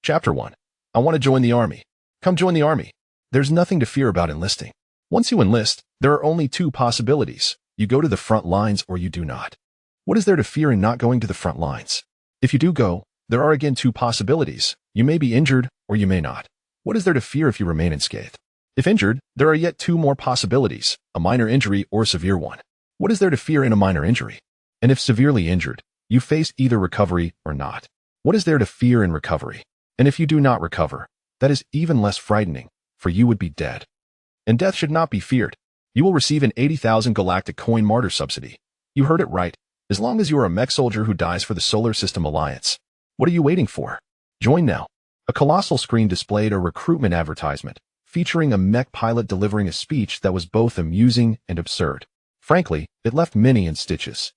Chapter 1. I want to join the army. Come join the army. There's nothing to fear about enlisting. Once you enlist, there are only two possibilities. You go to the front lines or you do not. What is there to fear in not going to the front lines? If you do go, there are again two possibilities. You may be injured or you may not. What is there to fear if you remain unscathed? If injured, there are yet two more possibilities, a minor injury or a severe one. What is there to fear in a minor injury? And if severely injured, you face either recovery or not. What is there to fear in recovery? And if you do not recover, that is even less frightening, for you would be dead. And death should not be feared. You will receive an 80,000 galactic coin martyr subsidy. You heard it right, as long as you are a mech soldier who dies for the Solar System Alliance. What are you waiting for? Join now. A colossal screen displayed a recruitment advertisement, featuring a mech pilot delivering a speech that was both amusing and absurd. Frankly, it left many in stitches.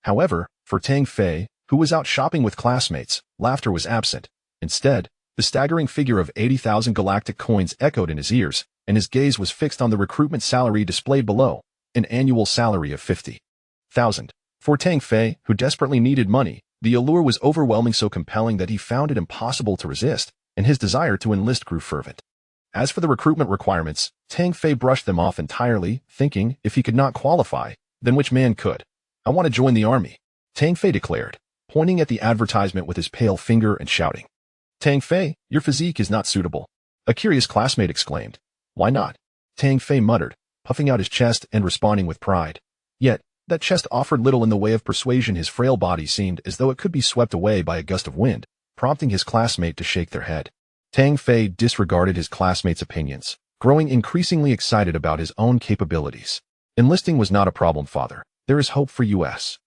However, for Tang Fei, who was out shopping with classmates, laughter was absent. Instead, the staggering figure of 80,000 galactic coins echoed in his ears, and his gaze was fixed on the recruitment salary displayed below, an annual salary of 50,000. For Tang Fei, who desperately needed money, the allure was overwhelming, so compelling that he found it impossible to resist, and his desire to enlist grew fervent. As for the recruitment requirements, Tang Fei brushed them off entirely, thinking, if he could not qualify, then which man could? I want to join the army, Tang Fei declared, pointing at the advertisement with his pale finger and shouting. Tang Fei, your physique is not suitable, a curious classmate exclaimed. Why not? Tang Fei muttered, puffing out his chest and responding with pride. Yet, that chest offered little in the way of persuasion. His frail body seemed as though it could be swept away by a gust of wind, prompting his classmate to shake their head. Tang Fei disregarded his classmate's opinions, growing increasingly excited about his own capabilities. Enlisting was not a problem, father. There is hope for us.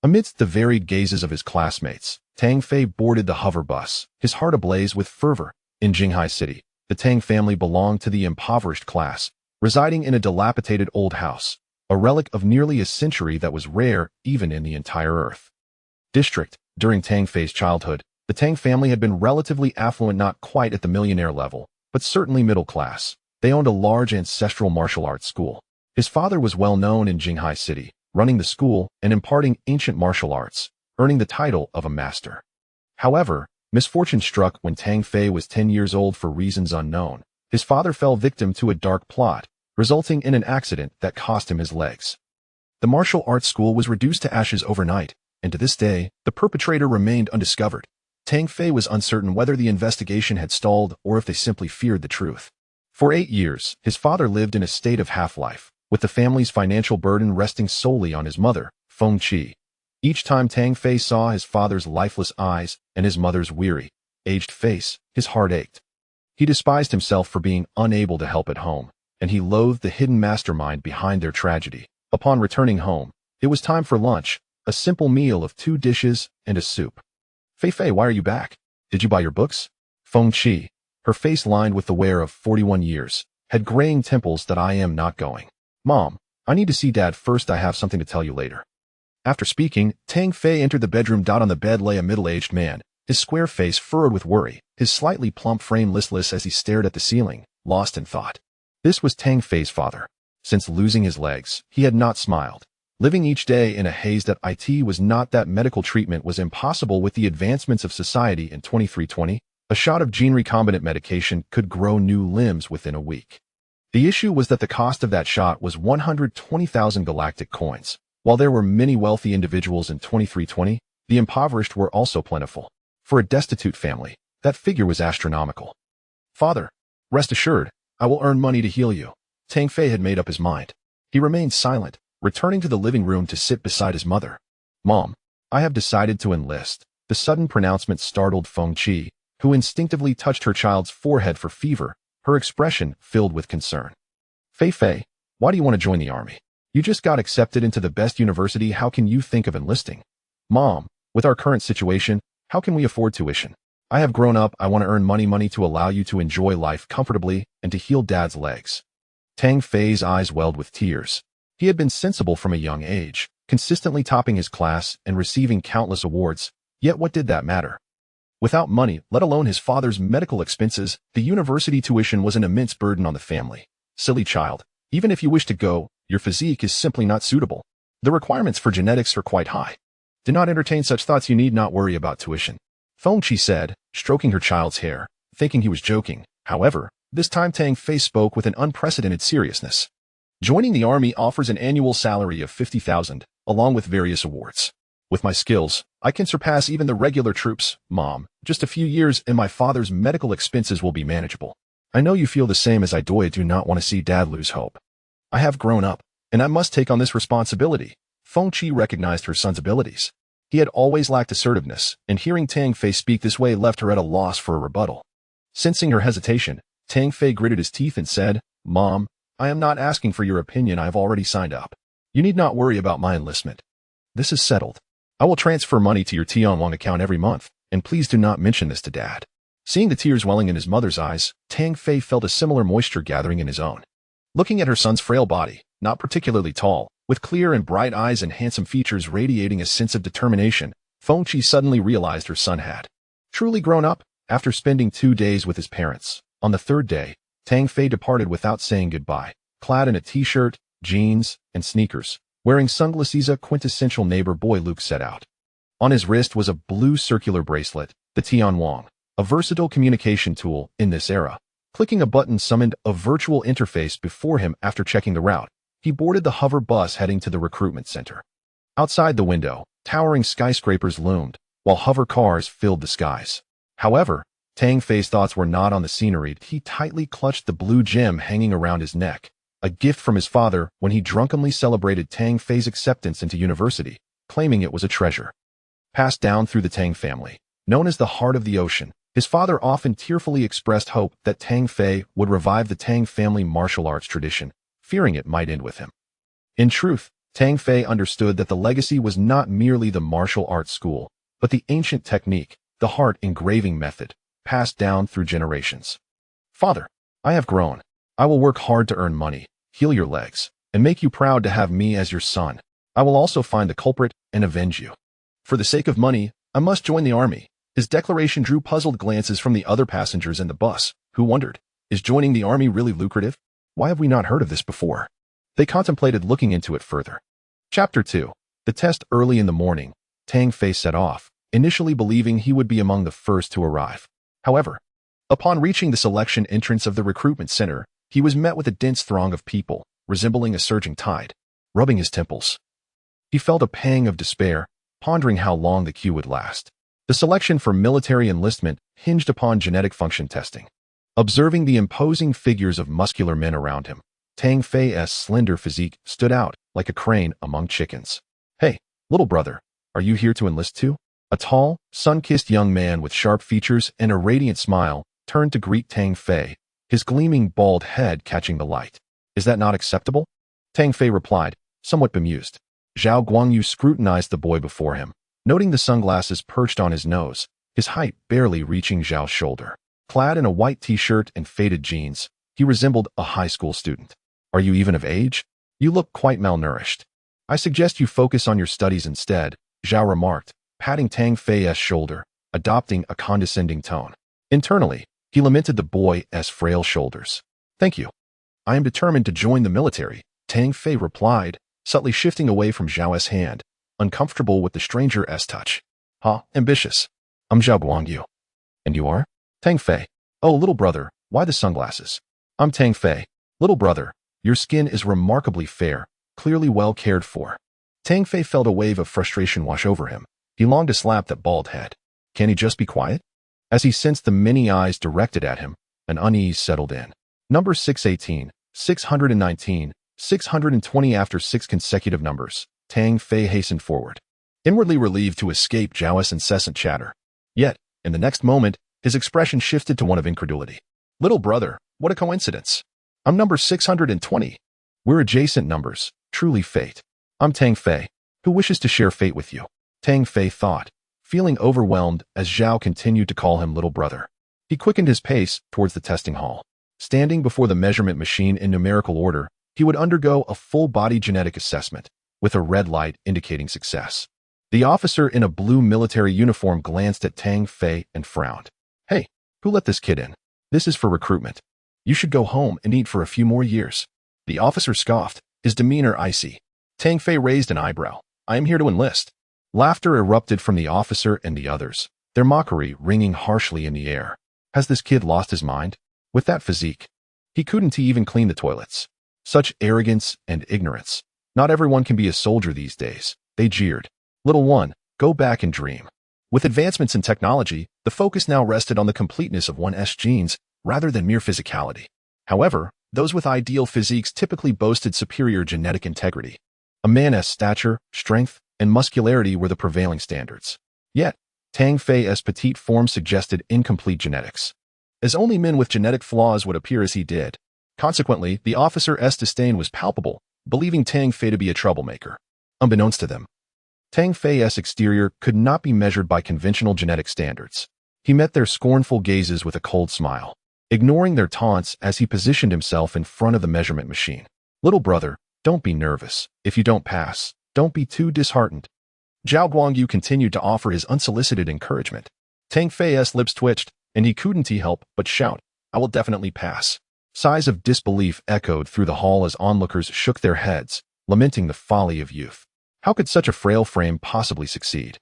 Amidst the varied gazes of his classmates, Tang Fei boarded the hover bus, his heart ablaze with fervor. In Jinghai City, the Tang family belonged to the impoverished class, residing in a dilapidated old house, a relic of nearly a century that was rare even in the entire Earth district. During Tang Fei's childhood, the Tang family had been relatively affluent, not quite at the millionaire level, but certainly middle class. They owned a large ancestral martial arts school. His father was well known in Jinghai City, running the school and imparting ancient martial arts, earning the title of a master. However, misfortune struck when Tang Fei was 10 years old. For reasons unknown, his father fell victim to a dark plot, resulting in an accident that cost him his legs. The martial arts school was reduced to ashes overnight, and to this day, the perpetrator remained undiscovered. Tang Fei was uncertain whether the investigation had stalled or if they simply feared the truth. For 8 years, his father lived in a state of half-life, with the family's financial burden resting solely on his mother, Feng Qi. Each time Tang Fei saw his father's lifeless eyes and his mother's weary, aged face, his heart ached. He despised himself for being unable to help at home, and he loathed the hidden mastermind behind their tragedy. Upon returning home, it was time for lunch, a simple meal of 2 dishes and a soup. Fei, why are you back? Did you buy your books? Feng Qi, her face lined with the wear of 41 years, had graying temples. That I am not going. Mom, I need to see Dad first. I have something to tell you later. After speaking, Tang Fei entered the bedroom. On the bed lay a middle-aged man, his square face furrowed with worry, his slightly plump frame listless as he stared at the ceiling, lost in thought. This was Tang Fei's father. Since losing his legs, he had not smiled, living each day in a haze. That it was not that medical treatment was impossible with the advancements of society in 2320. A shot of gene recombinant medication could grow new limbs within a week. The issue was that the cost of that shot was 120,000 galactic coins. While there were many wealthy individuals in 2320, the impoverished were also plentiful. For a destitute family, that figure was astronomical. Father, rest assured, I will earn money to heal you. Tang Fei had made up his mind. He remained silent, returning to the living room to sit beside his mother. Mom, I have decided to enlist. The sudden pronouncement startled Feng Qi, who instinctively touched her child's forehead for fever, her expression filled with concern. Fei, why do you want to join the army? You just got accepted into the best university. How can you think of enlisting? Mom, with our current situation, how can we afford tuition? I have grown up. I want to earn money to allow you to enjoy life comfortably and to heal Dad's legs. Tang Fei's eyes welled with tears. He had been sensible from a young age, consistently topping his class and receiving countless awards. Yet what did that matter? Without money, let alone his father's medical expenses, the university tuition was an immense burden on the family. Silly child, even if you wish to go, your physique is simply not suitable. The requirements for genetics are quite high. Do not entertain such thoughts. You need not worry about tuition. Feng said, stroking her child's hair, thinking he was joking. However, this time Tang Fei spoke with an unprecedented seriousness. Joining the army offers an annual salary of 50,000, along with various awards. With my skills, I can surpass even the regular troops, Mom. Just a few years and my father's medical expenses will be manageable. I know you feel the same as I do. Not want to see Dad lose hope. I have grown up, and I must take on this responsibility. Feng recognized her son's abilities. He had always lacked assertiveness, and hearing Tang Fei speak this way left her at a loss for a rebuttal. Sensing her hesitation, Tang Fei gritted his teeth and said, Mom, I am not asking for your opinion. I have already signed up. You need not worry about my enlistment. This is settled. I will transfer money to your Tianwang account every month, and please do not mention this to Dad. Seeing the tears welling in his mother's eyes, Tang Fei felt a similar moisture gathering in his own. Looking at her son's frail body, not particularly tall, with clear and bright eyes and handsome features radiating a sense of determination, Feng suddenly realized her son had truly grown up. After spending 2 days with his parents, on the third day, Tang Fei departed without saying goodbye, clad in a t-shirt, jeans, and sneakers. Wearing sunglasses, a quintessential neighbor boy Luke set out. On his wrist was a blue circular bracelet, the Tianwang, a versatile communication tool in this era. Clicking a button summoned a virtual interface before him. After checking the route, he boarded the hover bus heading to the recruitment center. Outside the window, towering skyscrapers loomed, while hover cars filled the skies. However, Tang Fei's thoughts were not on the scenery. He tightly clutched the blue gem hanging around his neck, a gift from his father when he drunkenly celebrated Tang Fei's acceptance into university, claiming it was a treasure. Passed down through the Tang family, known as the heart of the ocean, his father often tearfully expressed hope that Tang Fei would revive the Tang family martial arts tradition, fearing it might end with him. In truth, Tang Fei understood that the legacy was not merely the martial arts school, but the ancient technique, the heart engraving method, passed down through generations. Father, I have grown. I will work hard to earn money, heal your legs, and make you proud to have me as your son. I will also find the culprit and avenge you. For the sake of money, I must join the army. His declaration drew puzzled glances from the other passengers in the bus, who wondered, is joining the army really lucrative? Why have we not heard of this before? They contemplated looking into it further. Chapter 2. The test. Early in the morning, Tang Fei set off, initially believing he would be among the first to arrive. However, upon reaching the selection entrance of the recruitment center, he was met with a dense throng of people, resembling a surging tide. Rubbing his temples, he felt a pang of despair, pondering how long the queue would last. The selection for military enlistment hinged upon genetic function testing. Observing the imposing figures of muscular men around him, Tang Fei's slender physique stood out like a crane among chickens. Hey, little brother, are you here to enlist too? A tall, sun-kissed young man with sharp features and a radiant smile turned to greet Tang Fei, his gleaming bald head catching the light. Is that not acceptable? Tang Fei replied, somewhat bemused. Zhao Guangyu scrutinized the boy before him, noting the sunglasses perched on his nose, his height barely reaching Zhao's shoulder. Clad in a white t-shirt and faded jeans, he resembled a high school student. Are you even of age? You look quite malnourished. I suggest you focus on your studies instead, Zhao remarked, patting Tang Fei's shoulder, adopting a condescending tone. Internally, he lamented the boy's frail shoulders. Thank you. I am determined to join the military, Tang Fei replied, subtly shifting away from Zhao's hand, uncomfortable with the stranger's touch. Ambitious. I'm Zhao Guangyu. And you are? Tang Fei. Oh, little brother, why the sunglasses? I'm Tang Fei. Little brother, your skin is remarkably fair, clearly well cared for. Tang Fei felt a wave of frustration wash over him. He longed to slap that bald head. Can he just be quiet? As he sensed the many eyes directed at him, an unease settled in. Number 618, 619, 620. After 6 consecutive numbers, Tang Fei hastened forward, inwardly relieved to escape Zhao's incessant chatter. Yet, in the next moment, his expression shifted to one of incredulity. Little brother, what a coincidence. I'm number 620. We're adjacent numbers, truly fate. I'm Tang Fei, who wishes to share fate with you. Tang Fei thought, feeling overwhelmed as Zhao continued to call him little brother. He quickened his pace towards the testing hall. Standing before the measurement machine in numerical order, he would undergo a full-body genetic assessment, with a red light indicating success. The officer in a blue military uniform glanced at Tang Fei and frowned. Hey, who let this kid in? This is for recruitment. You should go home and eat for a few more years. The officer scoffed, his demeanor icy. Tang Fei raised an eyebrow. I am here to enlist. Laughter erupted from the officer and the others, their mockery ringing harshly in the air. Has this kid lost his mind? With that physique, he couldn't even clean the toilets. Such arrogance and ignorance. Not everyone can be a soldier these days, they jeered. Little one, go back and dream. With advancements in technology, the focus now rested on the completeness of one's genes rather than mere physicality. However, those with ideal physiques typically boasted superior genetic integrity. A man's stature, strength, and muscularity were the prevailing standards. Yet, Tang Fei's petite form suggested incomplete genetics, as only men with genetic flaws would appear as he did. Consequently, the officer's disdain was palpable, believing Tang Fei to be a troublemaker. Unbeknownst to them, Tang Fei's exterior could not be measured by conventional genetic standards. He met their scornful gazes with a cold smile, ignoring their taunts as he positioned himself in front of the measurement machine. Little brother, don't be nervous. If you don't pass, don't be too disheartened. Zhao Guangyu continued to offer his unsolicited encouragement. Tang Fei's lips twitched, and he couldn't help but shout, I will definitely pass. Sighs of disbelief echoed through the hall as onlookers shook their heads, lamenting the folly of youth. How could such a frail frame possibly succeed?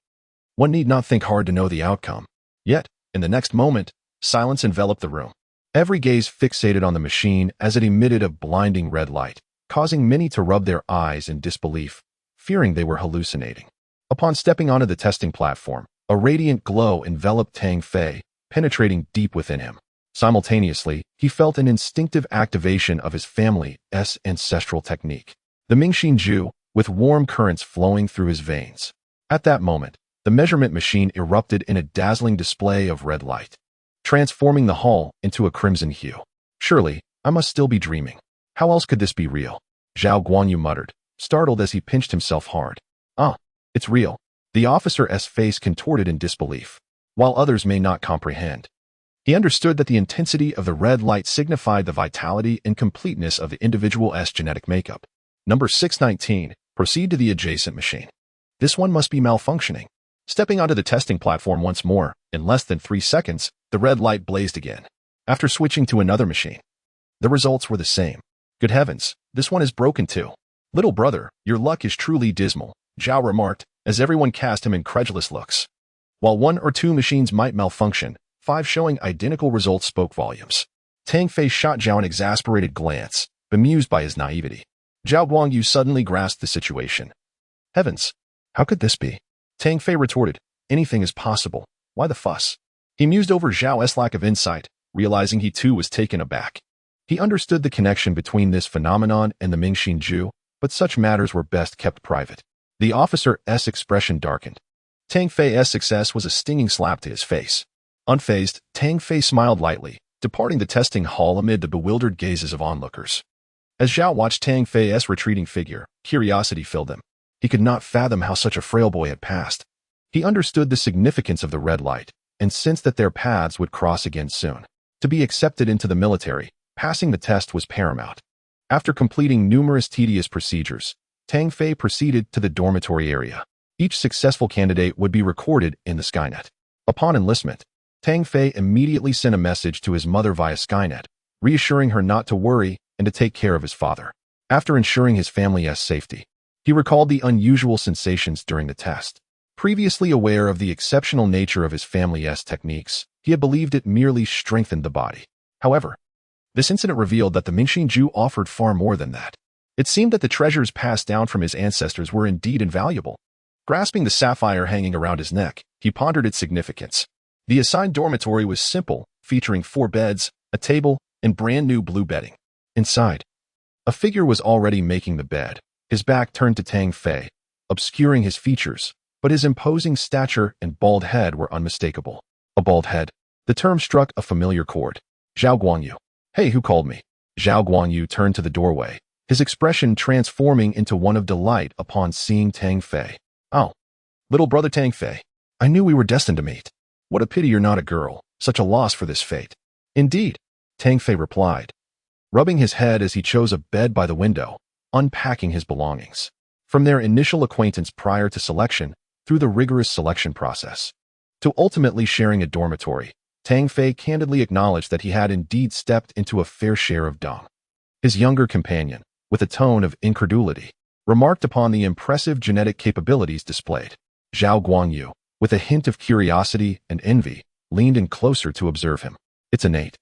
One need not think hard to know the outcome. Yet, in the next moment, silence enveloped the room. Every gaze fixated on the machine as it emitted a blinding red light, causing many to rub their eyes in disbelief, fearing they were hallucinating. Upon stepping onto the testing platform, a radiant glow enveloped Tang Fei, penetrating deep within him. Simultaneously, he felt an instinctive activation of his family's ancestral technique, the Mingxin Ju, with warm currents flowing through his veins. At that moment, the measurement machine erupted in a dazzling display of red light, transforming the hall into a crimson hue. Surely, I must still be dreaming. How else could this be real? Zhao Guanyu muttered, startled as he pinched himself hard. It's real. The officer's face contorted in disbelief, while others may not comprehend. He understood that the intensity of the red light signified the vitality and completeness of the individual's genetic makeup. Number 619, proceed to the adjacent machine. This one must be malfunctioning. Stepping onto the testing platform once more, in less than 3 seconds, the red light blazed again. After switching to another machine, the results were the same. Good heavens, this one is broken too. Little brother, your luck is truly dismal, Zhao remarked, as everyone cast him incredulous looks. While 1 or 2 machines might malfunction, 5 showing identical results spoke volumes. Tang Fei shot Zhao an exasperated glance, bemused by his naivety. Zhao Guangyu suddenly grasped the situation. Heavens, how could this be? Tang Fei retorted, anything is possible. Why the fuss? He mused over Zhao's lack of insight, realizing he too was taken aback. He understood the connection between this phenomenon and the Mingxin Ju, but such matters were best kept private. The officer's expression darkened. Tang Fei's success was a stinging slap to his face. Unfazed, Tang Fei smiled lightly, departing the testing hall amid the bewildered gazes of onlookers. As Zhao watched Tang Fei's retreating figure, curiosity filled him. He could not fathom how such a frail boy had passed. He understood the significance of the red light, and sensed that their paths would cross again soon. To be accepted into the military, passing the test was paramount. After completing numerous tedious procedures, Tang Fei proceeded to the dormitory area. Each successful candidate would be recorded in the Skynet. Upon enlistment, Tang Fei immediately sent a message to his mother via Skynet, reassuring her not to worry and to take care of his father. After ensuring his family's safety, he recalled the unusual sensations during the test. Previously aware of the exceptional nature of his family's techniques, he had believed it merely strengthened the body. However, this incident revealed that the Mingxin Ju offered far more than that. It seemed that the treasures passed down from his ancestors were indeed invaluable. Grasping the sapphire hanging around his neck, he pondered its significance. The assigned dormitory was simple, featuring 4 beds, a table, and brand new blue bedding. Inside, a figure was already making the bed, his back turned to Tang Fei, obscuring his features, but his imposing stature and bald head were unmistakable. A bald head. The term struck a familiar chord. Zhao Guangyu. Hey, who called me? Zhao Guangyu turned to the doorway, his expression transforming into one of delight upon seeing Tang Fei. Oh, little brother Tang Fei. I knew we were destined to meet. What a pity you're not a girl, such a loss for this fate. Indeed, Tang Fei replied, rubbing his head as he chose a bed by the window, unpacking his belongings. From their initial acquaintance prior to selection, through the rigorous selection process, to ultimately sharing a dormitory, Tang Fei candidly acknowledged that he had indeed stepped into a fair share of dung. His younger companion, with a tone of incredulity, remarked upon the impressive genetic capabilities displayed. Zhao Guangyu, with a hint of curiosity and envy, leaned in closer to observe him. It's innate.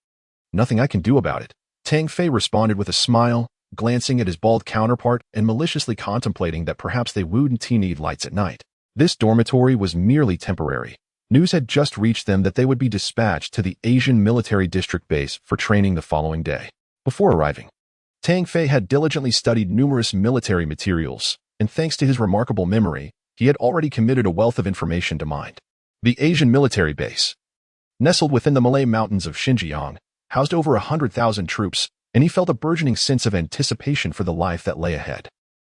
Nothing I can do about it. Tang Fei responded with a smile, glancing at his bald counterpart and maliciously contemplating that perhaps they wouldn't need lights at night. This dormitory was merely temporary. News had just reached them that they would be dispatched to the Asian military district base for training the following day. Before arriving, Tang Fei had diligently studied numerous military materials, and thanks to his remarkable memory, he had already committed a wealth of information to mind. The Asian military base, nestled within the Malay Mountains of Xinjiang, housed over 100,000 troops, and he felt a burgeoning sense of anticipation for the life that lay ahead.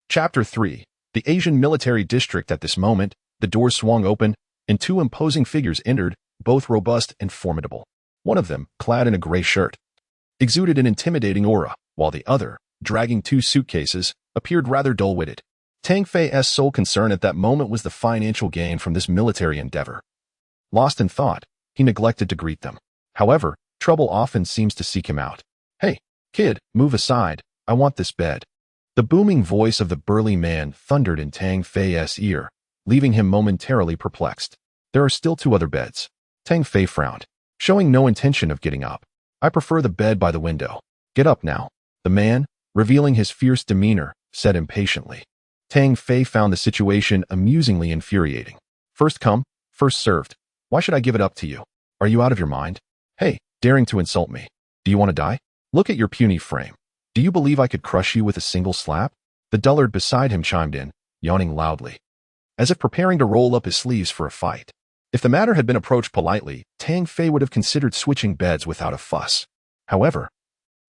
Chapter 3. The Asian Military District. At this moment, the doors swung open, and two imposing figures entered, both robust and formidable. One of them, clad in a gray shirt, exuded an intimidating aura, while the other, dragging two suitcases, appeared rather dull-witted. Tang Fei's sole concern at that moment was the financial gain from this military endeavor. Lost in thought, he neglected to greet them. However, trouble often seems to seek him out. "Hey, kid, move aside, I want this bed." The booming voice of the burly man thundered in Tang Fei's ear, leaving him momentarily perplexed. "There are still two other beds." Tang Fei frowned, showing no intention of getting up. "I prefer the bed by the window." "Get up now," the man, revealing his fierce demeanor, said impatiently. Tang Fei found the situation amusingly infuriating. "First come, first served. Why should I give it up to you? Are you out of your mind? Hey, daring to insult me. Do you want to die? Look at your puny frame. Do you believe I could crush you with a single slap?" The dullard beside him chimed in, yawning loudly, as if preparing to roll up his sleeves for a fight. If the matter had been approached politely, Tang Fei would have considered switching beds without a fuss. However,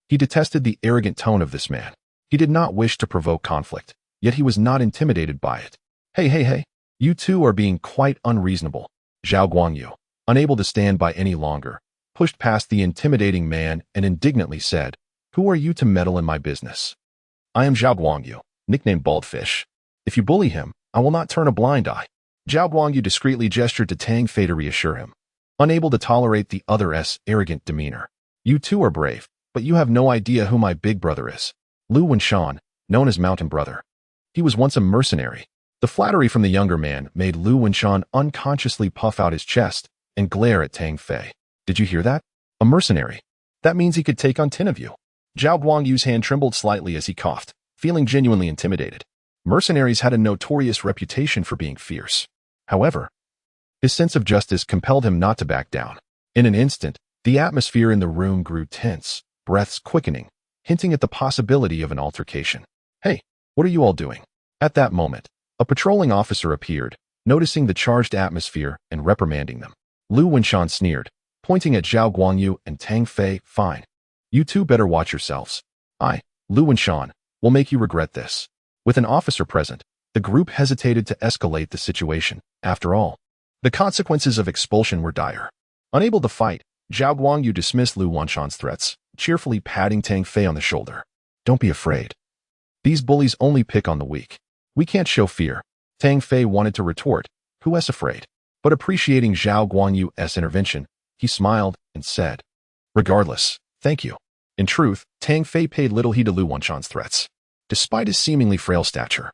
he detested the arrogant tone of this man. He did not wish to provoke conflict, yet he was not intimidated by it. Hey, you two are being quite unreasonable." Zhao Guangyu, unable to stand by any longer, pushed past the intimidating man and indignantly said, "Who are you to meddle in my business? I am Zhao Guangyu, nicknamed Baldfish. If you bully him, I will not turn a blind eye." Zhao Guangyu discreetly gestured to Tang Fei to reassure him, unable to tolerate the other's arrogant demeanor. "You two are brave, but you have no idea who my big brother is. Lu Wenshan, known as Mountain Brother. He was once a mercenary." The flattery from the younger man made Lu Wenshan unconsciously puff out his chest and glare at Tang Fei. "Did you hear that? A mercenary. That means he could take on 10 of you." Zhao Guangyu's hand trembled slightly as he coughed, feeling genuinely intimidated. Mercenaries had a notorious reputation for being fierce. However, his sense of justice compelled him not to back down. In an instant, the atmosphere in the room grew tense, breaths quickening, hinting at the possibility of an altercation. "Hey, what are you all doing?" At that moment, a patrolling officer appeared, noticing the charged atmosphere and reprimanding them. Lu Wenshan sneered, pointing at Zhao Guangyu and Tang Fei. "Fine. You two better watch yourselves. I, Lu Wenshan, will make you regret this." With an officer present, the group hesitated to escalate the situation. After all, the consequences of expulsion were dire. Unable to fight, Zhao Guangyu dismissed Lu Wenshan's threats, cheerfully patting Tang Fei on the shoulder. "Don't be afraid. These bullies only pick on the weak. We can't show fear." Tang Fei wanted to retort, "Who's afraid?" But appreciating Zhao Guangyu's intervention, he smiled and said, "Regardless, thank you." In truth, Tang Fei paid little heed to Lu Wenshan's threats. Despite his seemingly frail stature,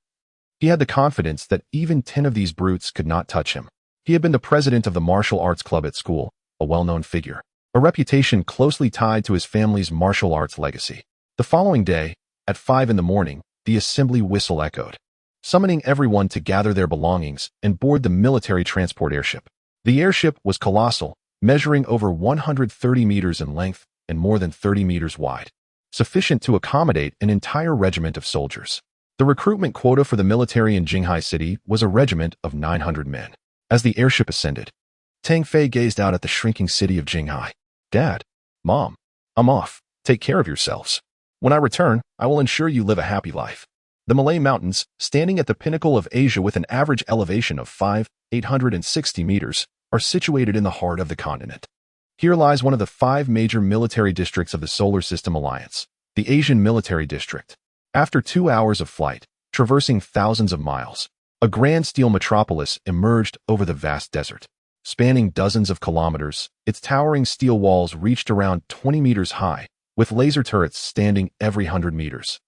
he had the confidence that even 10 of these brutes could not touch him. He had been the president of the martial arts club at school, a well-known figure, a reputation closely tied to his family's martial arts legacy. The following day, at 5 in the morning, the assembly whistle echoed, summoning everyone to gather their belongings and board the military transport airship. The airship was colossal, measuring over 130 meters in length and more than 30 meters wide, sufficient to accommodate an entire regiment of soldiers. The recruitment quota for the military in Jinghai City was a regiment of 900 men. As the airship ascended, Tang Fei gazed out at the shrinking city of Jinghai. "Dad, Mom, I'm off. Take care of yourselves. When I return, I will ensure you live a happy life." The Malay Mountains, standing at the pinnacle of Asia with an average elevation of 5,860 meters, are situated in the heart of the continent. Here lies one of the 5 major military districts of the Solar System Alliance, the Asian Military District. After 2 hours of flight, traversing thousands of miles, a grand steel metropolis emerged over the vast desert. Spanning dozens of kilometers, its towering steel walls reached around 20 meters high, with laser turrets standing every 100 meters,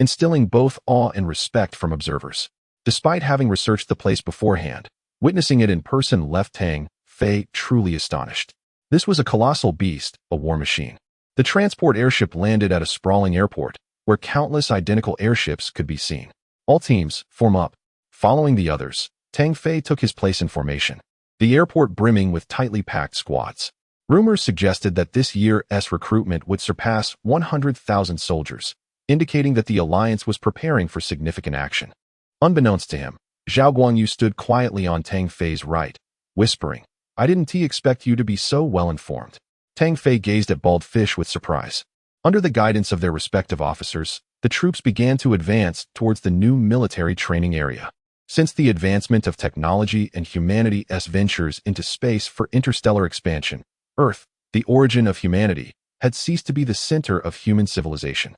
instilling both awe and respect from observers. Despite having researched the place beforehand, Witnessing it in person left Tang Fei truly astonished. This was a colossal beast, a war machine. The transport airship landed at a sprawling airport, where countless identical airships could be seen. All teams, form up. Following the others, Tang Fei took his place in formation, the airport brimming with tightly packed squads. Rumors suggested that this year's recruitment would surpass 100,000 soldiers, indicating that the alliance was preparing for significant action. Unbeknownst to him, Zhao Guangyu stood quietly on Tang Fei's right, whispering, "I didn't expect you to be so well-informed." Tang Fei gazed at Bald Fish with surprise. Under the guidance of their respective officers, the troops began to advance towards the new military training area. Since the advancement of technology and humanity's ventures into space for interstellar expansion, Earth, the origin of humanity, had ceased to be the center of human civilization.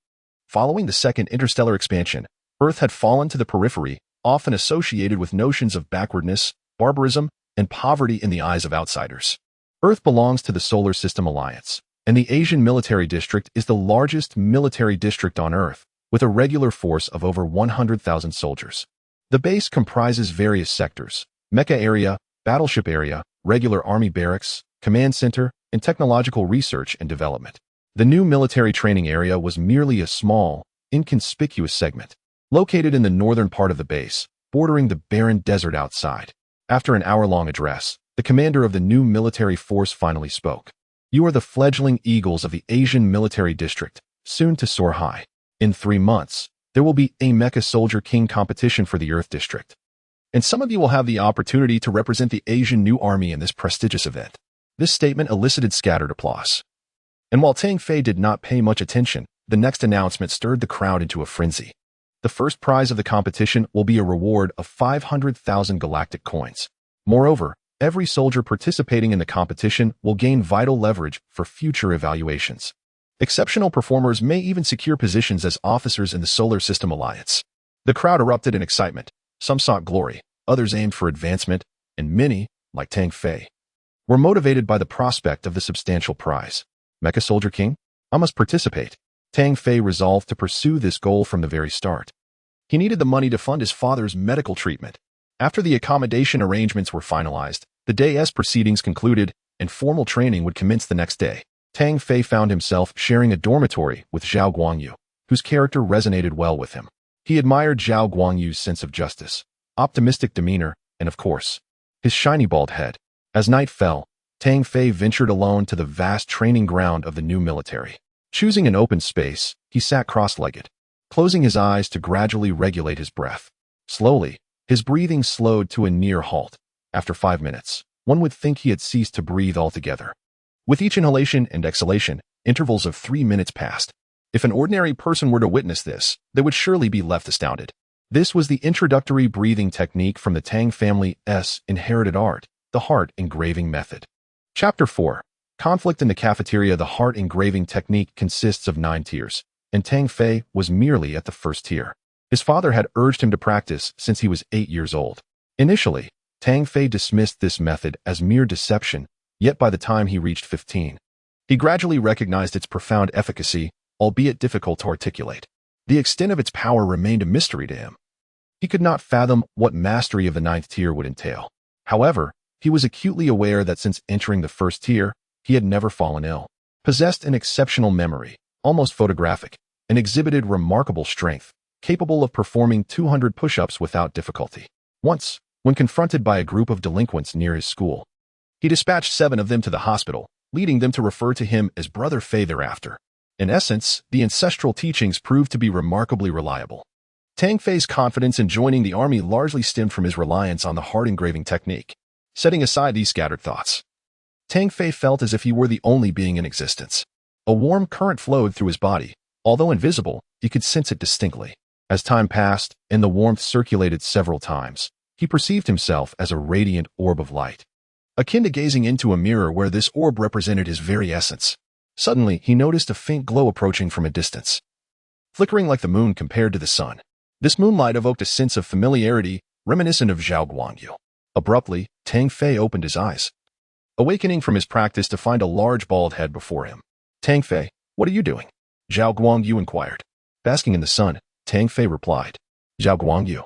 Following the second interstellar expansion, Earth had fallen to the periphery, often associated with notions of backwardness, barbarism, and poverty in the eyes of outsiders. Earth belongs to the Solar System Alliance, and the Asian Military District is the largest military district on Earth, with a regular force of over 100,000 soldiers. The base comprises various sectors: Mecha area, battleship area, regular army barracks, command center, and technological research and development. The new military training area was merely a small, inconspicuous segment, located in the northern part of the base, bordering the barren desert outside. After an hour-long address, the commander of the new military force finally spoke. "You are the fledgling eagles of the Asian Military District, soon to soar high. In 3 months, there will be a Mecha Soldier King competition for the Earth District, and some of you will have the opportunity to represent the Asian New Army in this prestigious event." This statement elicited scattered applause. And while Tang Fei did not pay much attention, the next announcement stirred the crowd into a frenzy. The first prize of the competition will be a reward of 500,000 galactic coins. Moreover, every soldier participating in the competition will gain vital leverage for future evaluations. Exceptional performers may even secure positions as officers in the Solar System Alliance. The crowd erupted in excitement. Some sought glory, others aimed for advancement, and many, like Tang Fei, were motivated by the prospect of the substantial prize. Mecha Soldier King? I must participate. Tang Fei resolved to pursue this goal from the very start. He needed the money to fund his father's medical treatment. After the accommodation arrangements were finalized, the day's proceedings concluded, and formal training would commence the next day. Tang Fei found himself sharing a dormitory with Zhao Guangyu, whose character resonated well with him. He admired Zhao Guangyu's sense of justice, optimistic demeanor, and of course, his shiny bald head. As night fell, Tang Fei ventured alone to the vast training ground of the new military. Choosing an open space, he sat cross-legged, closing his eyes to gradually regulate his breath. Slowly, his breathing slowed to a near halt. After 5 minutes, one would think he had ceased to breathe altogether. With each inhalation and exhalation, intervals of 3 minutes passed. If an ordinary person were to witness this, they would surely be left astounded. This was the introductory breathing technique from the Tang family's inherited art, the heart engraving method. Chapter 4. Conflict in the cafeteria. The heart engraving technique consists of 9 tiers, and Tang Fei was merely at the first tier. His father had urged him to practice since he was 8 years old. Initially, Tang Fei dismissed this method as mere deception, yet by the time he reached 15, he gradually recognized its profound efficacy, albeit difficult to articulate. The extent of its power remained a mystery to him. He could not fathom what mastery of the 9th tier would entail. However, he was acutely aware that since entering the first tier, he had never fallen ill, possessed an exceptional memory, almost photographic, and exhibited remarkable strength, capable of performing 200 push-ups without difficulty. Once, when confronted by a group of delinquents near his school, he dispatched 7 of them to the hospital, leading them to refer to him as Brother Fei thereafter. In essence, the ancestral teachings proved to be remarkably reliable. Tang Fei's confidence in joining the army largely stemmed from his reliance on the heart engraving technique. Setting aside these scattered thoughts, Tang Fei felt as if he were the only being in existence. A warm current flowed through his body. Although invisible, he could sense it distinctly. As time passed, and the warmth circulated several times, he perceived himself as a radiant orb of light, akin to gazing into a mirror where this orb represented his very essence. Suddenly, he noticed a faint glow approaching from a distance, flickering like the moon compared to the sun. This moonlight evoked a sense of familiarity, reminiscent of Zhao Guangyu. Abruptly, Tang Fei opened his eyes, awakening from his practice to find a large bald head before him. "Tang Fei, what are you doing?" Zhao Guangyu inquired. "Basking in the sun," Tang Fei replied. "Zhao Guangyu,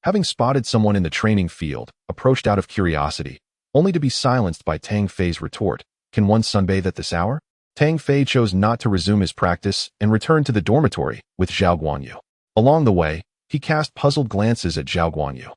having spotted someone in the training field, approached out of curiosity, only to be silenced by Tang Fei's retort, "Can one sunbathe at this hour?" Tang Fei chose not to resume his practice and returned to the dormitory with Zhao Guanyu. Along the way, he cast puzzled glances at Zhao Guanyu,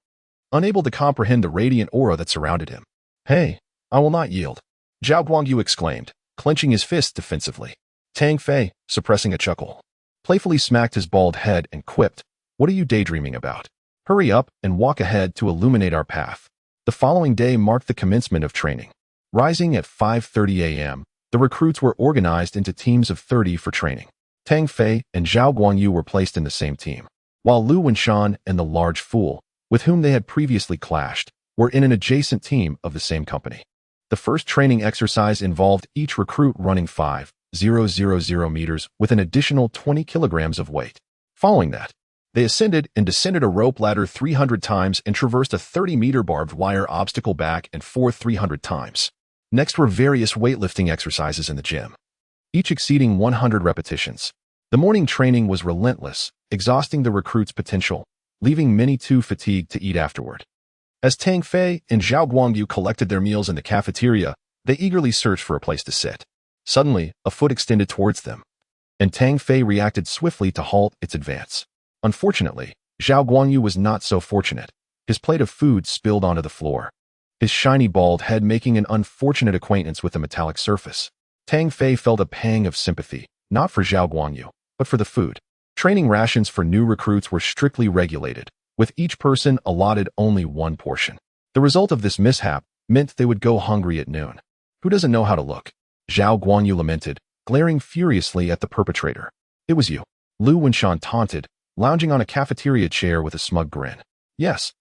unable to comprehend the radiant aura that surrounded him. "Hey, I will not yield," Zhao Guanyu exclaimed, clenching his fists defensively. Tang Fei, suppressing a chuckle, playfully smacked his bald head and quipped, "What are you daydreaming about? Hurry up and walk ahead to illuminate our path." The following day marked the commencement of training. Rising at 5:30 a.m., the recruits were organized into teams of 30 for training. Tang Fei and Zhao Guanyu were placed in the same team, while Lu Wenshan and the large fool, with whom they had previously clashed, were in an adjacent team of the same company. The first training exercise involved each recruit running 5,000 meters with an additional 20 kilograms of weight. Following that, they ascended and descended a rope ladder 300 times and traversed a 30-meter barbed wire obstacle back and forth 300 times. Next were various weightlifting exercises in the gym, each exceeding 100 repetitions. The morning training was relentless, exhausting the recruits' potential, leaving many too fatigued to eat afterward. As Tang Fei and Zhao Guangyu collected their meals in the cafeteria, they eagerly searched for a place to sit. Suddenly, a foot extended towards them, and Tang Fei reacted swiftly to halt its advance. Unfortunately, Zhao Guanyu was not so fortunate. His plate of food spilled onto the floor, his shiny bald head making an unfortunate acquaintance with the metallic surface. Tang Fei felt a pang of sympathy, not for Zhao Guanyu, but for the food. Training rations for new recruits were strictly regulated, with each person allotted only one portion. The result of this mishap meant they would go hungry at noon. "Who doesn't know how to look?" Zhao Guanyu lamented, glaring furiously at the perpetrator. "It was you," Lu Wenshan taunted, lounging on a cafeteria chair with a smug grin. "Yes,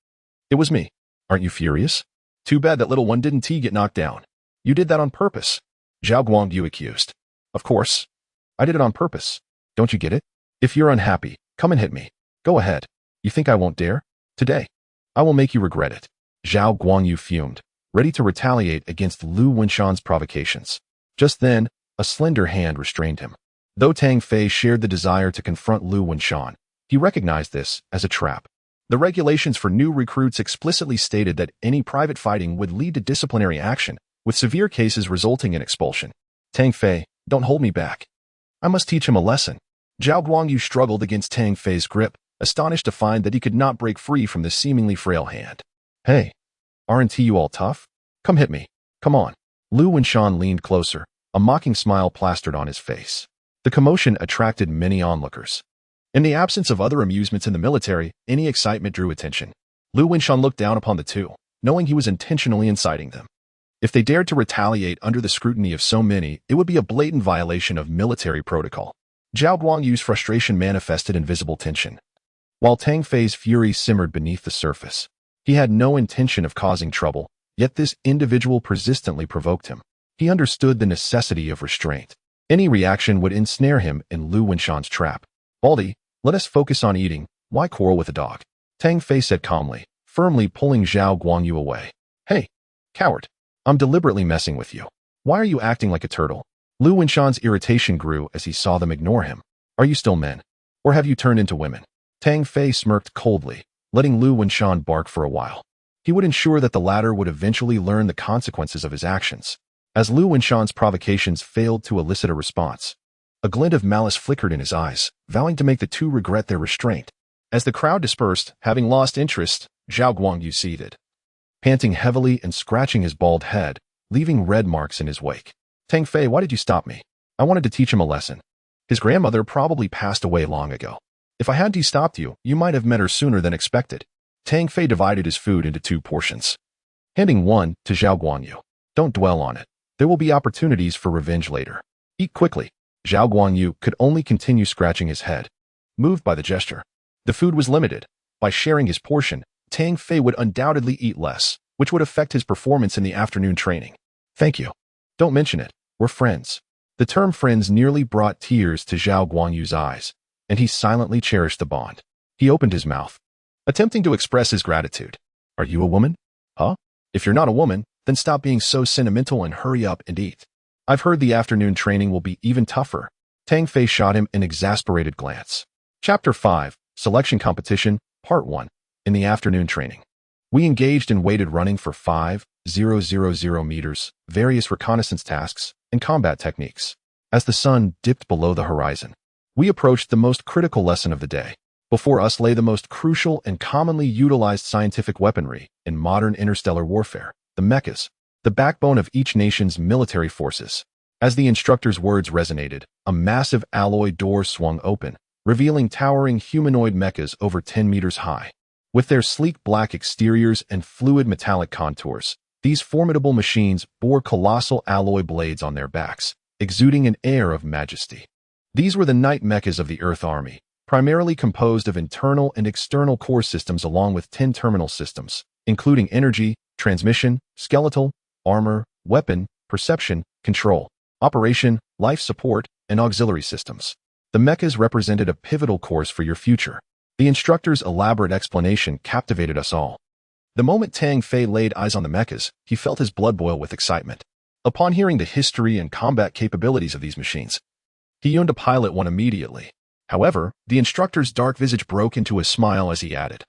it was me. Aren't you furious? Too bad that little one didn't get knocked down. You did that on purpose," Zhao Guangyu accused. "Of course. I did it on purpose. Don't you get it? If you're unhappy, come and hit me. Go ahead. You think I won't dare? Today, I will make you regret it." Zhao Guanyu fumed, ready to retaliate against Lu Wenshan's provocations. Just then, a slender hand restrained him. Though Tang Fei shared the desire to confront Lu Wenshan, he recognized this as a trap. The regulations for new recruits explicitly stated that any private fighting would lead to disciplinary action, with severe cases resulting in expulsion. "Tang Fei, don't hold me back. I must teach him a lesson." Zhao Guangyu struggled against Tang Fei's grip, astonished to find that he could not break free from this seemingly frail hand. "Hey, aren't you all tough? Come hit me. Come on." Lu Wenshan leaned closer, a mocking smile plastered on his face. The commotion attracted many onlookers. In the absence of other amusements in the military, any excitement drew attention. Lu Wenshan looked down upon the two, knowing he was intentionally inciting them. If they dared to retaliate under the scrutiny of so many, it would be a blatant violation of military protocol. Zhao Guangyu's frustration manifested in visible tension, while Tang Fei's fury simmered beneath the surface. He had no intention of causing trouble, yet this individual persistently provoked him. He understood the necessity of restraint. Any reaction would ensnare him in Lu Wenshan's trap. "Baldy, let us focus on eating. Why quarrel with a dog?" Tang Fei said calmly, firmly pulling Zhao Guanyu away. "Hey, coward, I'm deliberately messing with you. Why are you acting like a turtle?" Lu Wenshan's irritation grew as he saw them ignore him. "Are you still men? Or have you turned into women?" Tang Fei smirked coldly, letting Lu Wenshan bark for a while. He would ensure that the latter would eventually learn the consequences of his actions. As Lu Wenshan's provocations failed to elicit a response, a glint of malice flickered in his eyes, vowing to make the two regret their restraint. As the crowd dispersed, having lost interest, Zhao Guangyu seated, panting heavily and scratching his bald head, leaving red marks in his wake. "Tang Fei, why did you stop me?" "I wanted to teach him a lesson. His grandmother probably passed away long ago. If I hadn't stopped you, you might have met her sooner than expected." Tang Fei divided his food into 2 portions, handing one to Zhao Guanyu. "Don't dwell on it. There will be opportunities for revenge later. Eat quickly." Zhao Guanyu could only continue scratching his head, moved by the gesture. The food was limited. By sharing his portion, Tang Fei would undoubtedly eat less, which would affect his performance in the afternoon training. "Thank you. Don't mention it. We're friends." The term friends nearly brought tears to Zhao Guanyu's eyes, and he silently cherished the bond. He opened his mouth, attempting to express his gratitude. "Are you a woman? Huh? If you're not a woman, then stop being so sentimental and hurry up and eat. I've heard the afternoon training will be even tougher." Tang Fei shot him an exasperated glance. Chapter 5, Selection Competition, Part 1. In the afternoon training, we engaged in weighted running for 5,000 meters, various reconnaissance tasks, and combat techniques. As the sun dipped below the horizon, we approached the most critical lesson of the day. Before us lay the most crucial and commonly utilized scientific weaponry in modern interstellar warfare, the mechas, the backbone of each nation's military forces. As the instructor's words resonated, a massive alloy door swung open, revealing towering humanoid mechas over 10 meters high. With their sleek black exteriors and fluid metallic contours, these formidable machines bore colossal alloy blades on their backs, exuding an air of majesty. These were the night mechas of the Earth Army, primarily composed of internal and external core systems along with 10 terminal systems, including energy, transmission, skeletal, armor, weapon, perception, control, operation, life support, and auxiliary systems. The mechas represented a pivotal course for your future. The instructor's elaborate explanation captivated us all. The moment Tang Fei laid eyes on the mechas, he felt his blood boil with excitement. Upon hearing the history and combat capabilities of these machines, he yearned to pilot one immediately. However, the instructor's dark visage broke into a smile as he added,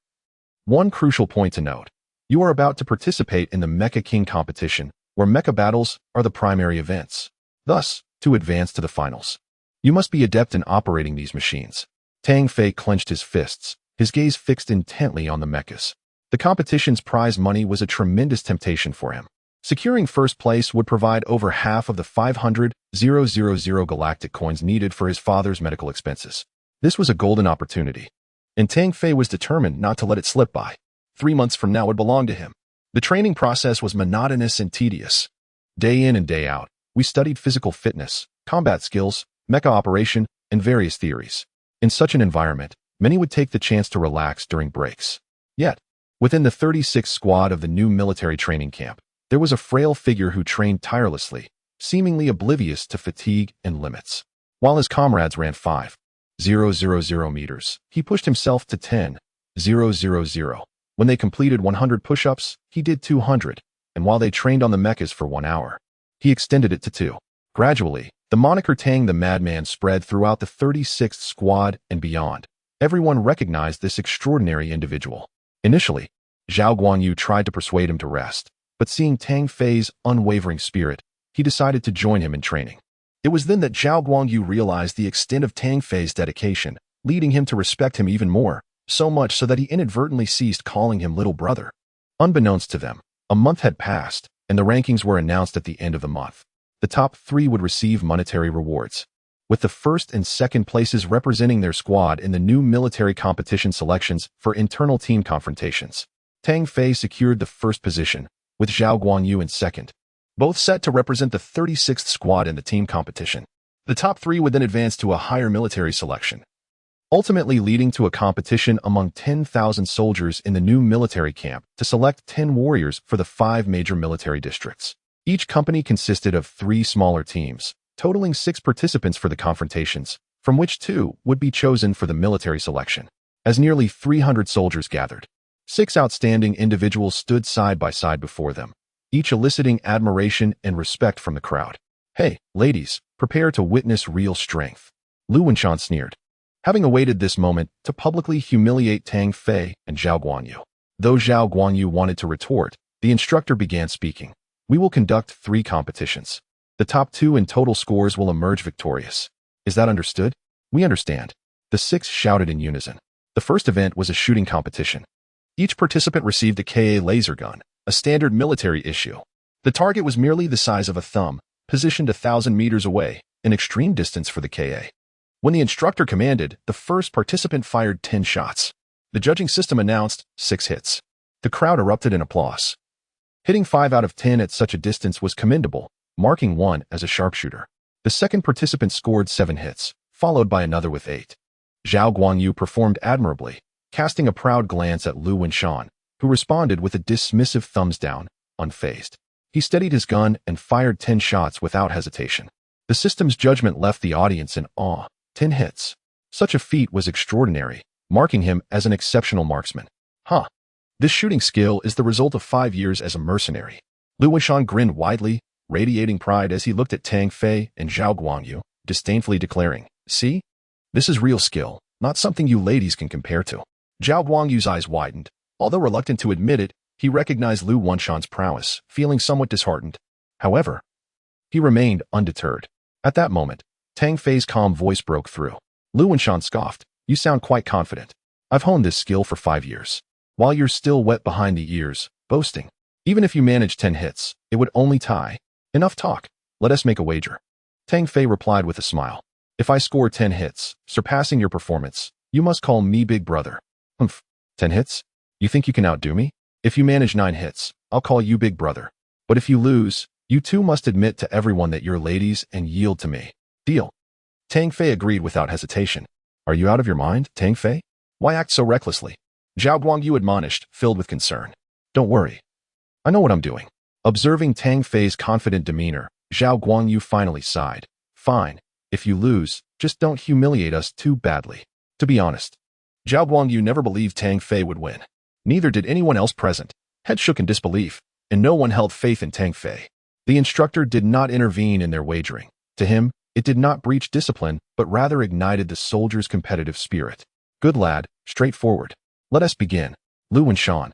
"One crucial point to note. You are about to participate in the Mecha King competition, where mecha battles are the primary events. Thus, to advance to the finals, you must be adept in operating these machines." Tang Fei clenched his fists, his gaze fixed intently on the mechas. The competition's prize money was a tremendous temptation for him. Securing first place would provide over half of the 500,000 galactic coins needed for his father's medical expenses. This was a golden opportunity, and Tang Fei was determined not to let it slip by. 3 months from now would belong to him. The training process was monotonous and tedious. Day in and day out, we studied physical fitness, combat skills, mecha operation, and various theories. In such an environment, many would take the chance to relax during breaks. Yet, within the 36th squad of the new military training camp, there was a frail figure who trained tirelessly, seemingly oblivious to fatigue and limits. While his comrades ran 5,000 meters, he pushed himself to 10,000. When they completed 100 push-ups, he did 200, and while they trained on the mechas for 1 hour, he extended it to 2. Gradually, the moniker Tang the Madman spread throughout the 36th squad and beyond. Everyone recognized this extraordinary individual. Initially, Zhao Guanyu tried to persuade him to rest, but seeing Tang Fei's unwavering spirit, he decided to join him in training. It was then that Zhao Guanyu realized the extent of Tang Fei's dedication, leading him to respect him even more, so much so that he inadvertently ceased calling him little brother. Unbeknownst to them, a month had passed, and the rankings were announced at the end of the month. The top 3 would receive monetary rewards, with the first and second places representing their squad in the new military competition selections for internal team confrontations. Tang Fei secured the first position, with Zhao Guanyu in second, both set to represent the 36th squad in the team competition. The top 3 would then advance to a higher military selection, ultimately leading to a competition among 10,000 soldiers in the new military camp to select 10 warriors for the 5 major military districts. Each company consisted of 3 smaller teams, totaling 6 participants for the confrontations, from which 2 would be chosen for the military selection. As nearly 300 soldiers gathered, 6 outstanding individuals stood side by side before them, each eliciting admiration and respect from the crowd. "Hey, ladies, prepare to witness real strength," Lu Wenshan sneered, having awaited this moment to publicly humiliate Tang Fei and Zhao Guanyu. Though Zhao Guanyu wanted to retort, the instructor began speaking. "We will conduct 3 competitions. The top 2 in total scores will emerge victorious. Is that understood?" "We understand," the 6 shouted in unison. The first event was a shooting competition. Each participant received a Ka laser gun, a standard military issue. The target was merely the size of a thumb, positioned 1,000 meters away, an extreme distance for the Ka. When the instructor commanded, the first participant fired 10 shots. The judging system announced 6 hits. The crowd erupted in applause. Hitting 5 out of 10 at such a distance was commendable, marking one as a sharpshooter. The second participant scored 7 hits, followed by another with 8. Zhao Guanyu performed admirably, casting a proud glance at Lu Wenshan, who responded with a dismissive thumbs down, unfazed. He steadied his gun and fired 10 shots without hesitation. The system's judgment left the audience in awe. 10 hits. Such a feat was extraordinary, marking him as an exceptional marksman. This shooting skill is the result of 5 years as a mercenary. Lu Wenshan grinned widely, radiating pride as he looked at Tang Fei and Zhao Guanyu, disdainfully declaring, "See? This is real skill, not something you ladies can compare to." Zhao Guanyu's eyes widened, Although reluctant to admit it, he recognized Lu Wenshan's prowess, feeling somewhat disheartened. However, he remained undeterred. At that moment, Tang Fei's calm voice broke through. Lu Wenshan scoffed. You sound quite confident. I've honed this skill for 5 years. While you're still wet behind the ears, boasting. Even if you manage 10 hits, it would only tie. Enough talk. Let us make a wager. Tang Fei replied with a smile. If I score 10 hits, surpassing your performance, you must call me big brother. 10 hits? You think you can outdo me? If you manage 9 hits, I'll call you big brother. But if you lose, you too must admit to everyone that you're ladies and yield to me. Deal. Tang Fei agreed without hesitation. Are you out of your mind, Tang Fei? Why act so recklessly? Zhao Guangyu admonished, filled with concern. Don't worry. I know what I'm doing. Observing Tang Fei's confident demeanor, Zhao Guangyu finally sighed. Fine. If you lose, just don't humiliate us too badly. To be honest, Zhao Guangyu never believed Tang Fei would win. Neither did anyone else present. Head shook in disbelief, and no one held faith in Tang Fei. The instructor did not intervene in their wagering. To him, it did not breach discipline, but rather ignited the soldier's competitive spirit. Good lad, straightforward. Let us begin. Lu Wenshan,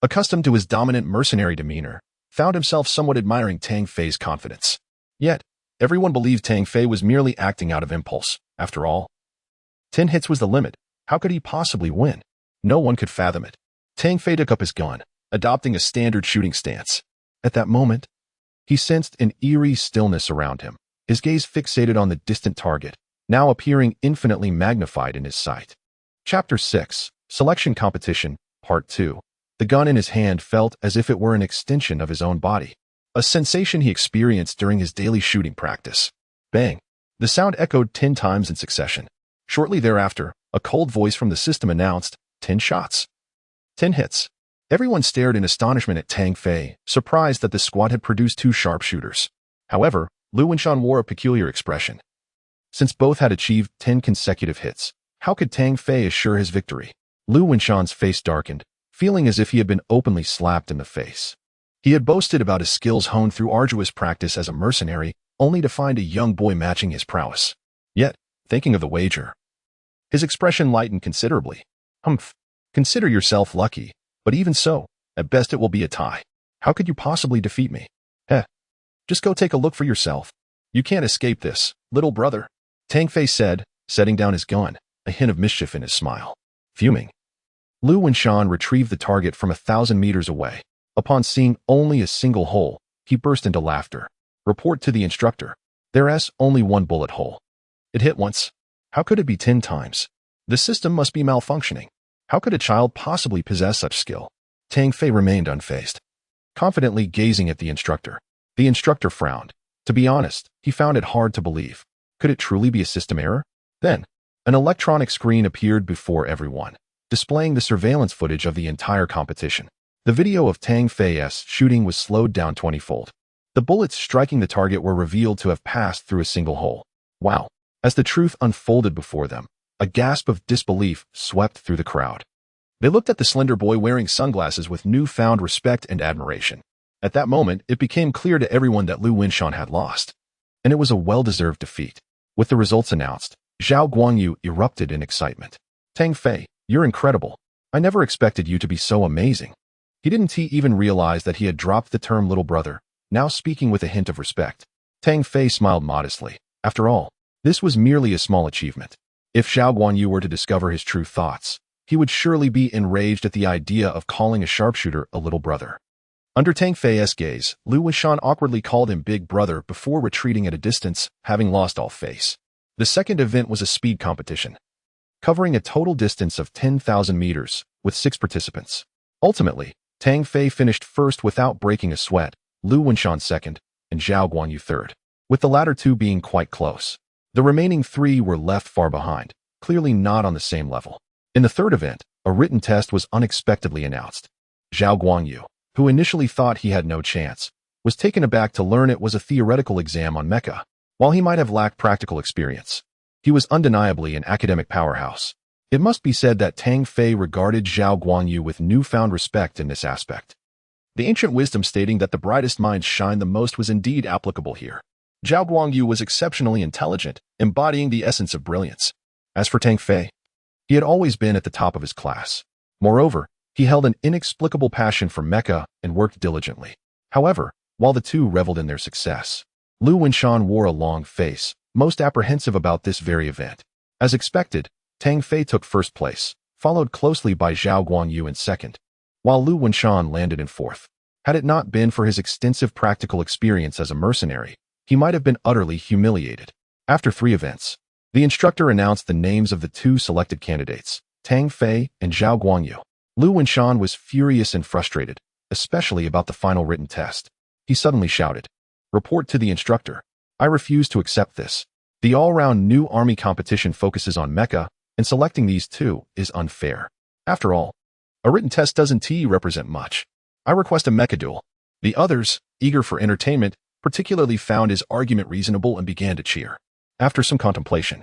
accustomed to his dominant mercenary demeanor, found himself somewhat admiring Tang Fei's confidence. Yet, everyone believed Tang Fei was merely acting out of impulse. After all, 10 hits was the limit. How could he possibly win? No one could fathom it. Tang Fei took up his gun, adopting a standard shooting stance. At that moment, he sensed an eerie stillness around him, his gaze fixated on the distant target, now appearing infinitely magnified in his sight. Chapter 6, Selection Competition, Part 2. The gun in his hand felt as if it were an extension of his own body, a sensation he experienced during his daily shooting practice. Bang! The sound echoed 10 times in succession. Shortly thereafter, a cold voice from the system announced, 10 shots. 10 hits. Everyone stared in astonishment at Tang Fei, surprised that the squad had produced 2 sharpshooters. However, Lu Wenshan wore a peculiar expression. Since both had achieved 10 consecutive hits, how could Tang Fei assure his victory? Lu Wenshan's face darkened, feeling as if he had been openly slapped in the face. He had boasted about his skills honed through arduous practice as a mercenary, only to find a young boy matching his prowess. Yet, thinking of the wager, his expression lightened considerably. Consider yourself lucky, but even so, at best it will be a tie. How could you possibly defeat me? Just go take a look for yourself. You can't escape this, little brother. Tang Fei said, setting down his gun, a hint of mischief in his smile. Fuming, Lu Wenshan retrieved the target from 1,000 meters away. Upon seeing only a single hole, he burst into laughter. Report to the instructor. There's only 1 bullet hole. It hit once. How could it be 10 times? The system must be malfunctioning. How could a child possibly possess such skill? Tang Fei remained unfazed, confidently gazing at the instructor. The instructor frowned. To be honest, he found it hard to believe. Could it truly be a system error? Then, an electronic screen appeared before everyone, displaying the surveillance footage of the entire competition. The video of Tang Fei's shooting was slowed down 20-fold. The bullets striking the target were revealed to have passed through a single hole. Wow! As the truth unfolded before them, a gasp of disbelief swept through the crowd. They looked at the slender boy wearing sunglasses with newfound respect and admiration. At that moment, it became clear to everyone that Lu Wenshan had lost. And it was a well-deserved defeat. With the results announced, Zhao Guangyu erupted in excitement. Tang Fei, you're incredible. I never expected you to be so amazing. He didn't even realize that he had dropped the term little brother, now speaking with a hint of respect. Tang Fei smiled modestly. After all, this was merely a small achievement. If Zhao Guangyu were to discover his true thoughts, he would surely be enraged at the idea of calling a sharpshooter a little brother. Under Tang Fei's gaze, Lu Wenshan awkwardly called him big brother before retreating at a distance, having lost all face. The second event was a speed competition, covering a total distance of 10,000 meters, with 6 participants. Ultimately, Tang Fei finished first without breaking a sweat, Lu Wenshan second, and Zhao Guangyu third, with the latter 2 being quite close. The remaining 3 were left far behind, clearly not on the same level. In the third event, a written test was unexpectedly announced. Zhao Guangyu, who initially thought he had no chance, was taken aback to learn it was a theoretical exam on Mech. While he might have lacked practical experience, he was undeniably an academic powerhouse. It must be said that Tang Fei regarded Zhao Guangyu with newfound respect in this aspect. The ancient wisdom stating that the brightest minds shine the most was indeed applicable here. Zhao Guangyu was exceptionally intelligent, embodying the essence of brilliance. As for Tang Fei, he had always been at the top of his class. Moreover, He held an inexplicable passion for mecha and worked diligently. However, while the two reveled in their success, Lu Wenshan wore a long face, most apprehensive about this very event. As expected, Tang Fei took first place, followed closely by Zhao Guanyu in second, while Lu Wenshan landed in fourth. Had it not been for his extensive practical experience as a mercenary, he might have been utterly humiliated. After 3 events, the instructor announced the names of the 2 selected candidates, Tang Fei and Zhao Guanyu. Lu Wenshan was furious and frustrated, especially about the final written test. He suddenly shouted, "Report to the instructor. I refuse to accept this. The all-round new army competition focuses on mecha, and selecting these 2 is unfair. After all, a written test doesn't represent much. I request a mecha duel." The others, eager for entertainment, particularly found his argument reasonable and began to cheer. After some contemplation,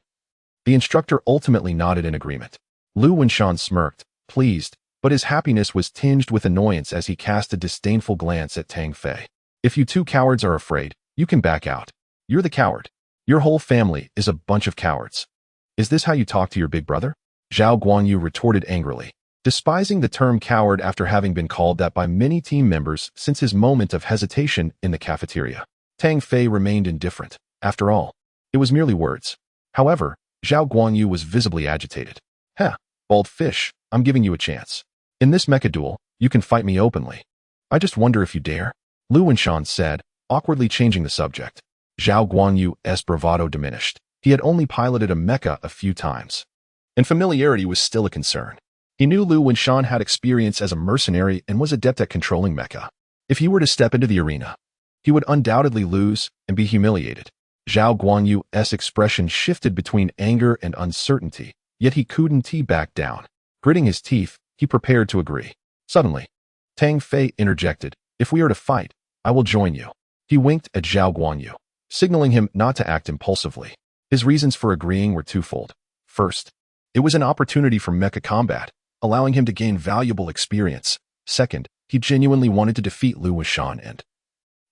the instructor ultimately nodded in agreement. Lu Wenshan smirked, pleased, but his happiness was tinged with annoyance as he cast a disdainful glance at Tang Fei. "If you 2 cowards are afraid, you can back out. You're the coward. Your whole family is a bunch of cowards. Is this how you talk to your big brother?" Zhao Guanyu retorted angrily, despising the term coward after having been called that by many team members since his moment of hesitation in the cafeteria. Tang Fei remained indifferent. After all, it was merely words. However, Zhao Guanyu was visibly agitated. "Heh, bald fish, I'm giving you a chance. In this mecha duel, you can fight me openly. I just wonder if you dare," Lu Wenshan said, awkwardly changing the subject. Zhao Guanyu's bravado diminished. He had only piloted a mecha a few times, and familiarity was still a concern. He knew Lu Wenshan had experience as a mercenary and was adept at controlling mecha. If he were to step into the arena, he would undoubtedly lose and be humiliated. Zhao Guanyu's expression shifted between anger and uncertainty, yet he couldn't back down. Gritting his teeth, he prepared to agree. Suddenly, Tang Fei interjected, "If we are to fight, I will join you." He winked at Zhao Guanyu, signaling him not to act impulsively. His reasons for agreeing were twofold. First, it was an opportunity for mecha combat, allowing him to gain valuable experience. Second, he genuinely wanted to defeat Lu Wenshan and,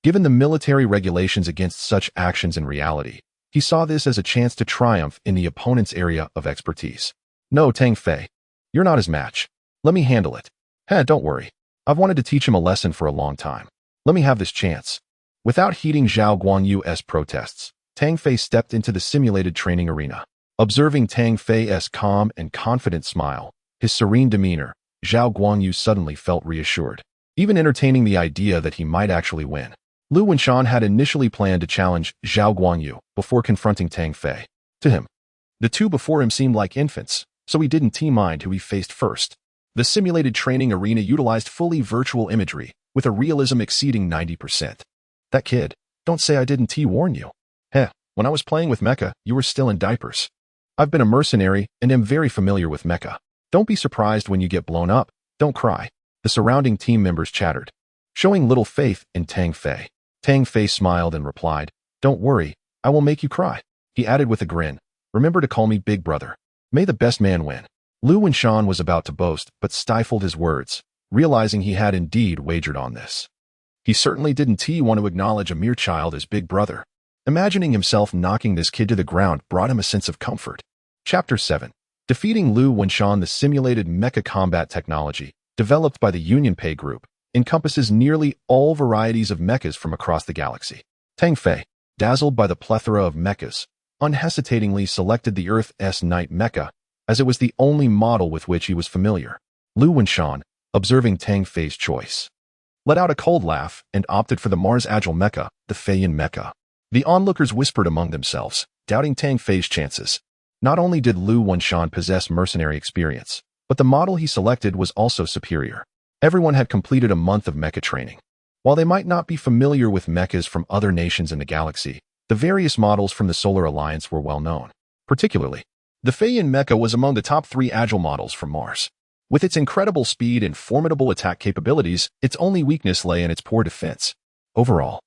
given the military regulations against such actions in reality, he saw this as a chance to triumph in the opponent's area of expertise. "No, Tang Fei, you're not his match. Let me handle it." Don't worry. I've wanted to teach him a lesson for a long time. Let me have this chance." Without heeding Zhao Guanyu's protests, Tang Fei stepped into the simulated training arena. Observing Tang Fei's calm and confident smile, his serene demeanor, Zhao Guanyu suddenly felt reassured, even entertaining the idea that he might actually win. Lu Wenshan had initially planned to challenge Zhao Guanyu before confronting Tang Fei. To him, the 2 before him seemed like infants, so he didn't mind who he faced first. The simulated training arena utilized fully virtual imagery, with a realism exceeding 90%. "That kid, don't say I didn't warn you. When I was playing with mecha, you were still in diapers. I've been a mercenary and am very familiar with mecha. Don't be surprised when you get blown up. Don't cry." The surrounding team members chattered, showing little faith in Tang Fei. Tang Fei smiled and replied, "Don't worry, I will make you cry." He added with a grin, "Remember to call me Big Brother. May the best man win." Lu Wenshan was about to boast, but stifled his words, realizing he had indeed wagered on this. He certainly didn't want to acknowledge a mere child as Big Brother. Imagining himself knocking this kid to the ground brought him a sense of comfort. Chapter 7. Defeating Lu Wenshan. The simulated mecha combat technology, developed by the Union Pay Group, encompasses nearly all varieties of mechas from across the galaxy. Tang Fei, dazzled by the plethora of mechas, unhesitatingly selected the Earth's Knight mecha, as it was the only model with which he was familiar. Lu Wenshan, observing Tang Fei's choice, let out a cold laugh and opted for the Mars Agile mecha, the Feiyan mecha. The onlookers whispered among themselves, doubting Tang Fei's chances. Not only did Lu Wenshan possess mercenary experience, but the model he selected was also superior. Everyone had completed a month of mecha training. While they might not be familiar with mechas from other nations in the galaxy, the various models from the Solar Alliance were well known. Particularly, the Feiyan mecha was among the top 3 agile models from Mars. With its incredible speed and formidable attack capabilities, its only weakness lay in its poor defense. Overall,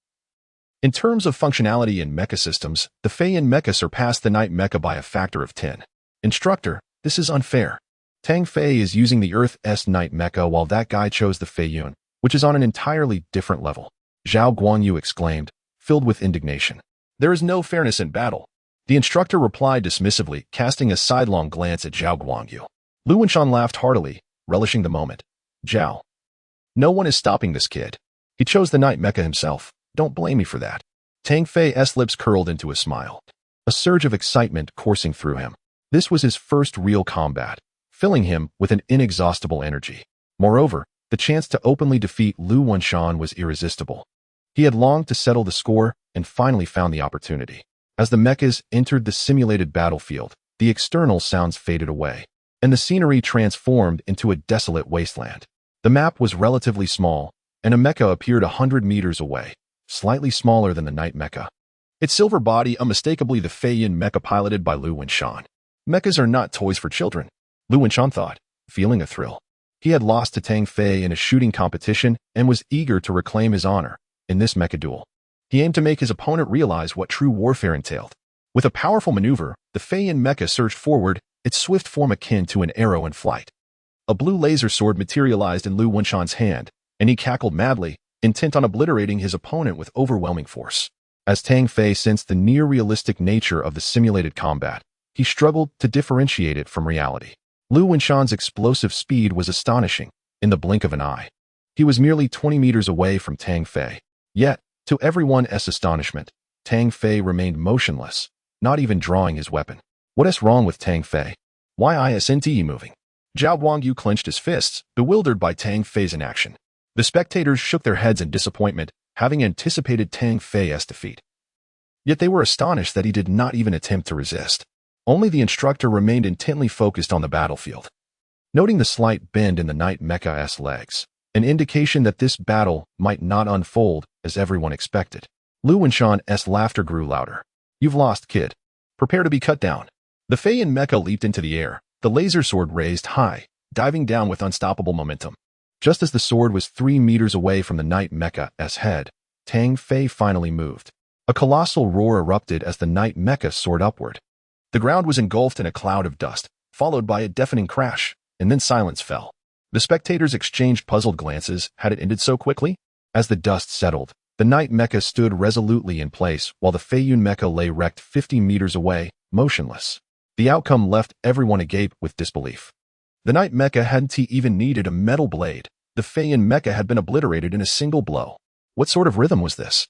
in terms of functionality in mecha systems, the Feiyan mecha surpassed the Knight mecha by a factor of 10. Instructor, this is unfair. Tang Fei is using the Earth's Knight mecha while that guy chose the Feiyun, which is on an entirely different level. Zhao Guanyu exclaimed, filled with indignation. There is no fairness in battle. The instructor replied dismissively, casting a sidelong glance at Zhao Guanyu. Lu Wenshan laughed heartily, relishing the moment. Zhao. No one is stopping this kid. He chose the night mecha himself. Don't blame me for that. Tang Fei's lips curled into a smile. A surge of excitement coursing through him. This was his first real combat, filling him with an inexhaustible energy. Moreover, the chance to openly defeat Lu Wenshan was irresistible. He had longed to settle the score and finally found the opportunity. As the mechas entered the simulated battlefield, the external sounds faded away, and the scenery transformed into a desolate wasteland. The map was relatively small, and a mecha appeared 100 meters away, slightly smaller than the night mecha. Its silver body unmistakably the Feiyin mecha piloted by Lu Wenshan. Mechas are not toys for children, Lu Wenshan thought, feeling a thrill. He had lost to Tang Fei in a shooting competition and was eager to reclaim his honor in this mecha duel. He aimed to make his opponent realize what true warfare entailed. With a powerful maneuver, the Feiyin mecha surged forward, its swift form akin to an arrow in flight. A blue laser sword materialized in Lu Wenshan's hand, and he cackled madly, intent on obliterating his opponent with overwhelming force. As Tang Fei sensed the near-realistic nature of the simulated combat, he struggled to differentiate it from reality. Lu Wenshan's explosive speed was astonishing, in the blink of an eye. He was merely 20 meters away from Tang Fei. Yet, to everyone's astonishment, Tang Fei remained motionless, not even drawing his weapon. What is wrong with Tang Fei? Why isn't he moving? Zhao Guangyu clenched his fists, bewildered by Tang Fei's inaction. The spectators shook their heads in disappointment, having anticipated Tang Fei's defeat. Yet they were astonished that he did not even attempt to resist. Only the instructor remained intently focused on the battlefield. Noting the slight bend in the night mecha's legs, an indication that this battle might not unfold as everyone expected, Lu Wenshan's laughter grew louder. You've lost, kid. Prepare to be cut down. The Feiyin mecha leaped into the air, the laser sword raised high, diving down with unstoppable momentum. Just as the sword was 3 meters away from the night mecha's head, Tang Fei finally moved. A colossal roar erupted as the night mecha soared upward. The ground was engulfed in a cloud of dust, followed by a deafening crash, and then silence fell. The spectators exchanged puzzled glances. Had it ended so quickly? As the dust settled, the night mecha stood resolutely in place while the Feiyin mecha lay wrecked 50 meters away, motionless. The outcome left everyone agape with disbelief. The night mecha hadn't even needed a metal blade. The Feiyin mecha had been obliterated in a single blow. What sort of rhythm was this?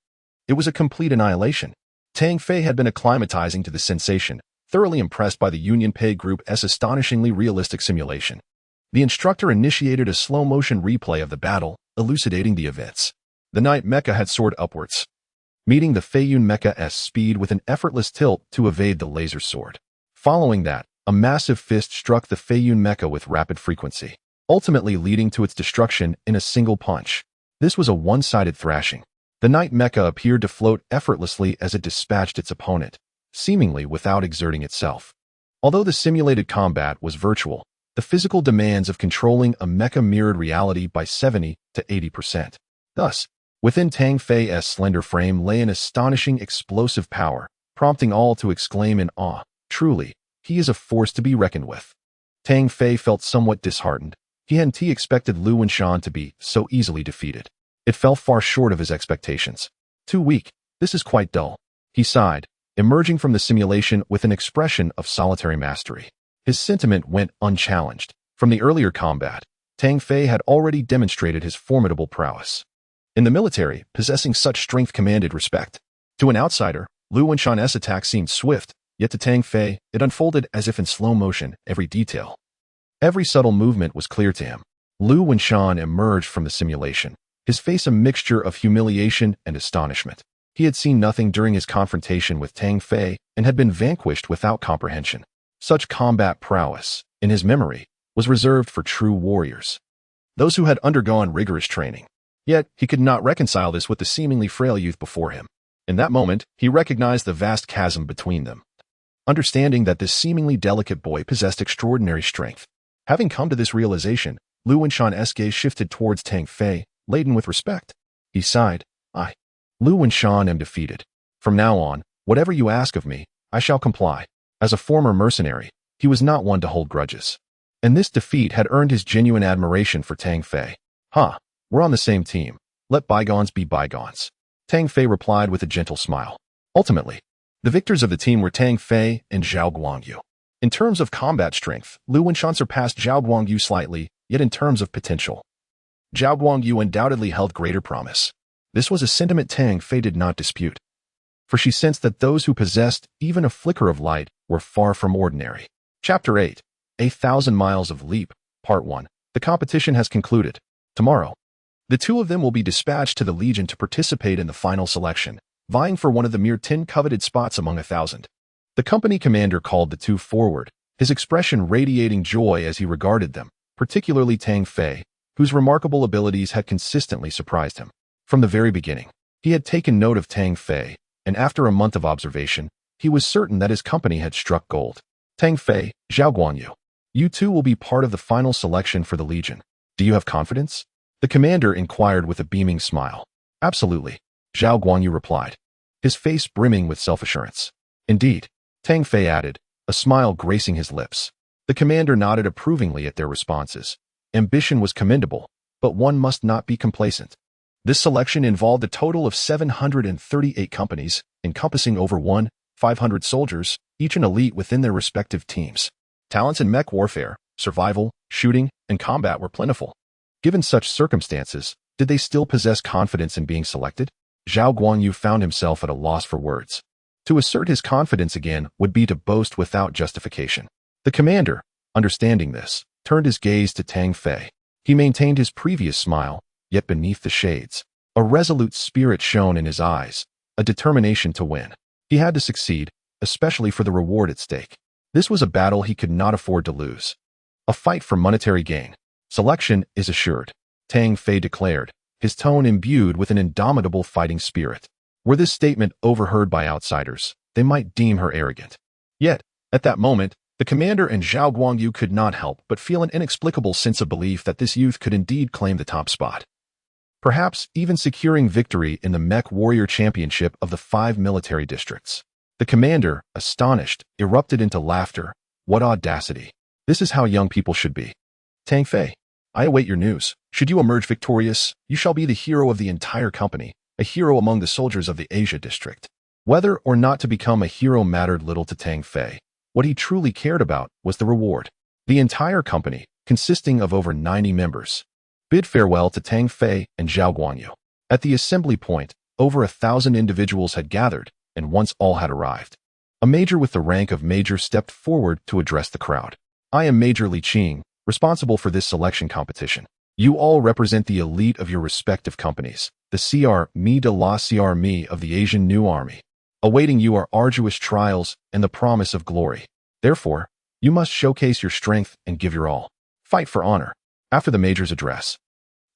It was a complete annihilation. Tang Fei had been acclimatizing to the sensation, thoroughly impressed by the Union Pay Group's astonishingly realistic simulation. The instructor initiated a slow-motion replay of the battle, elucidating the events. The night mecha had soared upwards, meeting the Feiyin mecha's speed with an effortless tilt to evade the laser sword. Following that, a massive fist struck the Feiyin mecha with rapid frequency, ultimately leading to its destruction in a single punch. This was a one-sided thrashing. The night mecha appeared to float effortlessly as it dispatched its opponent, seemingly without exerting itself. Although the simulated combat was virtual, the physical demands of controlling a mecha mirrored reality by 70 to 80%. Thus, within Tang Fei's slender frame lay an astonishing explosive power, prompting all to exclaim in awe, truly, he is a force to be reckoned with. Tang Fei felt somewhat disheartened. He hadn't expected Lu Wenshan to be so easily defeated. It fell far short of his expectations. Too weak, this is quite dull. He sighed, emerging from the simulation with an expression of solitary mastery. His sentiment went unchallenged. From the earlier combat, Tang Fei had already demonstrated his formidable prowess. In the military, possessing such strength commanded respect. To an outsider, Lu Wenshan's attack seemed swift, yet to Tang Fei, it unfolded as if in slow motion, every detail. Every subtle movement was clear to him. Lu Wenshan emerged from the simulation, his face a mixture of humiliation and astonishment. He had seen nothing during his confrontation with Tang Fei and had been vanquished without comprehension. Such combat prowess, in his memory, was reserved for true warriors, those who had undergone rigorous training. Yet, he could not reconcile this with the seemingly frail youth before him. In that moment, he recognized the vast chasm between them. Understanding that this seemingly delicate boy possessed extraordinary strength. Having come to this realization, Lu Wenshan's gaze shifted towards Tang Fei, laden with respect. He sighed, Lu Wenshan am defeated. From now on, whatever you ask of me, I shall comply. As a former mercenary, he was not one to hold grudges. And this defeat had earned his genuine admiration for Tang Fei. We're on the same team. Let bygones be bygones. Tang Fei replied with a gentle smile. Ultimately, the victors of the team were Tang Fei and Zhao Guangyu. In terms of combat strength, Lu Wenshan surpassed Zhao Guangyu slightly, yet in terms of potential, Zhao Guangyu undoubtedly held greater promise. This was a sentiment Tang Fei did not dispute, for she sensed that those who possessed even a flicker of light were far from ordinary. Chapter 8. 1,000 Miles of Leap, Part 1. The competition has concluded. Tomorrow, the two of them will be dispatched to the Legion to participate in the final selection, vying for one of the mere 10 coveted spots among 1,000. The company commander called the two forward, his expression radiating joy as he regarded them, particularly Tang Fei, whose remarkable abilities had consistently surprised him. From the very beginning, he had taken note of Tang Fei, and after a month of observation, he was certain that his company had struck gold. Tang Fei, Zhao Guangyu, you two will be part of the final selection for the Legion. Do you have confidence? The commander inquired with a beaming smile. Absolutely, Zhao Guangyu replied, his face brimming with self-assurance. Indeed, Tang Fei added, a smile gracing his lips. The commander nodded approvingly at their responses. Ambition was commendable, but one must not be complacent. This selection involved a total of 738 companies, encompassing over 1,500 soldiers, each an elite within their respective teams. Talents in mech warfare, survival, shooting, and combat were plentiful. Given such circumstances, did they still possess confidence in being selected? Zhao Guangyu found himself at a loss for words. To assert his confidence again would be to boast without justification. The commander, understanding this, turned his gaze to Tang Fei. He maintained his previous smile, yet beneath the shades, a resolute spirit shone in his eyes, a determination to win. He had to succeed, especially for the reward at stake. This was a battle he could not afford to lose. A fight for monetary gain. Selection is assured, Tang Fei declared, his tone imbued with an indomitable fighting spirit. Were this statement overheard by outsiders, they might deem her arrogant. Yet, at that moment, the commander and Zhao Guangyu could not help but feel an inexplicable sense of belief that this youth could indeed claim the top spot. Perhaps even securing victory in the Mech Warrior Championship of the 5 military districts. The commander, astonished, erupted into laughter. What audacity! This is how young people should be. Tang Fei, I await your news. Should you emerge victorious, you shall be the hero of the entire company, a hero among the soldiers of the Asia district. Whether or not to become a hero mattered little to Tang Fei. What he truly cared about was the reward. The entire company, consisting of over 90 members, bid farewell to Tang Fei and Zhao Guangyu. At the assembly point, over 1,000 individuals had gathered, and once all had arrived, a major with the rank of major stepped forward to address the crowd. I am Major Li Qing, responsible for this selection competition. You all represent the elite of your respective companies, the CR de la CR of the Asian New Army. Awaiting you are arduous trials and the promise of glory. Therefore, you must showcase your strength and give your all. Fight for honor. After the major's address,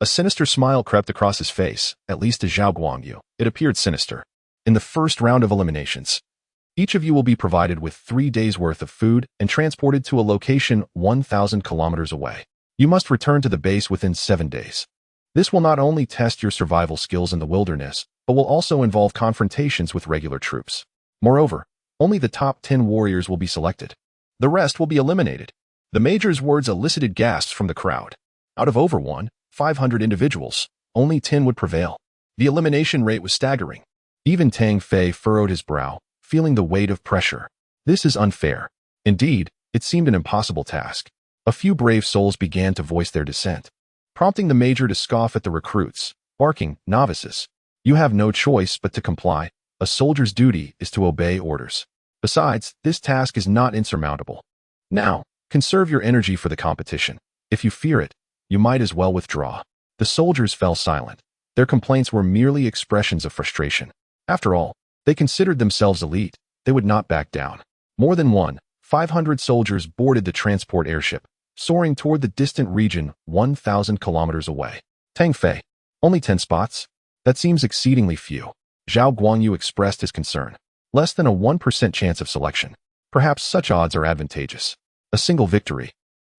a sinister smile crept across his face, at least to Zhao Guangyu. It appeared sinister. In the first round of eliminations, each of you will be provided with 3 days' worth of food and transported to a location 1,000 kilometers away. You must return to the base within 7 days. This will not only test your survival skills in the wilderness, but will also involve confrontations with regular troops. Moreover, only the top 10 warriors will be selected. The rest will be eliminated. The major's words elicited gasps from the crowd. Out of over 1,500 individuals, only 10 would prevail. The elimination rate was staggering. Even Tang Fei furrowed his brow, feeling the weight of pressure. This is unfair. Indeed, it seemed an impossible task. A few brave souls began to voice their dissent, prompting the major to scoff at the recruits, barking, "Novices, you have no choice but to comply. A soldier's duty is to obey orders. Besides, this task is not insurmountable. Now, conserve your energy for the competition. If you fear it, you might as well withdraw." The soldiers fell silent. Their complaints were merely expressions of frustration. After all, they considered themselves elite. They would not back down. More than 1,500 soldiers boarded the transport airship, soaring toward the distant region 1,000 kilometers away. Tang Fei, only 10 spots? That seems exceedingly few. Zhao Guangyu expressed his concern. Less than a 1% chance of selection. Perhaps such odds are advantageous. A single victory.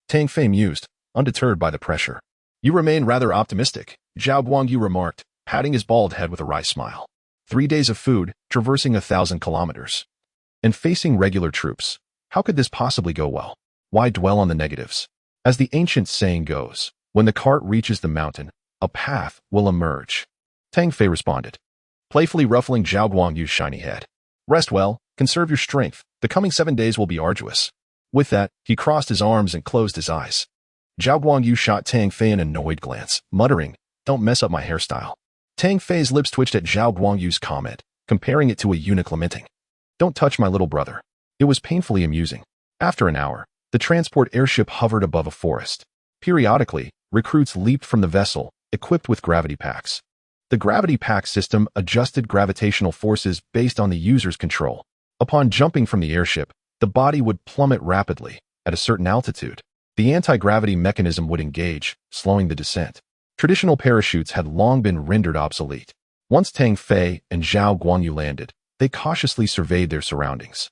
Tang Fei mused, undeterred by the pressure. You remain rather optimistic, Zhao Guangyu remarked, patting his bald head with a wry smile. 3 days of food, traversing 1,000 kilometers, and facing regular troops. How could this possibly go well? Why dwell on the negatives? As the ancient saying goes, when the cart reaches the mountain, a path will emerge. Tang Fei responded, playfully ruffling Zhao Guangyu's shiny head. Rest well, conserve your strength. The coming 7 days will be arduous. With that, he crossed his arms and closed his eyes. Zhao Guangyu shot Tang Fei an annoyed glance, muttering, "Don't mess up my hairstyle." Tang Fei's lips twitched at Zhao Guangyu's comment, comparing it to a eunuch lamenting, "Don't touch my little brother." It was painfully amusing. After an hour, the transport airship hovered above a forest. Periodically, recruits leaped from the vessel, equipped with gravity packs. The gravity pack system adjusted gravitational forces based on the user's control. Upon jumping from the airship, the body would plummet rapidly. At a certain altitude, the anti-gravity mechanism would engage, slowing the descent. Traditional parachutes had long been rendered obsolete. Once Tang Fei and Zhao Guangyu landed, they cautiously surveyed their surroundings.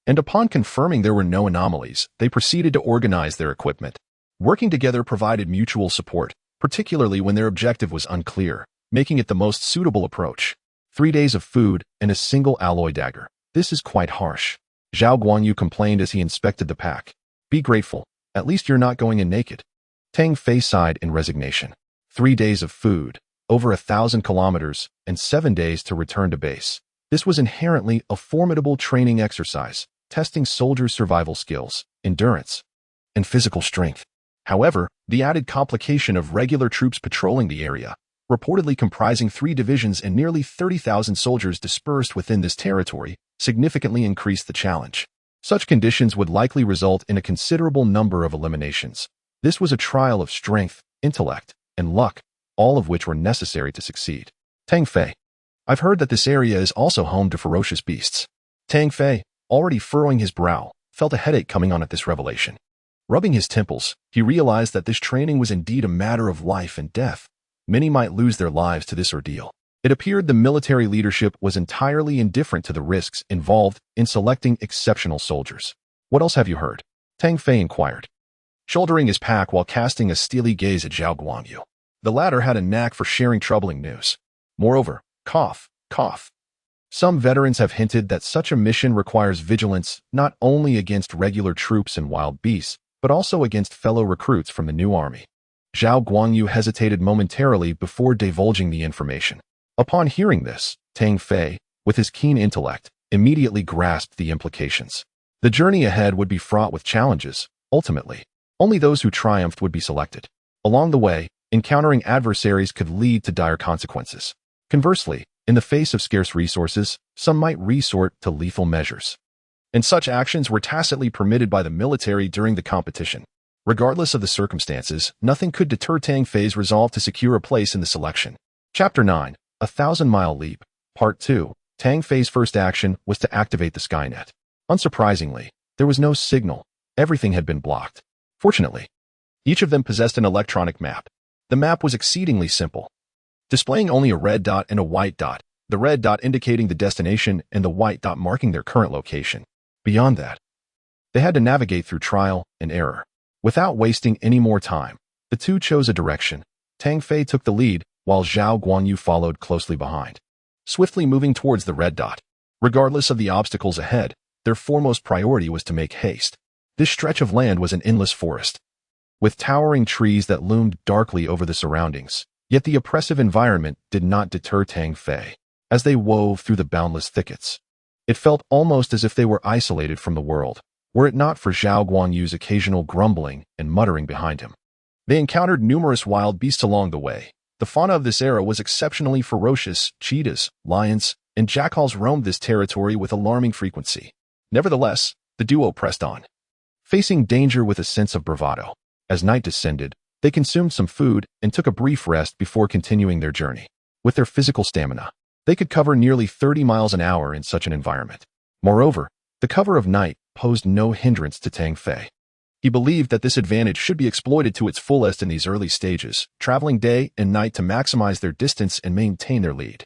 And upon confirming there were no anomalies, they proceeded to organize their equipment. Working together provided mutual support, particularly when their objective was unclear, making it the most suitable approach. 3 days of food and a single alloy dagger. This is quite harsh. Zhao Guangyu complained as he inspected the pack. Be grateful. At least you're not going in naked. Tang Fei sighed in resignation. 3 days of food, over 1,000 kilometers, and 7 days to return to base. This was inherently a formidable training exercise, testing soldiers' survival skills, endurance, and physical strength. However, the added complication of regular troops patrolling the area, reportedly comprising 3 divisions and nearly 30,000 soldiers dispersed within this territory, significantly increased the challenge. Such conditions would likely result in a considerable number of eliminations. This was a trial of strength, intellect, and luck, all of which were necessary to succeed. Tang Fei. I've heard that this area is also home to ferocious beasts. Tang Fei, already furrowing his brow, felt a headache coming on at this revelation. Rubbing his temples, he realized that this training was indeed a matter of life and death. Many might lose their lives to this ordeal. It appeared the military leadership was entirely indifferent to the risks involved in selecting exceptional soldiers. What else have you heard? Tang Fei inquired, shouldering his pack while casting a steely gaze at Zhao Guangyu. The latter had a knack for sharing troubling news. Moreover, cough. Some veterans have hinted that such a mission requires vigilance not only against regular troops and wild beasts, but also against fellow recruits from the new army. Zhao Guangyu hesitated momentarily before divulging the information. Upon hearing this, Tang Fei, with his keen intellect, immediately grasped the implications. The journey ahead would be fraught with challenges. Ultimately, only those who triumphed would be selected. Along the way, encountering adversaries could lead to dire consequences. Conversely, in the face of scarce resources, some might resort to lethal measures. And such actions were tacitly permitted by the military during the competition. Regardless of the circumstances, nothing could deter Tang Fei's resolve to secure a place in the selection. Chapter 9, A 1,000-Mile Leap, Part 2. Tang Fei's first action was to activate the Skynet. Unsurprisingly, there was no signal. Everything had been blocked. Fortunately, each of them possessed an electronic map. The map was exceedingly simple, displaying only a red dot and a white dot, the red dot indicating the destination and the white dot marking their current location. Beyond that, they had to navigate through trial and error. Without wasting any more time, the two chose a direction. Tang Fei took the lead, while Zhao Guangyu followed closely behind, swiftly moving towards the red dot. Regardless of the obstacles ahead, their foremost priority was to make haste. This stretch of land was an endless forest, with towering trees that loomed darkly over the surroundings. Yet the oppressive environment did not deter Tang Fei. As they wove through the boundless thickets, it felt almost as if they were isolated from the world, were it not for Zhao Guangyu's occasional grumbling and muttering behind him. They encountered numerous wild beasts along the way. The fauna of this era was exceptionally ferocious. Cheetahs, lions, and jackals roamed this territory with alarming frequency. Nevertheless, the duo pressed on, facing danger with a sense of bravado. As night descended, they consumed some food and took a brief rest before continuing their journey. With their physical stamina, they could cover nearly 30 miles an hour in such an environment. Moreover, the cover of night posed no hindrance to Tang Fei. He believed that this advantage should be exploited to its fullest in these early stages, traveling day and night to maximize their distance and maintain their lead.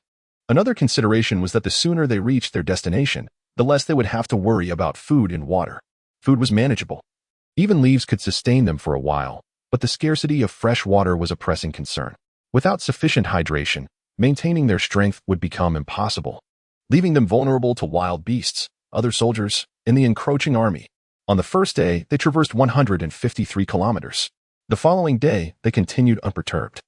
Another consideration was that the sooner they reached their destination, the less they would have to worry about food and water. Food was manageable. Even leaves could sustain them for a while, but the scarcity of fresh water was a pressing concern. Without sufficient hydration, maintaining their strength would become impossible, leaving them vulnerable to wild beasts, other soldiers, and the encroaching army. On the first day, they traversed 153 kilometers. The following day, they continued unperturbed.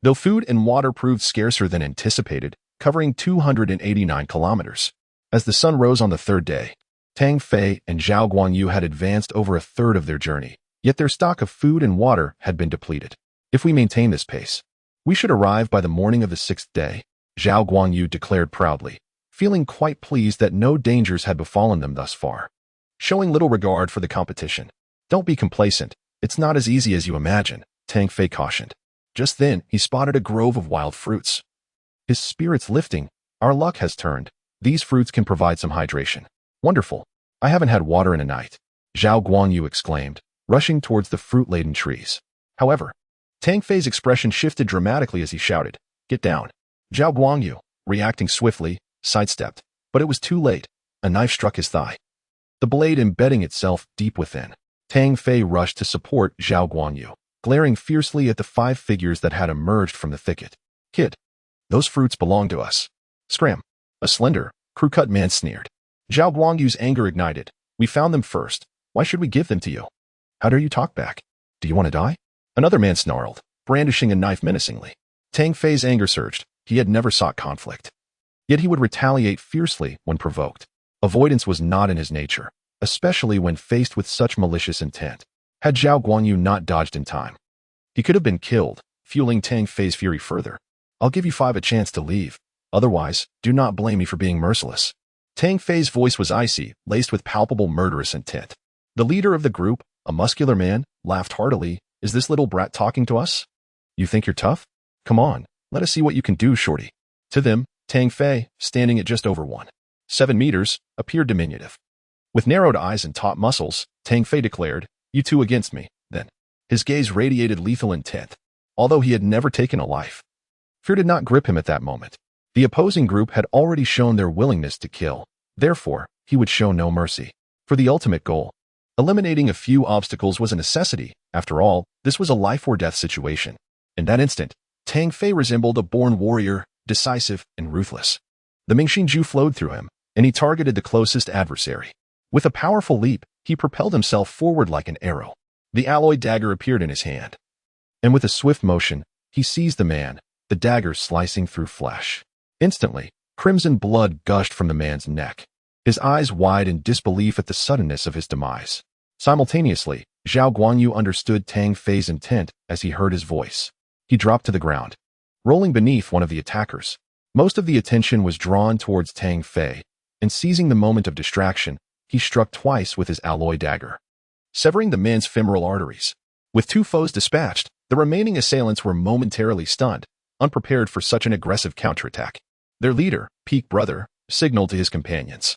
Though food and water proved scarcer than anticipated, covering 289 kilometers. As the sun rose on the third day, Tang Fei and Zhao Guangyu had advanced over a third of their journey. Yet their stock of food and water had been depleted. If we maintain this pace, we should arrive by the morning of the 6th day, Zhao Guangyu declared proudly, feeling quite pleased that no dangers had befallen them thus far. Showing little regard for the competition. Don't be complacent. It's not as easy as you imagine, Tang Fei cautioned. Just then, he spotted a grove of wild fruits. His spirits lifting. Our luck has turned. These fruits can provide some hydration. Wonderful. I haven't had water in a night, Zhao Guangyu exclaimed, rushing towards the fruit-laden trees. However, Tang Fei's expression shifted dramatically as he shouted, "Get down." Zhao Guangyu, reacting swiftly, sidestepped, but it was too late. A knife struck his thigh, the blade embedding itself deep within. Tang Fei rushed to support Zhao Guangyu, glaring fiercely at the 5 figures that had emerged from the thicket. "Kid, those fruits belong to us." Scram. A slender, crew-cut man sneered. Zhao Guangyu's anger ignited. "We found them first. Why should we give them to you? How dare you talk back? Do you want to die?" Another man snarled, brandishing a knife menacingly. Tang Fei's anger surged. He had never sought conflict. Yet he would retaliate fiercely when provoked. Avoidance was not in his nature, especially when faced with such malicious intent. Had Zhao Guangyu not dodged in time, he could have been killed, fueling Tang Fei's fury further. "I'll give you 5 a chance to leave. Otherwise, do not blame me for being merciless." Tang Fei's voice was icy, laced with palpable murderous intent. The leader of the group, a muscular man, laughed heartily. "Is this little brat talking to us? You think you're tough? Come on, let us see what you can do, shorty." To them, Tang Fei, standing at just over 1.7 meters, appeared diminutive. With narrowed eyes and taut muscles, Tang Fei declared, "You two against me, then." His gaze radiated lethal intent. Although he had never taken a life, fear did not grip him at that moment. The opposing group had already shown their willingness to kill. Therefore, he would show no mercy. For the ultimate goal, eliminating a few obstacles was a necessity. After all, this was a life-or-death situation. In that instant, Tang Fei resembled a born warrior, decisive and ruthless. The Mingxinju flowed through him, and he targeted the closest adversary. With a powerful leap, he propelled himself forward like an arrow. The alloy dagger appeared in his hand, and with a swift motion, he seized the man, the dagger slicing through flesh. Instantly, crimson blood gushed from the man's neck, his eyes wide in disbelief at the suddenness of his demise. Simultaneously, Zhao Guangyu understood Tang Fei's intent as he heard his voice. He dropped to the ground, rolling beneath one of the attackers. Most of the attention was drawn towards Tang Fei, and seizing the moment of distraction, he struck twice with his alloy dagger, severing the man's femoral arteries. With 2 foes dispatched, the remaining assailants were momentarily stunned, unprepared for such an aggressive counterattack. Their leader, Peak Brother, signaled to his companions,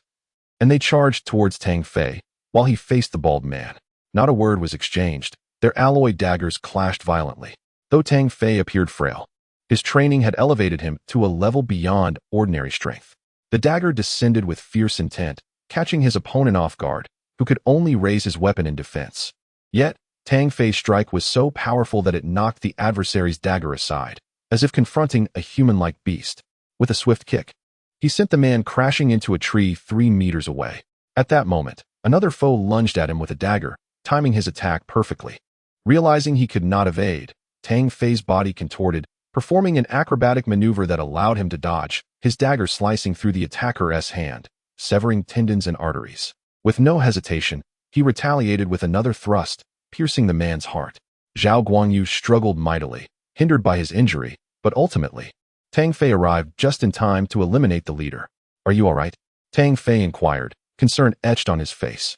and they charged towards Tang Fei, while he faced the bald man. Not a word was exchanged. Their alloy daggers clashed violently. Though Tang Fei appeared frail, his training had elevated him to a level beyond ordinary strength. The dagger descended with fierce intent, catching his opponent off guard, who could only raise his weapon in defense. Yet, Tang Fei's strike was so powerful that it knocked the adversary's dagger aside, as if confronting a human-like beast. With a swift kick, he sent the man crashing into a tree 3 meters away. At that moment, another foe lunged at him with a dagger, timing his attack perfectly. Realizing he could not evade, Tang Fei's body contorted, performing an acrobatic maneuver that allowed him to dodge, his dagger slicing through the attacker's hand, severing tendons and arteries. With no hesitation, he retaliated with another thrust, piercing the man's heart. Zhao Guangyu struggled mightily, hindered by his injury, but ultimately, Tang Fei arrived just in time to eliminate the leader. "Are you all right?" Tang Fei inquired, concern etched on his face,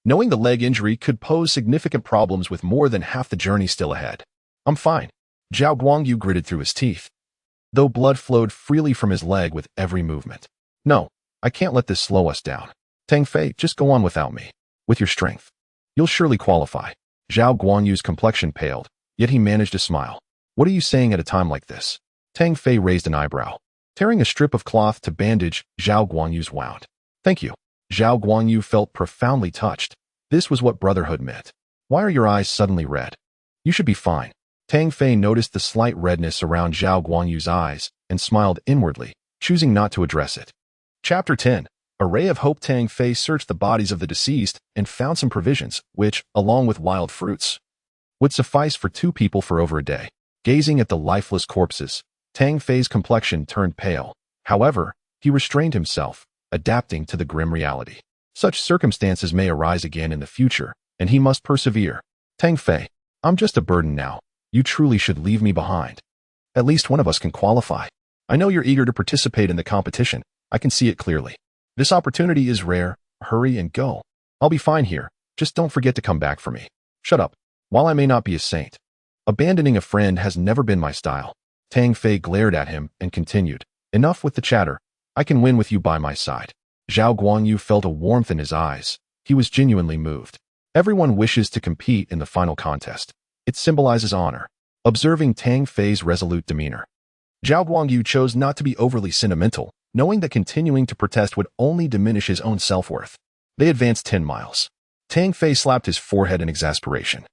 knowing the leg injury could pose significant problems with more than half the journey still ahead. "I'm fine," Zhao Guangyu gritted through his teeth, though blood flowed freely from his leg with every movement. "No, I can't let this slow us down. Tang Fei, just go on without me. With your strength, you'll surely qualify." Zhao Guangyu's complexion paled, yet he managed to smile. "What are you saying at a time like this?" Tang Fei raised an eyebrow, tearing a strip of cloth to bandage Zhao Guangyu's wound. "Thank you." Zhao Guangyu felt profoundly touched. This was what brotherhood meant. "Why are your eyes suddenly red? You should be fine." Tang Fei noticed the slight redness around Zhao Guangyu's eyes and smiled inwardly, choosing not to address it. Chapter 10. A ray of hope. Tang Fei searched the bodies of the deceased and found some provisions, which, along with wild fruits, would suffice for 2 people for over a day. Gazing at the lifeless corpses, Tang Fei's complexion turned pale. However, he restrained himself, adapting to the grim reality. Such circumstances may arise again in the future, and he must persevere. Tang Fei, I'm just a burden now. You truly should leave me behind. At least one of us can qualify. I know you're eager to participate in the competition. I can see it clearly. This opportunity is rare. Hurry and go. I'll be fine here. Just don't forget to come back for me. Shut up. While I may not be a saint, abandoning a friend has never been my style. Tang Fei glared at him and continued. Enough with the chatter. I can win with you by my side. Zhao Guangyu felt a warmth in his eyes. He was genuinely moved. Everyone wishes to compete in the final contest. It symbolizes honor. Observing Tang Fei's resolute demeanor, Zhao Guangyu chose not to be overly sentimental, knowing that continuing to protest would only diminish his own self-worth. They advanced 10 miles. Tang Fei slapped his forehead in exasperation.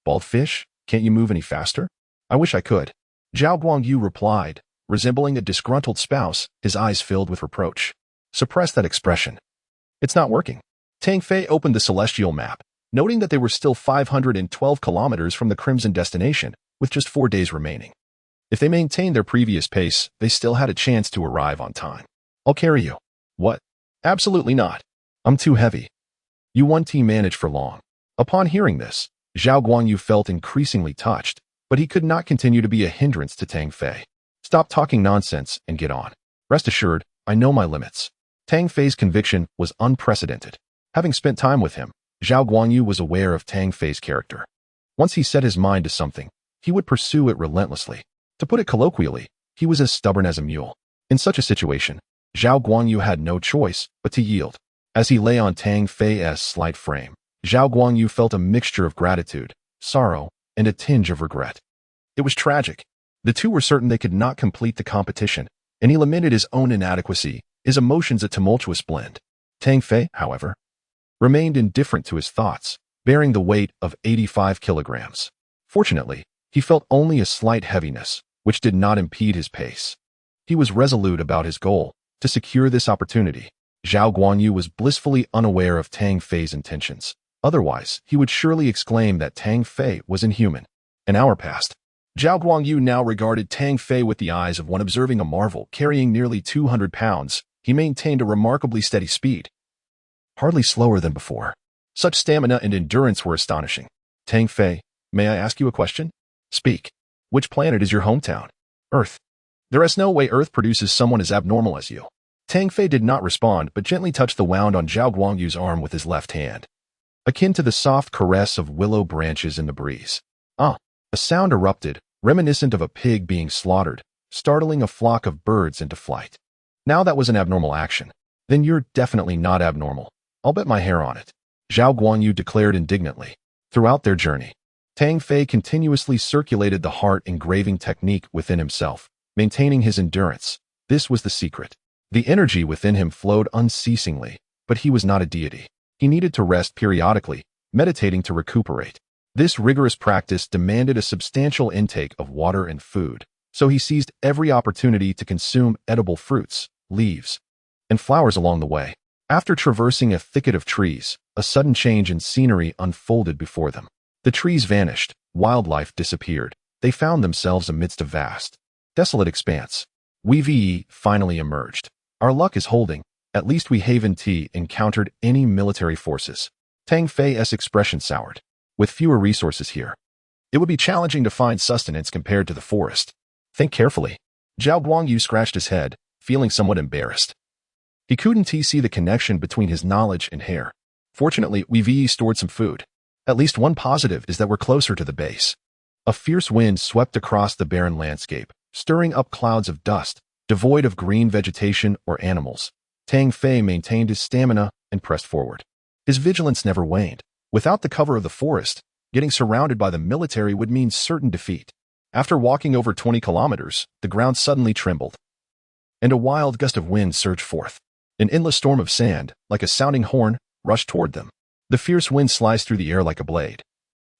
Bald fish, can't you move any faster? I wish I could. Zhao Guangyu replied, resembling a disgruntled spouse, his eyes filled with reproach. Suppress that expression. It's not working. Tang Fei opened the celestial map, noting that they were still 512 kilometers from the Crimson destination, with just 4 days remaining. If they maintained their previous pace, they still had a chance to arrive on time. I'll carry you. What? Absolutely not. I'm too heavy. You won't manage for long. Upon hearing this, Zhao Guangyu felt increasingly touched, but he could not continue to be a hindrance to Tang Fei. Stop talking nonsense and get on. Rest assured, I know my limits. Tang Fei's conviction was unprecedented. Having spent time with him, Zhao Guangyu was aware of Tang Fei's character. Once he set his mind to something, he would pursue it relentlessly. To put it colloquially, he was as stubborn as a mule. In such a situation, Zhao Guangyu had no choice but to yield. As he lay on Tang Fei's slight frame, Zhao Guangyu felt a mixture of gratitude, sorrow, and a tinge of regret. It was tragic. The two were certain they could not complete the competition, and he lamented his own inadequacy, his emotions a tumultuous blend. Tang Fei, however, remained indifferent to his thoughts, bearing the weight of 85 kilograms. Fortunately, he felt only a slight heaviness, which did not impede his pace. He was resolute about his goal, to secure this opportunity. Zhao Guangyu was blissfully unaware of Tang Fei's intentions. Otherwise, he would surely exclaim that Tang Fei was inhuman. An hour passed. Zhao Guangyu now regarded Tang Fei with the eyes of one observing a marvel. Carrying nearly 200 pounds, he maintained a remarkably steady speed. Hardly slower than before. Such stamina and endurance were astonishing. Tang Fei, may I ask you a question? Speak. Which planet is your hometown? Earth. There is no way Earth produces someone as abnormal as you. Tang Fei did not respond but gently touched the wound on Zhao Guangyu's arm with his left hand, akin to the soft caress of willow branches in the breeze. Ah! A sound erupted, reminiscent of a pig being slaughtered, startling a flock of birds into flight. Now that was an abnormal action. Then you're definitely not abnormal. I'll bet my hair on it. Zhao Guangyu declared indignantly. Throughout their journey, Tang Fei continuously circulated the heart engraving technique within himself, maintaining his endurance. This was the secret. The energy within him flowed unceasingly, but he was not a deity. He needed to rest periodically, meditating to recuperate. This rigorous practice demanded a substantial intake of water and food, so he seized every opportunity to consume edible fruits, leaves, and flowers along the way. After traversing a thicket of trees, a sudden change in scenery unfolded before them. The trees vanished, wildlife disappeared. They found themselves amidst a vast, desolate expanse. We finally emerged. Our luck is holding. At least we haven't encountered any military forces. Tang Fei's expression soured. With fewer resources here, it would be challenging to find sustenance compared to the forest. Think carefully. Zhao Guangyu scratched his head, feeling somewhat embarrassed. He couldn't see the connection between his knowledge and hair. Fortunately, we've stored some food. At least one positive is that we're closer to the base. A fierce wind swept across the barren landscape, stirring up clouds of dust, devoid of green vegetation or animals. Tang Fei maintained his stamina and pressed forward. His vigilance never waned. Without the cover of the forest, getting surrounded by the military would mean certain defeat. After walking over 20 kilometers, the ground suddenly trembled, and a wild gust of wind surged forth. An endless storm of sand, like a sounding horn, rushed toward them. The fierce wind sliced through the air like a blade,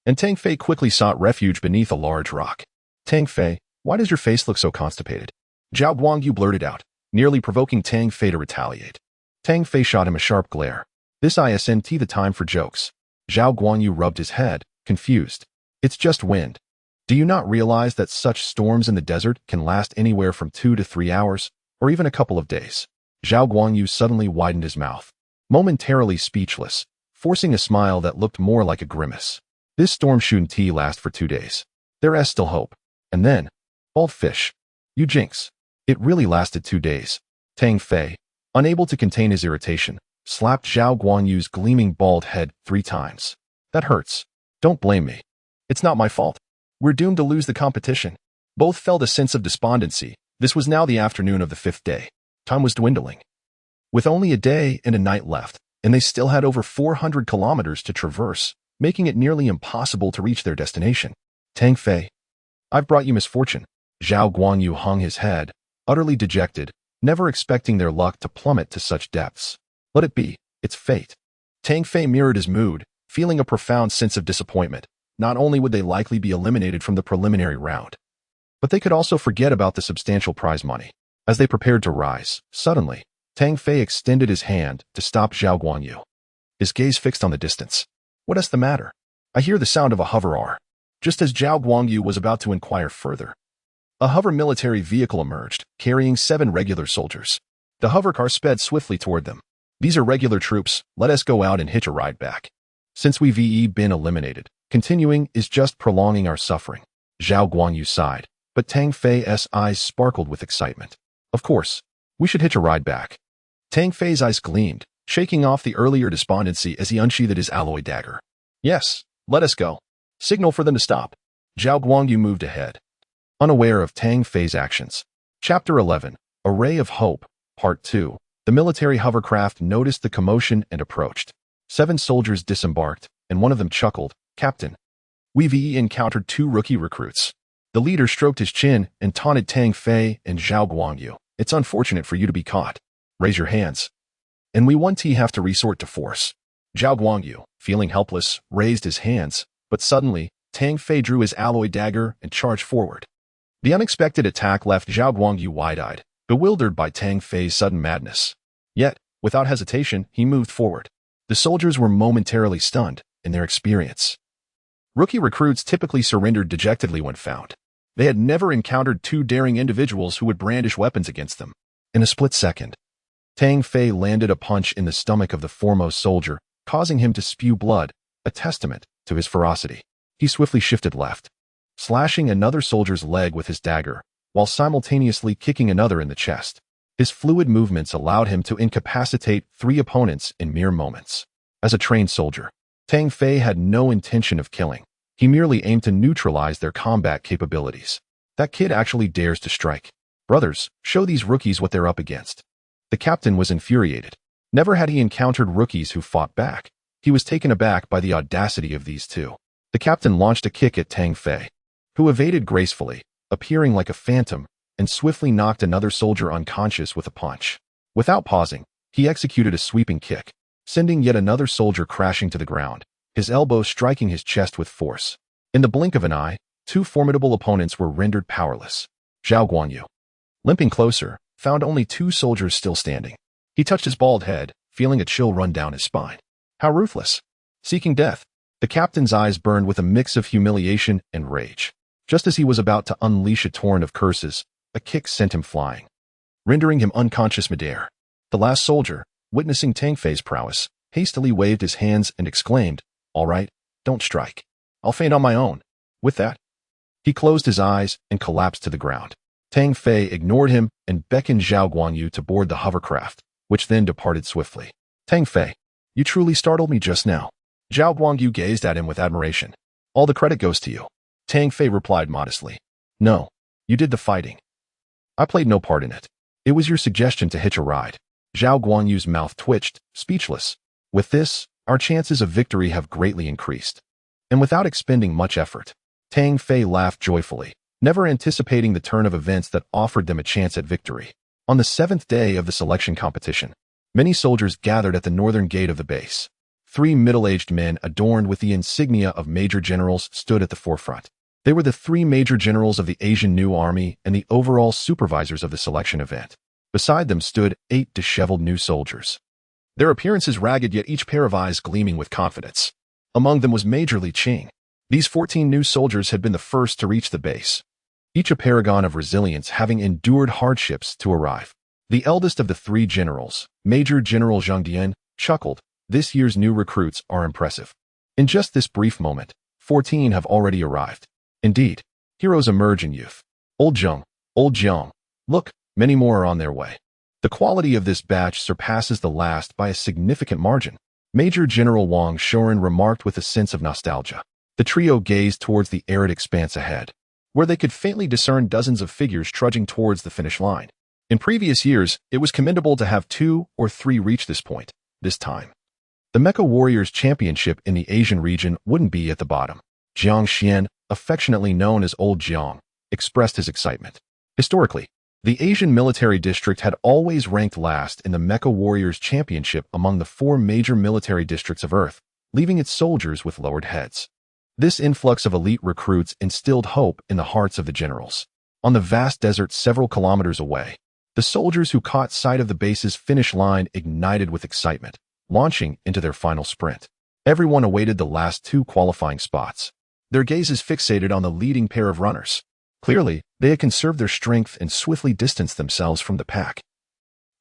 and Tang Fei quickly sought refuge beneath a large rock. Tang Fei, why does your face look so constipated? Zhao Guangyu blurted out, nearly provoking Tang Fei to retaliate. Tang Fei shot him a sharp glare. This isn't the time for jokes. Zhao Guangyu rubbed his head, confused. It's just wind. Do you not realize that such storms in the desert can last anywhere from 2 to 3 hours, or even a couple of days? Zhao Guangyu suddenly widened his mouth, momentarily speechless, forcing a smile that looked more like a grimace. This storm shouldn't last for 2 days. There is still hope. And then, bald fish. You jinx. It really lasted 2 days. Tang Fei, unable to contain his irritation, slapped Zhao Guanyu's gleaming bald head 3 times. That hurts. Don't blame me. It's not my fault. We're doomed to lose the competition. Both felt a sense of despondency. This was now the afternoon of the 5th day. Time was dwindling. With only a day and a night left, and they still had over 400 kilometers to traverse, making it nearly impossible to reach their destination. Tang Fei, I've brought you misfortune. Zhao Guanyu hung his head, utterly dejected, never expecting their luck to plummet to such depths. Let it be. It's fate. Tang Fei mirrored his mood, feeling a profound sense of disappointment. Not only would they likely be eliminated from the preliminary round, but they could also forget about the substantial prize money. As they prepared to rise, suddenly, Tang Fei extended his hand to stop Zhao Guanyu. His gaze fixed on the distance. What is the matter? I hear the sound of a hover R. Just as Zhao Guangyu was about to inquire further, a hover military vehicle emerged, carrying 7 regular soldiers. The hover car sped swiftly toward them. These are regular troops, let us go out and hitch a ride back. Since we've been eliminated, continuing is just prolonging our suffering. Zhao Guanyu sighed, but Tang Fei's eyes sparkled with excitement. Of course, we should hitch a ride back. Tang Fei's eyes gleamed, shaking off the earlier despondency as he unsheathed his alloy dagger. Yes, let us go. Signal for them to stop. Zhao Guangyu moved ahead, unaware of Tang Fei's actions. Chapter 11, A Ray of Hope, Part 2. The military hovercraft noticed the commotion and approached. 7 soldiers disembarked, and one of them chuckled. Captain, we've encountered 2 rookie recruits. The leader stroked his chin and taunted Tang Fei and Zhao Guangyu. It's unfortunate for you to be caught. Raise your hands. And we won't have to resort to force. Zhao Guangyu, feeling helpless, raised his hands, but suddenly, Tang Fei drew his alloy dagger and charged forward. The unexpected attack left Zhao Guangyu wide-eyed, bewildered by Tang Fei's sudden madness. Yet, without hesitation, he moved forward. The soldiers were momentarily stunned in their experience. Rookie recruits typically surrendered dejectedly when found. They had never encountered 2 daring individuals who would brandish weapons against them. In a split second, Tang Fei landed a punch in the stomach of the foremost soldier, causing him to spew blood, a testament to his ferocity. He swiftly shifted left, slashing another soldier's leg with his dagger, while simultaneously kicking another in the chest. His fluid movements allowed him to incapacitate 3 opponents in mere moments. As a trained soldier, Tang Fei had no intention of killing. He merely aimed to neutralize their combat capabilities. That kid actually dares to strike. Brothers, show these rookies what they're up against. The captain was infuriated. Never had he encountered rookies who fought back. He was taken aback by the audacity of these 2. The captain launched a kick at Tang Fei, who evaded gracefully, appearing like a phantom, and swiftly knocked another soldier unconscious with a punch. Without pausing, he executed a sweeping kick, sending yet another soldier crashing to the ground, his elbow striking his chest with force. In the blink of an eye, 2 formidable opponents were rendered powerless. Zhao Guanyu, limping closer, found only 2 soldiers still standing. He touched his bald head, feeling a chill run down his spine. How ruthless. Seeking death. The captain's eyes burned with a mix of humiliation and rage. Just as he was about to unleash a torrent of curses, a kick sent him flying, rendering him unconscious midair. The last soldier, witnessing Tang Fei's prowess, hastily waved his hands and exclaimed, "All right, don't strike. I'll faint on my own." With that, he closed his eyes and collapsed to the ground. Tang Fei ignored him and beckoned Zhao Guanyu to board the hovercraft, which then departed swiftly. Tang Fei, you truly startled me just now. Zhao Guangyu gazed at him with admiration. All the credit goes to you. Tang Fei replied modestly. No, you did the fighting. I played no part in it. It was your suggestion to hitch a ride. Zhao Guanyu's mouth twitched, speechless. With this, our chances of victory have greatly increased. And without expending much effort, Tang Fei laughed joyfully, never anticipating the turn of events that offered them a chance at victory. On the 7th day of the selection competition, many soldiers gathered at the northern gate of the base. 3 middle-aged men adorned with the insignia of major generals stood at the forefront. They were the 3 major generals of the Asian New Army and the overall supervisors of the selection event. Beside them stood 8 disheveled new soldiers, their appearances ragged yet each pair of eyes gleaming with confidence. Among them was Major Li Qing. These 14 new soldiers had been the first to reach the base, each a paragon of resilience, having endured hardships to arrive. The eldest of the 3 generals, Major General Zhang Dian, chuckled. This year's new recruits are impressive. In just this brief moment, 14 have already arrived. Indeed, heroes emerge in youth. Old Jiang, look, many more are on their way. The quality of this batch surpasses the last by a significant margin. Major General Wang Shoren remarked with a sense of nostalgia. The trio gazed towards the arid expanse ahead, where they could faintly discern dozens of figures trudging towards the finish line. In previous years, it was commendable to have 2 or 3 reach this point. This time, the Mecha Warriors Championship in the Asian region wouldn't be at the bottom. Jiang Xian, affectionately known as Old Jiang, expressed his excitement. Historically, the Asian military district had always ranked last in the Mecha Warriors Championship among the 4 major military districts of Earth, leaving its soldiers with lowered heads. This influx of elite recruits instilled hope in the hearts of the generals. On the vast desert several kilometers away, the soldiers who caught sight of the base's finish line ignited with excitement, launching into their final sprint. Everyone awaited the last 2 qualifying spots, their gazes fixated on the leading pair of runners. Clearly, they had conserved their strength and swiftly distanced themselves from the pack,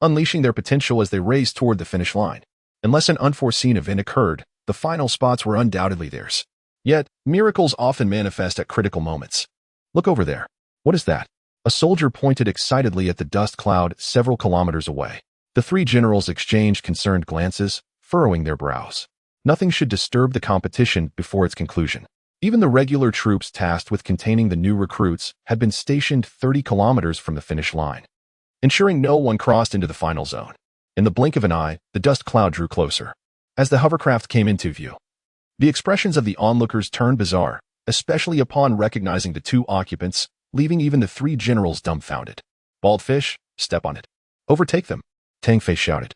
unleashing their potential as they raced toward the finish line. Unless an unforeseen event occurred, the final spots were undoubtedly theirs. Yet, miracles often manifest at critical moments. Look over there. What is that? A soldier pointed excitedly at the dust cloud several kilometers away. The 3 generals exchanged concerned glances, furrowing their brows. Nothing should disturb the competition before its conclusion. Even the regular troops tasked with containing the new recruits had been stationed 30 kilometers from the finish line, ensuring no one crossed into the final zone. In the blink of an eye, the dust cloud drew closer. As the hovercraft came into view, the expressions of the onlookers turned bizarre, especially upon recognizing the 2 occupants, leaving even the 3 generals dumbfounded. Bald fish, step on it. Overtake them, Tang Fei shouted,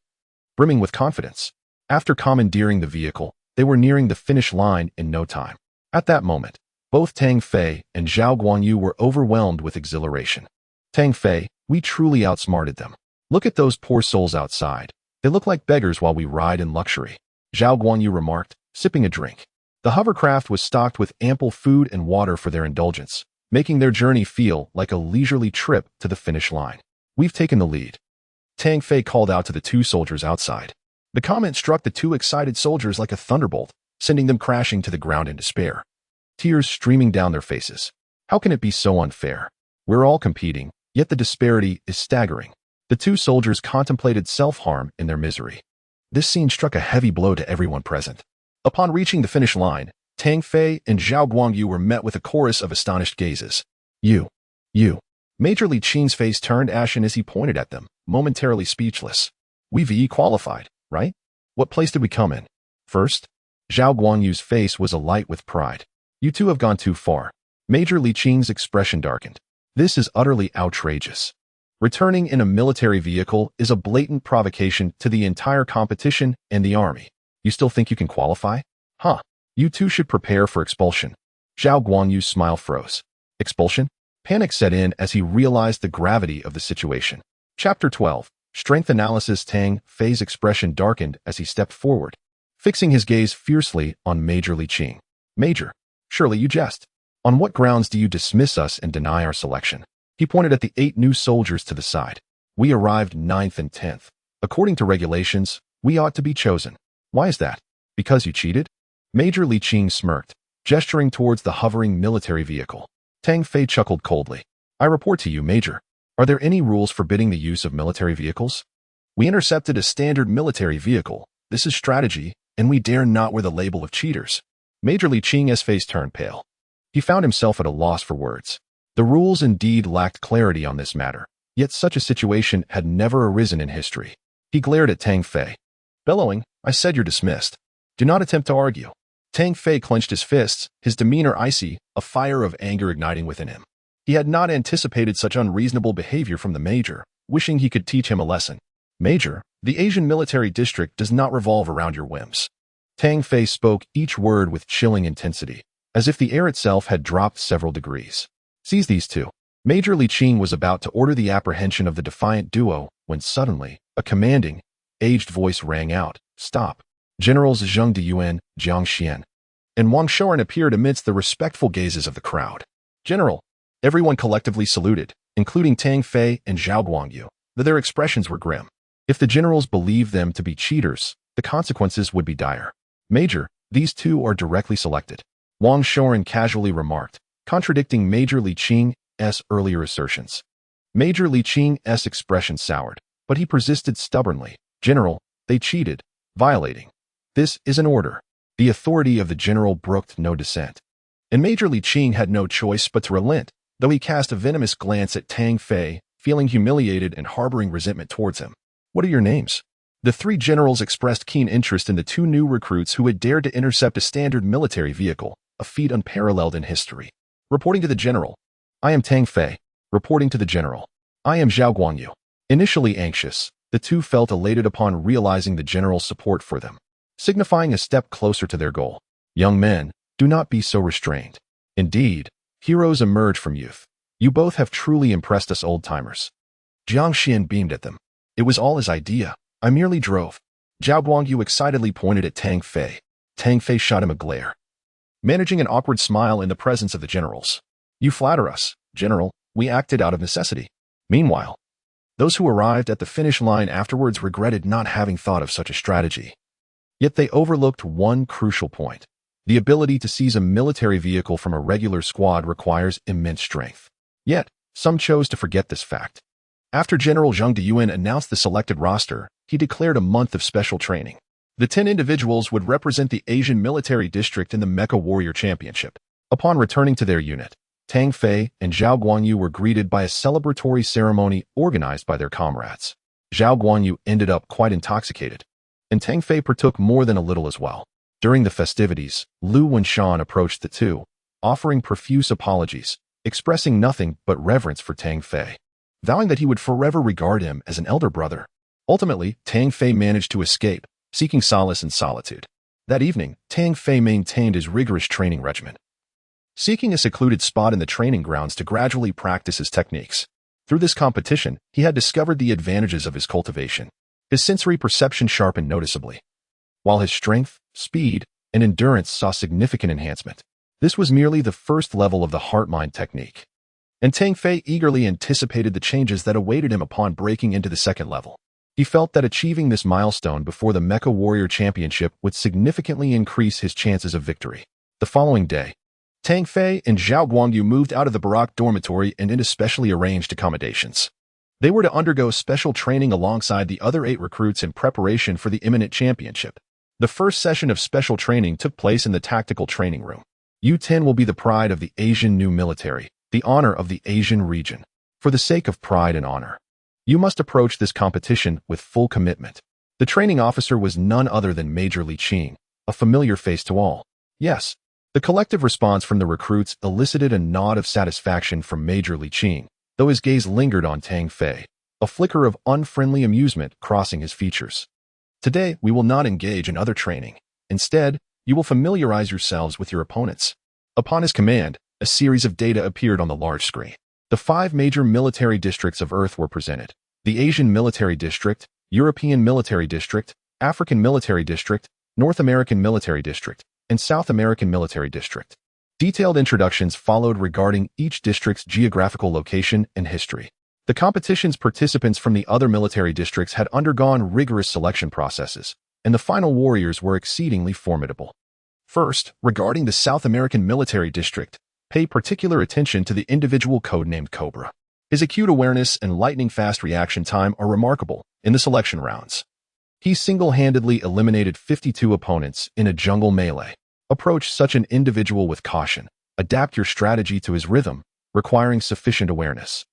brimming with confidence. After commandeering the vehicle, they were nearing the finish line in no time. At that moment, both Tang Fei and Zhao Guangyu were overwhelmed with exhilaration. Tang Fei, we truly outsmarted them. Look at those poor souls outside. They look like beggars while we ride in luxury, Zhao Guangyu remarked, sipping a drink. The hovercraft was stocked with ample food and water for their indulgence, making their journey feel like a leisurely trip to the finish line. We've taken the lead, Tang Fei called out to the 2 soldiers outside. The comment struck the 2 excited soldiers like a thunderbolt, sending them crashing to the ground in despair, tears streaming down their faces. How can it be so unfair? We're all competing, yet the disparity is staggering. The 2 soldiers contemplated self-harm in their misery. This scene struck a heavy blow to everyone present. Upon reaching the finish line, Tang Fei and Zhao Guangyu were met with a chorus of astonished gazes. You. Major Li Qing's face turned ashen as he pointed at them, momentarily speechless. We qualified, right? What place did we come in? First? Zhao Guangyu's face was alight with pride. You 2 have gone too far. Major Li Qing's expression darkened. This is utterly outrageous. Returning in a military vehicle is a blatant provocation to the entire competition and the army. You still think you can qualify? Huh. You 2 should prepare for expulsion. Zhao Guangyu's smile froze. Expulsion? Panic set in as he realized the gravity of the situation. Chapter 12. Strength Analysis. Tang Fei's expression darkened as he stepped forward, fixing his gaze fiercely on Major Li Qing. Major, surely you jest. On what grounds do you dismiss us and deny our selection? He pointed at the 8 new soldiers to the side. We arrived 9th and 10th. According to regulations, we ought to be chosen. Why is that? Because you cheated? Major Li Qing smirked, gesturing towards the hovering military vehicle. Tang Fei chuckled coldly. I report to you, Major. Are there any rules forbidding the use of military vehicles? We intercepted a standard military vehicle. This is strategy, and we dare not wear the label of cheaters. Major Li Qing's face turned pale. He found himself at a loss for words. The rules indeed lacked clarity on this matter, yet such a situation had never arisen in history. He glared at Tang Fei, bellowing, I said you're dismissed. Do not attempt to argue. Tang Fei clenched his fists, his demeanor icy, a fire of anger igniting within him. He had not anticipated such unreasonable behavior from the Major, wishing he could teach him a lesson. Major, the Asian military district does not revolve around your whims. Tang Fei spoke each word with chilling intensity, as if the air itself had dropped several degrees. Seize these 2. Major Li Qing was about to order the apprehension of the defiant duo when suddenly, a commanding, aged voice rang out, Stop. Generals Zheng Diyuan, Jiang Xian, and Wang Shoren appeared amidst the respectful gazes of the crowd. General, everyone collectively saluted, including Tang Fei and Zhao Guangyu, though their expressions were grim. If the generals believed them to be cheaters, the consequences would be dire. Major, these 2 are directly selected. Wang Shoren casually remarked, contradicting Major Li Qing's earlier assertions. Major Li Qing's expression soured, but he persisted stubbornly. General, they cheated, violating. This is an order. The authority of the general brooked no dissent. And Major Li Qing had no choice but to relent, though he cast a venomous glance at Tang Fei, feeling humiliated and harboring resentment towards him. What are your names? The three generals expressed keen interest in the two new recruits who had dared to intercept a standard military vehicle, a feat unparalleled in history. Reporting to the general, I am Tang Fei. Reporting to the general, I am Zhao Guangyu. Initially anxious, the two felt elated upon realizing the general's support for them, signifying a step closer to their goal. Young men, do not be so restrained. Indeed, heroes emerge from youth. You both have truly impressed us old-timers. Jiang Xian beamed at them. It was all his idea. I merely drove. Zhao Guangyu excitedly pointed at Tang Fei. Tang Fei shot him a glare, managing an awkward smile in the presence of the generals. You flatter us, General. We acted out of necessity. Meanwhile, those who arrived at the finish line afterwards regretted not having thought of such a strategy. Yet they overlooked one crucial point. The ability to seize a military vehicle from a regular squad requires immense strength. Yet, some chose to forget this fact. After General Zhang Deyuan announced the selected roster, he declared a month of special training. The 10 individuals would represent the Asian Military District in the Mecha Warrior Championship. Upon returning to their unit, Tang Fei and Zhao Guangyu were greeted by a celebratory ceremony organized by their comrades. Zhao Guangyu ended up quite intoxicated, and Tang Fei partook more than a little as well. During the festivities, Lu Wenshan approached the two, offering profuse apologies, expressing nothing but reverence for Tang Fei, vowing that he would forever regard him as an elder brother. Ultimately, Tang Fei managed to escape, seeking solace in solitude. That evening, Tang Fei maintained his rigorous training regimen, seeking a secluded spot in the training grounds to gradually practice his techniques. Through this competition, he had discovered the advantages of his cultivation. His sensory perception sharpened noticeably, while his strength, speed, and endurance saw significant enhancement. This was merely the first level of the heart-mind technique, and Tang Fei eagerly anticipated the changes that awaited him upon breaking into the second level. He felt that achieving this milestone before the Mecha Warrior Championship would significantly increase his chances of victory. The following day, Tang Fei and Zhao Guangyu moved out of the Barak dormitory and into specially arranged accommodations. They were to undergo special training alongside the other 8 recruits in preparation for the imminent championship. The first session of special training took place in the tactical training room. U-10 will be the pride of the Asian new military, the honor of the Asian region. For the sake of pride and honor, you must approach this competition with full commitment. The training officer was none other than Major Li Qing, a familiar face to all. Yes. The collective response from the recruits elicited a nod of satisfaction from Major Li Qing, though his gaze lingered on Tang Fei, a flicker of unfriendly amusement crossing his features. Today, we will not engage in other training. Instead, you will familiarize yourselves with your opponents. Upon his command, a series of data appeared on the large screen. The 5 major military districts of Earth were presented: the Asian Military District, European Military District, African Military District, North American Military District, and South American Military District. Detailed introductions followed regarding each district's geographical location and history. The competition's participants from the other military districts had undergone rigorous selection processes, and the final warriors were exceedingly formidable. First, regarding the South American Military District, pay particular attention to the individual codenamed Cobra. His acute awareness and lightning-fast reaction time are remarkable in the selection rounds. He single-handedly eliminated 52 opponents in a jungle melee. Approach such an individual with caution. Adapt your strategy to his rhythm, requiring sufficient awareness.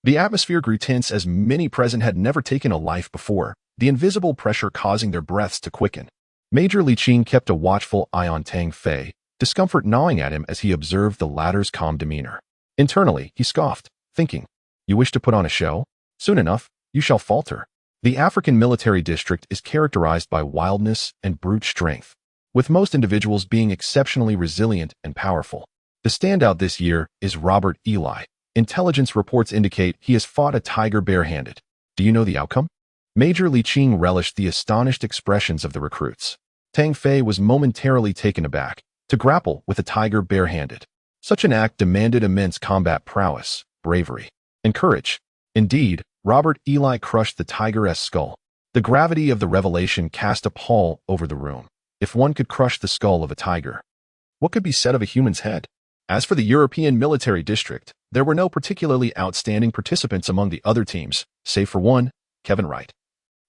The atmosphere grew tense as many present had never taken a life before, the invisible pressure causing their breaths to quicken. Major Li Qing kept a watchful eye on Tang Fei, discomfort gnawing at him as he observed the latter's calm demeanor. Internally, he scoffed, thinking, "You wish to put on a show? Soon enough, you shall falter." The African Military District is characterized by wildness and brute strength, with most individuals being exceptionally resilient and powerful. The standout this year is Robert Eli. Intelligence reports indicate he has fought a tiger barehanded. Do you know the outcome? Major Li Qing relished the astonished expressions of the recruits. Tang Fei was momentarily taken aback. To grapple with a tiger barehanded, such an act demanded immense combat prowess, bravery, and courage. Indeed, Robert Eli crushed the tiger's skull. The gravity of the revelation cast a pall over the room. If one could crush the skull of a tiger, What could be said of a human's head? As for the European military district, there were no particularly outstanding participants among the other teams, save for one, Kevin Wright,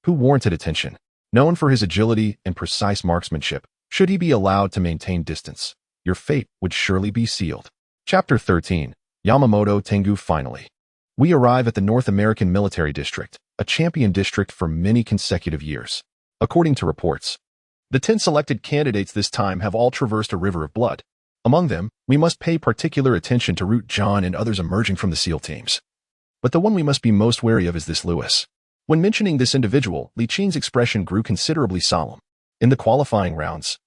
who warranted attention. Known for his agility and precise marksmanship, should he be allowed to maintain distance, your fate would surely be sealed. Chapter 13. Yamamoto Tengu. Finally, we arrive at the North American Military District, a champion district for many consecutive years. According to reports, the 10 selected candidates this time have all traversed a river of blood. Among them, we must pay particular attention to Root John and others emerging from the SEAL teams. But the one we must be most wary of is this Lewis. When mentioning this individual, Li Qing's expression grew considerably solemn. In the qualifying rounds,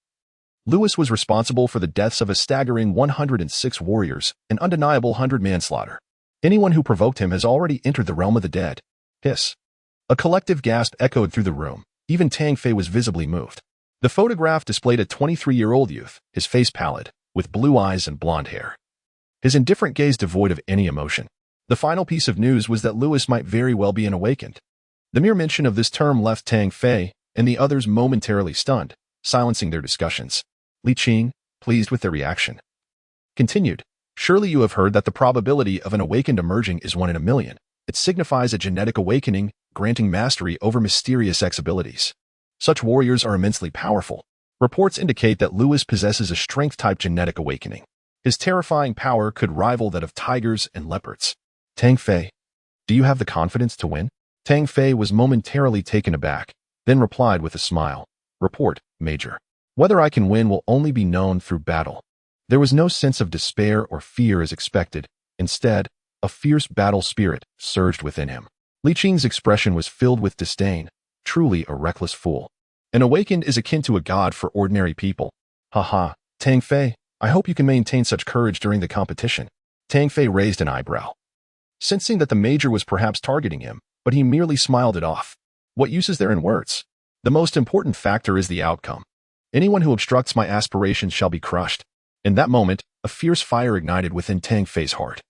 Lewis was responsible for the deaths of a staggering 106 warriors, an undeniable 100-man slaughter. Anyone who provoked him has already entered the realm of the dead. Hiss. A collective gasp echoed through the room. Even Tang Fei was visibly moved. The photograph displayed a 23-year-old youth, his face pallid, with blue eyes and blonde hair, his indifferent gaze devoid of any emotion. The final piece of news was that Lewis might very well be an awakened. The mere mention of this term left Tang Fei and the others momentarily stunned, silencing their discussions. Li Qing, pleased with their reaction, continued, "Surely you have heard that the probability of an awakened emerging is 1 in a million. It signifies a genetic awakening, granting mastery over mysterious X abilities. Such warriors are immensely powerful. Reports indicate that Lewis possesses a strength-type genetic awakening. His terrifying power could rival that of tigers and leopards. Tang Fei, do you have the confidence to win?" Tang Fei was momentarily taken aback, then replied with a smile, "Report, Major. Whether I can win will only be known through battle." There was no sense of despair or fear as expected. Instead, a fierce battle spirit surged within him. Li Qing's expression was filled with disdain. Truly a reckless fool. An awakened is akin to a god for ordinary people. Haha, Tang Fei, I hope you can maintain such courage during the competition. Tang Fei raised an eyebrow, sensing that the major was perhaps targeting him, but he merely smiled it off. What use is there in words? The most important factor is the outcome. Anyone who obstructs my aspirations shall be crushed. In that moment, a fierce fire ignited within Tang Fei's heart.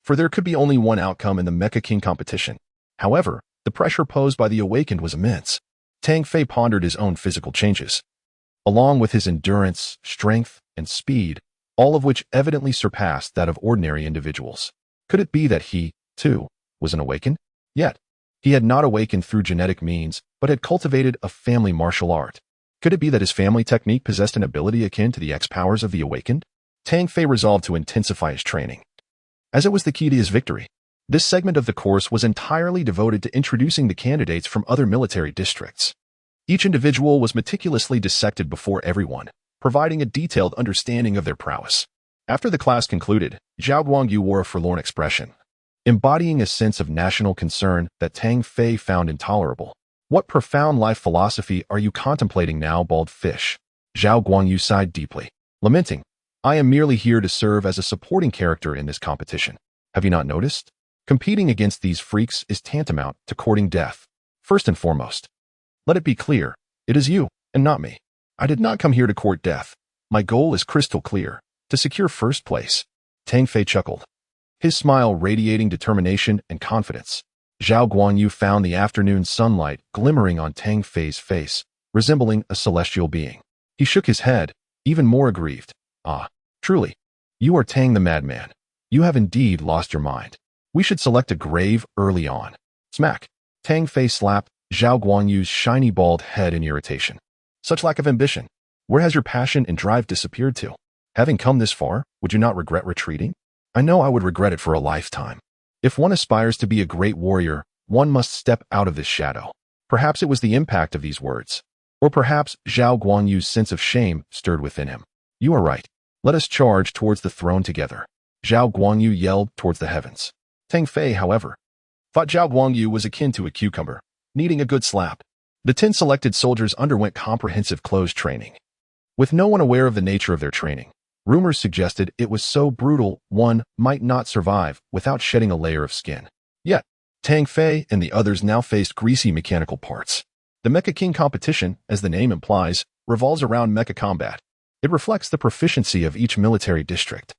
For there could be only one outcome in the Mecha King competition. However, the pressure posed by the awakened was immense. Tang Fei pondered his own physical changes, along with his endurance, strength, and speed, all of which evidently surpassed that of ordinary individuals. Could it be that he, too, was an awakened? Yet, he had not awakened through genetic means, but had cultivated a family martial art. Could it be that his family technique possessed an ability akin to the X-powers of the awakened? Tang Fei resolved to intensify his training, as it was the key to his victory. This segment of the course was entirely devoted to introducing the candidates from other military districts. Each individual was meticulously dissected before everyone, providing a detailed understanding of their prowess. After the class concluded, Zhao Guangyu wore a forlorn expression, embodying a sense of national concern that Tang Fei found intolerable. What profound life philosophy are you contemplating now, bald fish? Zhao Guangyu sighed deeply, lamenting, I am merely here to serve as a supporting character in this competition. Have you not noticed? Competing against these freaks is tantamount to courting death. First and foremost, let it be clear, it is you, and not me. I did not come here to court death. My goal is crystal clear, to secure first place. Tang Fei chuckled, his smile radiating determination and confidence. Zhao Guangyu found the afternoon sunlight glimmering on Tang Fei's face, resembling a celestial being. He shook his head, even more aggrieved. Ah, truly, you are Tang the madman. You have indeed lost your mind. We should select a grave early on. Smack. Tang Fei slapped Zhao Guangyu's shiny bald head in irritation. Such lack of ambition. Where has your passion and drive disappeared to? Having come this far, would you not regret retreating? I know I would regret it for a lifetime. If one aspires to be a great warrior, one must step out of this shadow. Perhaps it was the impact of these words. Or perhaps Zhao Guanyu's sense of shame stirred within him. You are right. Let us charge towards the throne together. Zhao Guangyu yelled towards the heavens. Tang Fei, however, thought Zhao Guangyu was akin to a cucumber, needing a good slap. The 10 selected soldiers underwent comprehensive closed training. With no one aware of the nature of their training, rumors suggested it was so brutal one might not survive without shedding a layer of skin. Yet, Tang Fei and the others now faced greasy mechanical parts. The Mecha King competition, as the name implies, revolves around mecha combat. It reflects the proficiency of each military district.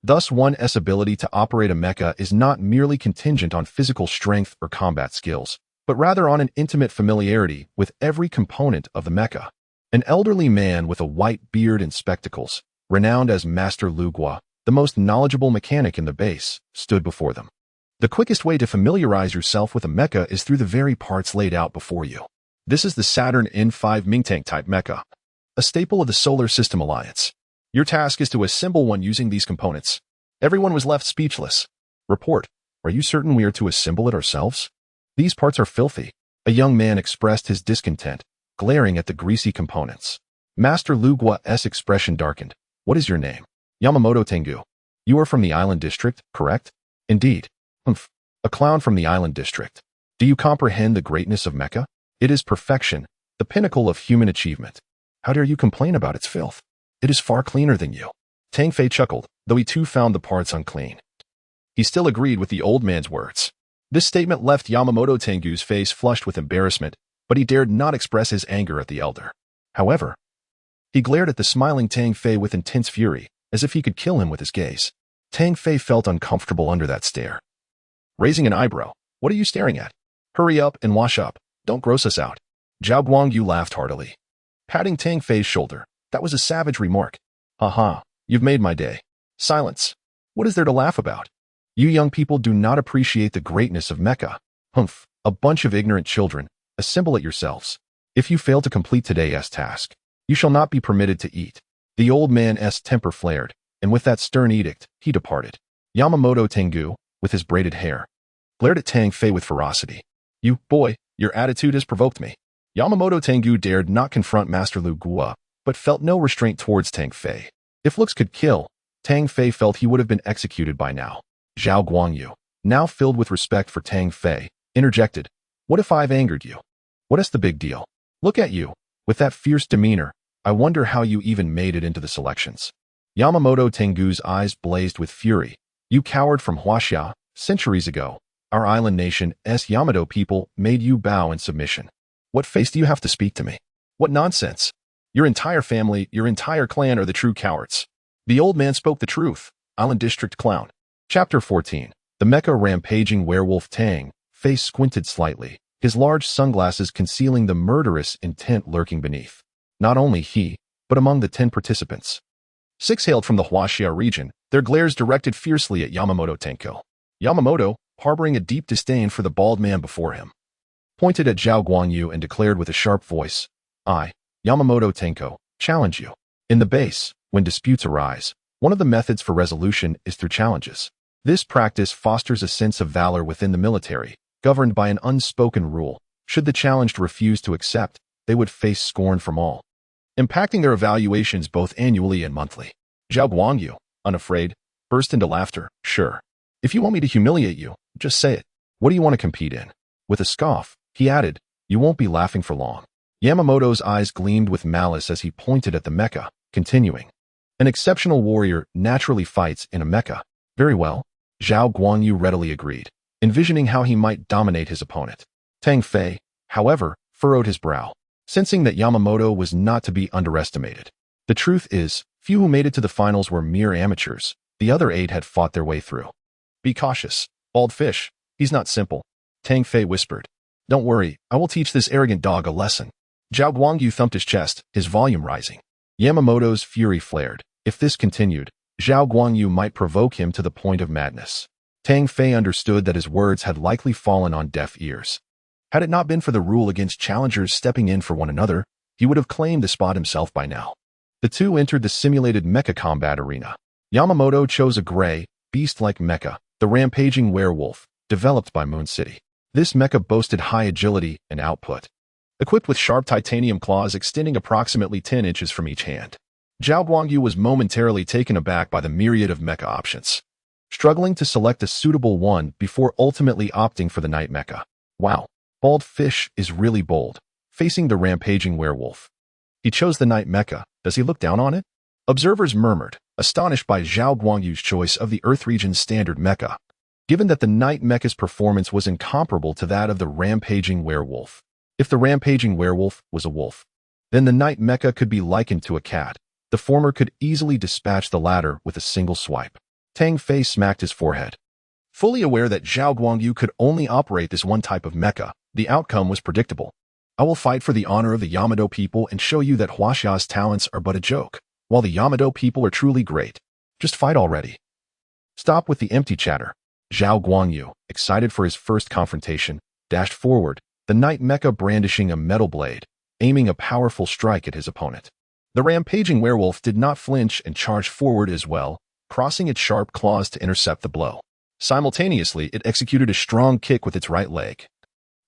Thus, one's ability to operate a mecha is not merely contingent on physical strength or combat skills, but rather on an intimate familiarity with every component of the mecha. An elderly man with a white beard and spectacles, renowned as Master Lu Gua, the most knowledgeable mechanic in the base, stood before them. The quickest way to familiarize yourself with a mecha is through the very parts laid out before you. This is the Saturn N5 Mingtank type mecha, a staple of the Solar System Alliance. Your task is to assemble one using these components. Everyone was left speechless. Report, are you certain we are to assemble it ourselves? These parts are filthy. A young man expressed his discontent, glaring at the greasy components. Master Lu Gua's expression darkened. What is your name? Yamamoto Tengu. You are from the island district, correct? Indeed. Humph. A clown from the island district. Do you comprehend the greatness of mecha? It is perfection, the pinnacle of human achievement. How dare you complain about its filth? It is far cleaner than you. Tang Fei chuckled, though he too found the parts unclean. He still agreed with the old man's words. This statement left Yamamoto Tengu's face flushed with embarrassment, but he dared not express his anger at the elder. However, he glared at the smiling Tang Fei with intense fury, as if he could kill him with his gaze. Tang Fei felt uncomfortable under that stare. Raising an eyebrow, what are you staring at? Hurry up and wash up. Don't gross us out. Zhao Guangyu laughed heartily. Patting Tang Fei's shoulder, that was a savage remark. Ha, you've made my day. Silence. What is there to laugh about? You young people do not appreciate the greatness of mecha. Humph, a bunch of ignorant children. Assemble it yourselves. If you fail to complete today's task, you shall not be permitted to eat. The old man's temper flared, and with that stern edict, he departed. Yamamoto Tengu, with his braided hair, glared at Tang Fei with ferocity. You, boy, your attitude has provoked me. Yamamoto Tengu dared not confront Master Lu Gua, but felt no restraint towards Tang Fei. If looks could kill, Tang Fei felt he would have been executed by now. Zhao Guangyu, now filled with respect for Tang Fei, interjected. What if I've angered you? What is the big deal? Look at you, with that fierce demeanor. I wonder how you even made it into the selections. Yamamoto Tengu's eyes blazed with fury. You coward from Huaxia, centuries ago, our island nation's Yamato people made you bow in submission. What face do you have to speak to me? What nonsense! Your entire family, your entire clan are the true cowards. The old man spoke the truth. Island District Clown. Chapter 14. The mecha rampaging werewolf Tang Fei squinted slightly, his large sunglasses concealing the murderous intent lurking beneath. Not only he, but among the 10 participants. 6 hailed from the Huaxia region, their glares directed fiercely at Yamamoto Tenko. Yamamoto, harboring a deep disdain for the bald man before him, pointed at Zhao Guangyu and declared with a sharp voice, I, Yamamoto Tenko, challenge you. In the base, when disputes arise, one of the methods for resolution is through challenges. This practice fosters a sense of valor within the military, governed by an unspoken rule. Should the challenged refuse to accept, they would face scorn from all, impacting their evaluations both annually and monthly. Zhao Guangyu, unafraid, burst into laughter. Sure. If you want me to humiliate you, just say it. What do you want to compete in? With a scoff, he added, you won't be laughing for long. Yamamoto's eyes gleamed with malice as he pointed at the mecha, continuing. An exceptional warrior naturally fights in a mecha. Very well. Zhao Guangyu readily agreed, envisioning how he might dominate his opponent. Tang Fei, however, furrowed his brow, sensing that Yamamoto was not to be underestimated. The truth is, few who made it to the finals were mere amateurs. The other 8 had fought their way through. Be cautious, bald fish. He's not simple. Tang Fei whispered. Don't worry, I will teach this arrogant dog a lesson. Zhao Guangyu thumped his chest, his volume rising. Yamamoto's fury flared. If this continued, Zhao Guangyu might provoke him to the point of madness. Tang Fei understood that his words had likely fallen on deaf ears. Had it not been for the rule against challengers stepping in for one another, he would have claimed the spot himself by now. The two entered the simulated mecha combat arena. Yamamoto chose a gray, beast-like mecha, the rampaging werewolf, developed by Moon City. This mecha boasted high agility and output, equipped with sharp titanium claws extending approximately 10 inches from each hand. Zhao Guangyu was momentarily taken aback by the myriad of mecha options, struggling to select a suitable one before ultimately opting for the night mecha. Wow, bald fish is really bold, facing the rampaging werewolf. He chose the night mecha. Does he look down on it? Observers murmured, astonished by Zhao Guangyu's choice of the Earth region's standard mecha, given that the night mecha's performance was incomparable to that of the rampaging werewolf. If the rampaging werewolf was a wolf, then the night mecha could be likened to a cat. The former could easily dispatch the latter with a single swipe. Tang Fei smacked his forehead. Fully aware that Zhao Guangyu could only operate this one type of mecha, the outcome was predictable. I will fight for the honor of the Yamato people and show you that Huaxia's talents are but a joke. while the Yamato people are truly great. Just fight already. Stop with the empty chatter. Zhao Guangyu, excited for his first confrontation, dashed forward, the Night Mecha brandishing a metal blade, aiming a powerful strike at his opponent. The rampaging werewolf did not flinch and charged forward as well, crossing its sharp claws to intercept the blow. Simultaneously, it executed a strong kick with its right leg,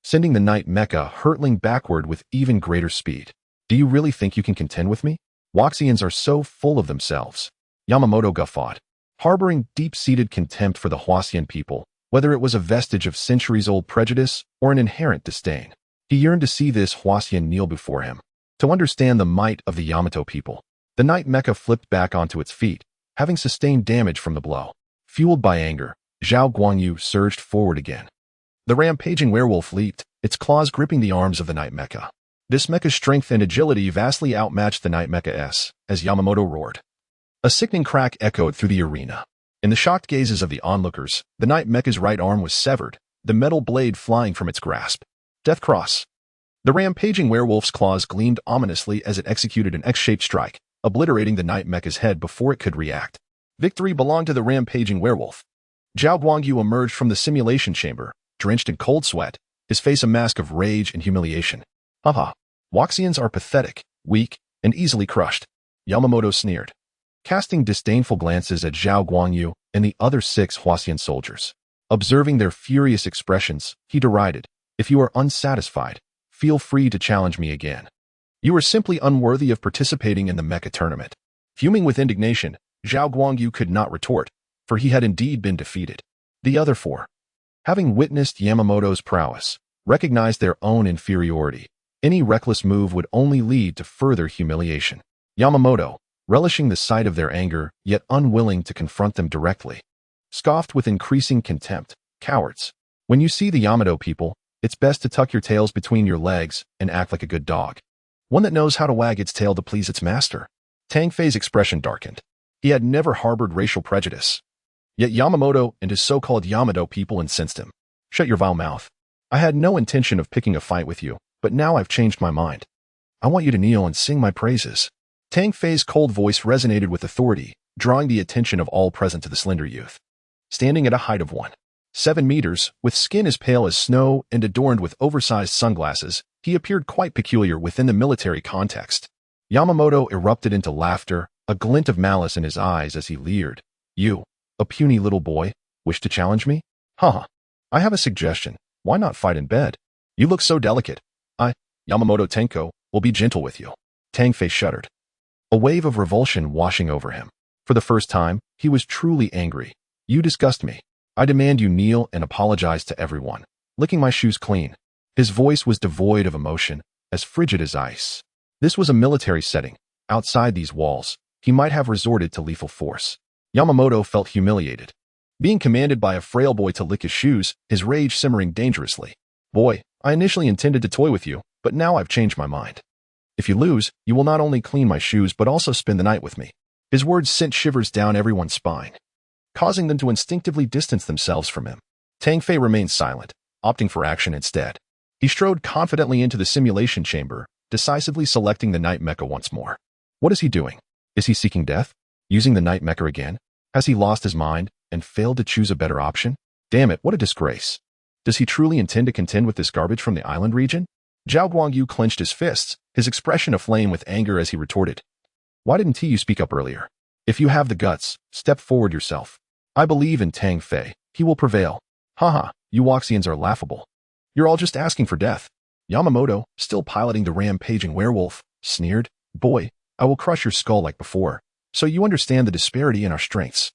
sending the Night Mecha hurtling backward with even greater speed. Do you really think you can contend with me? Waxians are so full of themselves. Yamamoto guffawed, harboring deep-seated contempt for the Huasian people, whether it was a vestige of centuries-old prejudice or an inherent disdain. He yearned to see this Huasian kneel before him, to understand the might of the Yamato people. The Night Mecha flipped back onto its feet, having sustained damage from the blow. Fueled by anger, Zhao Guangyu surged forward again. The rampaging werewolf leaped, its claws gripping the arms of the Night Mecha. This mecha's strength and agility vastly outmatched the Night Mecha as Yamamoto roared. A sickening crack echoed through the arena. In the shocked gazes of the onlookers, the Night Mecha's right arm was severed, the metal blade flying from its grasp. Death Cross. The rampaging werewolf's claws gleamed ominously as it executed an X-shaped strike, obliterating the Night Mecha's head before it could react. Victory belonged to the rampaging werewolf. Zhao Guangyu emerged from the simulation chamber, drenched in cold sweat, his face a mask of rage and humiliation. Haha. Waxians are pathetic, weak, and easily crushed. Yamamoto sneered, casting disdainful glances at Zhao Guangyu and the other 6 Huasian soldiers. Observing their furious expressions, he derided, "If you are unsatisfied, feel free to challenge me again. You are simply unworthy of participating in the Mecha tournament." Fuming with indignation, Zhao Guangyu could not retort, for he had indeed been defeated. The other 4, having witnessed Yamamoto's prowess, recognized their own inferiority. Any reckless move would only lead to further humiliation. Yamamoto, relishing the sight of their anger, yet unwilling to confront them directly, scoffed with increasing contempt, "Cowards. When you see the Yamato people, it's best to tuck your tails between your legs and act like a good dog. One that knows how to wag its tail to please its master." Tang Fei's expression darkened. He had never harbored racial prejudice. Yet Yamamoto and his so-called Yamato people incensed him. "Shut your vile mouth. I had no intention of picking a fight with you, but now I've changed my mind. I want you to kneel and sing my praises." Tang Fei's cold voice resonated with authority, drawing the attention of all present to the slender youth. Standing at a height of 1.7 meters, with skin as pale as snow and adorned with oversized sunglasses, he appeared quite peculiar within the military context. Yamamoto erupted into laughter, a glint of malice in his eyes as he leered. "You, a puny little boy, wish to challenge me? Haha. I have a suggestion. Why not fight in bed? You look so delicate. I, Yamamoto Tenko, will be gentle with you." Tang Fei shuddered, a wave of revulsion washing over him. For the first time, he was truly angry. "You disgust me. I demand you kneel and apologize to everyone, licking my shoes clean." His voice was devoid of emotion, as frigid as ice. This was a military setting. Outside these walls, he might have resorted to lethal force. Yamamoto felt humiliated. Being commanded by a frail boy to lick his shoes, his rage simmering dangerously. "Boy, I initially intended to toy with you, but now I've changed my mind. If you lose, you will not only clean my shoes but also spend the night with me." His words sent shivers down everyone's spine, causing them to instinctively distance themselves from him. Tang Fei remained silent, opting for action instead. He strode confidently into the simulation chamber, decisively selecting the Night Mecha once more. What is he doing? Is he seeking death? Using the Night Mecha again? Has he lost his mind and failed to choose a better option? Damn it, what a disgrace. Does he truly intend to contend with this garbage from the island region? Zhao Guangyu clenched his fists, his expression aflame with anger as he retorted. "Why didn't you speak up earlier? If you have the guts, step forward yourself. I believe in Tang Fei. He will prevail." "Haha, you Waxians are laughable. You're all just asking for death." Yamamoto, still piloting the rampaging werewolf, sneered. "Boy, I will crush your skull like before, so you understand the disparity in our strengths.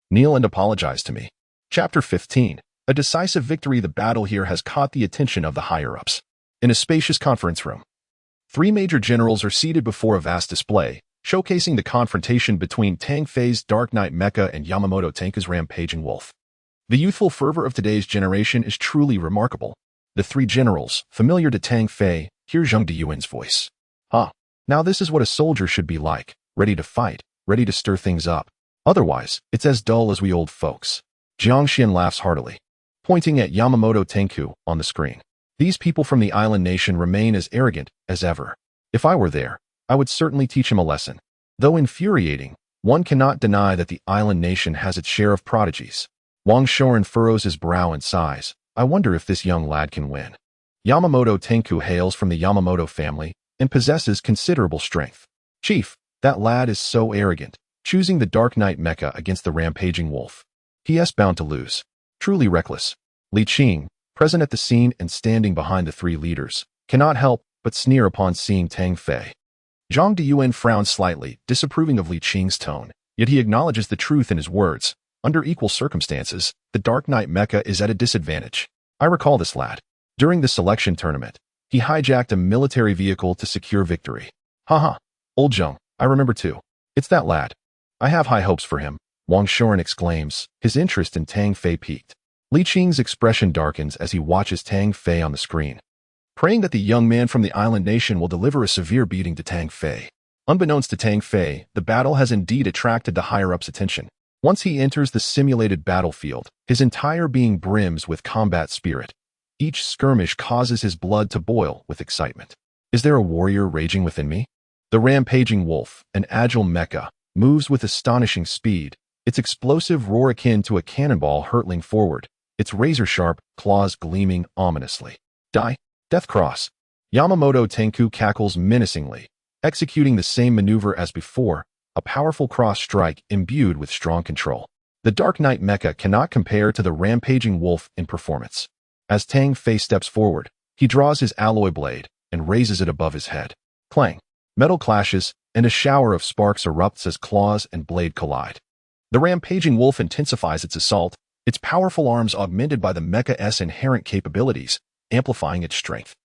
Kneel and apologize to me." Chapter 15. A decisive victory. The battle here has caught the attention of the higher-ups. In a spacious conference room, 3 major generals are seated before a vast display, showcasing the confrontation between Tang Fei's Dark Knight Mecha and Yamamoto Tenka's rampaging wolf. The youthful fervor of today's generation is truly remarkable. The 3 generals, familiar to Tang Fei, hear Zheng Diyuan's voice. Now this is what a soldier should be like, ready to fight, ready to stir things up. Otherwise, it's as dull as we old folks." Jiang Xian laughs heartily, pointing at Yamamoto Tenku on the screen. "These people from the island nation remain as arrogant as ever. If I were there, I would certainly teach him a lesson." Though infuriating, one cannot deny that the island nation has its share of prodigies. Wang Shoren furrows his brow and sighs. I wonder if this young lad can win. Yamamoto Tenku hails from the Yamamoto family and possesses considerable strength. Chief, that lad is so arrogant, choosing the Dark Knight mecha against the rampaging wolf. He is bound to lose. Truly reckless. Li Qing, present at the scene and standing behind the three leaders, cannot help but sneer upon seeing Tang Fei. Zhang Diyuan frowns slightly, disapproving of Li Qing's tone, yet he acknowledges the truth in his words. Under equal circumstances, the Dark Knight mecha is at a disadvantage. I recall this lad. During the selection tournament, he hijacked a military vehicle to secure victory. Haha, old Zhang, I remember too. It's that lad. I have high hopes for him, Wang Shoren exclaims, his interest in Tang Fei piqued. Li Qing's expression darkens as he watches Tang Fei on the screen, praying that the young man from the island nation will deliver a severe beating to Tang Fei. Unbeknownst to Tang Fei, the battle has indeed attracted the higher-ups' attention. Once he enters the simulated battlefield, his entire being brims with combat spirit. Each skirmish causes his blood to boil with excitement. Is there a warrior raging within me? The rampaging wolf, an agile mecha, moves with astonishing speed, its explosive roar akin to a cannonball hurtling forward, its razor-sharp claws gleaming ominously. Die, Death Cross. Yamamoto Tenku cackles menacingly, executing the same maneuver as before, a powerful cross strike imbued with strong control. The Dark Knight mecha cannot compare to the rampaging wolf in performance. As Tang Fei steps forward, he draws his alloy blade and raises it above his head. Clang. Metal clashes, and a shower of sparks erupts as claws and blade collide. The rampaging wolf intensifies its assault, its powerful arms augmented by the mecha's inherent capabilities, amplifying its strength.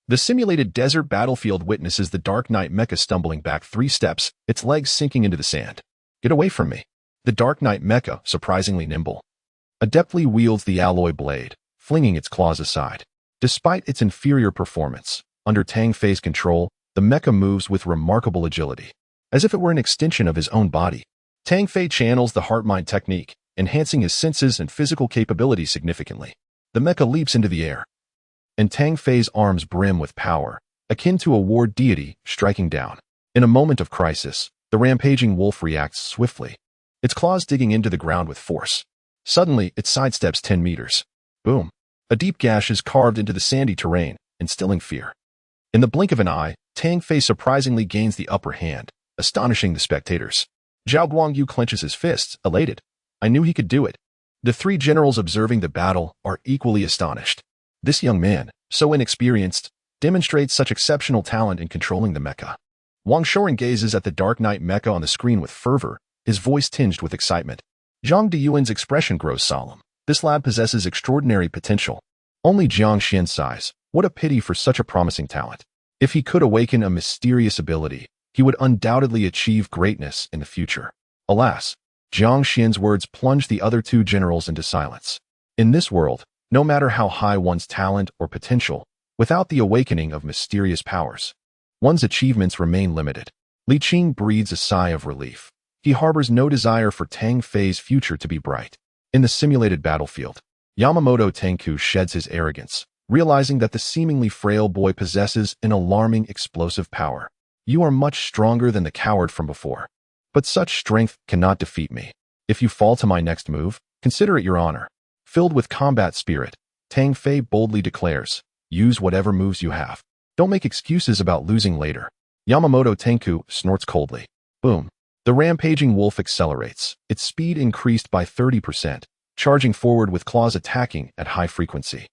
The simulated desert battlefield witnesses the Dark Knight mecha stumbling back 3 steps, its legs sinking into the sand. Get away from me. The Dark Knight mecha, surprisingly nimble, adeptly wields the alloy blade, flinging its claws aside. Despite its inferior performance, under Tang Fei's control, the mecha moves with remarkable agility. As if it were an extension of his own body, Tang Fei channels the heart-mind technique, enhancing his senses and physical capabilities significantly. The mecha leaps into the air, and Tang Fei's arms brim with power, akin to a war deity striking down. In a moment of crisis, the rampaging wolf reacts swiftly, its claws digging into the ground with force. Suddenly, it sidesteps 10 meters. Boom. A deep gash is carved into the sandy terrain, instilling fear. In the blink of an eye, Tang Fei surprisingly gains the upper hand, astonishing the spectators. Zhao Guangyu clenches his fists, elated. I knew he could do it. The 3 generals observing the battle are equally astonished. This young man, so inexperienced, demonstrates such exceptional talent in controlling the mecha. Wang Shoren gazes at the Dark Knight mecha on the screen with fervor, his voice tinged with excitement. Zhang Diyuan's expression grows solemn. This lad possesses extraordinary potential. Only Jiang Xian sighs. What a pity for such a promising talent. If he could awaken a mysterious ability, he would undoubtedly achieve greatness in the future. Alas, Jiang Xian's words plunged the other 2 generals into silence. In this world, no matter how high one's talent or potential, without the awakening of mysterious powers, one's achievements remain limited. Li Qing breathes a sigh of relief. He harbors no desire for Tang Fei's future to be bright. In the simulated battlefield, Yamamoto Tenku sheds his arrogance, realizing that the seemingly frail boy possesses an alarming explosive power. You are much stronger than the coward from before. But such strength cannot defeat me. If you fall to my next move, consider it your honor. Filled with combat spirit, Tang Fei boldly declares, use whatever moves you have. Don't make excuses about losing later. Yamamoto Tenku snorts coldly. Boom. The rampaging wolf accelerates, its speed increased by 30%, charging forward with claws attacking at high frequency.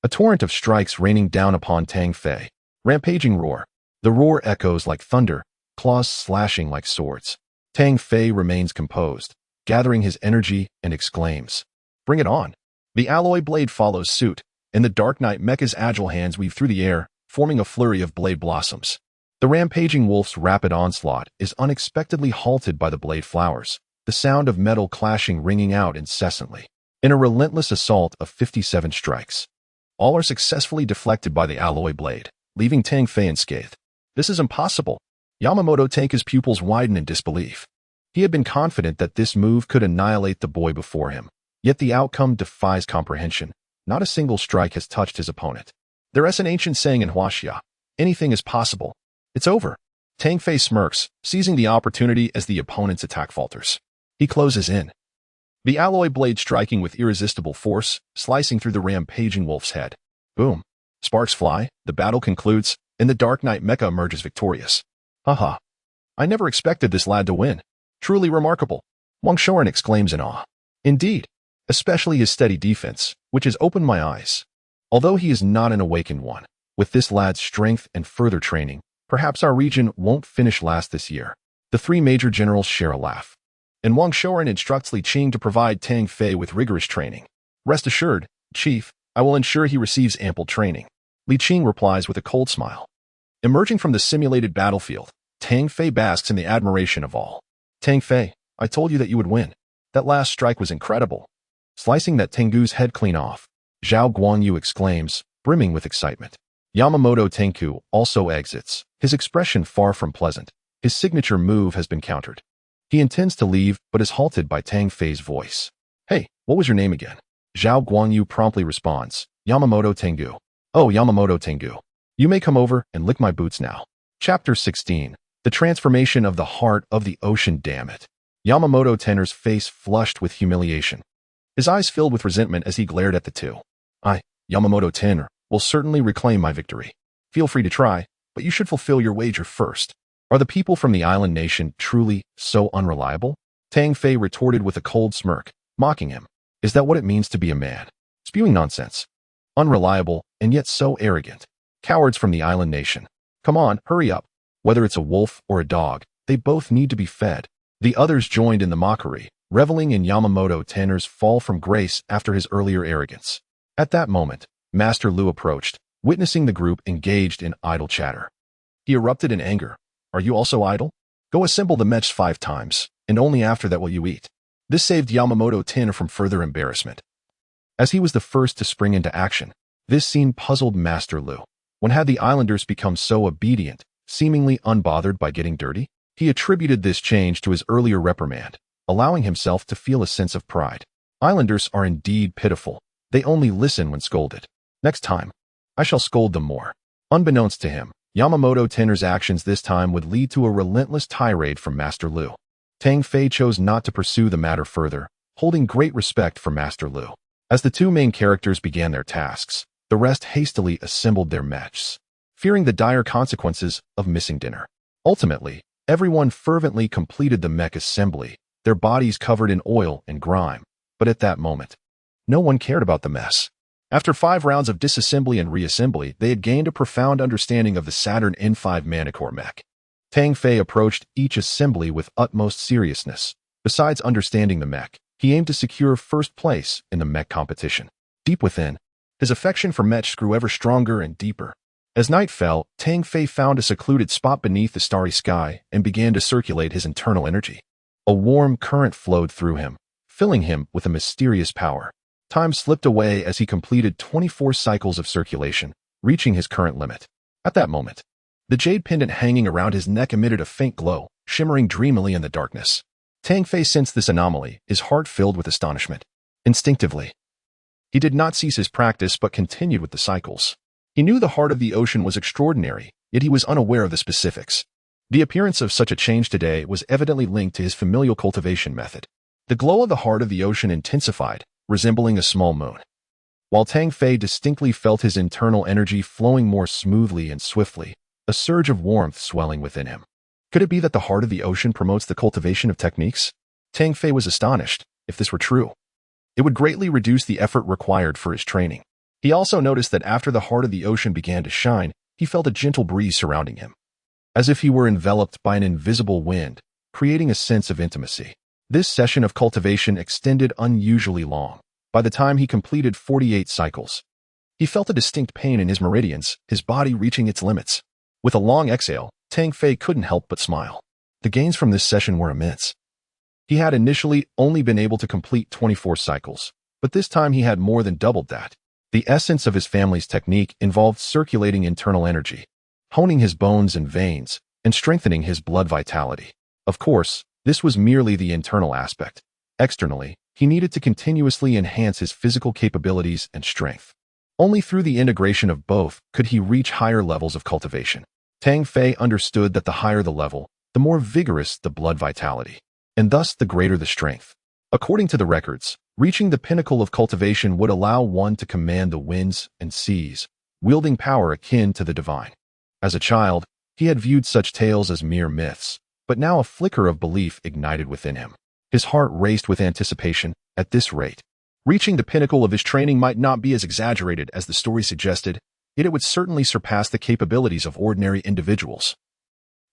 A torrent of strikes raining down upon Tang Fei. Rampaging roar. The roar echoes like thunder, claws slashing like swords. Tang Fei remains composed, gathering his energy and exclaims, bring it on. The alloy blade follows suit, and the Dark Knight mecha's agile hands weave through the air, forming a flurry of blade blossoms. The rampaging wolf's rapid onslaught is unexpectedly halted by the blade flowers, the sound of metal clashing ringing out incessantly. In a relentless assault of 57 strikes, all are successfully deflected by the alloy blade, leaving Tang Fei unscathed. This is impossible. Yamamoto Tenku's pupils widen in disbelief. He had been confident that this move could annihilate the boy before him, yet the outcome defies comprehension. Not a single strike has touched his opponent. There is an ancient saying in Huaxia, anything is possible. It's over. Tang Fei smirks, seizing the opportunity as the opponent's attack falters. He closes in, the alloy blade striking with irresistible force, slicing through the rampaging wolf's head. Boom. Sparks fly, the battle concludes, and the Dark Knight mecha emerges victorious. Haha. I never expected this lad to win. Truly remarkable. Wang Shoren exclaims in awe. Indeed, especially his steady defense, which has opened my eyes. Although he is not an awakened one, with this lad's strength and further training, perhaps our region won't finish last this year. The three major generals share a laugh. And Wang Shoren instructs Li Qing to provide Tang Fei with rigorous training. Rest assured, Chief, I will ensure he receives ample training. Li Qing replies with a cold smile. Emerging from the simulated battlefield, Tang Fei basks in the admiration of all. Tang Fei, I told you that you would win. That last strike was incredible. Slicing that Tengu's head clean off, Zhao Guanyu exclaims, brimming with excitement. Yamamoto Tenku also exits, his expression far from pleasant. His signature move has been countered. He intends to leave, but is halted by Tang Fei's voice. Hey, what was your name again? Zhao Guanyu promptly responds, Yamamoto Tengu. Oh, Yamamoto Tengu. You may come over and lick my boots now. Chapter 16. The transformation of the heart of the ocean, damn it. Yamamoto Tenner's face flushed with humiliation. His eyes filled with resentment as he glared at the two. I, Yamamoto Tenner, will certainly reclaim my victory. Feel free to try, but you should fulfill your wager first. Are the people from the island nation truly so unreliable? Tang Fei retorted with a cold smirk, mocking him. Is that what it means to be a man? Spewing nonsense. Unreliable, and yet so arrogant. Cowards from the island nation. Come on, hurry up. Whether it's a wolf or a dog, they both need to be fed. The others joined in the mockery, reveling in Yamamoto Tenner's fall from grace after his earlier arrogance. At that moment, Master Lu approached, witnessing the group engaged in idle chatter. He erupted in anger. Are you also idle? Go assemble the Mechs 5 times, and only after that will you eat. This saved Yamamoto Tenner from further embarrassment. As he was the first to spring into action, this scene puzzled Master Lu. When had the islanders become so obedient, seemingly unbothered by getting dirty? He attributed this change to his earlier reprimand, allowing himself to feel a sense of pride. Islanders are indeed pitiful. They only listen when scolded. Next time, I shall scold them more. Unbeknownst to him, Yamamoto Tenner's actions this time would lead to a relentless tirade from Master Lu. Tang Fei chose not to pursue the matter further, holding great respect for Master Lu. As the two main characters began their tasks, the rest hastily assembled their mechs, fearing the dire consequences of missing dinner. Ultimately, everyone fervently completed the mech assembly, their bodies covered in oil and grime. But at that moment, no one cared about the mess. After 5 rounds of disassembly and reassembly, they had gained a profound understanding of the Saturn N5 Manicore mech. Tang Fei approached each assembly with utmost seriousness. Besides understanding the mech, he aimed to secure first place in the mech competition. Deep within, his affection for mechs grew ever stronger and deeper. As night fell, Tang Fei found a secluded spot beneath the starry sky and began to circulate his internal energy. A warm current flowed through him, filling him with a mysterious power. Time slipped away as he completed 24 cycles of circulation, reaching his current limit. At that moment, the jade pendant hanging around his neck emitted a faint glow, shimmering dreamily in the darkness. Tang Fei sensed this anomaly, his heart filled with astonishment. Instinctively, he did not cease his practice but continued with the cycles. He knew the heart of the ocean was extraordinary, yet he was unaware of the specifics. The appearance of such a change today was evidently linked to his familial cultivation method. The glow of the heart of the ocean intensified, resembling a small moon. While Tang Fei distinctly felt his internal energy flowing more smoothly and swiftly, a surge of warmth swelling within him. Could it be that the heart of the ocean promotes the cultivation of techniques? Tang Fei was astonished. If this were true, it would greatly reduce the effort required for his training. He also noticed that after the heart of the ocean began to shine, he felt a gentle breeze surrounding him, as if he were enveloped by an invisible wind, creating a sense of intimacy. This session of cultivation extended unusually long. By the time he completed 48 cycles, he felt a distinct pain in his meridians, his body reaching its limits. With a long exhale, Tang Fei couldn't help but smile. The gains from this session were immense. He had initially only been able to complete 24 cycles, but this time he had more than doubled that. The essence of his family's technique involved circulating internal energy, honing his bones and veins, and strengthening his blood vitality. Of course, this was merely the internal aspect. Externally, he needed to continuously enhance his physical capabilities and strength. Only through the integration of both could he reach higher levels of cultivation. Tang Fei understood that the higher the level, the more vigorous the blood vitality, and thus the greater the strength. According to the records, reaching the pinnacle of cultivation would allow one to command the winds and seas, wielding power akin to the divine. As a child, he had viewed such tales as mere myths, but now a flicker of belief ignited within him. His heart raced with anticipation. At this rate, reaching the pinnacle of his training might not be as exaggerated as the story suggested, yet it would certainly surpass the capabilities of ordinary individuals,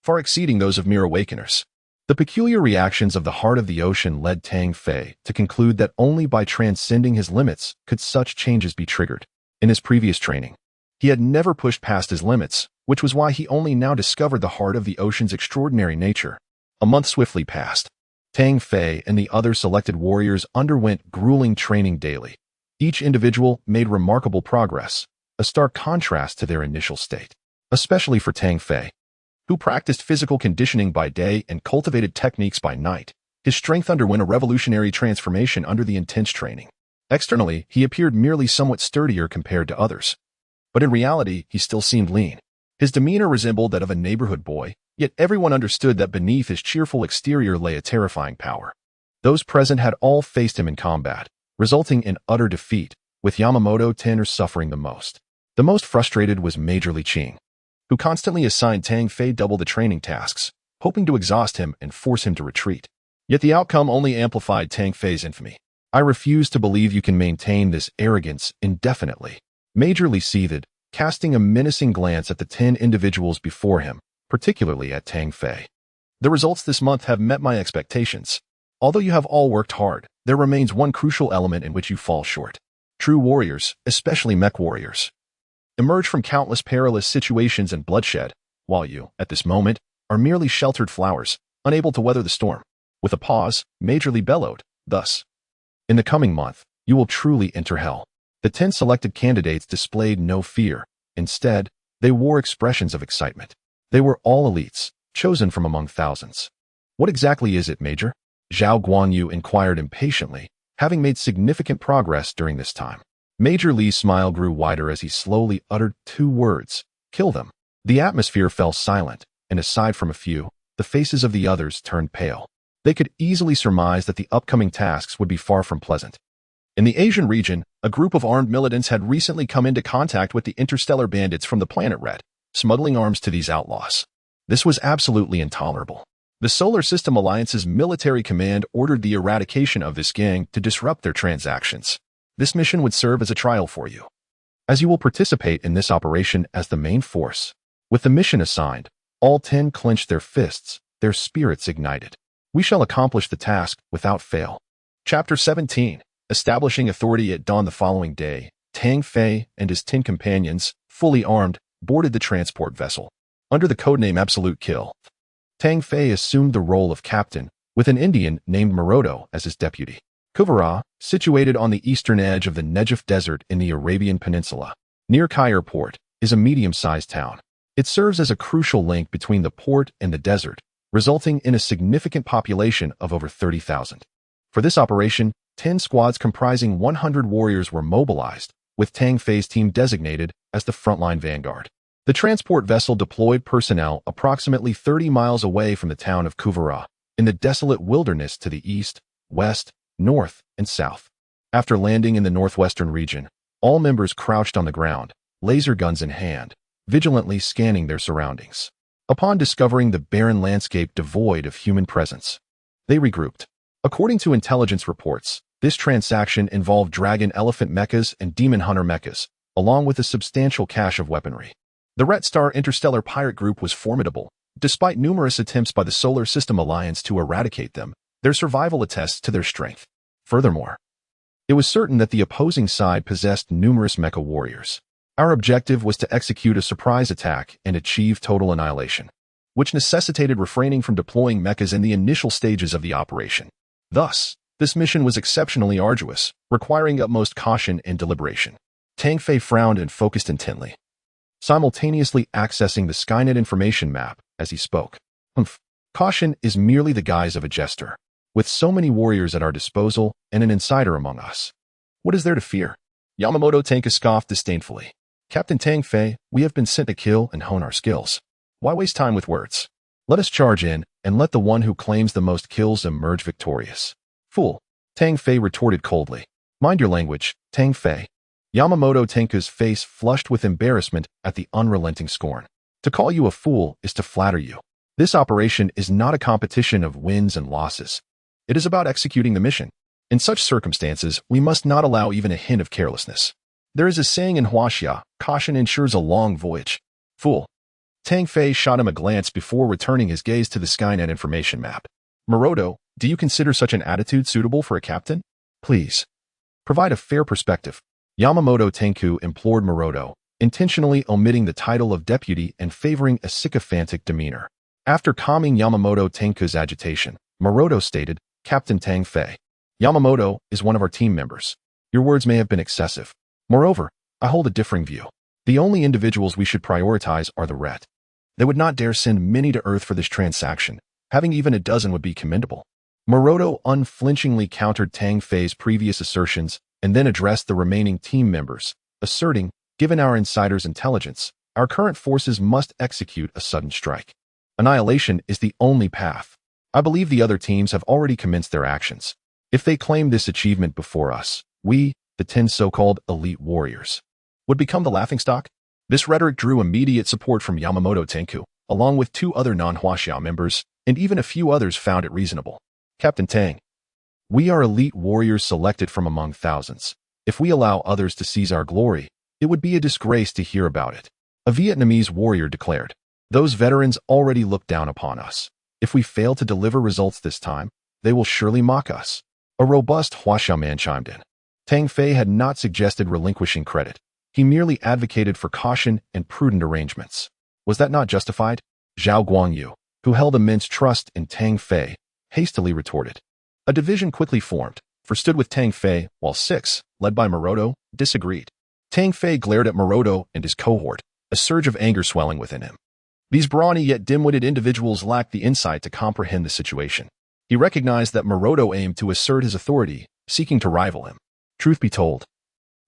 far exceeding those of mere awakeners. The peculiar reactions of the heart of the ocean led Tang Fei to conclude that only by transcending his limits could such changes be triggered. In his previous training, he had never pushed past his limits, which was why he only now discovered the heart of the ocean's extraordinary nature. A month swiftly passed. Tang Fei and the other selected warriors underwent grueling training daily. Each individual made remarkable progress, a stark contrast to their initial state. Especially for Tang Fei, who practiced physical conditioning by day and cultivated techniques by night, his strength underwent a revolutionary transformation under the intense training. Externally, he appeared merely somewhat sturdier compared to others, but in reality, he still seemed lean. His demeanor resembled that of a neighborhood boy, yet everyone understood that beneath his cheerful exterior lay a terrifying power. Those present had all faced him in combat, resulting in utter defeat, with Yamamoto Tenor suffering the most. The most frustrated was Major Li Qing, who constantly assigned Tang Fei double the training tasks, hoping to exhaust him and force him to retreat. Yet the outcome only amplified Tang Fei's infamy. "I refuse to believe you can maintain this arrogance indefinitely," Major Li seethed, casting a menacing glance at the 10 individuals before him, particularly at Tang Fei. "The results this month have met my expectations. Although you have all worked hard, there remains one crucial element in which you fall short. True warriors, especially mech warriors, emerge from countless perilous situations and bloodshed, while you, at this moment, are merely sheltered flowers, unable to weather the storm." With a pause, Major Li bellowed, "Thus, in the coming month, you will truly enter hell." The 10 selected candidates displayed no fear. Instead, they wore expressions of excitement. They were all elites, chosen from among thousands. "What exactly is it, Major?" Zhao Guanyu inquired impatiently, having made significant progress during this time. Major Li's smile grew wider as he slowly uttered 2 words, "Kill them." The atmosphere fell silent, and aside from a few, the faces of the others turned pale. They could easily surmise that the upcoming tasks would be far from pleasant. In the Asian region, a group of armed militants had recently come into contact with the interstellar bandits from the planet Red, smuggling arms to these outlaws. This was absolutely intolerable. The Solar System Alliance's military command ordered the eradication of this gang to disrupt their transactions. This mission would serve as a trial for you, as you will participate in this operation as the main force. With the mission assigned, all 10 clenched their fists, their spirits ignited. "We shall accomplish the task without fail." Chapter 17. Establishing authority at dawn the following day, Tang Fei and his 10 companions, fully armed, boarded the transport vessel. Under the codename Absolute Kill, Tang Fei assumed the role of captain, with an Indian named Maroto as his deputy. Kuvara, situated on the eastern edge of the Negev Desert in the Arabian Peninsula, near Cairo Port, is a medium-sized town. It serves as a crucial link between the port and the desert, resulting in a significant population of over 30,000. For this operation, 10 squads comprising 100 warriors were mobilized, with Tang Fei's team designated as the frontline vanguard. The transport vessel deployed personnel approximately 30 miles away from the town of Kuvara, in the desolate wilderness to the east, west, north, and south. After landing in the northwestern region, all members crouched on the ground, laser guns in hand, vigilantly scanning their surroundings. Upon discovering the barren landscape devoid of human presence, they regrouped. According to intelligence reports, this transaction involved dragon elephant mechas and demon hunter mechas, along with a substantial cache of weaponry. The Red Star Interstellar Pirate Group was formidable. Despite numerous attempts by the Solar System Alliance to eradicate them, their survival attests to their strength. Furthermore, it was certain that the opposing side possessed numerous mecha warriors. Our objective was to execute a surprise attack and achieve total annihilation, which necessitated refraining from deploying mechas in the initial stages of the operation. Thus, this mission was exceptionally arduous, requiring utmost caution and deliberation. Tang Fei frowned and focused intently, simultaneously accessing the Skynet information map as he spoke. Caution is merely the guise of a jester. With so many warriors at our disposal and an insider among us, what is there to fear? Yamamoto Tenka scoffed disdainfully. "Captain Tang Fei, we have been sent to kill and hone our skills. Why waste time with words? Let us charge in, and let the one who claims the most kills emerge victorious. Fool, Tang Fei retorted coldly. Mind your language, Tang Fei. Yamamoto Tenku's face flushed with embarrassment at the unrelenting scorn. To call you a fool is to flatter you. This operation is not a competition of wins and losses. It is about executing the mission. In such circumstances, we must not allow even a hint of carelessness. There is a saying in Huaxia, caution ensures a long voyage. Fool. Tang Fei shot him a glance before returning his gaze to the Skynet information map. Maroto, do you consider such an attitude suitable for a captain? Please. Provide a fair perspective. Yamamoto Tenku implored Maroto, intentionally omitting the title of deputy and favoring a sycophantic demeanor. After calming Yamamoto Tenku's agitation, Maroto stated, Captain Tang Fei. Yamamoto is one of our team members. Your words may have been excessive. Moreover, I hold a differing view. The only individuals we should prioritize are the Ret. They would not dare send many to Earth for this transaction. Having even a dozen would be commendable. Maroto unflinchingly countered Tang Fei's previous assertions and then addressed the remaining team members, asserting, given our insider's intelligence, our current forces must execute a sudden strike. Annihilation is the only path. I believe the other teams have already commenced their actions. If they claim this achievement before us, we, the 10 so-called elite warriors, would become the laughingstock. This rhetoric drew immediate support from Yamamoto Tenku, along with 2 other non-Huaxia members, and even a few others found it reasonable. Captain Tang, we are elite warriors selected from among thousands. If we allow others to seize our glory, it would be a disgrace to hear about it. A Vietnamese warrior declared, those veterans already look down upon us. If we fail to deliver results this time, they will surely mock us. A robust Huaxia man chimed in. Tang Fei had not suggested relinquishing credit. He merely advocated for caution and prudent arrangements. Was that not justified? Zhao Guangyu, who held immense trust in Tang Fei, hastily retorted. A division quickly formed, for stood with Tang Fei, while 6, led by Maroto, disagreed. Tang Fei glared at Maroto and his cohort, a surge of anger swelling within him. These brawny yet dim-witted individuals lacked the insight to comprehend the situation. He recognized that Maroto aimed to assert his authority, seeking to rival him. Truth be told,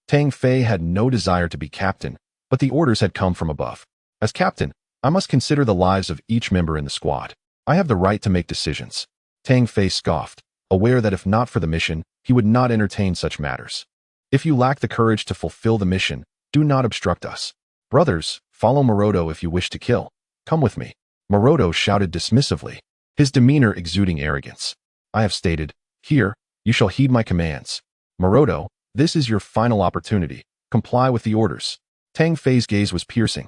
Tang Fei had no desire to be captain, but the orders had come from above. As captain, I must consider the lives of each member in the squad. I have the right to make decisions. Tang Fei scoffed, aware that if not for the mission, he would not entertain such matters. If you lack the courage to fulfill the mission, do not obstruct us. Brothers, follow Maroto if you wish to kill. Come with me. Maroto shouted dismissively, his demeanor exuding arrogance. I have stated, here, you shall heed my commands. Maroto, this is your final opportunity. Comply with the orders. Tang Fei's gaze was piercing.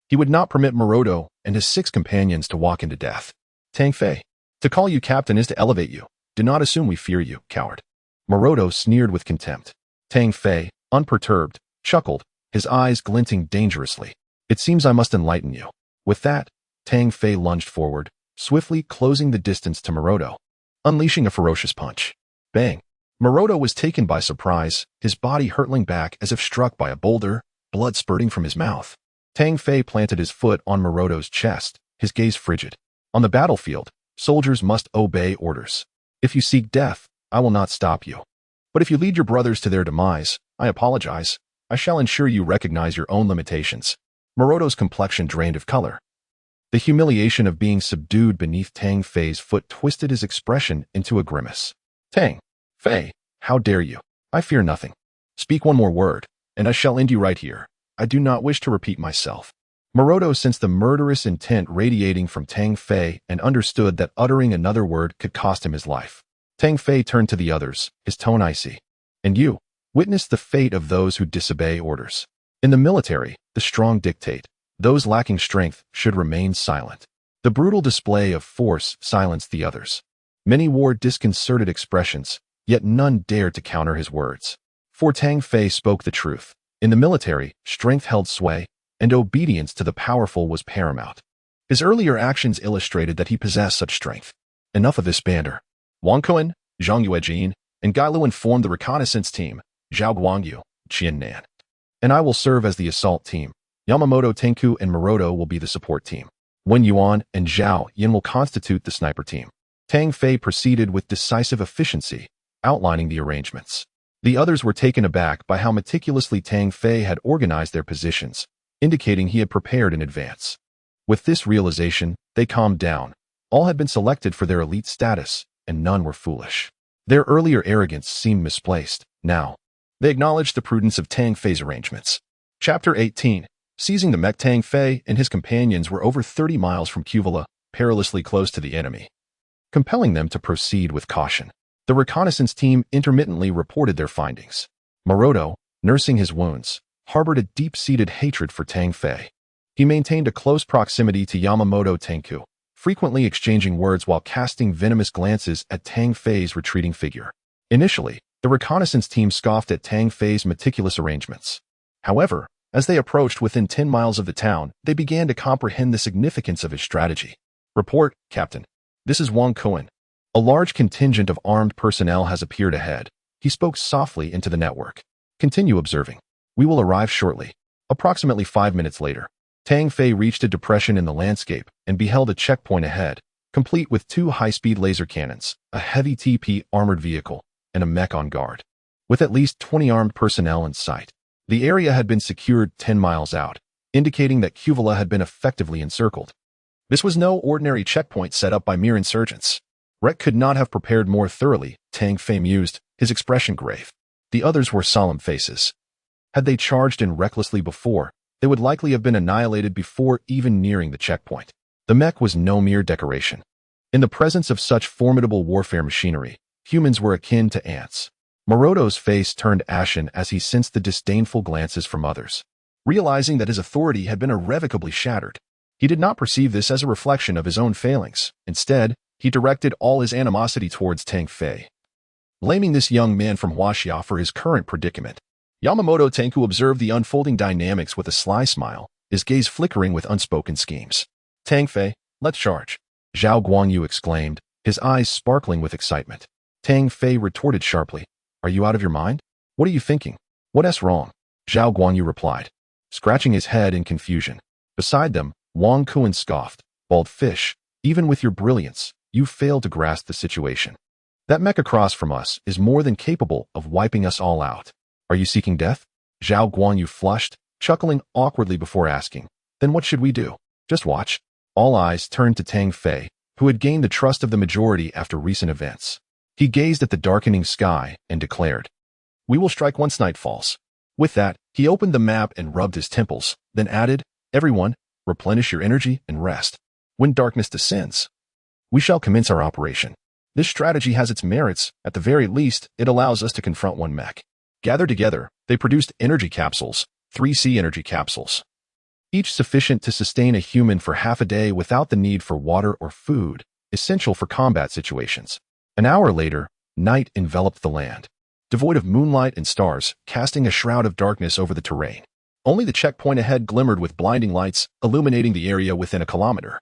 He would not permit Maroto and his 6 companions to walk into death. Tang Fei, to call you captain is to elevate you. Do not assume we fear you, coward. Maroto sneered with contempt. Tang Fei, unperturbed, chuckled, his eyes glinting dangerously. It seems I must enlighten you. With that, Tang Fei lunged forward, swiftly closing the distance to Maroto, unleashing a ferocious punch. Bang! Maroto was taken by surprise, his body hurtling back as if struck by a boulder, blood spurting from his mouth. Tang Fei planted his foot on Maroto's chest, his gaze frigid. On the battlefield, soldiers must obey orders. If you seek death, I will not stop you. But if you lead your brothers to their demise, I apologize. I shall ensure you recognize your own limitations. Maroto's complexion drained of color. The humiliation of being subdued beneath Tang Fei's foot twisted his expression into a grimace. Tang Fei, how dare you? I fear nothing. Speak one more word, and I shall end you right here. I do not wish to repeat myself. Maroto sensed the murderous intent radiating from Tang Fei and understood that uttering another word could cost him his life. Tang Fei turned to the others, his tone icy. And you, witness the fate of those who disobey orders. In the military, the strong dictate. Those lacking strength should remain silent. The brutal display of force silenced the others. Many wore disconcerted expressions, yet none dared to counter his words. For Tang Fei spoke the truth. In the military, strength held sway, and obedience to the powerful was paramount. His earlier actions illustrated that he possessed such strength. Enough of this banter. Wang Kuan, Zhang Yuejin, and Gai Luan formed the reconnaissance team, Zhao Guangyu, Qian Nan. And I will serve as the assault team. Yamamoto Tenku and Maroto will be the support team. Wen Yuan and Zhao Yin will constitute the sniper team. Tang Fei proceeded with decisive efficiency, outlining the arrangements. The others were taken aback by how meticulously Tang Fei had organized their positions, indicating he had prepared in advance. With this realization, they calmed down. All had been selected for their elite status, and none were foolish. Their earlier arrogance seemed misplaced. Now, they acknowledged the prudence of Tang Fei's arrangements. Chapter 18. Seizing the Mech. Tang Fei and his companions were over 30 miles from Cuvala, perilously close to the enemy, compelling them to proceed with caution. The reconnaissance team intermittently reported their findings. Maroto, nursing his wounds, harbored a deep-seated hatred for Tang Fei. He maintained a close proximity to Yamamoto Tenku, frequently exchanging words while casting venomous glances at Tang Fei's retreating figure. Initially, the reconnaissance team scoffed at Tang Fei's meticulous arrangements. However, as they approached within 10 miles of the town, they began to comprehend the significance of his strategy. Report, Captain. This is Wang Kuan. A large contingent of armed personnel has appeared ahead. He spoke softly into the network. Continue observing. We will arrive shortly. Approximately 5 minutes later, Tang Fei reached a depression in the landscape and beheld a checkpoint ahead, complete with 2 high-speed laser cannons, a heavy TP armored vehicle, and a mech on guard. With at least 20 armed personnel in sight, the area had been secured 10 miles out, indicating that Cuvala had been effectively encircled. This was no ordinary checkpoint set up by mere insurgents. Rek could not have prepared more thoroughly, Tang Fei mused, his expression grave. The others were solemn faces. Had they charged in recklessly before, they would likely have been annihilated before even nearing the checkpoint. The mech was no mere decoration. In the presence of such formidable warfare machinery, humans were akin to ants. Maroto's face turned ashen as he sensed the disdainful glances from others. Realizing that his authority had been irrevocably shattered, he did not perceive this as a reflection of his own failings. Instead, he directed all his animosity towards Tang Fei, blaming this young man from Huaxia for his current predicament. Yamamoto Tenku observed the unfolding dynamics with a sly smile, his gaze flickering with unspoken schemes. Tang Fei, let's charge, Zhao Guangyu exclaimed, his eyes sparkling with excitement. Tang Fei retorted sharply, are you out of your mind? What are you thinking? What's wrong? Zhao Guangyu replied, scratching his head in confusion. Beside them, Wang Kuan scoffed, bald fish, even with your brilliance, you fail to grasp the situation. That mech across from us is more than capable of wiping us all out. Are you seeking death? Zhao Guangyu flushed, chuckling awkwardly before asking, then what should we do? Just watch. All eyes turned to Tang Fei, who had gained the trust of the majority after recent events. He gazed at the darkening sky and declared, we will strike once night falls. With that, he opened the map and rubbed his temples, then added, everyone, replenish your energy and rest. When darkness descends, we shall commence our operation. This strategy has its merits. At the very least, it allows us to confront one mech. Gathered together, they produced energy capsules, 3C energy capsules, each sufficient to sustain a human for half a day without the need for water or food, essential for combat situations. An hour later, night enveloped the land, devoid of moonlight and stars, casting a shroud of darkness over the terrain. Only the checkpoint ahead glimmered with blinding lights, illuminating the area within a kilometer.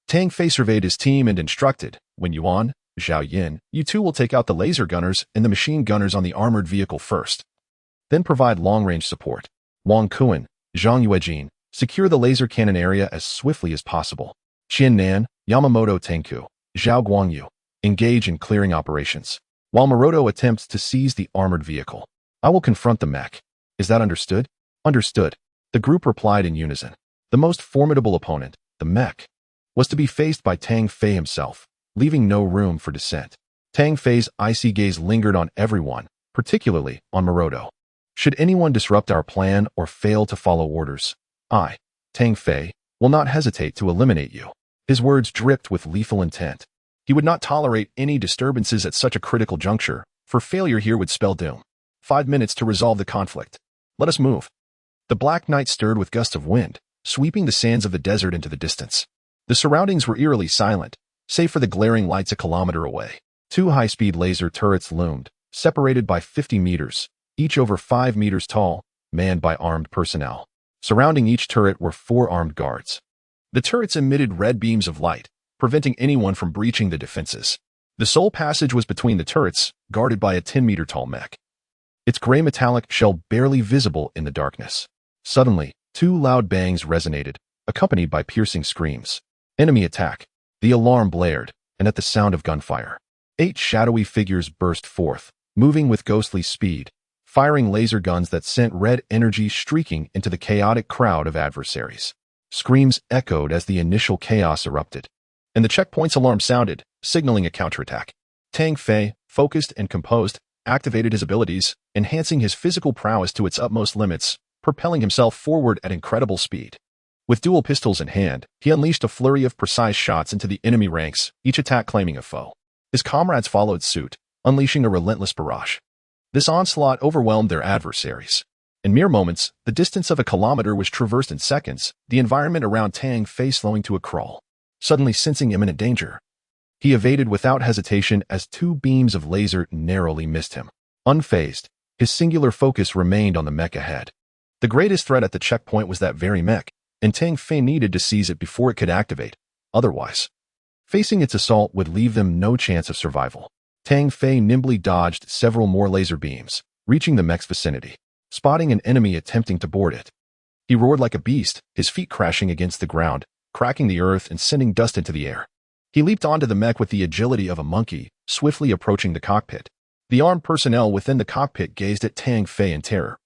Tang Fei surveyed his team and instructed, when Yuan, Zhao Yin, you two will take out the laser gunners and the machine gunners on the armored vehicle first. Then provide long-range support. Wang Kuan, Zhang Yuejin, secure the laser cannon area as swiftly as possible. Qian Nan, Yamamoto Tenku, Zhao Guangyu, engage in clearing operations, while Maroto attempts to seize the armored vehicle. I will confront the mech. Is that understood? Understood. The group replied in unison. The most formidable opponent, the mech, was to be faced by Tang Fei himself, leaving no room for dissent. Tang Fei's icy gaze lingered on everyone, particularly on Maroto. Should anyone disrupt our plan or fail to follow orders, I, Tang Fei, will not hesitate to eliminate you. His words dripped with lethal intent. He would not tolerate any disturbances at such a critical juncture, for failure here would spell doom. 5 minutes to resolve the conflict. Let us move. The black night stirred with gusts of wind, sweeping the sands of the desert into the distance. The surroundings were eerily silent, save for the glaring lights a kilometer away. 2 high-speed laser turrets loomed, separated by 50 meters, each over 5 meters tall, manned by armed personnel. Surrounding each turret were 4 armed guards. The turrets emitted red beams of light, preventing anyone from breaching the defenses. The sole passage was between the turrets, guarded by a 10-meter-tall mech, its gray metallic shell barely visible in the darkness. Suddenly, 2 loud bangs resonated, accompanied by piercing screams. Enemy attack. The alarm blared, and at the sound of gunfire, 8 shadowy figures burst forth, moving with ghostly speed, firing laser guns that sent red energy streaking into the chaotic crowd of adversaries. Screams echoed as the initial chaos erupted, and the checkpoint's alarm sounded, signaling a counterattack. Tang Fei, focused and composed, activated his abilities, enhancing his physical prowess to its utmost limits, propelling himself forward at incredible speed. With dual pistols in hand, he unleashed a flurry of precise shots into the enemy ranks, each attack claiming a foe. His comrades followed suit, unleashing a relentless barrage. This onslaught overwhelmed their adversaries. In mere moments, the distance of a kilometer was traversed in seconds, the environment around Tang Fei slowing to a crawl. Suddenly sensing imminent danger, he evaded without hesitation as two beams of laser narrowly missed him. Unfazed, his singular focus remained on the mech ahead. The greatest threat at the checkpoint was that very mech, and Tang Fei needed to seize it before it could activate. Otherwise, facing its assault would leave them no chance of survival. Tang Fei nimbly dodged several more laser beams, reaching the mech's vicinity. Spotting an enemy attempting to board it, he roared like a beast, his feet crashing against the ground, cracking the earth and sending dust into the air. He leaped onto the mech with the agility of a monkey, swiftly approaching the cockpit. The armed personnel within the cockpit gazed at Tang Fei in terror,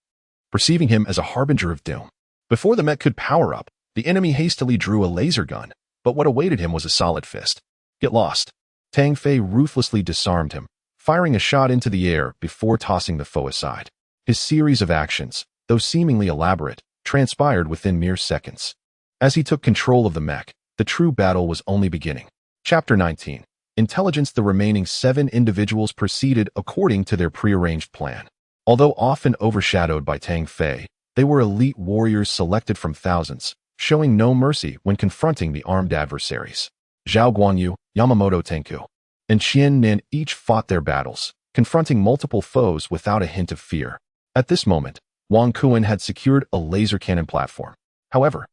perceiving him as a harbinger of doom. Before the mech could power up, the enemy hastily drew a laser gun, but what awaited him was a solid fist. Get lost. Tang Fei ruthlessly disarmed him, firing a shot into the air before tossing the foe aside. His series of actions, though seemingly elaborate, transpired within mere seconds. As he took control of the mech, the true battle was only beginning. Chapter 19. Intelligence. The remaining 7 individuals proceeded according to their prearranged plan. Although often overshadowed by Tang Fei, they were elite warriors selected from thousands, showing no mercy when confronting the armed adversaries. Zhao Guanyu, Yamamoto Tenku, and Qian Nin each fought their battles, confronting multiple foes without a hint of fear. At this moment, Wang Kuan had secured a laser cannon platform. However,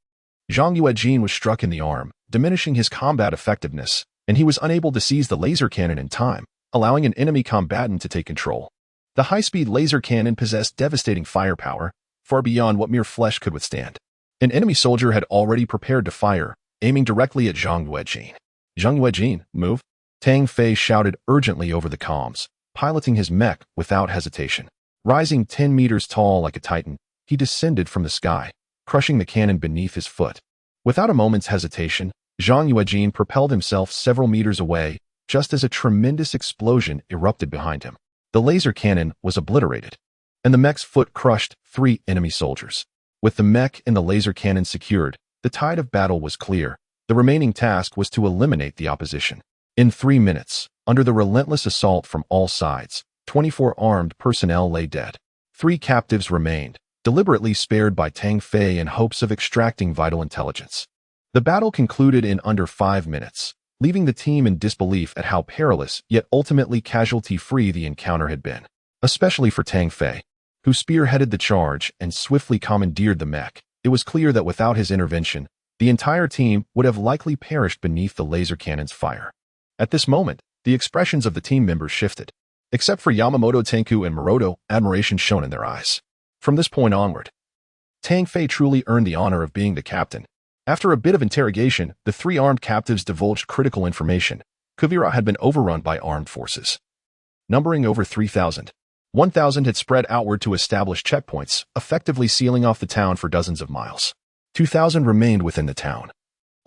Zhang Yuejin was struck in the arm, diminishing his combat effectiveness, and he was unable to seize the laser cannon in time, allowing an enemy combatant to take control. The high-speed laser cannon possessed devastating firepower, far beyond what mere flesh could withstand. An enemy soldier had already prepared to fire, aiming directly at Zhang Yuejin. Zhang Yuejin, move! Tang Fei shouted urgently over the comms, piloting his mech without hesitation. Rising 10 meters tall like a titan, he descended from the sky, crushing the cannon beneath his foot. Without a moment's hesitation, Zhang Yuejin propelled himself several meters away, just as a tremendous explosion erupted behind him. The laser cannon was obliterated, and the mech's foot crushed 3 enemy soldiers. With the mech and the laser cannon secured, the tide of battle was clear. The remaining task was to eliminate the opposition. In 3 minutes, under the relentless assault from all sides, 24 armed personnel lay dead. 3 captives remained, deliberately spared by Tang Fei in hopes of extracting vital intelligence. The battle concluded in under 5 minutes, leaving the team in disbelief at how perilous yet ultimately casualty-free the encounter had been, especially for Tang Fei, who spearheaded the charge and swiftly commandeered the mech. It was clear that without his intervention, the entire team would have likely perished beneath the laser cannon's fire. At this moment, the expressions of the team members shifted. Except for Yamamoto Tenku and Moroto, admiration shone in their eyes. From this point onward, Tang Fei truly earned the honor of being the captain. After a bit of interrogation, the 3 armed captives divulged critical information. Kuvira had been overrun by armed forces, numbering over 3,000. 1,000 had spread outward to establish checkpoints, effectively sealing off the town for dozens of miles. 2,000 remained within the town,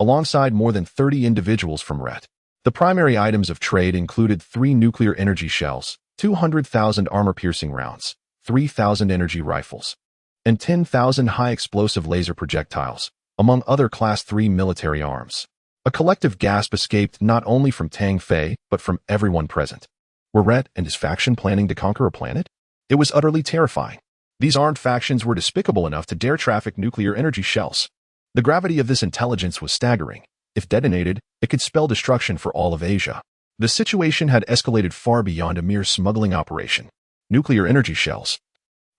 alongside more than 30 individuals from Ret. The primary items of trade included 3 nuclear energy shells, 200,000 armor-piercing rounds, 3,000 energy rifles, and 10,000 high-explosive laser projectiles, among other Class 3 military arms. A collective gasp escaped not only from Tang Fei, but from everyone present. Were Ret and his faction planning to conquer a planet? It was utterly terrifying. These armed factions were despicable enough to dare traffic nuclear energy shells. The gravity of this intelligence was staggering. If detonated, it could spell destruction for all of Asia. The situation had escalated far beyond a mere smuggling operation. Nuclear energy shells,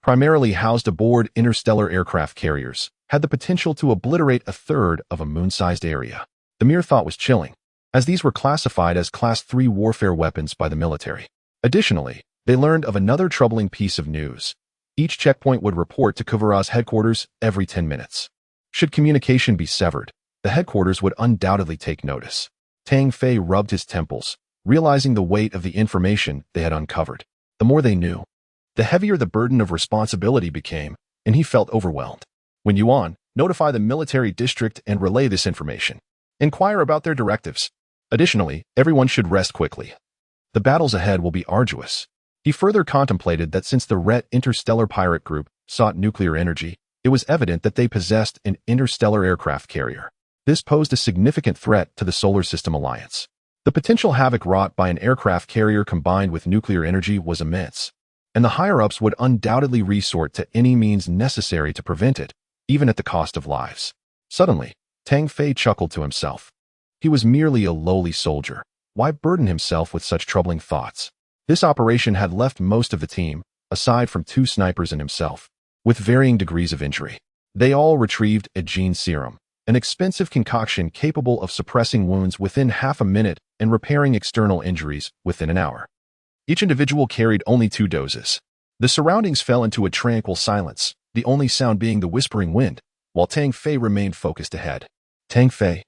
primarily housed aboard interstellar aircraft carriers, had the potential to obliterate a third of a moon-sized area. The mere thought was chilling, as these were classified as Class 3 warfare weapons by the military. Additionally, they learned of another troubling piece of news. Each checkpoint would report to Kuvira's headquarters every 10 minutes. Should communication be severed, the headquarters would undoubtedly take notice. Tang Fei rubbed his temples, realizing the weight of the information they had uncovered. The more they knew, the heavier the burden of responsibility became, and he felt overwhelmed. When Yuan, Notify the military district and relay this information. Inquire about their directives. Additionally, everyone should rest quickly. The battles ahead will be arduous. He further contemplated that since the RET interstellar pirate group sought nuclear energy, it was evident that they possessed an interstellar aircraft carrier. This posed a significant threat to the Solar System Alliance. The potential havoc wrought by an aircraft carrier combined with nuclear energy was immense, and the higher-ups would undoubtedly resort to any means necessary to prevent it, even at the cost of lives. Suddenly, Tang Fei chuckled to himself. He was merely a lowly soldier. Why burden himself with such troubling thoughts? This operation had left most of the team, aside from 2 snipers and himself, with varying degrees of injury. They all retrieved a gene serum, an expensive concoction capable of suppressing wounds within half a minute and repairing external injuries within an hour. Each individual carried only 2 doses. The surroundings fell into a tranquil silence, the only sound being the whispering wind, while Tang Fei remained focused ahead. Tang Fei,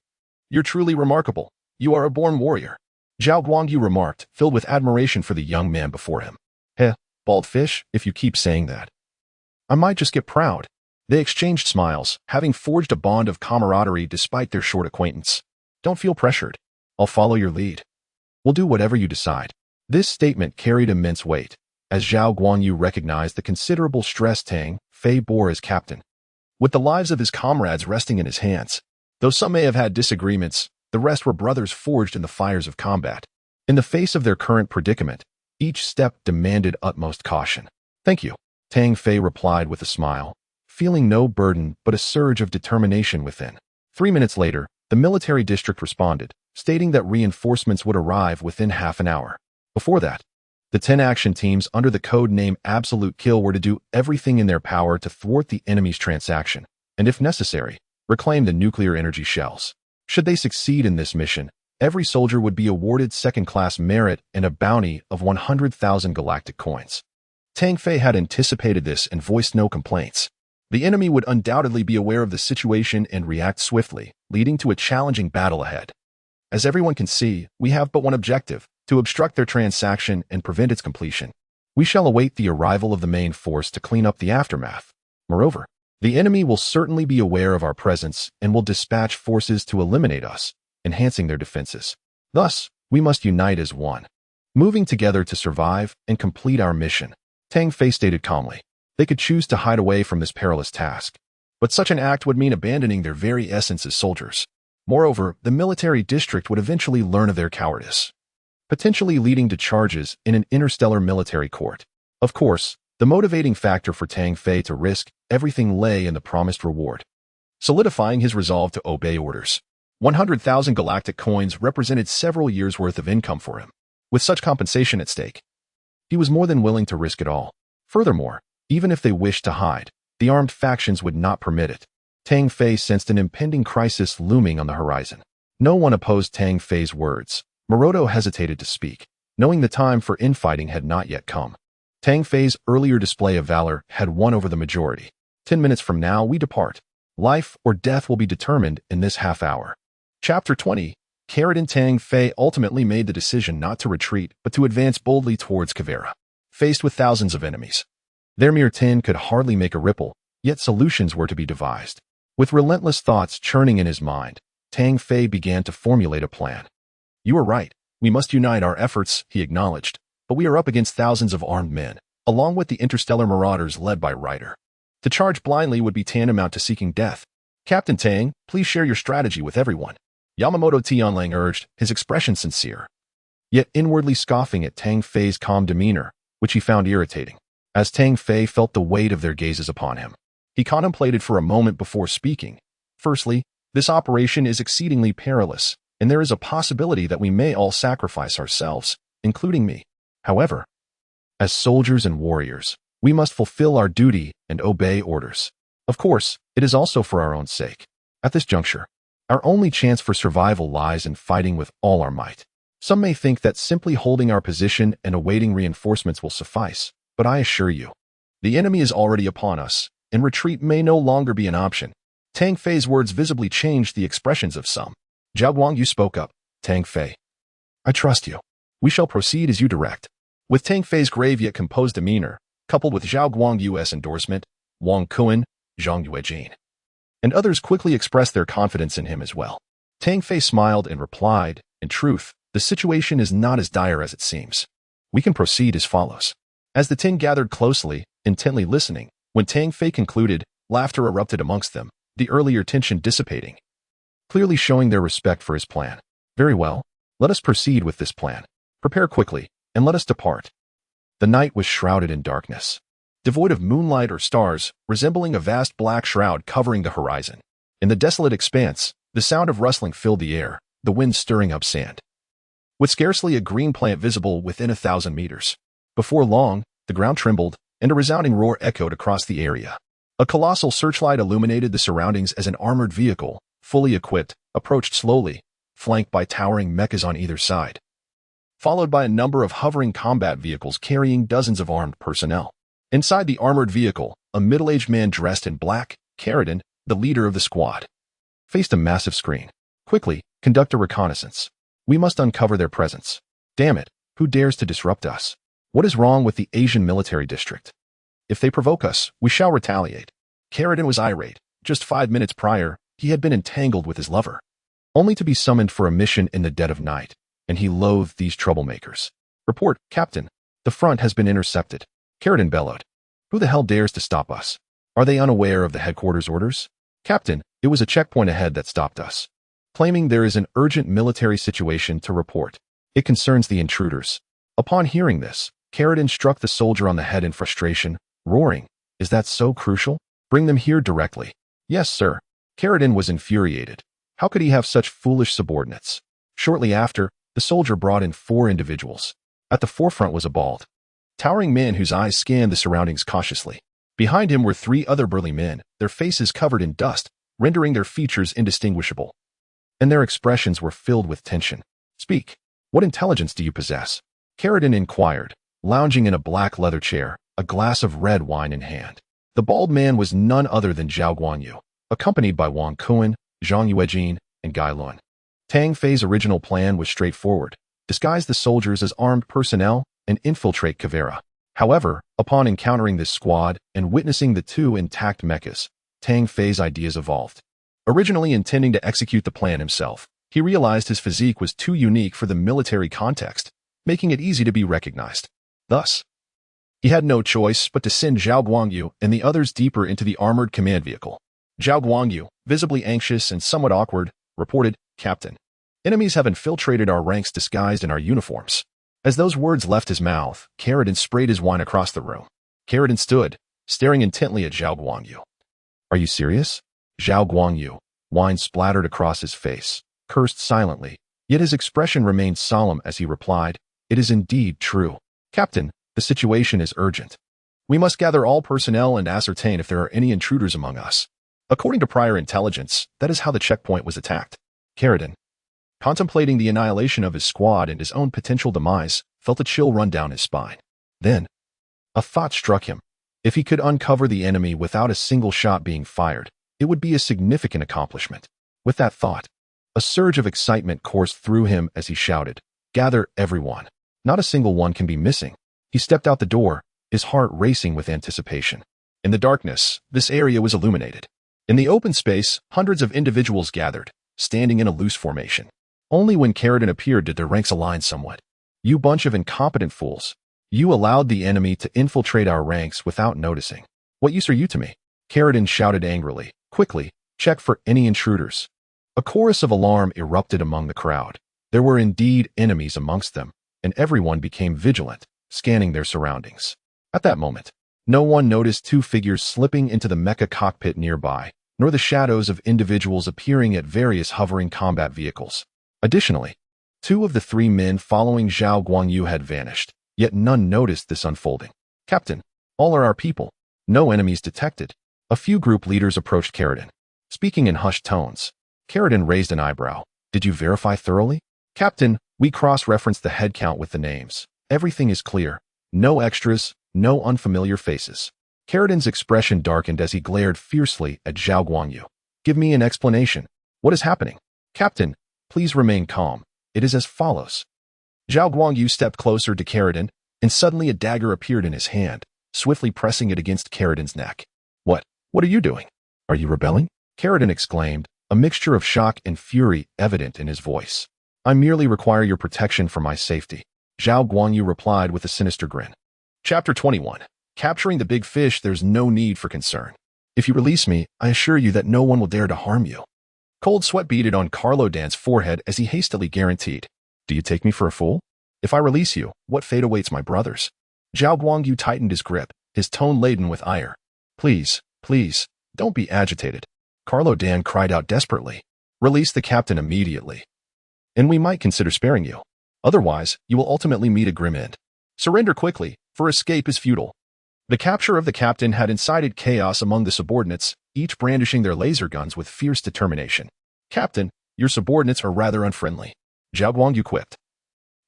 you're truly remarkable. You are a born warrior, Zhao Guangyu remarked, filled with admiration for the young man before him. Heh, bald fish, if you keep saying that. I might just get proud. They exchanged smiles, having forged a bond of camaraderie despite their short acquaintance. Don't feel pressured. I'll follow your lead. We'll do whatever you decide. This statement carried immense weight, as Zhao Guangyu recognized the considerable stress Tang Fei bore as captain. With the lives of his comrades resting in his hands, though some may have had disagreements, the rest were brothers forged in the fires of combat. In the face of their current predicament, each step demanded utmost caution. Thank you, Tang Fei replied with a smile, feeling no burden but a surge of determination within. 3 minutes later, the military district responded, stating that reinforcements would arrive within half an hour. Before that, the 10 action teams under the code name Absolute Kill were to do everything in their power to thwart the enemy's transaction, and if necessary, reclaim the nuclear energy shells. Should they succeed in this mission, every soldier would be awarded second-class merit and a bounty of 100,000 galactic coins. Tang Fei had anticipated this and voiced no complaints. The enemy would undoubtedly be aware of the situation and react swiftly, leading to a challenging battle ahead. As everyone can see, we have but one objective: to obstruct their transaction and prevent its completion. We shall await the arrival of the main force to clean up the aftermath. Moreover, the enemy will certainly be aware of our presence and will dispatch forces to eliminate us, enhancing their defenses. Thus, we must unite as one, moving together to survive and complete our mission. Tang Fei stated calmly. They could choose to hide away from this perilous task, but such an act would mean abandoning their very essence as soldiers. Moreover, the military district would eventually learn of their cowardice, potentially leading to charges in an interstellar military court. Of course, the motivating factor for Tang Fei to risk everything lay in the promised reward, solidifying his resolve to obey orders. 100,000 galactic coins represented several years' worth of income for him. With such compensation at stake, he was more than willing to risk it all. Furthermore, even if they wished to hide, the armed factions would not permit it. Tang Fei sensed an impending crisis looming on the horizon. No one opposed Tang Fei's words. Morodo hesitated to speak, knowing the time for infighting had not yet come. Tang Fei's earlier display of valor had won over the majority. 10 minutes from now, we depart. Life or death will be determined in this half hour. Chapter 20. Carrot and Tang Fei ultimately made the decision not to retreat, but to advance boldly towards Kavera. Faced with thousands of enemies, their mere 10 could hardly make a ripple, yet solutions were to be devised. With relentless thoughts churning in his mind, Tang Fei began to formulate a plan. You are right. We must unite our efforts, he acknowledged, but we are up against thousands of armed men, along with the interstellar marauders led by Ryder. To charge blindly would be tantamount to seeking death. Captain Tang, please share your strategy with everyone, Yamamoto Tianlang urged, his expression sincere, yet inwardly scoffing at Tang Fei's calm demeanor, which he found irritating. As Tang Fei felt the weight of their gazes upon him, he contemplated for a moment before speaking. Firstly, this operation is exceedingly perilous, and there is a possibility that we may all sacrifice ourselves, including me. However, as soldiers and warriors, we must fulfill our duty and obey orders. Of course, it is also for our own sake. At this juncture, our only chance for survival lies in fighting with all our might. Some may think that simply holding our position and awaiting reinforcements will suffice, but I assure you, the enemy is already upon us, and retreat may no longer be an option. Tang Fei's words visibly changed the expressions of some. Zhao Guangyu spoke up. Tang Fei, I trust you. We shall proceed as you direct. With Tang Fei's grave yet composed demeanor, coupled with Zhao Guangyu's endorsement, Wang Kuan, Zhang Yuejin and others quickly expressed their confidence in him as well. Tang Fei smiled and replied, "In truth, the situation is not as dire as it seems. We can proceed as follows." As the 10 gathered closely, intently listening, when Tang Fei concluded, laughter erupted amongst them, the earlier tension dissipating, clearly showing their respect for his plan. "Very well, let us proceed with this plan. Prepare quickly, and let us depart." The night was shrouded in darkness, devoid of moonlight or stars, resembling a vast black shroud covering the horizon. In the desolate expanse, the sound of rustling filled the air, the wind stirring up sand, with scarcely a green plant visible within 1,000 meters. Before long, the ground trembled, and a resounding roar echoed across the area. A colossal searchlight illuminated the surroundings as an armored vehicle, fully equipped, approached slowly, flanked by towering mechas on either side, followed by a number of hovering combat vehicles carrying dozens of armed personnel. Inside the armored vehicle, a middle-aged man dressed in black, Carradine, the leader of the squad, faced a massive screen. "Quickly, conduct a reconnaissance. We must uncover their presence. Damn it, who dares to disrupt us? What is wrong with the Asian military district? If they provoke us, we shall retaliate." Carradine was irate. Just 5 minutes prior, he had been entangled with his lover, only to be summoned for a mission in the dead of night, and he loathed these troublemakers. "Report, Captain. The front has been intercepted." Carradine bellowed. "Who the hell dares to stop us? Are they unaware of the headquarters orders?" "Captain, it was a checkpoint ahead that stopped us. Claiming there is an urgent military situation to report. It concerns the intruders." Upon hearing this, Carradine struck the soldier on the head in frustration, roaring, "Is that so crucial? Bring them here directly." "Yes, sir." Carradine was infuriated. How could he have such foolish subordinates? Shortly after, the soldier brought in 4 individuals. At the forefront was a bald, towering man whose eyes scanned the surroundings cautiously. Behind him were 3 other burly men, their faces covered in dust, rendering their features indistinguishable, and their expressions were filled with tension. "Speak. What intelligence do you possess?" Carradine inquired, lounging in a black leather chair, a glass of red wine in hand. The bald man was none other than Zhao Guanyu, accompanied by Wang Kuan, Zhang Yuejin, and Gai Lun. Tang Fei's original plan was straightforward: disguise the soldiers as armed personnel and infiltrate Kavera. However, upon encountering this squad and witnessing the 2 intact mechas, Tang Fei's ideas evolved. Originally intending to execute the plan himself, he realized his physique was too unique for the military context, making it easy to be recognized. Thus, he had no choice but to send Zhao Guangyu and the others deeper into the armored command vehicle. Zhao Guangyu, visibly anxious and somewhat awkward, reported, "Captain, enemies have infiltrated our ranks disguised in our uniforms." As those words left his mouth, Carradine sprayed his wine across the room. Carradine stood, staring intently at Zhao Guangyu. "Are you serious?" Zhao Guangyu, wine splattered across his face, cursed silently, yet his expression remained solemn as he replied, "It is indeed true. Captain, the situation is urgent. We must gather all personnel and ascertain if there are any intruders among us." According to prior intelligence, that is how the checkpoint was attacked. Carradine, contemplating the annihilation of his squad and his own potential demise, felt a chill run down his spine. Then, a thought struck him. If he could uncover the enemy without a single shot being fired, it would be a significant accomplishment. With that thought, a surge of excitement coursed through him as he shouted, "Gather everyone. Not a single one can be missing." He stepped out the door, his heart racing with anticipation. In the darkness, this area was illuminated. In the open space, hundreds of individuals gathered, standing in a loose formation. Only when Carradine appeared did their ranks align somewhat. "You bunch of incompetent fools. You allowed the enemy to infiltrate our ranks without noticing. What use are you to me?" Carradine shouted angrily. "Quickly, check for any intruders." A chorus of alarm erupted among the crowd. There were indeed enemies amongst them, and everyone became vigilant, scanning their surroundings. At that moment, no one noticed 2 figures slipping into the mecha cockpit nearby, nor the shadows of individuals appearing at various hovering combat vehicles. Additionally, 2 of the 3 men following Zhao Guangyu had vanished, yet none noticed this unfolding. "Captain, all are our people. No enemies detected." A few group leaders approached Carradine, speaking in hushed tones. Carradine raised an eyebrow. "Did you verify thoroughly?" "Captain, we cross-referenced the head count with the names. Everything is clear. No extras, no unfamiliar faces." Carradine's expression darkened as he glared fiercely at Zhao Guangyu. "Give me an explanation. What is happening?" "Captain, please remain calm. It is as follows." Zhao Guangyu stepped closer to Carradine, and suddenly a dagger appeared in his hand, swiftly pressing it against Carradine's neck. What are you doing? Are you rebelling?" Carradine exclaimed, a mixture of shock and fury evident in his voice. I merely require your protection for my safety. Zhao Guangyu replied with a sinister grin. Chapter 21. Capturing the big fish, there's no need for concern. If you release me, I assure you that no one will dare to harm you. Cold sweat beaded on Carlo Dan's forehead as he hastily guaranteed. Do you take me for a fool? If I release you, what fate awaits my brothers? Zhao Guangyu tightened his grip, his tone laden with ire. Please, please, don't be agitated. Carlo Dan cried out desperately. Release the captain immediately, and we might consider sparing you. Otherwise, you will ultimately meet a grim end. Surrender quickly, for escape is futile. The capture of the captain had incited chaos among the subordinates, each brandishing their laser guns with fierce determination. Captain, your subordinates are rather unfriendly. Zhao Guangyu quipped,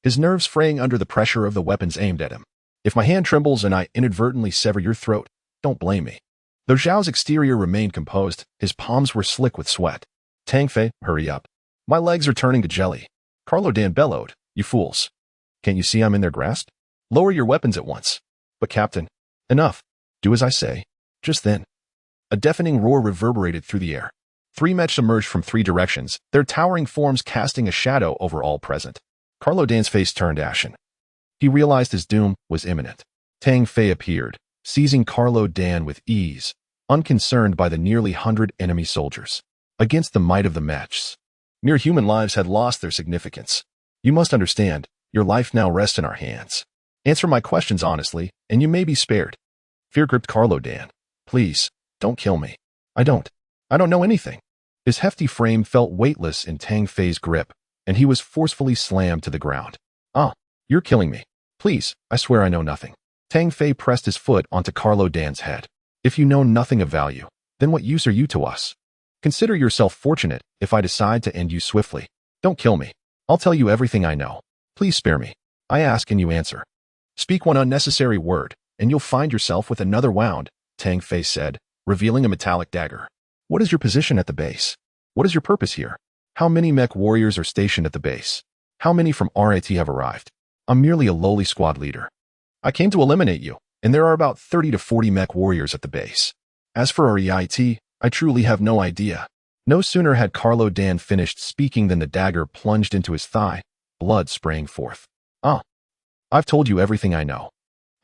his nerves fraying under the pressure of the weapons aimed at him. If my hand trembles and I inadvertently sever your throat, don't blame me. Though Zhao's exterior remained composed, his palms were slick with sweat. Tang Fei, hurry up. My legs are turning to jelly. Carlo Dan bellowed, you fools. Can't you see I'm in their grasp? Lower your weapons at once. But Captain, enough. Do as I say. Just then, a deafening roar reverberated through the air. 3 Mech emerged from 3 directions, their towering forms casting a shadow over all present. Carlo Dan's face turned ashen. He realized his doom was imminent. Tang Fei appeared, seizing Carlo Dan with ease, unconcerned by the nearly 100 enemy soldiers. Against the might of the Mechs, mere human lives had lost their significance. You must understand, your life now rests in our hands. Answer my questions honestly, and you may be spared. Fear gripped Carlo Dan. Please, don't kill me. I don't know anything. His hefty frame felt weightless in Tang Fei's grip, and he was forcefully slammed to the ground. You're killing me. Please, I swear I know nothing. Tang Fei pressed his foot onto Carlo Dan's head. If you know nothing of value, then what use are you to us? Consider yourself fortunate if I decide to end you swiftly. Don't kill me. I'll tell you everything I know. Please spare me. I ask and you answer. Speak one unnecessary word, and you'll find yourself with another wound, Tang Fei said, revealing a metallic dagger. What is your position at the base? What is your purpose here? How many Mech warriors are stationed at the base? How many from RIT have arrived? I'm merely a lowly squad leader. I came to eliminate you, and there are about 30 to 40 Mech warriors at the base. As for REIT, I truly have no idea. No sooner had Carlo Dan finished speaking than the dagger plunged into his thigh, blood spraying forth. I've told you everything I know.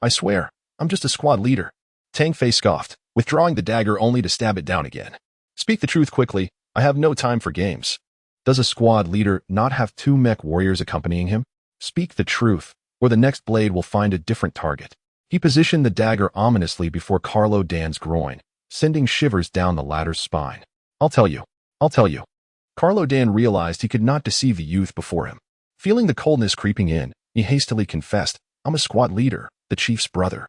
I swear, I'm just a squad leader. Tang Fei scoffed, withdrawing the dagger only to stab it down again. Speak the truth quickly, I have no time for games. Does a squad leader not have 2 Mech warriors accompanying him? Speak the truth, or the next blade will find a different target. He positioned the dagger ominously before Carlo Dan's groin, sending shivers down the latter's spine. I'll tell you. Carlo Dan realized he could not deceive the youth before him. Feeling the coldness creeping in, he hastily confessed, I'm a squad leader, the chief's brother.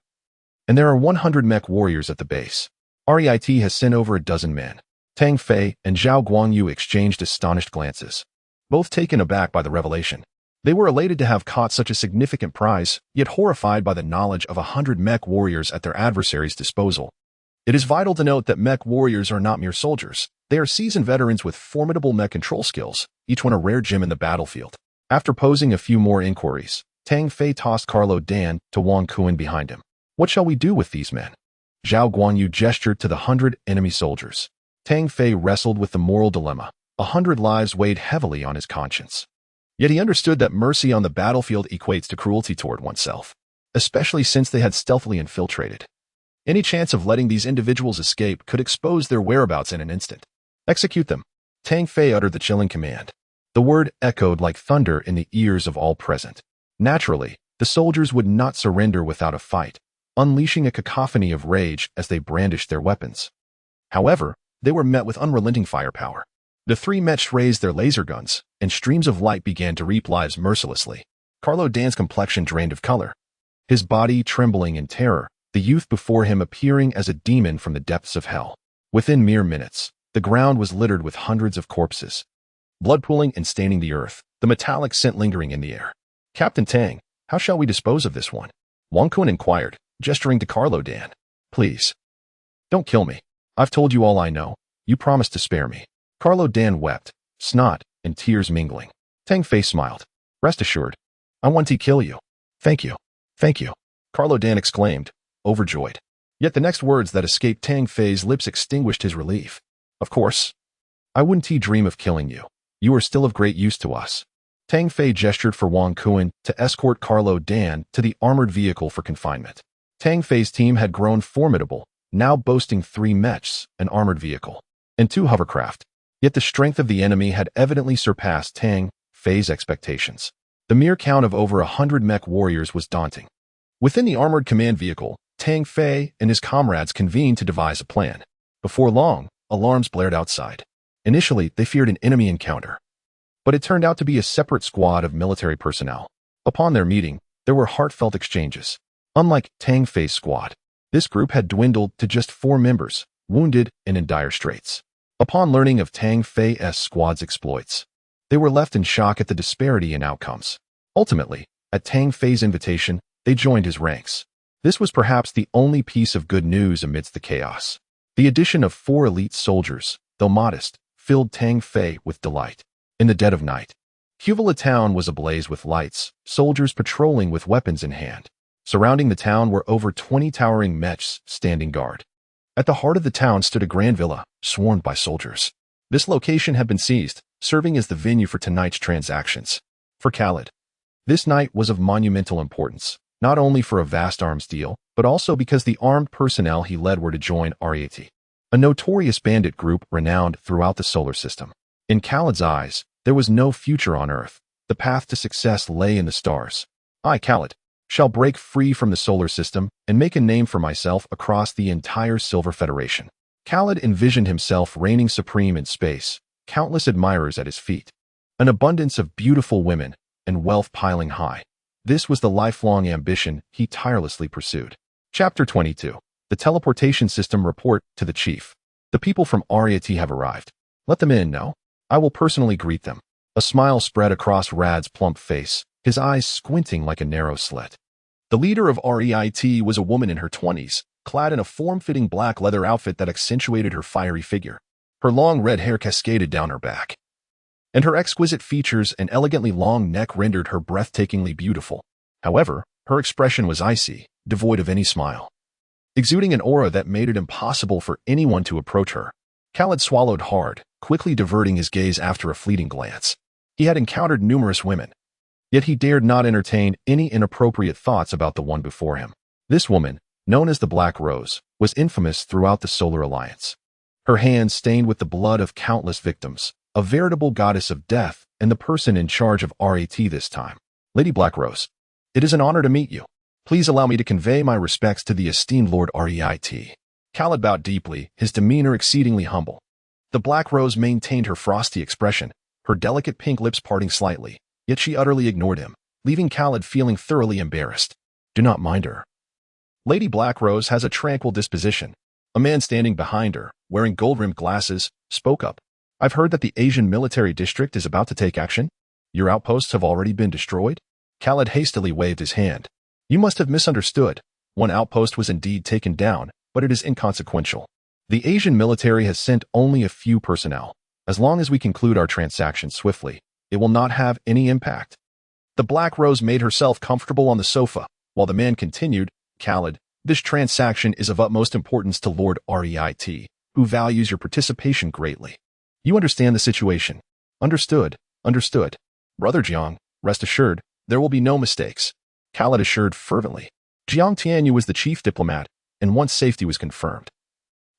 And there are 100 Mech warriors at the base. REIT has sent over a dozen men. Tang Fei and Zhao Guangyu exchanged astonished glances, both taken aback by the revelation. They were elated to have caught such a significant prize, yet horrified by the knowledge of 100 Mech warriors at their adversaries' disposal. It is vital to note that Mech warriors are not mere soldiers. They are seasoned veterans with formidable Mech control skills, each one a rare gem in the battlefield. After posing a few more inquiries, Tang Fei tossed Carlo Dan to Wang Kuan behind him. What shall we do with these men? Zhao Guangyu gestured to the 100 enemy soldiers. Tang Fei wrestled with the moral dilemma. 100 lives weighed heavily on his conscience. Yet he understood that mercy on the battlefield equates to cruelty toward oneself, especially since they had stealthily infiltrated. Any chance of letting these individuals escape could expose their whereabouts in an instant. Execute them. Tang Fei uttered the chilling command. The word echoed like thunder in the ears of all present. Naturally, the soldiers would not surrender without a fight, unleashing a cacophony of rage as they brandished their weapons. However, they were met with unrelenting firepower. The 3 Mech raised their laser guns, and streams of light began to reap lives mercilessly. Carlo Dan's complexion drained of color, his body trembling in terror, the youth before him appearing as a demon from the depths of hell. Within mere minutes, the ground was littered with hundreds of corpses, blood pooling and staining the earth, the metallic scent lingering in the air. Captain Tang, how shall we dispose of this one? Wang Kuan inquired, gesturing to Carlo Dan. Please, don't kill me. I've told you all I know. You promised to spare me. Carlo Dan wept, snot and tears mingling. Tang Fei smiled. Rest assured, I want to kill you. Thank you. Carlo Dan exclaimed, overjoyed. Yet the next words that escaped Tang Fei's lips extinguished his relief. Of course. I wouldn't dream of killing you. You are still of great use to us. Tang Fei gestured for Wang Kuan to escort Carlo Dan to the armored vehicle for confinement. Tang Fei's team had grown formidable, now boasting 3 mechs, an armored vehicle, and 2 hovercraft. Yet the strength of the enemy had evidently surpassed Tang Fei's expectations. The mere count of over 100 mech warriors was daunting. Within the armored command vehicle, Tang Fei and his comrades convened to devise a plan. Before long, alarms blared outside. Initially, they feared an enemy encounter, but it turned out to be a separate squad of military personnel. Upon their meeting, there were heartfelt exchanges. Unlike Tang Fei's squad, this group had dwindled to just 4 members, wounded and in dire straits. Upon learning of Tang Fei's squad's exploits, they were left in shock at the disparity in outcomes. Ultimately, at Tang Fei's invitation, they joined his ranks. This was perhaps the only piece of good news amidst the chaos. The addition of 4 elite soldiers, though modest, filled Tang Fei with delight. In the dead of night, Huvala town was ablaze with lights, soldiers patrolling with weapons in hand. Surrounding the town were over 20 towering mechs standing guard. At the heart of the town stood a grand villa, swarmed by soldiers. This location had been seized, serving as the venue for tonight's transactions. For Khalid, this night was of monumental importance, not only for a vast arms deal, but also because the armed personnel he led were to join REAT, a notorious bandit group renowned throughout the solar system. In Khalid's eyes, there was no future on Earth. The path to success lay in the stars. I, Khalid, shall break free from the solar system and make a name for myself across the entire Silver Federation. Khalid envisioned himself reigning supreme in space, countless admirers at his feet, an abundance of beautiful women, and wealth piling high. This was the lifelong ambition he tirelessly pursued. Chapter 22. The teleportation system report to the chief. The people from REAT have arrived. Let them in now. I will personally greet them. A smile spread across Rad's plump face, his eyes squinting like a narrow slit. The leader of REIT was a woman in her 20s, clad in a form-fitting black leather outfit that accentuated her fiery figure. Her long red hair cascaded down her back, and her exquisite features and elegantly long neck rendered her breathtakingly beautiful. However, her expression was icy, devoid of any smile, exuding an aura that made it impossible for anyone to approach her. Khalid swallowed hard, quickly diverting his gaze after a fleeting glance. He had encountered numerous women, yet he dared not entertain any inappropriate thoughts about the one before him. This woman, known as the Black Rose, was infamous throughout the Solar Alliance. Her hands stained with the blood of countless victims, a veritable goddess of death and the person in charge of RET this time. Lady Black Rose, it is an honor to meet you. Please allow me to convey my respects to the esteemed Lord REIT. Khalid bowed deeply, his demeanor exceedingly humble. The Black Rose maintained her frosty expression, her delicate pink lips parting slightly, yet she utterly ignored him, leaving Khalid feeling thoroughly embarrassed. Do not mind her. Lady Black Rose has a tranquil disposition. A man standing behind her, wearing gold-rimmed glasses, spoke up. I've heard that the Asian military district is about to take action. Your outposts have already been destroyed? Khalid hastily waved his hand. You must have misunderstood. One outpost was indeed taken down, but it is inconsequential. The Asian military has sent only a few personnel. As long as we conclude our transaction swiftly, it will not have any impact. The Black Rose made herself comfortable on the sofa, while the man continued, Khalid, this transaction is of utmost importance to Lord REIT, who values your participation greatly. You understand the situation. Understood. Understood. Brother Jiang, rest assured, there will be no mistakes. Khalid assured fervently. Jiang Tianyu was the chief diplomat, and once safety was confirmed,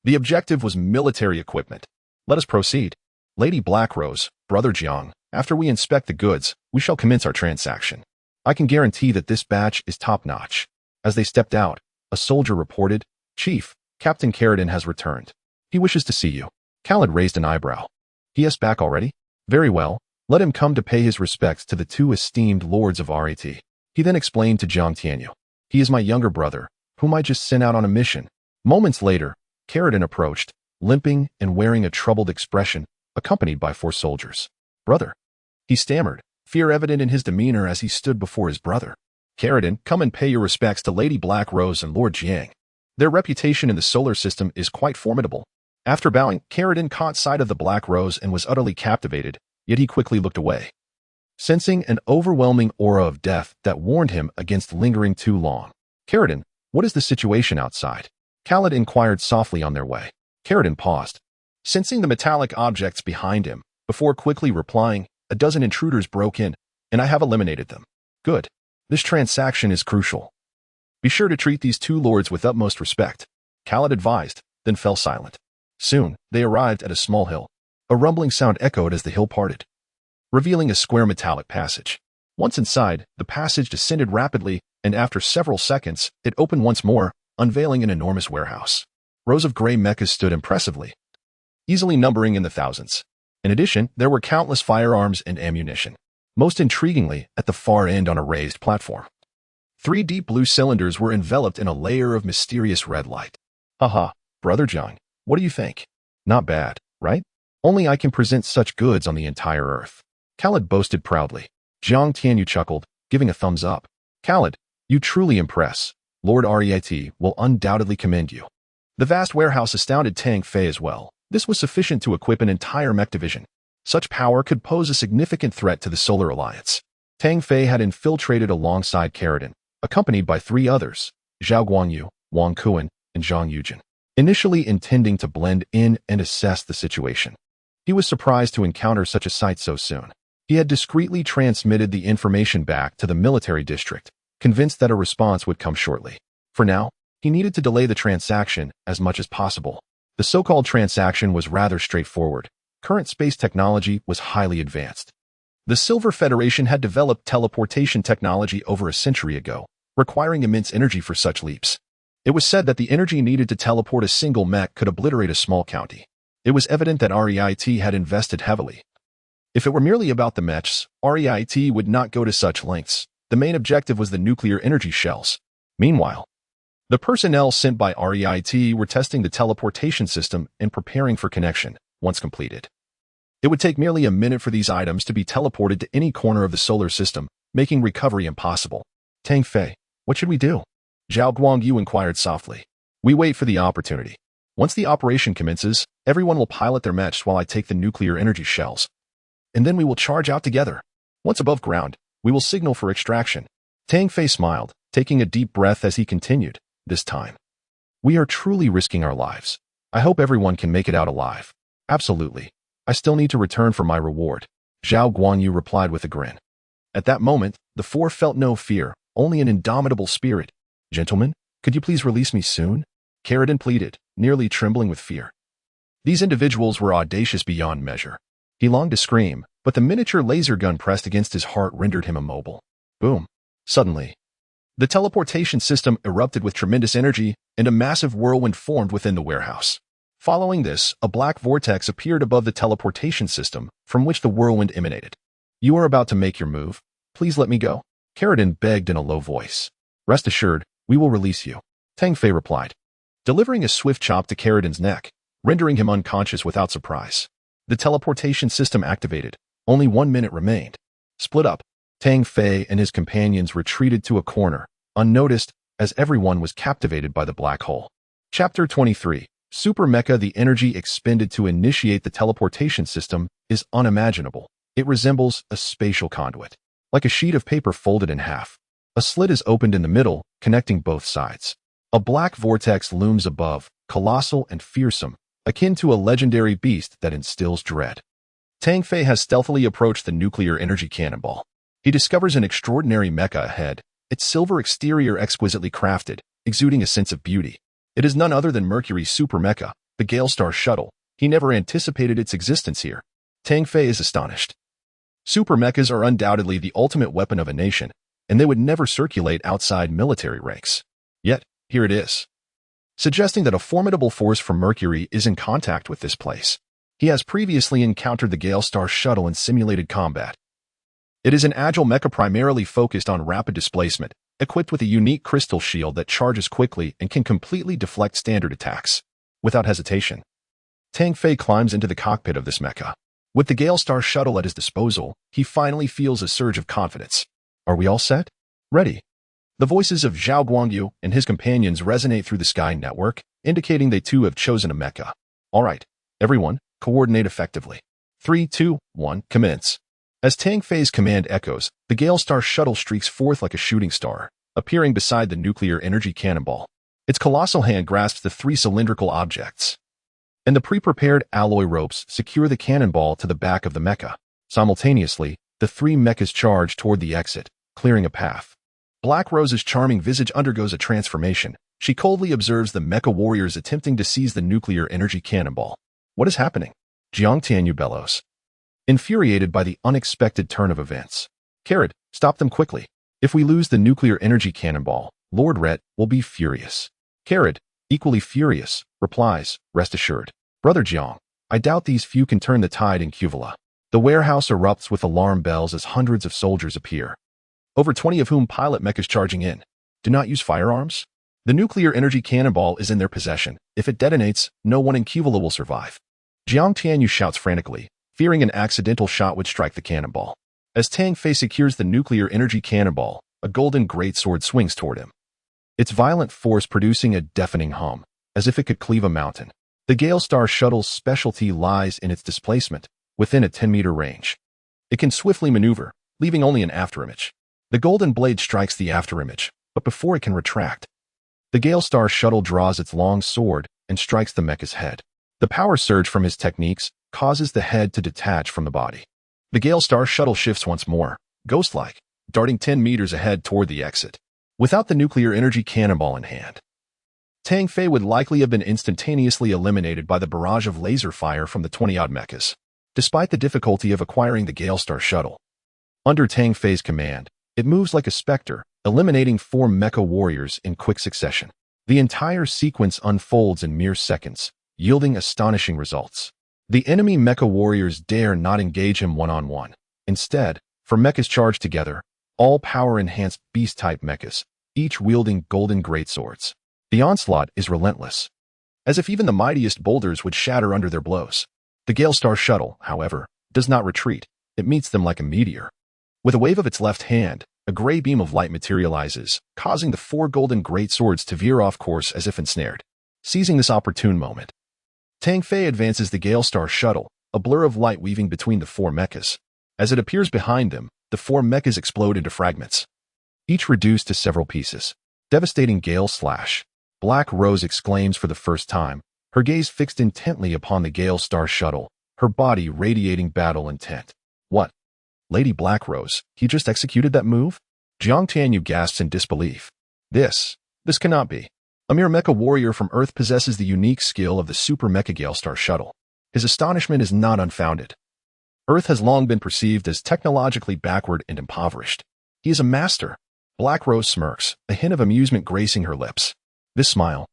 the objective was military equipment. Let us proceed. Lady Black Rose, Brother Jiang, after we inspect the goods, we shall commence our transaction. I can guarantee that this batch is top-notch. As they stepped out, a soldier reported, Chief, Captain Carradine has returned. He wishes to see you. Khalid raised an eyebrow. He is back already? Very well. Let him come to pay his respects to the 2 esteemed lords of RET. He then explained to Jiang Tianyu. He is my younger brother, whom I just sent out on a mission. Moments later, Carradine approached, limping and wearing a troubled expression, accompanied by 4 soldiers. Brother. He stammered, fear evident in his demeanor as he stood before his brother. Carradine, come and pay your respects to Lady Black Rose and Lord Jiang. Their reputation in the solar system is quite formidable. After bowing, Carradine caught sight of the Black Rose and was utterly captivated, yet he quickly looked away, sensing an overwhelming aura of death that warned him against lingering too long. Carradine, what is the situation outside? Khalid inquired softly on their way. Carradine paused. Sensing the metallic objects behind him, before quickly replying, "A dozen intruders broke in, and I have eliminated them." "Good. This transaction is crucial. Be sure to treat these two lords with utmost respect," Khaled advised, then fell silent. Soon, they arrived at a small hill. A rumbling sound echoed as the hill parted, revealing a square metallic passage. Once inside, the passage descended rapidly, and after several seconds, it opened once more, unveiling an enormous warehouse. Rows of gray mechas stood impressively, easily numbering in the thousands. In addition, there were countless firearms and ammunition. Most intriguingly, at the far end on a raised platform, 3 deep blue cylinders were enveloped in a layer of mysterious red light. "Haha, Brother Jiang, what do you think? Not bad, right? Only I can present such goods on the entire Earth," Khaled boasted proudly. Jiang Tianyu chuckled, giving a thumbs up. "Khaled, you truly impress. Lord Riet will undoubtedly commend you." The vast warehouse astounded Tang Fei as well. This was sufficient to equip an entire mech division. Such power could pose a significant threat to the Solar Alliance. Tang Fei had infiltrated alongside Carradine, accompanied by 3 others, Zhao Guangyu, Wang Kuan, and Zhang Yujin, initially intending to blend in and assess the situation. He was surprised to encounter such a sight so soon. He had discreetly transmitted the information back to the military district, convinced that a response would come shortly. For now, he needed to delay the transaction as much as possible. The so-called transaction was rather straightforward. Current space technology was highly advanced. The Silver Federation had developed teleportation technology over a century ago, requiring immense energy for such leaps. It was said that the energy needed to teleport a single mech could obliterate a small county. It was evident that REIT had invested heavily. If it were merely about the mechs, REIT would not go to such lengths. The main objective was the nuclear energy shells. Meanwhile, the personnel sent by REIT were testing the teleportation system and preparing for connection, once completed. It would take merely a minute for these items to be teleported to any corner of the solar system, making recovery impossible. "Tang Fei, what should we do?" Zhao Guangyu inquired softly. "We wait for the opportunity. Once the operation commences, everyone will pilot their mechs while I take the nuclear energy shells. And then we will charge out together. Once above ground, we will signal for extraction." Tang Fei smiled, taking a deep breath as he continued, "This time, we are truly risking our lives. I hope everyone can make it out alive." "Absolutely. I still need to return for my reward," Zhao Guangyu replied with a grin. At that moment, the 4 felt no fear, only an indomitable spirit. "Gentlemen, could you please release me soon?" Carradine pleaded, nearly trembling with fear. These individuals were audacious beyond measure. He longed to scream, but the miniature laser gun pressed against his heart rendered him immobile. Boom. Suddenly, the teleportation system erupted with tremendous energy, and a massive whirlwind formed within the warehouse. Following this, a black vortex appeared above the teleportation system, from which the whirlwind emanated. "You are about to make your move. Please let me go," Carradine begged in a low voice. "Rest assured, we will release you," Tang Fei replied, delivering a swift chop to Carradine's neck, rendering him unconscious without surprise. The teleportation system activated. Only 1 minute remained. Split up, Tang Fei and his companions retreated to a corner, unnoticed, as everyone was captivated by the black hole. Chapter 23. Super Mecha. The energy expended to initiate the teleportation system is unimaginable. It resembles a spatial conduit, like a sheet of paper folded in half. A slit is opened in the middle, connecting both sides. A black vortex looms above, colossal and fearsome, akin to a legendary beast that instills dread. Tang Fei has stealthily approached the nuclear energy cannonball. He discovers an extraordinary mecha ahead, its silver exterior exquisitely crafted, exuding a sense of beauty. It is none other than Mercury's super mecha, the Gale Star shuttle. He never anticipated its existence here. Tang Fei is astonished. Super mechas are undoubtedly the ultimate weapon of a nation, and they would never circulate outside military ranks. Yet, here it is, suggesting that a formidable force from Mercury is in contact with this place. He has previously encountered the Gale Star shuttle in simulated combat. It is an agile mecha primarily focused on rapid displacement, equipped with a unique crystal shield that charges quickly and can completely deflect standard attacks. Without hesitation, Tang Fei climbs into the cockpit of this mecha. With the Gale Star shuttle at his disposal, he finally feels a surge of confidence. "Are we all set? Ready?" The voices of Zhao Guangyu and his companions resonate through the Sky Network, indicating they too have chosen a mecha. "All right, everyone, coordinate effectively. 3, 2, 1, commence." As Tang Fei's command echoes, the Gale Star shuttle streaks forth like a shooting star, appearing beside the nuclear energy cannonball. Its colossal hand grasps the 3 cylindrical objects. and the pre-prepared alloy ropes secure the cannonball to the back of the mecha. Simultaneously, the three mechas charge toward the exit, clearing a path. Black Rose's charming visage undergoes a transformation. She coldly observes the mecha warriors attempting to seize the nuclear energy cannonball. What is happening? Jiang Tianyu bellows, infuriated by the unexpected turn of events. Carrot, stop them quickly. If we lose the nuclear energy cannonball, Lord Ret will be furious. Carrot, equally furious, replies, rest assured. Brother Jiang, I doubt these few can turn the tide in Cuvilla. The warehouse erupts with alarm bells as hundreds of soldiers appear, over 20 of whom pilot mechas charging in. Do not use firearms. The nuclear energy cannonball is in their possession. If it detonates, no one in Cuvilla will survive. Jiang Tianyu shouts frantically, fearing an accidental shot would strike the cannonball. As Tang Fei secures the nuclear energy cannonball, a golden greatsword swings toward him, its violent force producing a deafening hum, as if it could cleave a mountain. The Gale Star Shuttle's specialty lies in its displacement, within a 10-meter range. It can swiftly maneuver, leaving only an afterimage. The golden blade strikes the afterimage, but before it can retract, the Gale Star Shuttle draws its long sword and strikes the mecha's head. The power surge from his techniques causes the head to detach from the body. The Gale Star Shuttle shifts once more, ghost-like, darting 10 meters ahead toward the exit. Without the nuclear energy cannonball in hand, Tang Fei would likely have been instantaneously eliminated by the barrage of laser fire from the 20-odd mechas. Despite the difficulty of acquiring the Gale Star Shuttle, under Tang Fei's command, it moves like a specter, eliminating 4 mecha warriors in quick succession. The entire sequence unfolds in mere seconds, yielding astonishing results. The enemy mecha warriors dare not engage him one-on-one. Instead, 4 mechas charge together, all power-enhanced beast-type mechas, each wielding golden greatswords. The onslaught is relentless, as if even the mightiest boulders would shatter under their blows. The Gale Star Shuttle, however, does not retreat. It meets them like a meteor. With a wave of its left hand, a gray beam of light materializes, causing the 4 golden greatswords to veer off course as if ensnared. Seizing this opportune moment, Tang Fei advances the Gale Star Shuttle, a blur of light weaving between the 4 mechas. As it appears behind them, the 4 mechas explode into fragments, each reduced to several pieces. Devastating gale slash. Black Rose exclaims for the first time, her gaze fixed intently upon the Gale Star Shuttle, her body radiating battle intent. What? Lady Black Rose, he just executed that move? Jiang Tianyu gasps in disbelief. This cannot be. A mere mecha warrior from Earth possesses the unique skill of the Super Mecha Gale Star Shuttle. His astonishment is not unfounded. Earth has long been perceived as technologically backward and impoverished. He is a master. Black Rose smirks, a hint of amusement gracing her lips. This smile,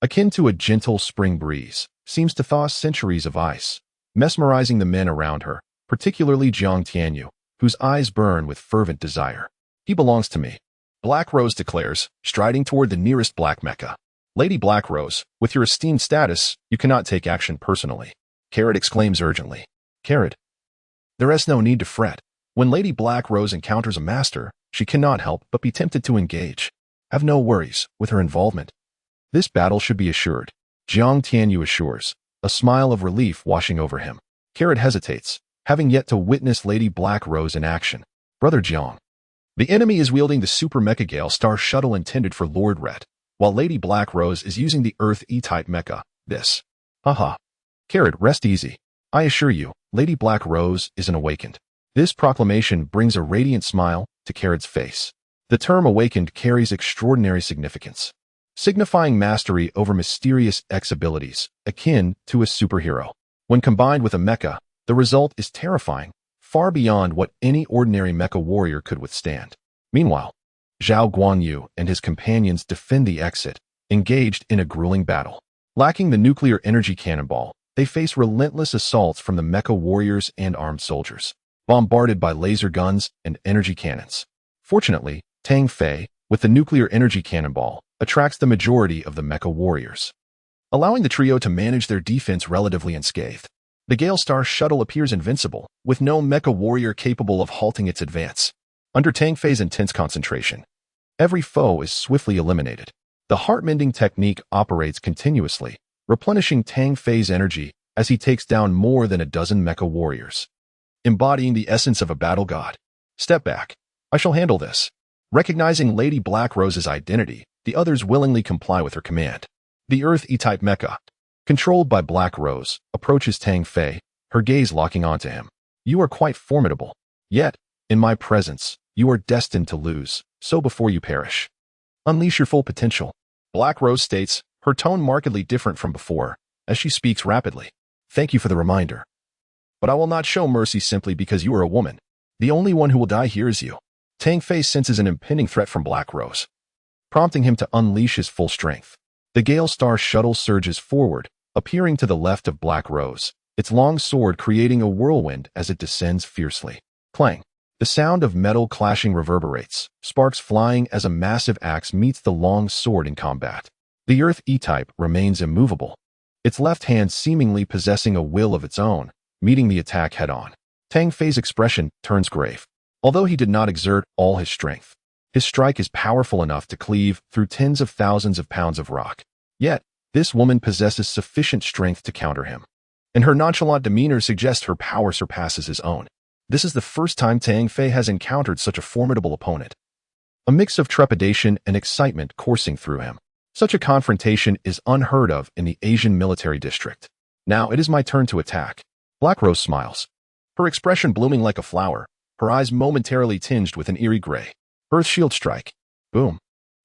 akin to a gentle spring breeze, seems to thaw centuries of ice, mesmerizing the men around her, particularly Jiang Tianyu, whose eyes burn with fervent desire. He belongs to me, Black Rose declares, striding toward the nearest black mecha. Lady Black Rose, with your esteemed status, you cannot take action personally. Carrot exclaims urgently. Carrot, there is no need to fret. When Lady Black Rose encounters a master, she cannot help but be tempted to engage. Have no worries with her involvement. This battle should be assured, Jiang Tianyu assures, a smile of relief washing over him. Carrot hesitates, having yet to witness Lady Black Rose in action. Brother Jiang, the enemy is wielding the Super Mecha Gale Star Shuttle intended for Lord Ret, while Lady Black Rose is using the Earth E-type mecha. This. Haha. Carrot, rest easy. I assure you, Lady Black Rose isn't awakened. This proclamation brings a radiant smile to Carrot's face. The term awakened carries extraordinary significance, signifying mastery over mysterious X abilities, akin to a superhero. When combined with a mecha, the result is terrifying, far beyond what any ordinary mecha warrior could withstand. Meanwhile, Zhao Guanyu and his companions defend the exit, engaged in a grueling battle. Lacking the nuclear energy cannonball, they face relentless assaults from the mecha warriors and armed soldiers, bombarded by laser guns and energy cannons. Fortunately, Tang Fei, with the nuclear energy cannonball, attracts the majority of the mecha warriors, allowing the trio to manage their defense relatively unscathed. The Gale Star Shuttle appears invincible, with no mecha warrior capable of halting its advance. Under Tang Fei's intense concentration, every foe is swiftly eliminated. The heart-mending technique operates continuously, replenishing Tang Fei's energy as he takes down more than a dozen mecha warriors, embodying the essence of a battle god. Step back. I shall handle this. Recognizing Lady Black Rose's identity, the others willingly comply with her command. The Earth E-type mecha, Controlled by Black Rose, approaches Tang Fei, her gaze locking onto him. You are quite formidable. Yet, in my presence, you are destined to lose, so before you perish, unleash your full potential. Black Rose states, her tone markedly different from before, as she speaks rapidly. Thank you for the reminder. But I will not show mercy simply because you are a woman. The only one who will die here is you. Tang Fei senses an impending threat from Black Rose, prompting him to unleash his full strength. The Gale Star shuttle surges forward, appearing to the left of Black Rose, its long sword creating a whirlwind as it descends fiercely. Clang. The sound of metal clashing reverberates, sparks flying as a massive axe meets the long sword in combat. The Earth E-type remains immovable, its left hand seemingly possessing a will of its own, meeting the attack head-on. Tang Fei's expression turns grave. Although he did not exert all his strength, his strike is powerful enough to cleave through tens of thousands of pounds of rock. Yet, this woman possesses sufficient strength to counter him, and her nonchalant demeanor suggests her power surpasses his own. This is the first time Tang Fei has encountered such a formidable opponent. A mix of trepidation and excitement coursing through him. Such a confrontation is unheard of in the Asian military district. Now it is my turn to attack. Black Rose smiles, her expression blooming like a flower, her eyes momentarily tinged with an eerie gray. Earth Shield Strike. Boom.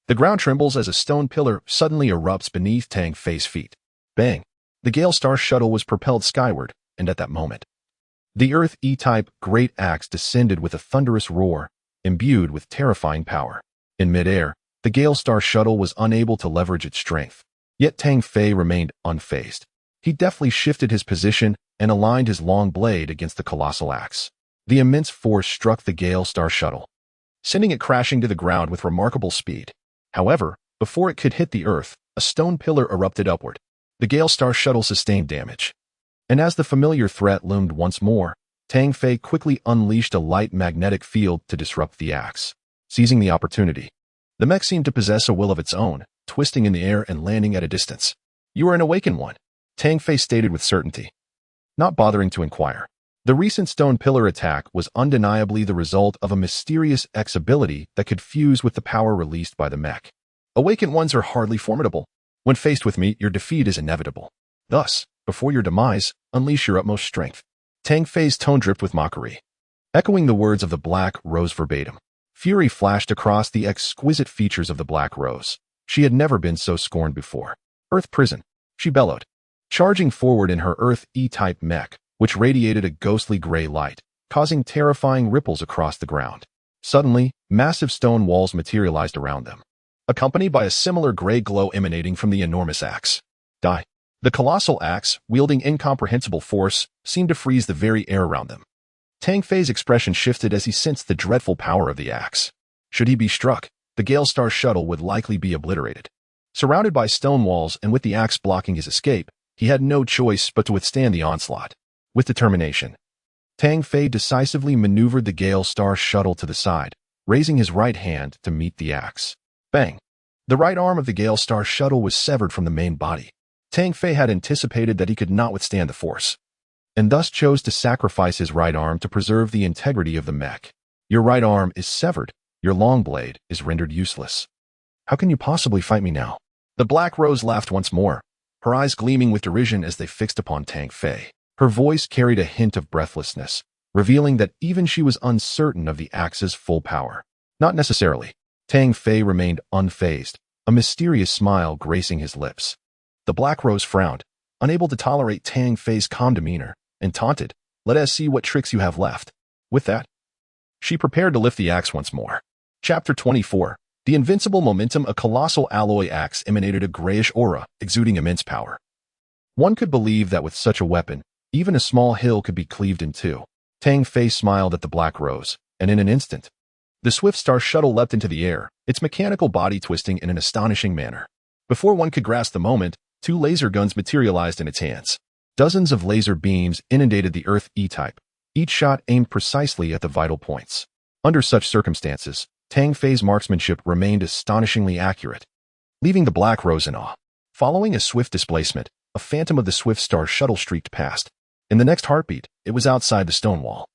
The ground trembles as a stone pillar suddenly erupts beneath Tang Fei's feet. Bang. The Gale Star shuttle was propelled skyward, and at that moment, the Earth E-type Great Axe descended with a thunderous roar, imbued with terrifying power. In midair, the Gale Star shuttle was unable to leverage its strength. Yet Tang Fei remained unfazed. He deftly shifted his position and aligned his long blade against the colossal axe. The immense force struck the Gale Star shuttle, sending it crashing to the ground with remarkable speed. However, before it could hit the Earth, a stone pillar erupted upward. The Gale Star shuttle sustained damage. And as the familiar threat loomed once more, Tang Fei quickly unleashed a light magnetic field to disrupt the axe. Seizing the opportunity, the mech seemed to possess a will of its own, twisting in the air and landing at a distance. You are an awakened one, Tang Fei stated with certainty, not bothering to inquire. The recent stone pillar attack was undeniably the result of a mysterious X ability that could fuse with the power released by the mech. Awakened ones are hardly formidable. When faced with me, your defeat is inevitable. Thus, before your demise, unleash your utmost strength. Tang Fei's tone dripped with mockery, echoing the words of the Black Rose verbatim. Fury flashed across the exquisite features of the Black Rose. She had never been so scorned before. Earth Prison, she bellowed, charging forward in her Earth E-type mech, which radiated a ghostly gray light, causing terrifying ripples across the ground. Suddenly, massive stone walls materialized around them, accompanied by a similar gray glow emanating from the enormous axe. Die. The colossal axe, wielding incomprehensible force, seemed to freeze the very air around them. Tang Fei's expression shifted as he sensed the dreadful power of the axe. Should he be struck, the Gale Star shuttle would likely be obliterated. Surrounded by stone walls and with the axe blocking his escape, he had no choice but to withstand the onslaught. With determination, Tang Fei decisively maneuvered the Gale Star shuttle to the side, raising his right hand to meet the axe. Bang! The right arm of the Gale Star shuttle was severed from the main body. Tang Fei had anticipated that he could not withstand the force, and thus chose to sacrifice his right arm to preserve the integrity of the mech. Your right arm is severed. Your long blade is rendered useless. How can you possibly fight me now? The Black Rose laughed once more, her eyes gleaming with derision as they fixed upon Tang Fei. Her voice carried a hint of breathlessness, revealing that even she was uncertain of the axe's full power. Not necessarily. Tang Fei remained unfazed, a mysterious smile gracing his lips. The Black Rose frowned, unable to tolerate Tang Fei's calm demeanor, and taunted, "Let us see what tricks you have left." With that, she prepared to lift the axe once more. Chapter 24. The Invincible Momentum. A colossal alloy axe emanated a grayish aura, exuding immense power. One could believe that with such a weapon, even a small hill could be cleaved in two. Tang Fei smiled at the Black Rose, and in an instant, the Swift Star shuttle leapt into the air, its mechanical body twisting in an astonishing manner. Before one could grasp the moment, 2 laser guns materialized in its hands. Dozens of laser beams inundated the Earth E-type, each shot aimed precisely at the vital points. Under such circumstances, Tang Fei's marksmanship remained astonishingly accurate, leaving the Black Rose in awe. Following a swift displacement, a phantom of the Swift Star shuttle streaked past. In the next heartbeat, it was outside the stone wall,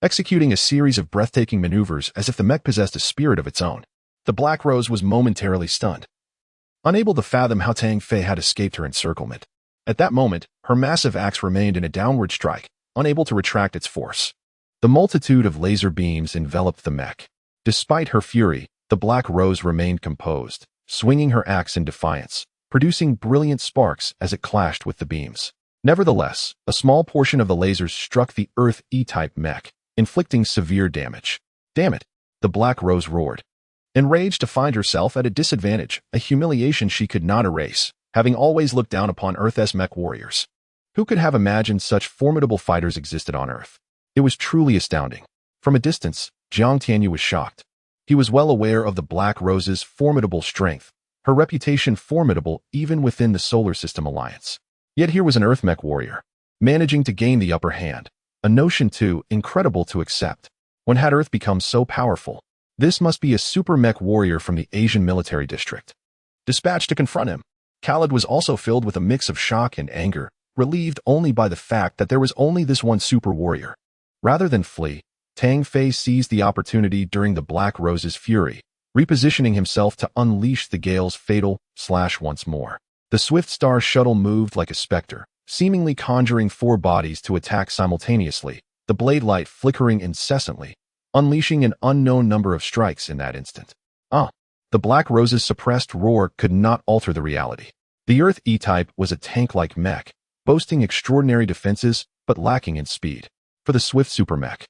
executing a series of breathtaking maneuvers as if the mech possessed a spirit of its own. The Black Rose was momentarily stunned, unable to fathom how Tang Fei had escaped her encirclement. At that moment, her massive axe remained in a downward strike, unable to retract its force. The multitude of laser beams enveloped the mech. Despite her fury, the Black Rose remained composed, swinging her axe in defiance, producing brilliant sparks as it clashed with the beams. Nevertheless, a small portion of the lasers struck the Earth E-type mech, inflicting severe damage. Damn it! The Black Rose roared. Enraged to find herself at a disadvantage, a humiliation she could not erase, having always looked down upon Earth's mech warriors. Who could have imagined such formidable fighters existed on Earth? It was truly astounding. From a distance, Jiang Tianyu was shocked. He was well aware of the Black Rose's formidable strength, her reputation formidable even within the Solar System Alliance. Yet here was an Earth mech warrior, managing to gain the upper hand, a notion too incredible to accept. When had Earth become so powerful? This must be a super mech warrior from the Asian military district. Dispatched to confront him, Khalid was also filled with a mix of shock and anger, relieved only by the fact that there was only this one super warrior. Rather than flee, Tang Fei seized the opportunity during the Black Rose's fury, repositioning himself to unleash the Gale's fatal slash once more. The Swift Star shuttle moved like a specter, seemingly conjuring four bodies to attack simultaneously, the blade light flickering incessantly, unleashing an unknown number of strikes in that instant. The Black Rose's suppressed roar could not alter the reality. The Earth E-type was a tank-like mech, boasting extraordinary defenses but lacking in speed. For the Swift Super Mech,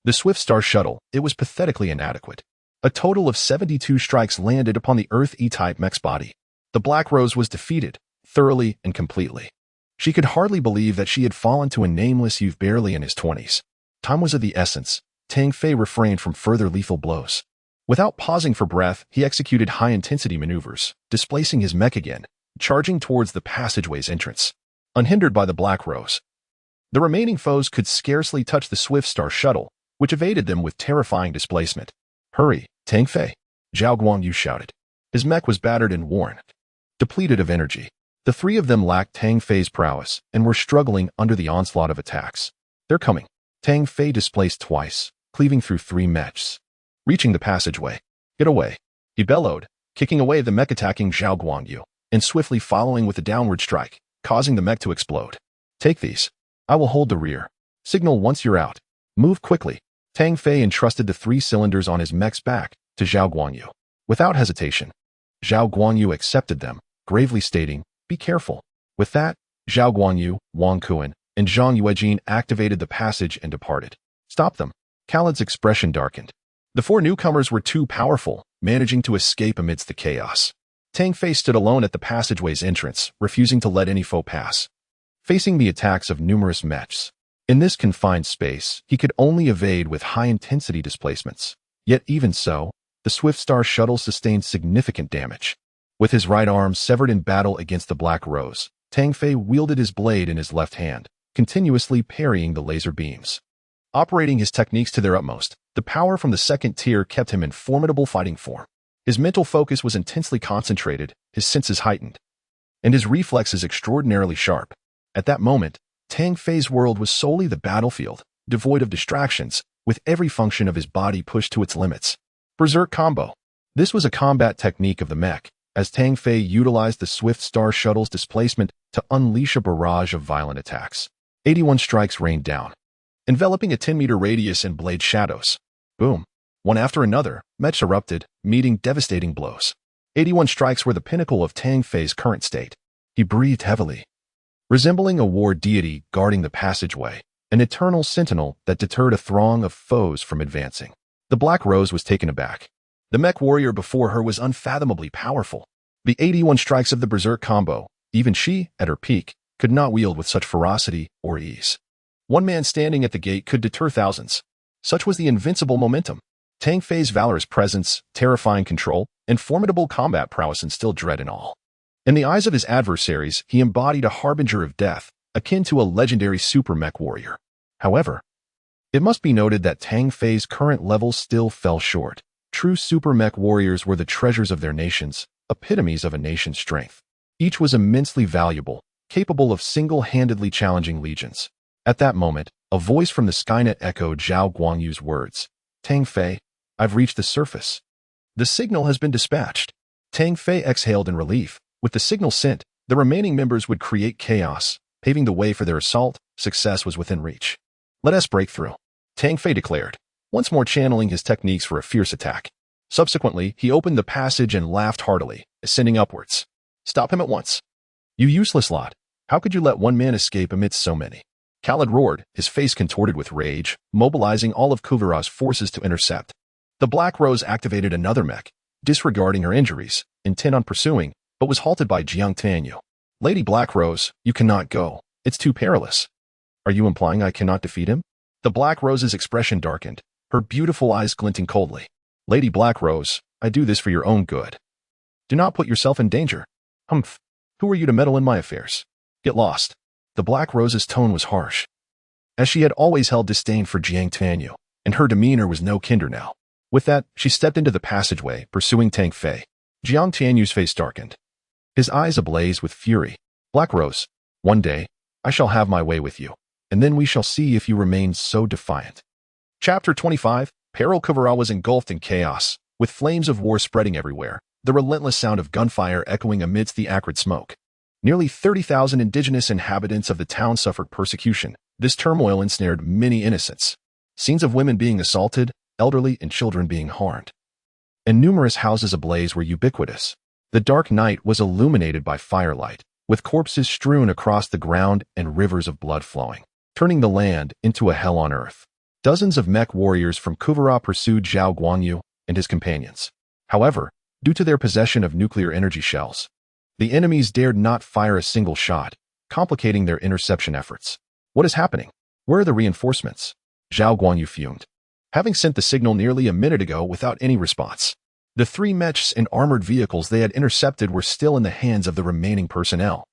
the Swift Star shuttle, it was pathetically inadequate. A total of 72 strikes landed upon the Earth E-type mech's body. The Black Rose was defeated, thoroughly and completely. She could hardly believe that she had fallen to a nameless youth barely in his 20s. Time was of the essence. Tang Fei refrained from further lethal blows. Without pausing for breath, he executed high-intensity maneuvers, displacing his mech again, charging towards the passageway's entrance. Unhindered by the Black Rose, the remaining foes could scarcely touch the Swift Star shuttle, which evaded them with terrifying displacement. "Hurry, Tang Fei," Zhao Guangyu shouted. His mech was battered and worn, depleted of energy. The three of them lacked Tang Fei's prowess and were struggling under the onslaught of attacks. "They're coming." Tang Fei displaced twice, cleaving through three mechs. Reaching the passageway. "Get away," he bellowed, kicking away the mech attacking Zhao Guangyu, and swiftly following with a downward strike, causing the mech to explode. "Take these. I will hold the rear. Signal once you're out. Move quickly." Tang Fei entrusted the 3 cylinders on his mech's back to Zhao Guangyu. Without hesitation, Zhao Guangyu accepted them, gravely stating, "Be careful." With that, Zhao Guangyu, Wang Kuan, and Zhang Yuejin activated the passage and departed. "Stop them." Khalid's expression darkened. The 4 newcomers were too powerful, managing to escape amidst the chaos. Tang Fei stood alone at the passageway's entrance, refusing to let any foe pass. Facing the attacks of numerous mechs, in this confined space, he could only evade with high-intensity displacements. Yet even so, the Swift Star shuttle sustained significant damage. With his right arm severed in battle against the Black Rose, Tang Fei wielded his blade in his left hand, continuously parrying the laser beams. Operating his techniques to their utmost, the power from the second tier kept him in formidable fighting form. His mental focus was intensely concentrated, his senses heightened, and his reflexes extraordinarily sharp. At that moment, Tang Fei's world was solely the battlefield, devoid of distractions, with every function of his body pushed to its limits. Berserk Combo. This was a combat technique of the mech, as Tang Fei utilized the Swift Star shuttle's displacement to unleash a barrage of violent attacks. 81 strikes rained down, enveloping a 10-meter radius in blade shadows. Boom. One after another, mechs erupted, meeting devastating blows. 81 strikes were the pinnacle of Tang Fei's current state. He breathed heavily, resembling a war deity guarding the passageway, an eternal sentinel that deterred a throng of foes from advancing. The Black Rose was taken aback. The mech warrior before her was unfathomably powerful. The 81 strikes of the Berserk combo, even she, at her peak, could not wield with such ferocity or ease. One man standing at the gate could deter thousands. Such was the invincible momentum. Tang Fei's valorous presence, terrifying control, and formidable combat prowess instilled dread in all. In the eyes of his adversaries, he embodied a harbinger of death, akin to a legendary super mech warrior. However, it must be noted that Tang Fei's current levels still fell short. True super mech warriors were the treasures of their nations, epitomes of a nation's strength. Each was immensely valuable, capable of single-handedly challenging legions. At that moment, a voice from the Skynet echoed Zhao Guangyu's words. "Tang Fei, I've reached the surface. The signal has been dispatched." Tang Fei exhaled in relief. With the signal sent, The remaining members would create chaos, paving the way for their assault. Success was within reach. Let us break through, Tang Fei declared, once more channeling his techniques for a fierce attack. Subsequently, he opened the passage and laughed heartily, ascending upwards. Stop him at once. You useless lot. How could you let one man escape amidst so many? Khalid roared, his face contorted with rage, mobilizing all of Kuvara's forces to intercept. The Black Rose activated another mech, disregarding her injuries, intent on pursuing, but was halted by Jiang Tianyu. Lady Black Rose, you cannot go. It's too perilous. Are you implying I cannot defeat him? The Black Rose's expression darkened, her beautiful eyes glinting coldly. Lady Black Rose, I do this for your own good. Do not put yourself in danger. Humph. Who are you to meddle in my affairs? Get lost. The Black Rose's tone was harsh, as she had always held disdain for Jiang Tianyu, and her demeanor was no kinder now. With that, she stepped into the passageway, pursuing Tang Fei. Jiang Tianyu's face darkened, his eyes ablaze with fury. Black Rose, one day, I shall have my way with you, and then we shall see if you remain so defiant. Chapter 25, Peril. Kuvara was engulfed in chaos, with flames of war spreading everywhere, the relentless sound of gunfire echoing amidst the acrid smoke. Nearly 30,000 indigenous inhabitants of the town suffered persecution. This turmoil ensnared many innocents. Scenes of women being assaulted, elderly and children being harmed, and numerous houses ablaze were ubiquitous. The dark night was illuminated by firelight, with corpses strewn across the ground and rivers of blood flowing, turning the land into a hell on earth. Dozens of Mech warriors from Kuvara pursued Zhao Guanyu and his companions. However, due to their possession of nuclear energy shells, the enemies dared not fire a single shot, complicating their interception efforts. What is happening? Where are the reinforcements? Zhao Guanyu fumed, having sent the signal nearly a minute ago without any response. The 3 Mechs and armored vehicles they had intercepted were still in the hands of the remaining personnel.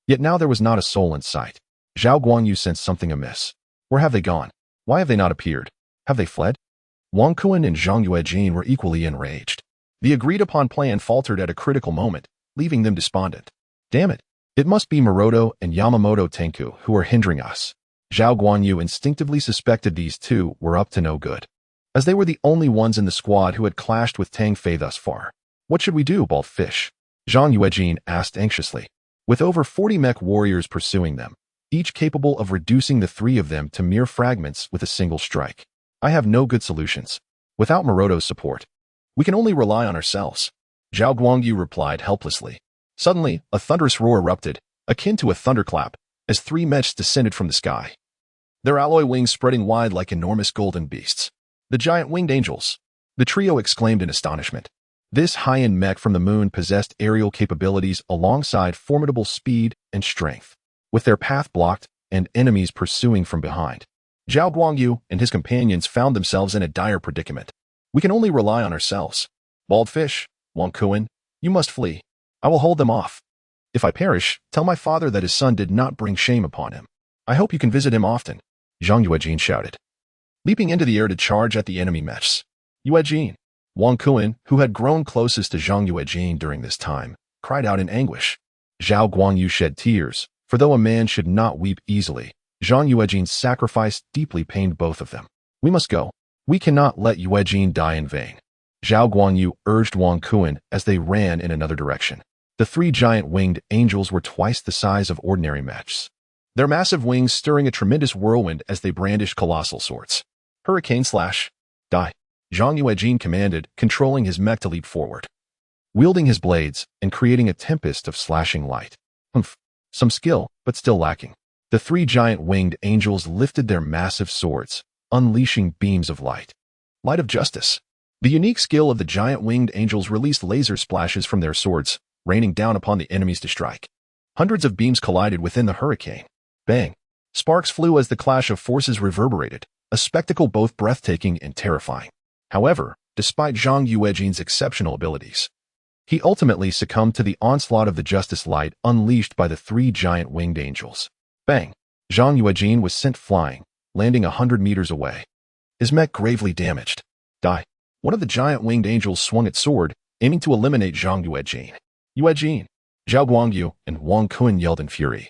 Yet now there was not a soul in sight. Zhao Guanyu sensed something amiss. Where have they gone? Why have they not appeared? Have they fled? Wang Kuan and Zhang Yuejin were equally enraged. The agreed-upon plan faltered at a critical moment, leaving them despondent. Damn it! It must be Maroto and Yamamoto Tenku who are hindering us. Zhao Guanyu instinctively suspected these two were up to no good, as they were the only ones in the squad who had clashed with Tang Fei thus far. What should we do, bald fish? Zhang Yuejin asked anxiously. With over 40 Mech warriors pursuing them, each capable of reducing the 3 of them to mere fragments with a single strike, I have no good solutions. Without Maroto's support, we can only rely on ourselves. Zhao Guangyu replied helplessly. Suddenly, a thunderous roar erupted, akin to a thunderclap, as 3 Mechs descended from the sky, their alloy wings spreading wide like enormous golden beasts. The giant winged angels, the trio exclaimed in astonishment. This high-end Mech from the moon possessed aerial capabilities alongside formidable speed and strength, with their path blocked and enemies pursuing from behind. Zhao Guangyu and his companions found themselves in a dire predicament. We can only rely on ourselves. Bald fish, Wang Kuan, you must flee. I will hold them off. If I perish, tell my father that his son did not bring shame upon him. I hope you can visit him often, Zhang Yuejin shouted, leaping into the air to charge at the enemy Mechs. Yuejin. Wang Kuan, who had grown closest to Zhang Yuejin during this time, cried out in anguish. Zhao Guangyu shed tears, for though a man should not weep easily, Zhang Yuejin's sacrifice deeply pained both of them. We must go. We cannot let Yuejin die in vain. Zhao Guangyu urged Wang Kuan as they ran in another direction. The 3 giant winged angels were twice the size of ordinary Mechs, their massive wings stirring a tremendous whirlwind as they brandished colossal swords. Hurricane slash. Die. Zhang Yuejin commanded, controlling his Mech to leap forward, wielding his blades and creating a tempest of slashing light. Humph. Some skill, but still lacking. The 3 giant winged angels lifted their massive swords, unleashing beams of light. Light of justice. The unique skill of the giant winged angels released laser splashes from their swords, raining down upon the enemies to strike. Hundreds of beams collided within the hurricane. Bang! Sparks flew as the clash of forces reverberated, a spectacle both breathtaking and terrifying. However, despite Zhang Yuejin's exceptional abilities, he ultimately succumbed to the onslaught of the justice light unleashed by the 3 giant winged angels. Bang! Zhang Yuejin was sent flying, landing 100 meters away, his Mech gravely damaged. Die! One of the giant winged angels swung its sword, aiming to eliminate Zhang Yuejin. Yuejin! Zhao Guangyu and Wang Kuan yelled in fury,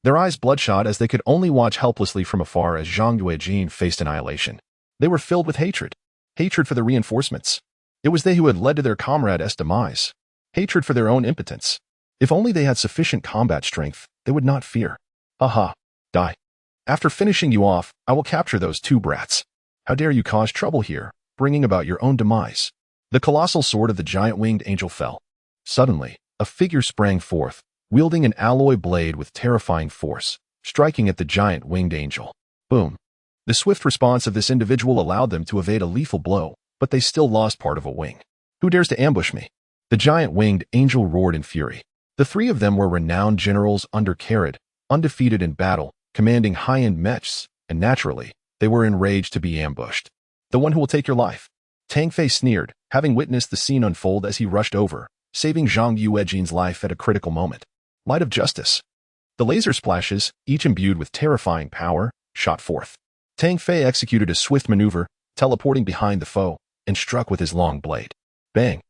their eyes bloodshot as they could only watch helplessly from afar as Zhang Yuejin faced annihilation. They were filled with hatred. Hatred for the reinforcements. It was they who had led to their comrade's demise. Hatred for their own impotence. If only they had sufficient combat strength, they would not fear. Aha, die. After finishing you off, I will capture those two brats. How dare you cause trouble here, bringing about your own demise. The colossal sword of the giant winged angel fell. Suddenly, a figure sprang forth, wielding an alloy blade with terrifying force, striking at the giant winged angel. Boom. The swift response of this individual allowed them to evade a lethal blow, but they still lost part of a wing. Who dares to ambush me? The giant winged angel roared in fury. The three of them were renowned generals under Carrot, undefeated in battle, commanding high-end mechs, and naturally, they were enraged to be ambushed. The one who will take your life. Tang Fei sneered, having witnessed the scene unfold as he rushed over, saving Zhang Yuejin's life at a critical moment. Light of justice. The laser splashes, each imbued with terrifying power, shot forth. Tang Fei executed a swift maneuver, teleporting behind the foe, and struck with his long blade. Bang!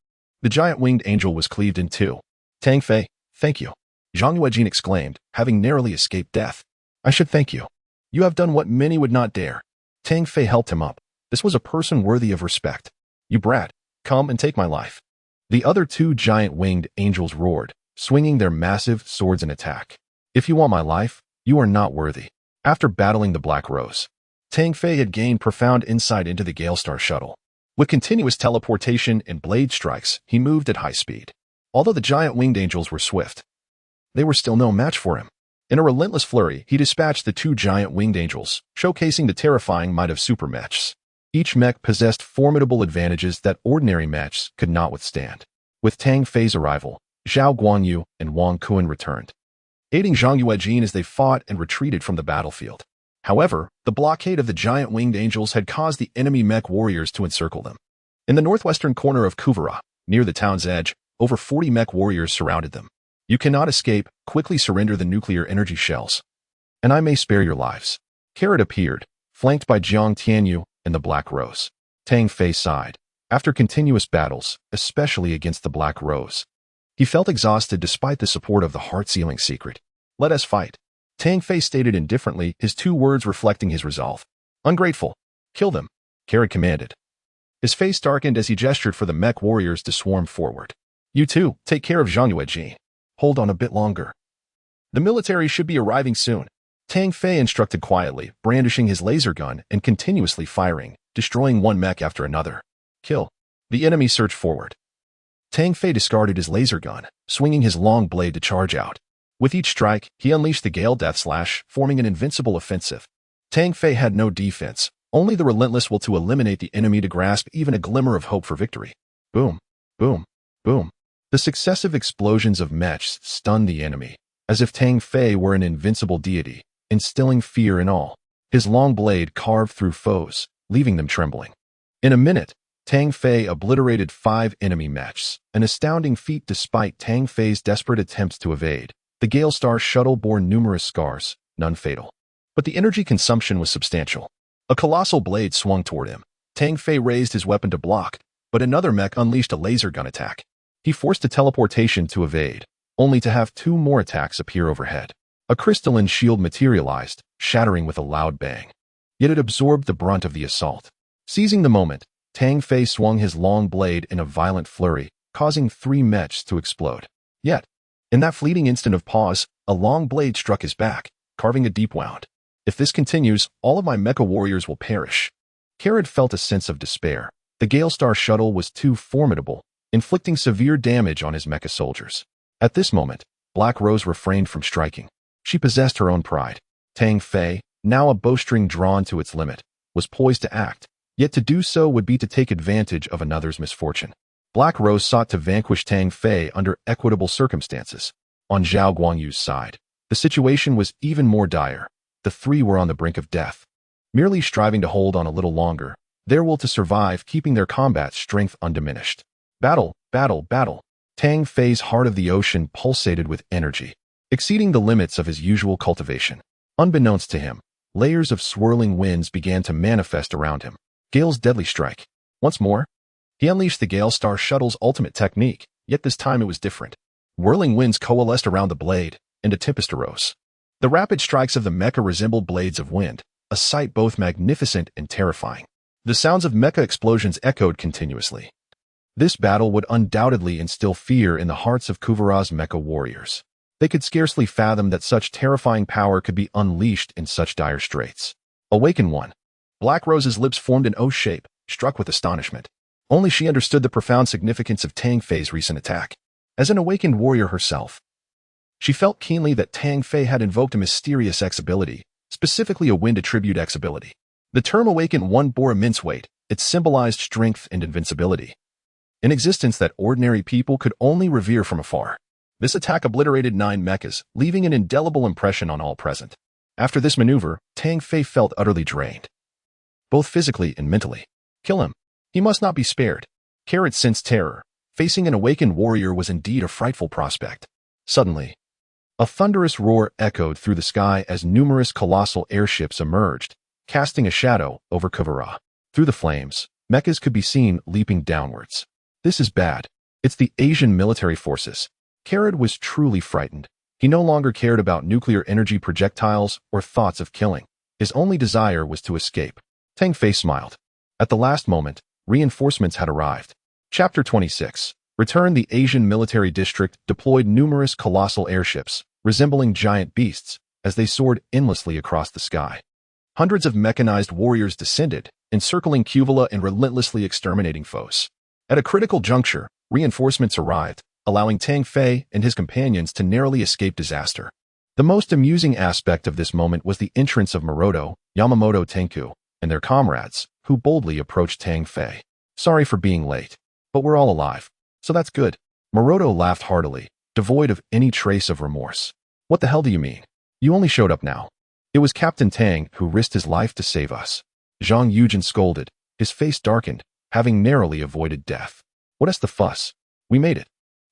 The giant winged angel was cleaved in two. Tang Fei, thank you. Zhang Yuejin exclaimed, having narrowly escaped death. I should thank you. You have done what many would not dare. Tang Fei helped him up. This was a person worthy of respect. You brat, come and take my life. The other two giant winged angels roared, swinging their massive swords in attack. If you want my life, you are not worthy. After battling the Black Rose, Tang Fei had gained profound insight into the Galestar shuttle. With continuous teleportation and blade strikes, he moved at high speed. Although the giant winged angels were swift, they were still no match for him. In a relentless flurry, he dispatched the two giant winged angels, showcasing the terrifying might of super mechs. Each mech possessed formidable advantages that ordinary mechs could not withstand. With Tang Fei's arrival, Zhao Guangyu and Wang Kuan returned, aiding Zhang Yuejin as they fought and retreated from the battlefield. However, the blockade of the giant winged angels had caused the enemy mech warriors to encircle them. In the northwestern corner of Kuvara, near the town's edge, over 40 mech warriors surrounded them. You cannot escape, quickly surrender the nuclear energy shells, and I may spare your lives. Carrot appeared, flanked by Jiang Tianyu and the Black Rose. Tang Fei sighed. After continuous battles, especially against the Black Rose, he felt exhausted despite the support of the heart-sealing secret. Let us fight. Tang Fei stated indifferently, his two words reflecting his resolve. Ungrateful. Kill them, Carrot commanded. His face darkened as he gestured for the mech warriors to swarm forward. You two, take care of Zhang Yuejin. Hold on a bit longer. The military should be arriving soon. Tang Fei instructed quietly, brandishing his laser gun and continuously firing, destroying one mech after another. Kill. The enemy surged forward. Tang Fei discarded his laser gun, swinging his long blade to charge out. With each strike, he unleashed the Gale Death Slash, forming an invincible offensive. Tang Fei had no defense, only the relentless will to eliminate the enemy to grasp even a glimmer of hope for victory. Boom, boom, boom. The successive explosions of mechs stunned the enemy, as if Tang Fei were an invincible deity, instilling fear in all. His long blade carved through foes, leaving them trembling. In a minute, Tang Fei obliterated 5 enemy mechs, an astounding feat despite Tang Fei's desperate attempts to evade. The Galestar shuttle bore numerous scars, none fatal. But the energy consumption was substantial. A colossal blade swung toward him. Tang Fei raised his weapon to block, but another mech unleashed a laser gun attack. He forced a teleportation to evade, only to have 2 more attacks appear overhead. A crystalline shield materialized, shattering with a loud bang. Yet it absorbed the brunt of the assault. Seizing the moment, Tang Fei swung his long blade in a violent flurry, causing 3 mechs to explode. Yet, in that fleeting instant of pause, a long blade struck his back, carving a deep wound. If this continues, all of my mecha warriors will perish. Carrot felt a sense of despair. The Galestar shuttle was too formidable, inflicting severe damage on his mecha soldiers. At this moment, Black Rose refrained from striking. She possessed her own pride. Tang Fei, now a bowstring drawn to its limit, was poised to act, yet to do so would be to take advantage of another's misfortune. Black Rose sought to vanquish Tang Fei under equitable circumstances. On Zhao Guangyu's side, the situation was even more dire. The 3 were on the brink of death. Merely striving to hold on a little longer, their will to survive keeping their combat strength undiminished. Battle, battle, battle. Tang Fei's heart of the ocean pulsated with energy, exceeding the limits of his usual cultivation. Unbeknownst to him, layers of swirling winds began to manifest around him. Gale's deadly strike. Once more, he unleashed the Galestar shuttle's ultimate technique, yet this time it was different. Whirling winds coalesced around the blade, and a tempest arose. The rapid strikes of the mecha resembled blades of wind, a sight both magnificent and terrifying. The sounds of mecha explosions echoed continuously. This battle would undoubtedly instill fear in the hearts of Kuvara's mecha warriors. They could scarcely fathom that such terrifying power could be unleashed in such dire straits. Awaken one. Black Rose's lips formed an O shape, struck with astonishment. Only she understood the profound significance of Tang Fei's recent attack. As an awakened warrior herself, she felt keenly that Tang Fei had invoked a mysterious X ability, specifically a wind attribute X ability. The term Awakened One bore immense weight. It symbolized strength and invincibility, an existence that ordinary people could only revere from afar. This attack obliterated 9 mechas, leaving an indelible impression on all present. After this maneuver, Tang Fei felt utterly drained, both physically and mentally. Kill him. He must not be spared. Carrot sensed terror. Facing an awakened warrior was indeed a frightful prospect. Suddenly, a thunderous roar echoed through the sky as numerous colossal airships emerged, casting a shadow over Kuvara. Through the flames, mechas could be seen leaping downwards. This is bad. It's the Asian military forces. Carrot was truly frightened. He no longer cared about nuclear energy projectiles or thoughts of killing. His only desire was to escape. Tang Fei smiled. At the last moment, reinforcements had arrived. Chapter 26. Return. The Asian military district deployed numerous colossal airships, resembling giant beasts, as they soared endlessly across the sky. Hundreds of mechanized warriors descended, encircling Cuvala and relentlessly exterminating foes. At a critical juncture, reinforcements arrived, allowing Tang Fei and his companions to narrowly escape disaster. The most amusing aspect of this moment was the entrance of Maroto, Yamamoto Tenku, and their comrades, who boldly approached Tang Fei. Sorry for being late, but we're all alive, so that's good. Maroto laughed heartily, devoid of any trace of remorse. What the hell do you mean? You only showed up now. It was Captain Tang who risked his life to save us. Zhang Yujin scolded, his face darkened, having narrowly avoided death. What's the fuss? We made it.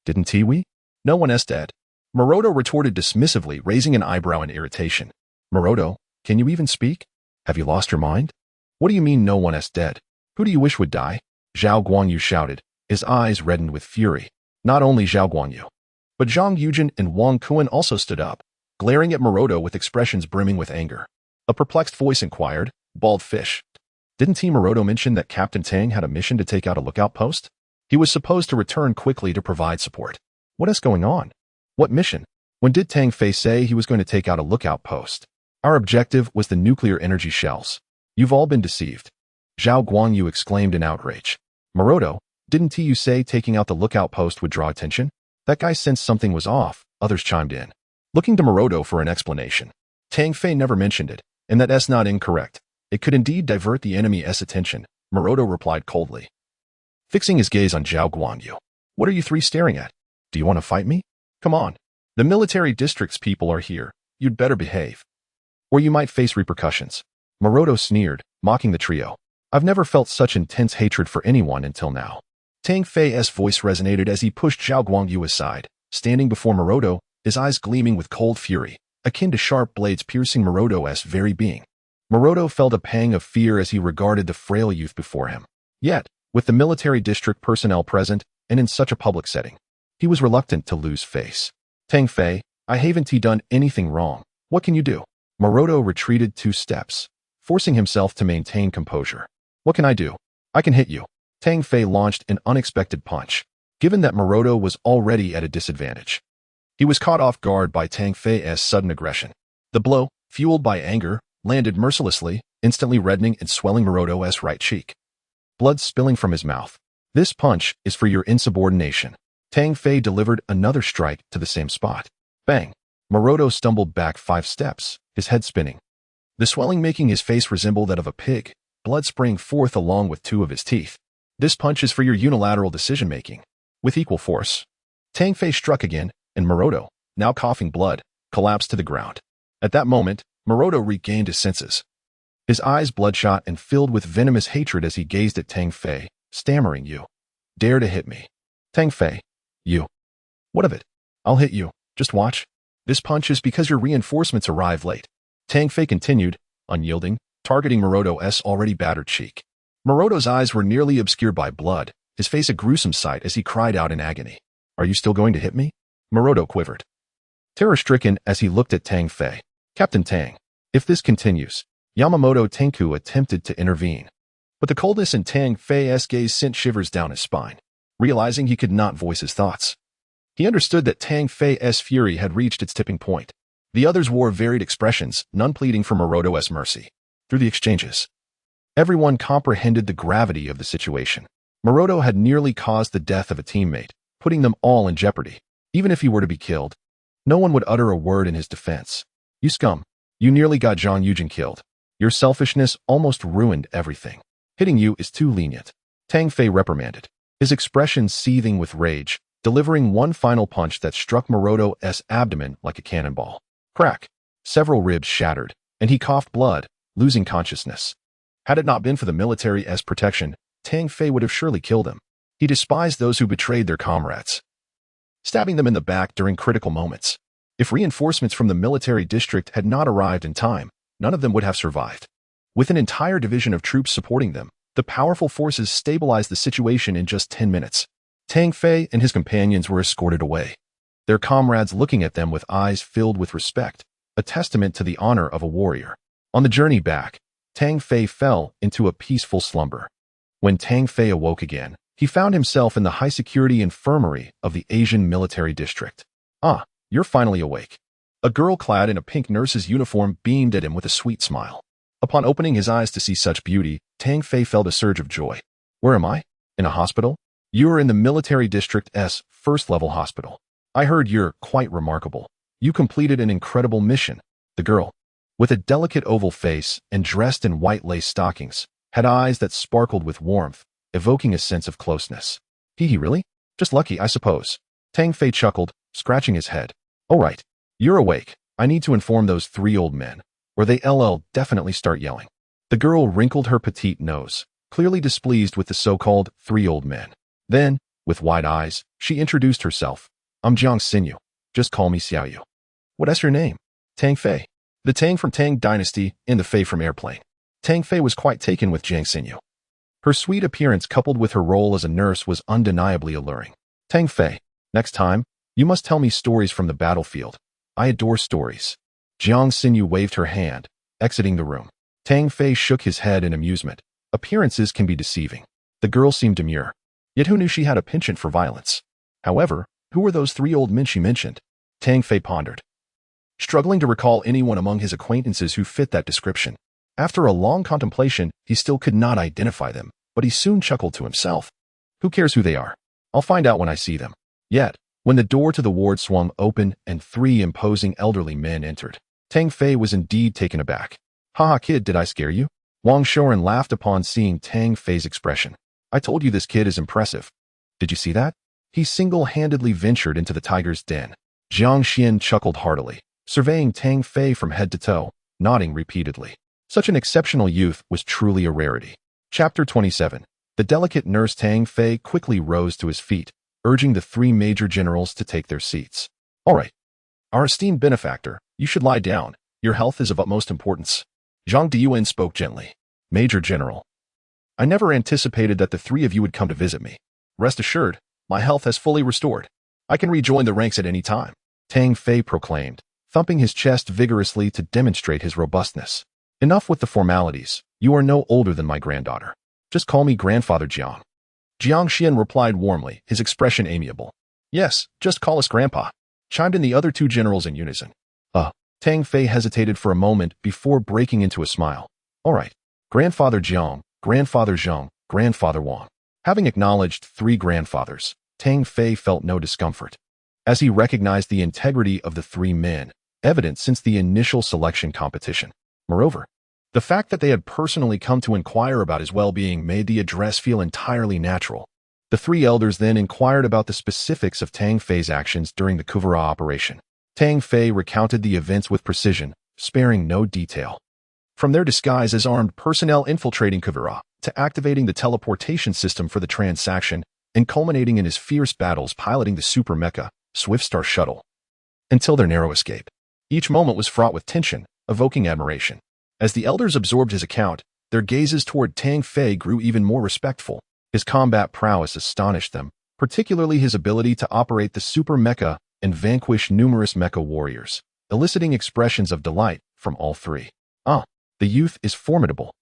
Didn't we? No one is dead. Maroto retorted dismissively, raising an eyebrow in irritation. Maroto, can you even speak? Have you lost your mind? What do you mean no one is dead? Who do you wish would die? Zhao Guanyu shouted, his eyes reddened with fury. Not only Zhao Guanyu, but Zhang Yujin and Wang Kuan also stood up, glaring at Maroto with expressions brimming with anger. A perplexed voice inquired, Bald Fish. Didn't Maroto mention that Captain Tang had a mission to take out a lookout post? He was supposed to return quickly to provide support. What is going on? What mission? When did Tang Fei say he was going to take out a lookout post? Our objective was the nuclear energy shells. You've all been deceived. Zhao Guanyu exclaimed in outrage. Maroto, didn't you say taking out the lookout post would draw attention? That guy sensed something was off, others chimed in, looking to Maroto for an explanation. Tang Fei never mentioned it, and that's not incorrect. It could indeed divert the enemy's attention, Maroto replied coldly, fixing his gaze on Zhao Guanyu. What are you three staring at? Do you want to fight me? Come on. The military district's people are here. You'd better behave, or you might face repercussions. Maroto sneered, mocking the trio. I've never felt such intense hatred for anyone until now. Tang Fei's voice resonated as he pushed Zhao Guanyu aside, standing before Maroto, his eyes gleaming with cold fury, akin to sharp blades piercing Maroto's very being. Maroto felt a pang of fear as he regarded the frail youth before him. Yet, with the military district personnel present, and in such a public setting, he was reluctant to lose face. Tang Fei, I haven't done anything wrong. What can you do? Maroto retreated 2 steps, forcing himself to maintain composure. What can I do? I can hit you. Tang Fei launched an unexpected punch, given that Maroto was already at a disadvantage. He was caught off guard by Tang Fei's sudden aggression. The blow, fueled by anger, landed mercilessly, instantly reddening and swelling Maroto's right cheek. Blood spilling from his mouth. This punch is for your insubordination. Tang Fei delivered another strike to the same spot. Bang! Maroto stumbled back 5 steps, his head spinning, the swelling making his face resemble that of a pig, blood spraying forth along with 2 of his teeth. This punch is for your unilateral decision-making. With equal force, Tang Fei struck again, and Maroto, now coughing blood, collapsed to the ground. At that moment, Maroto regained his senses, his eyes bloodshot and filled with venomous hatred as he gazed at Tang Fei, stammering, You dare to hit me. Tang Fei, you. What of it? I'll hit you, just watch. This punch is because your reinforcements arrived late. Tang Fei continued, unyielding, targeting Maroto's already battered cheek. Maroto's eyes were nearly obscured by blood, his face a gruesome sight as he cried out in agony. Are you still going to hit me? Maroto quivered, terror-stricken as he looked at Tang Fei. Captain Tang, if this continues, Yamamoto Tenku attempted to intervene, but the coldness in Tang Fei's gaze sent shivers down his spine. realizing he could not voice his thoughts. He understood that Tang Fei's fury had reached its tipping point. The others wore varied expressions, none pleading for Maroto's mercy. Through the exchanges, everyone comprehended the gravity of the situation. Maroto had nearly caused the death of a teammate, putting them all in jeopardy. Even if he were to be killed, no one would utter a word in his defense. You scum. You nearly got Zhang Yujin killed. Your selfishness almost ruined everything. Hitting you is too lenient. Tang Fei reprimanded, his expression seething with rage, delivering one final punch that struck Maroto's abdomen like a cannonball. Crack. Several ribs shattered, and he coughed blood, losing consciousness. Had it not been for the military's protection, Tang Fei would have surely killed him. He despised those who betrayed their comrades, stabbing them in the back during critical moments. If reinforcements from the military district had not arrived in time, none of them would have survived. With an entire division of troops supporting them, the powerful forces stabilized the situation in just 10 minutes. Tang Fei and his companions were escorted away, their comrades looking at them with eyes filled with respect, a testament to the honor of a warrior. On the journey back, Tang Fei fell into a peaceful slumber. When Tang Fei awoke again, he found himself in the high-security infirmary of the Asian military district. Ah, you're finally awake. A girl clad in a pink nurse's uniform beamed at him with a sweet smile. Upon opening his eyes to see such beauty, Tang Fei felt a surge of joy. Where am I? In a hospital? You are in the military district's first-level hospital. I heard you're quite remarkable. You completed an incredible mission. The girl, with a delicate oval face and dressed in white lace stockings, had eyes that sparkled with warmth, evoking a sense of closeness. He really? Just lucky, I suppose. Tang Fei chuckled, scratching his head. All right, you're awake. I need to inform those 3 old men, or they'll definitely start yelling. The girl wrinkled her petite nose, clearly displeased with the so-called 3 old men. Then, with wide eyes, she introduced herself. I'm Jiang Xinyu. Just call me Xiaoyu. What's your name? Tang Fei. The Tang from Tang Dynasty and the Fei from Airplane. Tang Fei was quite taken with Jiang Xinyu. Her sweet appearance coupled with her role as a nurse was undeniably alluring. Tang Fei, next time, you must tell me stories from the battlefield. I adore stories. Jiang Xinyu waved her hand, exiting the room. Tang Fei shook his head in amusement. Appearances can be deceiving. The girl seemed demure. Yet who knew she had a penchant for violence? However, who were those 3 old men she mentioned? Tang Fei pondered, struggling to recall anyone among his acquaintances who fit that description. After a long contemplation, he still could not identify them, but he soon chuckled to himself. Who cares who they are? I'll find out when I see them. Yet, when the door to the ward swung open and 3 imposing elderly men entered, Tang Fei was indeed taken aback. Haha kid, did I scare you? Wang Shoren laughed upon seeing Tang Fei's expression. I told you this kid is impressive. Did you see that? He single-handedly ventured into the tiger's den. Jiang Xian chuckled heartily, surveying Tang Fei from head to toe, nodding repeatedly. Such an exceptional youth was truly a rarity. Chapter 27. The delicate nurse Tang Fei quickly rose to his feet, urging the 3 major generals to take their seats. All right. Our esteemed benefactor, you should lie down. Your health is of utmost importance. Zhang Diyuan spoke gently. Major General, I never anticipated that the 3 of you would come to visit me. Rest assured, my health has fully restored. I can rejoin the ranks at any time, Tang Fei proclaimed, thumping his chest vigorously to demonstrate his robustness. Enough with the formalities. You are no older than my granddaughter. Just call me Grandfather Jiang. Jiang Xian replied warmly, his expression amiable. Yes, just call us Grandpa, chimed in the other 2 generals in unison. Tang Fei hesitated for a moment before breaking into a smile. All right, Grandfather Jiang, Grandfather Zhang, Grandfather Wang. Having acknowledged 3 grandfathers, Tang Fei felt no discomfort, as he recognized the integrity of the 3 men, evident since the initial selection competition. Moreover, the fact that they had personally come to inquire about his well-being made the address feel entirely natural. The 3 elders then inquired about the specifics of Tang Fei's actions during the Kuvara operation. Tang Fei recounted the events with precision, sparing no detail. From their disguise as armed personnel infiltrating Kuvara, to activating the teleportation system for the transaction, and culminating in his fierce battles piloting the super mecha, Swiftstar shuttle, until their narrow escape. Each moment was fraught with tension, evoking admiration. As the elders absorbed his account, their gazes toward Tang Fei grew even more respectful. His combat prowess astonished them, particularly his ability to operate the super mecha and vanquish numerous mecha warriors, eliciting expressions of delight from all 3. The youth is formidable,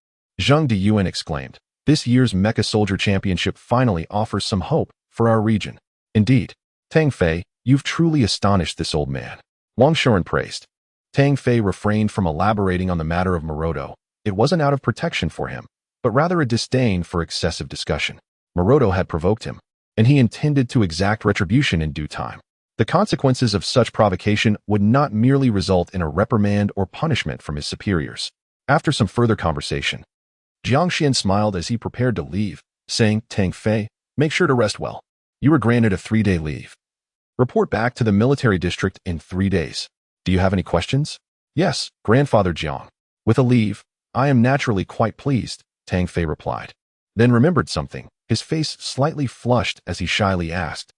Zhang Diyuan exclaimed. This year's Mecha Soldier Championship finally offers some hope for our region. Indeed, Tang Fei, you've truly astonished this old man. Wang Shuren praised. Tang Fei refrained from elaborating on the matter of Maroto. It wasn't out of protection for him, but rather a disdain for excessive discussion. Maroto had provoked him, and he intended to exact retribution in due time. The consequences of such provocation would not merely result in a reprimand or punishment from his superiors. After some further conversation, Jiang Xian smiled as he prepared to leave, saying, Tang Fei, make sure to rest well. You were granted a 3-day leave. Report back to the military district in 3 days. Do you have any questions? Yes, Grandfather Jiang. With a leave, I am naturally quite pleased, Tang Fei replied. Then remembered something. His face slightly flushed as he shyly asked,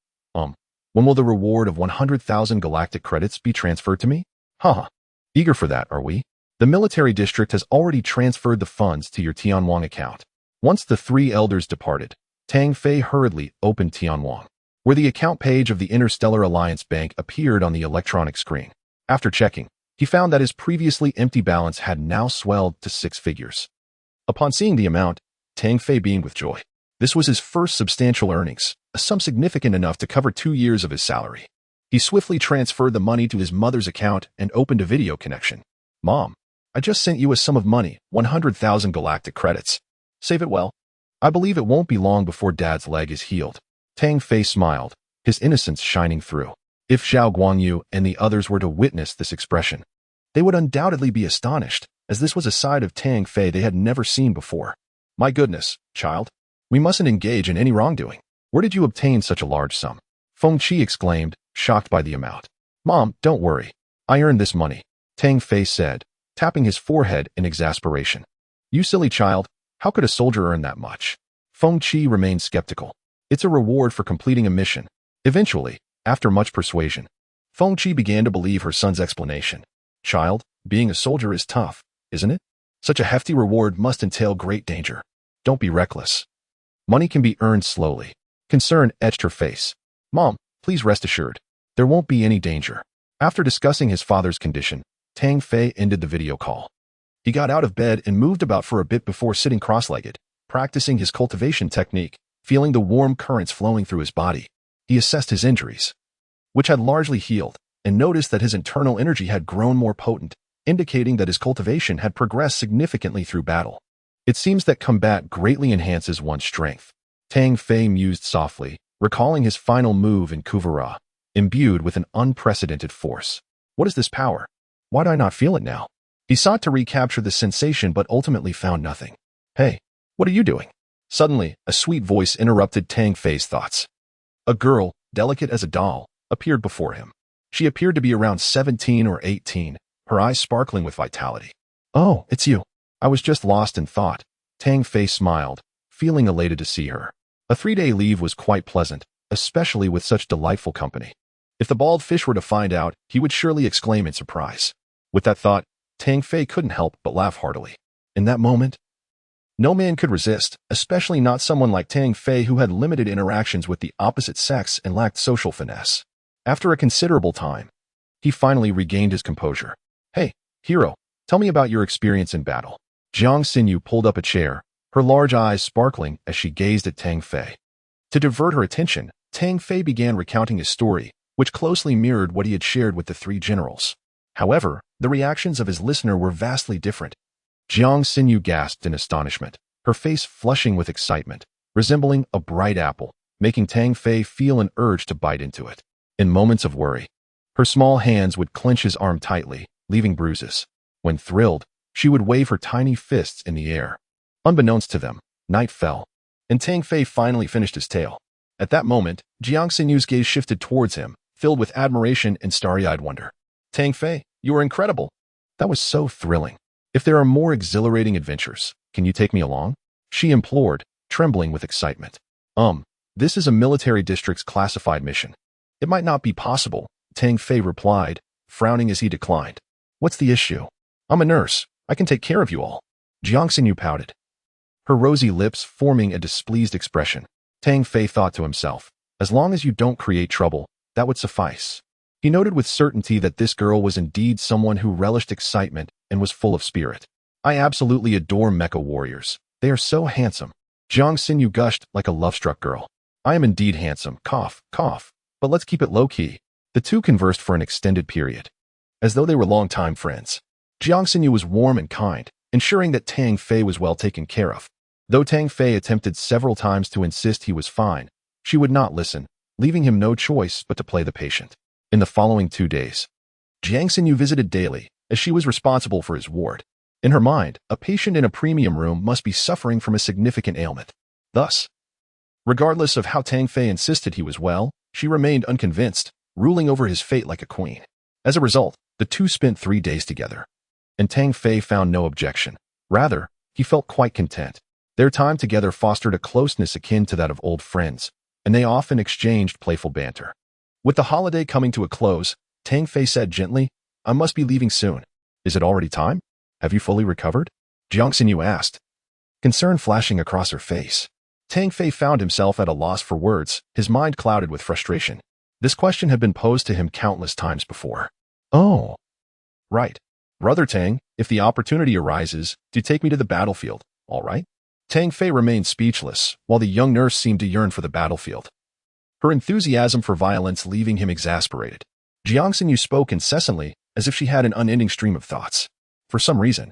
when will the reward of 100,000 galactic credits be transferred to me? Haha. Eager for that, are we? The military district has already transferred the funds to your Tianwang account. Once the 3 elders departed, Tang Fei hurriedly opened Tianwang, where the account page of the Interstellar Alliance Bank appeared on the electronic screen. After checking, he found that his previously empty balance had now swelled to 6 figures. Upon seeing the amount, Tang Fei beamed with joy. This was his first substantial earnings, a sum significant enough to cover 2 years of his salary. He swiftly transferred the money to his mother's account and opened a video connection. Mom, I just sent you a sum of money, 100,000 galactic credits. Save it well. I believe it won't be long before Dad's leg is healed. Tang Fei smiled, his innocence shining through. If Zhao Guangyu and the others were to witness this expression, they would undoubtedly be astonished, as this was a side of Tang Fei they had never seen before. My goodness, child. We mustn't engage in any wrongdoing. Where did you obtain such a large sum? Feng Qi exclaimed, shocked by the amount. Mom, don't worry. I earned this money, Tang Fei said, tapping his forehead in exasperation. You silly child, how could a soldier earn that much? Feng Qi remained skeptical. It's a reward for completing a mission. Eventually, after much persuasion, Feng Qi began to believe her son's explanation. Child, being a soldier is tough, isn't it? Such a hefty reward must entail great danger. Don't be reckless. Money can be earned slowly. Concern etched her face. Mom, please rest assured. There won't be any danger. After discussing his father's condition, Tang Fei ended the video call. He got out of bed and moved about for a bit before sitting cross-legged, practicing his cultivation technique, feeling the warm currents flowing through his body. He assessed his injuries, which had largely healed, and noticed that his internal energy had grown more potent, indicating that his cultivation had progressed significantly through battle. It seems that combat greatly enhances one's strength. Tang Fei mused softly, recalling his final move in Kuvara, imbued with an unprecedented force. What is this power? Why do I not feel it now? He sought to recapture the sensation but ultimately found nothing. Hey, what are you doing? Suddenly, a sweet voice interrupted Tang Fei's thoughts. A girl, delicate as a doll, appeared before him. She appeared to be around 17 or 18, her eyes sparkling with vitality. Oh, it's you. I was just lost in thought. Tang Fei smiled, feeling elated to see her. A 3-day leave was quite pleasant, especially with such delightful company. If the bald fish were to find out, he would surely exclaim in surprise. With that thought, Tang Fei couldn't help but laugh heartily. In that moment, no man could resist, especially not someone like Tang Fei who had limited interactions with the opposite sex and lacked social finesse. After a considerable time, he finally regained his composure. Hey, hero, tell me about your experience in battle. Jiang Xinyu pulled up a chair, her large eyes sparkling as she gazed at Tang Fei. To divert her attention, Tang Fei began recounting his story, which closely mirrored what he had shared with the 3 generals. However, the reactions of his listener were vastly different. Jiang Xinyu gasped in astonishment, her face flushing with excitement, resembling a bright apple, making Tang Fei feel an urge to bite into it. In moments of worry, her small hands would clench his arm tightly, leaving bruises. When thrilled, she would wave her tiny fists in the air. Unbeknownst to them, night fell, and Tang Fei finally finished his tale. At that moment, Jiang Xinyu's gaze shifted towards him, filled with admiration and starry-eyed wonder. Tang Fei, you are incredible. That was so thrilling. If there are more exhilarating adventures, can you take me along? She implored, trembling with excitement. This is a military district's classified mission. It might not be possible, Tang Fei replied, frowning as he declined. What's the issue? I'm a nurse. I can take care of you all. Jiang Xinyu pouted, her rosy lips forming a displeased expression. Tang Fei thought to himself, as long as you don't create trouble, that would suffice. He noted with certainty that this girl was indeed someone who relished excitement and was full of spirit. I absolutely adore mecha warriors. They are so handsome. Jiang Xinyu gushed like a love-struck girl. I am indeed handsome, cough, cough, but let's keep it low-key. The two conversed for an extended period, as though they were long-time friends. Jiang Xinyu was warm and kind, ensuring that Tang Fei was well taken care of. Though Tang Fei attempted several times to insist he was fine, she would not listen, leaving him no choice but to play the patient. In the following 2 days, Jiang Xinyu visited daily, as she was responsible for his ward. In her mind, a patient in a premium room must be suffering from a significant ailment. Thus, regardless of how Tang Fei insisted he was well, she remained unconvinced, ruling over his fate like a queen. As a result, the two spent 3 days together, and Tang Fei found no objection. Rather, he felt quite content. Their time together fostered a closeness akin to that of old friends, and they often exchanged playful banter. With the holiday coming to a close, Tang Fei said gently, I must be leaving soon. Is it already time? Have you fully recovered? Jiang Xinyu asked, concern flashing across her face. Tang Fei found himself at a loss for words, his mind clouded with frustration. This question had been posed to him countless times before. Oh, right. Brother Tang, if the opportunity arises, do take me to the battlefield, all right? Tang Fei remained speechless, while the young nurse seemed to yearn for the battlefield, her enthusiasm for violence leaving him exasperated. Jiang Xinyu spoke incessantly, as if she had an unending stream of thoughts. For some reason,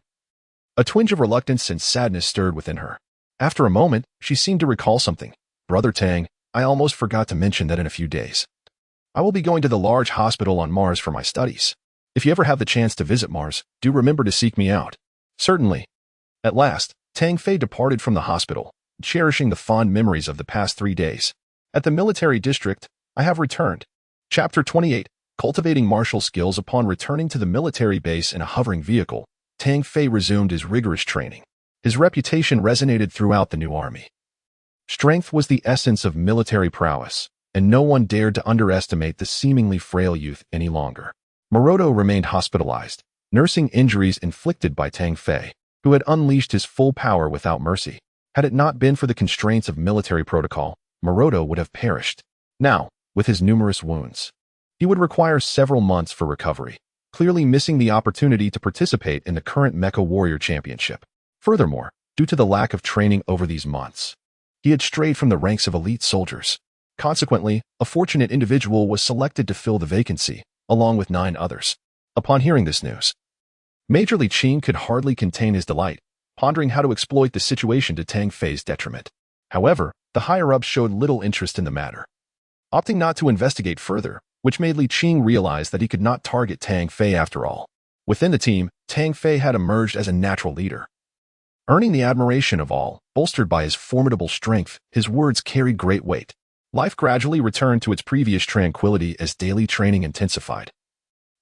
a twinge of reluctance and sadness stirred within her. After a moment, she seemed to recall something. Brother Tang, I almost forgot to mention that in a few days, I will be going to the large hospital on Mars for my studies. If you ever have the chance to visit Mars, do remember to seek me out. Certainly. At last, Tang Fei departed from the hospital, cherishing the fond memories of the past 3 days. At the military district, I have returned. Chapter 28, Cultivating Martial Skills. Upon returning to the military base in a hovering vehicle, Tang Fei resumed his rigorous training. His reputation resonated throughout the new army. Strength was the essence of military prowess, and no one dared to underestimate the seemingly frail youth any longer. Morodo remained hospitalized, nursing injuries inflicted by Tang Fei, who had unleashed his full power without mercy. Had it not been for the constraints of military protocol, Morodo would have perished. Now, with his numerous wounds, he would require several months for recovery, clearly missing the opportunity to participate in the current Mecha Warrior Championship. Furthermore, due to the lack of training over these months, he had strayed from the ranks of elite soldiers. Consequently, a fortunate individual was selected to fill the vacancy, along with 9 others. Upon hearing this news, Major Li Qing could hardly contain his delight, pondering how to exploit the situation to Tang Fei's detriment. However, the higher-ups showed little interest in the matter, opting not to investigate further, which made Li Qing realize that he could not target Tang Fei after all. Within the team, Tang Fei had emerged as a natural leader, earning the admiration of all. Bolstered by his formidable strength, his words carried great weight. Life gradually returned to its previous tranquility as daily training intensified,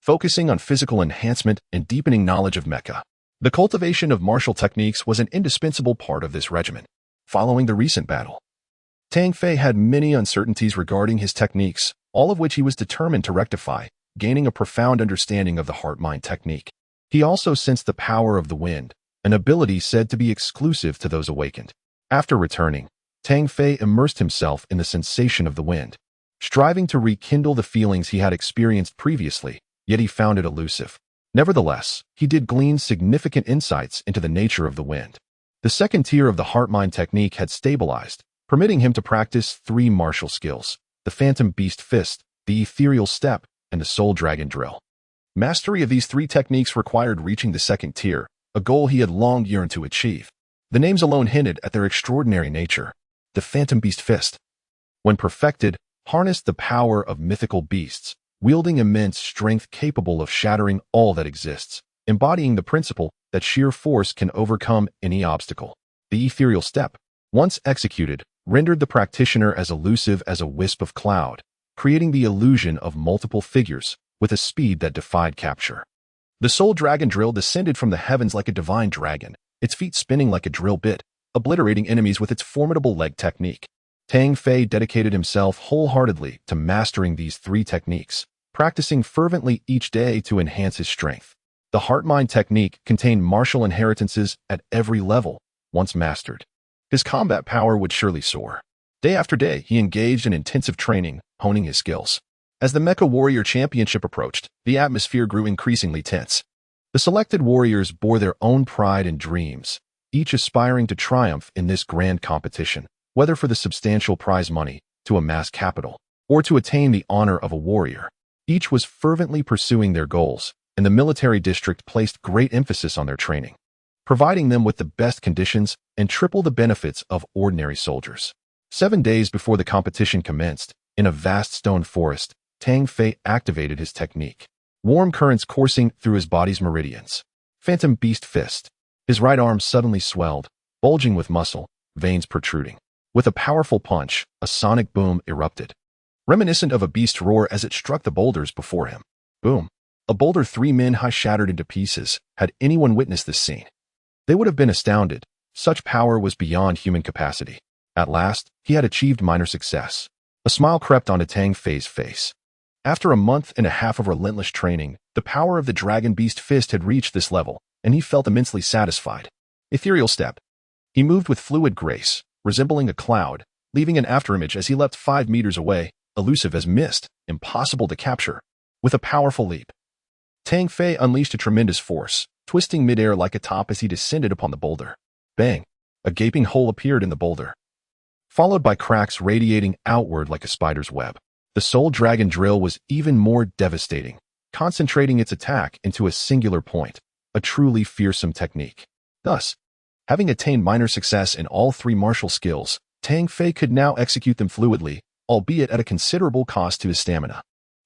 focusing on physical enhancement and deepening knowledge of mecha. The cultivation of martial techniques was an indispensable part of this regimen. Following the recent battle, Tang Fei had many uncertainties regarding his techniques, all of which he was determined to rectify, gaining a profound understanding of the heart-mind technique. He also sensed the power of the wind, an ability said to be exclusive to those awakened. After returning, Tang Fei immersed himself in the sensation of the wind, striving to rekindle the feelings he had experienced previously, yet he found it elusive. Nevertheless, he did glean significant insights into the nature of the wind. The second tier of the heart-mind technique had stabilized, permitting him to practice 3 martial skills: the Phantom Beast Fist, the Ethereal Step, and the Soul Dragon Drill. Mastery of these 3 techniques required reaching the second tier, a goal he had long yearned to achieve. The names alone hinted at their extraordinary nature. The Phantom Beast Fist, when perfected, harnessed the power of mythical beasts, wielding immense strength capable of shattering all that exists, embodying the principle that sheer force can overcome any obstacle. The Ethereal Step, once executed, rendered the practitioner as elusive as a wisp of cloud, creating the illusion of multiple figures with a speed that defied capture. The Soul Dragon Drill descended from the heavens like a divine dragon, its feet spinning like a drill bit, obliterating enemies with its formidable leg technique. Tang Fei dedicated himself wholeheartedly to mastering these 3 techniques, practicing fervently each day to enhance his strength. The heart-mind technique contained martial inheritances at every level. Once mastered, his combat power would surely soar. Day after day, he engaged in intensive training, honing his skills. As the Mecha Warrior Championship approached, the atmosphere grew increasingly tense. The selected warriors bore their own pride and dreams, each aspiring to triumph in this grand competition. Whether for the substantial prize money to amass capital, or to attain the honor of a warrior. Each was fervently pursuing their goals, and the military district placed great emphasis on their training, providing them with the best conditions and triple the benefits of ordinary soldiers. 7 days before the competition commenced, in a vast stone forest, Tang Fei activated his technique. Warm currents coursing through his body's meridians. Phantom Beast Fist. His right arm suddenly swelled, bulging with muscle, veins protruding. With a powerful punch, a sonic boom erupted, reminiscent of a beast roar as it struck the boulders before him. Boom. A boulder 3 men high shattered into pieces. Had anyone witnessed this scene, they would have been astounded. Such power was beyond human capacity. At last, he had achieved minor success. A smile crept onto Tang Fei's face. After a month and a half of relentless training, the power of the Dragon Beast Fist had reached this level, and he felt immensely satisfied. Ethereal Step. He moved with fluid grace, resembling a cloud, leaving an afterimage as he leapt 5 meters away, elusive as mist, impossible to capture. With a powerful leap, Tang Fei unleashed a tremendous force, twisting midair like a top as he descended upon the boulder. Bang! A gaping hole appeared in the boulder, followed by cracks radiating outward like a spider's web. The Soul Dragon drill was even more devastating, concentrating its attack into a singular point, a truly fearsome technique. Thus, having attained minor success in all 3 martial skills, Tang Fei could now execute them fluidly, albeit at a considerable cost to his stamina.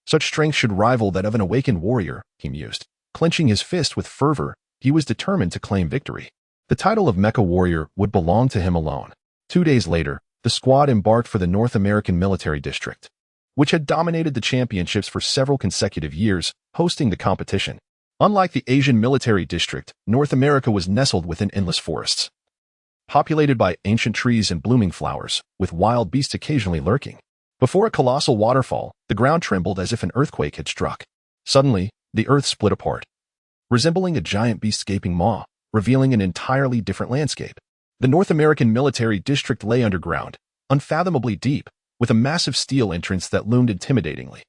Such strength should rival that of an awakened warrior, he mused. Clenching his fist with fervor, he was determined to claim victory. The title of Mecha Warrior would belong to him alone. 2 days later, the squad embarked for the North American Military District, which had dominated the championships for several consecutive years, hosting the competition. Unlike the Asian Military District, North America was nestled within endless forests, populated by ancient trees and blooming flowers, with wild beasts occasionally lurking. Before a colossal waterfall, the ground trembled as if an earthquake had struck. Suddenly, the earth split apart, resembling a giant beast's gaping maw, revealing an entirely different landscape. The North American Military District lay underground, unfathomably deep, with a massive steel entrance that loomed intimidatingly.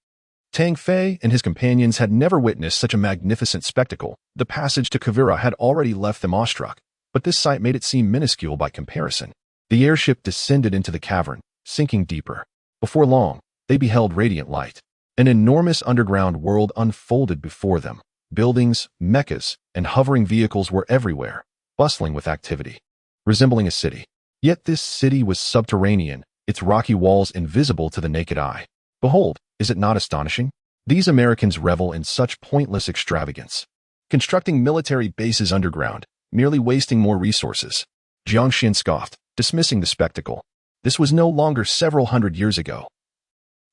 Tang Fei and his companions had never witnessed such a magnificent spectacle. The passage to Kavira had already left them awestruck, but this sight made it seem minuscule by comparison. The airship descended into the cavern, sinking deeper. Before long, they beheld radiant light. An enormous underground world unfolded before them. Buildings, mechas, and hovering vehicles were everywhere, bustling with activity, resembling a city. Yet this city was subterranean, its rocky walls invisible to the naked eye. Behold, is it not astonishing? These Americans revel in such pointless extravagance, constructing military bases underground, merely wasting more resources. Jiang Xin scoffed, dismissing the spectacle. This was no longer several hundred years ago.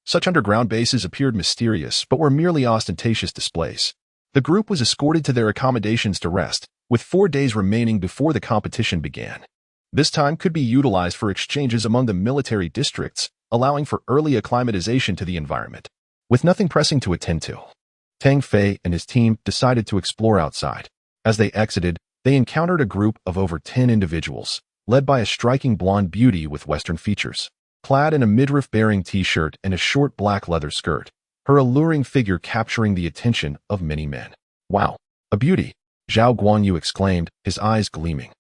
Such underground bases appeared mysterious but were merely ostentatious displays. The group was escorted to their accommodations to rest, with 4 days remaining before the competition began. This time could be utilized for exchanges among the military districts, allowing for early acclimatization to the environment. With nothing pressing to attend to, Tang Fei and his team decided to explore outside. As they exited, they encountered a group of over 10 individuals, led by a striking blonde beauty with Western features. Clad in a midriff-bearing t-shirt and a short black leather skirt, her alluring figure capturing the attention of many men. Wow, a beauty, Zhao Guanyu exclaimed, his eyes gleaming.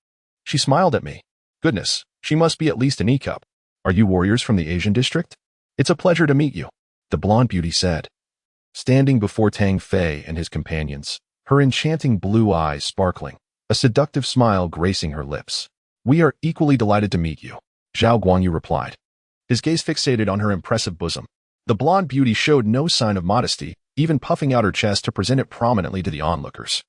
She smiled at me. Goodness, she must be at least an E-cup. Are you warriors from the Asian district? It's a pleasure to meet you, the blonde beauty said. Standing before Tang Fei and his companions, her enchanting blue eyes sparkling, a seductive smile gracing her lips. We are equally delighted to meet you, Zhao Guanyu replied, his gaze fixated on her impressive bosom. The blonde beauty showed no sign of modesty, even puffing out her chest to present it prominently to the onlookers.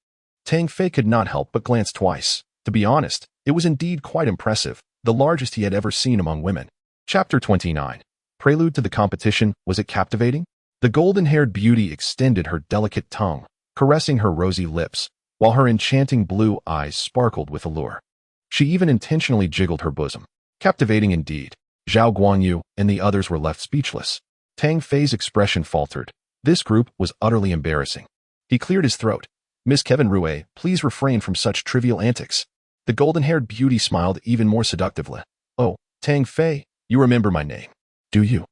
Tang Fei could not help but glance twice. To be honest, it was indeed quite impressive, the largest he had ever seen among women. Chapter 29. Prelude to the competition. Was it captivating? The golden-haired beauty extended her delicate tongue, caressing her rosy lips, while her enchanting blue eyes sparkled with allure. She even intentionally jiggled her bosom. Captivating indeed. Zhao Guanyu and the others were left speechless. Tang Fei's expression faltered. This group was utterly embarrassing. He cleared his throat. Miss Kevin Rue, please refrain from such trivial antics. The golden-haired beauty smiled even more seductively. Oh, Tang Fei, you remember my name. Do you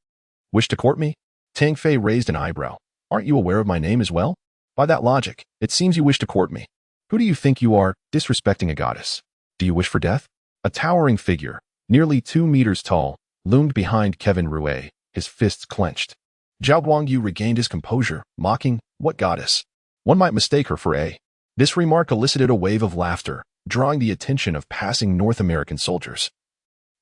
wish to court me? Tang Fei raised an eyebrow. Aren't you aware of my name as well? By that logic, it seems you wish to court me. Who do you think you are, disrespecting a goddess? Do you wish for death? A towering figure, nearly 2 meters tall, loomed behind Kevin Rue, his fists clenched. Zhao Guangyu regained his composure, mocking, "What goddess? One might mistake her for a..." This remark elicited a wave of laughter, drawing the attention of passing North American soldiers,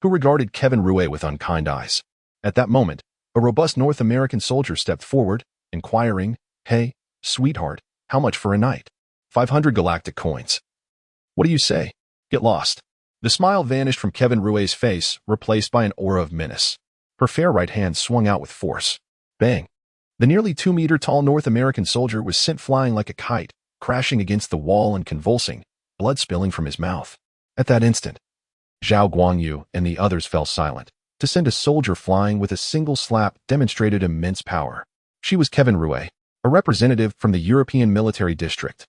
who regarded Kevin Rouet with unkind eyes. At that moment, a robust North American soldier stepped forward, inquiring, "Hey, sweetheart, how much for a night?" 500 galactic coins. "What do you say? Get lost." The smile vanished from Kevin Rouet's face, replaced by an aura of menace. Her fair right hand swung out with force. Bang! The nearly 2-meter-tall North American soldier was sent flying like a kite, crashing against the wall and convulsing, blood spilling from his mouth. At that instant, Zhao Guangyu and the others fell silent. To send a soldier flying with a single slap demonstrated immense power. She was Kevin Rouet, a representative from the European military district.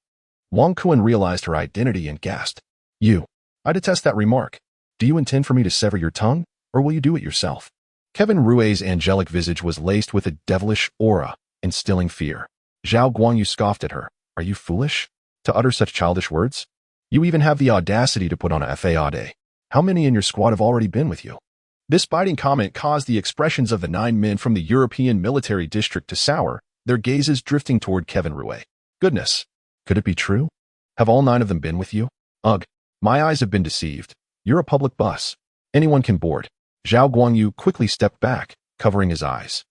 Wang Kuan realized her identity and gasped. "You. I detest that remark. Do you intend for me to sever your tongue, or will you do it yourself?" Kevin Rouet's angelic visage was laced with a devilish aura, instilling fear. Zhao Guangyu scoffed at her. "Are you foolish to utter such childish words? You even have the audacity to put on a fade. How many in your squad have already been with you?" This biting comment caused the expressions of the 9 men from the European military district to sour, their gazes drifting toward Kevin Rouet. Goodness, could it be true? Have all 9 of them been with you? Ugh, my eyes have been deceived. You're a public bus. Anyone can board. Zhao Guangyu quickly stepped back, covering his eyes.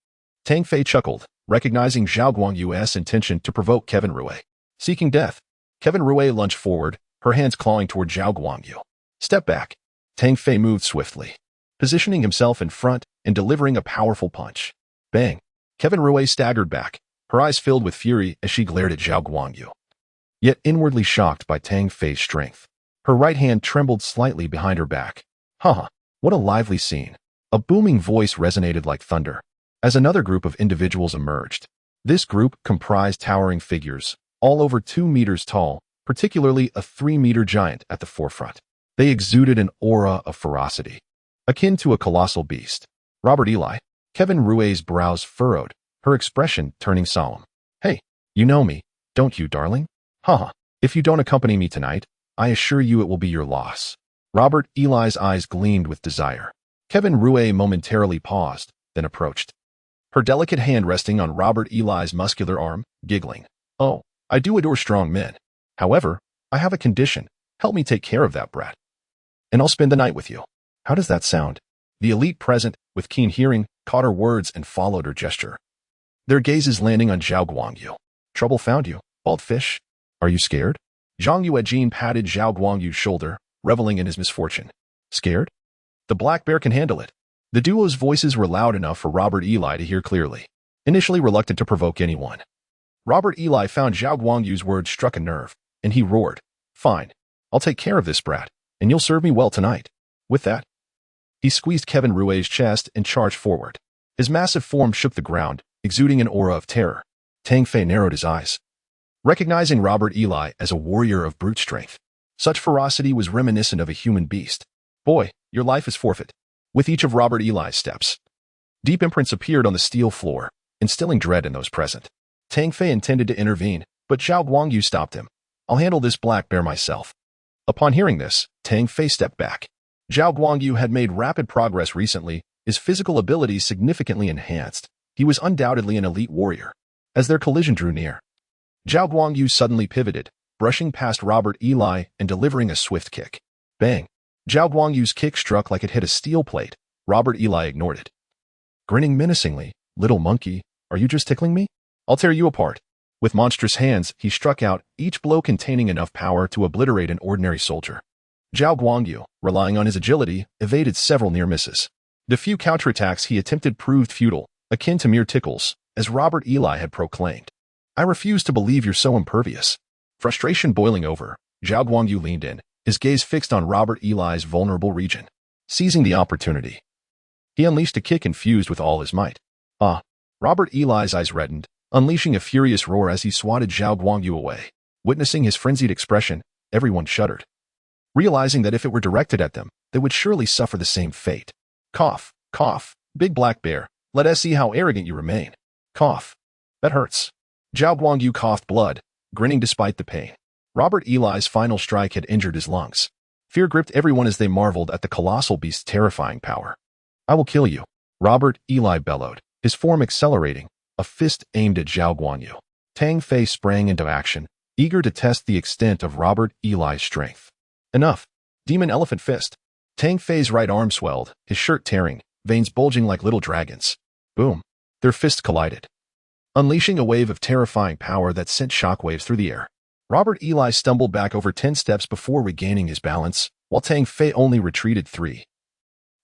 Tang Fei chuckled, recognizing Zhao Guangyu's intention to provoke Kevin Rouet. Seeking death, Kevin Rouet lunged forward, her hands clawing toward Zhao Guangyu. Step back. Tang Fei moved swiftly, positioning himself in front and delivering a powerful punch. Bang! Kevin Rouet staggered back, her eyes filled with fury as she glared at Zhao Guangyu, yet inwardly shocked by Tang Fei's strength. Her right hand trembled slightly behind her back. Haha, what a lively scene. A booming voice resonated like thunder, as another group of individuals emerged. This group comprised towering figures, all over 2 meters tall, particularly a 3-meter giant at the forefront. They exuded an aura of ferocity, akin to a colossal beast. Robert Eli. Kevin Rouet's brows furrowed, her expression turning solemn. "Hey, you know me, don't you, darling? Haha, if you don't accompany me tonight, I assure you it will be your loss." Robert Eli's eyes gleamed with desire. Kevin Rouet momentarily paused, then approached, her delicate hand resting on Robert Eli's muscular arm, giggling. "Oh, I do adore strong men. However, I have a condition. Help me take care of that brat, and I'll spend the night with you." How does that sound? The elite present, with keen hearing, caught her words and followed her gesture, their gazes landing on Zhao Guangyu. "Trouble found you, bald fish. Are you scared?" Zhang Yuejin patted Zhao Guangyu's shoulder, reveling in his misfortune. "Scared? The black bear can handle it." The duo's voices were loud enough for Robert Eli to hear clearly, initially reluctant to provoke anyone. Robert Eli found Zhao Guangyu's words struck a nerve, and he roared, "Fine, I'll take care of this brat, and you'll serve me well tonight." With that, he squeezed Kevin Rouet's chest and charged forward. His massive form shook the ground, exuding an aura of terror. Tang Fei narrowed his eyes, recognizing Robert Eli as a warrior of brute strength. Such ferocity was reminiscent of a human beast. "Boy, your life is forfeit." With each of Robert Eli's steps, deep imprints appeared on the steel floor, instilling dread in those present. Tang Fei intended to intervene, but Zhao Guangyu stopped him. "I'll handle this black bear myself." Upon hearing this, Tang Fei stepped back. Zhao Guangyu had made rapid progress recently, his physical abilities significantly enhanced. He was undoubtedly an elite warrior. As their collision drew near, Zhao Guangyu suddenly pivoted, brushing past Robert Eli and delivering a swift kick. Bang! Zhao Guangyu's kick struck like it hit a steel plate. Robert Eli ignored it, grinning menacingly. "Little monkey, are you just tickling me? I'll tear you apart." With monstrous hands, he struck out, each blow containing enough power to obliterate an ordinary soldier. Zhao Guangyu, relying on his agility, evaded several near misses. The few counterattacks he attempted proved futile, akin to mere tickles, as Robert Eli had proclaimed. "I refuse to believe you're so impervious." Frustration boiling over, Zhao Guangyu leaned in, his gaze fixed on Robert Eli's vulnerable region. Seizing the opportunity, he unleashed a kick infused with all his might. Robert Eli's eyes reddened, unleashing a furious roar as he swatted Zhao Guangyu away. Witnessing his frenzied expression, everyone shuddered, realizing that if it were directed at them, they would surely suffer the same fate. Cough, cough, big black bear, let us see how arrogant you remain. Cough. That hurts. Zhao Guangyu coughed blood, grinning despite the pain. Robert Eli's final strike had injured his lungs. Fear gripped everyone as they marveled at the colossal beast's terrifying power. "I will kill you." Robert Eli bellowed, his form accelerating, a fist aimed at Zhao Guanyu. Tang Fei sprang into action, eager to test the extent of Robert Eli's strength. Enough. Demon Elephant Fist. Tang Fei's right arm swelled, his shirt tearing, veins bulging like little dragons. Boom. Their fists collided, unleashing a wave of terrifying power that sent shockwaves through the air. Robert Eli stumbled back over 10 steps before regaining his balance, while Tang Fei only retreated 3,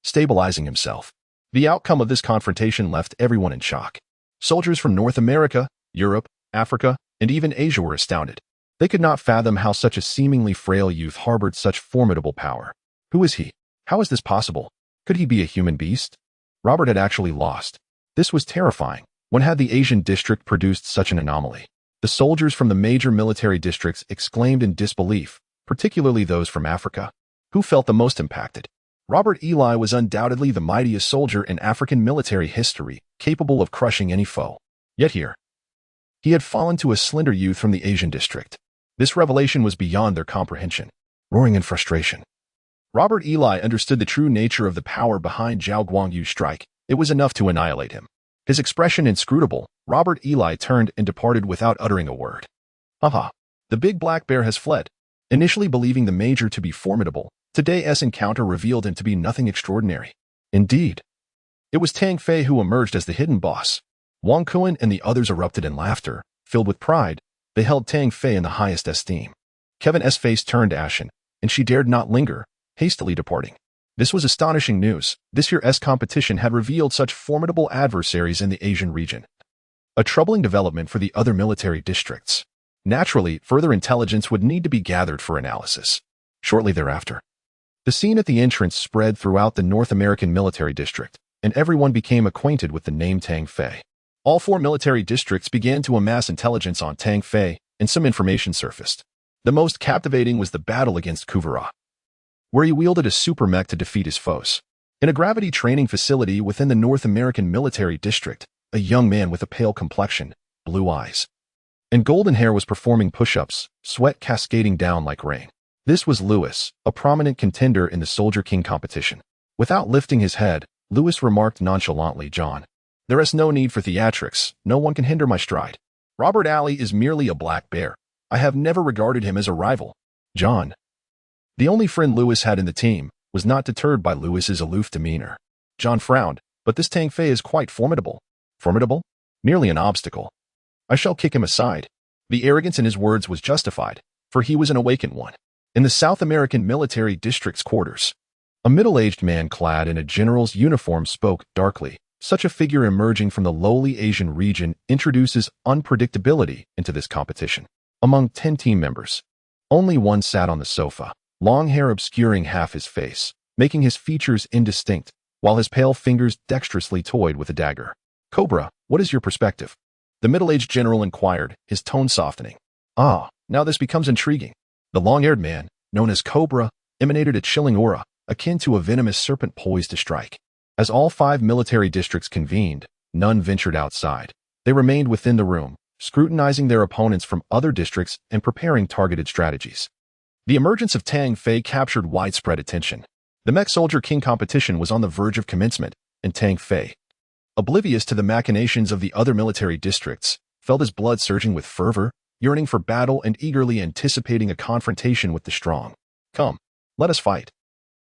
stabilizing himself. The outcome of this confrontation left everyone in shock. Soldiers from North America, Europe, Africa, and even Asia were astounded. They could not fathom how such a seemingly frail youth harbored such formidable power. Who is he? How is this possible? Could he be a human beast? Robert had actually lost. This was terrifying. When had the Asian district produced such an anomaly? The soldiers from the major military districts exclaimed in disbelief, particularly those from Africa. Who felt the most impacted? Robert Eli was undoubtedly the mightiest soldier in African military history, capable of crushing any foe. Yet here, he had fallen to a slender youth from the Asian district. This revelation was beyond their comprehension. Roaring in frustration, Robert Eli understood the true nature of the power behind Zhao Guangyu's strike. It was enough to annihilate him. His expression inscrutable, Robert Eli turned and departed without uttering a word. Haha. The big black bear has fled. Initially believing the major to be formidable, today's encounter revealed him to be nothing extraordinary. Indeed, it was Tang Fei who emerged as the hidden boss. Wang Kuan and the others erupted in laughter. Filled with pride, they held Tang Fei in the highest esteem. Kevin's face turned ashen, and she dared not linger, hastily departing. This was astonishing news. This year's competition had revealed such formidable adversaries in the Asian region. A troubling development for the other military districts. Naturally, further intelligence would need to be gathered for analysis. Shortly thereafter, the scene at the entrance spread throughout the North American military district, and everyone became acquainted with the name Tang Fei. All 4 military districts began to amass intelligence on Tang Fei, and some information surfaced. The most captivating was the battle against Kuvara, where he wielded a super mech to defeat his foes. In a gravity training facility within the North American military district, a young man with a pale complexion, blue eyes, and golden hair was performing push-ups, sweat cascading down like rain. This was Lewis, a prominent contender in the Soldier King competition. Without lifting his head, Lewis remarked nonchalantly, "John, there is no need for theatrics. No one can hinder my stride. Robert Alley is merely a black bear. I have never regarded him as a rival." John, the only friend Lewis had in the team, was not deterred by Lewis's aloof demeanor. John frowned, "But this Tang Fei is quite formidable." "Formidable? Merely an obstacle. I shall kick him aside." The arrogance in his words was justified, for he was an awakened one. In the South American military district's quarters, a middle-aged man clad in a general's uniform spoke darkly. Such a figure emerging from the lowly Asian region introduces unpredictability into this competition. Among 10 team members, only one sat on the sofa, long hair obscuring half his face, making his features indistinct, while his pale fingers dexterously toyed with a dagger. "Cobra, what is your perspective?" the middle-aged general inquired, his tone softening. "Ah, now this becomes intriguing." The long-haired man, known as Cobra, emanated a chilling aura, akin to a venomous serpent poised to strike. As all 5 military districts convened, none ventured outside. They remained within the room, scrutinizing their opponents from other districts and preparing targeted strategies. The emergence of Tang Fei captured widespread attention. The Mech Soldier King competition was on the verge of commencement, and Tang Fei, oblivious to the machinations of the other military districts, felt his blood surging with fervor, yearning for battle and eagerly anticipating a confrontation with the strong. "Come, let us fight."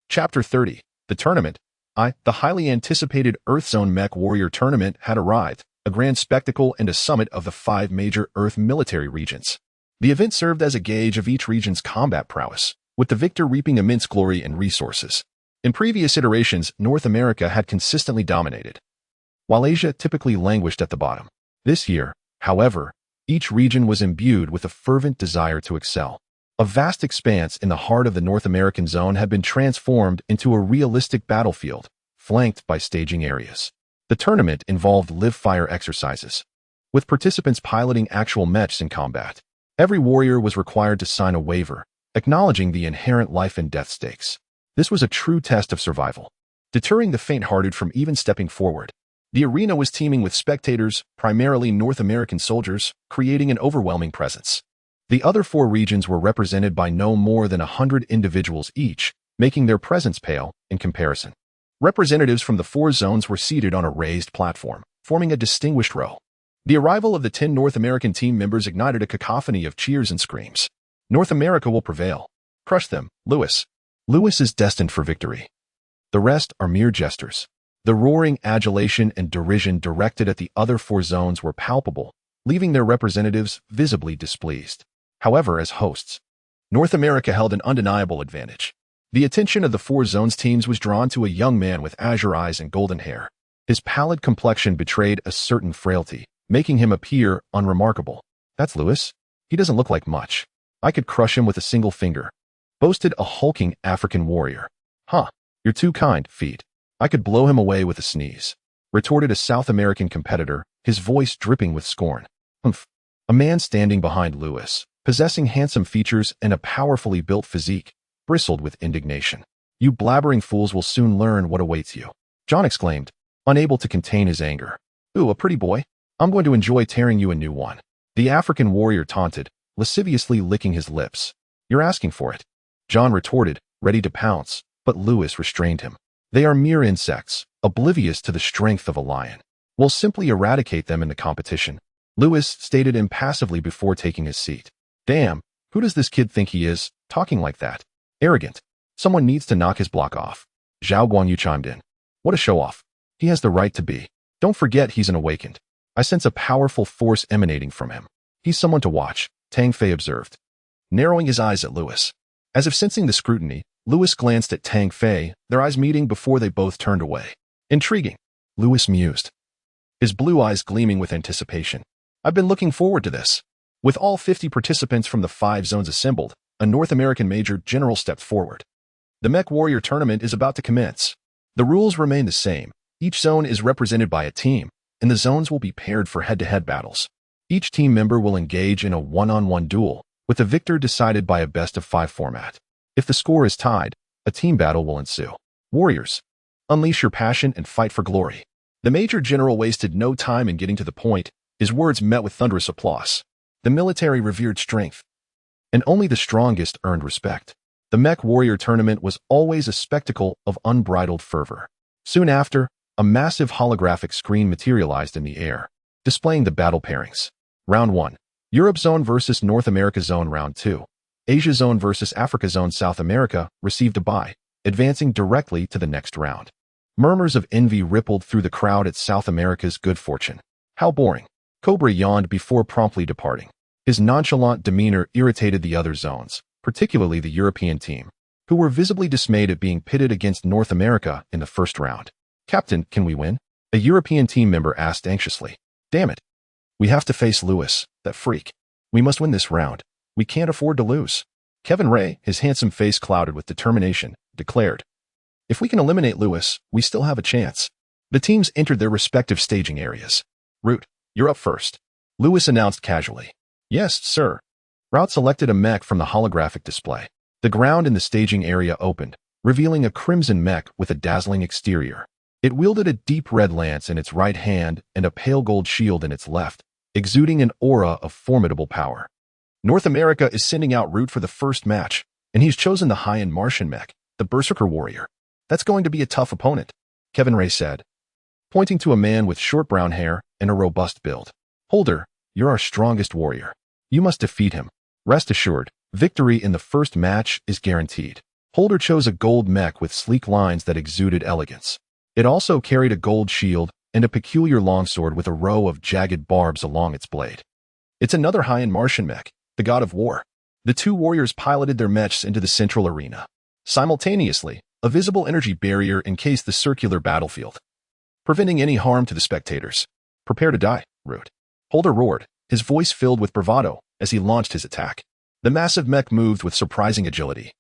Chapter 30. The Tournament. The highly anticipated Earth-Zone Mech Warrior Tournament had arrived, a grand spectacle and a summit of the 5 major Earth military regions. The event served as a gauge of each region's combat prowess, with the victor reaping immense glory and resources. In previous iterations, North America had consistently dominated, while Asia typically languished at the bottom. This year, however, each region was imbued with a fervent desire to excel. A vast expanse in the heart of the North American zone had been transformed into a realistic battlefield, flanked by staging areas. The tournament involved live-fire exercises, with participants piloting actual mechs in combat. Every warrior was required to sign a waiver, acknowledging the inherent life and death stakes. This was a true test of survival, deterring the faint-hearted from even stepping forward. The arena was teeming with spectators, primarily North American soldiers, creating an overwhelming presence. The other 4 regions were represented by no more than 100 individuals each, making their presence pale in comparison. Representatives from the 4 zones were seated on a raised platform, forming a distinguished row. The arrival of the 10 North American team members ignited a cacophony of cheers and screams. North America will prevail. Crush them, Lewis. Lewis is destined for victory. The rest are mere jesters. The roaring adulation and derision directed at the other 4 zones were palpable, leaving their representatives visibly displeased. However, as hosts, North America held an undeniable advantage. The attention of the 4 zones teams was drawn to a young man with azure eyes and golden hair. His pallid complexion betrayed a certain frailty, making him appear unremarkable. That's Lewis? He doesn't look like much. I could crush him with a single finger, boasted a hulking African warrior. Huh, you're too kind, Feet. I could blow him away with a sneeze, retorted a South American competitor, his voice dripping with scorn. Humph. A man standing behind Lewis, possessing handsome features and a powerfully built physique, bristled with indignation. You blabbering fools will soon learn what awaits you, John exclaimed, unable to contain his anger. Ooh, a pretty boy. I'm going to enjoy tearing you a new one. The African warrior taunted, lasciviously licking his lips. You're asking for it, John retorted, ready to pounce, but Lewis restrained him. They are mere insects, oblivious to the strength of a lion. We'll simply eradicate them in the competition, Lewis stated impassively before taking his seat. Damn, who does this kid think he is, talking like that? Arrogant. Someone needs to knock his block off. Zhao Guanyu chimed in. What a show-off. He has the right to be. Don't forget he's an awakened. I sense a powerful force emanating from him. He's someone to watch, Tang Fei observed, narrowing his eyes at Lewis. As if sensing the scrutiny, Lewis glanced at Tang Fei, their eyes meeting before they both turned away. Intriguing, Lewis mused, his blue eyes gleaming with anticipation. I've been looking forward to this. With all 50 participants from the 5 zones assembled, a North American Major General stepped forward. The Mech Warrior Tournament is about to commence. The rules remain the same. Each zone is represented by a team, and the zones will be paired for head-to-head battles. Each team member will engage in a one-on-one duel, with the victor decided by a best-of-5 format. If the score is tied, a team battle will ensue. Warriors, unleash your passion and fight for glory. The Major General wasted no time in getting to the point. His words met with thunderous applause. The military revered strength, and only the strongest earned respect. The Mech Warrior Tournament was always a spectacle of unbridled fervor. Soon after, a massive holographic screen materialized in the air, displaying the battle pairings. Round 1. Europe Zone versus North America Zone. Round 2. Asia Zone versus Africa Zone. South America received a bye, advancing directly to the next round. Murmurs of envy rippled through the crowd at South America's good fortune. How boring. Cobra yawned before promptly departing. His nonchalant demeanor irritated the other zones, particularly the European team, who were visibly dismayed at being pitted against North America in the first round. Captain, can we win? A European team member asked anxiously. Damn it. We have to face Lewis, that freak. We must win this round. We can't afford to lose. Kevin Ray, his handsome face clouded with determination, declared. If we can eliminate Lewis, we still have a chance. The teams entered their respective staging areas. Root, you're up first, Lewis announced casually. Yes, sir. Rout selected a mech from the holographic display. The ground in the staging area opened, revealing a crimson mech with a dazzling exterior. It wielded a deep red lance in its right hand and a pale gold shield in its left, exuding an aura of formidable power. North America is sending out Root for the first match, and he's chosen the high-end Martian mech, the Berserker Warrior. That's going to be a tough opponent, Kevin Ray said, pointing to a man with short brown hair and a robust build. Holder, you're our strongest warrior. You must defeat him. Rest assured, victory in the first match is guaranteed. Holder chose a gold mech with sleek lines that exuded elegance. It also carried a gold shield and a peculiar longsword with a row of jagged barbs along its blade. It's another high-end Martian mech, the god of war. The two warriors piloted their mechs into the central arena. Simultaneously, a visible energy barrier encased the circular battlefield, preventing any harm to the spectators. Prepare to die, Root. Holder roared, his voice filled with bravado as he launched his attack. The massive mech moved with surprising agility,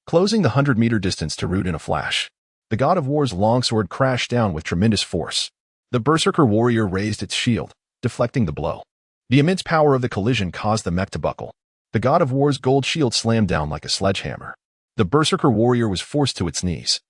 closing the 100-meter distance to Root in a flash. The god of war's longsword crashed down with tremendous force. The Berserker Warrior raised its shield, deflecting the blow. The immense power of the collision caused the mech to buckle. The god of war's gold shield slammed down like a sledgehammer. The Berserker Warrior was forced to its knees,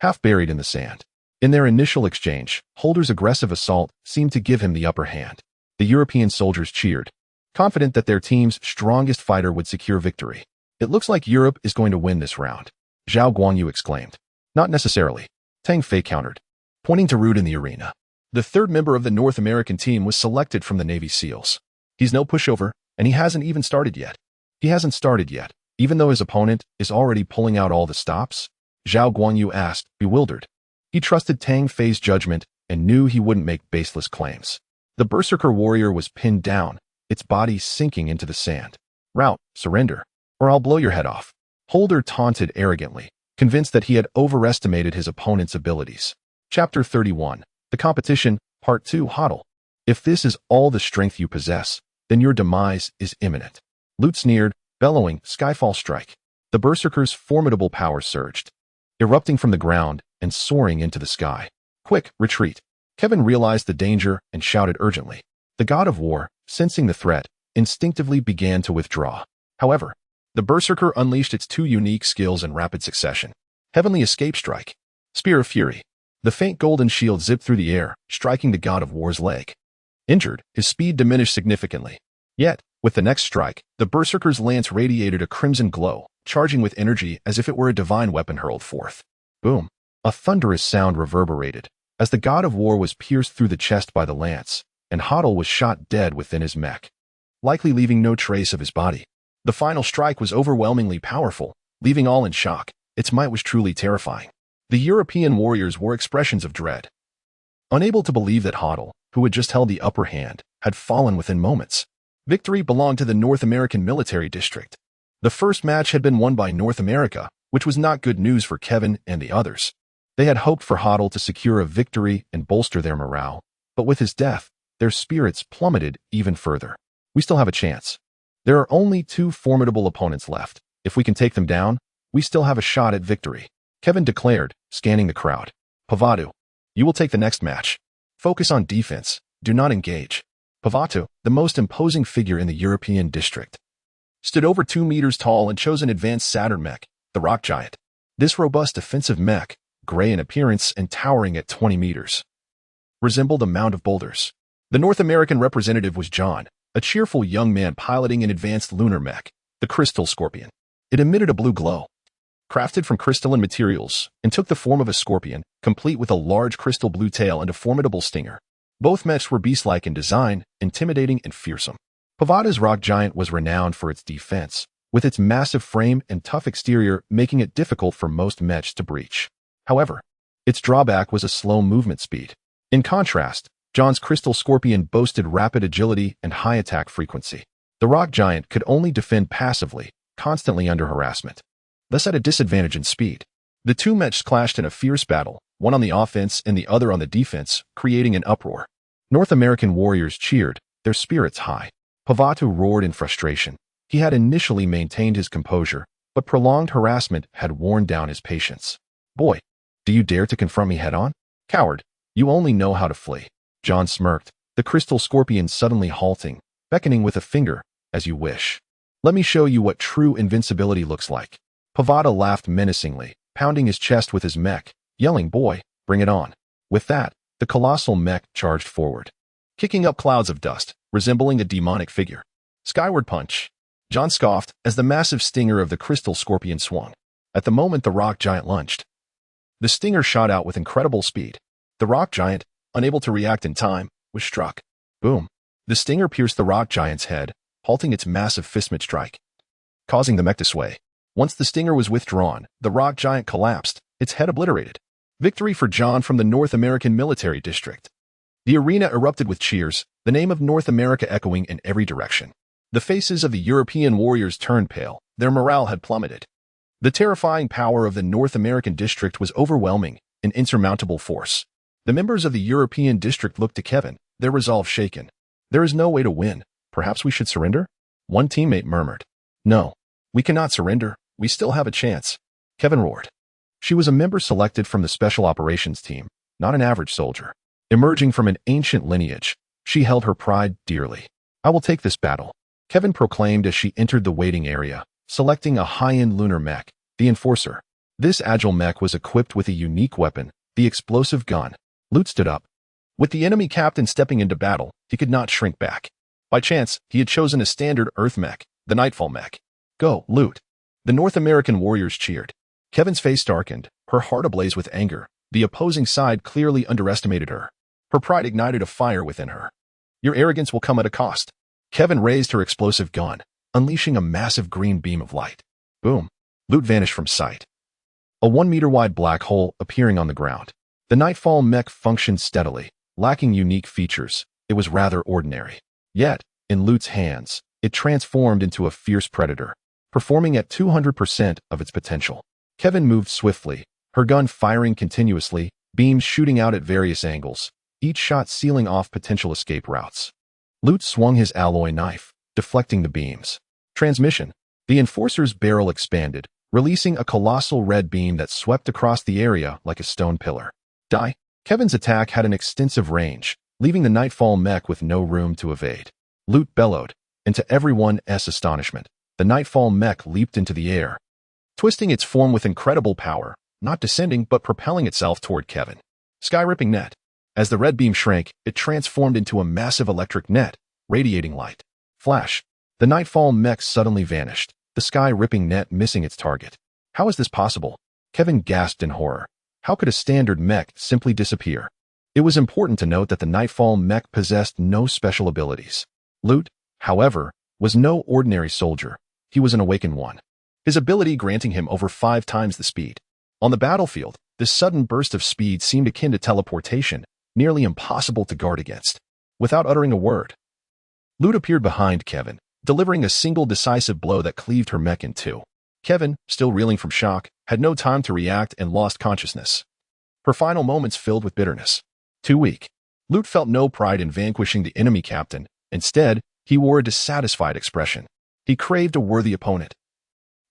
half buried in the sand. In their initial exchange, Holder's aggressive assault seemed to give him the upper hand. The European soldiers cheered, confident that their team's strongest fighter would secure victory. It looks like Europe is going to win this round, Zhao Guanyu exclaimed. Not necessarily. Tang Fei countered, pointing to Rude in the arena. The third member of the North American team was selected from the Navy SEALs. He's no pushover, and he hasn't even started yet. He hasn't started yet, even though his opponent is already pulling out all the stops? Zhao Guanyu asked, bewildered. He trusted Tang Fei's judgment and knew he wouldn't make baseless claims. The Berserker warrior was pinned down, its body sinking into the sand. Rout, surrender, or I'll blow your head off. Holder taunted arrogantly, convinced that he had overestimated his opponent's abilities. Chapter 31, The Competition, Part 2, Hodl. If this is all the strength you possess, then your demise is imminent. Lute sneered, bellowing, Skyfall strike. The Berserker's formidable power surged, erupting from the ground and soaring into the sky. Quick, retreat. Kevin realized the danger and shouted urgently. The god of war, sensing the threat, instinctively began to withdraw. However, the Berserker unleashed its two unique skills in rapid succession. Heavenly Escape Strike. Spear of Fury. The faint golden shield zipped through the air, striking the god of war's leg. Injured, his speed diminished significantly. Yet, with the next strike, the Berserker's lance radiated a crimson glow, charging with energy as if it were a divine weapon hurled forth. Boom. A thunderous sound reverberated, as the god of war was pierced through the chest by the lance, and Hodl was shot dead within his mech, likely leaving no trace of his body. The final strike was overwhelmingly powerful, leaving all in shock. Its might was truly terrifying. The European warriors wore expressions of dread, unable to believe that Hodl, who had just held the upper hand, had fallen within moments. Victory belonged to the North American military district. The first match had been won by North America, which was not good news for Kevin and the others. They had hoped for Hodl to secure a victory and bolster their morale, but with his death, their spirits plummeted even further. We still have a chance. There are only two formidable opponents left. If we can take them down, we still have a shot at victory, Kevin declared, scanning the crowd. Pavatu, you will take the next match. Focus on defense. Do not engage. Pavatu, the most imposing figure in the European district, stood over 2 meters tall and chose an advanced Saturn mech, the Rock Giant. This robust defensive mech, gray in appearance and towering at 20 meters, resembled a mound of boulders. The North American representative was John, a cheerful young man piloting an advanced lunar mech, the Crystal Scorpion. It emitted a blue glow, crafted from crystalline materials, and took the form of a scorpion, complete with a large crystal blue tail and a formidable stinger. Both mechs were beast-like in design, intimidating and fearsome. Pavata's Rock Giant was renowned for its defense, with its massive frame and tough exterior making it difficult for most mechs to breach. However, its drawback was a slow movement speed. In contrast, John's Crystal Scorpion boasted rapid agility and high attack frequency. The Rock Giant could only defend passively, constantly under harassment, thus at a disadvantage in speed. The two mechs clashed in a fierce battle, one on the offense and the other on the defense, creating an uproar. North American warriors cheered, their spirits high. Pavatu roared in frustration. He had initially maintained his composure, but prolonged harassment had worn down his patience. Boy, do you dare to confront me head-on? Coward, you only know how to flee. John smirked, the Crystal Scorpion suddenly halting, beckoning with a finger, as you wish. Let me show you what true invincibility looks like. Pavata laughed menacingly, pounding his chest with his mech, yelling, boy, bring it on. With that, the colossal mech charged forward, kicking up clouds of dust, resembling a demonic figure. Skyward punch. John scoffed as the massive stinger of the Crystal Scorpion swung. At the moment the Rock Giant lunged, the stinger shot out with incredible speed. The Rock Giant, unable to react in time, was struck. Boom. The stinger pierced the Rock Giant's head, halting its massive fistmate strike, causing the mech to sway. Once the stinger was withdrawn, the Rock Giant collapsed, its head obliterated. Victory for John from the North American military district. The arena erupted with cheers, the name of North America echoing in every direction. The faces of the European warriors turned pale, their morale had plummeted. The terrifying power of the North American district was overwhelming, an insurmountable force. The members of the European district looked to Kevin, their resolve shaken. There is no way to win. Perhaps we should surrender? One teammate murmured. No, we cannot surrender. We still have a chance. Kevin roared. She was a member selected from the Special Operations team, not an average soldier. Emerging from an ancient lineage, she held her pride dearly. I will take this battle, Kevin proclaimed as she entered the waiting area, selecting a high-end lunar mech, the Enforcer. This agile mech was equipped with a unique weapon, the explosive gun. Lute stood up. With the enemy captain stepping into battle, he could not shrink back. By chance, he had chosen a standard Earth mech, the Nightfall mech. Go, Lute. The North American warriors cheered. Kevin's face darkened, her heart ablaze with anger. The opposing side clearly underestimated her. Her pride ignited a fire within her. Your arrogance will come at a cost. Kevin raised her explosive gun, unleashing a massive green beam of light. Boom. Loot vanished from sight. A 1-meter-wide black hole appearing on the ground. The Nightfall mech functioned steadily, lacking unique features. It was rather ordinary. Yet, in Loot's hands, it transformed into a fierce predator, performing at 200% of its potential. Kevin moved swiftly, her gun firing continuously, beams shooting out at various angles, each shot sealing off potential escape routes. Loot swung his alloy knife, deflecting the beams. Transmission. The Enforcer's barrel expanded, releasing a colossal red beam that swept across the area like a stone pillar. Die. Kevin's attack had an extensive range, leaving the Nightfall mech with no room to evade. Loot bellowed, and to everyone's astonishment, the Nightfall mech leaped into the air, twisting its form with incredible power, not descending but propelling itself toward Kevin. Sky-ripping net. As the red beam shrank, it transformed into a massive electric net, radiating light. Flash. The Nightfall mech suddenly vanished, the sky-ripping net missing its target. How is this possible? Kevin gasped in horror. How could a standard mech simply disappear? It was important to note that the Nightfall mech possessed no special abilities. Loot, however, was no ordinary soldier. He was an awakened one, his ability granting him over 5 times the speed. On the battlefield, this sudden burst of speed seemed akin to teleportation, nearly impossible to guard against. Without uttering a word, Loot appeared behind Kevin, delivering a single decisive blow that cleaved her mech in two. Kevin, still reeling from shock, had no time to react and lost consciousness. Her final moments filled with bitterness. Too weak. Loot felt no pride in vanquishing the enemy captain. Instead, he wore a dissatisfied expression. He craved a worthy opponent.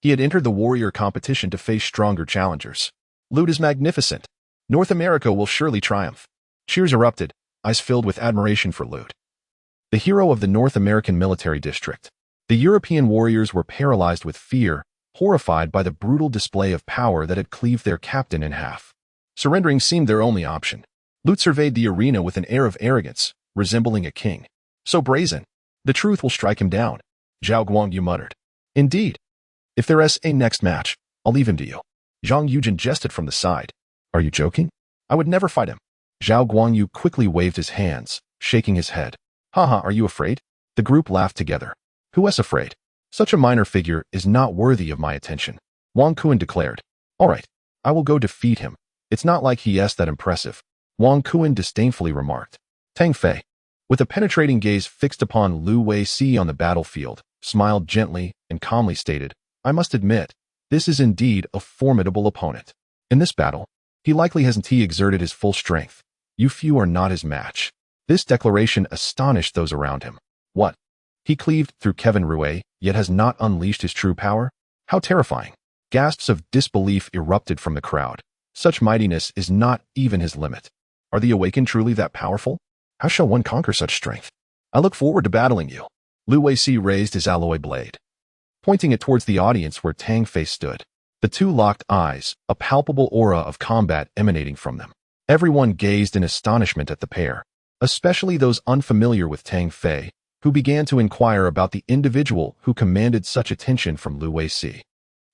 He had entered the warrior competition to face stronger challengers. Loot is magnificent. North America will surely triumph. Cheers erupted, eyes filled with admiration for Loot, the hero of the North American military district. The European warriors were paralyzed with fear, horrified by the brutal display of power that had cleaved their captain in half. Surrendering seemed their only option. Loot surveyed the arena with an air of arrogance, resembling a king. So brazen. The truth will strike him down. Zhao Guangyu muttered. Indeed. If there is a next match, I'll leave him to you. Zhang Yujin jested from the side. Are you joking? I would never fight him. Zhao Guangyu quickly waved his hands, shaking his head. Haha, are you afraid? The group laughed together. Who is afraid? Such a minor figure is not worthy of my attention. Wang Kuan declared. All right, I will go defeat him. It's not like he is that impressive. Wang Kuan disdainfully remarked. Tang Fei, with a penetrating gaze fixed upon Lu Wei-si on the battlefield, smiled gently and calmly stated, I must admit, this is indeed a formidable opponent. In this battle, he likely hasn't exerted his full strength. You few are not his match. This declaration astonished those around him. What? He cleaved through Kevin Rue, yet has not unleashed his true power? How terrifying. Gasps of disbelief erupted from the crowd. Such mightiness is not even his limit. Are the awakened truly that powerful? How shall one conquer such strength? I look forward to battling you. Lu Wei-si raised his alloy blade, pointing it towards the audience where Tang Fei stood. The two locked eyes, a palpable aura of combat emanating from them. Everyone gazed in astonishment at the pair, especially those unfamiliar with Tang Fei, who began to inquire about the individual who commanded such attention from Lu Wei-si.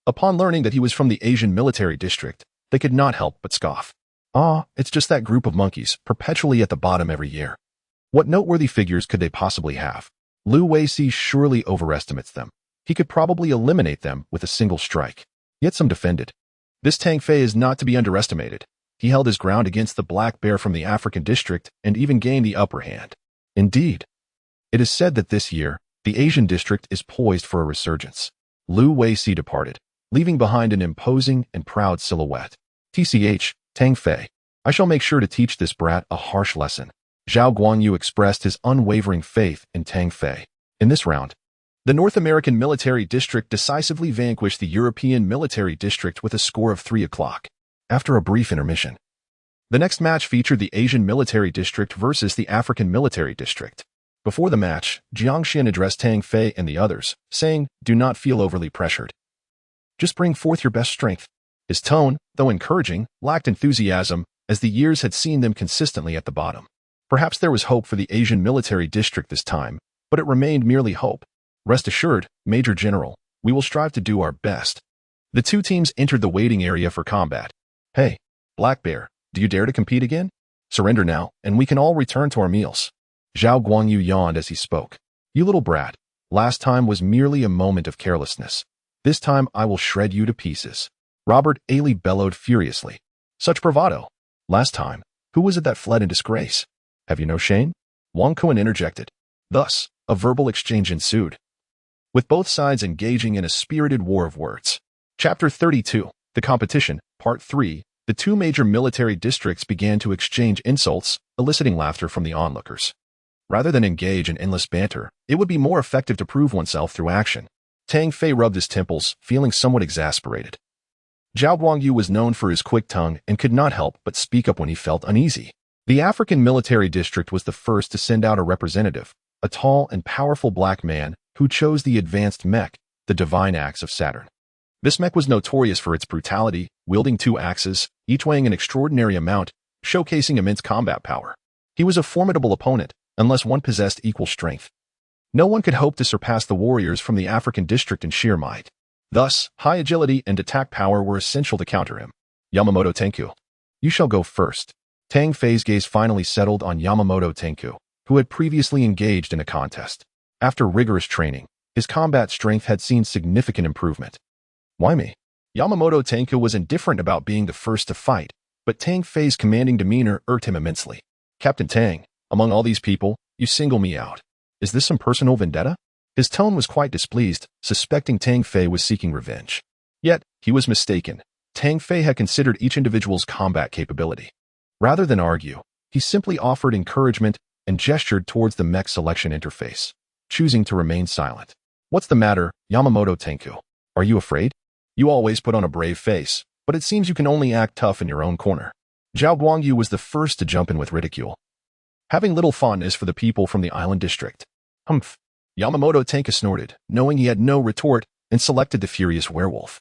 Upon learning that he was from the Asian military district, they could not help but scoff. Ah, it's just that group of monkeys, perpetually at the bottom every year. What noteworthy figures could they possibly have? Lu Wei-si surely overestimates them. He could probably eliminate them with a single strike. Yet some defended. This Tang Fei is not to be underestimated. He held his ground against the black bear from the African district and even gained the upper hand. Indeed, it is said that this year, the Asian district is poised for a resurgence. Lu Wei-si departed, leaving behind an imposing and proud silhouette. TCH, Tang Fei, I shall make sure to teach this brat a harsh lesson. Zhao Guangyu expressed his unwavering faith in Tang Fei. In this round, the North American military district decisively vanquished the European military district with a score of 3-0. After a brief intermission, the next match featured the Asian military district versus the African military district. Before the match, Jiang Xin addressed Tang Fei and the others, saying, do not feel overly pressured. Just bring forth your best strength. His tone, though encouraging, lacked enthusiasm, as the years had seen them consistently at the bottom. Perhaps there was hope for the Asian military district this time, but it remained merely hope. Rest assured, Major General, we will strive to do our best. The two teams entered the waiting area for combat. Hey, Black Bear, Do you dare to compete again? Surrender now, and we can all return to our meals. Zhao Guangyu yawned as he spoke. You little brat. Last time was merely a moment of carelessness. This time I will shred you to pieces. Robert Ailey bellowed furiously. Such bravado. Last time, who was it that fled in disgrace? Have you no shame? Wang Kuan interjected. Thus, a verbal exchange ensued, with both sides engaging in a spirited war of words. Chapter 32, The Competition, Part 3, the two major military districts began to exchange insults, eliciting laughter from the onlookers. Rather than engage in endless banter, it would be more effective to prove oneself through action. Tang Fei rubbed his temples, feeling somewhat exasperated. Zhao Guangyu was known for his quick tongue and could not help but speak up when he felt uneasy. The African military district was the first to send out a representative, a tall and powerful black man who chose the advanced Mech, the divine axe of Saturn. This Mech was notorious for its brutality, wielding two axes, each weighing an extraordinary amount, showcasing immense combat power. He was a formidable opponent, unless one possessed equal strength. No one could hope to surpass the warriors from the African district in sheer might. Thus, high agility and attack power were essential to counter him. Yamamoto Tenku. You shall go first. Tang Fei's gaze finally settled on Yamamoto Tenku, who had previously engaged in a contest. After rigorous training, his combat strength had seen significant improvement. Why me? Yamamoto Tenku was indifferent about being the first to fight, but Tang Fei's commanding demeanor irked him immensely. Captain Tang, among all these people, you single me out. Is this some personal vendetta? His tone was quite displeased, suspecting Tang Fei was seeking revenge. Yet, he was mistaken. Tang Fei had considered each individual's combat capability. Rather than argue, he simply offered encouragement and gestured towards the Mech selection interface, choosing to remain silent. What's the matter, Yamamoto Tenku? Are you afraid? You always put on a brave face, but it seems you can only act tough in your own corner. Zhao Guangyu was the first to jump in with ridicule, having little fondness for the people from the island district. Humph. Yamamoto Tenku snorted, knowing he had no retort, and selected the furious werewolf,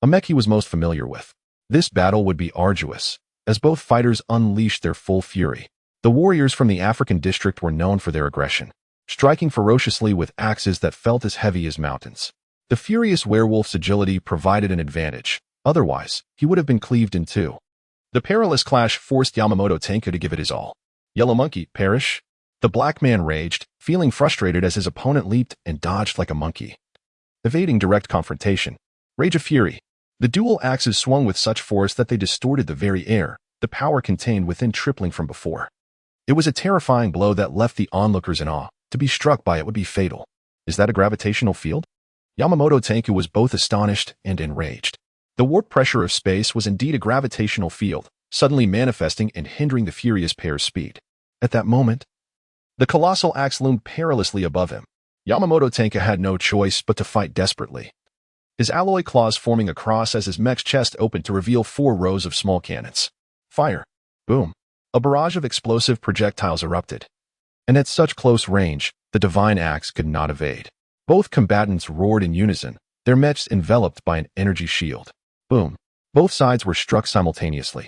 a Mech he was most familiar with. This battle would be arduous, as both fighters unleashed their full fury. The warriors from the African district were known for their aggression, striking ferociously with axes that felt as heavy as mountains. The furious werewolf's agility provided an advantage, otherwise, he would have been cleaved in two. The perilous clash forced Yamamoto Tenku to give it his all. Yellow monkey, perish! The black man raged, feeling frustrated as his opponent leaped and dodged like a monkey, evading direct confrontation. Rage of fury. The dual axes swung with such force that they distorted the very air, the power contained within tripling from before. It was a terrifying blow that left the onlookers in awe. To be struck by it would be fatal. Is that a gravitational field? Yamamoto Tenku was both astonished and enraged. The warp pressure of space was indeed a gravitational field, suddenly manifesting and hindering the furious pair's speed. At that moment, the colossal axe loomed perilously above him. Yamamoto Tenku had no choice but to fight desperately, his alloy claws forming a cross as his Mech's chest opened to reveal 4 rows of small cannons. Fire! Boom! A barrage of explosive projectiles erupted, and at such close range, the divine axe could not evade. Both combatants roared in unison, their mechs enveloped by an energy shield. Boom! Both sides were struck simultaneously,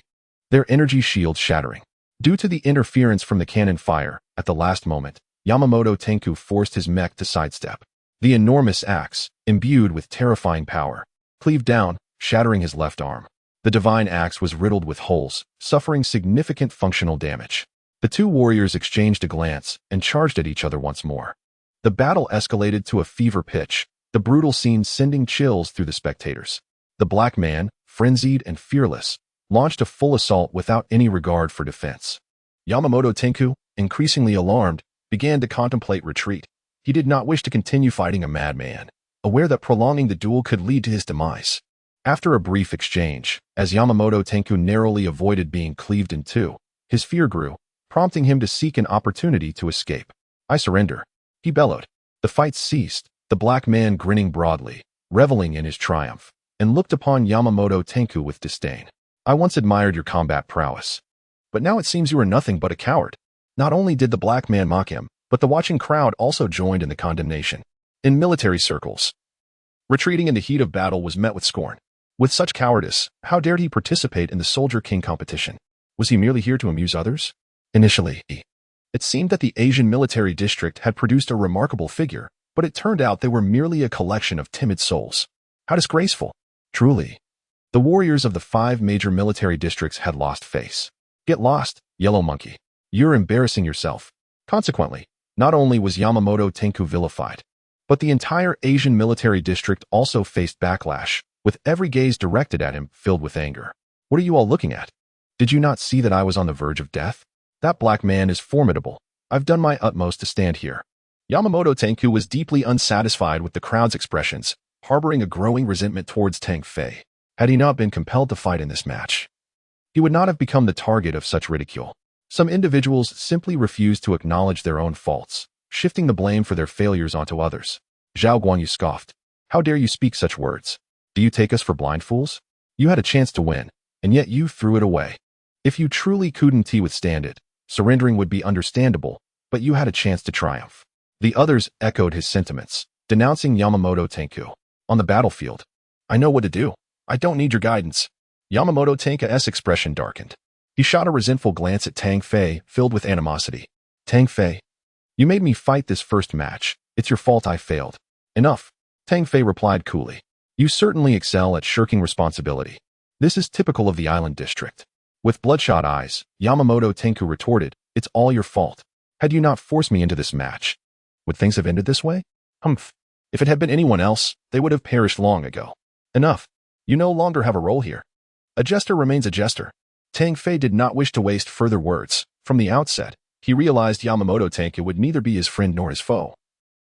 their energy shields shattering. Due to the interference from the cannon fire, at the last moment, Yamamoto Tenku forced his Mech to sidestep. The enormous axe, imbued with terrifying power, cleaved down, shattering his left arm. The divine axe was riddled with holes, suffering significant functional damage. The two warriors exchanged a glance and charged at each other once more. The battle escalated to a fever pitch, the brutal scene sending chills through the spectators. The black man, frenzied and fearless, launched a full assault without any regard for defense. Yamamoto Tenku, increasingly alarmed, began to contemplate retreat. He did not wish to continue fighting a madman, aware that prolonging the duel could lead to his demise. After a brief exchange, as Yamamoto Tenku narrowly avoided being cleaved in two, his fear grew, prompting him to seek an opportunity to escape. I surrender, he bellowed. The fight ceased, the black man grinning broadly, reveling in his triumph, and looked upon Yamamoto Tenku with disdain. I once admired your combat prowess, but now it seems you are nothing but a coward. Not only did the black man mock him, but the watching crowd also joined in the condemnation. In military circles, retreating in the heat of battle was met with scorn. With such cowardice, how dared he participate in the Soldier King competition? Was he merely here to amuse others? Initially, it seemed that the Asian military district had produced a remarkable figure, but it turned out they were merely a collection of timid souls. How disgraceful! Truly, The warriors of the 5 major military districts had lost face. Get lost, yellow monkey. You're embarrassing yourself. Consequently, not only was Yamamoto Tenku vilified, but the entire Asian military district also faced backlash, with every gaze directed at him filled with anger. What are you all looking at? Did you not see that I was on the verge of death? That black man is formidable. I've done my utmost to stand here. Yamamoto Tenku was deeply unsatisfied with the crowd's expressions, harboring a growing resentment towards Tang Fei. Had he not been compelled to fight in this match, he would not have become the target of such ridicule. Some individuals simply refused to acknowledge their own faults, shifting the blame for their failures onto others. Zhao Guanyu scoffed. How dare you speak such words? Do you take us for blind fools? You had a chance to win, and yet you threw it away. If you truly couldn't withstand it, surrendering would be understandable, but you had a chance to triumph. The others echoed his sentiments, denouncing Yamamoto Tenku. On the battlefield, I know what to do. I don't need your guidance. Yamamoto Tenku's expression darkened. He shot a resentful glance at Tang Fei, filled with animosity. Tang Fei, you made me fight this first match. It's your fault I failed. Enough, Tang Fei replied coolly. You certainly excel at shirking responsibility. This is typical of the island district. With bloodshot eyes, Yamamoto Tenku retorted, it's all your fault. Had you not forced me into this match, would things have ended this way? Humph. If it had been anyone else, they would have perished long ago. Enough. You no longer have a role here. A jester remains a jester. Tang Fei did not wish to waste further words. From the outset, he realized Yamamoto Tenku would neither be his friend nor his foe,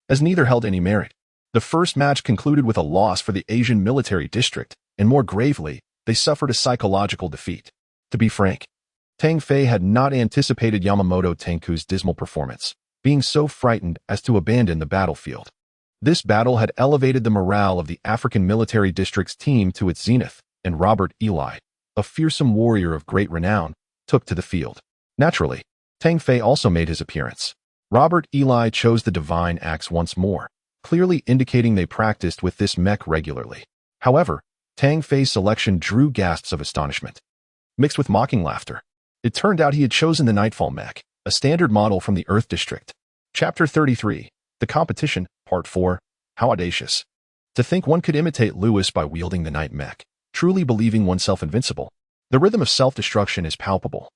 as neither held any merit. The first match concluded with a loss for the Asian military district, and more gravely, they suffered a psychological defeat. To be frank, Tang Fei had not anticipated Yamamoto Tenku's dismal performance, being so frightened as to abandon the battlefield. This battle had elevated the morale of the African military district's team to its zenith, and Robert Eli, a fearsome warrior of great renown, took to the field. Naturally, Tang Fei also made his appearance. Robert Eli chose the divine axe once more, clearly indicating they practiced with this mech regularly. However, Tang Fei's selection drew gasps of astonishment, mixed with mocking laughter. It turned out he had chosen the Nightfall mech, a standard model from the Earth District. Chapter 33, The Competition, Part 4, How Audacious. To think one could imitate Lewis by wielding the Night Mech, truly believing oneself invincible. The rhythm of self-destruction is palpable.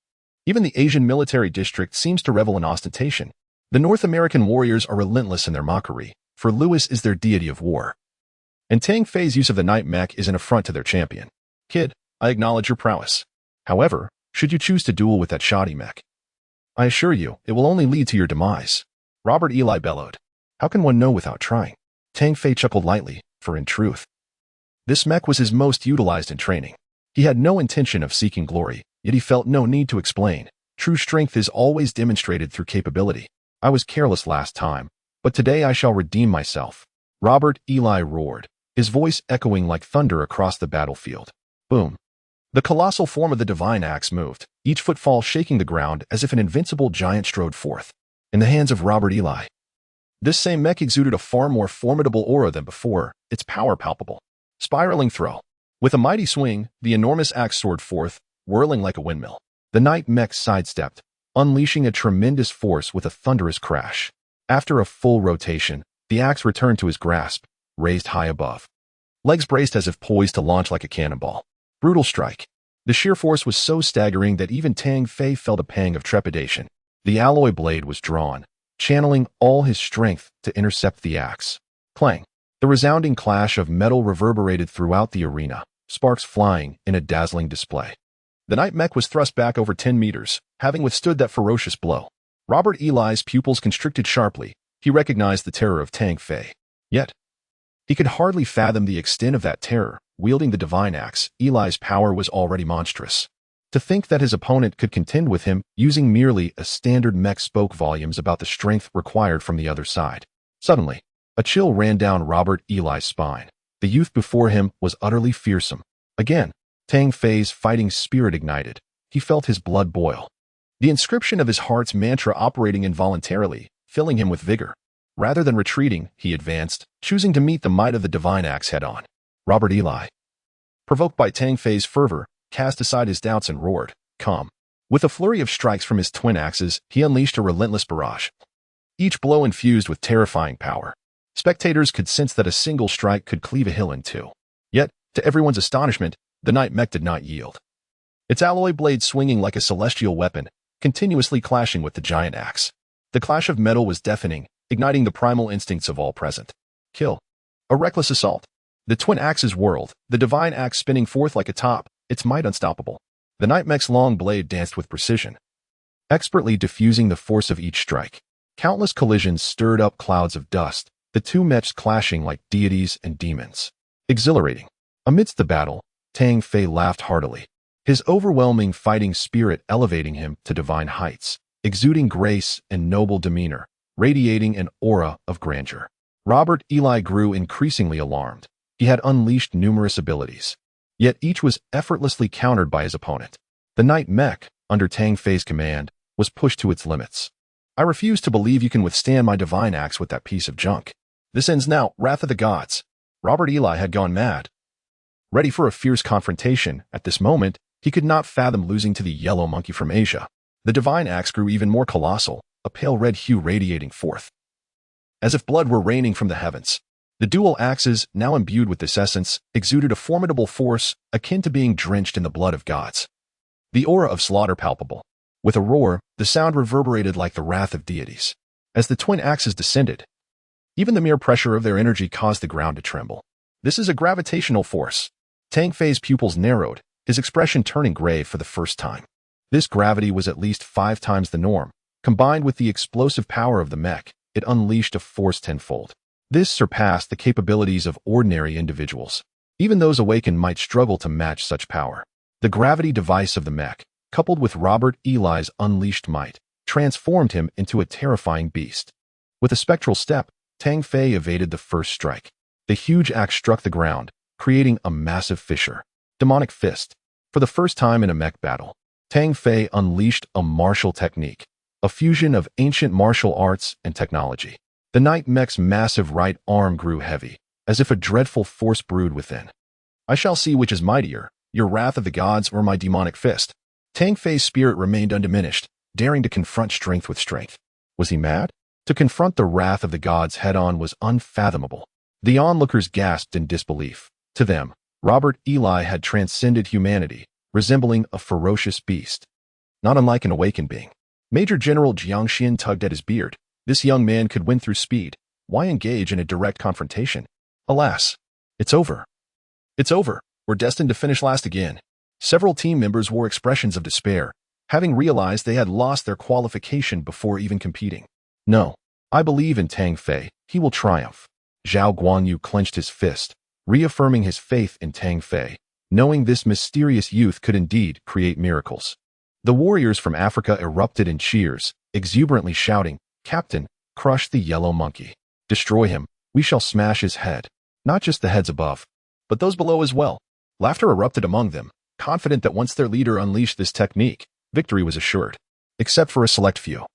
Even the Asian military district seems to revel in ostentation. The North American warriors are relentless in their mockery, for Lewis is their deity of war. And Tang Fei's use of the Night Mech is an affront to their champion. Kid, I acknowledge your prowess. However, should you choose to duel with that shoddy mech, I assure you, it will only lead to your demise. Robert Eli bellowed. How can one know without trying? Tang Fei chuckled lightly, for in truth, this mech was his most utilized in training. He had no intention of seeking glory, yet he felt no need to explain. True strength is always demonstrated through capability. I was careless last time, but today I shall redeem myself. Robert Eli roared, his voice echoing like thunder across the battlefield. Boom. The colossal form of the divine axe moved, each footfall shaking the ground as if an invincible giant strode forth. In the hands of Robert Eli, this same mech exuded a far more formidable aura than before, its power palpable. Spiraling throw. With a mighty swing, the enormous axe soared forth, whirling like a windmill. The Night Mech sidestepped, unleashing a tremendous force with a thunderous crash. After a full rotation, the axe returned to his grasp, raised high above. Legs braced as if poised to launch like a cannonball. Brutal strike. The sheer force was so staggering that even Tang Fei felt a pang of trepidation. The alloy blade was drawn, channeling all his strength to intercept the axe. Clang. The resounding clash of metal reverberated throughout the arena, sparks flying in a dazzling display. The Night Mech was thrust back over 10 meters, having withstood that ferocious blow. Robert Eli's pupils constricted sharply. He recognized the terror of Tang Fei. Yet, he could hardly fathom the extent of that terror. Wielding the divine axe, Eli's power was already monstrous. To think that his opponent could contend with him using merely a standard mech spoke volumes about the strength required from the other side. Suddenly, a chill ran down Robert Eli's spine. The youth before him was utterly fearsome. Again, Tang Fei's fighting spirit ignited. He felt his blood boil. The inscription of his heart's mantra operating involuntarily, filling him with vigor. Rather than retreating, he advanced, choosing to meet the might of the divine axe head-on. Robert Eli, provoked by Tang Fei's fervor, cast aside his doubts and roared, "Come!" With a flurry of strikes from his twin axes, he unleashed a relentless barrage. Each blow infused with terrifying power. Spectators could sense that a single strike could cleave a hill in two. Yet, to everyone's astonishment, The knight mech did not yield. Its alloy blade swinging like a celestial weapon, continuously clashing with the giant axe. The clash of metal was deafening, igniting the primal instincts of all present. Kill. A reckless assault. The twin axes whirled, the divine axe spinning forth like a top, its might unstoppable. The knight mech's long blade danced with precision, expertly diffusing the force of each strike. Countless collisions stirred up clouds of dust, the two mechs clashing like deities and demons. Exhilarating. Amidst the battle, Tang Fei laughed heartily, his overwhelming fighting spirit elevating him to divine heights, exuding grace and noble demeanor, radiating an aura of grandeur. Robert Eli grew increasingly alarmed. He had unleashed numerous abilities, yet each was effortlessly countered by his opponent. The knight mech, under Tang Fei's command, was pushed to its limits. I refuse to believe you can withstand my divine axe with that piece of junk. This ends now, Wrath of the Gods. Robert Eli had gone mad. Ready for a fierce confrontation, at this moment, he could not fathom losing to the yellow monkey from Asia. The divine axe grew even more colossal, a pale red hue radiating forth, as if blood were raining from the heavens. The dual axes, now imbued with this essence, exuded a formidable force akin to being drenched in the blood of gods. The aura of slaughter palpable. With a roar, the sound reverberated like the wrath of deities. As the twin axes descended, even the mere pressure of their energy caused the ground to tremble. This is a gravitational force. Tang Fei's pupils narrowed, his expression turning grave for the first time. This gravity was at least 5 times the norm. Combined with the explosive power of the mech, it unleashed a force tenfold. This surpassed the capabilities of ordinary individuals. Even those awakened might struggle to match such power. The gravity device of the mech, coupled with Robert Eli's unleashed might, transformed him into a terrifying beast. With a spectral step, Tang Fei evaded the first strike. The huge axe struck the ground, creating a massive fissure. Demonic fist. For the first time in a mech battle, Tang Fei unleashed a martial technique, a fusion of ancient martial arts and technology. The knight mech's massive right arm grew heavy, as if a dreadful force brewed within. I shall see which is mightier, your wrath of the gods or my demonic fist. Tang Fei's spirit remained undiminished, daring to confront strength with strength. Was he mad? To confront the wrath of the gods head-on was unfathomable. The onlookers gasped in disbelief. To them, Robert Eli had transcended humanity, resembling a ferocious beast, not unlike an awakened being. Major General Jiang Xian tugged at his beard. This young man could win through speed. Why engage in a direct confrontation? Alas, it's over. It's over. We're destined to finish last again. Several team members wore expressions of despair, having realized they had lost their qualification before even competing. No, I believe in Tang Fei. He will triumph. Zhao Guanyu clenched his fist, reaffirming his faith in Tang Fei, knowing this mysterious youth could indeed create miracles. The warriors from Africa erupted in cheers, exuberantly shouting, "Captain, crush the yellow monkey. Destroy him. We shall smash his head." Not just the heads above, but those below as well. Laughter erupted among them, confident that once their leader unleashed this technique, victory was assured. Except for a select few.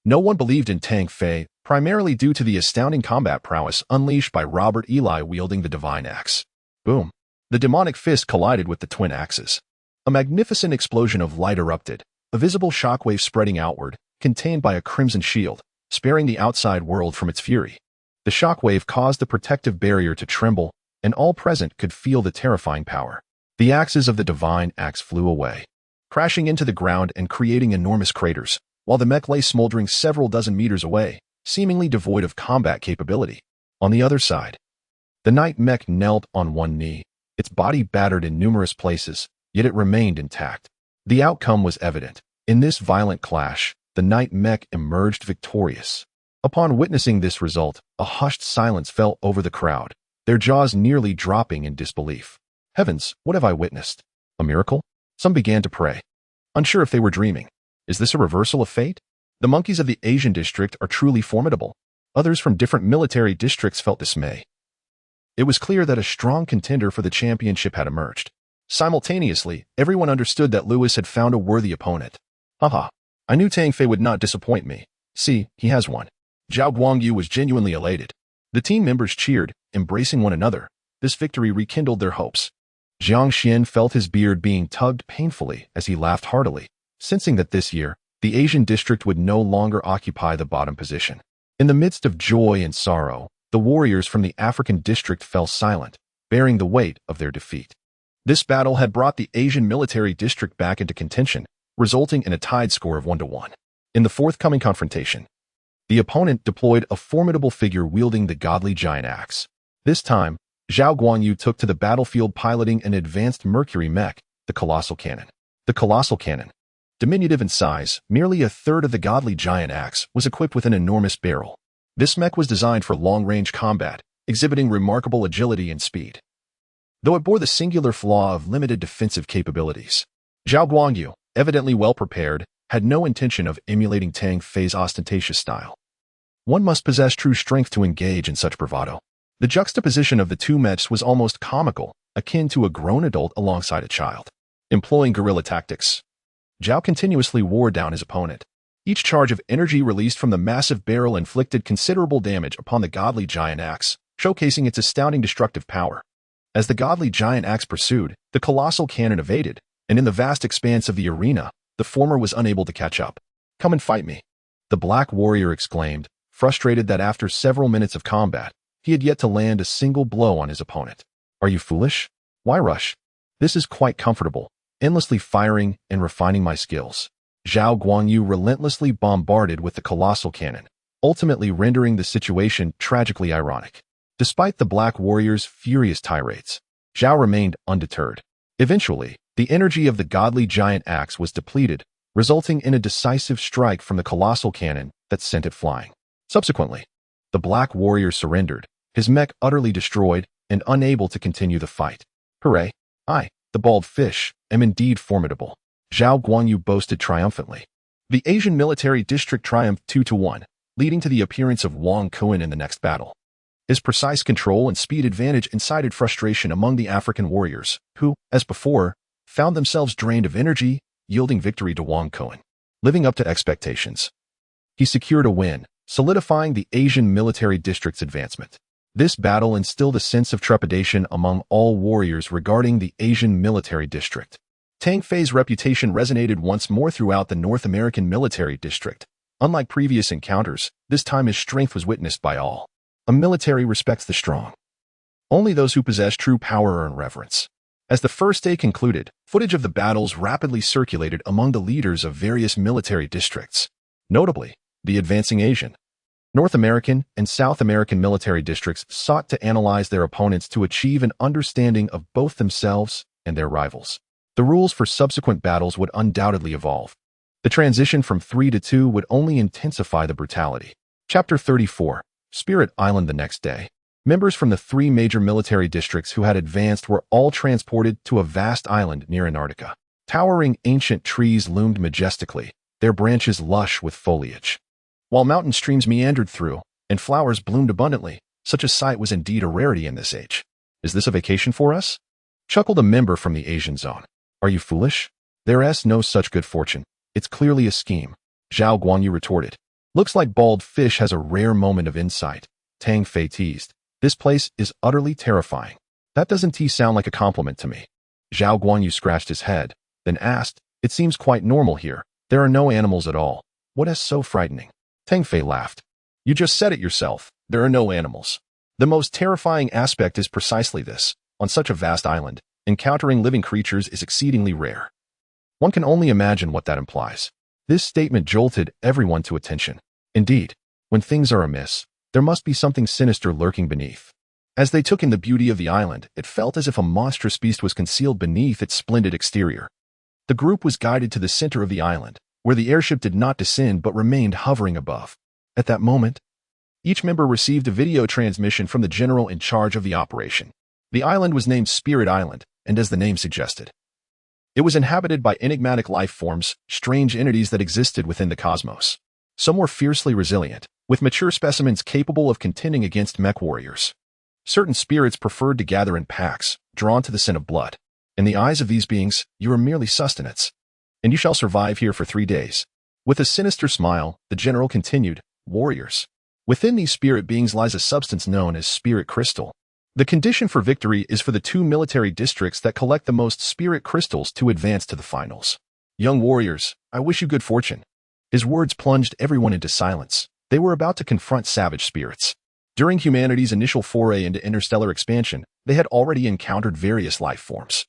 No one believed in Tang Fei, primarily due to the astounding combat prowess unleashed by Robert Eli wielding the divine axe. Boom. The demonic fist collided with the twin axes. A magnificent explosion of light erupted, a visible shockwave spreading outward, contained by a crimson shield, sparing the outside world from its fury. The shockwave caused the protective barrier to tremble, and all present could feel the terrifying power. The axes of the divine axe flew away, crashing into the ground and creating enormous craters, while the mech lay smoldering several dozen meters away, seemingly devoid of combat capability. On the other side, the knight mech knelt on one knee, its body battered in numerous places, yet it remained intact. The outcome was evident. In this violent clash, the knight mech emerged victorious. Upon witnessing this result, a hushed silence fell over the crowd, their jaws nearly dropping in disbelief. Heavens, what have I witnessed? A miracle? Some began to pray, unsure if they were dreaming. Is this a reversal of fate? The monkeys of the Asian district are truly formidable. Others from different military districts felt dismay. It was clear that a strong contender for the championship had emerged. Simultaneously, everyone understood that Lewis had found a worthy opponent. Haha, I knew Tang Fei would not disappoint me. See, he has won. Zhao Guangyu was genuinely elated. The team members cheered, embracing one another. This victory rekindled their hopes. Jiang Xian felt his beard being tugged painfully as he laughed heartily, sensing that this year, the Asian district would no longer occupy the bottom position. In the midst of joy and sorrow, the warriors from the African district fell silent, bearing the weight of their defeat. This battle had brought the Asian military district back into contention, resulting in a tied score of 1-1. In the forthcoming confrontation, the opponent deployed a formidable figure wielding the godly giant axe. This time, Zhao Guanyu took to the battlefield piloting an advanced Mercury mech, the colossal cannon. The colossal cannon, diminutive in size, merely a third of the godly giant axe, was equipped with an enormous barrel. This mech was designed for long-range combat, exhibiting remarkable agility and speed. Though it bore the singular flaw of limited defensive capabilities, Zhao Guanyu, evidently well-prepared, had no intention of emulating Tang Fei's ostentatious style. One must possess true strength to engage in such bravado. The juxtaposition of the two mechs was almost comical, akin to a grown adult alongside a child. Employing guerrilla tactics, Zhao continuously wore down his opponent. Each charge of energy released from the massive barrel inflicted considerable damage upon the godly giant axe, showcasing its astounding destructive power. As the godly giant axe pursued, the colossal cannon evaded, and in the vast expanse of the arena, the former was unable to catch up. "Come and fight me," the Black Warrior exclaimed, frustrated that after several minutes of combat, he had yet to land a single blow on his opponent. "Are you foolish? Why rush? This is quite comfortable, endlessly firing and refining my skills." Zhao Guanyu relentlessly bombarded with the colossal cannon, ultimately rendering the situation tragically ironic. Despite the Black Warrior's furious tirades, Zhao remained undeterred. Eventually, the energy of the godly giant axe was depleted, resulting in a decisive strike from the colossal cannon that sent it flying. Subsequently, the Black Warrior surrendered, his mech utterly destroyed and unable to continue the fight. "Hooray! I, the bald fish, am indeed formidable," Zhao Guanyu boasted triumphantly. The Asian military district triumphed 2-1, leading to the appearance of Wang Kuan in the next battle. His precise control and speed advantage incited frustration among the African warriors, who, as before, found themselves drained of energy, yielding victory to Wang Kuan. Living up to expectations, he secured a win, solidifying the Asian military district's advancement. This battle instilled a sense of trepidation among all warriors regarding the Asian military district. Tang Fei's reputation resonated once more throughout the North American military district. Unlike previous encounters, this time his strength was witnessed by all. A military respects the strong. Only those who possess true power earn reverence. As the first day concluded, footage of the battles rapidly circulated among the leaders of various military districts. Notably, the advancing Asian, North American, and South American military districts sought to analyze their opponents to achieve an understanding of both themselves and their rivals. The rules for subsequent battles would undoubtedly evolve. The transition from 3-2 would only intensify the brutality. Chapter 34, Spirit Island. The next day, members from the three major military districts who had advanced were all transported to a vast island near Antarctica. Towering ancient trees loomed majestically, their branches lush with foliage, while mountain streams meandered through, and flowers bloomed abundantly. Such a sight was indeed a rarity in this age. "Is this a vacation for us?" chuckled a member from the Asian zone. "Are you foolish? There's no such good fortune. It's clearly a scheme," Zhao Guanyu retorted. "Looks like bald fish has a rare moment of insight," Tang Fei teased. "This place is utterly terrifying." "That doesn't sound like a compliment to me." Zhao Guanyu scratched his head, then asked, "It seems quite normal here. There are no animals at all. What is so frightening?" Tang Fei laughed. "You just said it yourself. There are no animals. The most terrifying aspect is precisely this. On such a vast island, encountering living creatures is exceedingly rare." One can only imagine what that implies. This statement jolted everyone to attention. Indeed, when things are amiss, there must be something sinister lurking beneath. As they took in the beauty of the island, it felt as if a monstrous beast was concealed beneath its splendid exterior. The group was guided to the center of the island, where the airship did not descend but remained hovering above. At that moment, each member received a video transmission from the general in charge of the operation. The island was named Spirit Island, and as the name suggested, it was inhabited by enigmatic life forms, strange entities that existed within the cosmos. Some were fiercely resilient, with mature specimens capable of contending against mech warriors. Certain spirits preferred to gather in packs, drawn to the scent of blood. In the eyes of these beings, you are merely sustenance, and you shall survive here for 3 days. With a sinister smile, the general continued, "Warriors. Within these spirit beings lies a substance known as spirit crystal. The condition for victory is for the 2 military districts that collect the most spirit crystals to advance to the finals. Young warriors, I wish you good fortune." His words plunged everyone into silence. They were about to confront savage spirits. During humanity's initial foray into interstellar expansion, they had already encountered various life forms.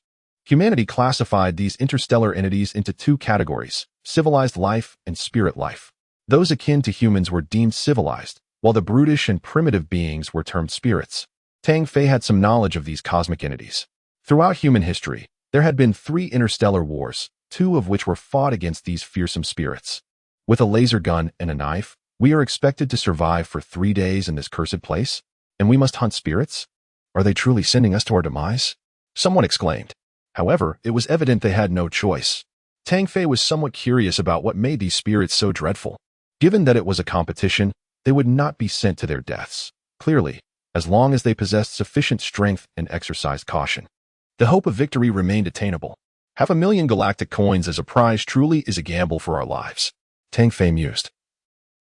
Humanity classified these interstellar entities into two categories: civilized life and spirit life. Those akin to humans were deemed civilized, while the brutish and primitive beings were termed spirits. Tang Fei had some knowledge of these cosmic entities. Throughout human history, there had been 3 interstellar wars, 2 of which were fought against these fearsome spirits. With a laser gun and a knife, we are expected to survive for 3 days in this cursed place, and we must hunt spirits? Are they truly sending us to our demise? Someone exclaimed. However, it was evident they had no choice. Tang Fei was somewhat curious about what made these spirits so dreadful. Given that it was a competition, they would not be sent to their deaths. Clearly, as long as they possessed sufficient strength and exercised caution, the hope of victory remained attainable. 500,000 galactic coins as a prize truly is a gamble for our lives, Tang Fei mused.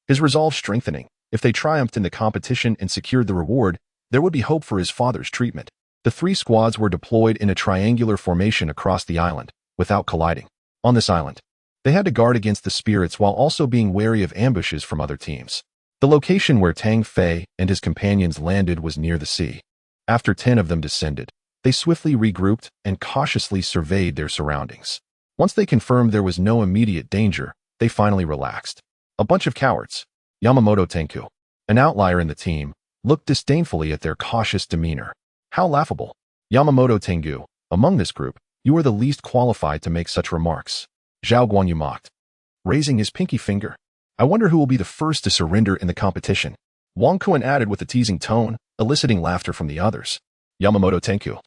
His resolve strengthening. If they triumphed in the competition and secured the reward, there would be hope for his father's treatment. The 3 squads were deployed in a triangular formation across the island, without colliding. On this island, they had to guard against the spirits while also being wary of ambushes from other teams. The location where Tang Fei and his companions landed was near the sea. After 10 of them descended, they swiftly regrouped and cautiously surveyed their surroundings. Once they confirmed there was no immediate danger, they finally relaxed. A bunch of cowards. Yamamoto Tenku, an outlier in the team, looked disdainfully at their cautious demeanor. How laughable. Yamamoto Tengu, among this group, you are the least qualified to make such remarks. Zhao Guanyu mocked, raising his pinky finger. I wonder who will be the first to surrender in the competition. Wang Kuan added with a teasing tone, eliciting laughter from the others. Yamamoto Tenku,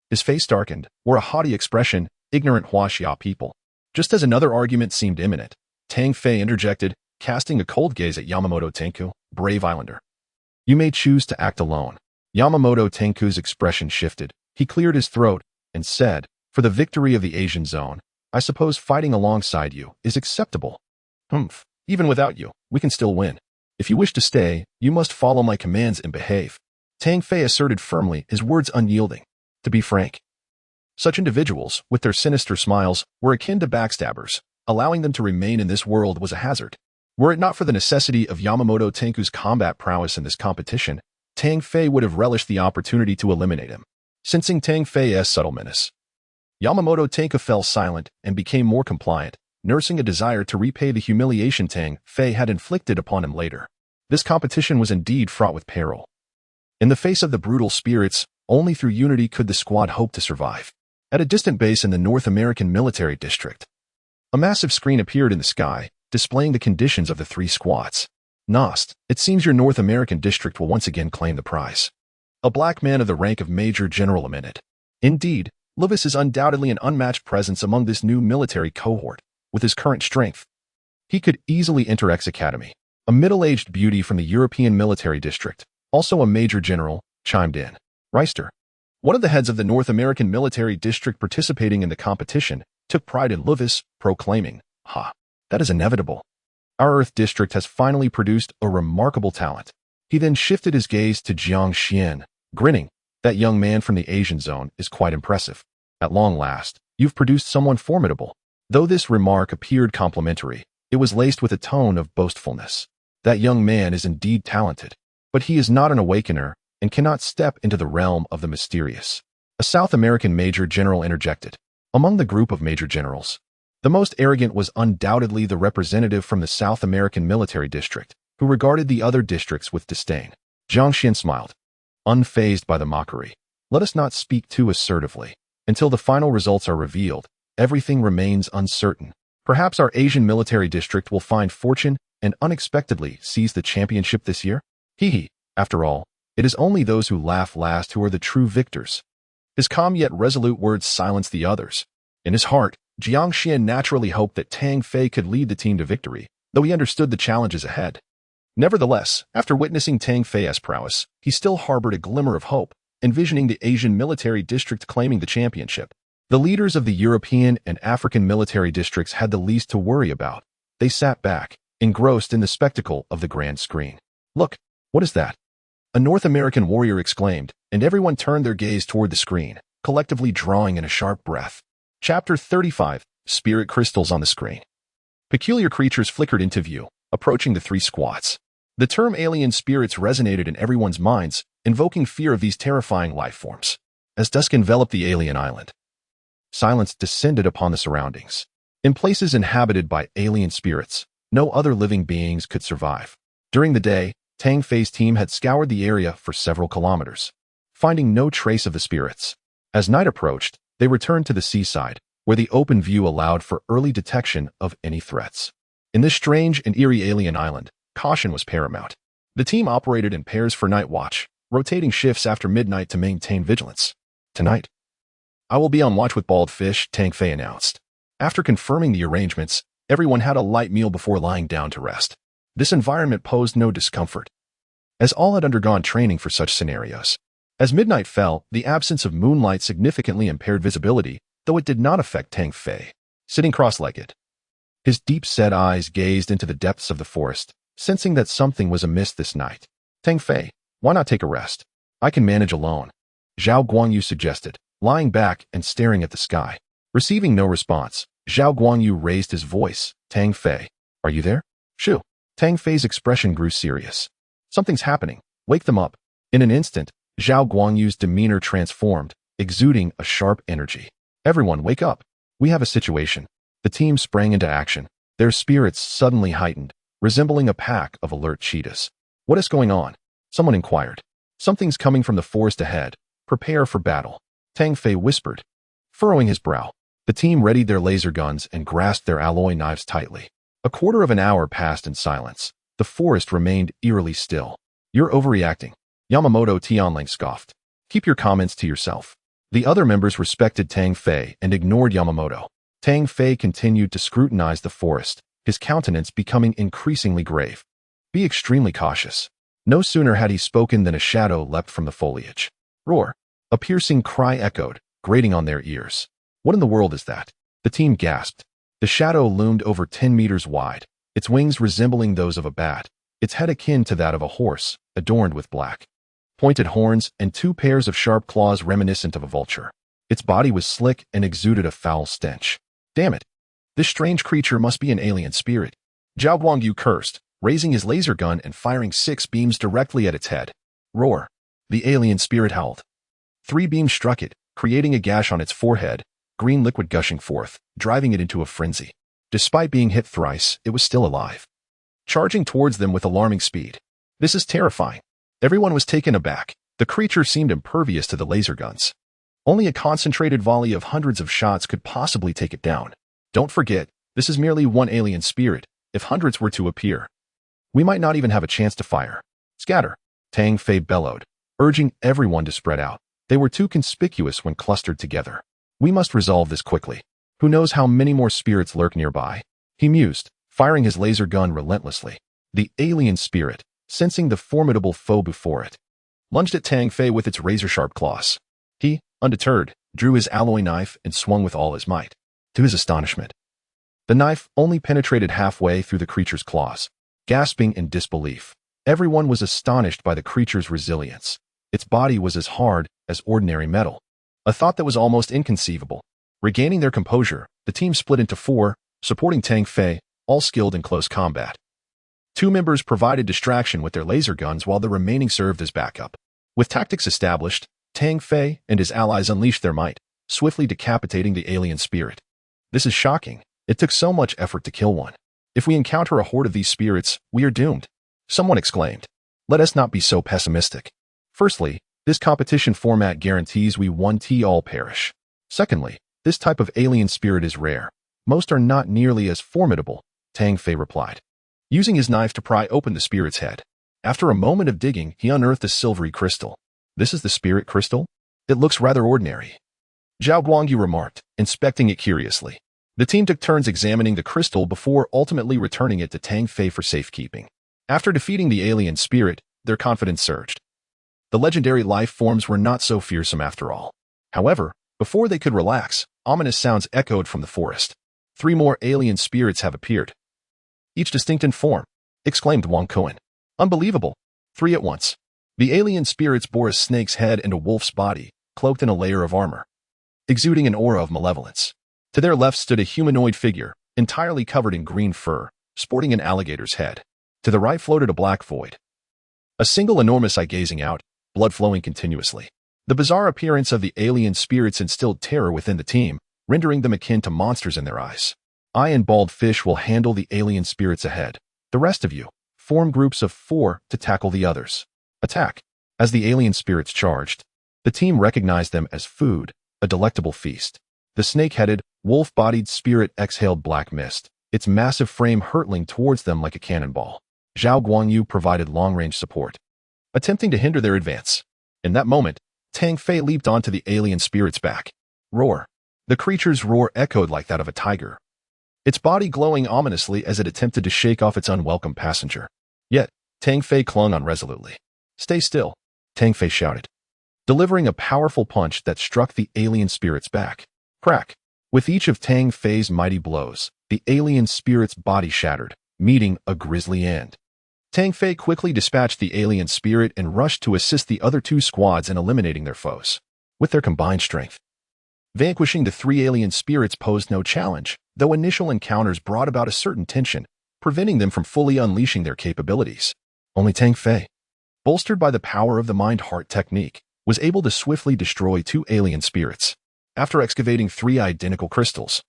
his face darkened, wore a haughty expression, ignorant Huaxia people. Just as another argument seemed imminent, Tang Fei interjected, casting a cold gaze at Yamamoto Tenku, brave islander. You may choose to act alone. Yamamoto Tenku's expression shifted. He cleared his throat and said, for the victory of the Asian zone, I suppose fighting alongside you is acceptable. Even without you, we can still win. If you wish to stay, you must follow my commands and behave. Tang Fei asserted firmly, his words unyielding. To be frank, such individuals, with their sinister smiles, were akin to backstabbers. Allowing them to remain in this world was a hazard. Were it not for the necessity of Yamamoto Tenku's combat prowess in this competition, Tang Fei would have relished the opportunity to eliminate him. Sensing Tang Fei's subtle menace, Yamamoto Tenku fell silent and became more compliant, nursing a desire to repay the humiliation Tang Fei had inflicted upon him later. This competition was indeed fraught with peril. In the face of the brutal spirits, only through unity could the squad hope to survive. At a distant base in the North American military district, a massive screen appeared in the sky, displaying the conditions of the 3 squads. Nost, it seems your North American district will once again claim the prize. A black man of the rank of Major General amended. Indeed, Luvis is undoubtedly an unmatched presence among this new military cohort. With his current strength, he could easily enter X Academy. A middle-aged beauty from the European military district, also a Major General, chimed in. Reister, one of the heads of the North American military district participating in the competition, took pride in Luvis, proclaiming, that is inevitable. Our Earth district has finally produced a remarkable talent. He then shifted his gaze to Jiang Xian, grinning. That young man from the Asian zone is quite impressive. At long last, you've produced someone formidable. Though this remark appeared complimentary, it was laced with a tone of boastfulness. That young man is indeed talented, but he is not an awakener and cannot step into the realm of the mysterious. A South American Major General interjected. Among the group of Major Generals, the most arrogant was undoubtedly the representative from the South American military district, who regarded the other districts with disdain. Jiang Xian smiled, unfazed by the mockery. Let us not speak too assertively. Until the final results are revealed, everything remains uncertain. Perhaps our Asian military district will find fortune and unexpectedly seize the championship this year? After all, it is only those who laugh last who are the true victors. His calm yet resolute words silenced the others. In his heart, Jiang Xian naturally hoped that Tang Fei could lead the team to victory, though he understood the challenges ahead. Nevertheless, after witnessing Tang Fei's prowess, he still harbored a glimmer of hope, envisioning the Asian military district claiming the championship. The leaders of the European and African military districts had the least to worry about. They sat back, engrossed in the spectacle of the grand screen. Look, what is that? A North American warrior exclaimed, and everyone turned their gaze toward the screen, collectively drawing in a sharp breath. Chapter 35, Spirit Crystals on the Screen. Peculiar creatures flickered into view, approaching the 3 squads. The term alien spirits resonated in everyone's minds, invoking fear of these terrifying life forms. As dusk enveloped the alien island, Silence descended upon the surroundings. In places inhabited by alien spirits, no other living beings could survive. During the day, Tang Fei's team had scoured the area for several kilometers, finding no trace of the spirits. As night approached, they returned to the seaside, where the open view allowed for early detection of any threats. In this strange and eerie alien island, caution was paramount. The team operated in pairs for night watch, rotating shifts after midnight to maintain vigilance. Tonight, I will be on watch with Bald Fish, Tang Fei announced. After confirming the arrangements, everyone had a light meal before lying down to rest. This environment posed no discomfort, as all had undergone training for such scenarios. As midnight fell, the absence of moonlight significantly impaired visibility, though it did not affect Tang Fei. Sitting cross-legged, his deep-set eyes gazed into the depths of the forest, sensing that something was amiss this night. Tang Fei, why not take a rest? I can manage alone, Zhao Guangyu suggested, lying back and staring at the sky. Receiving no response, Zhao Guangyu raised his voice. Tang Fei, are you there? Shoo. Tang Fei's expression grew serious. Something's happening. Wake them up. In an instant, Zhao Guangyu's demeanor transformed, exuding a sharp energy. Everyone, wake up. We have a situation. The team sprang into action, their spirits suddenly heightened, resembling a pack of alert cheetahs. What is going on? Someone inquired. Something's coming from the forest ahead. Prepare for battle, Tang Fei whispered. Furrowing his brow, the team readied their laser guns and grasped their alloy knives tightly. A quarter of an hour passed in silence. The forest remained eerily still. You're overreacting, Yamamoto Tianling scoffed. Keep your comments to yourself. The other members respected Tang Fei and ignored Yamamoto. Tang Fei continued to scrutinize the forest, his countenance becoming increasingly grave. Be extremely cautious. No sooner had he spoken than a shadow leapt from the foliage. Roar! A piercing cry echoed, grating on their ears. What in the world is that? The team gasped. The shadow loomed over 10 meters wide, its wings resembling those of a bat, its head akin to that of a horse, adorned with black pointed horns and 2 pairs of sharp claws reminiscent of a vulture. Its body was slick and exuded a foul stench. Damn it! This strange creature must be an alien spirit. Zhao Guangyu cursed, raising his laser gun and firing 6 beams directly at its head. Roar! The alien spirit howled. 3 beams struck it, creating a gash on its forehead, green liquid gushing forth, driving it into a frenzy. Despite being hit thrice, it was still alive, charging towards them with alarming speed. This is terrifying. Everyone was taken aback. The creature seemed impervious to the laser guns. Only a concentrated volley of hundreds of shots could possibly take it down. Don't forget, this is merely one alien spirit. If hundreds were to appear, we might not even have a chance to fire. Scatter! Tang Fei bellowed, urging everyone to spread out. They were too conspicuous when clustered together. We must resolve this quickly. Who knows how many more spirits lurk nearby? He mused, firing his laser gun relentlessly. The alien spirit, sensing the formidable foe before it, lunged at Tang Fei with its razor-sharp claws. He, undeterred, drew his alloy knife and swung with all his might. To his astonishment, the knife only penetrated halfway through the creature's claws. Gasping in disbelief, everyone was astonished by the creature's resilience. Its body was as hard as ordinary metal, a thought that was almost inconceivable. Regaining their composure, the team split into 4, supporting Tang Fei, all skilled in close combat. 2 members provided distraction with their laser guns while the remaining served as backup. With tactics established, Tang Fei and his allies unleashed their might, swiftly decapitating the alien spirit. This is shocking. It took so much effort to kill one. If we encounter a horde of these spirits, we are doomed, someone exclaimed. Let us not be so pessimistic. Firstly, this competition format guarantees we one t all perish. Secondly, this type of alien spirit is rare. Most are not nearly as formidable, Tang Fei replied, using his knife to pry open the spirit's head. After a moment of digging, he unearthed a silvery crystal. This is the spirit crystal? It looks rather ordinary, Zhao Guangyu remarked, inspecting it curiously. The team took turns examining the crystal before ultimately returning it to Tang Fei for safekeeping. After defeating the alien spirit, their confidence surged. The legendary life forms were not so fearsome after all. However, before they could relax, ominous sounds echoed from the forest. 3 more alien spirits have appeared, each distinct in form, exclaimed Wang Kuan. Unbelievable. 3 at once. The alien spirits bore a snake's head and a wolf's body, cloaked in a layer of armor, exuding an aura of malevolence. To their left stood a humanoid figure, entirely covered in green fur, sporting an alligator's head. To the right floated a black void, a single enormous eye gazing out, blood flowing continuously. The bizarre appearance of the alien spirits instilled terror within the team, rendering them akin to monsters in their eyes. I and Bald Fish will handle the alien spirits ahead. The rest of you, form groups of 4 to tackle the others. Attack. As the alien spirits charged, the team recognized them as food, a delectable feast. The snake-headed, wolf-bodied spirit exhaled black mist, its massive frame hurtling towards them like a cannonball. Zhao Guangyu provided long-range support, attempting to hinder their advance. In that moment, Tang Fei leaped onto the alien spirit's back. Roar. The creature's roar echoed like that of a tiger, its body glowing ominously as it attempted to shake off its unwelcome passenger. Yet, Tang Fei clung on resolutely. Stay still, Tang Fei shouted, delivering a powerful punch that struck the alien spirit's back. Crack. With each of Tang Fei's mighty blows, the alien spirit's body shattered, meeting a grisly end. Tang Fei quickly dispatched the alien spirit and rushed to assist the other 2 squads in eliminating their foes. With their combined strength, vanquishing the 3 alien spirits posed no challenge, though initial encounters brought about a certain tension, preventing them from fully unleashing their capabilities. Only Tang Fei, bolstered by the power of the mind-heart technique, was able to swiftly destroy 2 alien spirits. After excavating 3 identical crystals,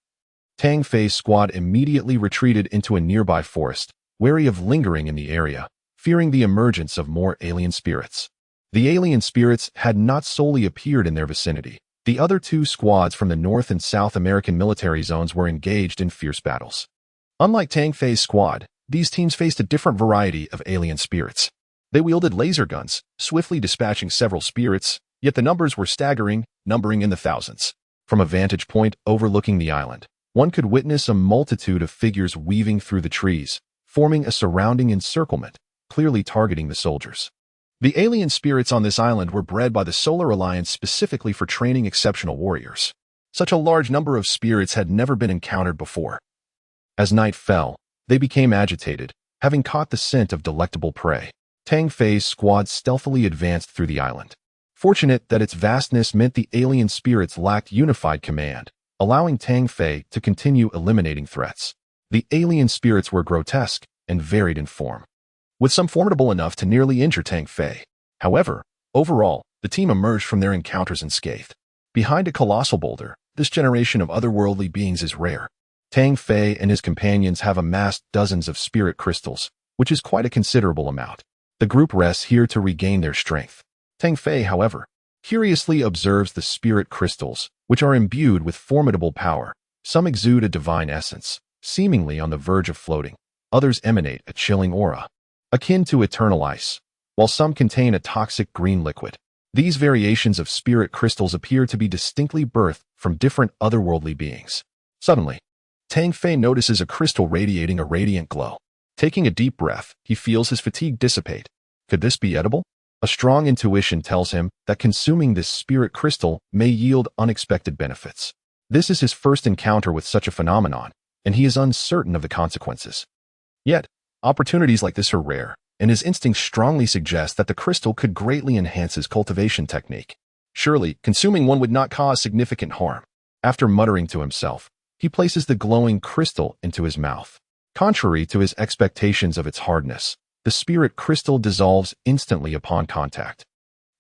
Tang Fei's squad immediately retreated into a nearby forest, wary of lingering in the area, fearing the emergence of more alien spirits. The alien spirits had not solely appeared in their vicinity. The other 2 squads from the North and South American military zones were engaged in fierce battles. Unlike Tang Fei's squad, these teams faced a different variety of alien spirits. They wielded laser guns, swiftly dispatching several spirits, yet the numbers were staggering, numbering in the thousands. From a vantage point overlooking the island, one could witness a multitude of figures weaving through the trees, forming a surrounding encirclement, clearly targeting the soldiers. The alien spirits on this island were bred by the Solar Alliance specifically for training exceptional warriors. Such a large number of spirits had never been encountered before. As night fell, they became agitated, having caught the scent of delectable prey. Tang Fei's squad stealthily advanced through the island. Fortunate that its vastness meant the alien spirits lacked unified command, allowing Tang Fei to continue eliminating threats. The alien spirits were grotesque and varied in form, with some formidable enough to nearly injure Tang Fei. However, overall, the team emerged from their encounters unscathed. Behind a colossal boulder, this generation of otherworldly beings is rare. Tang Fei and his companions have amassed dozens of spirit crystals, which is quite a considerable amount. The group rests here to regain their strength. Tang Fei, however, curiously observes the spirit crystals, which are imbued with formidable power. Some exude a divine essence, seemingly on the verge of floating. Others emanate a chilling aura, akin to eternal ice, while some contain a toxic green liquid. These variations of spirit crystals appear to be distinctly birthed from different otherworldly beings. Suddenly, Tang Fei notices a crystal radiating a radiant glow. Taking a deep breath, he feels his fatigue dissipate. Could this be edible? A strong intuition tells him that consuming this spirit crystal may yield unexpected benefits. This is his first encounter with such a phenomenon, and he is uncertain of the consequences. Yet, opportunities like this are rare, and his instincts strongly suggest that the crystal could greatly enhance his cultivation technique. Surely, consuming one would not cause significant harm. After muttering to himself, he places the glowing crystal into his mouth. Contrary to his expectations of its hardness, the spirit crystal dissolves instantly upon contact,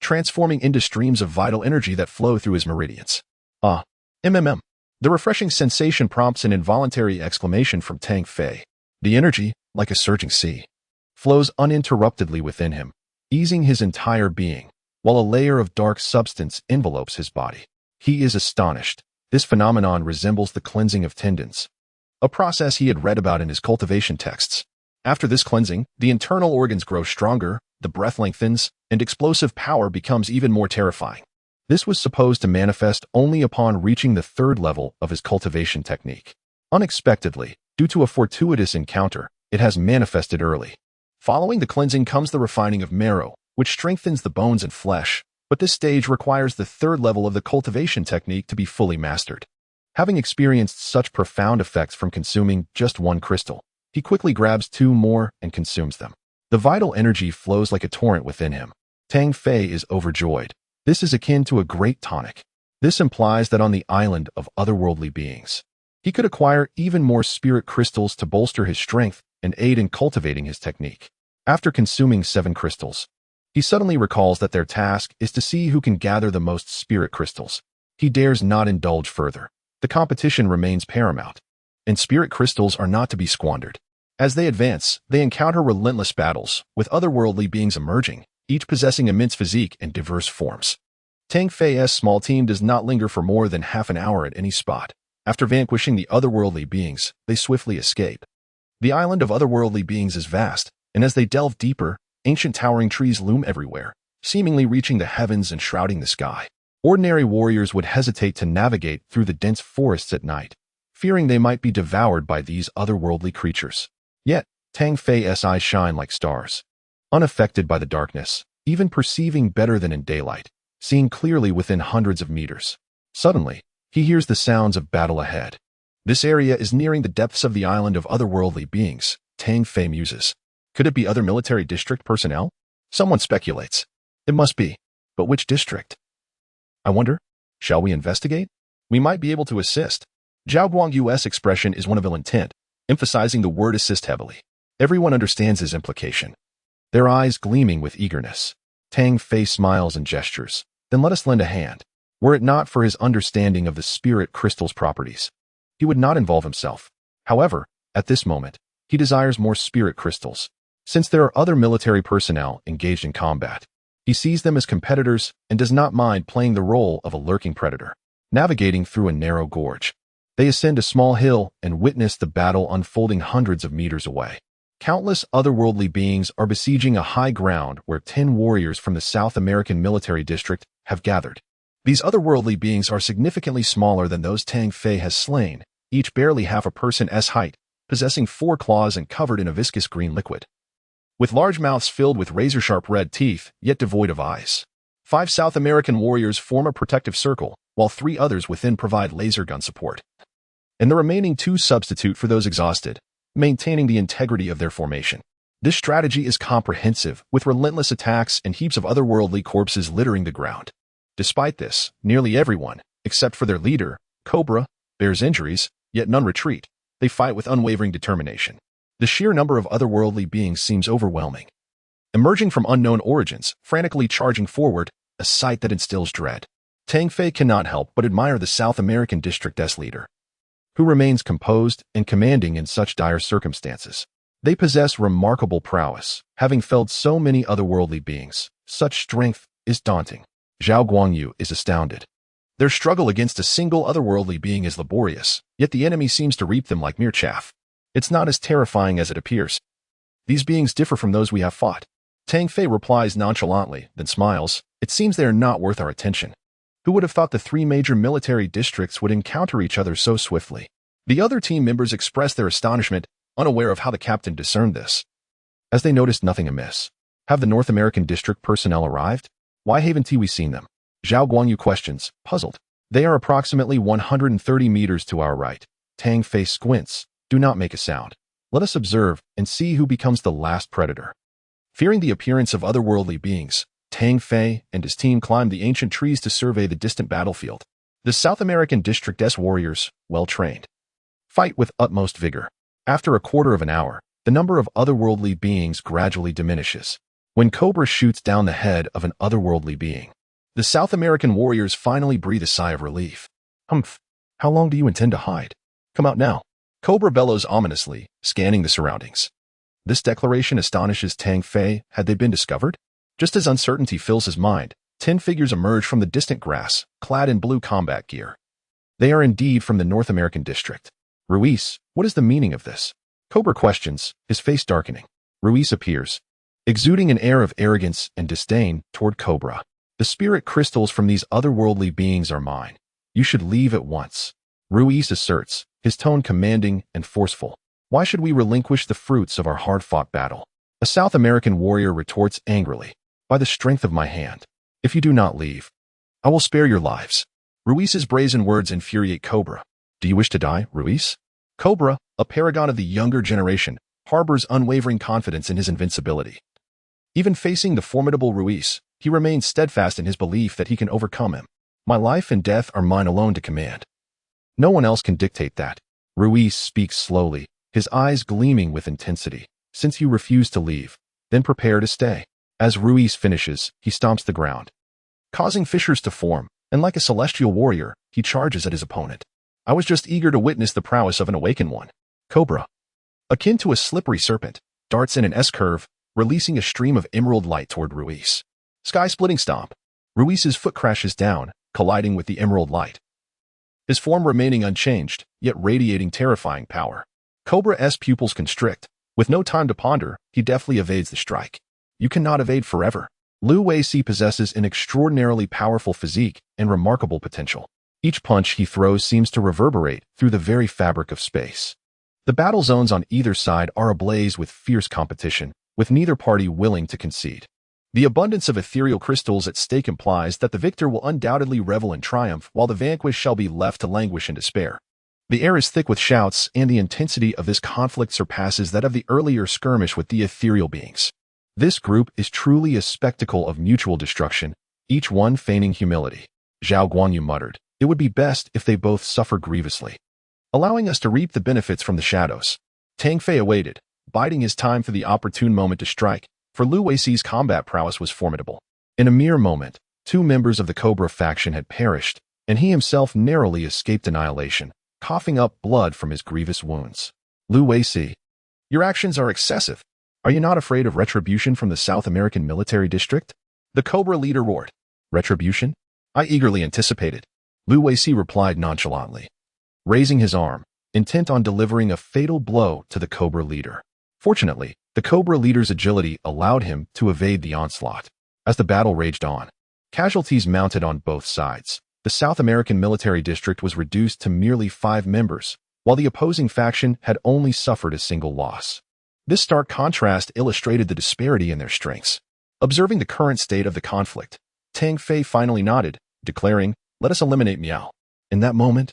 transforming into streams of vital energy that flow through his meridians. The refreshing sensation prompts an involuntary exclamation from Tang Fei. The energy, like a surging sea, flows uninterruptedly within him, easing his entire being, while a layer of dark substance envelopes his body. He is astonished. This phenomenon resembles the cleansing of tendons, a process he had read about in his cultivation texts. After this cleansing, the internal organs grow stronger, the breath lengthens, and explosive power becomes even more terrifying. This was supposed to manifest only upon reaching the 3rd level of his cultivation technique. Unexpectedly, due to a fortuitous encounter, it has manifested early. Following the cleansing comes the refining of marrow, which strengthens the bones and flesh, but this stage requires the 3rd level of the cultivation technique to be fully mastered. Having experienced such profound effects from consuming just one crystal, he quickly grabs 2 more and consumes them. The vital energy flows like a torrent within him. Tang Fei is overjoyed. This is akin to a great tonic. This implies that on the island of otherworldly beings, he could acquire even more spirit crystals to bolster his strength and aid in cultivating his technique. After consuming 7 crystals, he suddenly recalls that their task is to see who can gather the most spirit crystals. He dares not indulge further. The competition remains paramount, and spirit crystals are not to be squandered. As they advance, they encounter relentless battles, with otherworldly beings emerging, each possessing immense physique and diverse forms. Tang Fei's small team does not linger for more than half an hour at any spot. After vanquishing the otherworldly beings, they swiftly escape. The island of otherworldly beings is vast, and as they delve deeper, ancient towering trees loom everywhere, seemingly reaching the heavens and shrouding the sky. Ordinary warriors would hesitate to navigate through the dense forests at night, fearing they might be devoured by these otherworldly creatures. Yet, Tang Fei's eyes shine like stars, unaffected by the darkness, even perceiving better than in daylight, seeing clearly within hundreds of meters. Suddenly, he hears the sounds of battle ahead. This area is nearing the depths of the island of otherworldly beings, Tang Fei muses. Could it be other military district personnel? Someone speculates. It must be. But which district? I wonder, shall we investigate? We might be able to assist. Zhao Guangyu's expression is one of ill intent, emphasizing the word assist heavily. Everyone understands his implication. Their eyes gleaming with eagerness. Tang Fei smiles and gestures. Then let us lend a hand. Were it not for his understanding of the spirit crystal's properties, he would not involve himself. However, at this moment, he desires more spirit crystals. Since there are other military personnel engaged in combat, he sees them as competitors and does not mind playing the role of a lurking predator. Navigating through a narrow gorge, they ascend a small hill and witness the battle unfolding hundreds of meters away. Countless otherworldly beings are besieging a high ground where 10 warriors from the South American military district have gathered. These otherworldly beings are significantly smaller than those Tang Fei has slain, each barely half a person's height, possessing 4 claws and covered in a viscous green liquid. With large mouths filled with razor-sharp red teeth, yet devoid of eyes. 5 South American warriors form a protective circle, while 3 others within provide laser gun support. And the remaining 2 substitute for those exhausted, maintaining the integrity of their formation. This strategy is comprehensive, with relentless attacks and heaps of otherworldly corpses littering the ground. Despite this, nearly everyone, except for their leader, Cobra, bears injuries, yet none retreat. They fight with unwavering determination. The sheer number of otherworldly beings seems overwhelming. Emerging from unknown origins, frantically charging forward, a sight that instills dread. Tang Fei cannot help but admire the South American district's leader, who remains composed and commanding in such dire circumstances. They possess remarkable prowess, having felled so many otherworldly beings. Such strength is daunting. Zhao Guangyu is astounded. Their struggle against a single otherworldly being is laborious, yet the enemy seems to reap them like mere chaff. It's not as terrifying as it appears. These beings differ from those we have fought. Tang Fei replies nonchalantly, then smiles. It seems they are not worth our attention. Who would have thought the 3 major military districts would encounter each other so swiftly? The other team members express their astonishment, unaware of how the captain discerned this. As they noticed nothing amiss. Have the North American district personnel arrived? Why haven't we seen them? Zhao Guangyu questions, puzzled. They are approximately 130 meters to our right. Tang Fei squints. Do not make a sound. Let us observe and see who becomes the last predator. Fearing the appearance of otherworldly beings, Tang Fei and his team climb the ancient trees to survey the distant battlefield. The South American district's warriors, well trained, fight with utmost vigor. After a quarter of an hour, the number of otherworldly beings gradually diminishes. When Cobra shoots down the head of an otherworldly being, the South American warriors finally breathe a sigh of relief. Humph! How long do you intend to hide? Come out now. Cobra bellows ominously, scanning the surroundings. This declaration astonishes Tang Fei. Had they been discovered? Just as uncertainty fills his mind, 10 figures emerge from the distant grass, clad in blue combat gear. They are indeed from the North American district. Ruiz, what is the meaning of this? Cobra questions, his face darkening. Ruiz appears, exuding an air of arrogance and disdain toward Cobra. The spirit crystals from these otherworldly beings are mine. You should leave at once. Ruiz asserts, his tone commanding and forceful. Why should we relinquish the fruits of our hard-fought battle? A South American warrior retorts angrily, by the strength of my hand. If you do not leave, I will spare your lives. Ruiz's brazen words infuriate Cobra. Do you wish to die, Ruiz? Cobra, a paragon of the younger generation, harbors unwavering confidence in his invincibility. Even facing the formidable Ruiz, he remains steadfast in his belief that he can overcome him. My life and death are mine alone to command. No one else can dictate that. Ruiz speaks slowly, his eyes gleaming with intensity. Since you refuse to leave, then prepare to stay. As Ruiz finishes, he stomps the ground, causing fissures to form, and like a celestial warrior, he charges at his opponent. I was just eager to witness the prowess of an awakened one. Cobra, akin to a slippery serpent, darts in an S-curve, releasing a stream of emerald light toward Ruiz. Sky-splitting stomp. Ruiz's foot crashes down, colliding with the emerald light. His form remaining unchanged, yet radiating terrifying power. Cobra's pupils constrict. With no time to ponder, he deftly evades the strike. You cannot evade forever. Lu Weici possesses an extraordinarily powerful physique and remarkable potential. Each punch he throws seems to reverberate through the very fabric of space. The battle zones on either side are ablaze with fierce competition, with neither party willing to concede. The abundance of ethereal crystals at stake implies that the victor will undoubtedly revel in triumph, while the vanquished shall be left to languish in despair. The air is thick with shouts, and the intensity of this conflict surpasses that of the earlier skirmish with the ethereal beings. This group is truly a spectacle of mutual destruction, each one feigning humility. Zhao Guanyu muttered, "It would be best if they both suffer grievously, allowing us to reap the benefits from the shadows." Tang Fei awaited, biding his time for the opportune moment to strike, for Lu Weici's combat prowess was formidable. In a mere moment, 2 members of the Cobra faction had perished, and he himself narrowly escaped annihilation, coughing up blood from his grievous wounds. Lu Weici, your actions are excessive. Are you not afraid of retribution from the South American military district? The Cobra leader roared. Retribution? I eagerly anticipated. Lu Weici replied nonchalantly, raising his arm, intent on delivering a fatal blow to the Cobra leader. Fortunately, the Cobra leader's agility allowed him to evade the onslaught. As the battle raged on, casualties mounted on both sides. The South American military district was reduced to merely 5 members, while the opposing faction had only suffered a single loss. This stark contrast illustrated the disparity in their strengths. Observing the current state of the conflict, Tang Fei finally nodded, declaring, "Let us eliminate Miao." In that moment,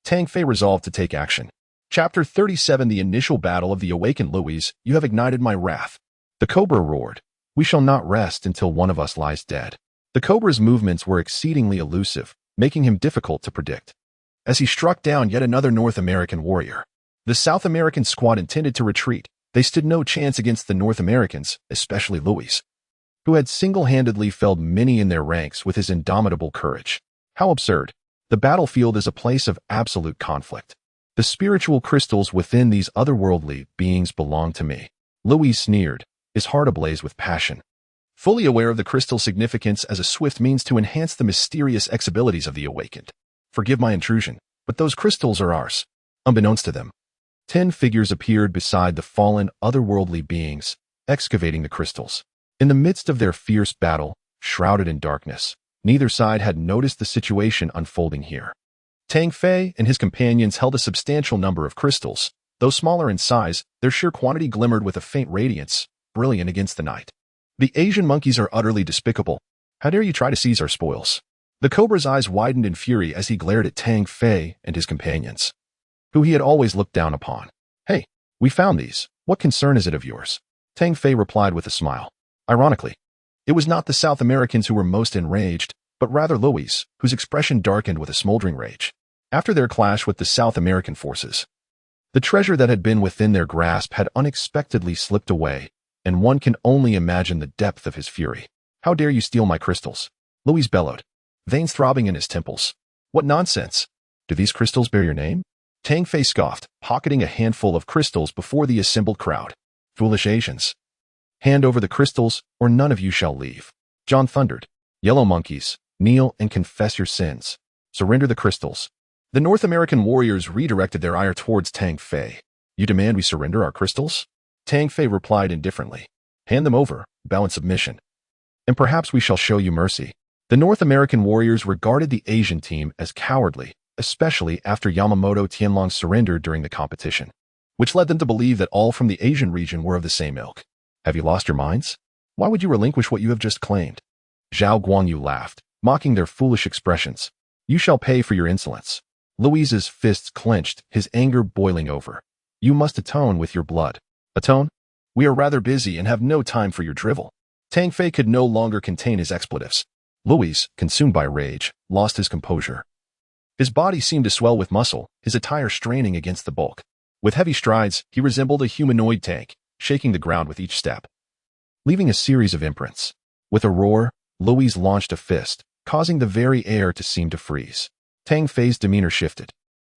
Tang Fei resolved to take action. Chapter 37 The initial battle of the awakened Louis. You have ignited my wrath. The Cobra roared. We shall not rest until one of us lies dead. The Cobra's movements were exceedingly elusive, making him difficult to predict. As he struck down yet another North American warrior, the South American squad intended to retreat. They stood no chance against the North Americans, especially Louis, who had single-handedly felled many in their ranks with his indomitable courage. How absurd. The battlefield is a place of absolute conflict. The spiritual crystals within these otherworldly beings belong to me. Louis sneered, his heart ablaze with passion. Fully aware of the crystal's significance as a swift means to enhance the mysterious abilities of the awakened. Forgive my intrusion, but those crystals are ours. Unbeknownst to them, 10 figures appeared beside the fallen otherworldly beings, excavating the crystals. In the midst of their fierce battle, shrouded in darkness, neither side had noticed the situation unfolding here. Tang Fei and his companions held a substantial number of crystals. Though smaller in size, their sheer quantity glimmered with a faint radiance, brilliant against the night. The Asian monkeys are utterly despicable. How dare you try to seize our spoils? The Cobra's eyes widened in fury as he glared at Tang Fei and his companions, who he had always looked down upon. Hey, we found these. What concern is it of yours? Tang Fei replied with a smile. Ironically, it was not the South Americans who were most enraged, but rather Louis, whose expression darkened with a smoldering rage. After their clash with the South American forces, the treasure that had been within their grasp had unexpectedly slipped away, and one can only imagine the depth of his fury. How dare you steal my crystals? Louis bellowed, veins throbbing in his temples. What nonsense! Do these crystals bear your name? Tang Fei scoffed, pocketing a handful of crystals before the assembled crowd. Foolish Asians. Hand over the crystals, or none of you shall leave. John thundered. Yellow monkeys, kneel and confess your sins. Surrender the crystals. The North American warriors redirected their ire towards Tang Fei. You demand we surrender our crystals? Tang Fei replied indifferently. Hand them over, bow in submission, and perhaps we shall show you mercy. The North American warriors regarded the Asian team as cowardly, especially after Yamamoto Tianlong's surrender during the competition, which led them to believe that all from the Asian region were of the same ilk. Have you lost your minds? Why would you relinquish what you have just claimed? Zhao Guanyu laughed, mocking their foolish expressions. You shall pay for your insolence. Louise's fists clenched, his anger boiling over. You must atone with your blood. Atone? We are rather busy and have no time for your drivel. Tang Fei could no longer contain his expletives. Louis, consumed by rage, lost his composure. His body seemed to swell with muscle, his attire straining against the bulk. With heavy strides, he resembled a humanoid tank, shaking the ground with each step, leaving a series of imprints. With a roar, Louis launched a fist, causing the very air to seem to freeze. Tang Fei's demeanor shifted.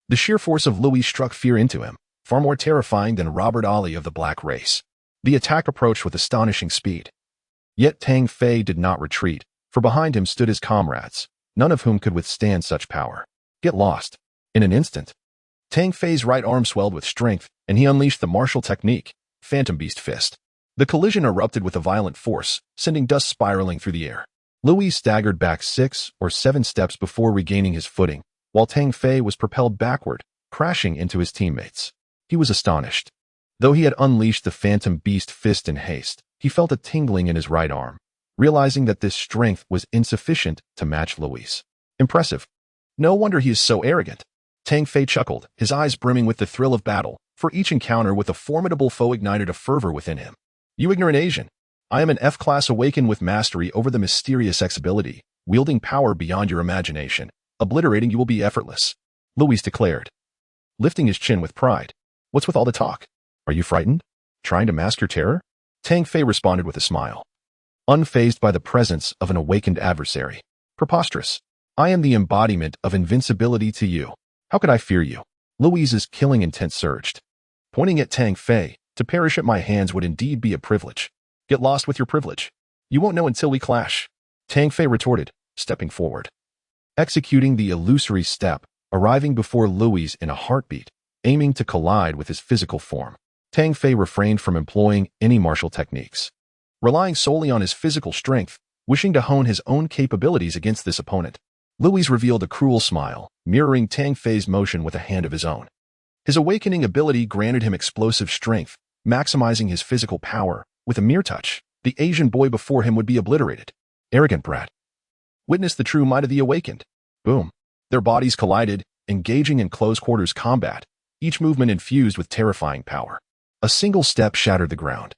The sheer force of Louis struck fear into him, far more terrifying than Robert Ali of the Black Race. The attack approached with astonishing speed. Yet Tang Fei did not retreat, for behind him stood his comrades, none of whom could withstand such power. Get lost. In an instant, Tang Fei's right arm swelled with strength, and he unleashed the martial technique, Phantom Beast Fist. The collision erupted with a violent force, sending dust spiraling through the air. Louis staggered back 6 or 7 steps before regaining his footing, while Tang Fei was propelled backward, crashing into his teammates. He was astonished. Though he had unleashed the Phantom Beast Fist in haste, he felt a tingling in his right arm, realizing that this strength was insufficient to match Louis'. Impressive. No wonder he is so arrogant. Tang Fei chuckled, his eyes brimming with the thrill of battle, for each encounter with a formidable foe ignited a fervor within him. You ignorant Asian. I am an F-class awakened with mastery over the mysterious X ability, wielding power beyond your imagination. Obliterating you will be effortless, Louis declared, lifting his chin with pride. What's with all the talk? Are you frightened? Trying to mask your terror? Tang Fei responded with a smile, unfazed by the presence of an awakened adversary. Preposterous. I am the embodiment of invincibility to you. How could I fear you? Louise's killing intent surged. Pointing at Tang Fei, to perish at my hands would indeed be a privilege. Get lost with your privilege. You won't know until we clash, Tang Fei retorted, stepping forward. Executing the illusory step, arriving before Louis in a heartbeat, aiming to collide with his physical form. Tang Fei refrained from employing any martial techniques, relying solely on his physical strength, wishing to hone his own capabilities against this opponent. Louis revealed a cruel smile, mirroring Tang Fei's motion with a hand of his own. His awakening ability granted him explosive strength, maximizing his physical power. With a mere touch, the Asian boy before him would be obliterated. Arrogant brat. Witness the true might of the awakened. Boom. Their bodies collided, engaging in close-quarters combat, each movement infused with terrifying power. A single step shattered the ground.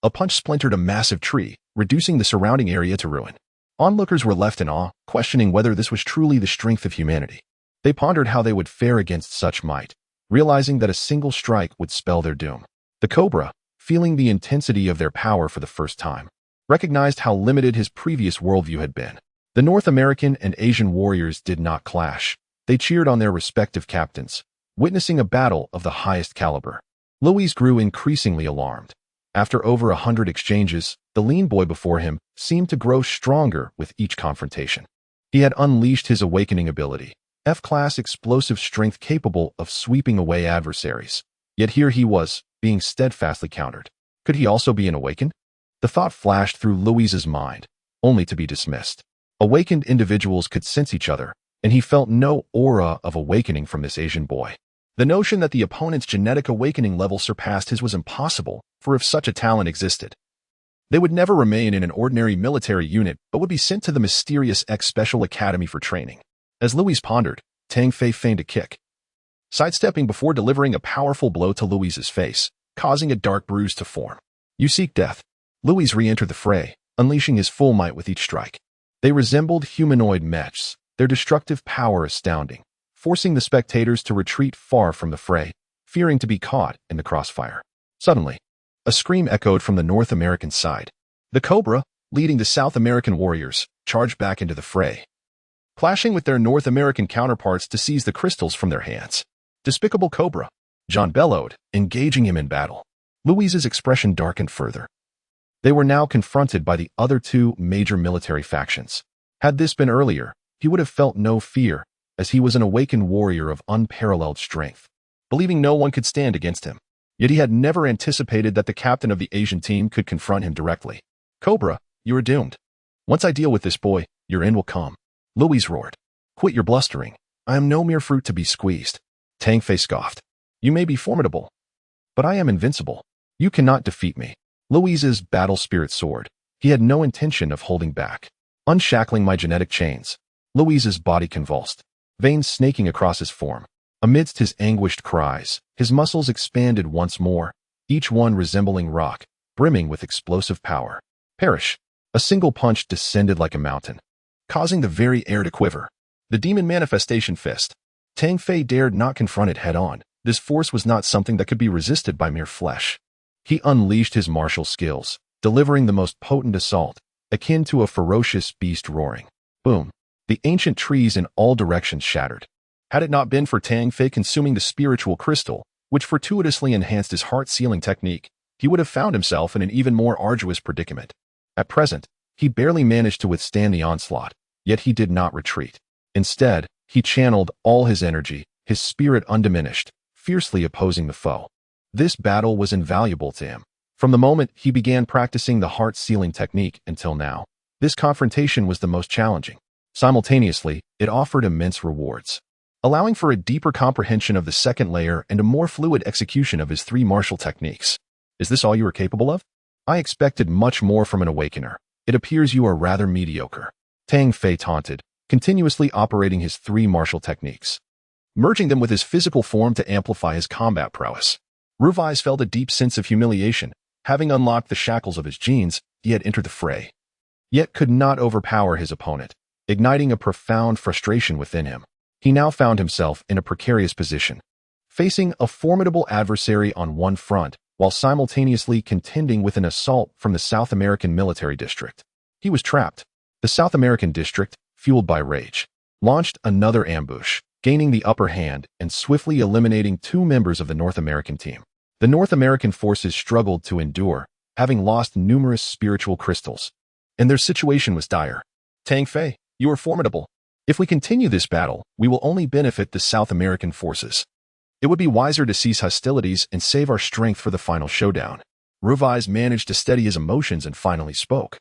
A punch splintered a massive tree, reducing the surrounding area to ruin. Onlookers were left in awe, questioning whether this was truly the strength of humanity. They pondered how they would fare against such might, realizing that a single strike would spell their doom. The Cobra, feeling the intensity of their power for the first time, recognized how limited his previous worldview had been. The North American and Asian warriors did not clash. They cheered on their respective captains, witnessing a battle of the highest caliber. Louis grew increasingly alarmed. After over 100 exchanges, the lean boy before him seemed to grow stronger with each confrontation. He had unleashed his awakening ability, F-class explosive strength capable of sweeping away adversaries. Yet here he was, being steadfastly countered. Could he also be an awakened? The thought flashed through Louis's mind, only to be dismissed. Awakened individuals could sense each other, and he felt no aura of awakening from this Asian boy. The notion that the opponent's genetic awakening level surpassed his was impossible, for if such a talent existed, they would never remain in an ordinary military unit but would be sent to the mysterious X Special Academy for training. As Louis pondered, Tang Fei feigned a kick, sidestepping before delivering a powerful blow to Louis's face, causing a dark bruise to form. You seek death. Louis re-entered the fray, unleashing his full might with each strike. They resembled humanoid mechs, their destructive power astounding, forcing the spectators to retreat far from the fray, fearing to be caught in the crossfire. Suddenly, a scream echoed from the North American side. The Cobra, leading the South American warriors, charged back into the fray, clashing with their North American counterparts to seize the crystals from their hands. Despicable Cobra, John bellowed, engaging him in battle. Louis's expression darkened further. They were now confronted by the other two major military factions. Had this been earlier, he would have felt no fear, as he was an awakened warrior of unparalleled strength, believing no one could stand against him. Yet he had never anticipated that the captain of the Asian team could confront him directly. Cobra, you are doomed. Once I deal with this boy, your end will come. Louis roared. Quit your blustering. I am no mere fruit to be squeezed. Tang Fei scoffed. You may be formidable, but I am invincible. You cannot defeat me. Louis's battle spirit soared. He had no intention of holding back. Unshackling my genetic chains. Louis's body convulsed, veins snaking across his form. Amidst his anguished cries, his muscles expanded once more, each one resembling rock, brimming with explosive power. Perish. A single punch descended like a mountain, causing the very air to quiver. The demon manifestation fist. Tang Fei dared not confront it head-on. This force was not something that could be resisted by mere flesh. He unleashed his martial skills, delivering the most potent assault, akin to a ferocious beast roaring. Boom. The ancient trees in all directions shattered. Had it not been for Tang Fei consuming the spiritual crystal, which fortuitously enhanced his heart-sealing technique, he would have found himself in an even more arduous predicament. At present, he barely managed to withstand the onslaught, yet he did not retreat. Instead, he channeled all his energy, his spirit undiminished, fiercely opposing the foe. This battle was invaluable to him. From the moment he began practicing the heart-sealing technique until now, this confrontation was the most challenging. Simultaneously, it offered immense rewards, allowing for a deeper comprehension of the second layer and a more fluid execution of his three martial techniques. Is this all you are capable of? I expected much more from an awakener. It appears you are rather mediocre. Tang Fei taunted, continuously operating his three martial techniques, merging them with his physical form to amplify his combat prowess. Ruvais felt a deep sense of humiliation. Having unlocked the shackles of his genes, he had entered the fray, yet could not overpower his opponent, igniting a profound frustration within him. He now found himself in a precarious position, facing a formidable adversary on one front, while simultaneously contending with an assault from the South American military district. He was trapped. The South American district, fueled by rage, launched another ambush, gaining the upper hand and swiftly eliminating two members of the North American team. The North American forces struggled to endure, having lost numerous spiritual crystals, and their situation was dire. Tang Fei, you are formidable. If we continue this battle, we will only benefit the South American forces. It would be wiser to cease hostilities and save our strength for the final showdown. Ruvais managed to steady his emotions and finally spoke,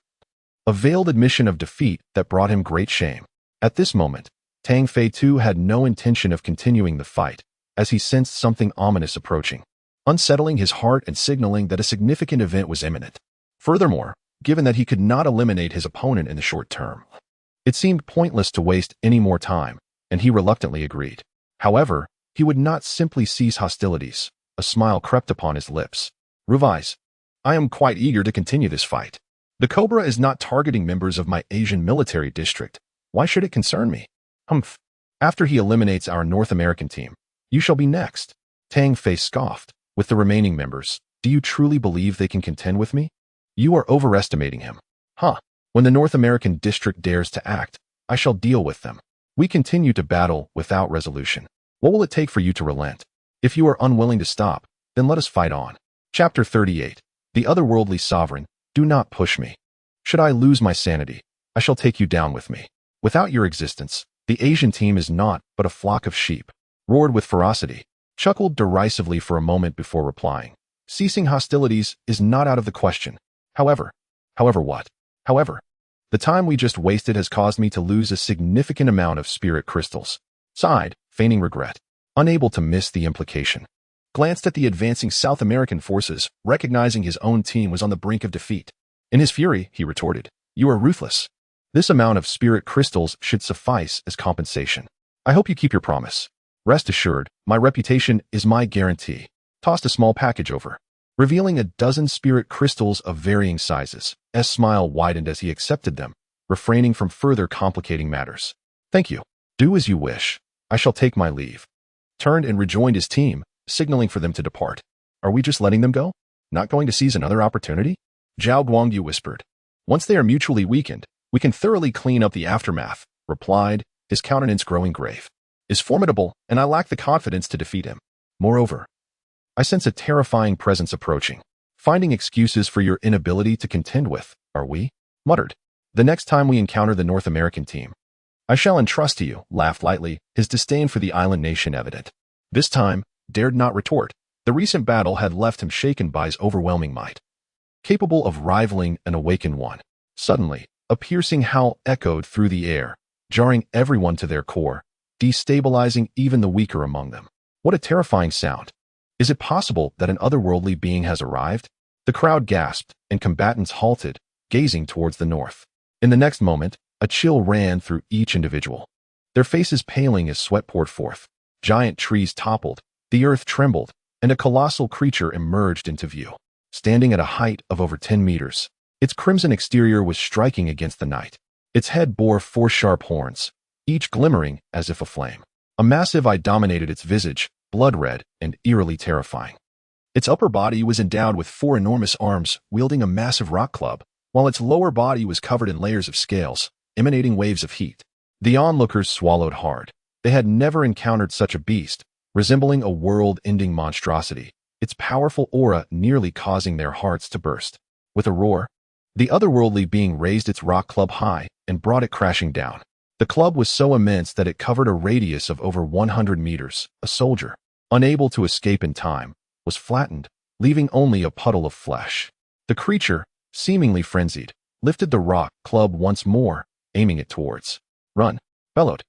a veiled admission of defeat that brought him great shame. At this moment, Tang Fei too had no intention of continuing the fight, as he sensed something ominous approaching, unsettling his heart and signaling that a significant event was imminent. Furthermore, given that he could not eliminate his opponent in the short term, it seemed pointless to waste any more time, and he reluctantly agreed. However, he would not simply cease hostilities. A smile crept upon his lips. Ruvais, I am quite eager to continue this fight. The Cobra is not targeting members of my Asian military district. Why should it concern me? Humph. After he eliminates our North American team, you shall be next. Tang Fei scoffed. With the remaining members, do you truly believe they can contend with me? You are overestimating him. Huh. When the North American district dares to act, I shall deal with them. We continue to battle without resolution. What will it take for you to relent? If you are unwilling to stop, then let us fight on. Chapter 38. The Otherworldly Sovereign, do not push me. Should I lose my sanity, I shall take you down with me. Without your existence, the Asian team is naught but a flock of sheep. Roared with ferocity, chuckled derisively for a moment before replying. Ceasing hostilities is not out of the question. However, what? However, the time we just wasted has caused me to lose a significant amount of spirit crystals. Sighed, feigning regret, unable to miss the implication. Glanced at the advancing South American forces, recognizing his own team was on the brink of defeat. In his fury, he retorted, "You are ruthless. This amount of spirit crystals should suffice as compensation. I hope you keep your promise. Rest assured, my reputation is my guarantee." Tossed a small package over, revealing a dozen spirit crystals of varying sizes. S smile widened as he accepted them, refraining from further complicating matters. "Thank you. Do as you wish. I shall take my leave." Turned and rejoined his team, signaling for them to depart. "Are we just letting them go? Not going to seize another opportunity?" Zhao Guangyu whispered. "Once they are mutually weakened, we can thoroughly clean up the aftermath," replied, his countenance growing grave. "Is formidable, and I lack the confidence to defeat him. Moreover, I sense a terrifying presence approaching. Finding excuses for your inability to contend with, are we?" Muttered. "The next time we encounter the North American team, I shall entrust to you," laughed lightly, his disdain for the island nation evident. This time, dared not retort. The recent battle had left him shaken by his overwhelming might, capable of rivaling an awakened one. Suddenly, a piercing howl echoed through the air, jarring everyone to their core, destabilizing even the weaker among them. What a terrifying sound. Is it possible that an otherworldly being has arrived? The crowd gasped, and combatants halted, gazing towards the north. In the next moment, a chill ran through each individual, their faces paling as sweat poured forth. Giant trees toppled, the earth trembled, and a colossal creature emerged into view. Standing at a height of over 10 meters, its crimson exterior was striking against the night. Its head bore 4 sharp horns, each glimmering as if aflame. A massive eye dominated its visage, blood-red and eerily terrifying. Its upper body was endowed with 4 enormous arms, wielding a massive rock club, while its lower body was covered in layers of scales, emanating waves of heat. The onlookers swallowed hard, They had never encountered such a beast, resembling a world-ending monstrosity, its powerful aura nearly causing their hearts to burst. With a roar, the otherworldly being raised its rock club high and brought it crashing down. The club was so immense that it covered a radius of over 100 meters. A soldier, unable to escape in time, was flattened, leaving only a puddle of flesh. The creature, seemingly frenzied, lifted the rock club once more, aiming it towards. Run! Bellowed,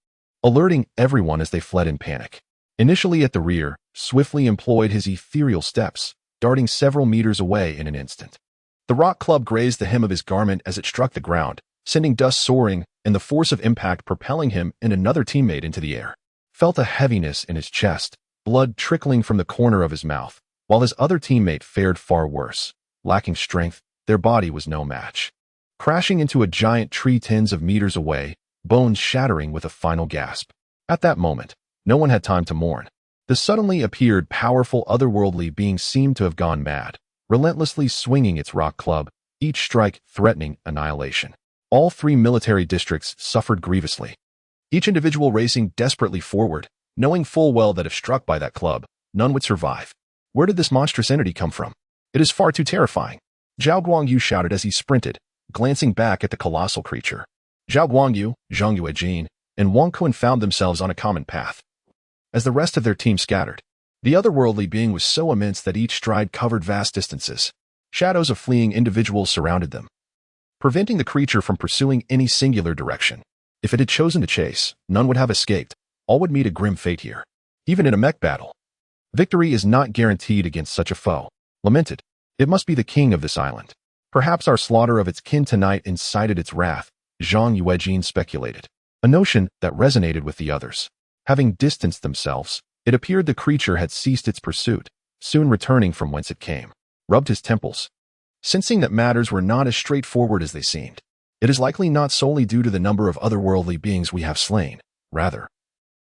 alerting everyone as they fled in panic. Initially at the rear, swiftly employed his ethereal steps, darting several meters away in an instant. The rock club grazed the hem of his garment as it struck the ground, sending dust soaring and the force of impact propelling him and another teammate into the air. Felt a heaviness in his chest, blood trickling from the corner of his mouth, while his other teammate fared far worse. Lacking strength, their body was no match. Crashing into a giant tree tens of meters away, bones shattering with a final gasp. At that moment, no one had time to mourn. The suddenly appeared powerful otherworldly being seemed to have gone mad, relentlessly swinging its rock club, each strike threatening annihilation. All three military districts suffered grievously, each individual racing desperately forward, knowing full well that if struck by that club, none would survive. Where did this monstrous entity come from? It is far too terrifying, Zhao Guangyu shouted as he sprinted, glancing back at the colossal creature. Zhao Guangyu, Zhang Yuejin, and Wang Kun found themselves on a common path. As the rest of their team scattered, the otherworldly being was so immense that each stride covered vast distances. Shadows of fleeing individuals surrounded them, preventing the creature from pursuing any singular direction. If it had chosen to chase, none would have escaped. All would meet a grim fate here. Even in a mech battle, victory is not guaranteed against such a foe. Lamented, it must be the king of this island. Perhaps our slaughter of its kin tonight incited its wrath, Zhang Yuejin speculated, a notion that resonated with the others. Having distanced themselves, it appeared the creature had ceased its pursuit, soon returning from whence it came. Rubbed his temples, sensing that matters were not as straightforward as they seemed. It is likely not solely due to the number of otherworldly beings we have slain. Rather,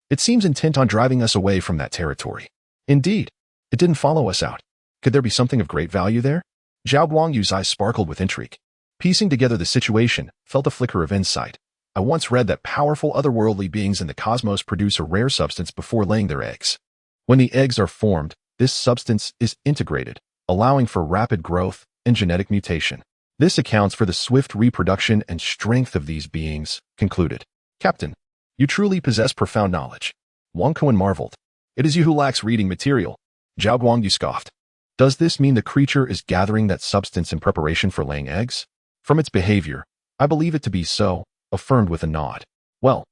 it seems intent on driving us away from that territory. Indeed, it didn't follow us out. Could there be something of great value there? Zhao Guangyu's eyes sparkled with intrigue. Piecing together the situation, felt a flicker of insight. I once read that powerful otherworldly beings in the cosmos produce a rare substance before laying their eggs. When the eggs are formed, this substance is integrated, allowing for rapid growth and genetic mutation. This accounts for the swift reproduction and strength of these beings, concluded. Captain, you truly possess profound knowledge. Wang Kun marveled. It is you who lacks reading material. Zhao Guangyu scoffed. Does this mean the creature is gathering that substance in preparation for laying eggs? From its behavior, I believe it to be so, affirmed with a nod. Well,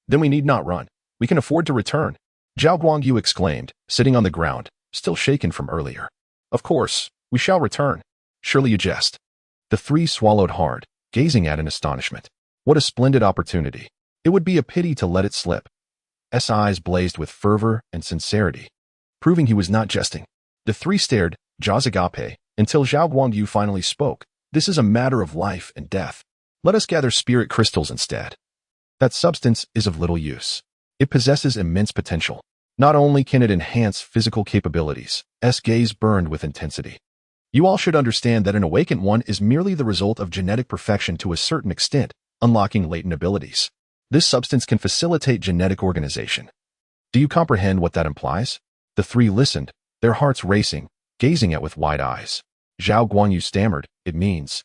then we need not run. We can afford to return. Zhao Guangyu exclaimed, sitting on the ground, still shaken from earlier. Of course, we shall return. Surely you jest. The three swallowed hard, gazing at in astonishment. What a splendid opportunity. It would be a pity to let it slip. S eyes blazed with fervor and sincerity, proving he was not jesting. The three stared, jaws agape, until Zhao Guangyu finally spoke. This is a matter of life and death. Let us gather spirit crystals instead. That substance is of little use. It possesses immense potential. Not only can it enhance physical capabilities, S gaze burned with intensity. You all should understand that an awakened one is merely the result of genetic perfection to a certain extent, unlocking latent abilities. This substance can facilitate genetic organization. Do you comprehend what that implies? The three listened, their hearts racing, gazing at with wide eyes. Zhao Guangyu stammered, It means.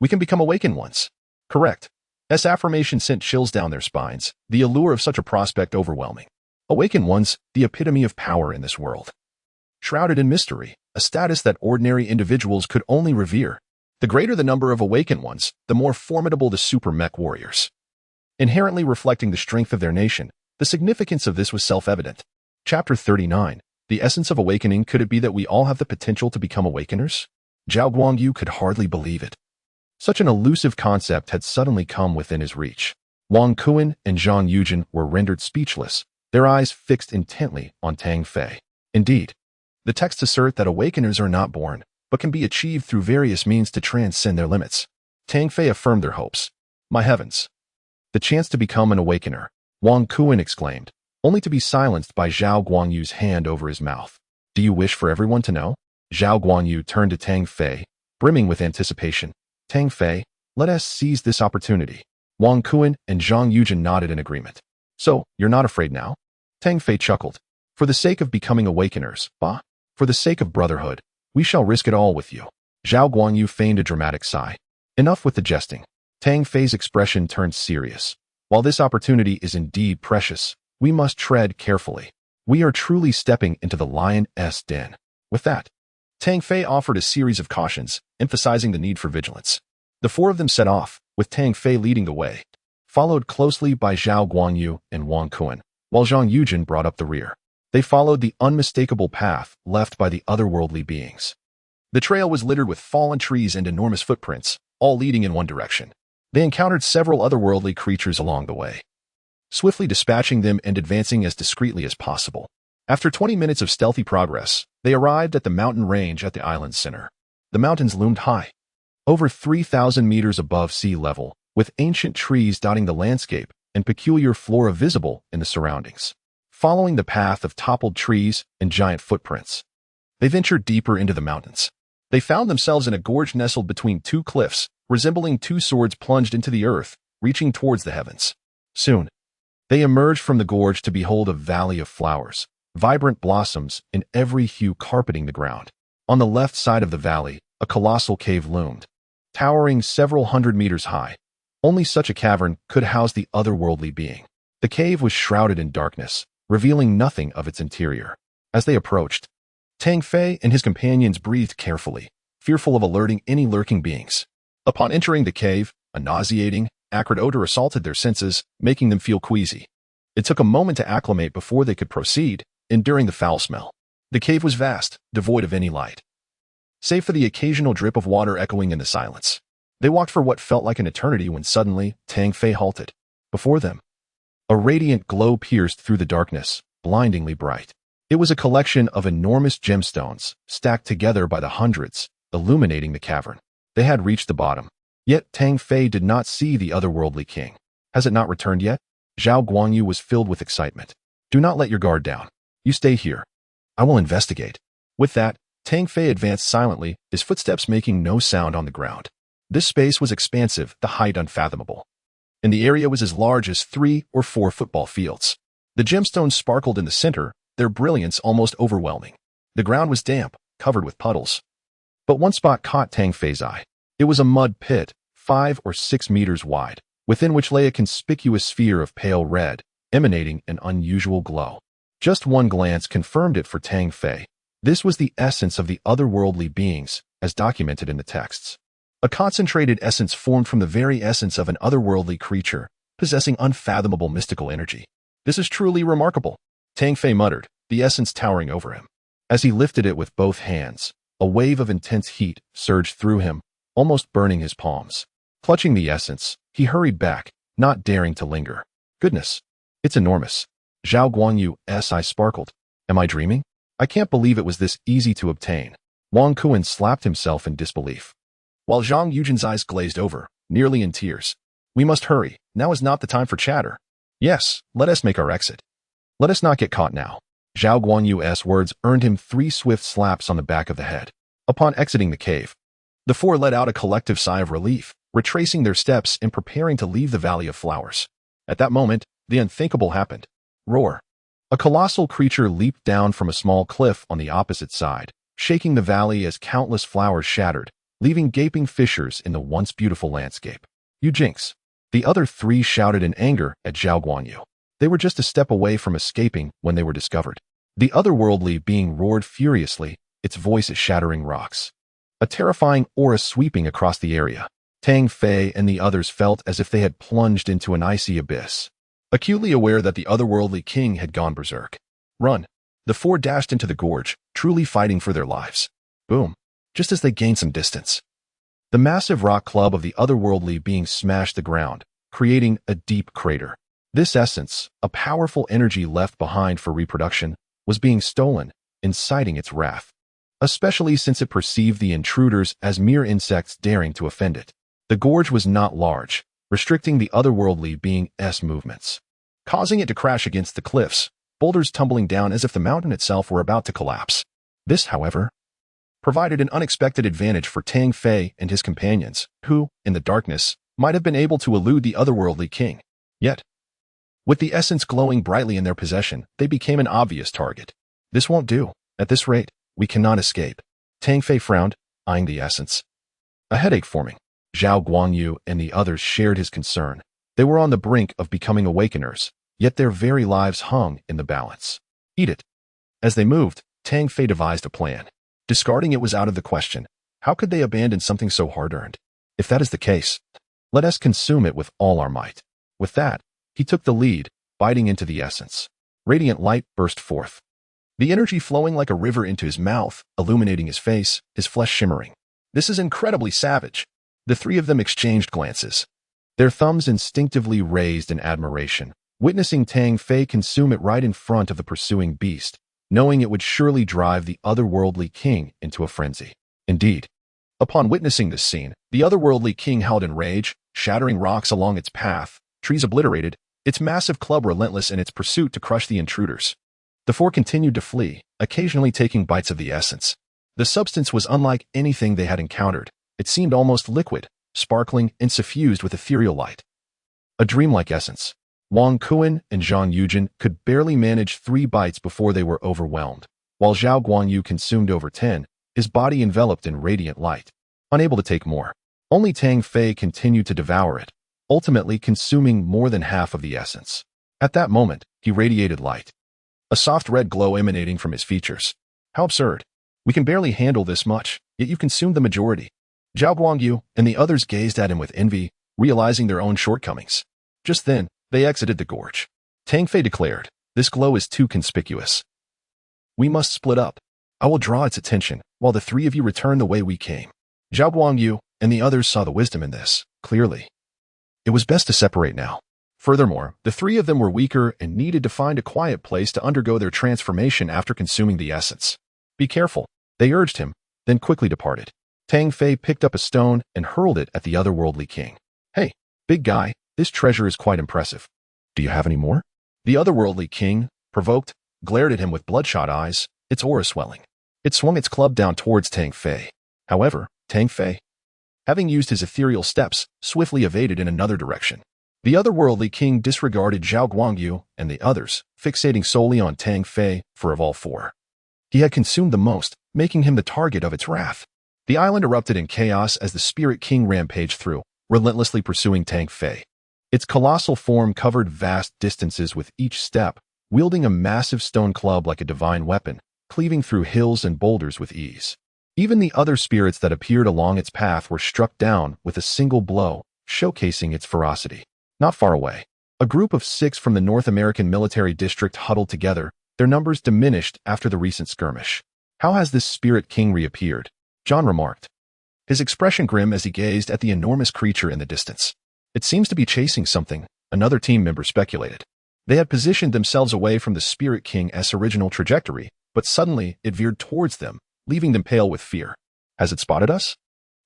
We can become awakened ones. Correct. S affirmation sent chills down their spines, the allure of such a prospect overwhelming. Awakened ones, the epitome of power in this world. Shrouded in mystery, a status that ordinary individuals could only revere. The greater the number of awakened ones, the more formidable the super mech warriors. Inherently reflecting the strength of their nation, the significance of this was self-evident. Chapter 39. The essence of awakening. Could it be that we all have the potential to become awakeners? Zhao Guangyu could hardly believe it. Such an elusive concept had suddenly come within his reach. Wang Kun and Zhang Yuejin were rendered speechless, their eyes fixed intently on Tang Fei. Indeed, the texts assert that awakeners are not born, but can be achieved through various means to transcend their limits. Tang Fei affirmed their hopes. My heavens! The chance to become an awakener, Wang Kun exclaimed, only to be silenced by Zhao Guangyu's hand over his mouth. Do you wish for everyone to know? Zhao Guangyu turned to Tang Fei, brimming with anticipation. Tang Fei, let us seize this opportunity. Wang Kun and Zhang Yuejin nodded in agreement. So, you're not afraid now? Tang Fei chuckled. For the sake of becoming awakeners, for the sake of brotherhood, we shall risk it all with you. Zhao Guanyu feigned a dramatic sigh. Enough with the jesting. Tang Fei's expression turned serious. While this opportunity is indeed precious, we must tread carefully. We are truly stepping into the lion's den. With that, Tang Fei offered a series of cautions, emphasizing the need for vigilance. The four of them set off, with Tang Fei leading the way, followed closely by Zhao Guanyu and Wang Kuan, while Zhang Yujin brought up the rear. They followed the unmistakable path left by the otherworldly beings. The trail was littered with fallen trees and enormous footprints, all leading in one direction. They encountered several otherworldly creatures along the way, swiftly dispatching them and advancing as discreetly as possible. After 20 minutes of stealthy progress, they arrived at the mountain range at the island's center. The mountains loomed high, over 3,000 meters above sea level, with ancient trees dotting the landscape and peculiar flora visible in the surroundings. Following the path of toppled trees and giant footprints, they ventured deeper into the mountains. They found themselves in a gorge nestled between two cliffs, resembling two swords plunged into the earth, reaching towards the heavens. Soon, they emerged from the gorge to behold a valley of flowers, vibrant blossoms in every hue carpeting the ground. On the left side of the valley, a colossal cave loomed, towering several hundred meters high. Only such a cavern could house the otherworldly being. The cave was shrouded in darkness, revealing nothing of its interior. As they approached, Tang Fei and his companions breathed carefully, fearful of alerting any lurking beings. Upon entering the cave, a nauseating, acrid odor assaulted their senses, making them feel queasy. It took a moment to acclimate before they could proceed, enduring the foul smell. The cave was vast, devoid of any light, save for the occasional drip of water echoing in the silence. They walked for what felt like an eternity when suddenly Tang Fei halted. Before them, a radiant glow pierced through the darkness, blindingly bright. It was a collection of enormous gemstones, stacked together by the hundreds, illuminating the cavern. They had reached the bottom. Yet Tang Fei did not see the otherworldly king. Has it not returned yet? Zhao Guanyu was filled with excitement. Do not let your guard down. You stay here. I will investigate. With that, Tang Fei advanced silently, his footsteps making no sound on the ground. This space was expansive, the height unfathomable, and the area was as large as 3 or 4 football fields. The gemstones sparkled in the center, their brilliance almost overwhelming. The ground was damp, covered with puddles. But one spot caught Tang Fei's eye. It was a mud pit, 5 or 6 meters wide, within which lay a conspicuous sphere of pale red, emanating an unusual glow. Just one glance confirmed it for Tang Fei. This was the essence of the otherworldly beings, as documented in the texts. A concentrated essence formed from the very essence of an otherworldly creature, possessing unfathomable mystical energy. This is truly remarkable, Tang Fei muttered, the essence towering over him. As he lifted it with both hands, a wave of intense heat surged through him, almost burning his palms. Clutching the essence, he hurried back, not daring to linger. Goodness, it's enormous. Zhao Guanyu's eyes sparkled. Am I dreaming? I can't believe it was this easy to obtain. Wang Kuan slapped himself in disbelief, while Zhang Yujin's eyes glazed over, nearly in tears. We must hurry. Now is not the time for chatter. Yes, let us make our exit. Let us not get caught now. Zhao Guanyu's words earned him 3 swift slaps on the back of the head. Upon exiting the cave, the four let out a collective sigh of relief, retracing their steps and preparing to leave the Valley of Flowers. At that moment, the unthinkable happened. Roar. A colossal creature leaped down from a small cliff on the opposite side, shaking the valley as countless flowers shattered, leaving gaping fissures in the once beautiful landscape. You jinx. The other 3 shouted in anger at Zhao Guanyu. They were just a step away from escaping when they were discovered. The otherworldly being roared furiously, its voice shattering rocks. A terrifying aura sweeping across the area. Tang Fei and the others felt as if they had plunged into an icy abyss, acutely aware that the otherworldly king had gone berserk. Run. The 4 dashed into the gorge, truly fighting for their lives. Boom. Just as they gained some distance, the massive rock club of the otherworldly being smashed the ground, creating a deep crater. This essence, a powerful energy left behind for reproduction, was being stolen, inciting its wrath, especially since it perceived the intruders as mere insects daring to offend it. The gorge was not large, restricting the otherworldly being's movements, causing it to crash against the cliffs, boulders tumbling down as if the mountain itself were about to collapse. This, however, provided an unexpected advantage for Tang Fei and his companions, who, in the darkness, might have been able to elude the otherworldly king. Yet, With the essence glowing brightly in their possession, they became an obvious target. This won't do. At this rate, we cannot escape. Tang Fei frowned, eyeing the essence. A headache forming. Zhao Guangyu and the others shared his concern. They were on the brink of becoming awakeners, yet their very lives hung in the balance. Eat it. As they moved, Tang Fei devised a plan. Discarding it was out of the question. How could they abandon something so hard-earned? If that is the case, let us consume it with all our might. With that, he took the lead, biting into the essence. Radiant light burst forth. The energy flowing like a river into his mouth, illuminating his face, his flesh shimmering. This is incredibly savage. The three of them exchanged glances. Their thumbs instinctively raised in admiration, witnessing Tang Fei consume it right in front of the pursuing beast, knowing it would surely drive the otherworldly king into a frenzy. Indeed, upon witnessing this scene, the otherworldly king howled in rage, shattering rocks along its path, trees obliterated, its massive club relentless in its pursuit to crush the intruders. The four continued to flee, occasionally taking bites of the essence. The substance was unlike anything they had encountered. It seemed almost liquid, sparkling and suffused with ethereal light. A dreamlike essence. Wang Kuan and Zhang Yujin could barely manage 3 bites before they were overwhelmed, while Zhao Guangyu consumed over 10, his body enveloped in radiant light. Unable to take more, only Tang Fei continued to devour it, ultimately consuming more than half of the essence. At that moment, he radiated light. A soft red glow emanating from his features. How absurd. We can barely handle this much, yet you consumed the majority. Zhao Guangyu and the others gazed at him with envy, realizing their own shortcomings. Just then, they exited the gorge. Tang Fei declared, "This glow is too conspicuous. We must split up. I will draw its attention, while the 3 of you return the way we came." Zhao Guangyu and the others saw the wisdom in this, clearly. It was best to separate now. Furthermore, the 3 of them were weaker and needed to find a quiet place to undergo their transformation after consuming the essence. Be careful, they urged him, then quickly departed. Tang Fei picked up a stone and hurled it at the otherworldly king. "Hey, big guy, this treasure is quite impressive. Do you have any more?" The otherworldly king, provoked, glared at him with bloodshot eyes, its aura swelling. It swung its club down towards Tang Fei. However, Tang Fei, having used his ethereal steps, swiftly evaded in another direction. The otherworldly king disregarded Zhao Guangyu and the others, fixating solely on Tang Fei for of all 4. He had consumed the most, making him the target of its wrath. The island erupted in chaos as the Spirit King rampaged through, relentlessly pursuing Tang Fei. Its colossal form covered vast distances with each step, wielding a massive stone club like a divine weapon, cleaving through hills and boulders with ease. Even the other spirits that appeared along its path were struck down with a single blow, showcasing its ferocity. Not far away, a group of 6 from the North American military district huddled together, their numbers diminished after the recent skirmish. "How has this Spirit King reappeared?" John remarked, his expression grim as he gazed at the enormous creature in the distance. "It seems to be chasing something," another team member speculated. They had positioned themselves away from the Spirit King's original trajectory, but suddenly it veered towards them, leaving them pale with fear. "Has it spotted us?"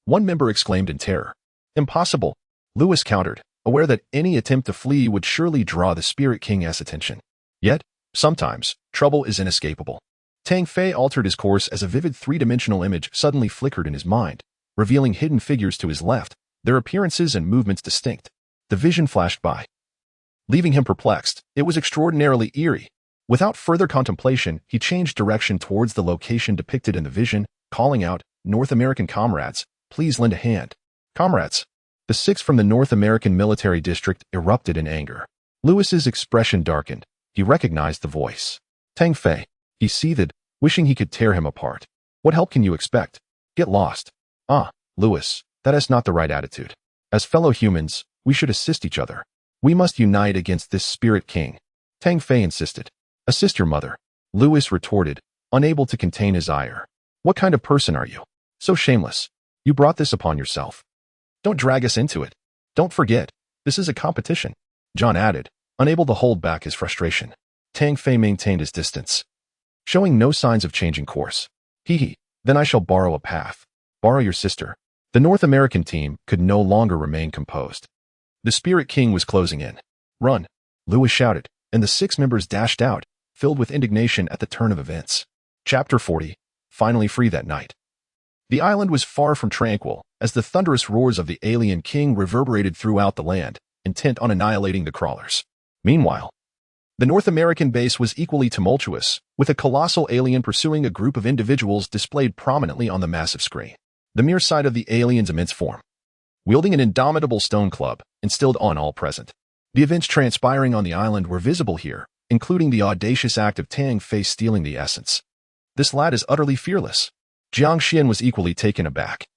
one member exclaimed in terror. "Impossible," Lewis countered, aware that any attempt to flee would surely draw the Spirit King's attention. Yet, sometimes, trouble is inescapable. Tang Fei altered his course as a vivid 3-dimensional image suddenly flickered in his mind, revealing hidden figures to his left, their appearances and movements distinct. The vision flashed by, leaving him perplexed. It was extraordinarily eerie. Without further contemplation, he changed direction towards the location depicted in the vision, calling out, "North American comrades, please lend a hand." "Comrades." The 6 from the North American military district erupted in anger. Lewis's expression darkened. He recognized the voice. "Tang Fei." He seethed, wishing he could tear him apart. "What help can you expect? Get lost." "Ah, Lewis, that is not the right attitude. As fellow humans, we should assist each other. We must unite against this Spirit King." Tang Fei insisted. "Assist your mother," Lewis retorted, unable to contain his ire. "What kind of person are you? So shameless. You brought this upon yourself. Don't drag us into it. Don't forget, this is a competition," John added, unable to hold back his frustration. Tang Fei maintained his distance, showing no signs of changing course. "Hee, then I shall borrow a path. Borrow your sister." The North American team could no longer remain composed. The Spirit King was closing in. "Run," Lewis shouted, and the 6 members dashed out, filled with indignation at the turn of events. Chapter 40. Finally free that night. The island was far from tranquil, as the thunderous roars of the alien king reverberated throughout the land, intent on annihilating the crawlers. Meanwhile, the North American base was equally tumultuous, with a colossal alien pursuing a group of individuals displayed prominently on the massive screen. The mere sight of the alien's immense form, wielding an indomitable stone club, instilled on all present. The events transpiring on the island were visible here, including the audacious act of Tang Fei stealing the essence. This lad is utterly fearless. Jiang Xian was equally taken aback,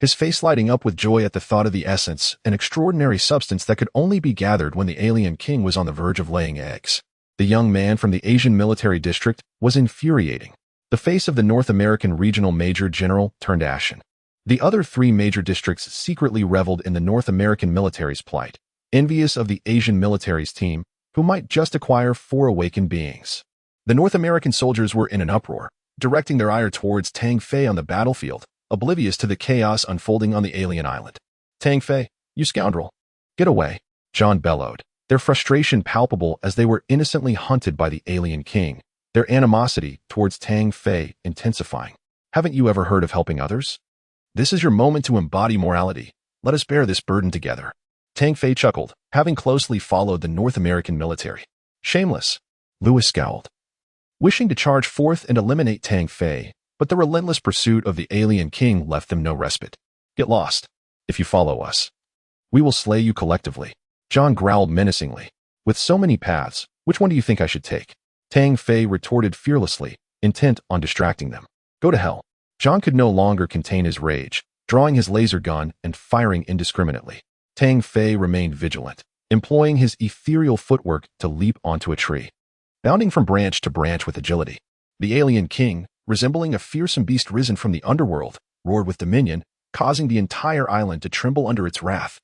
his face lighting up with joy at the thought of the essence, an extraordinary substance that could only be gathered when the alien king was on the verge of laying eggs. The young man from the Asian military district was infuriating. The face of the North American regional major general turned ashen. The other three major districts secretly reveled in the North American military's plight, envious of the Asian military's team, who might just acquire 4 awakened beings. The North American soldiers were in an uproar, directing their ire towards Tang Fei on the battlefield, oblivious to the chaos unfolding on the alien island. Tang Fei, you scoundrel! Get away! John bellowed, their frustration palpable as they were innocently hunted by the alien king, their animosity towards Tang Fei intensifying. Haven't you ever heard of helping others? This is your moment to embody morality. Let us bear this burden together. Tang Fei chuckled, having closely followed the North American military. Shameless. Lewis scowled, wishing to charge forth and eliminate Tang Fei, but the relentless pursuit of the alien king left them no respite. Get lost. If you follow us, we will slay you collectively. John growled menacingly. With so many paths, which one do you think I should take? Tang Fei retorted fearlessly, intent on distracting them. Go to hell. John could no longer contain his rage, drawing his laser gun and firing indiscriminately. Tang Fei remained vigilant, employing his ethereal footwork to leap onto a tree, bounding from branch to branch with agility. The alien king, resembling a fearsome beast risen from the underworld, roared with dominion, causing the entire island to tremble under its wrath.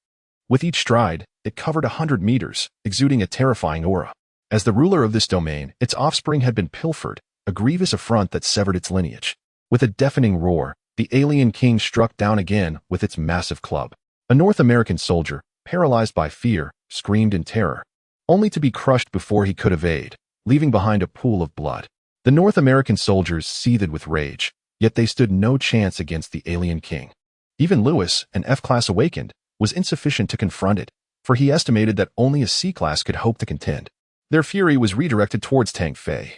With each stride, it covered 100 meters, exuding a terrifying aura. As the ruler of this domain, its offspring had been pilfered, a grievous affront that severed its lineage. With a deafening roar, the alien king struck down again with its massive club. A North American soldier, paralyzed by fear, screamed in terror, only to be crushed before he could evade, leaving behind a pool of blood. The North American soldiers seethed with rage, yet they stood no chance against the alien king. Even Lewis, an F-class awakened, was insufficient to confront it, for he estimated that only a C-class could hope to contend. Their fury was redirected towards Tang Fei,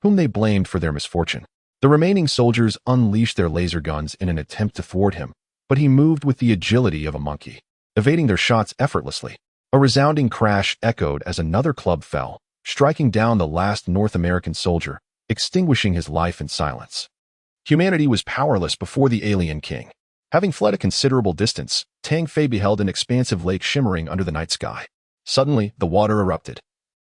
whom they blamed for their misfortune. The remaining soldiers unleashed their laser guns in an attempt to thwart him, but he moved with the agility of a monkey, evading their shots effortlessly. A resounding crash echoed as another club fell, striking down the last North American soldier, extinguishing his life in silence. Humanity was powerless before the alien king. Having fled a considerable distance, Tang Fei beheld an expansive lake shimmering under the night sky. Suddenly, the water erupted,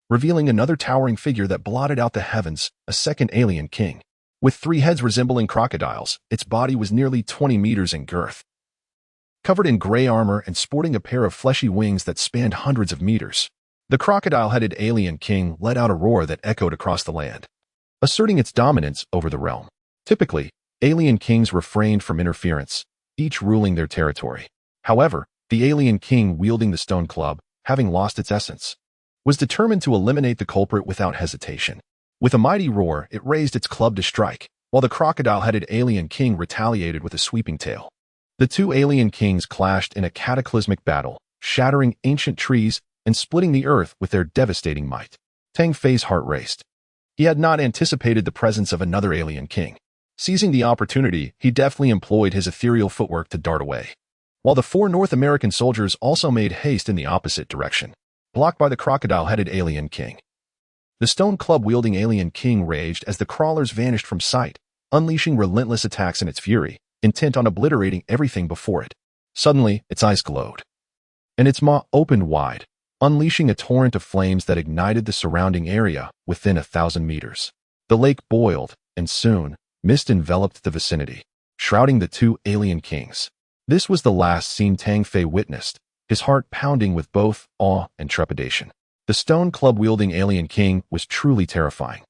revealing another towering figure that blotted out the heavens, a second alien king. With 3 heads resembling crocodiles, its body was nearly 20 meters in girth, covered in gray armor and sporting a pair of fleshy wings that spanned hundreds of meters. The crocodile-headed alien king let out a roar that echoed across the land, asserting its dominance over the realm. Typically, alien kings refrained from interference, each ruling their territory. However, the alien king wielding the stone club, having lost its essence, was determined to eliminate the culprit without hesitation. With a mighty roar, it raised its club to strike, while the crocodile-headed alien king retaliated with a sweeping tail. The 2 alien kings clashed in a cataclysmic battle, shattering ancient trees and splitting the earth with their devastating might. Tang Fei's heart raced. He had not anticipated the presence of another alien king. Seizing the opportunity, he deftly employed his ethereal footwork to dart away, while the 4 North American soldiers also made haste in the opposite direction, blocked by the crocodile-headed alien king. The stone club-wielding alien king raged as the crawlers vanished from sight, unleashing relentless attacks in its fury, intent on obliterating everything before it. Suddenly, its eyes glowed, and its maw opened wide, unleashing a torrent of flames that ignited the surrounding area within 1,000 meters. The lake boiled, and soon, mist enveloped the vicinity, shrouding the 2 alien kings. This was the last scene Tang Fei witnessed, his heart pounding with both awe and trepidation. The stone club-wielding alien king was truly terrifying.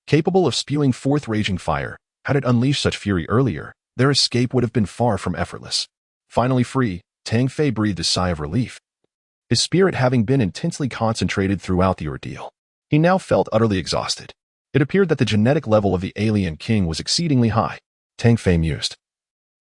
Capable of spewing forth raging fire, had it unleashed such fury earlier, their escape would have been far from effortless. Finally free, Tang Fei breathed a sigh of relief, his spirit having been intensely concentrated throughout the ordeal. He now felt utterly exhausted. It appeared that the genetic level of the alien king was exceedingly high. Tang Fei mused,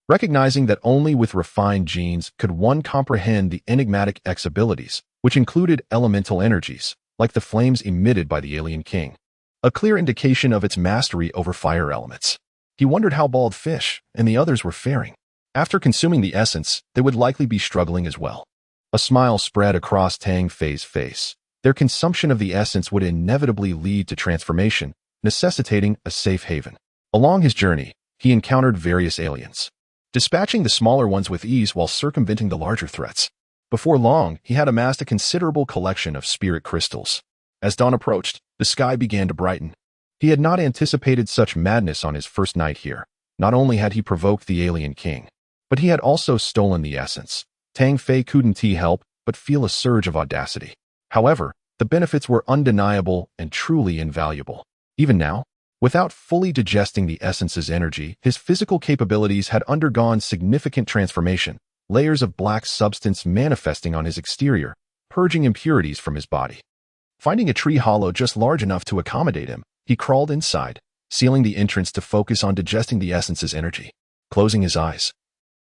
recognizing that only with refined genes could one comprehend the enigmatic X abilities, which included elemental energies, like the flames emitted by the alien king, a clear indication of its mastery over fire elements. He wondered how bald fish and the others were faring. After consuming the essence, they would likely be struggling as well. A smile spread across Tang Fei's face. Their consumption of the essence would inevitably lead to transformation, necessitating a safe haven. Along his journey, he encountered various aliens, dispatching the smaller ones with ease while circumventing the larger threats. Before long, he had amassed a considerable collection of spirit crystals. As dawn approached, the sky began to brighten. He had not anticipated such madness on his first night here. Not only had he provoked the alien king, but he had also stolen the essence. Tang Fei couldn't help but feel a surge of audacity. However, the benefits were undeniable and truly invaluable. Even now, without fully digesting the essence's energy, his physical capabilities had undergone significant transformation, layers of black substance manifesting on his exterior, purging impurities from his body. Finding a tree hollow just large enough to accommodate him, he crawled inside, sealing the entrance to focus on digesting the essence's energy. Closing his eyes,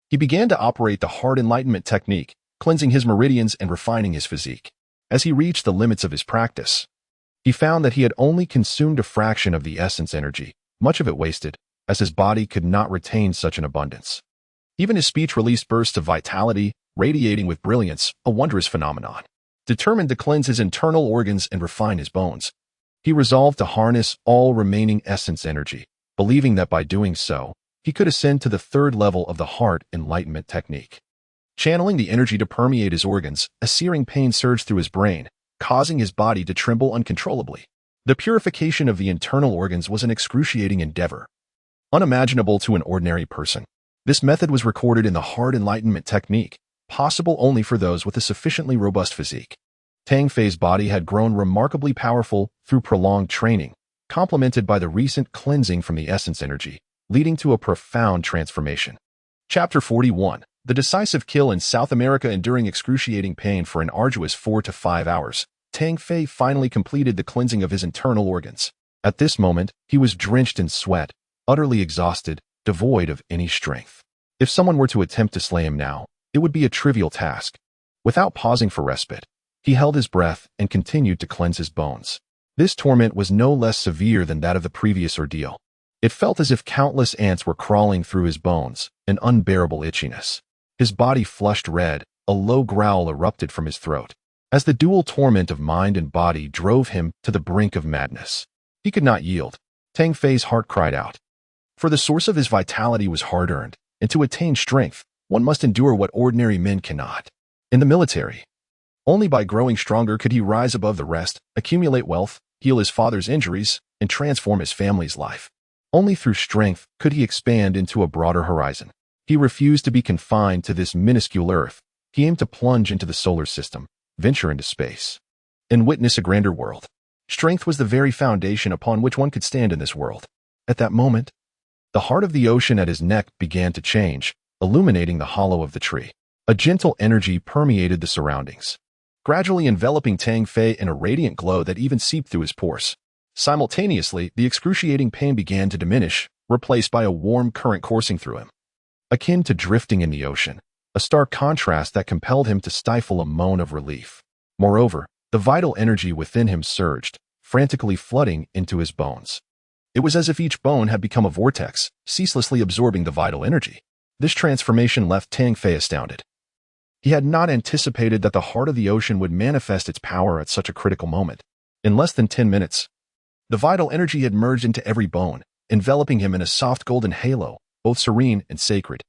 he began to operate the hard enlightenment technique, cleansing his meridians and refining his physique. As he reached the limits of his practice, he found that he had only consumed a fraction of the essence energy, much of it wasted, as his body could not retain such an abundance. Even his speech released bursts of vitality, radiating with brilliance, a wondrous phenomenon. Determined to cleanse his internal organs and refine his bones, he resolved to harness all remaining essence energy, believing that by doing so, he could ascend to the third level of the heart enlightenment technique. Channeling the energy to permeate his organs, a searing pain surged through his brain, causing his body to tremble uncontrollably. The purification of the internal organs was an excruciating endeavor, unimaginable to an ordinary person. This method was recorded in the hard enlightenment technique, possible only for those with a sufficiently robust physique. Tang Fei's body had grown remarkably powerful through prolonged training, complemented by the recent cleansing from the essence energy, leading to a profound transformation. Chapter 41. The decisive kill in South America. Enduring excruciating pain for an arduous 4 to 5 hours, Tang Fei finally completed the cleansing of his internal organs. At this moment, he was drenched in sweat, utterly exhausted, devoid of any strength. If someone were to attempt to slay him now, it would be a trivial task. Without pausing for respite, he held his breath and continued to cleanse his bones. This torment was no less severe than that of the previous ordeal. It felt as if countless ants were crawling through his bones, an unbearable itchiness. His body flushed red, a low growl erupted from his throat, as the dual torment of mind and body drove him to the brink of madness. He could not yield. Tang Fei's heart cried out. For the source of his vitality was hard-earned, and to attain strength, one must endure what ordinary men cannot. In the military, only by growing stronger could he rise above the rest, accumulate wealth, heal his father's injuries, and transform his family's life. Only through strength could he expand into a broader horizon. He refused to be confined to this minuscule Earth. He aimed to plunge into the solar system, venture into space, and witness a grander world. Strength was the very foundation upon which one could stand in this world. At that moment, the heart of the ocean at his neck began to change, illuminating the hollow of the tree. A gentle energy permeated the surroundings, gradually enveloping Tang Fei in a radiant glow that even seeped through his pores. Simultaneously, the excruciating pain began to diminish, replaced by a warm current coursing through him, akin to drifting in the ocean, a stark contrast that compelled him to stifle a moan of relief. Moreover, the vital energy within him surged, frantically flooding into his bones. It was as if each bone had become a vortex, ceaselessly absorbing the vital energy. This transformation left Tang Fei astounded. He had not anticipated that the heart of the ocean would manifest its power at such a critical moment. In less than 10 minutes, the vital energy had merged into every bone, enveloping him in a soft golden halo, both serene and sacred.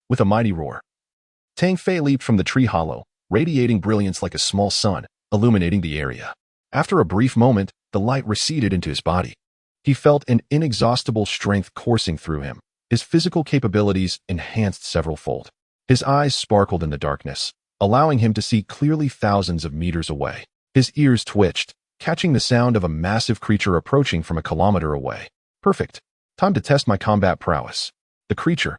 With a mighty roar, Tang Fei leaped from the tree hollow, radiating brilliance like a small sun, illuminating the area. After a brief moment, the light receded into his body. He felt an inexhaustible strength coursing through him. His physical capabilities enhanced several-fold. His eyes sparkled in the darkness, allowing him to see clearly thousands of meters away. His ears twitched, catching the sound of a massive creature approaching from a kilometer away. Perfect. Time to test my combat prowess. The creature,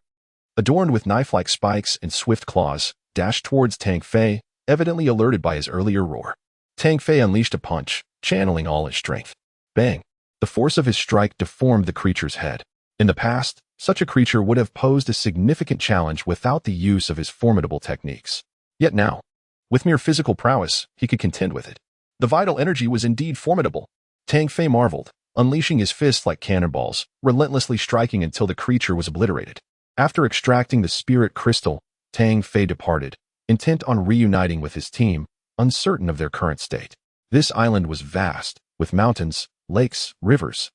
adorned with knife-like spikes and swift claws, dashed towards Tang Fei, evidently alerted by his earlier roar. Tang Fei unleashed a punch, channeling all his strength. Bang! The force of his strike deformed the creature's head. In the past, such a creature would have posed a significant challenge without the use of his formidable techniques. Yet now, with mere physical prowess, he could contend with it. The vital energy was indeed formidable. Tang Fei marveled, unleashing his fists like cannonballs, relentlessly striking until the creature was obliterated. After extracting the spirit crystal, Tang Fei departed, intent on reuniting with his team, uncertain of their current state. This island was vast, with mountains, lakes, rivers,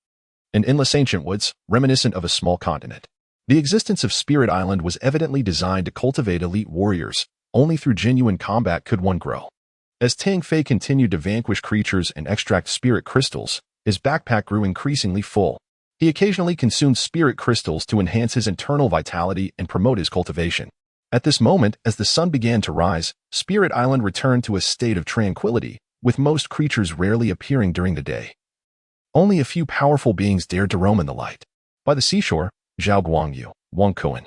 and endless ancient woods, reminiscent of a small continent. The existence of Spirit Island was evidently designed to cultivate elite warriors. Only through genuine combat could one grow. As Tang Fei continued to vanquish creatures and extract spirit crystals, his backpack grew increasingly full. He occasionally consumed spirit crystals to enhance his internal vitality and promote his cultivation. At this moment, as the sun began to rise, Spirit Island returned to a state of tranquility, with most creatures rarely appearing during the day. Only a few powerful beings dared to roam in the light. By the seashore, Zhao Guangyu, Wang Kuan,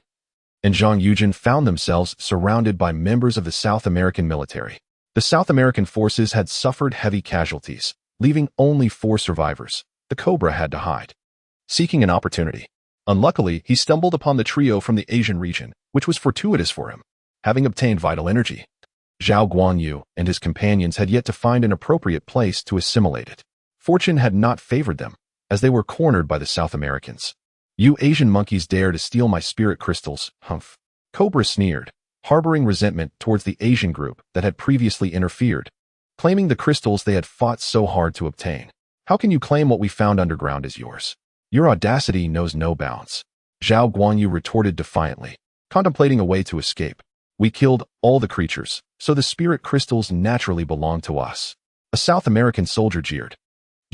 and Zhang Yujin found themselves surrounded by members of the South American military. The South American forces had suffered heavy casualties, leaving only 4 survivors. The Cobra had to hide, seeking an opportunity. Unluckily, he stumbled upon the trio from the Asian region, which was fortuitous for him. Having obtained vital energy, Zhao Guangyu and his companions had yet to find an appropriate place to assimilate it. Fortune had not favored them, as they were cornered by the South Americans. "You Asian monkeys dare to steal my spirit crystals, humph." Cobra sneered, harboring resentment towards the Asian group that had previously interfered, claiming the crystals they had fought so hard to obtain. "How can you claim what we found underground is yours? Your audacity knows no bounds." Zhao Guangyu retorted defiantly, contemplating a way to escape. "We killed all the creatures, so the spirit crystals naturally belong to us." A South American soldier jeered.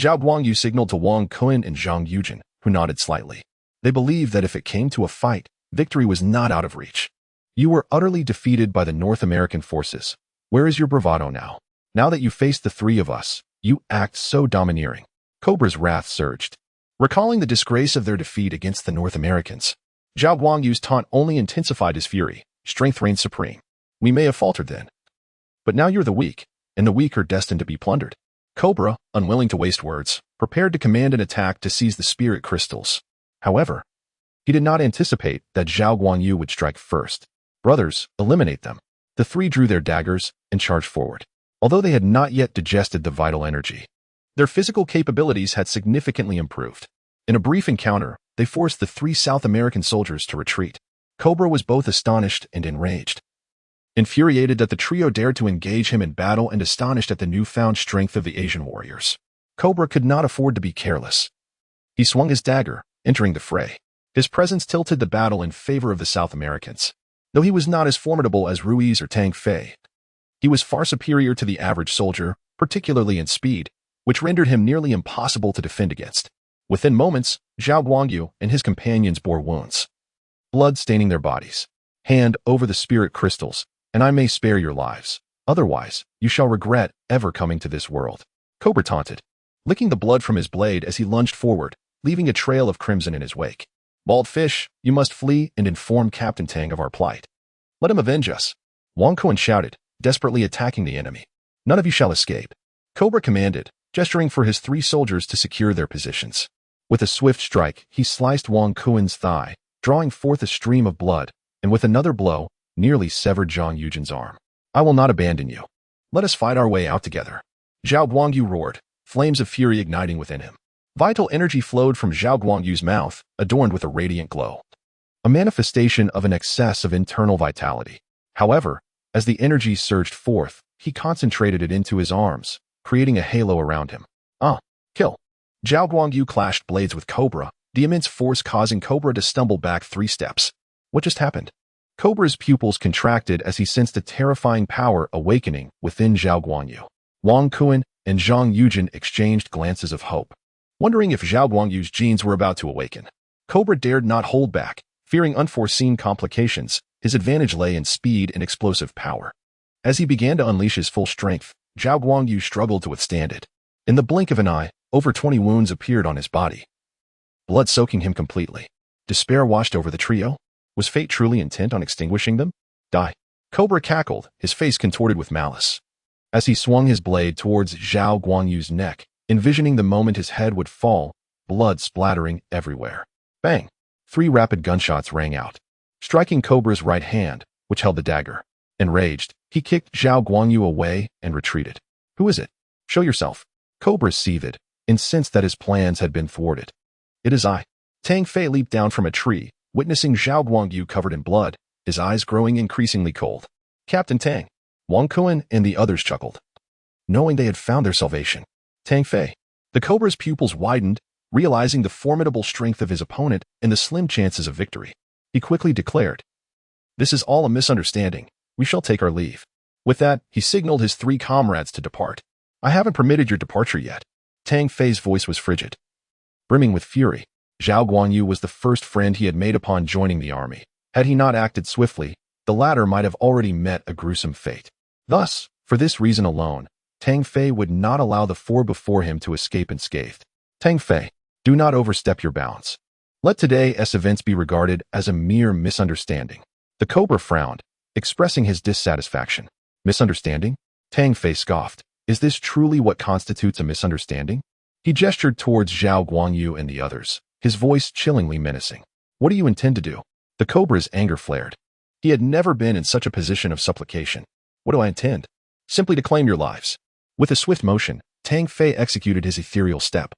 Zhao Guangyu signaled to Wang Kuan and Zhang Yujin, who nodded slightly. They believed that if it came to a fight, victory was not out of reach. "You were utterly defeated by the North American forces. Where is your bravado now? Now that you face the 3 of us, you act so domineering." Cobra's wrath surged. Recalling the disgrace of their defeat against the North Americans, Zhao Guangyu's taunt only intensified his fury. Strength reigned supreme. "We may have faltered then, but now you're the weak, and the weak are destined to be plundered." Cobra, unwilling to waste words, prepared to command an attack to seize the spirit crystals. However, he did not anticipate that Zhao Guangyu would strike first. "Brothers, eliminate them." The 3 drew their daggers and charged forward. Although they had not yet digested the vital energy, their physical capabilities had significantly improved. In a brief encounter, they forced the 3 South American soldiers to retreat. Cobra was both astonished and enraged. Infuriated that the trio dared to engage him in battle and astonished at the newfound strength of the Asian warriors, Cobra could not afford to be careless. He swung his dagger, entering the fray. His presence tilted the battle in favor of the South Americans. Though he was not as formidable as Ruiz or Tang Fei, he was far superior to the average soldier, particularly in speed, which rendered him nearly impossible to defend against. Within moments, Zhao Guangyu and his companions bore wounds, blood staining their bodies. "Hand over the spirit crystals, and I may spare your lives. Otherwise, you shall regret ever coming to this world." Cobra taunted, licking the blood from his blade as he lunged forward, leaving a trail of crimson in his wake. "Bald fish, you must flee and inform Captain Tang of our plight. Let him avenge us." Wang Kuan shouted, desperately attacking the enemy. "None of you shall escape." Cobra commanded, gesturing for his 3 soldiers to secure their positions. With a swift strike, he sliced Wang Kuan's thigh, drawing forth a stream of blood, and with another blow, nearly severed Zhang Yujin's arm. "I will not abandon you. Let us fight our way out together." Zhao Guangyu roared, flames of fury igniting within him. Vital energy flowed from Zhao Guangyu's mouth, adorned with a radiant glow, a manifestation of an excess of internal vitality. However, as the energy surged forth, he concentrated it into his arms, creating a halo around him. Kill. Zhao Guangyu clashed blades with Cobra, the immense force causing Cobra to stumble back 3 steps. What just happened? Cobra's pupils contracted as he sensed a terrifying power awakening within Zhao Guangyu. Wang Kuan and Zhang Yujin exchanged glances of hope, wondering if Zhao Guangyu's genes were about to awaken. Cobra dared not hold back, fearing unforeseen complications. His advantage lay in speed and explosive power. As he began to unleash his full strength, Zhao Guangyu struggled to withstand it. In the blink of an eye, over 20 wounds appeared on his body, blood soaking him completely. Despair washed over the trio. Was fate truly intent on extinguishing them? Die. Cobra cackled, his face contorted with malice. As he swung his blade towards Zhao Guangyu's neck, envisioning the moment his head would fall, blood splattering everywhere. Bang! 3 rapid gunshots rang out, striking Cobra's right hand, which held the dagger. Enraged, he kicked Zhao Guangyu away and retreated. "Who is it?" Show yourself. Cobra seethed, incensed that his plans had been thwarted. It is I. Tang Fei leaped down from a tree, witnessing Zhao Guangyu covered in blood, his eyes growing increasingly cold. Captain Tang. Wang Kuan and the others chuckled, knowing they had found their salvation. Tang Fei. The Cobra's pupils widened, realizing the formidable strength of his opponent and the slim chances of victory. He quickly declared, "This is all a misunderstanding. We shall take our leave." With that, he signaled his 3 comrades to depart. "I haven't permitted your departure yet." Tang Fei's voice was frigid. Brimming with fury, Zhao Guangyu was the first friend he had made upon joining the army. Had he not acted swiftly, the latter might have already met a gruesome fate. Thus, for this reason alone, Tang Fei would not allow the 4 before him to escape unscathed. Tang Fei, do not overstep your bounds. Let today's events be regarded as a mere misunderstanding. The Cobra frowned, expressing his dissatisfaction. Misunderstanding? Tang Fei scoffed. Is this truly what constitutes a misunderstanding? He gestured towards Zhao Guangyu and the others, his voice chillingly menacing. What do you intend to do? The Cobra's anger flared. He had never been in such a position of supplication. What do I intend? Simply to claim your lives. With a swift motion, Tang Fei executed his ethereal step,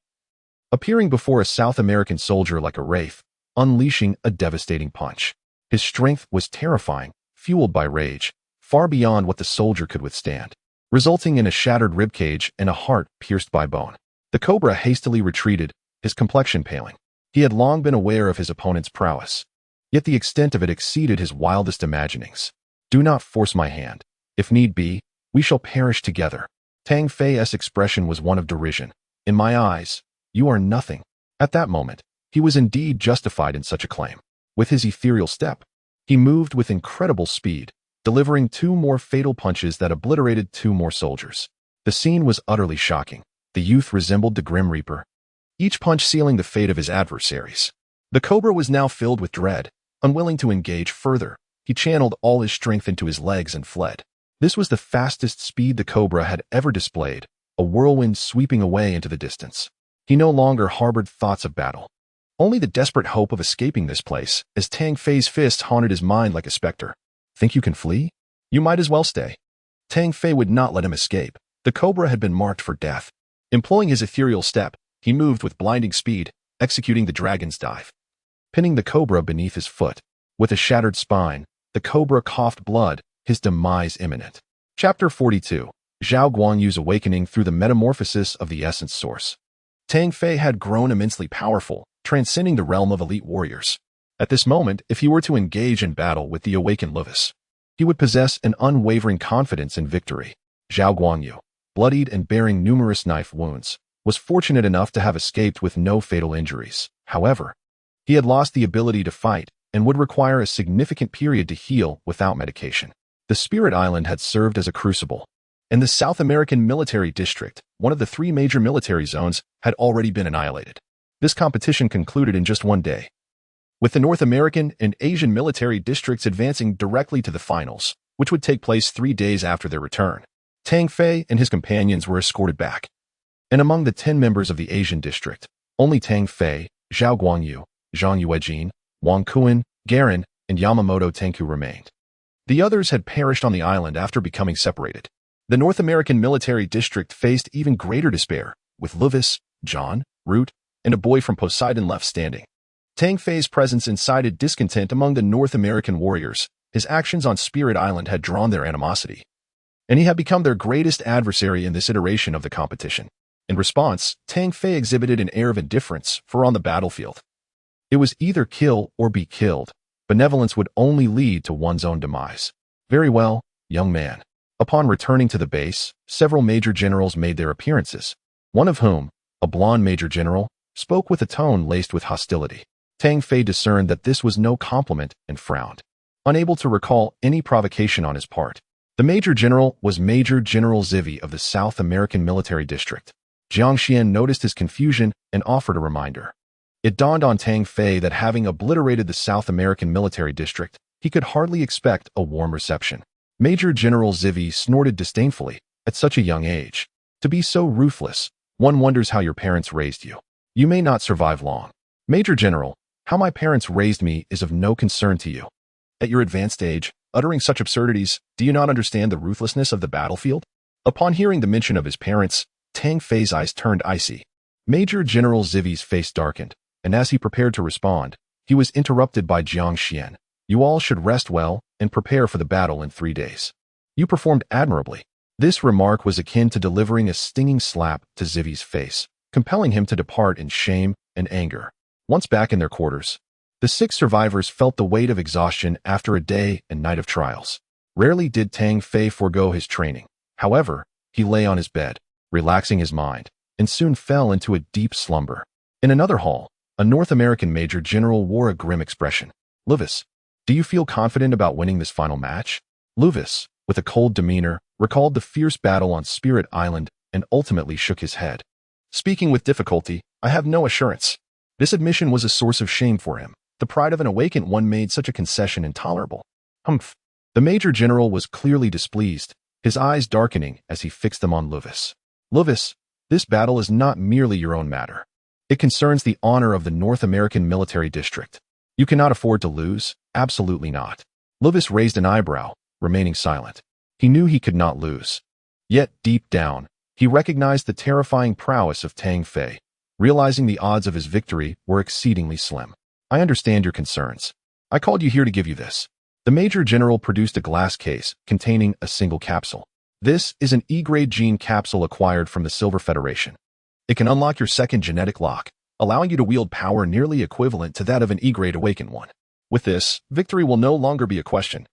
appearing before a South American soldier like a wraith, unleashing a devastating punch. His strength was terrifying, fueled by rage, far beyond what the soldier could withstand, resulting in a shattered ribcage and a heart pierced by bone. The Cobra hastily retreated, his complexion paling. He had long been aware of his opponent's prowess, yet the extent of it exceeded his wildest imaginings. Do not force my hand. If need be, we shall perish together. Tang Fei's expression was one of derision. In my eyes, you are nothing. At that moment, he was indeed justified in such a claim. With his ethereal step, he moved with incredible speed, delivering 2 more fatal punches that obliterated 2 more soldiers. The scene was utterly shocking. The youth resembled the Grim Reaper, each punch sealing the fate of his adversaries. The Cobra was now filled with dread. Unwilling to engage further, he channeled all his strength into his legs and fled. This was the fastest speed the Cobra had ever displayed, a whirlwind sweeping away into the distance. He no longer harbored thoughts of battle, only the desperate hope of escaping this place, as Tang Fei's fist haunted his mind like a specter. Think you can flee? You might as well stay. Tang Fei would not let him escape. The Cobra had been marked for death. Employing his ethereal step, he moved with blinding speed, executing the dragon's dive, pinning the Cobra beneath his foot. With a shattered spine, the Cobra coughed blood, his demise imminent. Chapter 42. Zhao Guangyu's awakening through the metamorphosis of the essence source. Tang Fei had grown immensely powerful, transcending the realm of elite warriors. At this moment, if he were to engage in battle with the awakened Luvis, he would possess an unwavering confidence in victory. Zhao Guangyu, bloodied and bearing numerous knife wounds, was fortunate enough to have escaped with no fatal injuries. However, he had lost the ability to fight and would require a significant period to heal without medication. The Spirit Island had served as a crucible, and the South American Military District, one of the 3 major military zones, had already been annihilated. This competition concluded in just 1 day, with the North American and Asian military districts advancing directly to the finals, which would take place 3 days after their return. Tang Fei and his companions were escorted back, and among the 10 members of the Asian district, only Tang Fei, Zhao Guangyu, Zhang Yuejin, Wang Kuan, Garin, and Yamamoto Tenku remained. The others had perished on the island after becoming separated. The North American military district faced even greater despair, with Luvis, John, Root, and a boy from Poseidon left standing. Tang Fei's presence incited discontent among the North American warriors. His actions on Spirit Island had drawn their animosity, and he had become their greatest adversary in this iteration of the competition. In response, Tang Fei exhibited an air of indifference, for on the battlefield, it was either kill or be killed. Benevolence would only lead to one's own demise. Very well, young man. Upon returning to the base, several major generals made their appearances, one of whom, a blonde major general, spoke with a tone laced with hostility. Tang Fei discerned that this was no compliment and frowned, unable to recall any provocation on his part. The major general was Major General Zivi of the South American Military District. Jiang Xian noticed his confusion and offered a reminder. It dawned on Tang Fei that having obliterated the South American Military District, he could hardly expect a warm reception. Major General Zivi snorted disdainfully. At such a young age, to be so ruthless, one wonders how your parents raised you. You may not survive long. Major General, how my parents raised me is of no concern to you. At your advanced age, uttering such absurdities, do you not understand the ruthlessness of the battlefield? Upon hearing the mention of his parents, Tang Fei's eyes turned icy. Major General Zivi's face darkened, and as he prepared to respond, he was interrupted by Jiang Xian. You all should rest well and prepare for the battle in 3 days. You performed admirably. This remark was akin to delivering a stinging slap to Zivi's face, compelling him to depart in shame and anger. Once back in their quarters, the 6 survivors felt the weight of exhaustion after a day and night of trials. Rarely did Tang Fei forego his training. However, he lay on his bed, relaxing his mind, and soon fell into a deep slumber. In another hall, a North American Major General wore a grim expression. Luvis, do you feel confident about winning this final match? Luvis, with a cold demeanor, recalled the fierce battle on Spirit Island and ultimately shook his head. Speaking with difficulty, I have no assurance. This admission was a source of shame for him. The pride of an awakened one made such a concession intolerable. Humph. The Major General was clearly displeased, his eyes darkening as he fixed them on Luvis. Luvis, this battle is not merely your own matter. It concerns the honor of the North American Military District. You cannot afford to lose, absolutely not. Luvis raised an eyebrow, remaining silent. He knew he could not lose. Yet, deep down, he recognized the terrifying prowess of Tang Fei, realizing the odds of his victory were exceedingly slim. I understand your concerns. I called you here to give you this. The Major General produced a glass case containing a single capsule. This is an E-grade gene capsule acquired from the Silver Federation. It can unlock your second genetic lock, allowing you to wield power nearly equivalent to that of an E-grade awakened one. With this, victory will no longer be a question.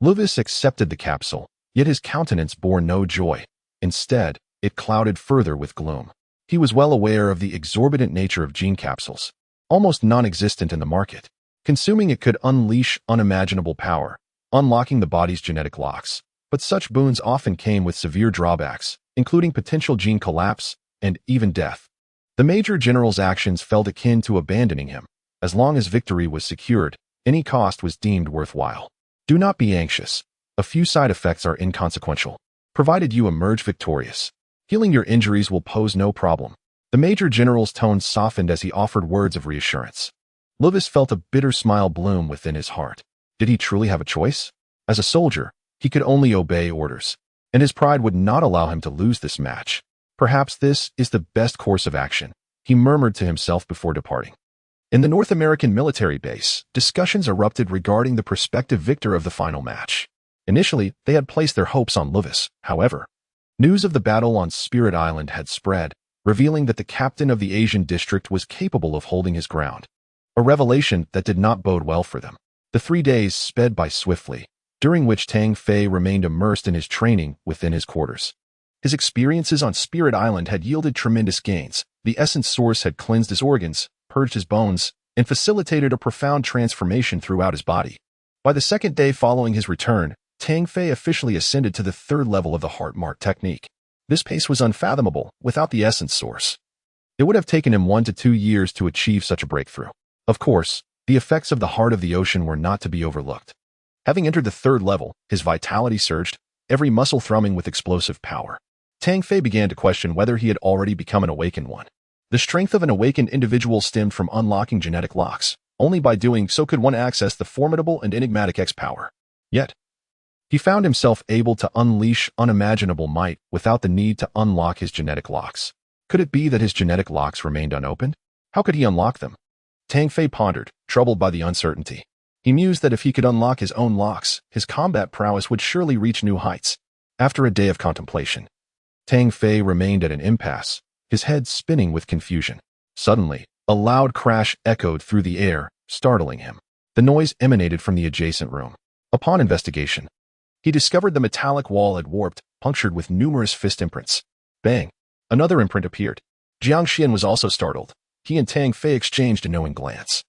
Luvis accepted the capsule, yet his countenance bore no joy. Instead, it clouded further with gloom. He was well aware of the exorbitant nature of gene capsules, almost non-existent in the market. Consuming it could unleash unimaginable power, unlocking the body's genetic locks. But such boons often came with severe drawbacks, including potential gene collapse and even death. The Major General's actions felt akin to abandoning him. As long as victory was secured, any cost was deemed worthwhile. Do not be anxious. A few side effects are inconsequential, provided you emerge victorious. Healing your injuries will pose no problem. The Major General's tone softened as he offered words of reassurance. Luvis felt a bitter smile bloom within his heart. Did he truly have a choice? As a soldier, he could only obey orders, and his pride would not allow him to lose this match. Perhaps this is the best course of action, he murmured to himself before departing. In the North American military base, discussions erupted regarding the prospective victor of the final match. Initially, they had placed their hopes on Luvis. However, news of the battle on Spirit Island had spread, revealing that the captain of the Asian district was capable of holding his ground. A revelation that did not bode well for them. The 3 days sped by swiftly, during which Tang Fei remained immersed in his training within his quarters. His experiences on Spirit Island had yielded tremendous gains. The essence source had cleansed his organs, purged his bones, and facilitated a profound transformation throughout his body. By the second day following his return, Tang Fei officially ascended to the 3rd level of the heart mark technique. This pace was unfathomable without the essence source. It would have taken him 1 to 2 years to achieve such a breakthrough. Of course, the effects of the heart of the ocean were not to be overlooked. Having entered the 3rd level, his vitality surged, every muscle thrumming with explosive power. Tang Fei began to question whether he had already become an awakened one. The strength of an awakened individual stemmed from unlocking genetic locks. Only by doing so could one access the formidable and enigmatic X power. Yet, he found himself able to unleash unimaginable might without the need to unlock his genetic locks. Could it be that his genetic locks remained unopened? How could he unlock them? Tang Fei pondered, troubled by the uncertainty. He mused that if he could unlock his own locks, his combat prowess would surely reach new heights. After a day of contemplation, Tang Fei remained at an impasse, his head spinning with confusion. Suddenly, a loud crash echoed through the air, startling him. The noise emanated from the adjacent room. Upon investigation, he discovered the metallic wall had warped, punctured with numerous fist imprints. Bang! Another imprint appeared. Jiang Xian was also startled. He and Tang Fei exchanged a knowing glance,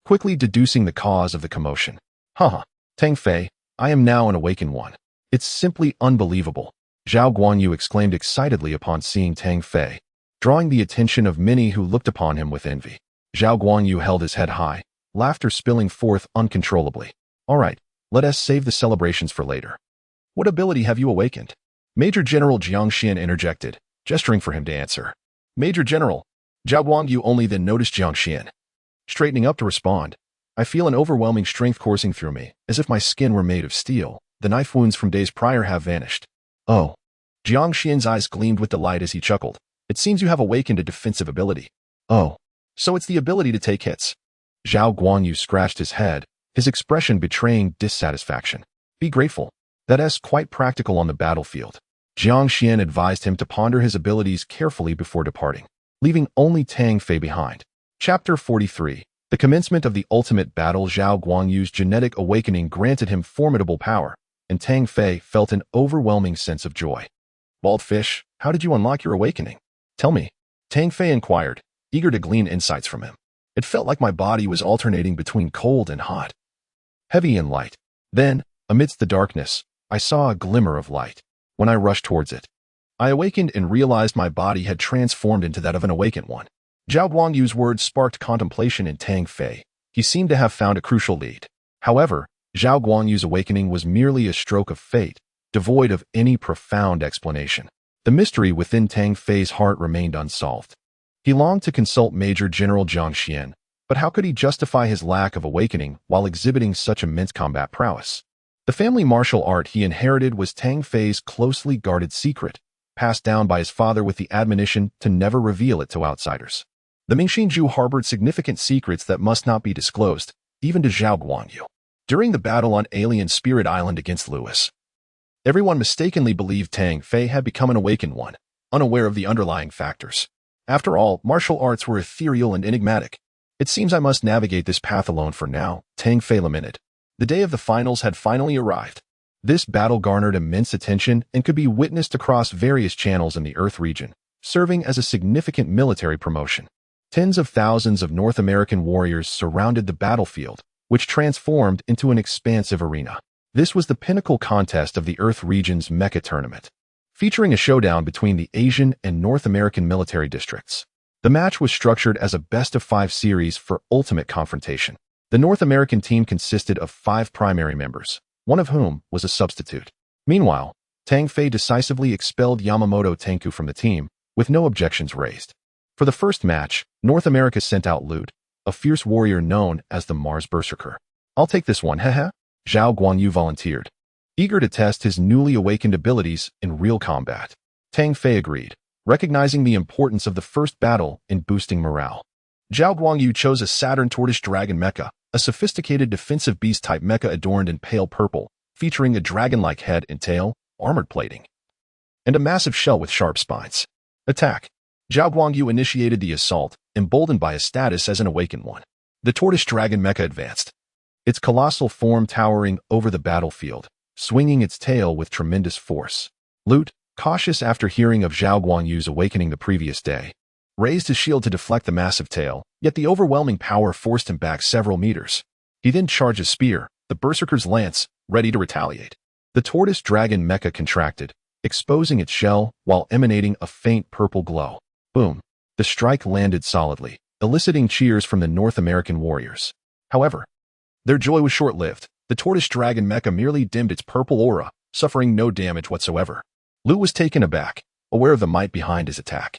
quickly deducing the cause of the commotion. Haha, Tang Fei, I am now an awakened one. It's simply unbelievable. Zhao Guanyu exclaimed excitedly upon seeing Tang Fei, drawing the attention of many who looked upon him with envy. Zhao Guanyu held his head high, laughter spilling forth uncontrollably. All right, let us save the celebrations for later. What ability have you awakened? Major General Jiang Xian interjected, gesturing for him to answer. Major General, Zhao Guanyu only then noticed Jiang Xian. Straightening up to respond, I feel an overwhelming strength coursing through me, as if my skin were made of steel. The knife wounds from days prior have vanished. Oh. Jiang Xian's eyes gleamed with delight as he chuckled. It seems you have awakened a defensive ability. Oh, so it's the ability to take hits. Zhao Guanyu scratched his head, his expression betraying dissatisfaction. Be grateful. That's quite practical on the battlefield. Jiang Xian advised him to ponder his abilities carefully before departing, leaving only Tang Fei behind. Chapter 43. The commencement of the ultimate battle. Zhao Guanyu's genetic awakening granted him formidable power, and Tang Fei felt an overwhelming sense of joy. Bald fish, how did you unlock your awakening? Tell me. Tang Fei inquired, eager to glean insights from him. It felt like my body was alternating between cold and hot, heavy and light. Then, amidst the darkness, I saw a glimmer of light. When I rushed towards it, I awakened and realized my body had transformed into that of an awakened one. Zhao Guanyu's words sparked contemplation in Tang Fei. He seemed to have found a crucial lead. However, Zhao Guanyu's awakening was merely a stroke of fate, devoid of any profound explanation. The mystery within Tang Fei's heart remained unsolved. He longed to consult Major General Jiang Xian, but how could he justify his lack of awakening while exhibiting such immense combat prowess? The family martial art he inherited was Tang Fei's closely guarded secret, passed down by his father with the admonition to never reveal it to outsiders. The Mingxinju harbored significant secrets that must not be disclosed, even to Zhao Guanyu. During the battle on Alien Spirit Island against Lewis, everyone mistakenly believed Tang Fei had become an awakened one, unaware of the underlying factors. After all, martial arts were ethereal and enigmatic. It seems I must navigate this path alone for now, Tang Fei lamented. The day of the finals had finally arrived. This battle garnered immense attention and could be witnessed across various channels in the Earth region, serving as a significant military promotion. Tens of thousands of North American warriors surrounded the battlefield, which transformed into an expansive arena. This was the pinnacle contest of the Earth region's Mech tournament, featuring a showdown between the Asian and North American military districts. The match was structured as a best-of-5 series for ultimate confrontation. The North American team consisted of 5 primary members, one of whom was a substitute. Meanwhile, Tang Fei decisively expelled Yamamoto Tenku from the team, with no objections raised. For the first match, North America sent out Lute, a fierce warrior known as the Mars Berserker. I'll take this one, haha. Zhao Guanyu volunteered, eager to test his newly awakened abilities in real combat. Tang Fei agreed, recognizing the importance of the first battle in boosting morale. Zhao Guanyu chose a Saturn Tortoise Dragon Mecha, a sophisticated defensive beast-type mecha adorned in pale purple, featuring a dragon-like head and tail, armored plating, and a massive shell with sharp spines. Attack. Zhao Guanyu initiated the assault, emboldened by his status as an awakened one. The Tortoise Dragon Mecha advanced, its colossal form towering over the battlefield, swinging its tail with tremendous force. Lute, cautious after hearing of Zhao Guanyu's awakening the previous day, raised his shield to deflect the massive tail, yet the overwhelming power forced him back several meters. He then charged his spear, the Berserker's lance, ready to retaliate. The Tortoise Dragon Mecha contracted, exposing its shell while emanating a faint purple glow. Boom! The strike landed solidly, eliciting cheers from the North American warriors. However, their joy was short-lived. The Tortoise Dragon Mecha merely dimmed its purple aura, suffering no damage whatsoever. Lu was taken aback, aware of the might behind his attack.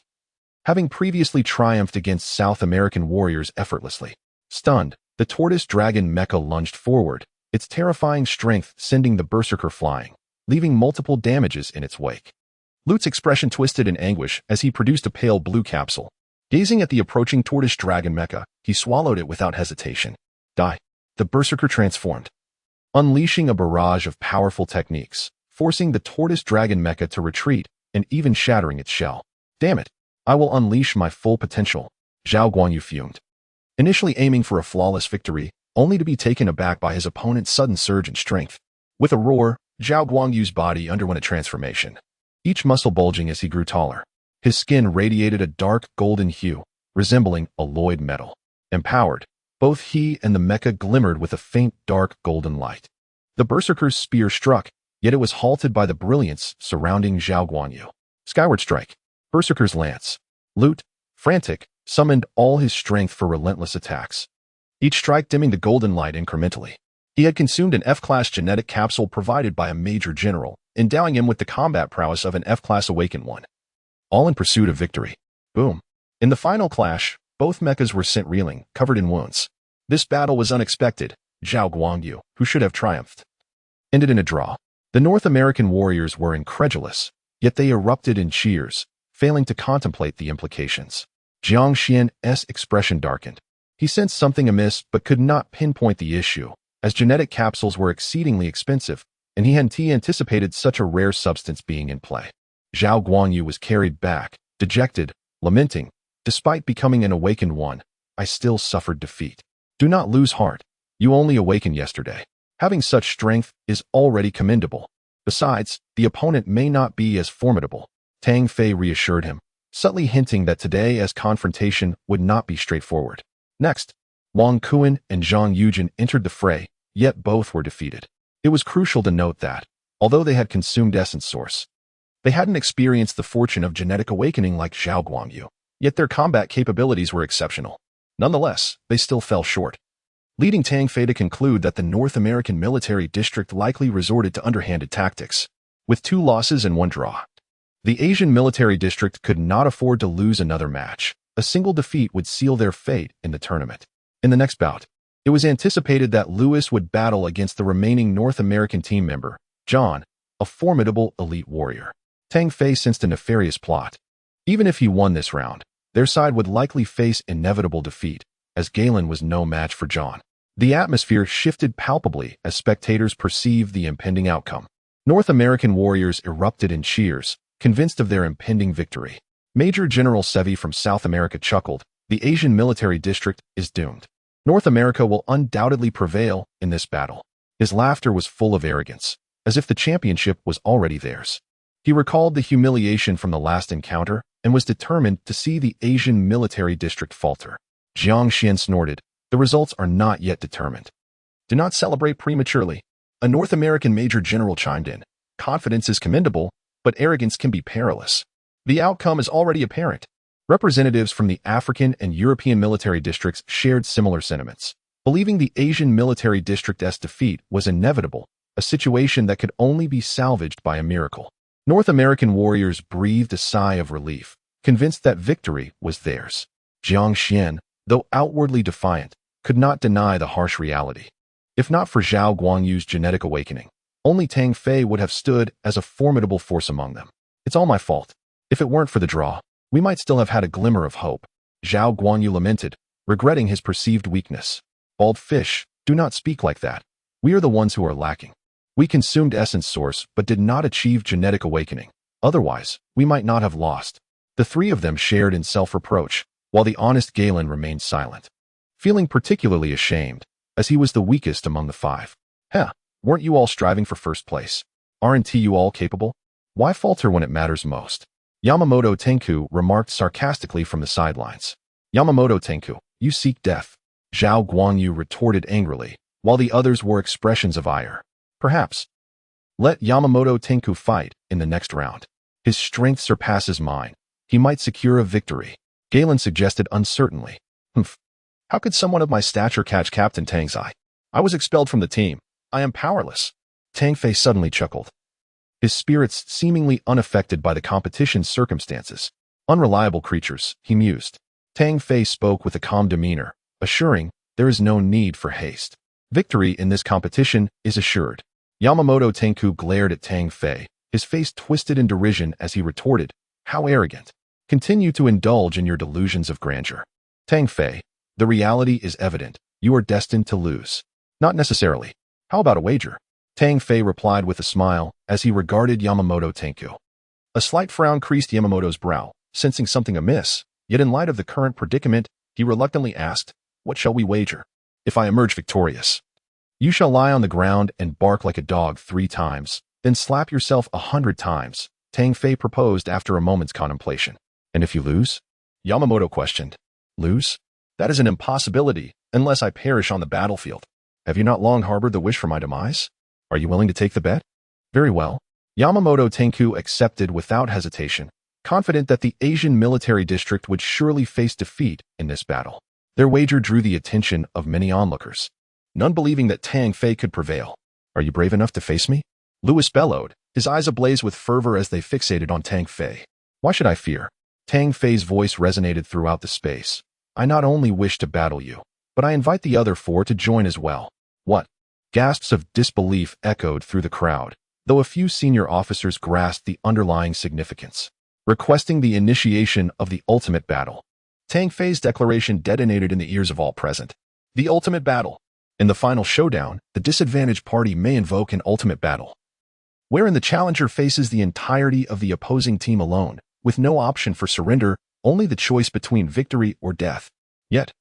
Having previously triumphed against South American warriors effortlessly, stunned, the Tortoise Dragon Mecha lunged forward, its terrifying strength sending the Berserker flying, leaving multiple damages in its wake. Lute's expression twisted in anguish as he produced a pale blue capsule. Gazing at the approaching Tortoise Dragon Mecha, he swallowed it without hesitation. Die. The Berserker transformed, unleashing a barrage of powerful techniques, forcing the Tortoise Dragon Mecha to retreat and even shattering its shell. Damn it! I will unleash my full potential, Zhao Guanyu fumed. Initially aiming for a flawless victory, only to be taken aback by his opponent's sudden surge in strength. With a roar, Zhao Guanyu's body underwent a transformation, each muscle bulging as he grew taller. His skin radiated a dark golden hue, resembling alloyed metal. Empowered, both he and the mecha glimmered with a faint dark golden light. The Berserker's spear struck, yet it was halted by the brilliance surrounding Zhao Guanyu. Skyward strike. Berserker's lance. Lute, frantic, summoned all his strength for relentless attacks, each strike dimming the golden light incrementally. He had consumed an F-class genetic capsule provided by a major general, endowing him with the combat prowess of an F-class awakened one. All in pursuit of victory. Boom. In the final clash, both mechas were sent reeling, covered in wounds. This battle was unexpected. Zhao Guanyu, who should have triumphed, ended in a draw. The North American warriors were incredulous, yet they erupted in cheers, failing to contemplate the implications. Jiang Xian's expression darkened. He sensed something amiss but could not pinpoint the issue, as genetic capsules were exceedingly expensive, and he hadn't anticipated such a rare substance being in play. Zhao Guanyu was carried back, dejected, lamenting, "Despite becoming an awakened one, I still suffered defeat. Do not lose heart. You only awakened yesterday. Having such strength is already commendable. Besides, the opponent may not be as formidable." Tang Fei reassured him, subtly hinting that today's confrontation would not be straightforward. Next, Wang Kuan and Zhang Yujin entered the fray, yet both were defeated. It was crucial to note that, although they had consumed essence source, they hadn't experienced the fortune of genetic awakening like Zhao Guangyu, yet their combat capabilities were exceptional. Nonetheless, they still fell short, leading Tang Fei to conclude that the North American military district likely resorted to underhanded tactics. With 2 losses and 1 draw, the Asian military district could not afford to lose another match. A single defeat would seal their fate in the tournament. In the next bout, it was anticipated that Lewis would battle against the remaining North American team member, John, a formidable elite warrior. Tang Fei sensed a nefarious plot. Even if he won this round, their side would likely face inevitable defeat, as Galen was no match for John. The atmosphere shifted palpably as spectators perceived the impending outcome. North American warriors erupted in cheers, convinced of their impending victory. Major General Sevi from South America chuckled, "The Asian military district is doomed. North America will undoubtedly prevail in this battle." His laughter was full of arrogance, as if the championship was already theirs. He recalled the humiliation from the last encounter and was determined to see the Asian military district falter. Jiang Xian snorted, "The results are not yet determined. Do not celebrate prematurely." A North American major general chimed in, "Confidence is commendable, but arrogance can be perilous." The outcome is already apparent. Representatives from the African and European military districts shared similar sentiments, believing the Asian military district's defeat was inevitable, a situation that could only be salvaged by a miracle. North American warriors breathed a sigh of relief, convinced that victory was theirs. Jiang Xian, though outwardly defiant, could not deny the harsh reality. If not for Zhao Guangyu's genetic awakening, only Tang Fei would have stood as a formidable force among them. "It's all my fault. If it weren't for the draw, we might still have had a glimmer of hope," Zhao Guanyu lamented, regretting his perceived weakness. "Bald fish, do not speak like that. We are the ones who are lacking. We consumed essence source but did not achieve genetic awakening. Otherwise, we might not have lost." The 3 of them shared in self-reproach, while the honest Galen remained silent, feeling particularly ashamed, as he was the weakest among the 5. Weren't you all striving for first place? Aren't you all capable? Why falter when it matters most?" Yamamoto Tenku remarked sarcastically from the sidelines. "Yamamoto Tenku, you seek death," Zhao Guanyu retorted angrily, while the others wore expressions of ire. "Perhaps. Let Yamamoto Tenku fight in the next round. His strength surpasses mine. He might secure a victory," Galen suggested uncertainly. "Humph. How could someone of my stature catch Captain Tang's eye? I was expelled from the team. I am powerless." Tang Fei suddenly chuckled, his spirits seemingly unaffected by the competition's circumstances. "Unreliable creatures," he mused. Tang Fei spoke with a calm demeanor, assuring, "There is no need for haste. Victory in this competition is assured." Yamamoto Tenku glared at Tang Fei, his face twisted in derision as he retorted, "How arrogant. Continue to indulge in your delusions of grandeur. Tang Fei, the reality is evident. You are destined to lose." "Not necessarily. How about a wager?" Tang Fei replied with a smile as he regarded Yamamoto Tenku. A slight frown creased Yamamoto's brow, sensing something amiss, yet in light of the current predicament, he reluctantly asked, "What shall we wager?" "If I emerge victorious, you shall lie on the ground and bark like a dog 3 times, then slap yourself 100 times, Tang Fei proposed after a moment's contemplation. "And if you lose?" Yamamoto questioned. "Lose? That is an impossibility, unless I perish on the battlefield. Have you not long harbored the wish for my demise? Are you willing to take the bet?" "Very well." Yamamoto Tenku accepted without hesitation, confident that the Asian military district would surely face defeat in this battle. Their wager drew the attention of many onlookers, none believing that Tang Fei could prevail. "Are you brave enough to face me?" Lewis bellowed, his eyes ablaze with fervor as they fixated on Tang Fei. "Why should I fear?" Tang Fei's voice resonated throughout the space. "I not only wish to battle you, but I invite the other 4 to join as well." "What?" Gasps of disbelief echoed through the crowd, though a few senior officers grasped the underlying significance. requesting the initiation of the ultimate battle. Tang Fei's declaration detonated in the ears of all present. The ultimate battle. In the final showdown, the disadvantaged party may invoke an ultimate battle, wherein the challenger faces the entirety of the opposing team alone, with no option for surrender, only the choice between victory or death. Yet,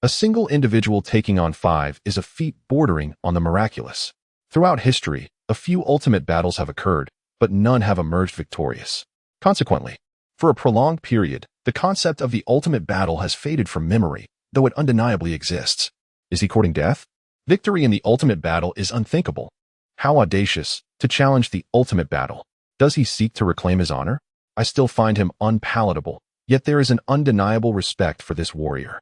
a single individual taking on 5 is a feat bordering on the miraculous. Throughout history, a few ultimate battles have occurred, but none have emerged victorious. Consequently, for a prolonged period, the concept of the ultimate battle has faded from memory, though it undeniably exists. Is he courting death? Victory in the ultimate battle is unthinkable. How audacious, to challenge the ultimate battle. Does he seek to reclaim his honor? I still find him unpalatable, yet there is an undeniable respect for this warrior.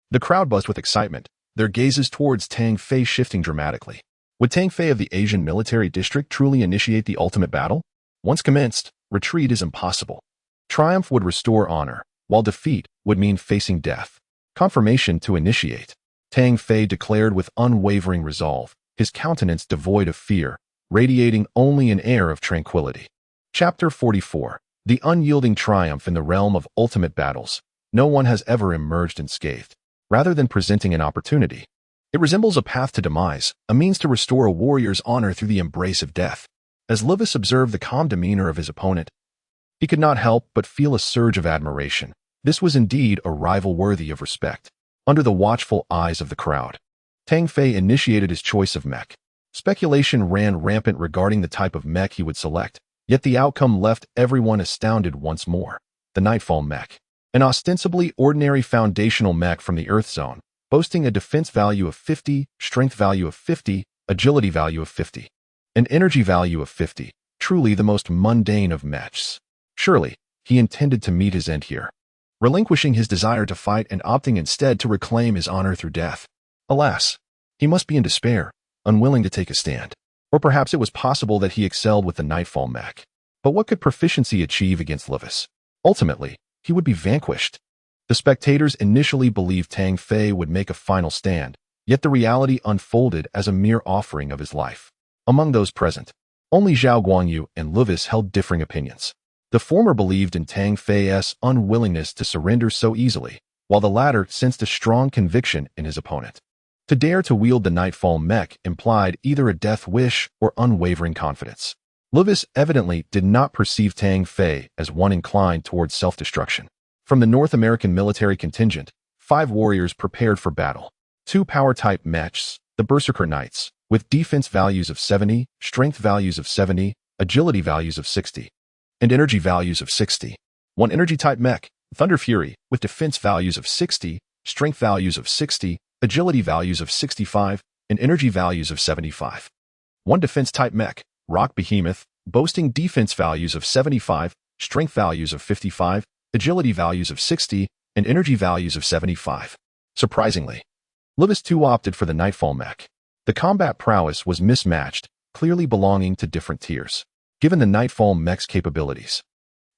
The crowd buzzed with excitement, their gazes towards Tang Fei shifting dramatically. Would Tang Fei of the Asian Military District truly initiate the ultimate battle? Once commenced, retreat is impossible. Triumph would restore honor, while defeat would mean facing death. Confirmation to initiate. Tang Fei declared with unwavering resolve, his countenance devoid of fear, radiating only an air of tranquility. Chapter 44. The unyielding triumph in the realm of ultimate battles. No one has ever emerged unscathed. Rather than presenting an opportunity, it resembles a path to demise, a means to restore a warrior's honor through the embrace of death. As Livis observed the calm demeanor of his opponent, he could not help but feel a surge of admiration. This was indeed a rival worthy of respect. Under the watchful eyes of the crowd, Tang Fei initiated his choice of mech. Speculation ran rampant regarding the type of mech he would select, yet the outcome left everyone astounded once more. The Nightfall Mech. An ostensibly ordinary foundational mech from the Earth Zone, boasting a defense value of 50, strength value of 50, agility value of 50, and energy value of 50, truly the most mundane of mechs. Surely, he intended to meet his end here, relinquishing his desire to fight and opting instead to reclaim his honor through death. Alas, he must be in despair, unwilling to take a stand. Or perhaps it was possible that he excelled with the Nightfall Mech. But what could proficiency achieve against Livis? Ultimately, he would be vanquished. The spectators initially believed Tang Fei would make a final stand, yet the reality unfolded as a mere offering of his life. Among those present, only Zhao Guanyu and Livis held differing opinions. The former believed in Tang Fei's unwillingness to surrender so easily, while the latter sensed a strong conviction in his opponent. To dare to wield the Nightfall Mech implied either a death wish or unwavering confidence. Livis evidently did not perceive Tang Fei as one inclined towards self-destruction. From the North American military contingent, 5 warriors prepared for battle. 2 power-type mechs, the Berserker Knights, with defense values of 70, strength values of 70, agility values of 60, and energy values of 60. 1 energy-type mech, Thunder Fury, with defense values of 60, strength values of 60, agility values of 65, and energy values of 75. 1 defense-type mech, Rock Behemoth, boasting defense values of 75, strength values of 55, agility values of 60, and energy values of 75. Surprisingly, Livis too opted for the Nightfall Mech. The combat prowess was mismatched, clearly belonging to different tiers. Given the Nightfall Mech's capabilities,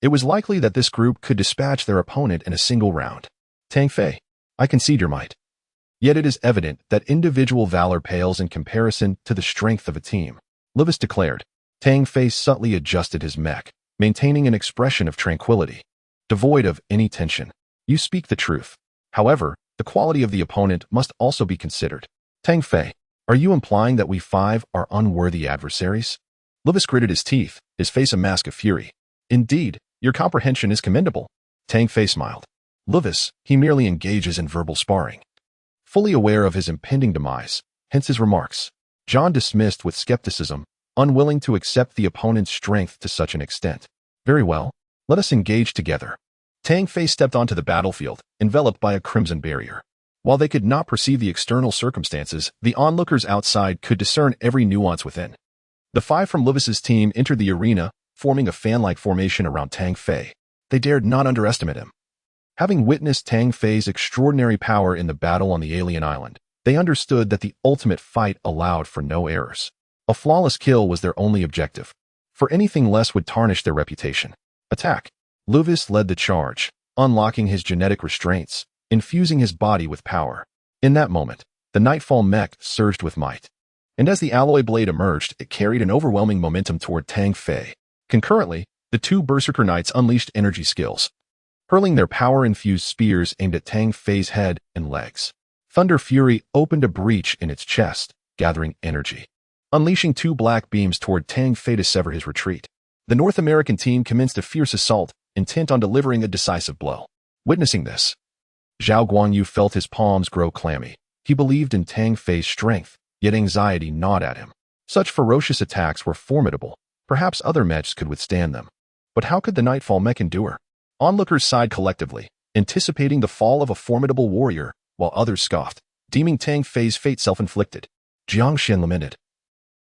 it was likely that this group could dispatch their opponent in a single round. Tang Fei, I concede your might. Yet it is evident that individual valor pales in comparison to the strength of a team. Livis declared. Tang Fei subtly adjusted his mech, maintaining an expression of tranquility, devoid of any tension. You speak the truth. However, the quality of the opponent must also be considered. Tang Fei, are you implying that we 5 are unworthy adversaries? Livis gritted his teeth, his face a mask of fury. Indeed, your comprehension is commendable. Tang Fei smiled. Livis, he merely engages in verbal sparring. Fully aware of his impending demise, hence his remarks, John dismissed with skepticism, unwilling to accept the opponent's strength to such an extent. Very well, let us engage together. Tang Fei stepped onto the battlefield, enveloped by a crimson barrier. While they could not perceive the external circumstances, the onlookers outside could discern every nuance within. The 5 from Livis's team entered the arena, forming a fan-like formation around Tang Fei. They dared not underestimate him. Having witnessed Tang Fei's extraordinary power in the battle on the alien island, they understood that the ultimate fight allowed for no errors. A flawless kill was their only objective, for anything less would tarnish their reputation. Attack. Livis led the charge, unlocking his genetic restraints, infusing his body with power. In that moment, the Nightfall Mech surged with might. And as the alloy blade emerged, it carried an overwhelming momentum toward Tang Fei. Concurrently, The two Berserker Knights unleashed energy skills, hurling their power-infused spears aimed at Tang Fei's head and legs. Thunder Fury opened a breach in its chest, gathering energy, unleashing two black beams toward Tang Fei to sever his retreat. The North American team commenced a fierce assault, intent on delivering a decisive blow. Witnessing this, Zhao Guanyu felt his palms grow clammy. He believed in Tang Fei's strength, yet anxiety gnawed at him. Such ferocious attacks were formidable. Perhaps other mechs could withstand them. But how could the Nightfall mech endure? Onlookers sighed collectively, anticipating the fall of a formidable warrior, while others scoffed, deeming Tang Fei's fate self-inflicted. Jiang Xin lamented.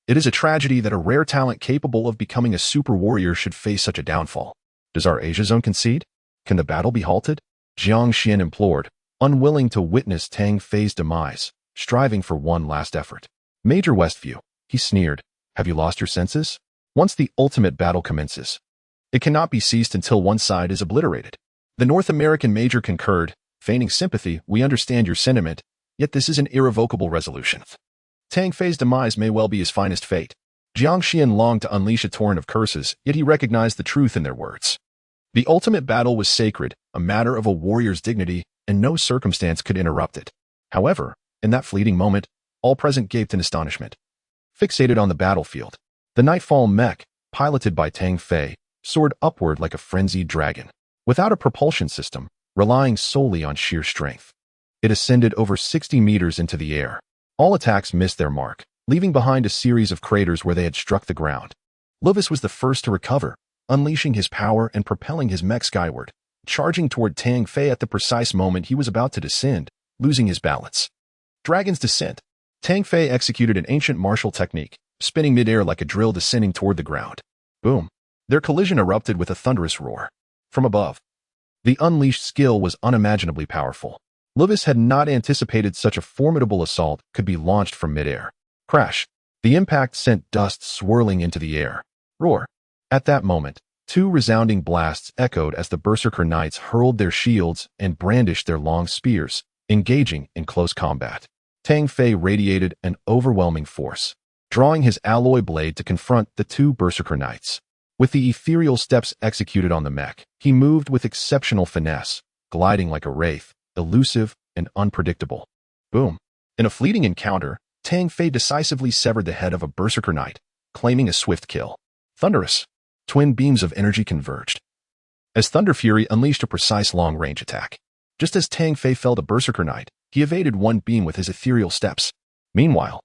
It is a tragedy that a rare talent capable of becoming a super warrior should face such a downfall. Does our Asia zone concede? Can the battle be halted? Jiang Xin implored, unwilling to witness Tang Fei's demise, striving for one last effort. Major Westview, he sneered, have you lost your senses? Once the ultimate battle commences, it cannot be ceased until one side is obliterated. The North American Major concurred, feigning sympathy. We understand your sentiment, yet this is an irrevocable resolution. Tang Fei's demise may well be his finest fate. Jiang Xian longed to unleash a torrent of curses, yet he recognized the truth in their words. The ultimate battle was sacred, a matter of a warrior's dignity, and no circumstance could interrupt it. However, in that fleeting moment, all present gaped in astonishment. Fixated on the battlefield, the Nightfall mech, piloted by Tang Fei, soared upward like a frenzied dragon. Without a propulsion system, relying solely on sheer strength, it ascended over 60 meters into the air. All attacks missed their mark, leaving behind a series of craters where they had struck the ground. Luvis was the first to recover, unleashing his power and propelling his mech skyward, charging toward Tang Fei at the precise moment he was about to descend, losing his balance. Dragon's Descent. Tang Fei executed an ancient martial technique, spinning midair like a drill descending toward the ground. Boom. Their collision erupted with a thunderous roar. From above, the unleashed skill was unimaginably powerful. Luvis had not anticipated such a formidable assault could be launched from midair. Crash. The impact sent dust swirling into the air. Roar. At that moment, two resounding blasts echoed as the Berserker Knights hurled their shields and brandished their long spears, engaging in close combat. Tang Fei radiated an overwhelming force, drawing his alloy blade to confront the two Berserker Knights. With the ethereal steps executed on the mech, he moved with exceptional finesse, gliding like a wraith, elusive and unpredictable. Boom. In a fleeting encounter, Tang Fei decisively severed the head of a Berserker Knight, claiming a swift kill. Thunderous. Twin beams of energy converged, as Thunder Fury unleashed a precise long-range attack. Just as Tang Fei felled a Berserker Knight, he evaded one beam with his ethereal steps. Meanwhile,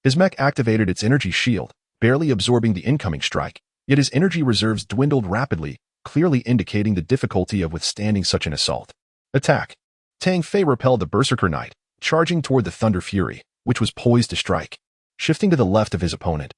his mech activated its energy shield, barely absorbing the incoming strike, yet his energy reserves dwindled rapidly, clearly indicating the difficulty of withstanding such an assault. Attack. Tang Fei repelled the Berserker Knight, charging toward the Thunder Fury, which was poised to strike. Shifting to the left of his opponent,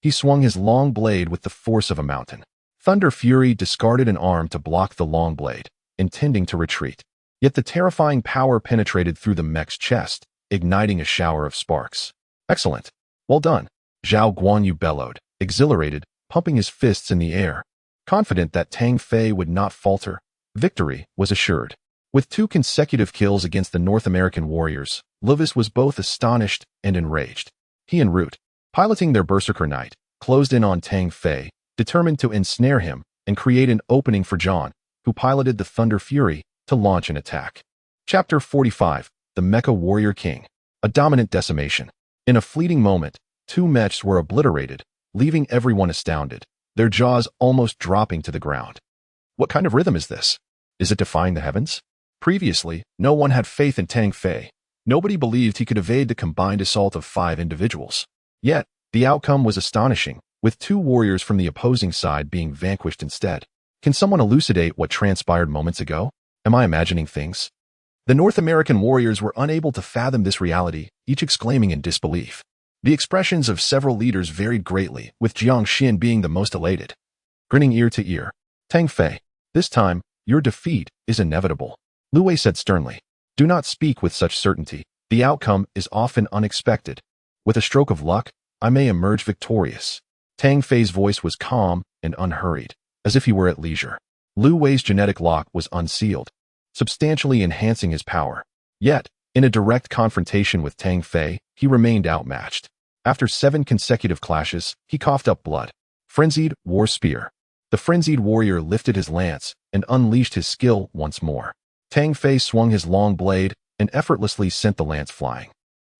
he swung his long blade with the force of a mountain. Thunder Fury discarded an arm to block the long blade, intending to retreat. Yet the terrifying power penetrated through the mech's chest, igniting a shower of sparks. Excellent. Well done. Zhao Guanyu bellowed, exhilarated, pumping his fists in the air. Confident that Tang Fei would not falter, victory was assured. With 2 consecutive kills against the North American warriors, Luvis was both astonished and enraged. He and Root, piloting their Berserker Knight, closed in on Tang Fei, determined to ensnare him and create an opening for John, who piloted the Thunder Fury, to launch an attack. Chapter 45, The Mecha Warrior King. A dominant decimation. In a fleeting moment, 2 mechs were obliterated, leaving everyone astounded, their jaws almost dropping to the ground. What kind of rhythm is this? Is it defying the heavens? Previously, no one had faith in Tang Fei. Nobody believed he could evade the combined assault of 5 individuals. Yet, the outcome was astonishing, with 2 warriors from the opposing side being vanquished instead. Can someone elucidate what transpired moments ago? Am I imagining things? The North American warriors were unable to fathom this reality, each exclaiming in disbelief. The expressions of several leaders varied greatly, with Jiang Xin being the most elated. Grinning ear to ear, Tang Fei, this time, your defeat is inevitable. Lu Wei said sternly. Do not speak with such certainty. The outcome is often unexpected. With a stroke of luck, I may emerge victorious. Tang Fei's voice was calm and unhurried, as if he were at leisure. Lu Wei's genetic lock was unsealed, substantially enhancing his power. Yet, in a direct confrontation with Tang Fei, he remained outmatched. After 7 consecutive clashes, he coughed up blood. Frenzied War Spear. The frenzied warrior lifted his lance and unleashed his skill once more. Tang Fei swung his long blade and effortlessly sent the lance flying.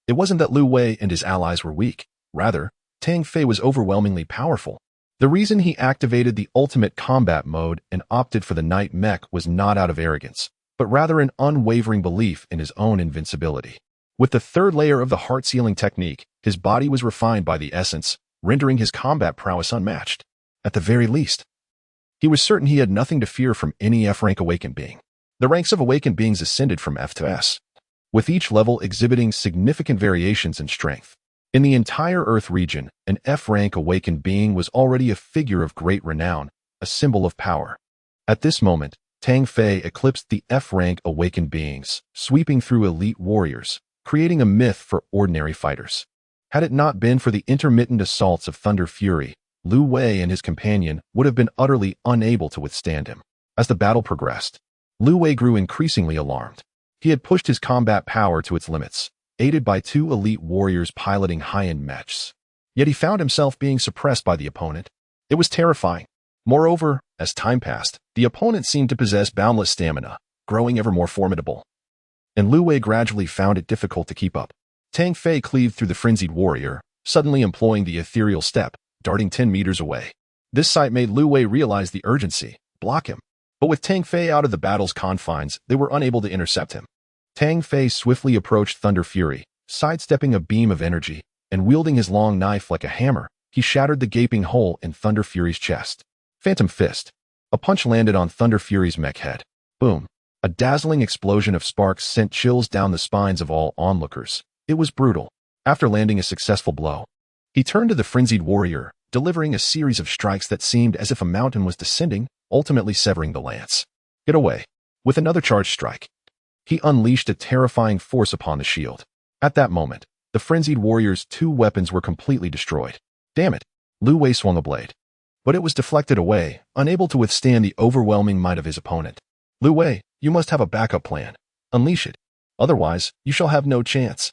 It wasn't that Lu Wei and his allies were weak. Rather, Tang Fei was overwhelmingly powerful. The reason he activated the ultimate combat mode and opted for the Night Mech was not out of arrogance, but rather an unwavering belief in his own invincibility. With the third layer of the heart-sealing technique, his body was refined by the essence, rendering his combat prowess unmatched. At the very least, he was certain he had nothing to fear from any F-rank awakened being. The ranks of awakened beings ascended from F to S, with each level exhibiting significant variations in strength. In the entire Earth region, an F-rank awakened being was already a figure of great renown, a symbol of power. At this moment, Tang Fei eclipsed the F-rank awakened beings, sweeping through elite warriors, creating a myth for ordinary fighters. Had it not been for the intermittent assaults of Thunder Fury, Lu Wei and his companion would have been utterly unable to withstand him. As the battle progressed, Lu Wei grew increasingly alarmed. He had pushed his combat power to its limits, aided by two elite warriors piloting high-end mechs. Yet he found himself being suppressed by the opponent. It was terrifying. Moreover, as time passed, the opponent seemed to possess boundless stamina, growing ever more formidable. And Lu Wei gradually found it difficult to keep up. Tang Fei cleaved through the frenzied warrior, suddenly employing the ethereal step, darting 10 meters away. This sight made Lu Wei realize the urgency, block him. But with Tang Fei out of the battle's confines, they were unable to intercept him. Tang Fei swiftly approached Thunder Fury, sidestepping a beam of energy, and wielding his long knife like a hammer, he shattered the gaping hole in Thunder Fury's chest. Phantom Fist. A punch landed on Thunder Fury's mech head. Boom. A dazzling explosion of sparks sent chills down the spines of all onlookers. It was brutal. After landing a successful blow, he turned to the frenzied warrior, delivering a series of strikes that seemed as if a mountain was descending, ultimately severing the lance. Get away. With another charged strike, he unleashed a terrifying force upon the shield. At that moment, the frenzied warrior's two weapons were completely destroyed. Damn it! Lu Wei swung a blade. But it was deflected away, unable to withstand the overwhelming might of his opponent. Lu Wei, you must have a backup plan. Unleash it. Otherwise, you shall have no chance.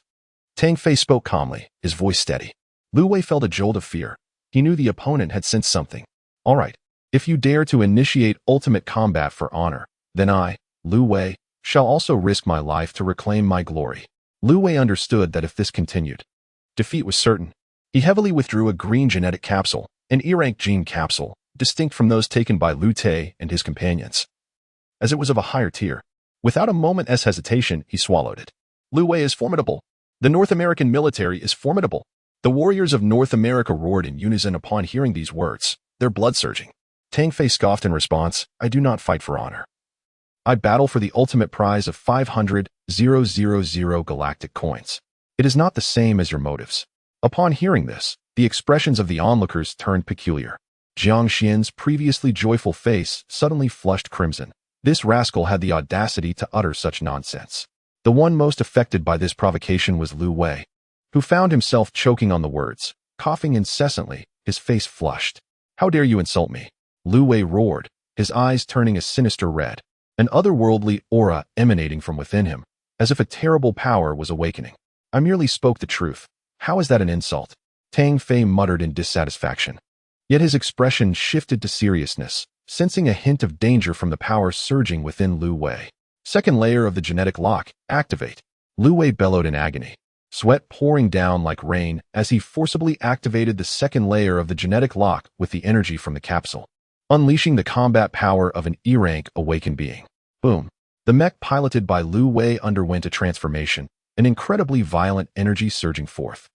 Tang Fei spoke calmly, his voice steady. Lu Wei felt a jolt of fear. He knew the opponent had sensed something. All right. If you dare to initiate ultimate combat for honor, then I, Lu Wei, shall also risk my life to reclaim my glory. Lu Wei understood that if this continued, defeat was certain. He heavily withdrew a green genetic capsule, an E-rank gene capsule, distinct from those taken by Lu Tai and his companions, as it was of a higher tier. Without a moment's hesitation, he swallowed it. Lu Wei is formidable. The North American military is formidable. The warriors of North America roared in unison upon hearing these words, their blood surging. Tang Fei scoffed in response, I do not fight for honor. I battle for the ultimate prize of 500,000 galactic coins. It is not the same as your motives. Upon hearing this, the expressions of the onlookers turned peculiar. Jiang Xian's previously joyful face suddenly flushed crimson. This rascal had the audacity to utter such nonsense. The one most affected by this provocation was Lu Wei, who found himself choking on the words, coughing incessantly, his face flushed. How dare you insult me? Lu Wei roared, his eyes turning a sinister red, an otherworldly aura emanating from within him, as if a terrible power was awakening. I merely spoke the truth. How is that an insult? Tang Fei muttered in dissatisfaction. Yet his expression shifted to seriousness, sensing a hint of danger from the power surging within Lu Wei. Second layer of the genetic lock, activate. Lu Wei bellowed in agony, sweat pouring down like rain as he forcibly activated the second layer of the genetic lock with the energy from the capsule, unleashing the combat power of an E-rank awakened being. Boom. The mech piloted by Lu Wei underwent a transformation, an incredibly violent energy surging forth.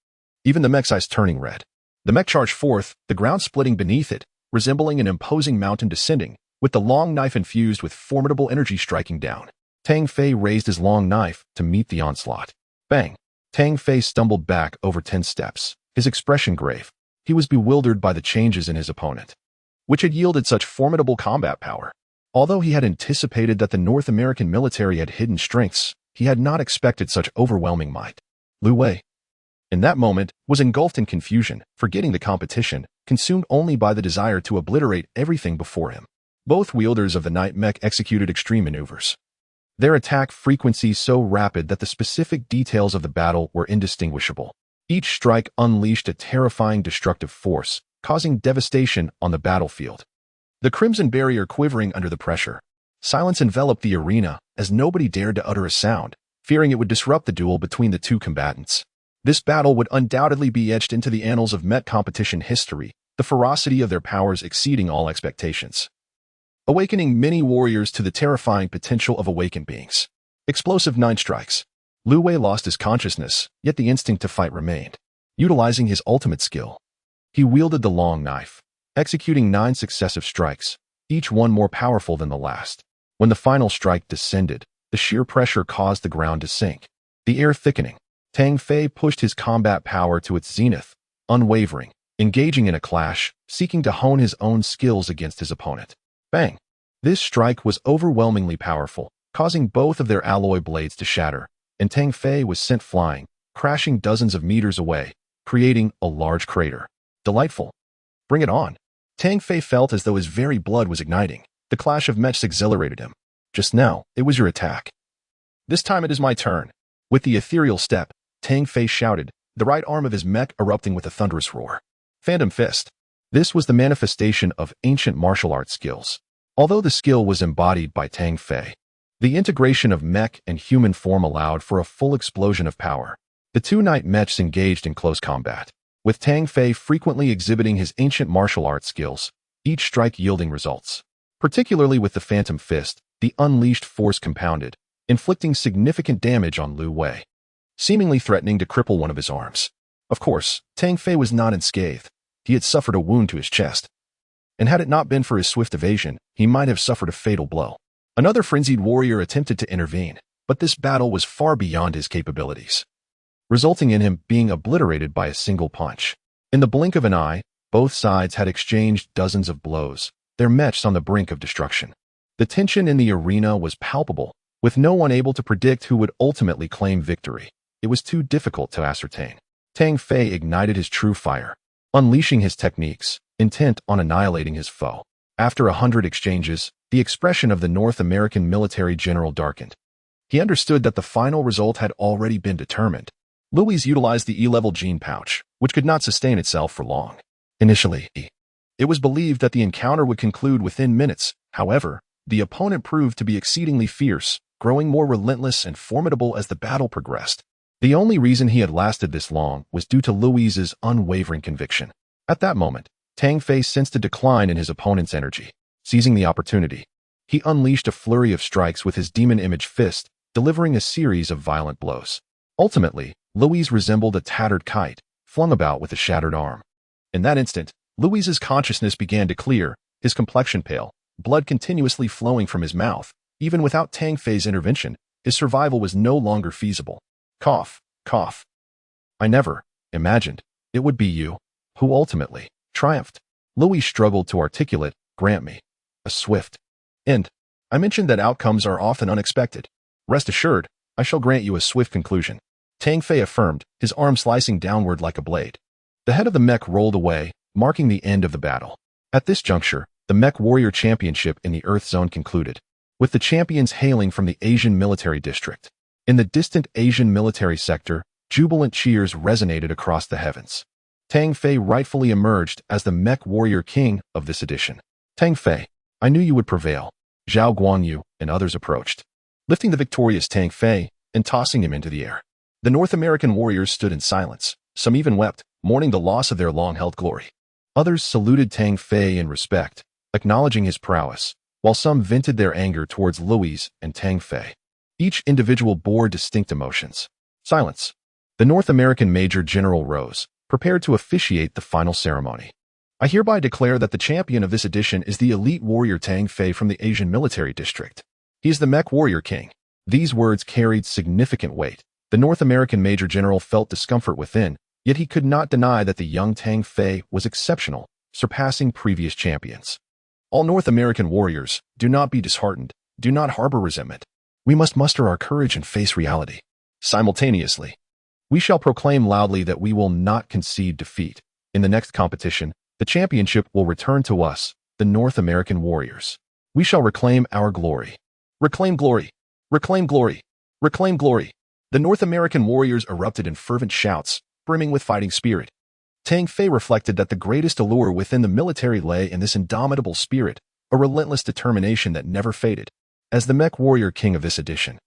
Even the mech's eyes turning red. The mech charged forth, the ground splitting beneath it, resembling an imposing mountain descending, with the long knife infused with formidable energy striking down. Tang Fei raised his long knife to meet the onslaught. Bang! Tang Fei stumbled back over 10 steps, his expression grave. He was bewildered by the changes in his opponent, which had yielded such formidable combat power. Although he had anticipated that the North American military had hidden strengths, he had not expected such overwhelming might. Lu Wei, in that moment, was engulfed in confusion, forgetting the competition, consumed only by the desire to obliterate everything before him. Both wielders of the Night Mech executed extreme maneuvers, their attack frequency so rapid that the specific details of the battle were indistinguishable. Each strike unleashed a terrifying destructive force, causing devastation on the battlefield. the crimson barrier quivering under the pressure. Silence enveloped the arena as nobody dared to utter a sound, fearing it would disrupt the duel between the two combatants. This battle would undoubtedly be etched into the annals of Mech competition history, the ferocity of their powers exceeding all expectations. Awakening many warriors to the terrifying potential of awakened beings. Explosive 9 strikes. Lu Wei lost his consciousness, yet the instinct to fight remained. Utilizing his ultimate skill, he wielded the long knife, executing 9 successive strikes, each one more powerful than the last. When the final strike descended, the sheer pressure caused the ground to sink, the air thickening. Tang Fei pushed his combat power to its zenith, unwavering, engaging in a clash, seeking to hone his own skills against his opponent. Bang! This strike was overwhelmingly powerful, causing both of their alloy blades to shatter, and Tang Fei was sent flying, crashing dozens of meters away, creating a large crater. Delightful. Bring it on. Tang Fei felt as though his very blood was igniting. The clash of mechs exhilarated him. Just now, it was your attack. This time it is my turn. With the ethereal step, Tang Fei shouted, the right arm of his mech erupting with a thunderous roar. Phantom Fist. This was the manifestation of ancient martial arts skills. Although the skill was embodied by Tang Fei, the integration of mech and human form allowed for a full explosion of power. The two knight mechs engaged in close combat, with Tang Fei frequently exhibiting his ancient martial arts skills, each strike yielding results. Particularly with the Phantom Fist, the unleashed force compounded, inflicting significant damage on Lu Wei, seemingly threatening to cripple one of his arms. Of course, Tang Fei was not unscathed. He had suffered a wound to his chest, and had it not been for his swift evasion, he might have suffered a fatal blow. Another frenzied warrior attempted to intervene, but this battle was far beyond his capabilities, resulting in him being obliterated by a single punch. In the blink of an eye, both sides had exchanged dozens of blows, their mechs on the brink of destruction. The tension in the arena was palpable, with no one able to predict who would ultimately claim victory. It was too difficult to ascertain. Tang Fei ignited his true fire, unleashing his techniques, intent on annihilating his foe. After 100 exchanges, the expression of the North American military general darkened. He understood that the final result had already been determined. Louis utilized the E-level gene pouch, which could not sustain itself for long. Initially, it was believed that the encounter would conclude within minutes. However, the opponent proved to be exceedingly fierce, growing more relentless and formidable as the battle progressed. The only reason he had lasted this long was due to Louis's unwavering conviction. At that moment, Tang Fei sensed a decline in his opponent's energy. Seizing the opportunity, he unleashed a flurry of strikes with his demon image fist, delivering a series of violent blows. Ultimately, Louis resembled a tattered kite, flung about with a shattered arm. In that instant, Louis's consciousness began to clear, his complexion pale, blood continuously flowing from his mouth. Even without Tang Fei's intervention, his survival was no longer feasible. Cough, cough. I never imagined it would be you who ultimately triumphed. Louis struggled to articulate, grant me a swift end. I mentioned that outcomes are often unexpected. Rest assured, I shall grant you a swift conclusion. Tang Fei affirmed, his arm slicing downward like a blade. The head of the mech rolled away, marking the end of the battle. At this juncture, the Mech Warrior Championship in the Earth Zone concluded, with the champions hailing from the Asian Military District. In the distant Asian military sector, jubilant cheers resonated across the heavens. Tang Fei rightfully emerged as the Mech Warrior King of this edition. Tang Fei, I knew you would prevail. Zhao Guangyu and others approached, lifting the victorious Tang Fei and tossing him into the air. The North American warriors stood in silence. Some even wept, mourning the loss of their long-held glory. Others saluted Tang Fei in respect, acknowledging his prowess, while some vented their anger towards Louis and Tang Fei. Each individual bore distinct emotions. Silence. The North American Major General rose, prepared to officiate the final ceremony. I hereby declare that the champion of this edition is the elite warrior Tang Fei from the Asian Military District. He is the Mech Warrior King. These words carried significant weight. The North American Major General felt discomfort within, yet he could not deny that the young Tang Fei was exceptional, surpassing previous champions. All North American warriors, do not be disheartened, do not harbor resentment. We must muster our courage and face reality. Simultaneously, we shall proclaim loudly that we will not concede defeat. In the next competition, the championship will return to us, the North American warriors. We shall reclaim our glory. Reclaim glory! Reclaim glory! Reclaim glory! The North American warriors erupted in fervent shouts, brimming with fighting spirit. Tang Fei reflected that the greatest allure within the military lay in this indomitable spirit, a relentless determination that never faded. As the Mech warrior king of this edition,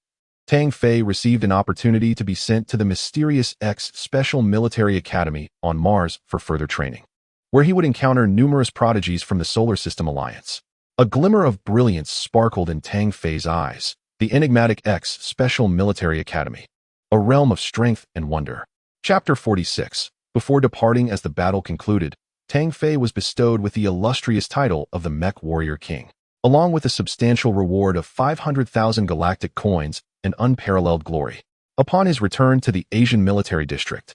Tang Fei received an opportunity to be sent to the mysterious X Special Military Academy on Mars for further training, where he would encounter numerous prodigies from the Solar System Alliance. A glimmer of brilliance sparkled in Tang Fei's eyes. The enigmatic X Special Military Academy, a realm of strength and wonder. Chapter 46. Before departing as the battle concluded, Tang Fei was bestowed with the illustrious title of the Mech Warrior King, along with a substantial reward of 500,000 galactic coins and unparalleled glory. Upon his return to the Asian military district,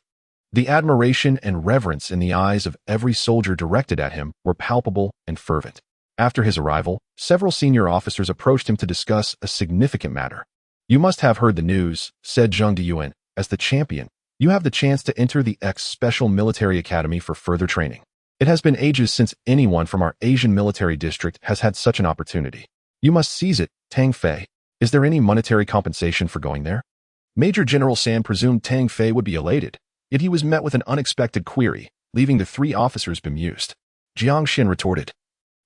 the admiration and reverence in the eyes of every soldier directed at him were palpable and fervent. After his arrival, several senior officers approached him to discuss a significant matter. "You must have heard the news," said Zheng Diyuan. "As the champion, you have the chance to enter the X Special Military Academy for further training. It has been ages since anyone from our Asian military district has had such an opportunity. You must seize it, Tang Fei. Is there any monetary compensation for going there?" Major General San presumed Tang Fei would be elated, yet he was met with an unexpected query, leaving the three officers bemused. Jiang Xin retorted,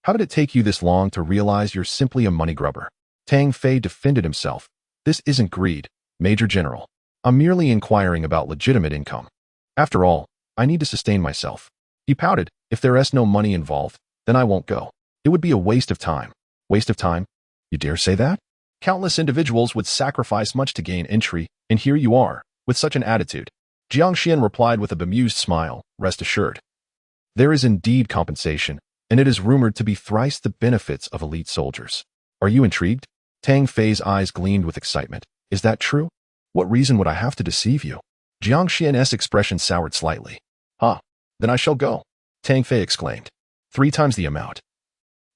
"How did it take you this long to realize you're simply a money grubber?" Tang Fei defended himself. "This isn't greed, Major General. I'm merely inquiring about legitimate income. After all, I need to sustain myself." He pouted. "If there is no money involved, then I won't go. It would be a waste of time." "Waste of time? You dare say that? Countless individuals would sacrifice much to gain entry, and here you are, with such an attitude." Jiang Xin replied with a bemused smile. "Rest assured, there is indeed compensation, and it is rumored to be thrice the benefits of elite soldiers. Are you intrigued?" Tang Fei's eyes gleamed with excitement. "Is that true? What reason would I have to deceive you?" Jiang Xian's expression soured slightly. "Ah, then I shall go," Tang Fei exclaimed. "3 times the amount.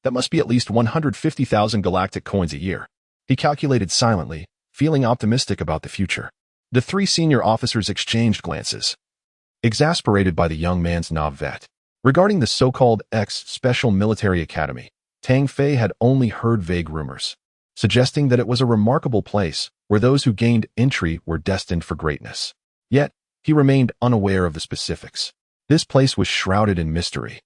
That must be at least 150,000 galactic coins a year." He calculated silently, feeling optimistic about the future. The 3 senior officers exchanged glances, exasperated by the young man's naivete. Regarding the so-called X Special Military Academy, Tang Fei had only heard vague rumors, suggesting that it was a remarkable place where those who gained entry were destined for greatness. Yet, he remained unaware of the specifics. This place was shrouded in mystery.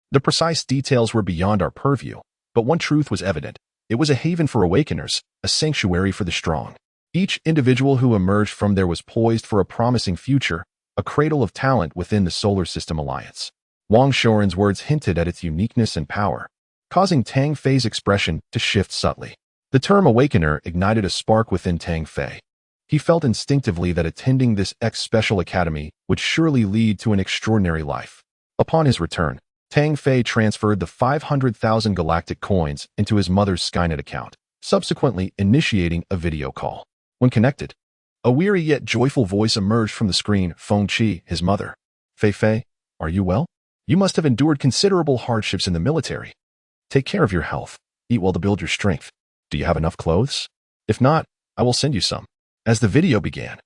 The precise details were beyond our purview, but one truth was evident. It was a haven for awakeners, a sanctuary for the strong. Each individual who emerged from there was poised for a promising future, a cradle of talent within the Solar System Alliance. Wang Shoren's words hinted at its uniqueness and power, causing Tang Fei's expression to shift subtly. The term awakener ignited a spark within Tang Fei. He felt instinctively that attending this X Special Academy would surely lead to an extraordinary life. Upon his return, Tang Fei transferred the 500,000 galactic coins into his mother's Skynet account, subsequently initiating a video call. When connected, a weary yet joyful voice emerged from the screen. "Feng Qi, his mother. Fei Fei, are you well? You must have endured considerable hardships in the military. Take care of your health. Eat well to build your strength. Do you have enough clothes? If not, I will send you some." As the video began,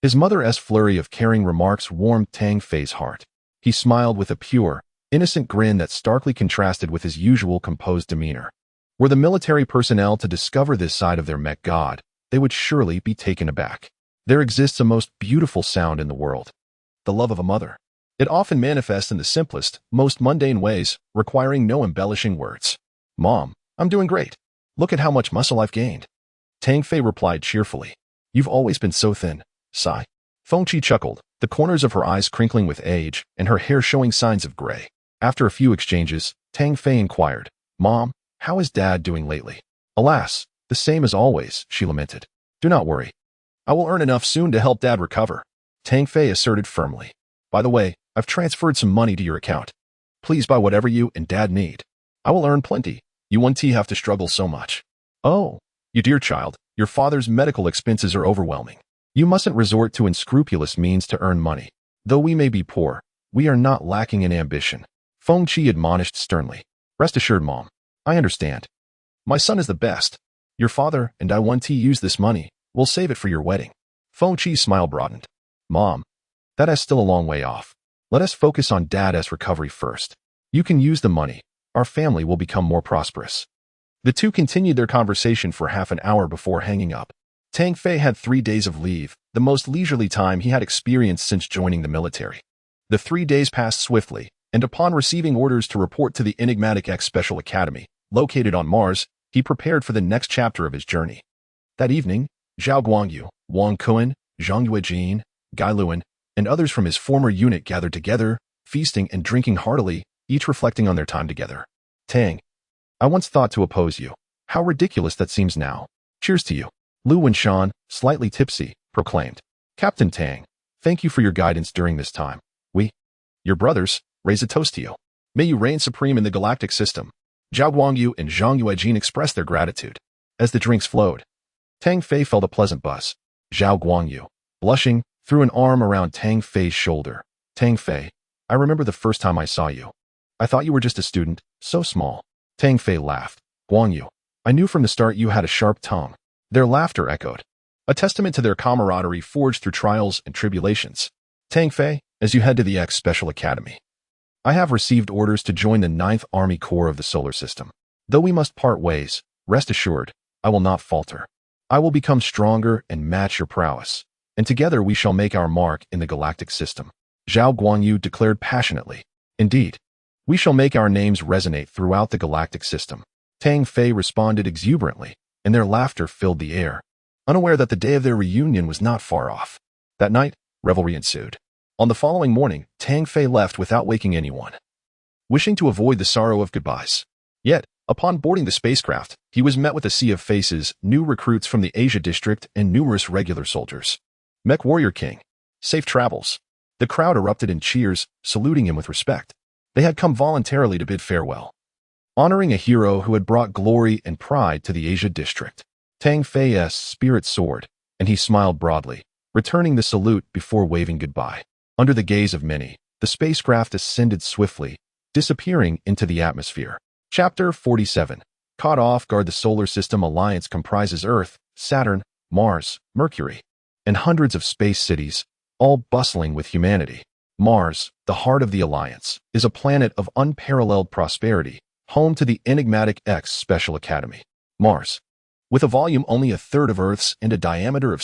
his mother's flurry of caring remarks warmed Tang Fei's heart. He smiled with a pure, innocent grin that starkly contrasted with his usual composed demeanor. Were the military personnel to discover this side of their Mech god, they would surely be taken aback. There exists a most beautiful sound in the world, the love of a mother. It often manifests in the simplest, most mundane ways, requiring no embellishing words. "Mom, I'm doing great. Look at how much muscle I've gained." Tang Fei replied cheerfully. "You've always been so thin." Sigh. Feng Qi chuckled, the corners of her eyes crinkling with age and her hair showing signs of gray. After a few exchanges, Tang Fei inquired, "Mom, how is Dad doing lately?" "Alas, the same as always," she lamented. "Do not worry. I will earn enough soon to help Dad recover," Tang Fei asserted firmly. "By the way, I've transferred some money to your account. Please buy whatever you and Dad need. I will earn plenty. You won't have to struggle so much." "Oh, you dear child, your father's medical expenses are overwhelming. You mustn't resort to unscrupulous means to earn money. Though we may be poor, we are not lacking in ambition," Feng Qi admonished sternly. "Rest assured, Mom. I understand. My son is the best. Your father and I want to use this money. We'll save it for your wedding." Feng Qi's smile broadened. "Mom, that is still a long way off. Let us focus on Dad's recovery first. You can use the money. Our family will become more prosperous." The two continued their conversation for half an hour before hanging up. Tang Fei had 3 days of leave, the most leisurely time he had experienced since joining the military. The 3 days passed swiftly, and upon receiving orders to report to the enigmatic X Special Academy, Located on Mars, he prepared for the next chapter of his journey. That evening, Zhao Guangyu, Wang Kuan, Zhang Yuejin, Gai Luan, and others from his former unit gathered together, feasting and drinking heartily, each reflecting on their time together. Tang, I once thought to oppose you. How ridiculous that seems now. Cheers to you. Lu Wenshan, slightly tipsy, proclaimed. Captain Tang, thank you for your guidance during this time. We, your brothers, raise a toast to you. May you reign supreme in the galactic system. Zhao Guangyu and Zhang Yuejin expressed their gratitude. As the drinks flowed, Tang Fei felt a pleasant buzz. Zhao Guangyu, blushing, threw an arm around Tang Fei's shoulder. Tang Fei, I remember the first time I saw you. I thought you were just a student, so small. Tang Fei laughed. Guangyu, I knew from the start you had a sharp tongue. Their laughter echoed, a testament to their camaraderie forged through trials and tribulations. Tang Fei, as you head to the X Special Academy, I have received orders to join the 9th Army Corps of the Solar System. Though we must part ways, rest assured, I will not falter. I will become stronger and match your prowess, and together we shall make our mark in the galactic system. Zhao Guangyu declared passionately. Indeed, we shall make our names resonate throughout the galactic system. Tang Fei responded exuberantly, and their laughter filled the air, unaware that the day of their reunion was not far off. That night, revelry ensued. On the following morning, Tang Fei left without waking anyone, wishing to avoid the sorrow of goodbyes. Yet, upon boarding the spacecraft, he was met with a sea of faces, new recruits from the Asia district, and numerous regular soldiers. Mech Warrior King, safe travels. The crowd erupted in cheers, saluting him with respect. They had come voluntarily to bid farewell, honoring a hero who had brought glory and pride to the Asia district. Tang Fei's spirit soared, and he smiled broadly, returning the salute before waving goodbye. Under the gaze of many, the spacecraft ascended swiftly, disappearing into the atmosphere. Chapter 47. Caught off guard. The Solar System Alliance comprises Earth, Saturn, Mars, Mercury, and hundreds of space cities, all bustling with humanity. Mars, the heart of the Alliance, is a planet of unparalleled prosperity, home to the enigmatic X Special Academy. Mars, with a volume only a third of Earth's and a diameter of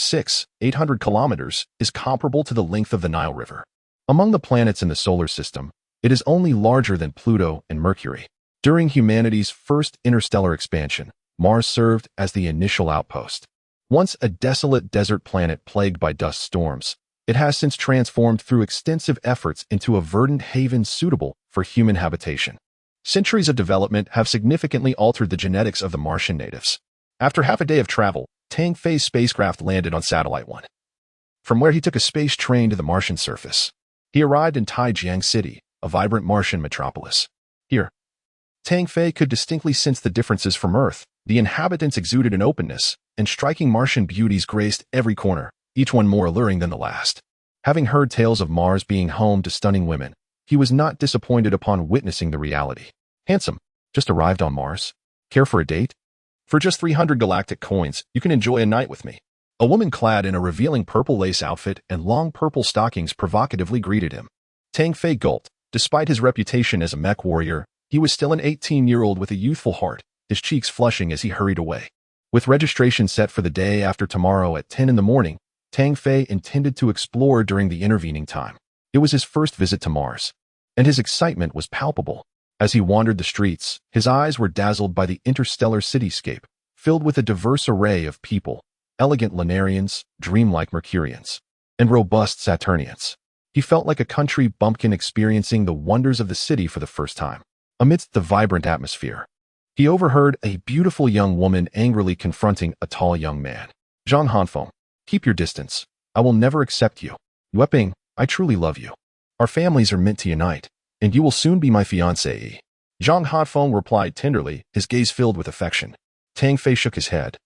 800 kilometers, is comparable to the length of the Nile River. Among the planets in the solar system, it is only larger than Pluto and Mercury. During humanity's first interstellar expansion, Mars served as the initial outpost. Once a desolate desert planet plagued by dust storms, it has since transformed through extensive efforts into a verdant haven suitable for human habitation. Centuries of development have significantly altered the genetics of the Martian natives. After half a day of travel, Tang Fei's spacecraft landed on Satellite 1, from where he took a space train to the Martian surface. He arrived in Taijiang City, a vibrant Martian metropolis. Here, Tang Fei could distinctly sense the differences from Earth. The inhabitants exuded an openness, and striking Martian beauties graced every corner, each one more alluring than the last. Having heard tales of Mars being home to stunning women, he was not disappointed upon witnessing the reality. Handsome, just arrived on Mars. Care for a date? For just 300 galactic coins, you can enjoy a night with me. A woman clad in a revealing purple lace outfit and long purple stockings provocatively greeted him. Tang Fei gulped. Despite his reputation as a mech warrior, he was still an 18-year-old with a youthful heart, his cheeks flushing as he hurried away. With registration set for the day after tomorrow at 10 in the morning, Tang Fei intended to explore during the intervening time. It was his first visit to Mars, and his excitement was palpable. As he wandered the streets, his eyes were dazzled by the interstellar cityscape, filled with a diverse array of people, elegant Lunarians, dreamlike Mercurians, and robust Saturnians. He felt like a country bumpkin experiencing the wonders of the city for the first time. Amidst the vibrant atmosphere, he overheard a beautiful young woman angrily confronting a tall young man. Zhang Hanfeng, keep your distance. I will never accept you. Yue Ping, I truly love you. Our families are meant to unite, and you will soon be my fiancée. Zhang Hanfeng replied tenderly, his gaze filled with affection. Tang Fei shook his head,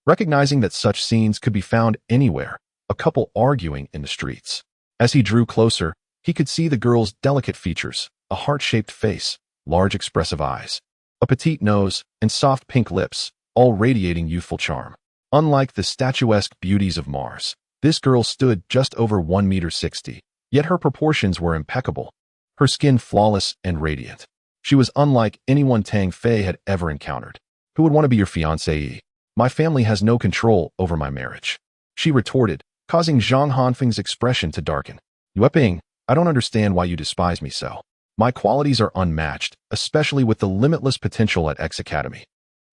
recognizing that such scenes could be found anywhere, a couple arguing in the streets. As he drew closer, he could see the girl's delicate features, a heart-shaped face, large expressive eyes, a petite nose, and soft pink lips, all radiating youthful charm. Unlike the statuesque beauties of Mars, this girl stood just over 1.60 meters, yet her proportions were impeccable, her skin flawless and radiant. She was unlike anyone Tang Fei had ever encountered. Who would want to be your fiancée? My family has no control over my marriage, she retorted, causing Zhang Hanfeng's expression to darken. Yue Ping, I don't understand why you despise me so. My qualities are unmatched, especially with the limitless potential at X Academy.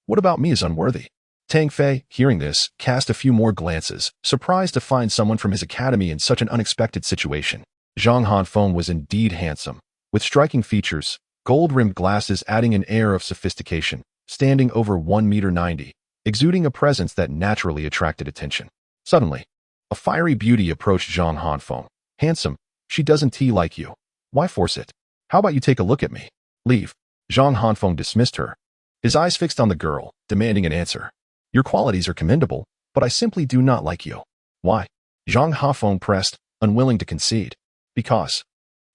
What about me is unworthy? Tang Fei, hearing this, cast a few more glances, surprised to find someone from his academy in such an unexpected situation. Zhang Hanfeng was indeed handsome, with striking features, gold-rimmed glasses adding an air of sophistication, standing over 1.90 meters, exuding a presence that naturally attracted attention. Suddenly, a fiery beauty approached Zhang Hanfeng. Handsome, she doesn't like you. Why force it? How about you take a look at me? Leave. Zhang Hanfeng dismissed her, his eyes fixed on the girl, demanding an answer. Your qualities are commendable, but I simply do not like you. Why? Zhang Hanfeng pressed, unwilling to concede. Because.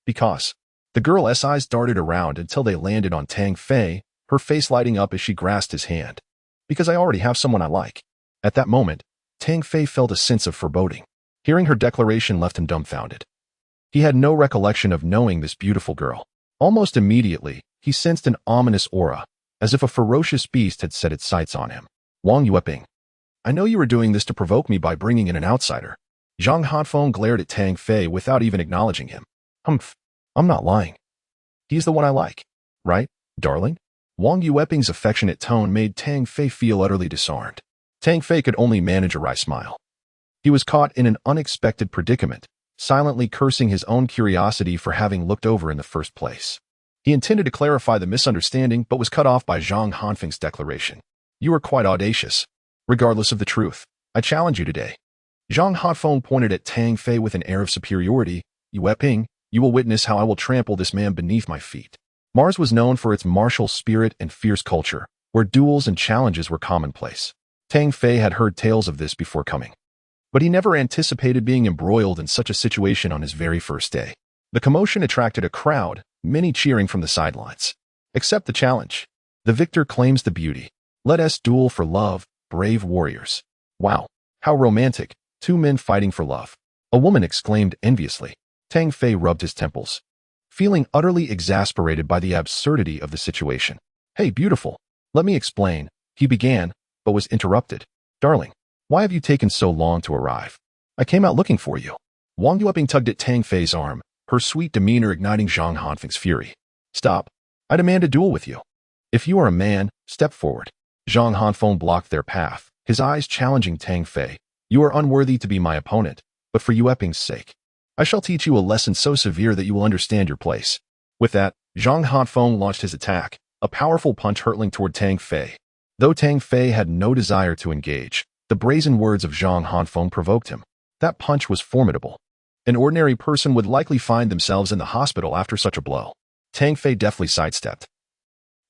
The girl's eyes darted around until they landed on Tang Fei, her face lighting up as she grasped his hand. Because I already have someone I like. At that moment, Tang Fei felt a sense of foreboding. Hearing her declaration left him dumbfounded. He had no recollection of knowing this beautiful girl. Almost immediately, he sensed an ominous aura, as if a ferocious beast had set its sights on him. Wang Yueping. I know you were doing this to provoke me by bringing in an outsider. Zhang Hanfeng glared at Tang Fei without even acknowledging him. Humph. I'm not lying. He's the one I like. Right, darling? Wang Yueping's affectionate tone made Tang Fei feel utterly disarmed. Tang Fei could only manage a wry smile. He was caught in an unexpected predicament, silently cursing his own curiosity for having looked over in the first place. He intended to clarify the misunderstanding but was cut off by Zhang Hanfeng's declaration. You are quite audacious. Regardless of the truth, I challenge you today. Zhang Hanfeng pointed at Tang Fei with an air of superiority. Yueping, you will witness how I will trample this man beneath my feet. Mars was known for its martial spirit and fierce culture, where duels and challenges were commonplace. Tang Fei had heard tales of this before coming, but he never anticipated being embroiled in such a situation on his very first day. The commotion attracted a crowd, many cheering from the sidelines. Accept the challenge. The victor claims the beauty. Let us duel for love, brave warriors. Wow, how romantic, two men fighting for love. A woman exclaimed enviously. Tang Fei rubbed his temples, feeling utterly exasperated by the absurdity of the situation. Hey, beautiful, let me explain, he began, but was interrupted. Darling, why have you taken so long to arrive? I came out looking for you. Wang Yueping tugged at Tang Fei's arm, her sweet demeanor igniting Zhang Hanfeng's fury. Stop. I demand a duel with you. If you are a man, step forward. Zhang Hanfeng blocked their path, his eyes challenging Tang Fei. You are unworthy to be my opponent, but for Yueping's sake, I shall teach you a lesson so severe that you will understand your place. With that, Zhang Hanfeng launched his attack, a powerful punch hurtling toward Tang Fei. Though Tang Fei had no desire to engage, the brazen words of Zhang Hanfeng provoked him. That punch was formidable. An ordinary person would likely find themselves in the hospital after such a blow. Tang Fei deftly sidestepped,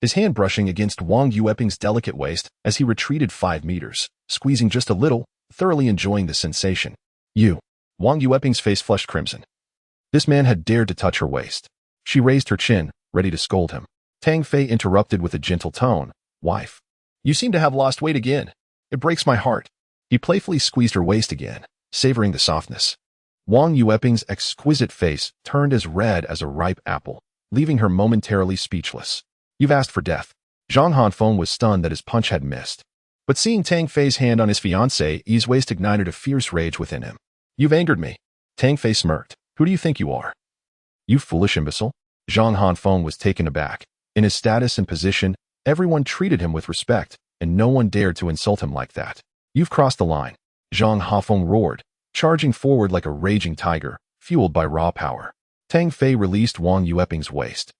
his hand brushing against Wang Yueping's delicate waist as he retreated 5 meters, squeezing just a little, thoroughly enjoying the sensation. You. Wang Yueping's face flushed crimson. This man had dared to touch her waist. She raised her chin, ready to scold him. Tang Fei interrupted with a gentle tone. Wife, you seem to have lost weight again. It breaks my heart. He playfully squeezed her waist again, savoring the softness. Wang Yueping's exquisite face turned as red as a ripe apple, leaving her momentarily speechless. You've asked for death. Zhang Hanfeng was stunned that his punch had missed. But seeing Tang Fei's hand on his fiancée's waist ignited a fierce rage within him. You've angered me. Tang Fei smirked. Who do you think you are? You foolish imbecile. Zhang Hanfeng was taken aback. In his status and position, everyone treated him with respect, and no one dared to insult him like that. You've crossed the line. Zhang Hanfeng roared, charging forward like a raging tiger, fueled by raw power. Tang Fei released Wang Yueping's waist,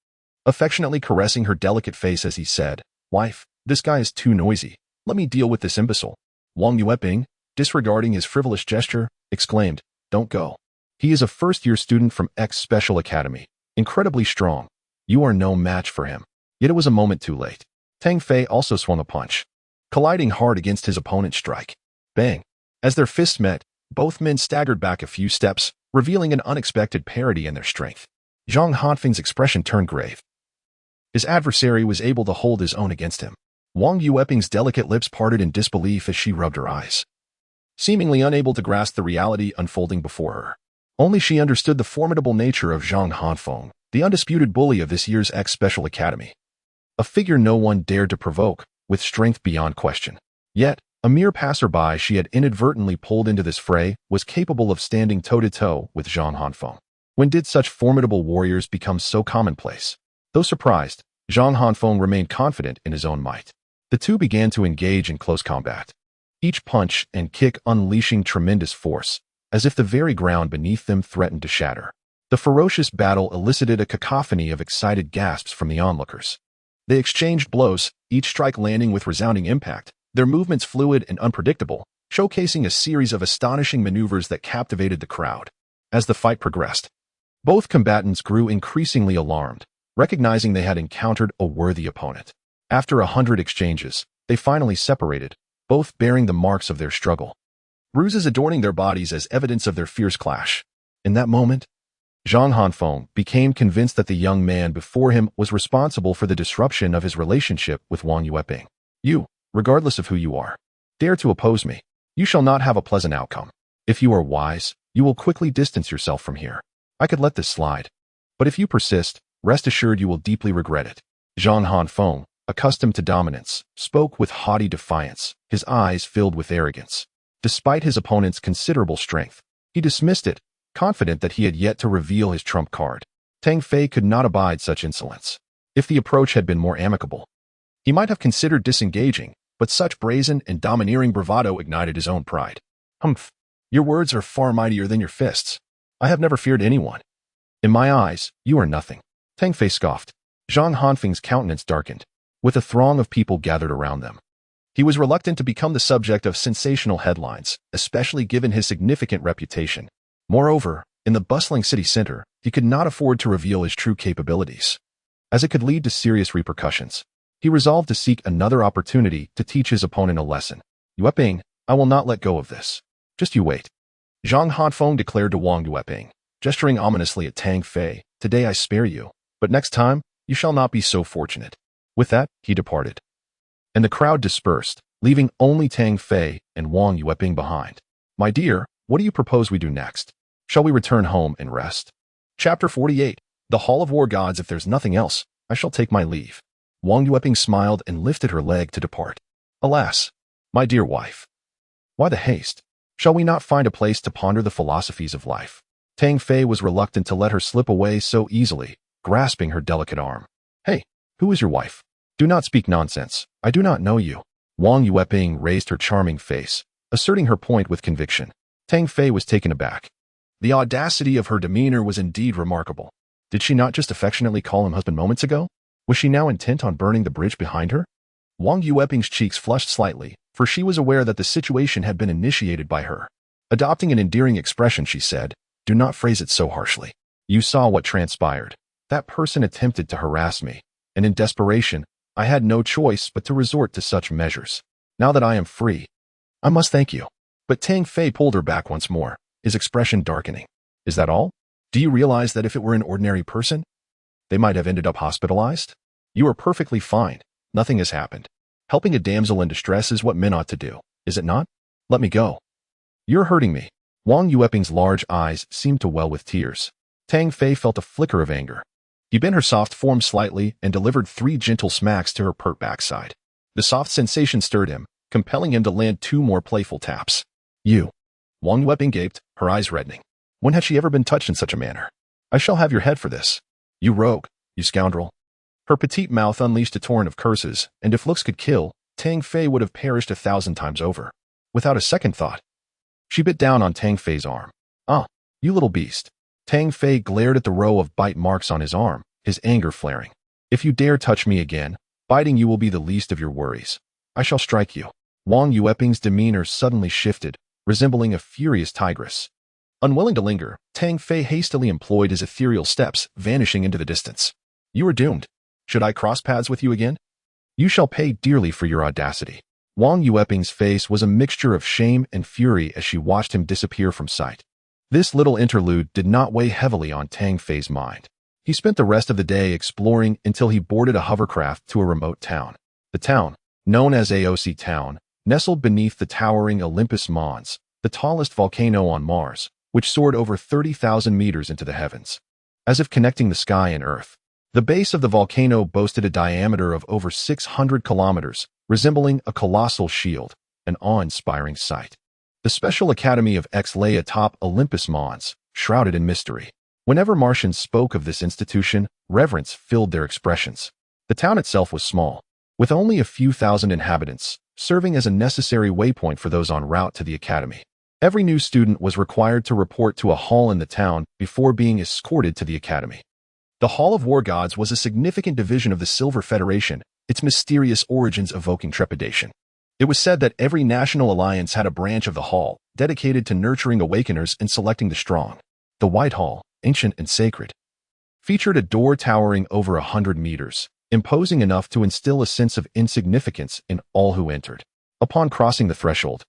affectionately caressing her delicate face as he said, Wife, this guy is too noisy. Let me deal with this imbecile. Wang Yueping, disregarding his frivolous gesture, exclaimed, Don't go. He is a first-year student from X Special Academy, incredibly strong. You are no match for him. Yet it was a moment too late. Tang Fei also swung a punch, colliding hard against his opponent's strike. Bang! As their fists met, both men staggered back a few steps, revealing an unexpected parity in their strength. Zhang Hanfeng's expression turned grave. His adversary was able to hold his own against him. Wang Yueping's delicate lips parted in disbelief as she rubbed her eyes, seemingly unable to grasp the reality unfolding before her. Only she understood the formidable nature of Zhang Hanfeng, the undisputed bully of this year's X Special Academy. A figure no one dared to provoke, with strength beyond question. Yet, a mere passerby she had inadvertently pulled into this fray was capable of standing toe-to-toe with Zhang Hanfeng. When did such formidable warriors become so commonplace? Though surprised, Zhang Hanfeng remained confident in his own might. The two began to engage in close combat, each punch and kick unleashing tremendous force, as if the very ground beneath them threatened to shatter. The ferocious battle elicited a cacophony of excited gasps from the onlookers. They exchanged blows, each strike landing with resounding impact, their movements fluid and unpredictable, showcasing a series of astonishing maneuvers that captivated the crowd. As the fight progressed, both combatants grew increasingly alarmed, recognizing they had encountered a worthy opponent. After 100 exchanges, they finally separated, both bearing the marks of their struggle, bruises adorning their bodies as evidence of their fierce clash. In that moment, Zhang Hanfeng became convinced that the young man before him was responsible for the disruption of his relationship with Wang Yueping. You, regardless of who you are, dare to oppose me, you shall not have a pleasant outcome. If you are wise, you will quickly distance yourself from here. I could let this slide. But if you persist, rest assured you will deeply regret it. Zhang Hanfeng, accustomed to dominance, spoke with haughty defiance, his eyes filled with arrogance. Despite his opponent's considerable strength, he dismissed it, confident that he had yet to reveal his trump card. Tang Fei could not abide such insolence. If the approach had been more amicable, he might have considered disengaging, but such brazen and domineering bravado ignited his own pride. Humph, your words are far mightier than your fists. I have never feared anyone. In my eyes, you are nothing. Tang Fei scoffed. Zhang Hanfeng's countenance darkened, with a throng of people gathered around them. He was reluctant to become the subject of sensational headlines, especially given his significant reputation. Moreover, in the bustling city center, he could not afford to reveal his true capabilities, as it could lead to serious repercussions. He resolved to seek another opportunity to teach his opponent a lesson. Yueping, I will not let go of this. Just you wait. Zhang Hanfeng declared to Wang Yueping, gesturing ominously at Tang Fei, today I spare you, but next time, you shall not be so fortunate. With that, he departed. And the crowd dispersed, leaving only Tang Fei and Wang Yueping behind. My dear, what do you propose we do next? Shall we return home and rest? Chapter 48. The Hall of War Gods. If there's nothing else, I shall take my leave. Wang Yueping smiled and lifted her leg to depart. Alas, my dear wife. Why the haste? Shall we not find a place to ponder the philosophies of life? Tang Fei was reluctant to let her slip away so easily, grasping her delicate arm. Hey, who is your wife? Do not speak nonsense. I do not know you. Wang Yueping raised her charming face, asserting her point with conviction. Tang Fei was taken aback. The audacity of her demeanor was indeed remarkable. Did she not just affectionately call him husband moments ago? Was she now intent on burning the bridge behind her? Wang Yueping's cheeks flushed slightly, for she was aware that the situation had been initiated by her. Adopting an endearing expression, she said, do not phrase it so harshly. You saw what transpired. That person attempted to harass me, and in desperation, I had no choice but to resort to such measures. Now that I am free, I must thank you. But Tang Fei pulled her back once more, his expression darkening. Is that all? Do you realize that if it were an ordinary person, they might have ended up hospitalized? You are perfectly fine. Nothing has happened. Helping a damsel in distress is what men ought to do, is it not? Let me go. You're hurting me. Wang Yueping's large eyes seemed to well with tears. Tang Fei felt a flicker of anger. He bent her soft form slightly and delivered 3 gentle smacks to her pert backside. The soft sensation stirred him, compelling him to land 2 more playful taps. You. Wang Yueping gaped, her eyes reddening. When had she ever been touched in such a manner? I shall have your head for this. You rogue, you scoundrel. Her petite mouth unleashed a torrent of curses, and if looks could kill, Tang Fei would have perished 1,000 times over. Without a second thought, she bit down on Tang Fei's arm. Ah, you little beast. Tang Fei glared at the row of bite marks on his arm, his anger flaring. If you dare touch me again, biting you will be the least of your worries. I shall strike you. Wang Yueping's demeanor suddenly shifted, resembling a furious tigress. Unwilling to linger, Tang Fei hastily employed his ethereal steps, vanishing into the distance. You are doomed. Should I cross paths with you again? You shall pay dearly for your audacity. Wang Yueping's face was a mixture of shame and fury as she watched him disappear from sight. This little interlude did not weigh heavily on Tang Fei's mind. He spent the rest of the day exploring until he boarded a hovercraft to a remote town. The town, known as AOC Town, nestled beneath the towering Olympus Mons, the tallest volcano on Mars, which soared over 30,000 meters into the heavens. As if connecting the sky and earth, the base of the volcano boasted a diameter of over 600 kilometers, resembling a colossal shield, an awe-inspiring sight. The Special Academy of X lay atop Olympus Mons, shrouded in mystery. Whenever Martians spoke of this institution, reverence filled their expressions. The town itself was small, with only a few thousand inhabitants, serving as a necessary waypoint for those en route to the academy. Every new student was required to report to a hall in the town before being escorted to the academy. The Hall of War Gods was a significant division of the Silver Federation, its mysterious origins evoking trepidation. It was said that every national alliance had a branch of the hall, dedicated to nurturing awakeners and selecting the strong. The White Hall, ancient and sacred, featured a door towering over 100 meters, imposing enough to instill a sense of insignificance in all who entered. Upon crossing the threshold,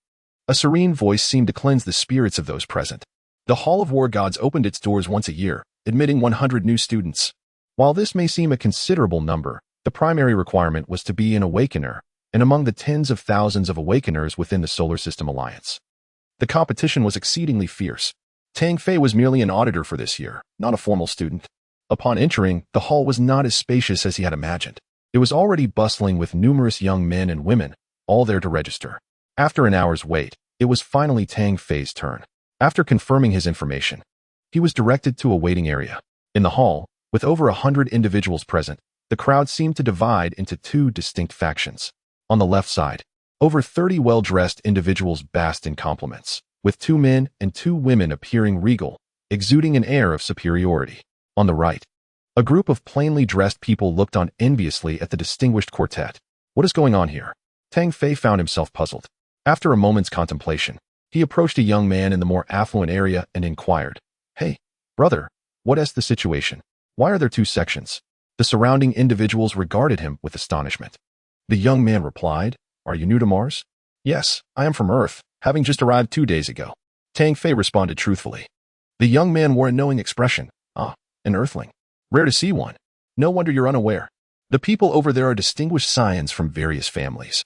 a serene voice seemed to cleanse the spirits of those present. The Hall of War Gods opened its doors once a year, admitting 100 new students. While this may seem a considerable number, the primary requirement was to be an awakener, and among the tens of thousands of awakeners within the Solar System Alliance. The competition was exceedingly fierce. Tang Fei was merely an auditor for this year, not a formal student. Upon entering, the hall was not as spacious as he had imagined. It was already bustling with numerous young men and women, all there to register. After an hour's wait, it was finally Tang Fei's turn. After confirming his information, he was directed to a waiting area. In the hall, with over 100 individuals present, the crowd seemed to divide into two distinct factions. On the left side, over 30 well-dressed individuals basked in compliments, with 2 men and 2 women appearing regal, exuding an air of superiority. On the right, a group of plainly dressed people looked on enviously at the distinguished quartet. What is going on here? Tang Fei found himself puzzled. After a moment's contemplation, he approached a young man in the more affluent area and inquired, "Hey, brother, what is the situation? Why are there 2 sections?" The surrounding individuals regarded him with astonishment. The young man replied, "Are you new to Mars?" "Yes, I am from Earth, having just arrived 2 days ago." Tang Fei responded truthfully. The young man wore a knowing expression. "Ah, an Earthling. Rare to see one. No wonder you're unaware. The people over there are distinguished scions from various families,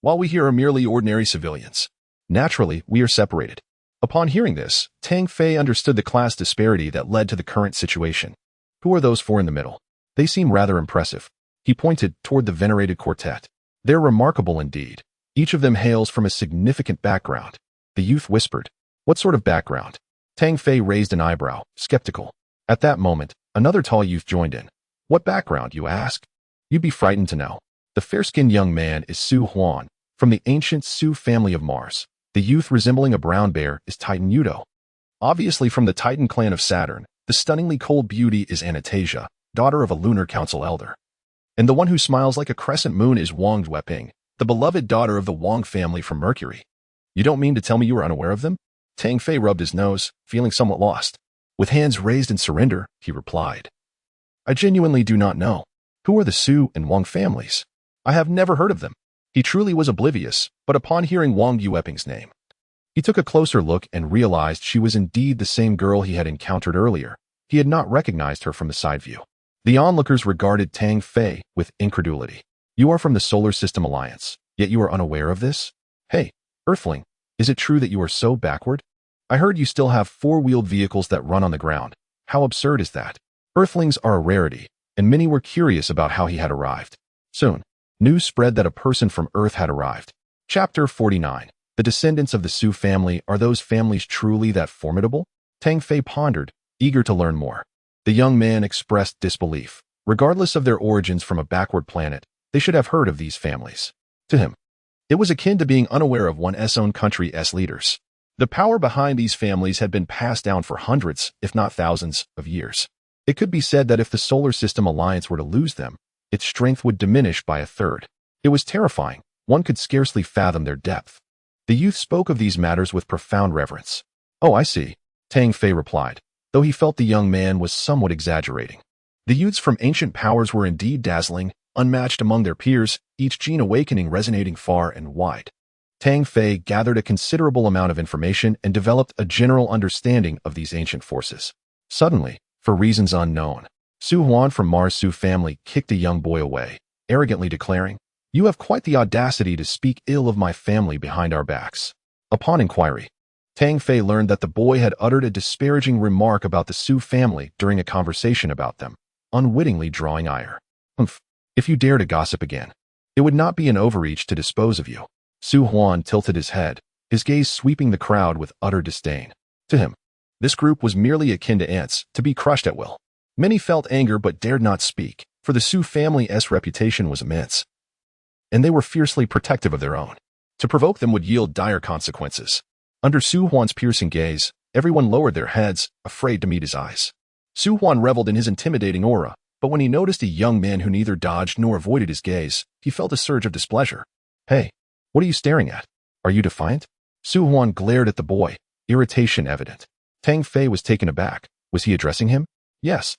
while we here are merely ordinary civilians. Naturally, we are separated." Upon hearing this, Tang Fei understood the class disparity that led to the current situation. Who are those 4 in the middle? They seem rather impressive. He pointed toward the venerated quartet. They're remarkable indeed. Each of them hails from a significant background. The youth whispered, "What sort of background?" Tang Fei raised an eyebrow, skeptical. At that moment, another tall youth joined in. "What background, you ask? You'd be frightened to know. The fair-skinned young man is Su Huan, from the ancient Su family of Mars. The youth resembling a brown bear is Titan Udo. Obviously from the Titan clan of Saturn, the stunningly cold beauty is Anastasia, daughter of a lunar council elder. And the one who smiles like a crescent moon is Wang Dueping, the beloved daughter of the Wang family from Mercury. You don't mean to tell me you are unaware of them?" Tang Fei rubbed his nose, feeling somewhat lost. With hands raised in surrender, he replied, "I genuinely do not know. Who are the Su and Wang families? I have never heard of them." He truly was oblivious, but upon hearing Wang Yueping's name, he took a closer look and realized she was indeed the same girl he had encountered earlier. He had not recognized her from the side view. The onlookers regarded Tang Fei with incredulity. "You are from the Solar System Alliance, yet you are unaware of this? Hey, Earthling, is it true that you are so backward? I heard you still have 4-wheeled vehicles that run on the ground. How absurd is that?" Earthlings are a rarity, and many were curious about how he had arrived. Soon, news spread that a person from Earth had arrived. Chapter 49. The descendants of the Su family. Are those families truly that formidable? Tang Fei pondered, eager to learn more. The young man expressed disbelief. Regardless of their origins from a backward planet, they should have heard of these families. To him, it was akin to being unaware of one's own country's leaders. The power behind these families had been passed down for hundreds, if not thousands, of years. It could be said that if the Solar System Alliance were to lose them, its strength would diminish by a third. It was terrifying. One could scarcely fathom their depth. The youth spoke of these matters with profound reverence. "Oh, I see," Tang Fei replied, though he felt the young man was somewhat exaggerating. The youths from ancient powers were indeed dazzling, unmatched among their peers, each gene awakening resonating far and wide. Tang Fei gathered a considerable amount of information and developed a general understanding of these ancient forces. Suddenly, for reasons unknown, Su Huan from Mars Su family kicked a young boy away, arrogantly declaring, "You have quite the audacity to speak ill of my family behind our backs." Upon inquiry, Tang Fei learned that the boy had uttered a disparaging remark about the Su family during a conversation about them, unwittingly drawing ire. "Humph, if you dare to gossip again, it would not be an overreach to dispose of you." Su Huan tilted his head, his gaze sweeping the crowd with utter disdain. To him, This group was merely akin to ants, to be crushed at will. Many felt anger but dared not speak, for the Su family's reputation was immense, and they were fiercely protective of their own. To provoke them would yield dire consequences. Under Su Huan's piercing gaze, everyone lowered their heads, afraid to meet his eyes. Su Huan reveled in his intimidating aura, but when he noticed a young man who neither dodged nor avoided his gaze, he felt a surge of displeasure. "Hey, what are you staring at? Are you defiant?" Su Huan glared at the boy, irritation evident. Tang Fei was taken aback. Was he addressing him? "Yes.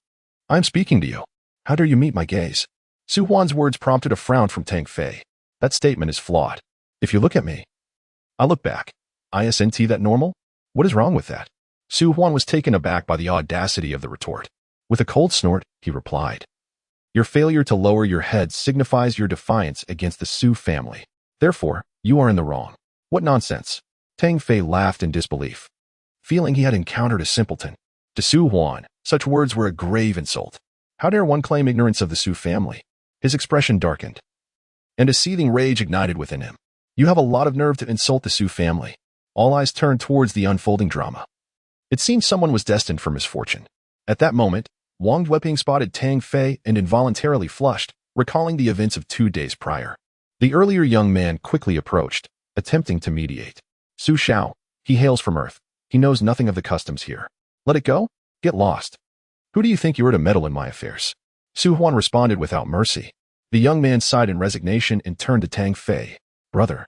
I'm speaking to you. How dare you meet my gaze?" Su Huan's words prompted a frown from Tang Fei. "That statement is flawed. If you look at me, I look back. Isn't that normal? What is wrong with that?" Su Huan was taken aback by the audacity of the retort. With a cold snort, he replied, "Your failure to lower your head signifies your defiance against the Su family. Therefore, you are in the wrong." "What nonsense!" Tang Fei laughed in disbelief, feeling he had encountered a simpleton. To Su Huan, such words were a grave insult. How dare one claim ignorance of the Su family? His expression darkened, and a seething rage ignited within him. "You have a lot of nerve to insult the Su family." All eyes turned towards the unfolding drama. It seemed someone was destined for misfortune. At that moment, Wang Dueping spotted Tang Fei and involuntarily flushed, recalling the events of 2 days prior. The earlier young man quickly approached, attempting to mediate. "Su Xiao, he hails from Earth. He knows nothing of the customs here. Let it go? Get lost. Who do you think you are to meddle in my affairs?" Su Huan responded without mercy. The young man sighed in resignation and turned to Tang Fei. "Brother,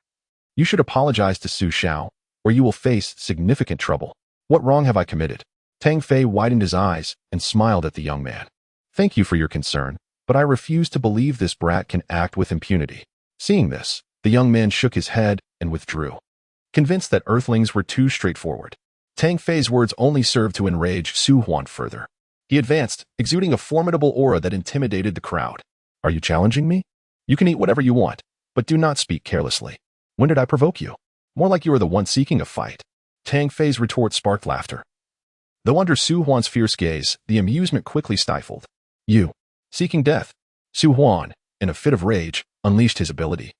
you should apologize to Su Xiao, or you will face significant trouble." "What wrong have I committed?" Tang Fei widened his eyes and smiled at the young man. "Thank you for your concern, but I refuse to believe this brat can act with impunity." Seeing this, the young man shook his head and withdrew, convinced that Earthlings were too straightforward. Tang Fei's words only served to enrage Su Huan further. He advanced, exuding a formidable aura that intimidated the crowd. "Are you challenging me? You can eat whatever you want, but do not speak carelessly. When did I provoke you? More like you are the one seeking a fight." Tang Fei's retort sparked laughter. Though under Su Huan's fierce gaze, the amusement quickly stifled. "You, seeking death?" Su Huan, in a fit of rage, unleashed his ability.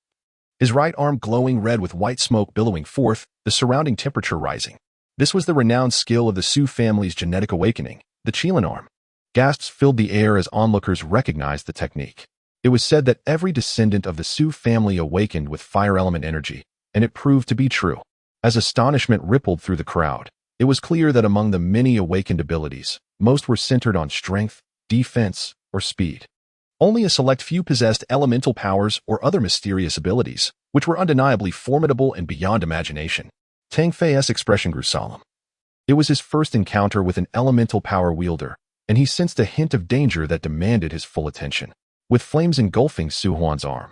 His right arm glowing red with white smoke billowing forth, the surrounding temperature rising. This was the renowned skill of the Su family's genetic awakening, the Qilin arm. Gasps filled the air as onlookers recognized the technique. It was said that every descendant of the Su family awakened with fire element energy, and it proved to be true. As astonishment rippled through the crowd, it was clear that among the many awakened abilities, most were centered on strength, defense, or speed. Only a select few possessed elemental powers or other mysterious abilities, which were undeniably formidable and beyond imagination. Tang Fei's expression grew solemn. It was his first encounter with an elemental power wielder, and he sensed a hint of danger that demanded his full attention. With flames engulfing Su Huan's arm,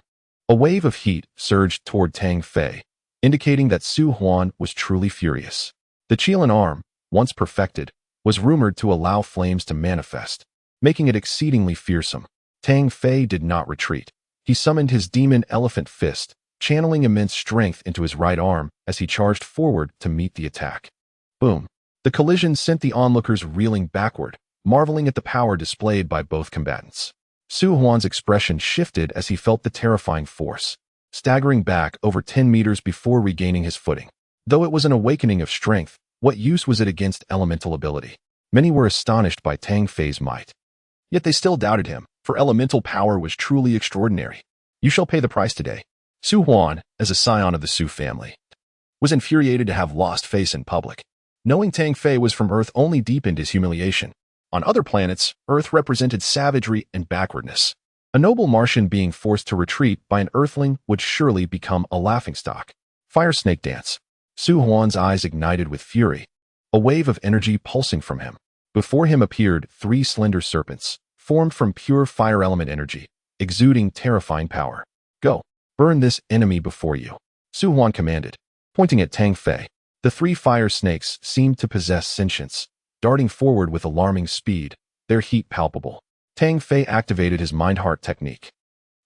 a wave of heat surged toward Tang Fei, indicating that Su Huan was truly furious. The Qilin arm, once perfected, was rumored to allow flames to manifest, making it exceedingly fearsome. Tang Fei did not retreat. He summoned his demon elephant fist, channeling immense strength into his right arm as he charged forward to meet the attack. Boom! The collision sent the onlookers reeling backward, marveling at the power displayed by both combatants. Su Huan's expression shifted as he felt the terrifying force, staggering back over 10 meters before regaining his footing. Though it was an awakening of strength, what use was it against elemental ability? Many were astonished by Tang Fei's might. Yet they still doubted him, for elemental power was truly extraordinary. "You shall pay the price today." Su Huan, as a scion of the Su family, was infuriated to have lost face in public. Knowing Tang Fei was from Earth only deepened his humiliation. On other planets, Earth represented savagery and backwardness. A noble Martian being forced to retreat by an Earthling would surely become a laughingstock. Fire snake dance. Su Huan's eyes ignited with fury, a wave of energy pulsing from him. Before him appeared 3 slender serpents, formed from pure fire element energy, exuding terrifying power. "Go, burn this enemy before you," Su Huan commanded, pointing at Tang Fei. The 3 fire snakes seemed to possess sentience, darting forward with alarming speed, their heat palpable. Tang Fei activated his mind-heart technique,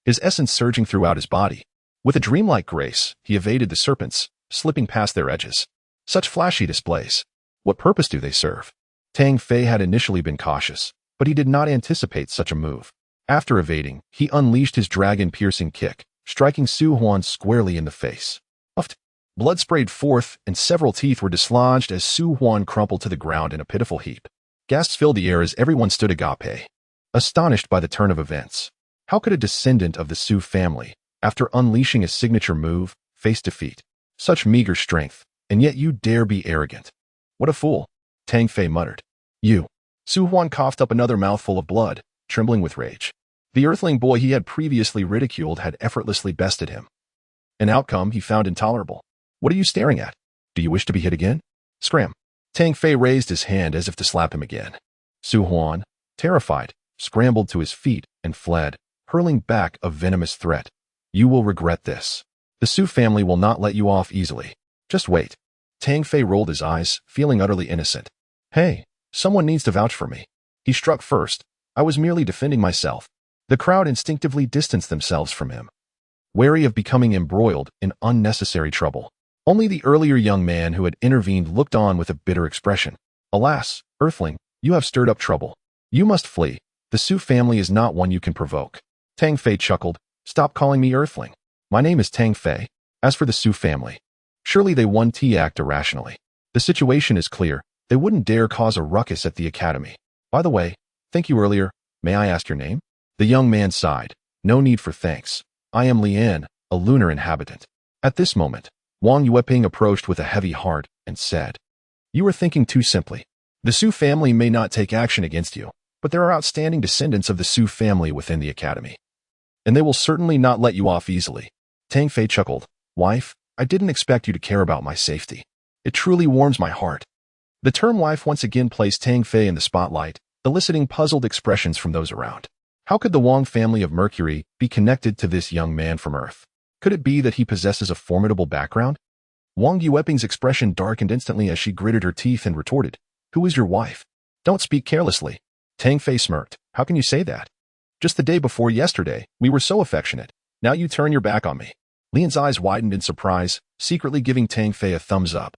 his essence surging throughout his body. With a dreamlike grace, he evaded the serpents, slipping past their edges. Such flashy displays. What purpose do they serve? Tang Fei had initially been cautious, but he did not anticipate such a move. After evading, he unleashed his dragon-piercing kick, striking Su Huan squarely in the face. Uft! Blood sprayed forth, and several teeth were dislodged as Su Huan crumpled to the ground in a pitiful heap. Gasps filled the air as everyone stood agape, astonished by the turn of events. How could a descendant of the Su family, after unleashing a signature move, face defeat? Such meager strength, and yet you dare be arrogant. What a fool, Tang Fei muttered. You. Su Huan coughed up another mouthful of blood, trembling with rage. The earthling boy he had previously ridiculed had effortlessly bested him. An outcome he found intolerable. What are you staring at? Do you wish to be hit again? Scram. Tang Fei raised his hand as if to slap him again. Su Huan, terrified, scrambled to his feet and fled, hurling back a venomous threat. You will regret this. The Su family will not let you off easily. Just wait. Tang Fei rolled his eyes, feeling utterly innocent. Hey, someone needs to vouch for me. He struck first. I was merely defending myself. The crowd instinctively distanced themselves from him, wary of becoming embroiled in unnecessary trouble. Only the earlier young man who had intervened looked on with a bitter expression. Alas, Earthling, you have stirred up trouble. You must flee. The Su family is not one you can provoke. Tang Fei chuckled. Stop calling me Earthling. My name is Tang Fei. As for the Su family, surely they won act irrationally. The situation is clear. They wouldn't dare cause a ruckus at the academy. By the way, thank you earlier. May I ask your name? The young man sighed. No need for thanks. I am Lian, a lunar inhabitant. At this moment, Wang Yueping approached with a heavy heart and said, You are thinking too simply. The Su family may not take action against you, but there are outstanding descendants of the Su family within the academy, and they will certainly not let you off easily. Tang Fei chuckled. Wife, I didn't expect you to care about my safety. It truly warms my heart. The term wife once again placed Tang Fei in the spotlight, eliciting puzzled expressions from those around. How could the Wang family of Mercury be connected to this young man from Earth? Could it be that he possesses a formidable background? Wang Yueping's expression darkened instantly as she gritted her teeth and retorted, Who is your wife? Don't speak carelessly. Tang Fei smirked. How can you say that? Just the day before yesterday, we were so affectionate. Now you turn your back on me. Lian's eyes widened in surprise, secretly giving Tang Fei a thumbs up.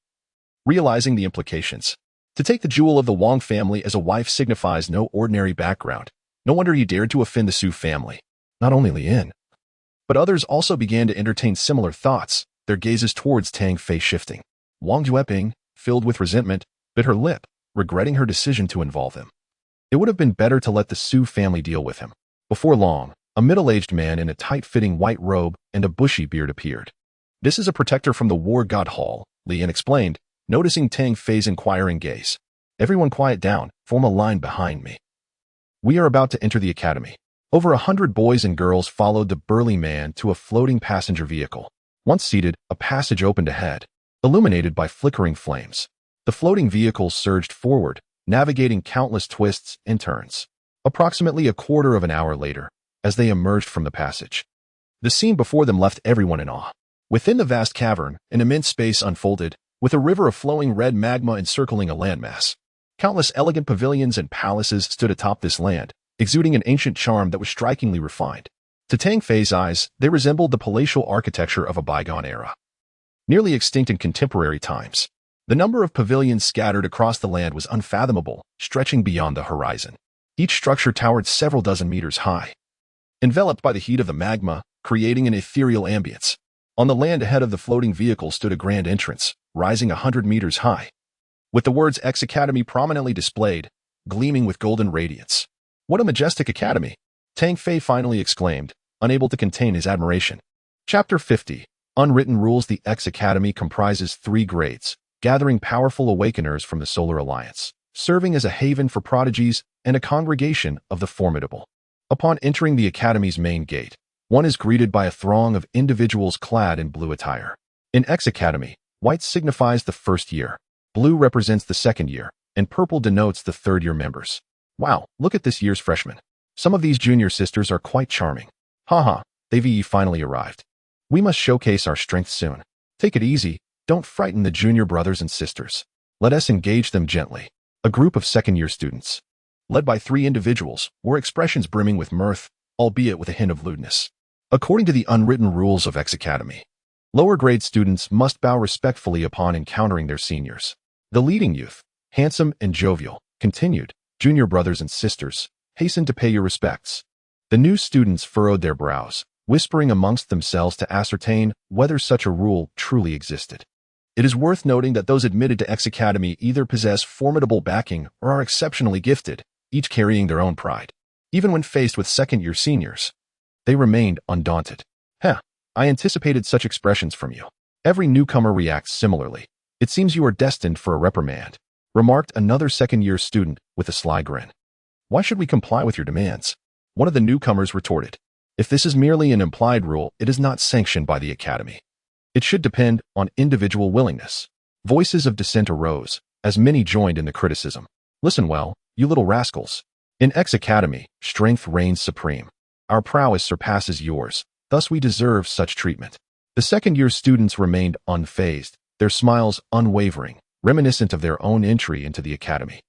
Realizing the implications. To take the jewel of the Wang family as a wife signifies no ordinary background. No wonder he dared to offend the Su family. Not only Lian, but others also began to entertain similar thoughts, their gazes towards Tang Fei shifting. Wang Yueping, filled with resentment, bit her lip, regretting her decision to involve him. It would have been better to let the Su family deal with him. Before long, a middle-aged man in a tight-fitting white robe and a bushy beard appeared. This is a protector from the War God Hall, Lian explained, noticing Tang Fei's inquiring gaze. Everyone quiet down, form a line behind me. We are about to enter the academy. Over 100 boys and girls followed the burly man to a floating passenger vehicle. Once seated, a passage opened ahead, illuminated by flickering flames. The floating vehicle surged forward, navigating countless twists and turns. Approximately a quarter of an hour later, as they emerged from the passage, the scene before them left everyone in awe. Within the vast cavern, an immense space unfolded, with a river of flowing red magma encircling a landmass. Countless elegant pavilions and palaces stood atop this land, exuding an ancient charm that was strikingly refined. To Tang Fei's eyes, they resembled the palatial architecture of a bygone era, nearly extinct in contemporary times. The number of pavilions scattered across the land was unfathomable, stretching beyond the horizon. Each structure towered several dozen meters high, enveloped by the heat of the magma, creating an ethereal ambience. On the land ahead of the floating vehicle stood a grand entrance, rising 100 meters high, with the words X Academy prominently displayed, gleaming with golden radiance. What a majestic academy! Tang Fei finally exclaimed, unable to contain his admiration. Chapter 50. Unwritten Rules. The X Academy comprises 3 grades, gathering powerful awakeners from the Solar Alliance, serving as a haven for prodigies and a congregation of the formidable. Upon entering the academy's main gate, one is greeted by a throng of individuals clad in blue attire. In X Academy, white signifies the first year, blue represents the second year, and purple denotes the third-year members. Wow, look at this year's freshmen. Some of these junior sisters are quite charming. Haha, they've finally arrived. We must showcase our strength soon. Take it easy, don't frighten the junior brothers and sisters. Let us engage them gently. A group of second-year students, led by 3 individuals, wore expressions brimming with mirth, albeit with a hint of lewdness. According to the unwritten rules of X Academy, lower-grade students must bow respectfully upon encountering their seniors. The leading youth, handsome and jovial, continued, Junior brothers and sisters, hasten to pay your respects. The new students furrowed their brows, whispering amongst themselves to ascertain whether such a rule truly existed. It is worth noting that those admitted to X Academy either possess formidable backing or are exceptionally gifted, each carrying their own pride. Even when faced with second-year seniors, they remained undaunted. I anticipated such expressions from you. Every newcomer reacts similarly. It seems you are destined for a reprimand, remarked another second-year student with a sly grin. Why should we comply with your demands? One of the newcomers retorted. If this is merely an implied rule, it is not sanctioned by the Academy. It should depend on individual willingness. Voices of dissent arose, as many joined in the criticism. Listen well, you little rascals. In X Academy, strength reigns supreme. Our prowess surpasses yours, thus we deserve such treatment. The second-year students remained unfazed, their smiles unwavering, reminiscent of their own entry into the Academy.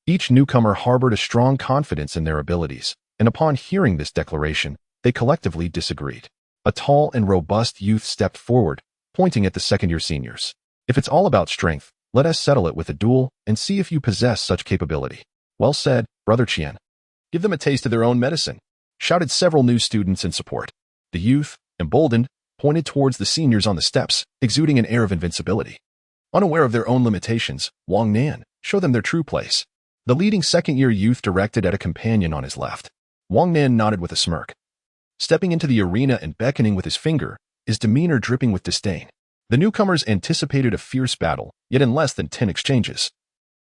Each newcomer harbored a strong confidence in their abilities, and upon hearing this declaration, they collectively disagreed. A tall and robust youth stepped forward, pointing at the second-year seniors. If it's all about strength, let us settle it with a duel and see if you possess such capability. Well said, Brother Qian. Give them a taste of their own medicine, shouted several new students in support. The youth, emboldened, pointed towards the seniors on the steps, exuding an air of invincibility. Unaware of their own limitations, Wang Nan, show them their true place. The leading second-year youth directed at a companion on his left. Wang Nan nodded with a smirk. Stepping into the arena and beckoning with his finger, his demeanor dripping with disdain. The newcomers anticipated a fierce battle, yet in less than 10 exchanges.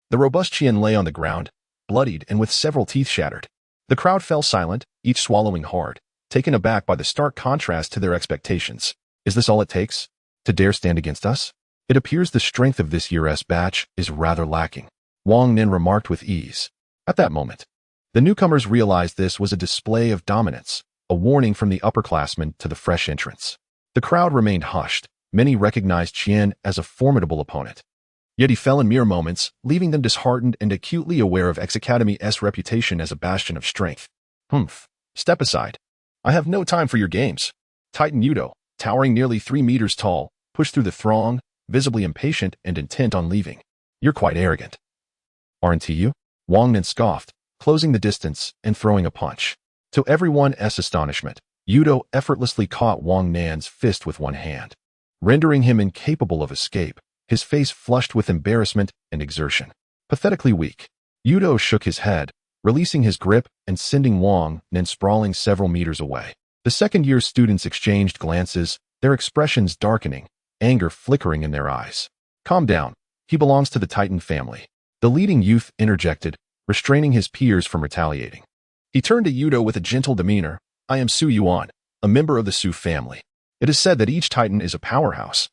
The robust Qian lay on the ground, bloodied and with several teeth shattered. The crowd fell silent, each swallowing hard, taken aback by the stark contrast to their expectations. Is this all it takes? To dare stand against us? It appears the strength of this year's batch is rather lacking, Wang Nin remarked with ease. At that moment, the newcomers realized this was a display of dominance, a warning from the upperclassmen to the fresh entrants. The crowd remained hushed. Many recognized Qian as a formidable opponent. Yet he fell in mere moments, leaving them disheartened and acutely aware of X Academy's reputation as a bastion of strength. Step aside. I have no time for your games. Titan Yudo, towering nearly 3 meters tall, pushed through the throng, visibly impatient and intent on leaving. You're quite arrogant. Aren't you? Wang Nin scoffed, closing the distance and throwing a punch. To everyone's astonishment, Yudo effortlessly caught Wang Nan's fist with one hand, rendering him incapable of escape, his face flushed with embarrassment and exertion. Pathetically weak, Yudo shook his head, releasing his grip and sending Wang Nin sprawling several meters away. The second-year students exchanged glances, their expressions darkening, anger flickering in their eyes. Calm down. He belongs to the Titan family. The leading youth interjected, restraining his peers from retaliating. He turned to Yudo with a gentle demeanor. I am Su Yuan, a member of the Su family. It is said that each Titan is a powerhouse.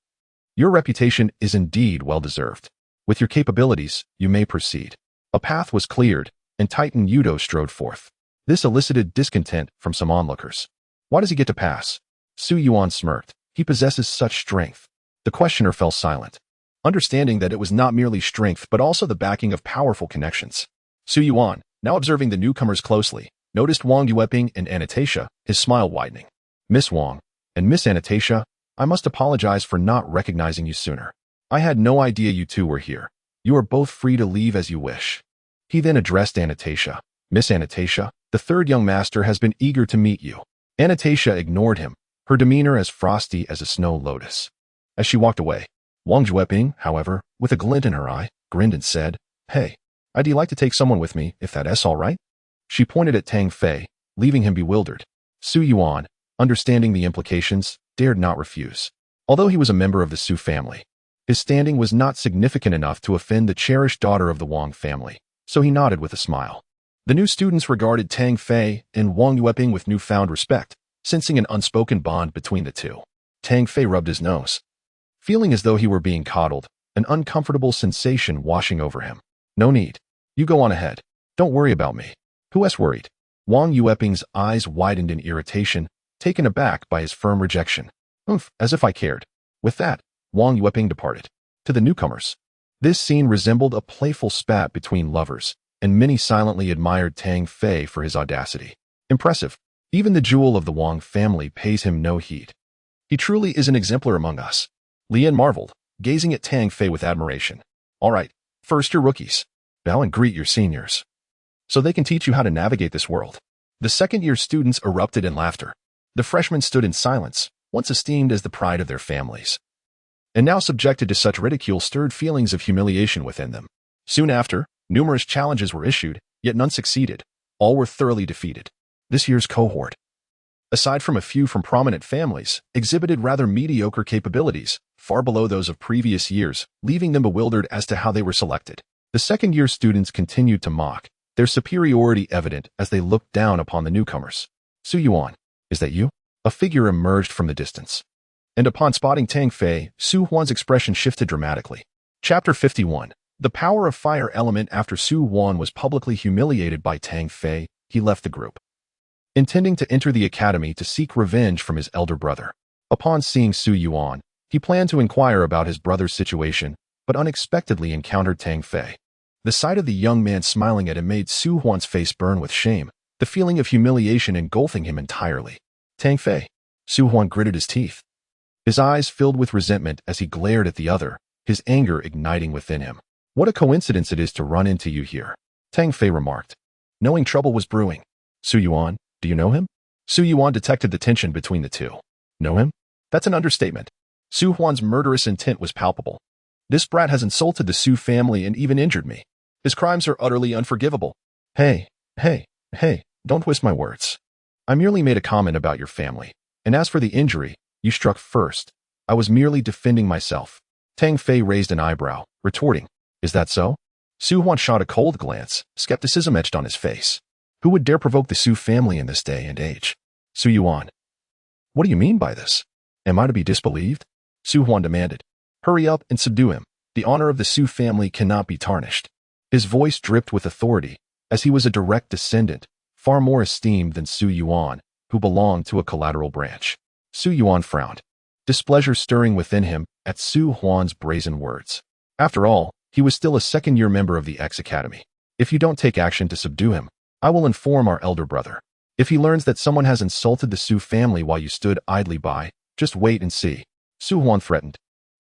Your reputation is indeed well-deserved. With your capabilities, you may proceed. A path was cleared, and Titan Yudo strode forth. This elicited discontent from some onlookers. Why does he get to pass? Su Yuan smirked. He possesses such strength. The questioner fell silent, understanding that it was not merely strength but also the backing of powerful connections. Su Yuan, now observing the newcomers closely, noticed Wang Yueping and Anastasia, his smile widening. Miss Wang and Miss Anastasia, I must apologize for not recognizing you sooner. I had no idea you two were here. You are both free to leave as you wish. He then addressed Anastasia. Miss Anastasia, the third young master has been eager to meet you. Anastasia ignored him, her demeanor as frosty as a snow lotus. As she walked away, Wang Yueping, however, with a glint in her eye, grinned and said, Hey, I'd like to take someone with me, if that's all right? She pointed at Tang Fei, leaving him bewildered. Su Yuan, understanding the implications, dared not refuse. Although he was a member of the Su family, his standing was not significant enough to offend the cherished daughter of the Wang family, so he nodded with a smile. The new students regarded Tang Fei and Wang Yueping with newfound respect, sensing an unspoken bond between the two. Tang Fei rubbed his nose, feeling as though he were being coddled, an uncomfortable sensation washing over him. No need. You go on ahead. Don't worry about me. Who's worried? Wang Yueping's eyes widened in irritation, taken aback by his firm rejection. As if I cared. With that, Wang Yueping departed. To the newcomers, this scene resembled a playful spat between lovers, and many silently admired Tang Fei for his audacity. Impressive. Even the jewel of the Wang family pays him no heed. He truly is an exemplar among us. Lian marveled, gazing at Tang Fei with admiration. All right, first your rookies. Bow and greet your seniors, so they can teach you how to navigate this world. The second-year students erupted in laughter. The freshmen stood in silence, once esteemed as the pride of their families, and now subjected to such ridicule stirred feelings of humiliation within them. Soon after, numerous challenges were issued, yet none succeeded. All were thoroughly defeated. This year's cohort, aside from a few from prominent families, exhibited rather mediocre capabilities, far below those of previous years, leaving them bewildered as to how they were selected. The second-year students continued to mock, their superiority evident as they looked down upon the newcomers. Su Yuan, is that you? A figure emerged from the distance, and upon spotting Tang Fei, Su Huan's expression shifted dramatically. Chapter 51. The power of fire element. After Su Huan was publicly humiliated by Tang Fei, he left the group, intending to enter the academy to seek revenge from his elder brother. Upon seeing Su Yuan, he planned to inquire about his brother's situation, but unexpectedly encountered Tang Fei. The sight of the young man smiling at him made Su Huan's face burn with shame, the feeling of humiliation engulfing him entirely. Tang Fei. Su Huan gritted his teeth, his eyes filled with resentment as he glared at the other, his anger igniting within him. What a coincidence it is to run into you here, Tang Fei remarked, knowing trouble was brewing. Su Yuan, do you know him? Su Yuan detected the tension between the two. Know him? That's an understatement. Su Huan's murderous intent was palpable. This brat has insulted the Su family and even injured me. His crimes are utterly unforgivable. Hey, don't twist my words. I merely made a comment about your family, and as for the injury, you struck first. I was merely defending myself. Tang Fei raised an eyebrow, retorting, is that so? Su Huan shot a cold glance, skepticism etched on his face. Who would dare provoke the Su family in this day and age? Su Yuan. What do you mean by this? Am I to be disbelieved? Su Huan demanded. Hurry up and subdue him. The honor of the Su family cannot be tarnished. His voice dripped with authority, as he was a direct descendant, far more esteemed than Su Yuan, who belonged to a collateral branch. Su Yuan frowned, displeasure stirring within him at Su Huan's brazen words. After all, he was still a second-year member of the X Academy. If you don't take action to subdue him, I will inform our elder brother. If he learns that someone has insulted the Su family while you stood idly by, just wait and see. Su Huan threatened.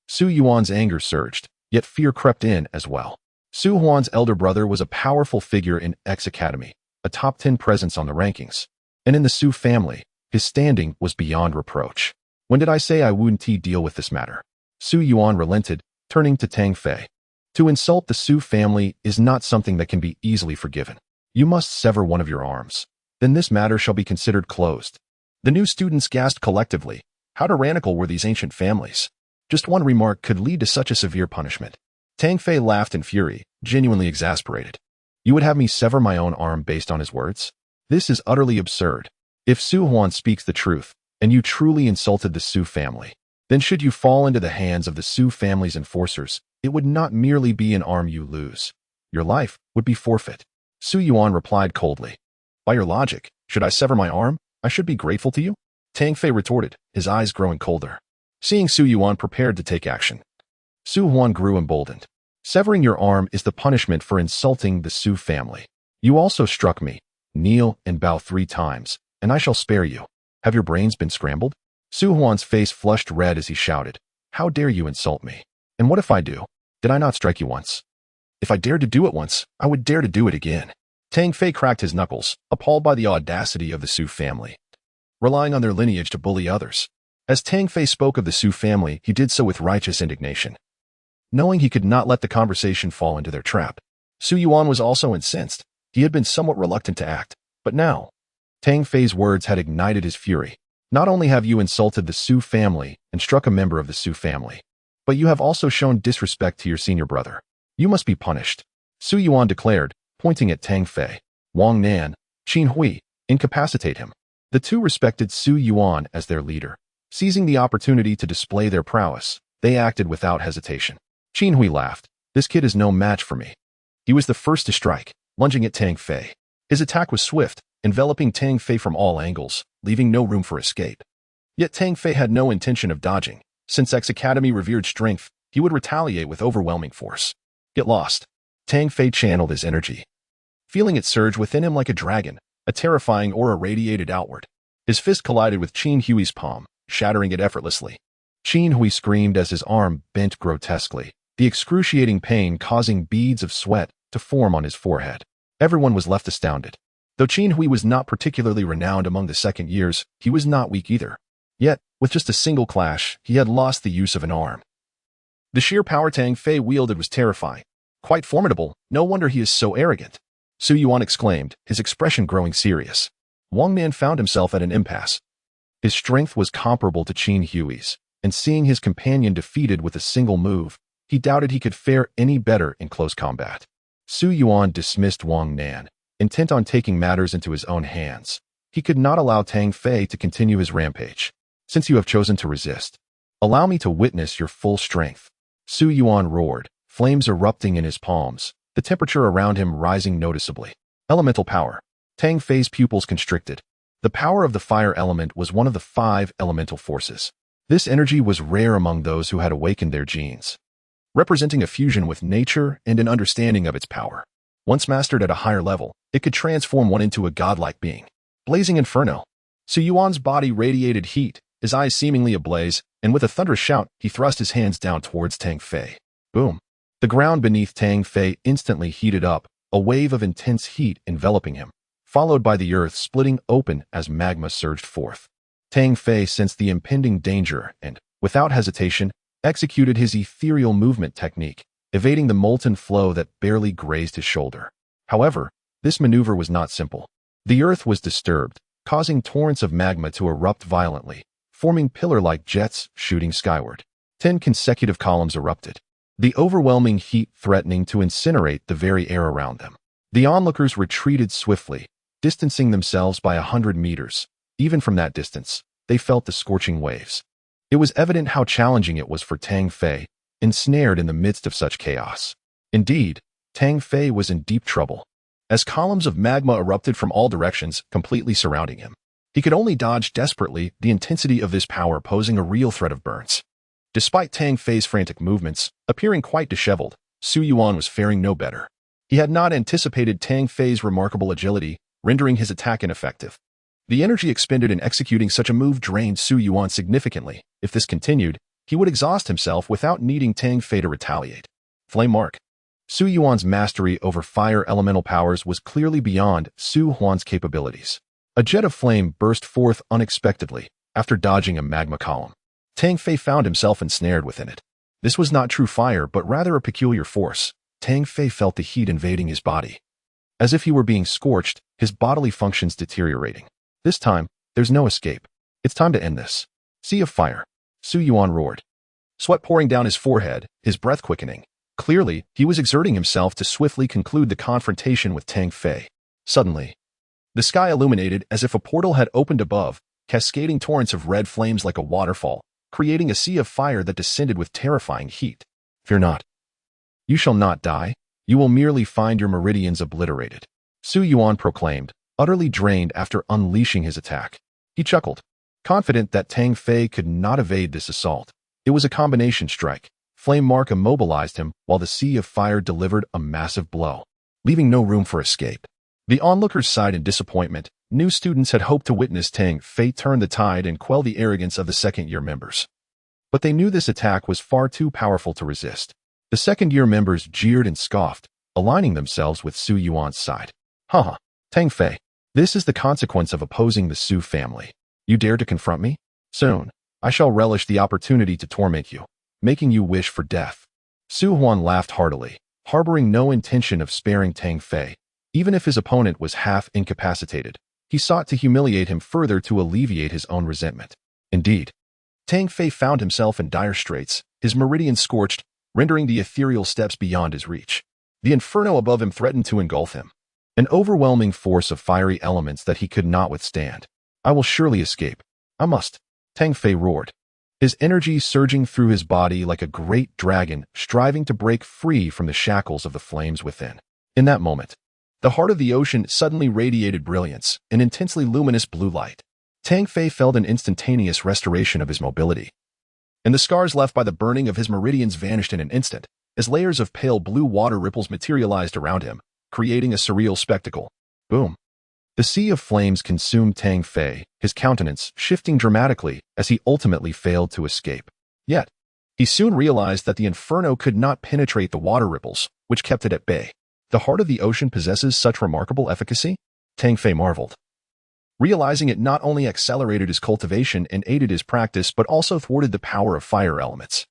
Su Yuan's anger surged, yet fear crept in as well. Su Huan's elder brother was a powerful figure in X Academy, a top 10 presence on the rankings. And in the Su family, his standing was beyond reproach. When did I say I wouldn't deal with this matter? Su Yuan relented, turning to Tang Fei. To insult the Su family is not something that can be easily forgiven. You must sever one of your arms. Then this matter shall be considered closed. The new students gasped collectively. How tyrannical were these ancient families? Just one remark could lead to such a severe punishment. Tang Fei laughed in fury, genuinely exasperated. You would have me sever my own arm based on his words? This is utterly absurd. If Su Huan speaks the truth, and you truly insulted the Su family, then should you fall into the hands of the Su family's enforcers, it would not merely be an arm you lose. Your life would be forfeit. Su Yuan replied coldly. By your logic, should I sever my arm, I should be grateful to you? Tang Fei retorted, his eyes growing colder. Seeing Su Yuan prepared to take action, Su Huan grew emboldened. Severing your arm is the punishment for insulting the Su family. You also struck me. Kneel and bow 3 times, and I shall spare you. Have your brains been scrambled? Su Huan's face flushed red as he shouted, How dare you insult me? And what if I do? Did I not strike you once? If I dared to do it once, I would dare to do it again. Tang Fei cracked his knuckles, appalled by the audacity of the Su family, relying on their lineage to bully others. As Tang Fei spoke of the Su family, he did so with righteous indignation, knowing he could not let the conversation fall into their trap. Su Yuan was also incensed. He had been somewhat reluctant to act, but now, Tang Fei's words had ignited his fury. Not only have you insulted the Su family and struck a member of the Su family, but you have also shown disrespect to your senior brother. You must be punished. Su Yuan declared, pointing at Tang Fei. Wang Nan, Qin Hui, incapacitate him. The two respected Su Yuan as their leader. Seizing the opportunity to display their prowess, they acted without hesitation. Qin Hui laughed. This kid is no match for me. He was the first to strike, lunging at Tang Fei. His attack was swift, enveloping Tang Fei from all angles, leaving no room for escape. Yet Tang Fei had no intention of dodging. Since X Academy revered strength, he would retaliate with overwhelming force. Get lost. Tang Fei channeled his energy, feeling it surge within him like a dragon, a terrifying aura radiated outward. His fist collided with Qin Hui's palm, shattering it effortlessly. Qin Hui screamed as his arm bent grotesquely, the excruciating pain causing beads of sweat to form on his forehead. Everyone was left astounded. Though Qin Hui was not particularly renowned among the second years, he was not weak either. Yet, with just a single clash, he had lost the use of an arm. The sheer power Tang Fei wielded was terrifying. Quite formidable, no wonder he is so arrogant. Su Yuan exclaimed, his expression growing serious. Wang Nan found himself at an impasse. His strength was comparable to Qin Hui's, and seeing his companion defeated with a single move, he doubted he could fare any better in close combat. Su Yuan dismissed Wang Nan, intent on taking matters into his own hands. He could not allow Tang Fei to continue his rampage. Since you have chosen to resist, allow me to witness your full strength. Su Yuan roared, flames erupting in his palms, the temperature around him rising noticeably. Elemental power. Tang Fei's pupils constricted. The power of the fire element was one of the 5 elemental forces. This energy was rare among those who had awakened their genes, representing a fusion with nature and an understanding of its power. Once mastered at a higher level, it could transform one into a godlike being. Blazing inferno. Su Yuan's body radiated heat, his eyes seemingly ablaze, and with a thunderous shout, he thrust his hands down towards Tang Fei. Boom. The ground beneath Tang Fei instantly heated up, a wave of intense heat enveloping him, followed by the earth splitting open as magma surged forth. Tang Fei sensed the impending danger and, without hesitation, executed his ethereal movement technique, evading the molten flow that barely grazed his shoulder. However, this maneuver was not simple. The earth was disturbed, causing torrents of magma to erupt violently, forming pillar-like jets shooting skyward. 10 consecutive columns erupted, the overwhelming heat threatening to incinerate the very air around them. The onlookers retreated swiftly, distancing themselves by 100 meters. Even from that distance, they felt the scorching waves. It was evident how challenging it was for Tang Fei, ensnared in the midst of such chaos. Indeed, Tang Fei was in deep trouble, as columns of magma erupted from all directions, completely surrounding him. He could only dodge desperately, the intensity of this power posing a real threat of burns. Despite Tang Fei's frantic movements, appearing quite disheveled, Su Yuan was faring no better. He had not anticipated Tang Fei's remarkable agility, rendering his attack ineffective. The energy expended in executing such a move drained Su Yuan significantly. If this continued, he would exhaust himself without needing Tang Fei to retaliate. Flame Mark. Su Yuan's mastery over fire elemental powers was clearly beyond Su Huan's capabilities. A jet of flame burst forth unexpectedly, after dodging a magma column. Tang Fei found himself ensnared within it. This was not true fire but rather a peculiar force. Tang Fei felt the heat invading his body. As if he were being scorched, his bodily functions deteriorating. This time, there's no escape. It's time to end this. Sea of fire. Su Yuan roared. Sweat pouring down his forehead, his breath quickening. Clearly, he was exerting himself to swiftly conclude the confrontation with Tang Fei. Suddenly, the sky illuminated as if a portal had opened above, cascading torrents of red flames like a waterfall, creating a sea of fire that descended with terrifying heat. Fear not. You shall not die. You will merely find your meridians obliterated. Su Yuan proclaimed, utterly drained after unleashing his attack. He chuckled, confident that Tang Fei could not evade this assault. It was a combination strike. Flame Mark immobilized him, while the sea of fire delivered a massive blow, leaving no room for escape. The onlookers sighed in disappointment. New students had hoped to witness Tang Fei turn the tide and quell the arrogance of the second-year members. But they knew this attack was far too powerful to resist. The second-year members jeered and scoffed, aligning themselves with Su Yuan's side. Haha, Tang Fei. This is the consequence of opposing the Su family. You dare to confront me? Soon, I shall relish the opportunity to torment you, making you wish for death. Su Huan laughed heartily, harboring no intention of sparing Tang Fei. Even if his opponent was half incapacitated, he sought to humiliate him further to alleviate his own resentment. Indeed, Tang Fei found himself in dire straits, his meridian scorched, rendering the ethereal steps beyond his reach. The inferno above him threatened to engulf him, an overwhelming force of fiery elements that he could not withstand. I will surely escape. I must. Tang Fei roared, his energy surging through his body like a great dragon striving to break free from the shackles of the flames within. In that moment, the heart of the ocean suddenly radiated brilliance, an intensely luminous blue light. Tang Fei felt an instantaneous restoration of his mobility, and the scars left by the burning of his meridians vanished in an instant, as layers of pale blue water ripples materialized around him, creating a surreal spectacle. Boom. The sea of flames consumed Tang Fei, his countenance shifting dramatically as he ultimately failed to escape. Yet, he soon realized that the inferno could not penetrate the water ripples, which kept it at bay. The heart of the ocean possesses such remarkable efficacy? Tang Fei marveled, realizing it not only accelerated his cultivation and aided his practice but also thwarted the power of fire elements.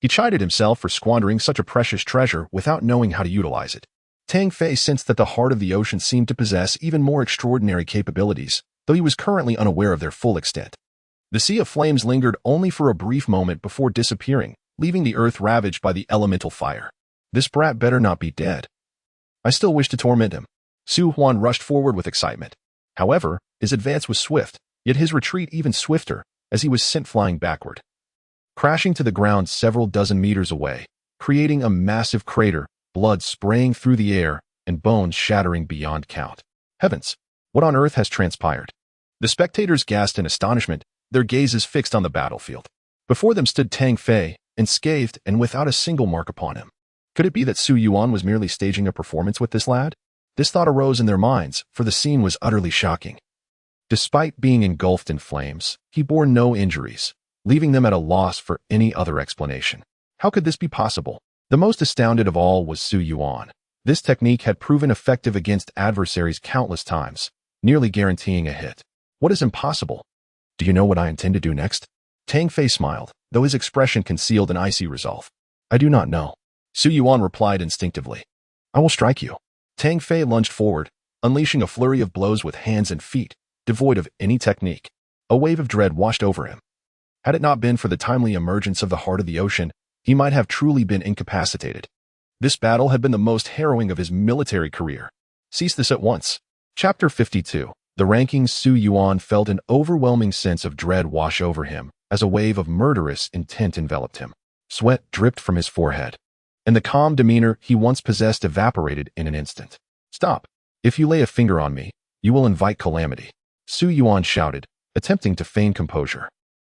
He chided himself for squandering such a precious treasure without knowing how to utilize it. Tang Fei sensed that the heart of the ocean seemed to possess even more extraordinary capabilities, though he was currently unaware of their full extent. The sea of flames lingered only for a brief moment before disappearing, leaving the earth ravaged by the elemental fire. This brat better not be dead. I still wish to torment him. Su Huan rushed forward with excitement. However, his advance was swift, yet his retreat even swifter, as he was sent flying backward, crashing to the ground several dozen meters away, creating a massive crater, blood spraying through the air, and bones shattering beyond count. Heavens! What on earth has transpired? The spectators gasped in astonishment, their gazes fixed on the battlefield. Before them stood Tang Fei, unscathed and without a single mark upon him. Could it be that Su Yuan was merely staging a performance with this lad? This thought arose in their minds, for the scene was utterly shocking. Despite being engulfed in flames, he bore no injuries, leaving them at a loss for any other explanation. How could this be possible? The most astounded of all was Su Yuan. This technique had proven effective against adversaries countless times, nearly guaranteeing a hit. What is impossible? Do you know what I intend to do next? Tang Fei smiled, though his expression concealed an icy resolve. I do not know. Su Yuan replied instinctively. I will strike you. Tang Fei lunged forward, unleashing a flurry of blows with hands and feet, devoid of any technique. A wave of dread washed over him. Had it not been for the timely emergence of the heart of the ocean, he might have truly been incapacitated. This battle had been the most harrowing of his military career. Cease this at once. Chapter 52. The ranking Su Yuan felt an overwhelming sense of dread wash over him as a wave of murderous intent enveloped him. Sweat dripped from his forehead, and the calm demeanor he once possessed evaporated in an instant. Stop! If you lay a finger on me, you will invite calamity. Su Yuan shouted, attempting to feign composure.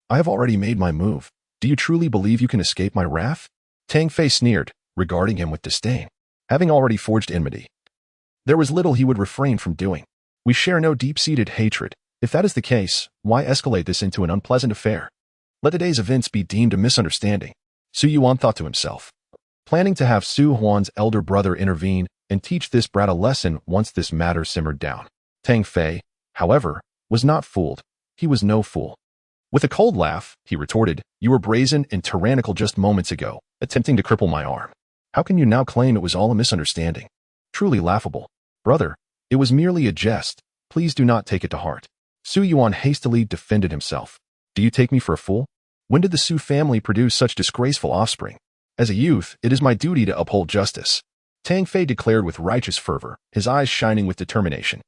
I have already made my move. Do you truly believe you can escape my wrath? Tang Fei sneered, regarding him with disdain. Having already forged enmity, there was little he would refrain from doing. We share no deep-seated hatred. If that is the case, why escalate this into an unpleasant affair? Let today's events be deemed a misunderstanding. Su Yuan thought to himself, planning to have Su Huan's elder brother intervene and teach this brat a lesson once this matter simmered down. Tang Fei, however, was not fooled. He was no fool. With a cold laugh, he retorted, you were brazen and tyrannical just moments ago, attempting to cripple my arm. How can you now claim it was all a misunderstanding? Truly laughable. Brother, it was merely a jest. Please do not take it to heart. Su Yuan hastily defended himself. Do you take me for a fool? When did the Su family produce such disgraceful offspring? As a youth, it is my duty to uphold justice. Tang Fei declared with righteous fervor, his eyes shining with determination.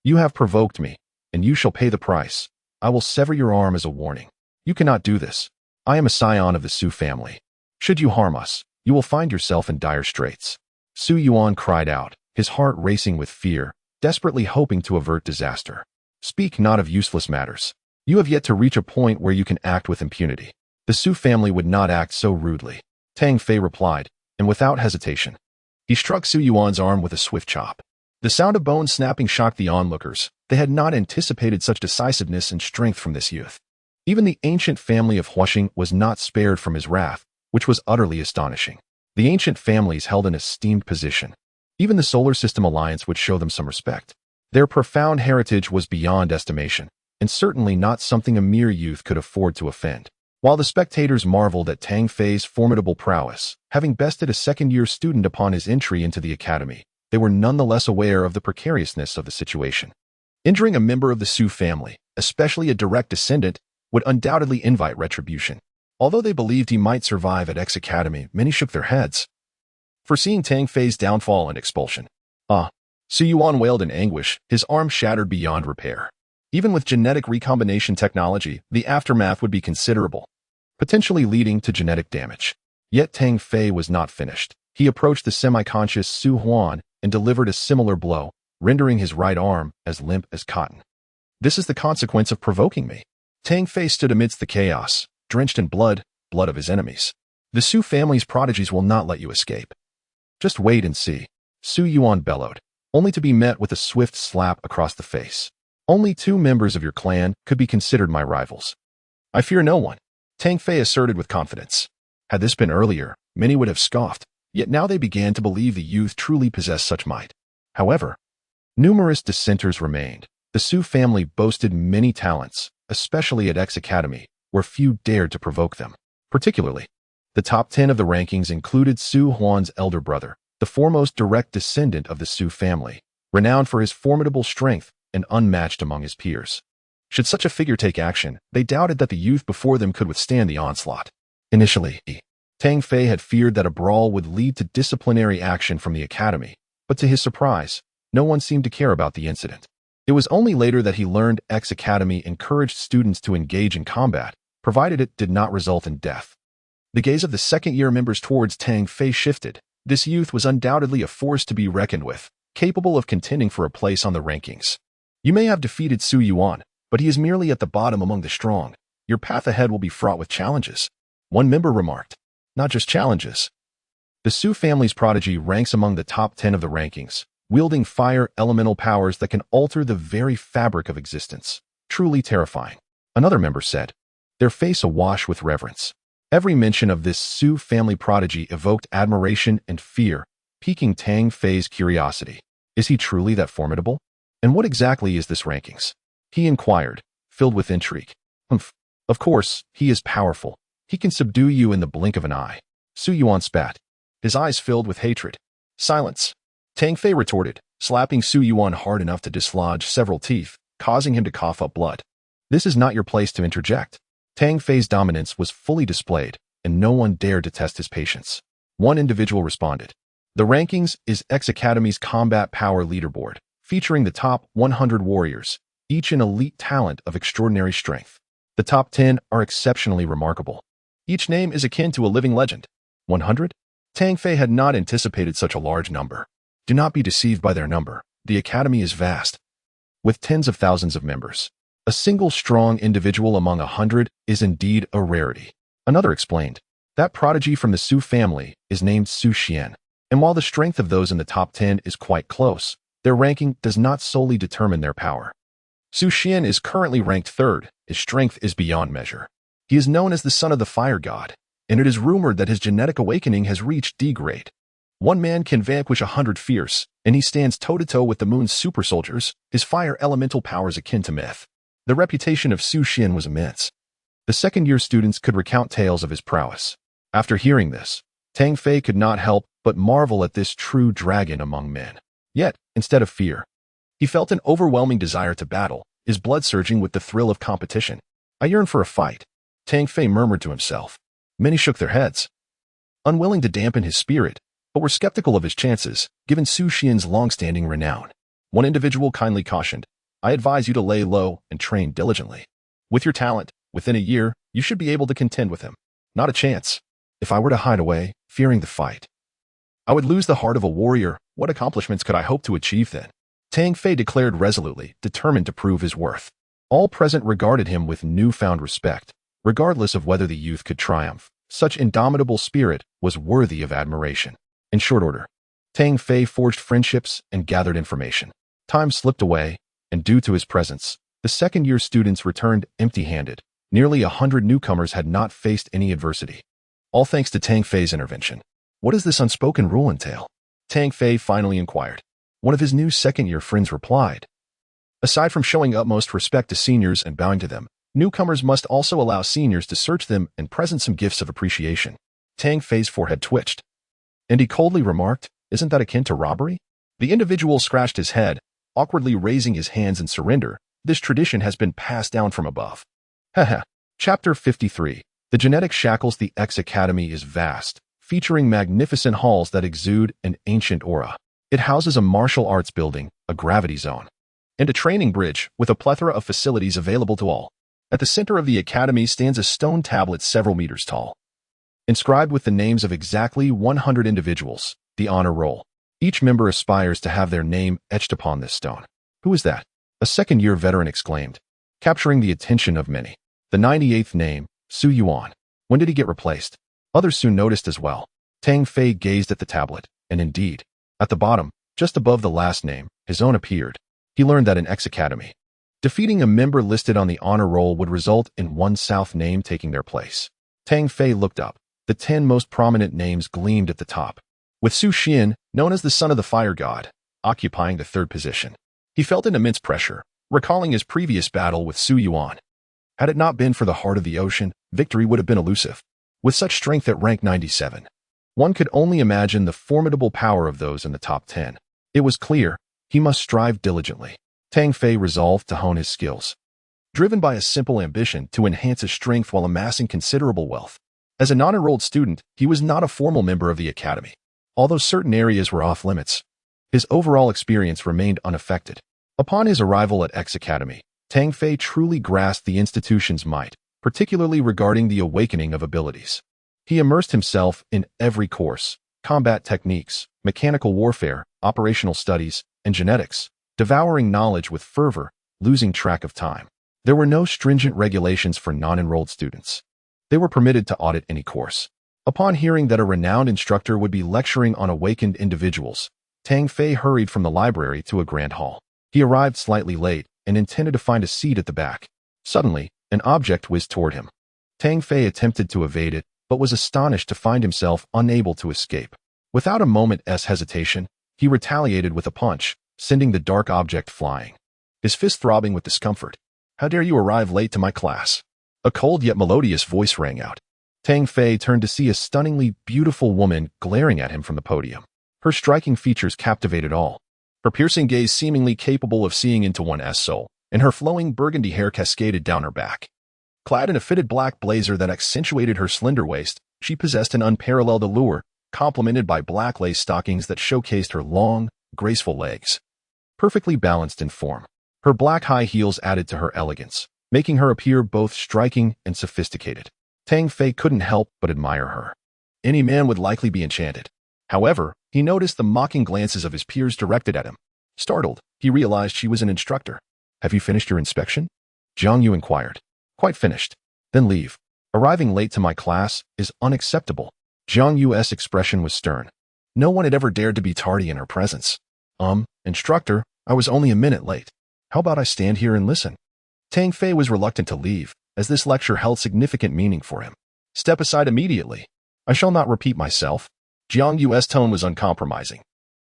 You have provoked me, and you shall pay the price. I will sever your arm as a warning. You cannot do this. I am a scion of the Su family. Should you harm us, you will find yourself in dire straits. Su Yuan cried out, his heart racing with fear, desperately hoping to avert disaster. Speak not of useless matters. You have yet to reach a point where you can act with impunity. The Su family would not act so rudely. Tang Fei replied, and without hesitation. He struck Su Yuan's arm with a swift chop. The sound of bones snapping shocked the onlookers. They had not anticipated such decisiveness and strength from this youth. Even the ancient family of Huashing was not spared from his wrath, which was utterly astonishing. The ancient families held an esteemed position. Even the Solar System Alliance would show them some respect. Their profound heritage was beyond estimation, and certainly not something a mere youth could afford to offend. While the spectators marveled at Tang Fei's formidable prowess, having bested a second-year student upon his entry into the academy, they were nonetheless aware of the precariousness of the situation. Injuring a member of the Su family, especially a direct descendant, would undoubtedly invite retribution. Although they believed he might survive at X Academy, many shook their heads, foreseeing Tang Fei's downfall and expulsion. Su Yuan wailed in anguish, his arm shattered beyond repair. Even with genetic recombination technology, the aftermath would be considerable, potentially leading to genetic damage. Yet Tang Fei was not finished. He approached the semi-conscious Su Huan and delivered a similar blow, rendering his right arm as limp as cotton. This is the consequence of provoking me. Tang Fei stood amidst the chaos, drenched in blood of his enemies. The Su family's prodigies will not let you escape. Just wait and see. Su Yuan bellowed, only to be met with a swift slap across the face. Only 2 members of your clan could be considered my rivals. I fear no one, Tang Fei asserted with confidence. Had this been earlier, many would have scoffed, yet now they began to believe the youth truly possessed such might. However, Numerous dissenters remained. The Su family boasted many talents, especially at X Academy, where few dared to provoke them. Particularly, the top 10 of the rankings included Su Huan's elder brother, the foremost direct descendant of the Su family, renowned for his formidable strength and unmatched among his peers. Should such a figure take action, they doubted that the youth before them could withstand the onslaught. Initially, Tang Fei had feared that a brawl would lead to disciplinary action from the academy, but to his surprise, no one seemed to care about the incident. It was only later that he learned X Academy encouraged students to engage in combat, provided it did not result in death. The gaze of the second-year members towards Tang Fei shifted. This youth was undoubtedly a force to be reckoned with, capable of contending for a place on the rankings. You may have defeated Su Yuan, but he is merely at the bottom among the strong. Your path ahead will be fraught with challenges. One member remarked. Not just challenges. The Su family's prodigy ranks among the top 10 of the rankings, wielding fire elemental powers that can alter the very fabric of existence. Truly terrifying. Another member said, their face awash with reverence. Every mention of this Su family prodigy evoked admiration and fear, piquing Tang Fei's curiosity. Is he truly that formidable? And what exactly is this rankings? He inquired, filled with intrigue. Of course, he is powerful. He can subdue you in the blink of an eye. Su Yuan spat, his eyes filled with hatred. Silence. Tang Fei retorted, slapping Su Yuan hard enough to dislodge several teeth, causing him to cough up blood. This is not your place to interject. Tang Fei's dominance was fully displayed, and no one dared to test his patience. One individual responded. The rankings is X Academy's combat power leaderboard, featuring the top 100 warriors, each an elite talent of extraordinary strength. The top 10 are exceptionally remarkable. Each name is akin to a living legend. 100? Tang Fei had not anticipated such a large number. Do not be deceived by their number. The academy is vast, with tens of thousands of members. A single strong individual among 100 is indeed a rarity. Another explained. That prodigy from the Su family is named Su Xian, and while the strength of those in the top 10 is quite close, their ranking does not solely determine their power. Su Xian is currently ranked third. His strength is beyond measure. He is known as the son of the fire god, and it is rumored that his genetic awakening has reached D grade. One man can vanquish 100 fierce, and he stands toe-to-toe with the moon's super soldiers, his fire elemental powers akin to myth. The reputation of Su Xian was immense. The second-year students could recount tales of his prowess. After hearing this, Tang Fei could not help but marvel at this true dragon among men. Yet, instead of fear, he felt an overwhelming desire to battle, his blood surging with the thrill of competition. I yearn for a fight, Tang Fei murmured to himself. Many shook their heads, unwilling to dampen his spirit, but were skeptical of his chances, given Su Xian's long-standing renown. One individual kindly cautioned, I advise you to lay low and train diligently. With your talent, within a year, you should be able to contend with him. Not a chance. If I were to hide away, fearing the fight, I would lose the heart of a warrior. What accomplishments could I hope to achieve then? Tang Fei declared resolutely, determined to prove his worth. All present regarded him with newfound respect, regardless of whether the youth could triumph. Such indomitable spirit was worthy of admiration. In short order, Tang Fei forged friendships and gathered information. Time slipped away, and due to his presence, the second-year students returned empty-handed. Nearly 100 newcomers had not faced any adversity. All thanks to Tang Fei's intervention. What does this unspoken rule entail? Tang Fei finally inquired. One of his new second-year friends replied. Aside from showing utmost respect to seniors and bowing to them, newcomers must also allow seniors to search them and present some gifts of appreciation. Tang Fei's forehead twitched, and he coldly remarked, isn't that akin to robbery? The individual scratched his head, awkwardly raising his hands in surrender. This tradition has been passed down from above. Haha. Chapter 53. The genetic shackles. The X Academy is vast, featuring magnificent halls that exude an ancient aura. It houses a martial arts building, a gravity zone, and a training bridge with a plethora of facilities available to all. At the center of the academy stands a stone tablet several meters tall, inscribed with the names of exactly 100 individuals, the honor roll. Each member aspires to have their name etched upon this stone. Who is that? A second-year veteran exclaimed, capturing the attention of many. The 98th name, Su Yuan. When did he get replaced? Others soon noticed as well. Tang Fei gazed at the tablet, and indeed, at the bottom, just above the last name, his own appeared. He learned that in X Academy, defeating a member listed on the honor roll would result in one South name taking their place. Tang Fei looked up. The 10 most prominent names gleamed at the top, with Su Xian, known as the son of the fire god, occupying the third position. He felt an immense pressure, recalling his previous battle with Su Yuan. Had it not been for the heart of the ocean, victory would have been elusive. With such strength at rank 97, one could only imagine the formidable power of those in the top 10. It was clear he must strive diligently. Tang Fei resolved to hone his skills, driven by a simple ambition to enhance his strength while amassing considerable wealth. As a non-enrolled student, he was not a formal member of the academy. Although certain areas were off-limits, his overall experience remained unaffected. Upon his arrival at X Academy, Tang Fei truly grasped the institution's might, particularly regarding the awakening of abilities. He immersed himself in every course: combat techniques, mechanical warfare, operational studies, and genetics, devouring knowledge with fervor, losing track of time. There were no stringent regulations for non-enrolled students. They were permitted to audit any course. Upon hearing that a renowned instructor would be lecturing on awakened individuals, Tang Fei hurried from the library to a grand hall. He arrived slightly late and intended to find a seat at the back. Suddenly, an object whizzed toward him. Tang Fei attempted to evade it, but was astonished to find himself unable to escape. Without a moment's hesitation, he retaliated with a punch, sending the dark object flying. His fist throbbing with discomfort. "How dare you arrive late to my class?" A cold yet melodious voice rang out. Tang Fei turned to see a stunningly beautiful woman glaring at him from the podium. Her striking features captivated all. Her piercing gaze seemingly capable of seeing into one's soul, and her flowing burgundy hair cascaded down her back. Clad in a fitted black blazer that accentuated her slender waist, she possessed an unparalleled allure, complemented by black lace stockings that showcased her long, graceful legs. Perfectly balanced in form, her black high heels added to her elegance, making her appear both striking and sophisticated. Tang Fei couldn't help but admire her. Any man would likely be enchanted. However, he noticed the mocking glances of his peers directed at him. Startled, he realized she was an instructor. "Have you finished your inspection?" Jiang Yu inquired. "Quite finished." "Then leave. Arriving late to my class is unacceptable." Jiang Yu's expression was stern. No one had ever dared to be tardy in her presence. Instructor, I was only a minute late. How about I stand here and listen?" Tang Fei was reluctant to leave, as this lecture held significant meaning for him. "Step aside immediately. I shall not repeat myself." Jiang Yu's tone was uncompromising.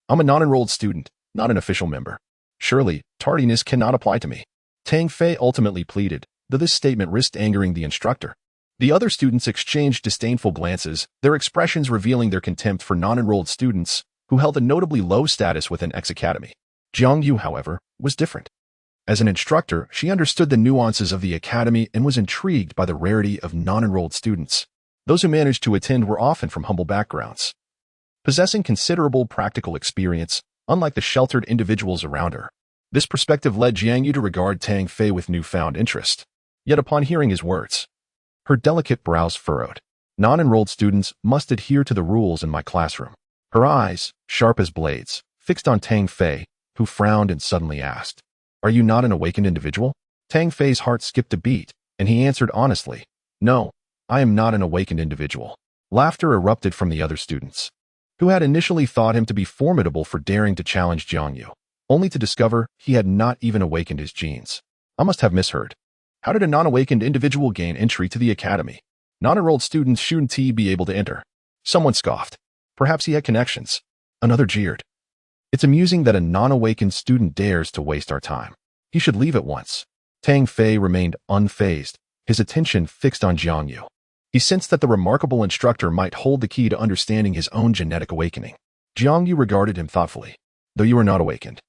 "I'm a non-enrolled student, not an official member. Surely, tardiness cannot apply to me." Tang Fei ultimately pleaded, though this statement risked angering the instructor. The other students exchanged disdainful glances, their expressions revealing their contempt for non-enrolled students who held a notably low status within X Academy. Jiang Yu, however, was different. As an instructor, she understood the nuances of the academy and was intrigued by the rarity of non-enrolled students. Those who managed to attend were often from humble backgrounds, possessing considerable practical experience, unlike the sheltered individuals around her. This perspective led Jiang Yu to regard Tang Fei with newfound interest. Yet upon hearing his words, her delicate brows furrowed. "Non-enrolled students must adhere to the rules in my classroom." Her eyes, sharp as blades, fixed on Tang Fei, who frowned and suddenly asked, "Are you not an awakened individual?" Tang Fei's heart skipped a beat, and he answered honestly, "No, I am not an awakened individual." Laughter erupted from the other students, who had initially thought him to be formidable for daring to challenge Jiang Yu, only to discover he had not even awakened his genes. I must have misheard. How did a non-awakened individual gain entry to the academy? Non-enrolled students shouldn't be able to enter. Someone scoffed. Perhaps he had connections. Another jeered. It's amusing that a non-awakened student dares to waste our time. He should leave at once. Tang Fei remained unfazed, his attention fixed on Jiang Yu. He sensed that the remarkable instructor might hold the key to understanding his own genetic awakening. Jiang Yu regarded him thoughtfully. "Though you are not awakened,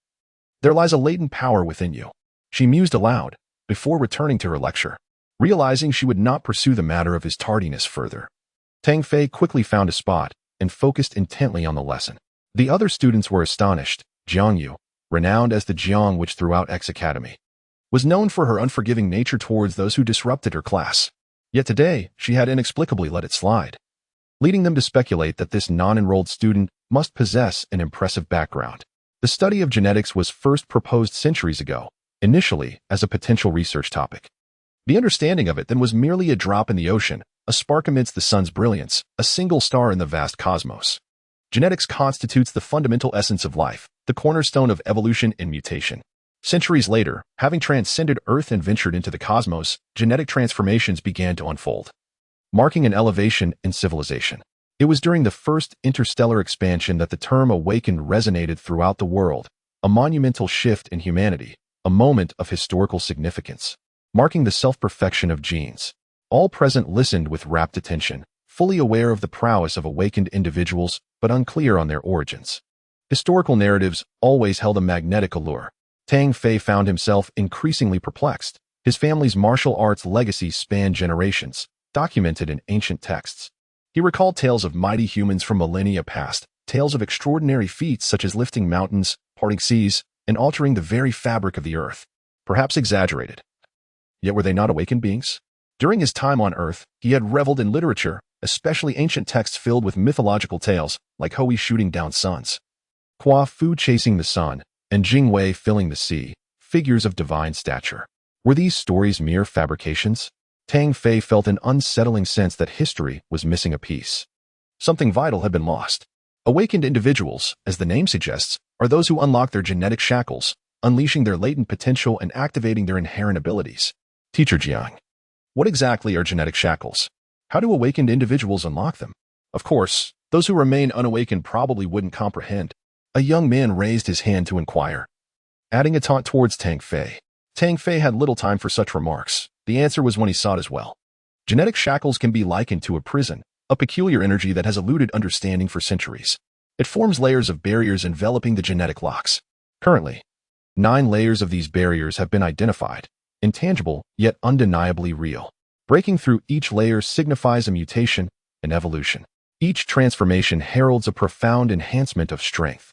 there lies a latent power within you." She mused aloud, before returning to her lecture, realizing she would not pursue the matter of his tardiness further. Tang Fei quickly found a spot and focused intently on the lesson. The other students were astonished. Jiang Yu, renowned as the Jiang witch throughout X Academy, was known for her unforgiving nature towards those who disrupted her class. Yet today, she had inexplicably let it slide, leading them to speculate that this non-enrolled student must possess an impressive background. The study of genetics was first proposed centuries ago, initially as a potential research topic. The understanding of it then was merely a drop in the ocean, a spark amidst the sun's brilliance, a single star in the vast cosmos. Genetics constitutes the fundamental essence of life, the cornerstone of evolution and mutation. Centuries later, having transcended Earth and ventured into the cosmos, genetic transformations began to unfold, marking an elevation in civilization. It was during the first interstellar expansion that the term awakened resonated throughout the world, a monumental shift in humanity, a moment of historical significance, marking the self-perfection of genes. All present listened with rapt attention, fully aware of the prowess of awakened individuals, but unclear on their origins. Historical narratives always held a magnetic allure. Tang Fei found himself increasingly perplexed. His family's martial arts legacy spanned generations, documented in ancient texts. He recalled tales of mighty humans from millennia past, tales of extraordinary feats such as lifting mountains, parting seas, and altering the very fabric of the earth. Perhaps exaggerated. Yet were they not awakened beings? During his time on Earth, he had reveled in literature, especially ancient texts filled with mythological tales, like Hui shooting down suns, Hua Fu chasing the sun, and Jing Wei filling the sea, figures of divine stature. Were these stories mere fabrications? Tang Fei felt an unsettling sense that history was missing a piece. Something vital had been lost. Awakened individuals, as the name suggests, are those who unlock their genetic shackles, unleashing their latent potential and activating their inherent abilities. Teacher Jiang, what exactly are genetic shackles? How do awakened individuals unlock them? Of course, those who remain unawakened probably wouldn't comprehend. A young man raised his hand to inquire, adding a taunt towards Tang Fei. Tang Fei had little time for such remarks. The answer was when he sought as well. Genetic shackles can be likened to a prison, a peculiar energy that has eluded understanding for centuries. It forms layers of barriers enveloping the genetic locks. Currently, 9 layers of these barriers have been identified, intangible yet undeniably real. Breaking through each layer signifies a mutation, an evolution. Each transformation heralds a profound enhancement of strength.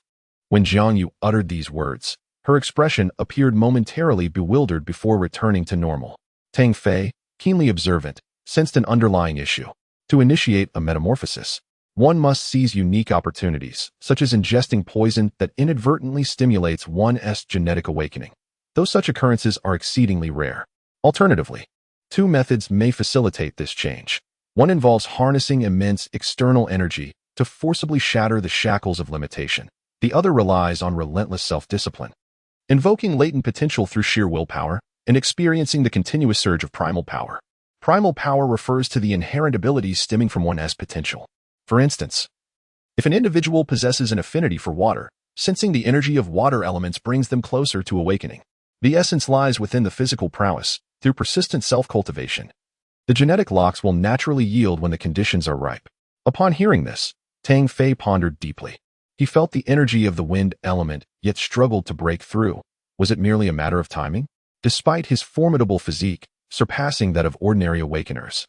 When Jiang Yu uttered these words, her expression appeared momentarily bewildered before returning to normal. Tang Fei, keenly observant, sensed an underlying issue. To initiate a metamorphosis, one must seize unique opportunities, such as ingesting poison that inadvertently stimulates one's genetic awakening. Though such occurrences are exceedingly rare. Alternatively, 2 methods may facilitate this change. One involves harnessing immense external energy to forcibly shatter the shackles of limitation. The other relies on relentless self-discipline, invoking latent potential through sheer willpower, and experiencing the continuous surge of primal power. Primal power refers to the inherent abilities stemming from one's potential. For instance, if an individual possesses an affinity for water, sensing the energy of water elements brings them closer to awakening. The essence lies within the physical prowess, through persistent self-cultivation. The genetic locks will naturally yield when the conditions are ripe. Upon hearing this, Tang Fei pondered deeply. He felt the energy of the wind element, yet struggled to break through. Was it merely a matter of timing? Despite his formidable physique, surpassing that of ordinary awakeners,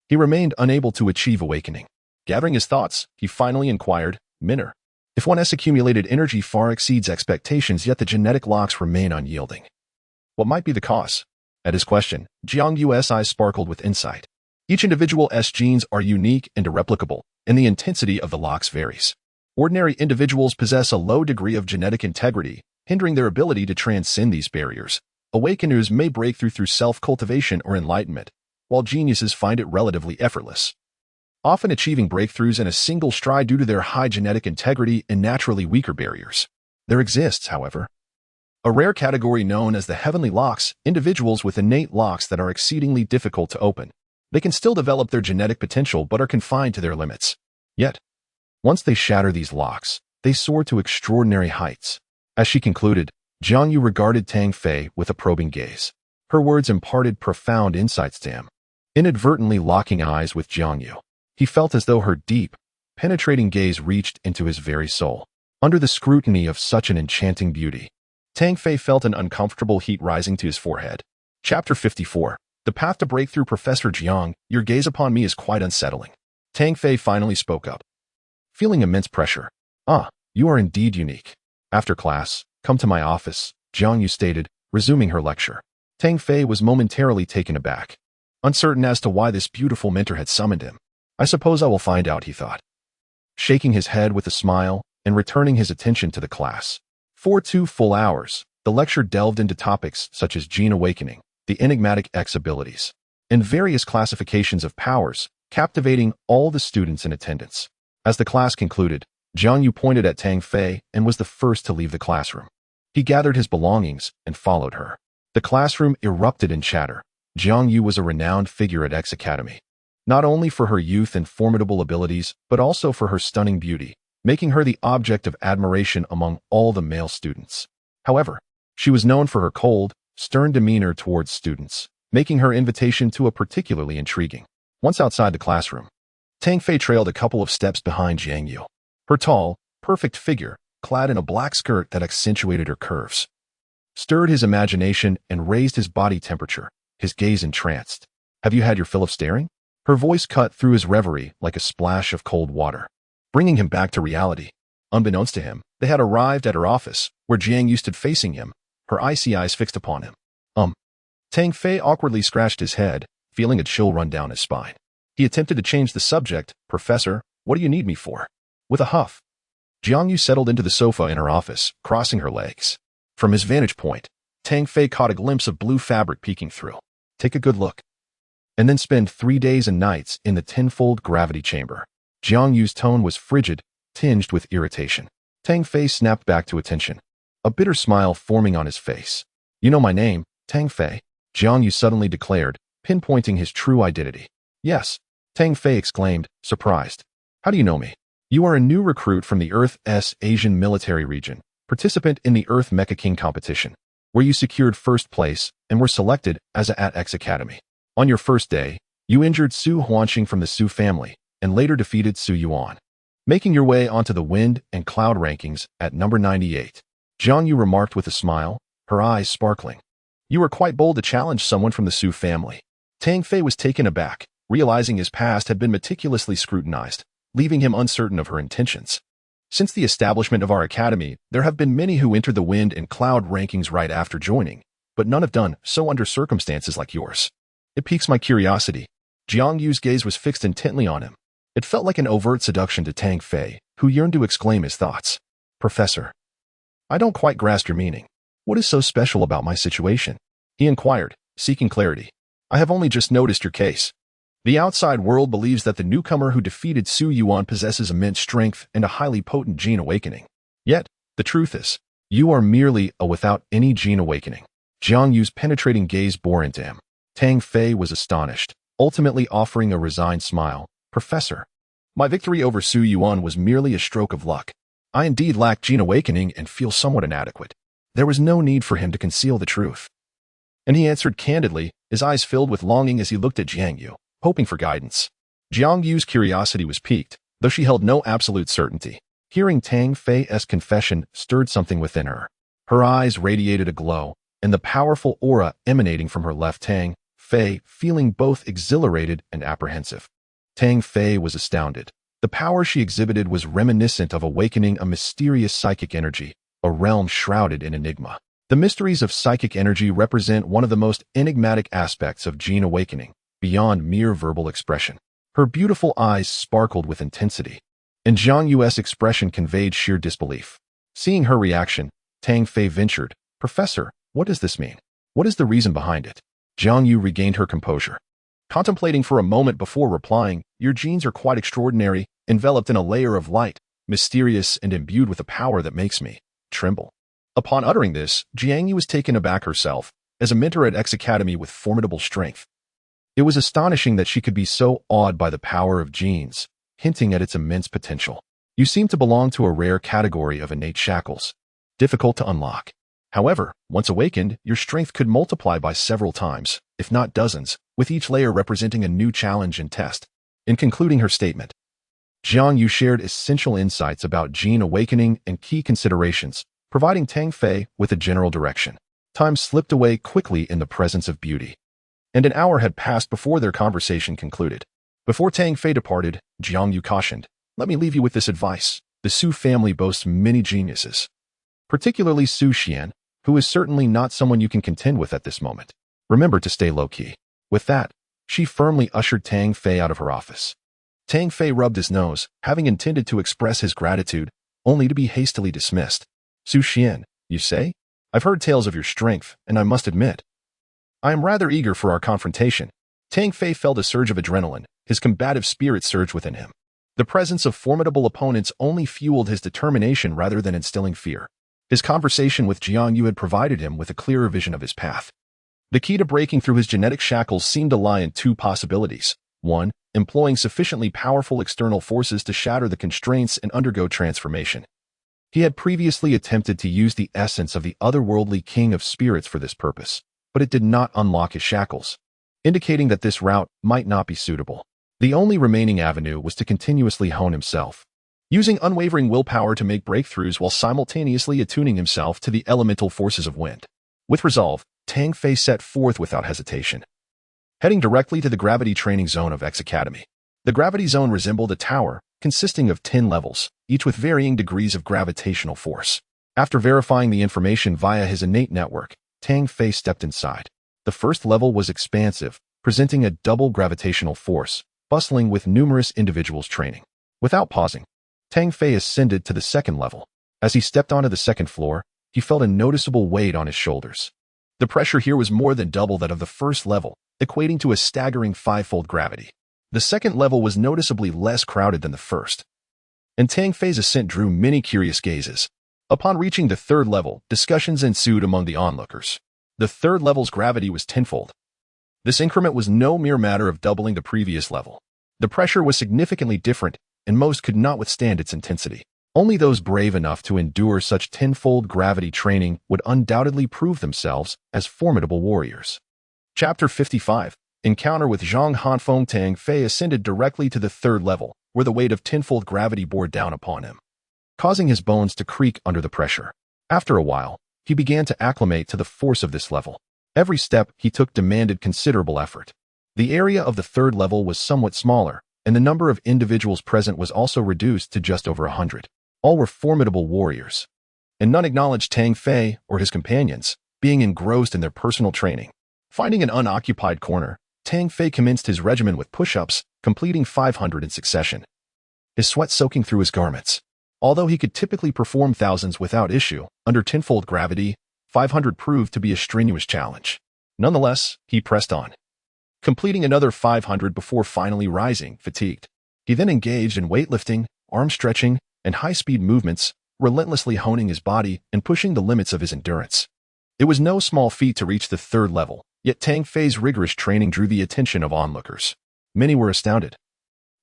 he remained unable to achieve awakening. Gathering his thoughts, he finally inquired, Minner, if one has accumulated energy far exceeds expectations yet the genetic locks remain unyielding, what might be the cause? At his question, Jiang Yu's eyes sparkled with insight. Each individual's genes are unique and irreplicable, and the intensity of the locks varies. Ordinary individuals possess a low degree of genetic integrity, hindering their ability to transcend these barriers. Awakeners may break through self-cultivation or enlightenment, while geniuses find it relatively effortless, often achieving breakthroughs in a single stride due to their high genetic integrity and naturally weaker barriers. There exists, however, a rare category known as the heavenly locks, individuals with innate locks that are exceedingly difficult to open. They can still develop their genetic potential but are confined to their limits. Yet, once they shatter these locks, they soar to extraordinary heights. As she concluded, Jiang Yu regarded Tang Fei with a probing gaze. Her words imparted profound insights to him. Inadvertently locking eyes with Jiang Yu, he felt as though her deep, penetrating gaze reached into his very soul. Under the scrutiny of such an enchanting beauty, Tang Fei felt an uncomfortable heat rising to his forehead. Chapter 54. The path to breakthrough. Professor Jiang, your gaze upon me is quite unsettling. Tang Fei finally spoke up, feeling immense pressure. You are indeed unique. After class, come to my office, Jiang Yu stated, resuming her lecture. Tang Fei was momentarily taken aback, uncertain as to why this beautiful mentor had summoned him. I suppose I will find out, he thought, shaking his head with a smile and returning his attention to the class. For 2 full hours, the lecture delved into topics such as gene awakening, the enigmatic X abilities, and various classifications of powers, captivating all the students in attendance. As the class concluded, Jiang Yu pointed at Tang Fei and was the first to leave the classroom. He gathered his belongings and followed her. The classroom erupted in chatter. Jiang Yu was a renowned figure at X Academy, not only for her youth and formidable abilities, but also for her stunning beauty, making her the object of admiration among all the male students. However, she was known for her cold, stern demeanor towards students, making her invitation to a particularly intriguing. Once outside the classroom, Tang Fei trailed a couple of steps behind Jiang Yu. Her tall, perfect figure, clad in a black skirt that accentuated her curves, stirred his imagination and raised his body temperature, his gaze entranced. Have you had your fill of staring? Her voice cut through his reverie like a splash of cold water, bringing him back to reality. Unbeknownst to him, they had arrived at her office, where Jiang Yu stood facing him, her icy eyes fixed upon him. Tang Fei awkwardly scratched his head, feeling a chill run down his spine. He attempted to change the subject. Professor, what do you need me for? With a huff, Jiang Yu settled into the sofa in her office, crossing her legs. From his vantage point, Tang Fei caught a glimpse of blue fabric peeking through. Take a good look. And then spend 3 days and nights in the tenfold gravity chamber. Jiang Yu's tone was frigid, tinged with irritation. Tang Fei snapped back to attention, a bitter smile forming on his face. You know my name, Tang Fei, Jiang Yu suddenly declared, pinpointing his true identity. Yes, Tang Fei exclaimed, surprised. How do you know me? You are a new recruit from the Earth's Asian military region, participant in the Earth Mecha King competition, where you secured first place and were selected as at X Academy. On your first day, you injured Su Huanqing from the Su family and later defeated Su Yuan, making your way onto the Wind and Cloud rankings at number 98. Jiang Yu remarked with a smile, her eyes sparkling. You were quite bold to challenge someone from the Su family. Tang Fei was taken aback, realizing his past had been meticulously scrutinized, leaving him uncertain of her intentions. Since the establishment of our academy, there have been many who entered the Wind and Cloud rankings right after joining, but none have done so under circumstances like yours. It piques my curiosity. Jiang Yu's gaze was fixed intently on him. It felt like an overt seduction to Tang Fei, who yearned to exclaim his thoughts. Professor, I don't quite grasp your meaning. What is so special about my situation? He inquired, seeking clarity. I have only just noticed your case. The outside world believes that the newcomer who defeated Su Yuan possesses immense strength and a highly potent gene awakening. Yet, the truth is, you are merely a without any gene awakening. Jiang Yu's penetrating gaze bore into him. Tang Fei was astonished, ultimately offering a resigned smile. Professor, my victory over Su Yuan was merely a stroke of luck. I indeed lack gene awakening and feel somewhat inadequate. There was no need for him to conceal the truth. And he answered candidly, his eyes filled with longing as he looked at Jiang Yu, hoping for guidance. Jiang Yu's curiosity was piqued, though she held no absolute certainty. Hearing Tang Fei's confession stirred something within her. Her eyes radiated a glow, and the powerful aura emanating from her left Tang Fei, feeling both exhilarated and apprehensive. Tang Fei was astounded. The power she exhibited was reminiscent of awakening a mysterious psychic energy, a realm shrouded in enigma. The mysteries of psychic energy represent one of the most enigmatic aspects of gene awakening, beyond mere verbal expression. Her beautiful eyes sparkled with intensity, and Jiang Yu's expression conveyed sheer disbelief. Seeing her reaction, Tang Fei ventured, Professor, what does this mean? What is the reason behind it? Jiang Yu regained her composure, contemplating for a moment before replying, your genes are quite extraordinary, enveloped in a layer of light, mysterious and imbued with a power that makes me tremble. Upon uttering this, Jiang Yu was taken aback herself, as a mentor at X Academy with formidable strength. It was astonishing that she could be so awed by the power of genes, hinting at its immense potential. You seem to belong to a rare category of innate shackles, difficult to unlock. However, once awakened, your strength could multiply by several times, if not dozens, with each layer representing a new challenge and test. In concluding her statement, Jiang Yu shared essential insights about gene awakening and key considerations, providing Tang Fei with a general direction. Time slipped away quickly in the presence of beauty, and an hour had passed before their conversation concluded. Before Tang Fei departed, Jiang Yu cautioned, let me leave you with this advice. The Su family boasts many geniuses, particularly Su Xian, who is certainly not someone you can contend with at this moment. Remember to stay low-key. With that, she firmly ushered Tang Fei out of her office. Tang Fei rubbed his nose, having intended to express his gratitude, only to be hastily dismissed. Su Xian, you say? I've heard tales of your strength, and I must admit, I am rather eager for our confrontation. Tang Fei felt a surge of adrenaline, his combative spirit surged within him. The presence of formidable opponents only fueled his determination rather than instilling fear. His conversation with Jiang Yu had provided him with a clearer vision of his path. The key to breaking through his genetic shackles seemed to lie in two possibilities. 1. Employing sufficiently powerful external forces to shatter the constraints and undergo transformation. He had previously attempted to use the essence of the otherworldly king of spirits for this purpose, but it did not unlock his shackles, indicating that this route might not be suitable. The only remaining avenue was to continuously hone himself, using unwavering willpower to make breakthroughs while simultaneously attuning himself to the elemental forces of wind. With resolve, Tang Fei set forth without hesitation, heading directly to the gravity training zone of X Academy. The gravity zone resembled a tower, consisting of 10 levels, each with varying degrees of gravitational force. After verifying the information via his innate network, Tang Fei stepped inside. The first level was expansive, presenting a double gravitational force, bustling with numerous individuals training. Without pausing, Tang Fei ascended to the second level. As he stepped onto the second floor, he felt a noticeable weight on his shoulders. The pressure here was more than double that of the first level, equating to a staggering 5-fold gravity. The second level was noticeably less crowded than the first, and Tang Fei's ascent drew many curious gazes. Upon reaching the third level, discussions ensued among the onlookers. The third level's gravity was tenfold. This increment was no mere matter of doubling the previous level. The pressure was significantly different, and most could not withstand its intensity. Only those brave enough to endure such tenfold gravity training would undoubtedly prove themselves as formidable warriors. Chapter 55. Encounter with Zhang Hanfeng. Tang Fei ascended directly to the third level, where the weight of tenfold gravity bore down upon him, causing his bones to creak under the pressure. After a while, he began to acclimate to the force of this level. Every step he took demanded considerable effort. The area of the third level was somewhat smaller, and the number of individuals present was also reduced to just over 100. All were formidable warriors, and none acknowledged Tang Fei or his companions, being engrossed in their personal training. Finding an unoccupied corner, Tang Fei commenced his regimen with push-ups, completing 500 in succession, his sweat soaking through his garments. Although he could typically perform thousands without issue, under tenfold gravity, 500 proved to be a strenuous challenge. Nonetheless, he pressed on, completing another 500 before finally rising, fatigued. He then engaged in weightlifting, arm stretching, and high-speed movements, relentlessly honing his body and pushing the limits of his endurance. It was no small feat to reach the third level, yet Tang Fei's rigorous training drew the attention of onlookers. Many were astounded,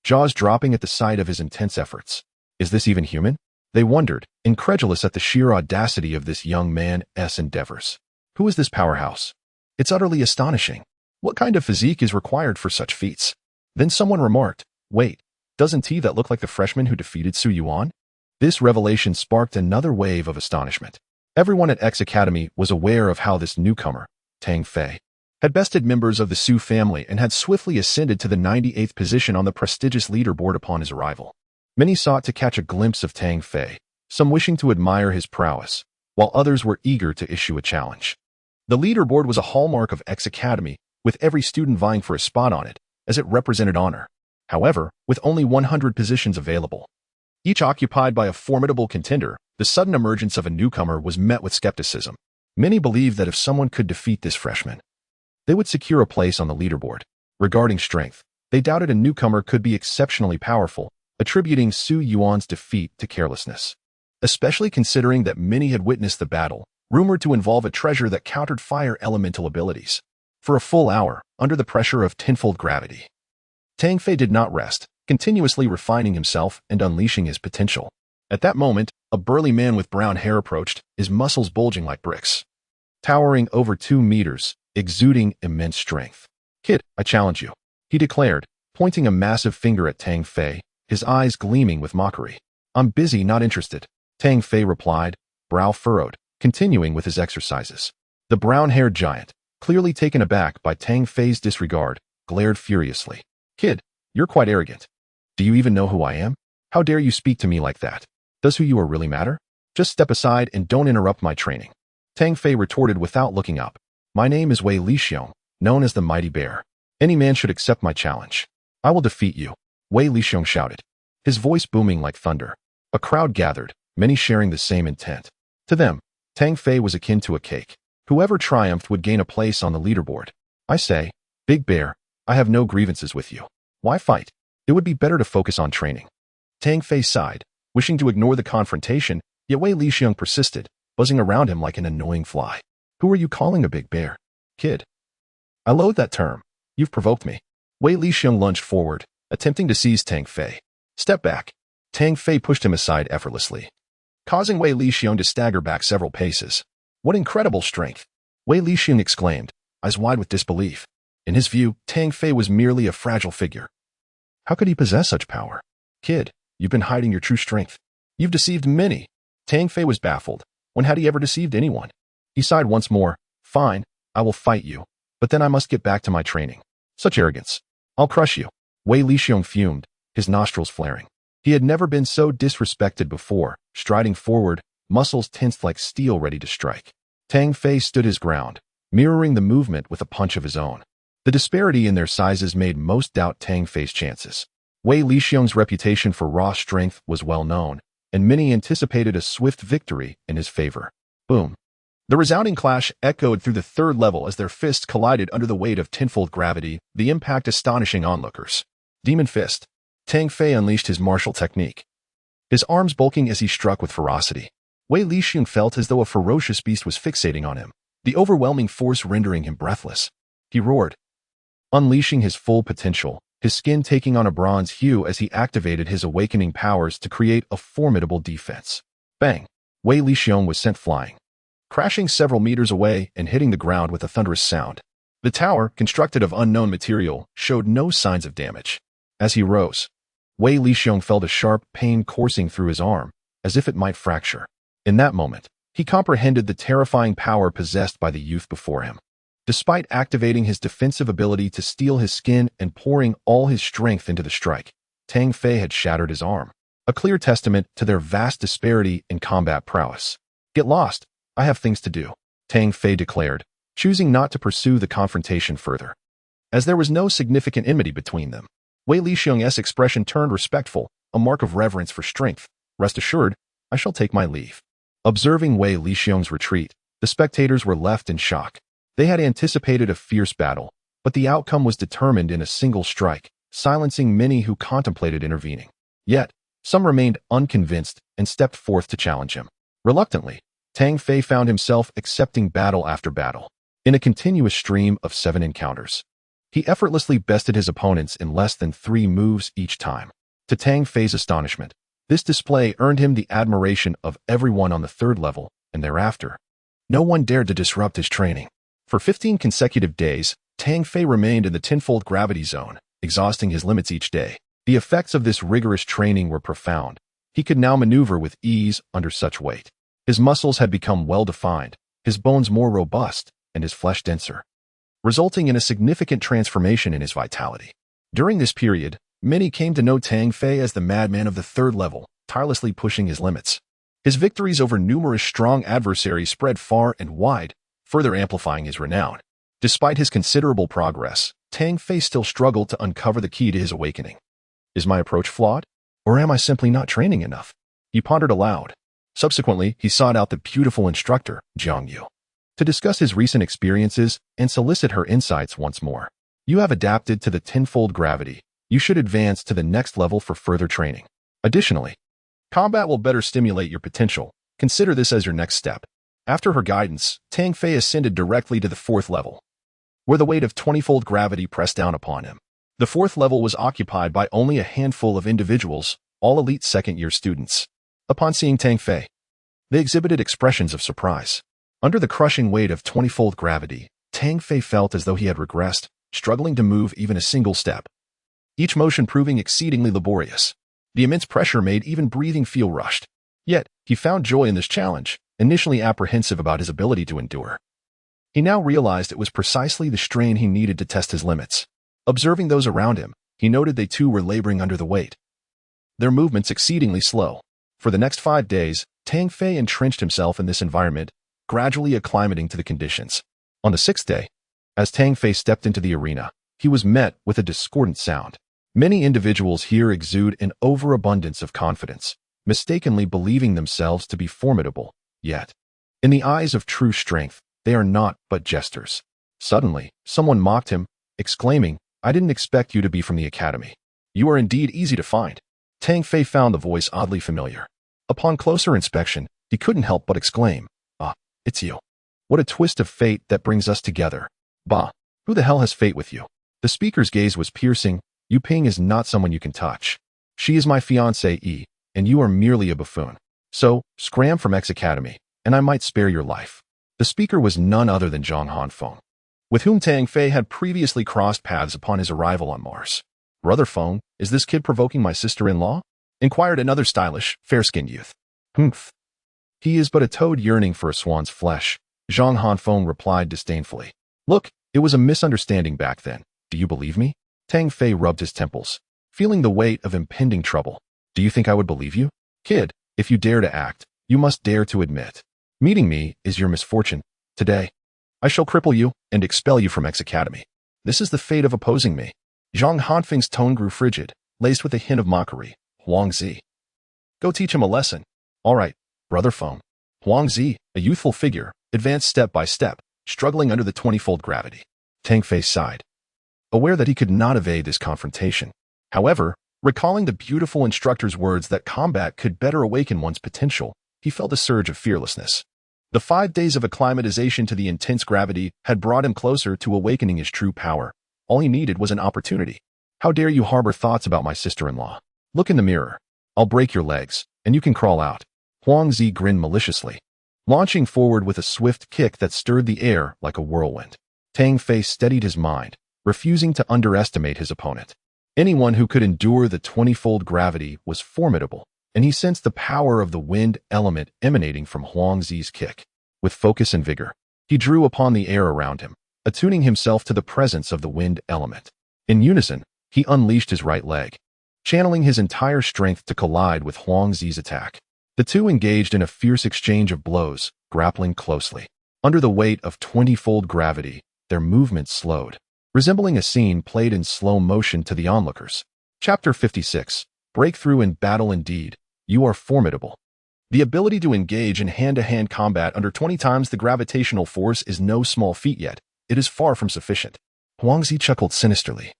jaws dropping at the sight of his intense efforts. Is this even human? They wondered, incredulous at the sheer audacity of this young man's endeavors. Who is this powerhouse? It's utterly astonishing. What kind of physique is required for such feats? Then someone remarked, wait, doesn't he that look like the freshman who defeated Su Yuan? This revelation sparked another wave of astonishment. Everyone at X Academy was aware of how this newcomer, Tang Fei, had bested members of the Su family and had swiftly ascended to the 98th position on the prestigious leaderboard upon his arrival. Many sought to catch a glimpse of Tang Fei, some wishing to admire his prowess, while others were eager to issue a challenge. The leaderboard was a hallmark of X Academy, with every student vying for a spot on it, as it represented honor. However, with only 100 positions available, each occupied by a formidable contender, the sudden emergence of a newcomer was met with skepticism. Many believed that if someone could defeat this freshman, they would secure a place on the leaderboard. Regarding strength, they doubted a newcomer could be exceptionally powerful, attributing Su Yuan's defeat to carelessness, especially considering that many had witnessed the battle, rumored to involve a treasure that countered fire elemental abilities. For a full hour, under the pressure of tenfold gravity, Tang Fei did not rest, continuously refining himself and unleashing his potential. At that moment, a burly man with brown hair approached, his muscles bulging like bricks, towering over 2 meters, exuding immense strength. Kid, I challenge you, he declared, pointing a massive finger at Tang Fei, his eyes gleaming with mockery. I'm busy, not interested, Tang Fei replied, brow furrowed, continuing with his exercises. The brown-haired giant, clearly taken aback by Tang Fei's disregard, glared furiously. Kid, you're quite arrogant. Do you even know who I am? How dare you speak to me like that? Does who you are really matter? Just step aside and don't interrupt my training. Tang Fei retorted without looking up. My name is Wei Lixiong, known as the Mighty Bear. Any man should accept my challenge. I will defeat you, Wei Lixiong shouted, his voice booming like thunder. A crowd gathered, many sharing the same intent. To them, Tang Fei was akin to a cake. Whoever triumphed would gain a place on the leaderboard. I say, Big Bear, I have no grievances with you. Why fight? It would be better to focus on training. Tang Fei sighed, wishing to ignore the confrontation, yet Wei Lixiong persisted, buzzing around him like an annoying fly. Who are you calling a big bear? Kid. I loathe that term. You've provoked me. Wei Lixiong lunged forward, attempting to seize Tang Fei. Step back. Tang Fei pushed him aside effortlessly, causing Wei Lixiong to stagger back several paces. What incredible strength! Wei Lixiong exclaimed, eyes wide with disbelief. In his view, Tang Fei was merely a fragile figure. How could he possess such power? Kid, you've been hiding your true strength. You've deceived many. Tang Fei was baffled. When had he ever deceived anyone? He sighed once more. Fine, I will fight you, but then I must get back to my training. Such arrogance. I'll crush you. Wei Lixiong fumed, his nostrils flaring. He had never been so disrespected before, striding forward, muscles tensed like steel ready to strike. Tang Fei stood his ground, mirroring the movement with a punch of his own. The disparity in their sizes made most doubt Tang Fei's chances. Wei Lixiong's reputation for raw strength was well known, and many anticipated a swift victory in his favor. Boom. The resounding clash echoed through the third level as their fists collided under the weight of tenfold gravity, the impact astonishing onlookers. Demon Fist. Tang Fei unleashed his martial technique, his arms bulking as he struck with ferocity. Wei Lixiong felt as though a ferocious beast was fixating on him, the overwhelming force rendering him breathless. He roared, unleashing his full potential, his skin taking on a bronze hue as he activated his awakening powers to create a formidable defense. Bang! Wei Lixiong was sent flying, crashing several meters away and hitting the ground with a thunderous sound. The tower, constructed of unknown material, showed no signs of damage. As he rose, Wei Lixiong felt a sharp pain coursing through his arm, as if it might fracture. In that moment, he comprehended the terrifying power possessed by the youth before him. Despite activating his defensive ability to steel his skin and pouring all his strength into the strike, Tang Fei had shattered his arm, a clear testament to their vast disparity in combat prowess. Get lost, I have things to do, Tang Fei declared, choosing not to pursue the confrontation further. As there was no significant enmity between them, Wei Lixiong's expression turned respectful, a mark of reverence for strength. Rest assured, I shall take my leave. Observing Wei Lixiong's retreat, the spectators were left in shock. They had anticipated a fierce battle, but the outcome was determined in a single strike, silencing many who contemplated intervening. Yet, some remained unconvinced and stepped forth to challenge him. Reluctantly, Tang Fei found himself accepting battle after battle, in a continuous stream of 7 encounters. He effortlessly bested his opponents in less than 3 moves each time. To Tang Fei's astonishment, this display earned him the admiration of everyone on the 3rd level, and thereafter, no one dared to disrupt his training. For 15 consecutive days, Tang Fei remained in the tenfold gravity zone, exhausting his limits each day. The effects of this rigorous training were profound. He could now maneuver with ease under such weight. His muscles had become well-defined, his bones more robust, and his flesh denser, resulting in a significant transformation in his vitality. During this period, many came to know Tang Fei as the madman of the 3rd level, tirelessly pushing his limits. His victories over numerous strong adversaries spread far and wide, further amplifying his renown. Despite his considerable progress, Tang Fei still struggled to uncover the key to his awakening. Is my approach flawed? Or am I simply not training enough? He pondered aloud. Subsequently, he sought out the beautiful instructor, Jiang Yu, to discuss his recent experiences and solicit her insights once more. You have adapted to the tenfold gravity. You should advance to the next level for further training. Additionally, combat will better stimulate your potential. Consider this as your next step. After her guidance, Tang Fei ascended directly to the 4th level, where the weight of 20-fold gravity pressed down upon him. The 4th level was occupied by only a handful of individuals, all elite 2nd-year students. Upon seeing Tang Fei, they exhibited expressions of surprise. Under the crushing weight of 20-fold gravity, Tang Fei felt as though he had regressed, struggling to move even a single step, each motion proving exceedingly laborious. The immense pressure made even breathing feel rushed. Yet, he found joy in this challenge, initially apprehensive about his ability to endure. He now realized it was precisely the strain he needed to test his limits. Observing those around him, he noted they too were laboring under the weight, their movements exceedingly slow. For the next 5 days, Tang Fei entrenched himself in this environment, gradually acclimating to the conditions. On the 6th day, as Tang Fei stepped into the arena, he was met with a discordant sound. Many individuals here exude an overabundance of confidence, mistakenly believing themselves to be formidable. Yet, in the eyes of true strength, they are not but jesters. Suddenly, someone mocked him, exclaiming, I didn't expect you to be from the academy. You are indeed easy to find. Tang Fei found the voice oddly familiar. Upon closer inspection, he couldn't help but exclaim, Ah, it's you. What a twist of fate that brings us together. Bah, who the hell has fate with you? The speaker's gaze was piercing. Yu Ping is not someone you can touch. She is my fiancée, and you are merely a buffoon. So, scram from Mech's academy, and I might spare your life. The speaker was none other than Zhang Hanfeng, with whom Tang Fei had previously crossed paths upon his arrival on Mars. Brother Feng, is this kid provoking my sister-in-law? Inquired another stylish, fair-skinned youth. Humph. He is but a toad yearning for a swan's flesh, Zhang Hanfeng replied disdainfully. Look, it was a misunderstanding back then. Do you believe me? Tang Fei rubbed his temples, feeling the weight of impending trouble. Do you think I would believe you? Kid, if you dare to act, you must dare to admit. Meeting me is your misfortune. Today, I shall cripple you and expel you from Mech's academy. This is the fate of opposing me. Zhang Hanfeng's tone grew frigid, laced with a hint of mockery. Huang Zi. Go teach him a lesson. All right, Brother Feng. Huang Zi, a youthful figure, advanced step by step, struggling under the 20-fold gravity. Tang Fei sighed, aware that he could not evade this confrontation. However, recalling the beautiful instructor's words that combat could better awaken one's potential, he felt a surge of fearlessness. The 5 days of acclimatization to the intense gravity had brought him closer to awakening his true power. All he needed was an opportunity. How dare you harbor thoughts about my sister-in-law? Look in the mirror. I'll break your legs, and you can crawl out. Huang Zi grinned maliciously, launching forward with a swift kick that stirred the air like a whirlwind. Tang Fei steadied his mind, refusing to underestimate his opponent. Anyone who could endure the 20-fold gravity was formidable, and he sensed the power of the wind element emanating from Huang Zi's kick. With focus and vigor, he drew upon the air around him, attuning himself to the presence of the wind element. In unison, he unleashed his right leg, channeling his entire strength to collide with Huang Zi's attack. The two engaged in a fierce exchange of blows, grappling closely. Under the weight of 20-fold gravity, their movements slowed, resembling a scene played in slow motion to the onlookers. Chapter 56. Breakthrough in battle indeed. You are formidable. The ability to engage in hand-to-hand combat under 20 times the gravitational force is no small feat yet. It is far from sufficient. Huang Zi chuckled sinisterly,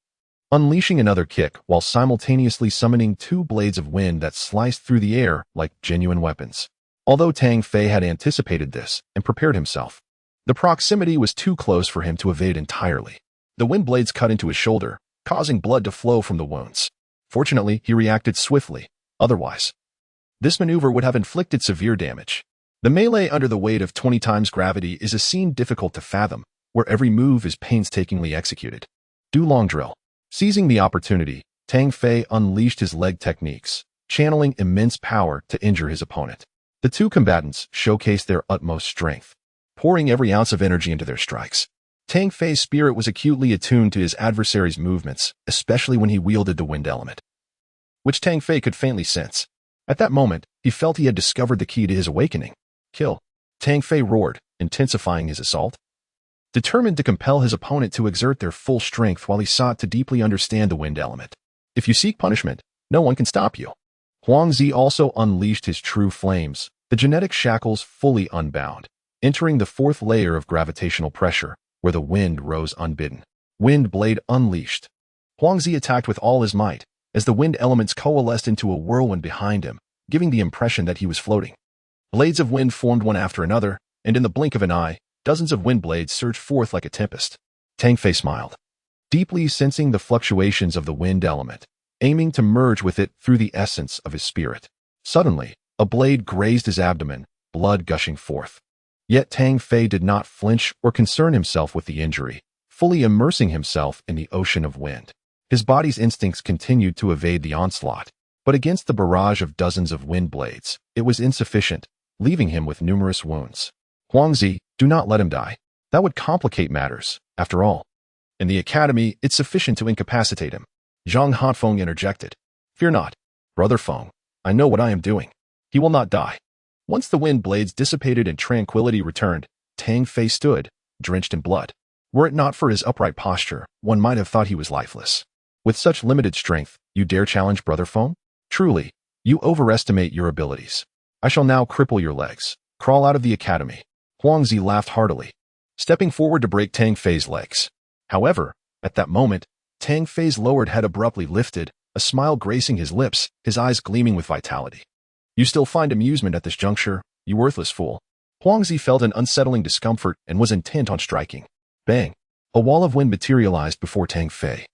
unleashing another kick while simultaneously summoning 2 blades of wind that sliced through the air like genuine weapons. Although Tang Fei had anticipated this and prepared himself, the proximity was too close for him to evade entirely. The wind blades cut into his shoulder, causing blood to flow from the wounds. Fortunately, he reacted swiftly. Otherwise, this maneuver would have inflicted severe damage. The melee under the weight of 20 times gravity is a scene difficult to fathom, where every move is painstakingly executed. Do long drill. Seizing the opportunity, Tang Fei unleashed his leg techniques, channeling immense power to injure his opponent. The two combatants showcased their utmost strength, pouring every ounce of energy into their strikes. Tang Fei's spirit was acutely attuned to his adversary's movements, especially when he wielded the wind element, which Tang Fei could faintly sense. At that moment, he felt he had discovered the key to his awakening. Kill. Tang Fei roared, intensifying his assault, determined to compel his opponent to exert their full strength while he sought to deeply understand the wind element. If you seek punishment, no one can stop you. Huang Zi also unleashed his true flames, the genetic shackles fully unbound, entering the 4th layer of gravitational pressure, where the wind rose unbidden. Wind blade unleashed. Huang Zi attacked with all his might, as the wind elements coalesced into a whirlwind behind him, giving the impression that he was floating. Blades of wind formed one after another, and in the blink of an eye, dozens of wind blades surged forth like a tempest. Tang Fei smiled, deeply sensing the fluctuations of the wind element, aiming to merge with it through the essence of his spirit. Suddenly, a blade grazed his abdomen, blood gushing forth. Yet Tang Fei did not flinch or concern himself with the injury, fully immersing himself in the ocean of wind. His body's instincts continued to evade the onslaught, but against the barrage of dozens of wind blades, it was insufficient, leaving him with numerous wounds. Huang Zi, do not let him die. That would complicate matters, after all. In the academy, it's sufficient to incapacitate him. Zhang Hanfeng interjected. Fear not, Brother Feng. I know what I am doing. He will not die. Once the wind blades dissipated and tranquility returned, Tang Fei stood, drenched in blood. Were it not for his upright posture, one might have thought he was lifeless. With such limited strength, you dare challenge Brother Feng? Truly, you overestimate your abilities. I shall now cripple your legs. Crawl out of the academy. Huang Zi laughed heartily, stepping forward to break Tang Fei's legs. However, at that moment, Tang Fei's lowered head abruptly lifted, a smile gracing his lips, his eyes gleaming with vitality. You still find amusement at this juncture, you worthless fool. Huang Zi felt an unsettling discomfort and was intent on striking. Bang! A wall of wind materialized before Tang Fei,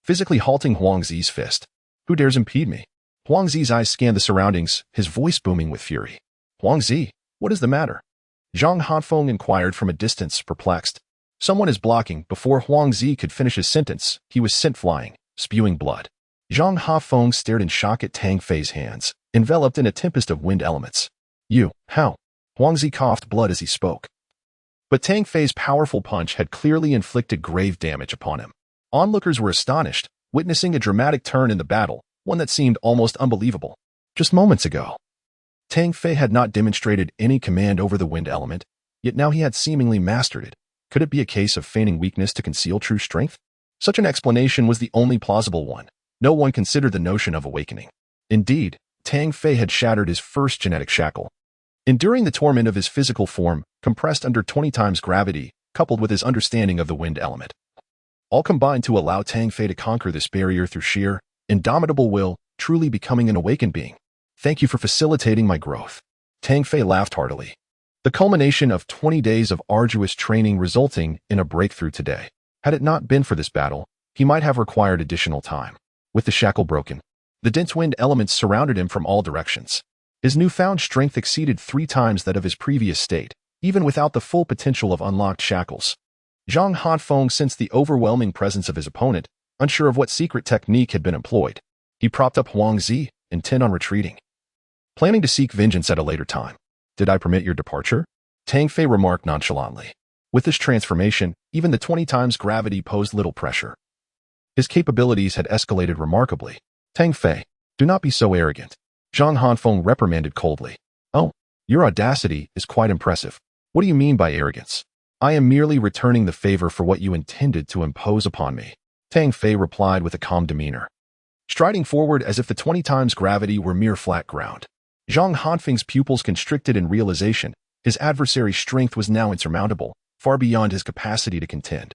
physically halting Huang Zi's fist. Who dares impede me? Huang Zi's eyes scanned the surroundings, his voice booming with fury. Huang Zi, what is the matter? Zhang Hanfeng inquired from a distance, perplexed. Someone is blocking. Before Huang Zi could finish his sentence, he was sent flying, spewing blood. Zhang Hanfeng stared in shock at Tang Fei's hands, enveloped in a tempest of wind elements. You, how? Huang Zi coughed blood as he spoke. But Tang Fei's powerful punch had clearly inflicted grave damage upon him. Onlookers were astonished, witnessing a dramatic turn in the battle, one that seemed almost unbelievable. Just moments ago, Tang Fei had not demonstrated any command over the wind element, yet now he had seemingly mastered it. Could it be a case of feigning weakness to conceal true strength? Such an explanation was the only plausible one. No one considered the notion of awakening. Indeed, Tang Fei had shattered his first genetic shackle. Enduring the torment of his physical form, compressed under 20 times gravity, coupled with his understanding of the wind element, all combined to allow Tang Fei to conquer this barrier through sheer, indomitable will, truly becoming an awakened being. Thank you for facilitating my growth. Tang Fei laughed heartily. The culmination of 20 days of arduous training resulting in a breakthrough today. Had it not been for this battle, he might have required additional time. With the shackle broken, the dense wind elements surrounded him from all directions. His newfound strength exceeded 3 times that of his previous state, even without the full potential of unlocked shackles. Zhang Hanfeng sensed the overwhelming presence of his opponent, unsure of what secret technique had been employed. He propped up Huang Zi, intent on retreating, planning to seek vengeance at a later time. Did I permit your departure? Tang Fei remarked nonchalantly. With this transformation, even the 20 times gravity posed little pressure. His capabilities had escalated remarkably. Tang Fei, do not be so arrogant. Zhang Hanfeng reprimanded coldly. Oh, your audacity is quite impressive. What do you mean by arrogance? I am merely returning the favor for what you intended to impose upon me. Tang Fei replied with a calm demeanor, striding forward as if the 20 times gravity were mere flat ground. Zhang Hanfeng's pupils constricted in realization. His adversary's strength was now insurmountable, far beyond his capacity to contend.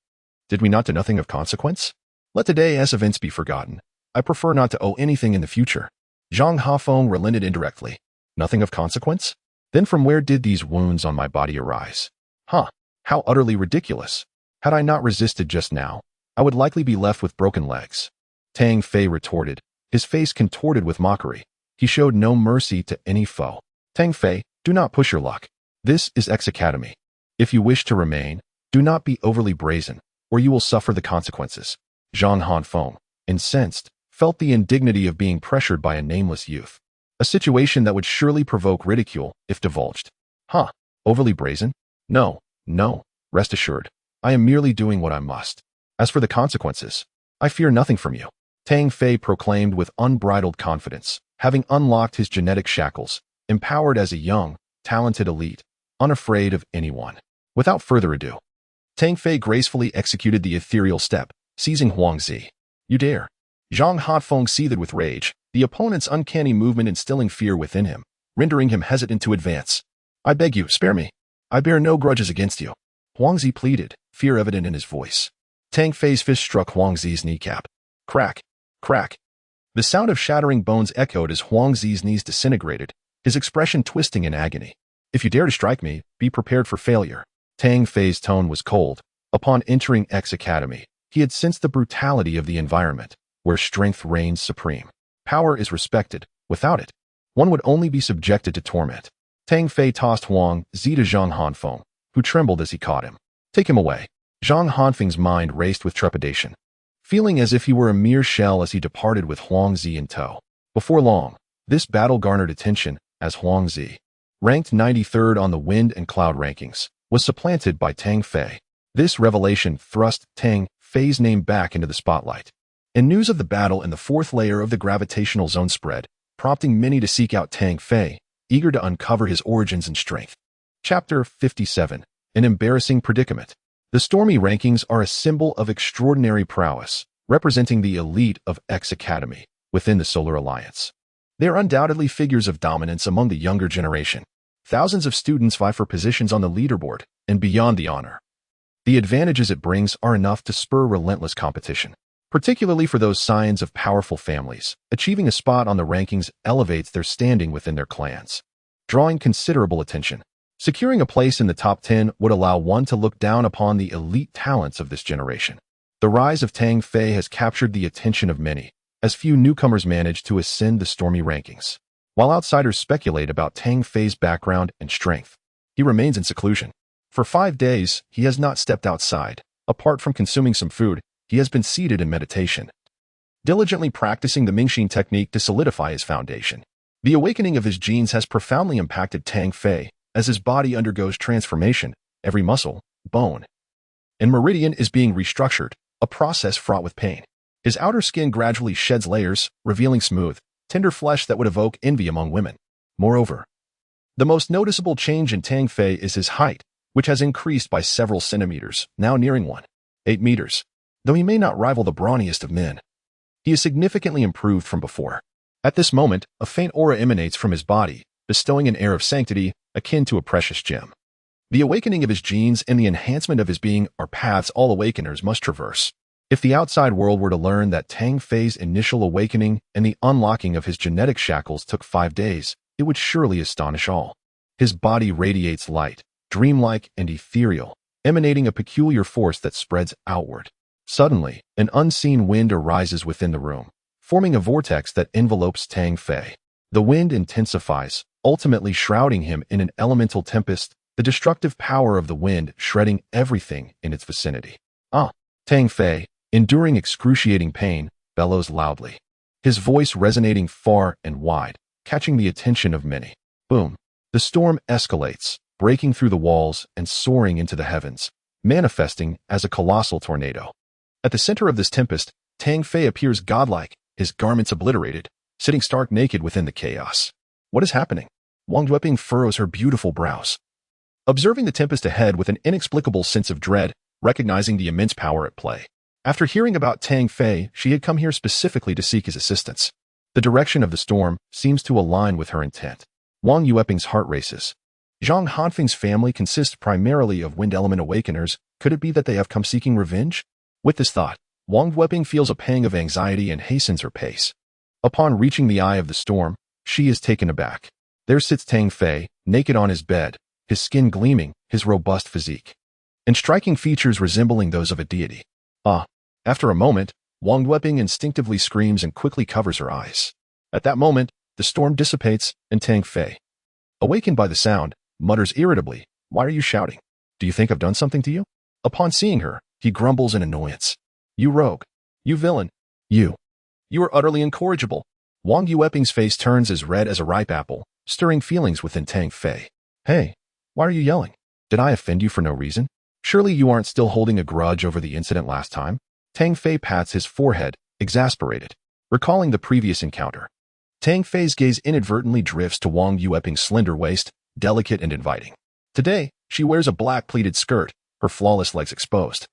Did we not do nothing of consequence? Let today as events be forgotten. I prefer not to owe anything in the future. Zhang Hanfeng relented indirectly. Nothing of consequence? Then from where did these wounds on my body arise? Huh, how utterly ridiculous. Had I not resisted just now, I would likely be left with broken legs. Tang Fei retorted, his face contorted with mockery. He showed no mercy to any foe. Tang Fei, do not push your luck. This is X Academy. If you wish to remain, do not be overly brazen, or you will suffer the consequences. Zhang Hanfeng, incensed, felt the indignity of being pressured by a nameless youth. A situation that would surely provoke ridicule if divulged. Huh, overly brazen? No, rest assured. I am merely doing what I must. As for the consequences, I fear nothing from you. Tang Fei proclaimed with unbridled confidence, having unlocked his genetic shackles, empowered as a young, talented elite, unafraid of anyone. Without further ado, Tang Fei gracefully executed the ethereal step, seizing Huang Zi. You dare. Zhang Hanfeng seethed with rage, the opponent's uncanny movement instilling fear within him, rendering him hesitant to advance. I beg you, spare me. I bear no grudges against you. Huang Zi pleaded, fear evident in his voice. Tang Fei's fist struck Huang Zi's kneecap. Crack, crack. The sound of shattering bones echoed as Huang Zi's knees disintegrated, his expression twisting in agony. If you dare to strike me, be prepared for failure. Tang Fei's tone was cold. Upon entering X Academy, he had sensed the brutality of the environment, where strength reigns supreme. Power is respected. Without it, one would only be subjected to torment. Tang Fei tossed Huang Zi to Zhang Hanfeng, who trembled as he caught him. Take him away. Zhang Hanfeng's mind raced with trepidation, feeling as if he were a mere shell as he departed with Huang Zi in tow. Before long, this battle garnered attention as Huang Zi, ranked 93rd on the wind and cloud rankings, was supplanted by Tang Fei. This revelation thrust Tang Fei's name back into the spotlight. And news of the battle in the 4th layer of the gravitational zone spread, prompting many to seek out Tang Fei, eager to uncover his origins and strength. Chapter 57. An Embarrassing Predicament. The stormy rankings are a symbol of extraordinary prowess, representing the elite of X Academy within the Solar Alliance. They are undoubtedly figures of dominance among the younger generation. Thousands of students vie for positions on the leaderboard and beyond the honor. The advantages it brings are enough to spur relentless competition. Particularly for those scions of powerful families, achieving a spot on the rankings elevates their standing within their clans, drawing considerable attention. Securing a place in the top 10 would allow one to look down upon the elite talents of this generation. The rise of Tang Fei has captured the attention of many, as few newcomers manage to ascend the stormy rankings. While outsiders speculate about Tang Fei's background and strength, he remains in seclusion. For 5 days, he has not stepped outside. Apart from consuming some food, he has been seated in meditation, diligently practicing the Mingxin technique to solidify his foundation. The awakening of his genes has profoundly impacted Tang Fei, as his body undergoes transformation. Every muscle, bone, and meridian is being restructured, a process fraught with pain. His outer skin gradually sheds layers, revealing smooth, tender flesh that would evoke envy among women. Moreover, the most noticeable change in Tang Fei is his height, which has increased by several centimeters, now nearing 1.8 meters. Though he may not rival the brawniest of men, he is significantly improved from before. At this moment, a faint aura emanates from his body, bestowing an air of sanctity akin to a precious gem. The awakening of his genes and the enhancement of his being are paths all awakeners must traverse. If the outside world were to learn that Tang Fei's initial awakening and the unlocking of his genetic shackles took 5 days, it would surely astonish all. His body radiates light, dreamlike and ethereal, emanating a peculiar force that spreads outward. Suddenly, an unseen wind arises within the room, forming a vortex that envelopes Tang Fei. The wind intensifies, ultimately shrouding him in an elemental tempest, the destructive power of the wind shredding everything in its vicinity. Tang Fei, enduring excruciating pain, bellows loudly, his voice resonating far and wide, catching the attention of many. Boom! The storm escalates, breaking through the walls and soaring into the heavens, manifesting as a colossal tornado. At the center of this tempest, Tang Fei appears godlike, his garments obliterated, sitting stark naked within the chaos. What is happening? Wang Yueping furrows her beautiful brows, observing the tempest ahead with an inexplicable sense of dread, recognizing the immense power at play. After hearing about Tang Fei, she had come here specifically to seek his assistance. The direction of the storm seems to align with her intent. Wang Yueping's heart races. Zhang Hanfeng's family consists primarily of wind element awakeners. Could it be that they have come seeking revenge? With this thought, Wang Yueping feels a pang of anxiety and hastens her pace. Upon reaching the eye of the storm, she is taken aback. There sits Tang Fei, naked on his bed, his skin gleaming, his robust physique, and striking features resembling those of a deity. After a moment, Wang Yueping instinctively screams and quickly covers her eyes. At that moment, the storm dissipates, and Tang Fei, awakened by the sound, mutters irritably, "Why are you shouting? Do you think I've done something to you?" Upon seeing her, he grumbles in annoyance. "You rogue! You villain! You are utterly incorrigible." Wang Yueping's face turns as red as a ripe apple, stirring feelings within Tang Fei. "Hey, why are you yelling? Did I offend you for no reason? Surely you aren't still holding a grudge over the incident last time?" Tang Fei pats his forehead, exasperated, recalling the previous encounter. Tang Fei's gaze inadvertently drifts to Wang Yueping's slender waist, delicate and inviting. Today, she wears a black pleated skirt, her flawless legs exposed,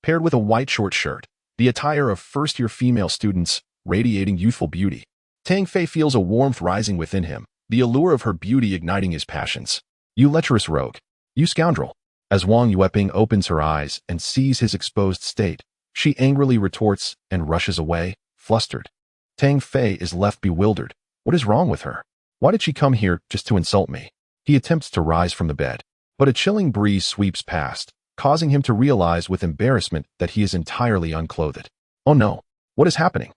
paired with a white short shirt, the attire of first-year female students, radiating youthful beauty. Tang Fei feels a warmth rising within him, the allure of her beauty igniting his passions. "You lecherous rogue! You scoundrel!" As Wang Yueping opens her eyes and sees his exposed state, she angrily retorts and rushes away, flustered. Tang Fei is left bewildered. What is wrong with her? Why did she come here just to insult me? He attempts to rise from the bed, but a chilling breeze sweeps past, causing him to realize with embarrassment that he is entirely unclothed. Oh no, what is happening?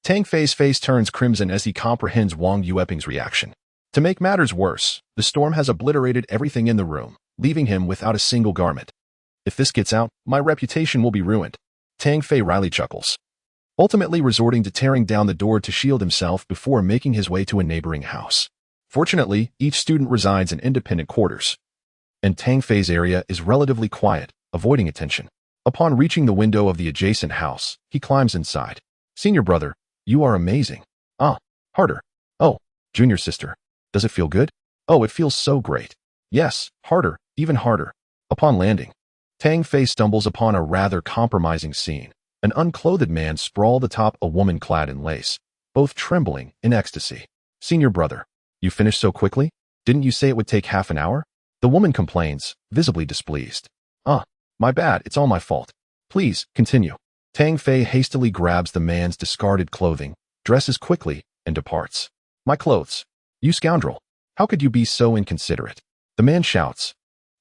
Tang Fei's face turns crimson as he comprehends Wang Yueping's reaction. To make matters worse, the storm has obliterated everything in the room, leaving him without a single garment. If this gets out, my reputation will be ruined. Tang Fei wryly chuckles, ultimately resorting to tearing down the door to shield himself before making his way to a neighboring house. Fortunately, each student resides in independent quarters, and Tang Fei's area is relatively quiet, avoiding attention. Upon reaching the window of the adjacent house, he climbs inside. "Senior brother, you are amazing." Harder." "Oh, junior sister, does it feel good?" "Oh, it feels so great." "Yes, harder, even harder." Upon landing, Tang Fei stumbles upon a rather compromising scene. An unclothed man sprawled atop a woman clad in lace, both trembling in ecstasy. "Senior brother, you finished so quickly? Didn't you say it would take half an hour?" The woman complains, visibly displeased. My bad, it's all my fault. Please, continue." Tang Fei hastily grabs the man's discarded clothing, dresses quickly, and departs. "My clothes! You scoundrel! How could you be so inconsiderate?" The man shouts,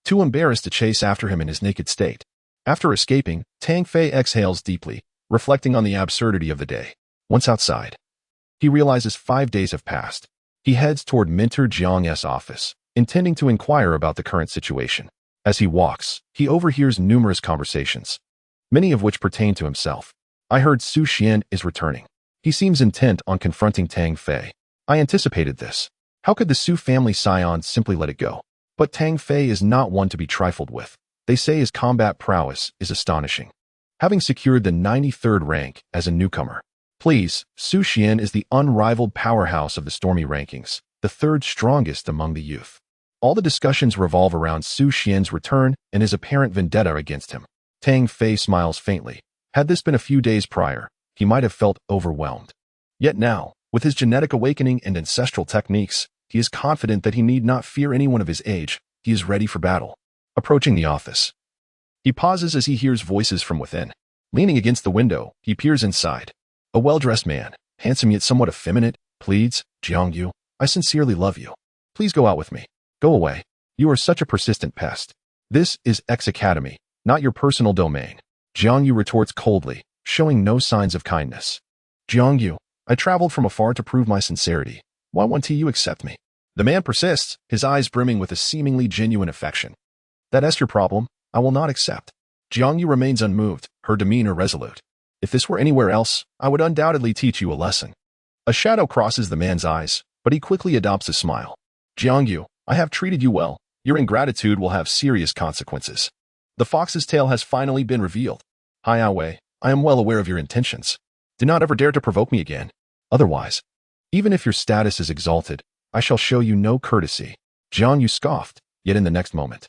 too embarrassed to chase after him in his naked state. After escaping, Tang Fei exhales deeply, reflecting on the absurdity of the day. Once outside, he realizes 5 days have passed. He heads toward Minter Jiang's office, intending to inquire about the current situation. As he walks, he overhears numerous conversations, many of which pertain to himself. I heard Su Xian is returning. He seems intent on confronting Tang Fei. I anticipated this. How could the Su family scion simply let it go? But Tang Fei is not one to be trifled with. They say his combat prowess is astonishing, having secured the 93rd rank as a newcomer. Please, Su Xian is the unrivaled powerhouse of the Stormy rankings, the third strongest among the youth. All the discussions revolve around Su Xian's return and his apparent vendetta against him. Tang Fei smiles faintly. Had this been a few days prior, he might have felt overwhelmed. Yet now, with his genetic awakening and ancestral techniques, he is confident that he need not fear anyone of his age. He is ready for battle. Approaching the office, he pauses as he hears voices from within. Leaning against the window, he peers inside. A well-dressed man, handsome yet somewhat effeminate, pleads, "Jiangyu, I sincerely love you. Please go out with me. Go away. You are such a persistent pest. This is X Academy, not your personal domain." Jiangyu retorts coldly, showing no signs of kindness. "Jiangyu, I traveled from afar to prove my sincerity. Why won't you accept me?" The man persists, his eyes brimming with a seemingly genuine affection. "That's your problem. I will not accept." Jiangyu remains unmoved, her demeanor resolute. "If this were anywhere else, I would undoubtedly teach you a lesson." A shadow crosses the man's eyes, but he quickly adopts a smile. "Jiangyu, I have treated you well. Your ingratitude will have serious consequences." The fox's tail has finally been revealed. "Hai Wei, I am well aware of your intentions. Do not ever dare to provoke me again. Otherwise, even if your status is exalted, I shall show you no courtesy." Jiangyu scoffed, yet in the next moment,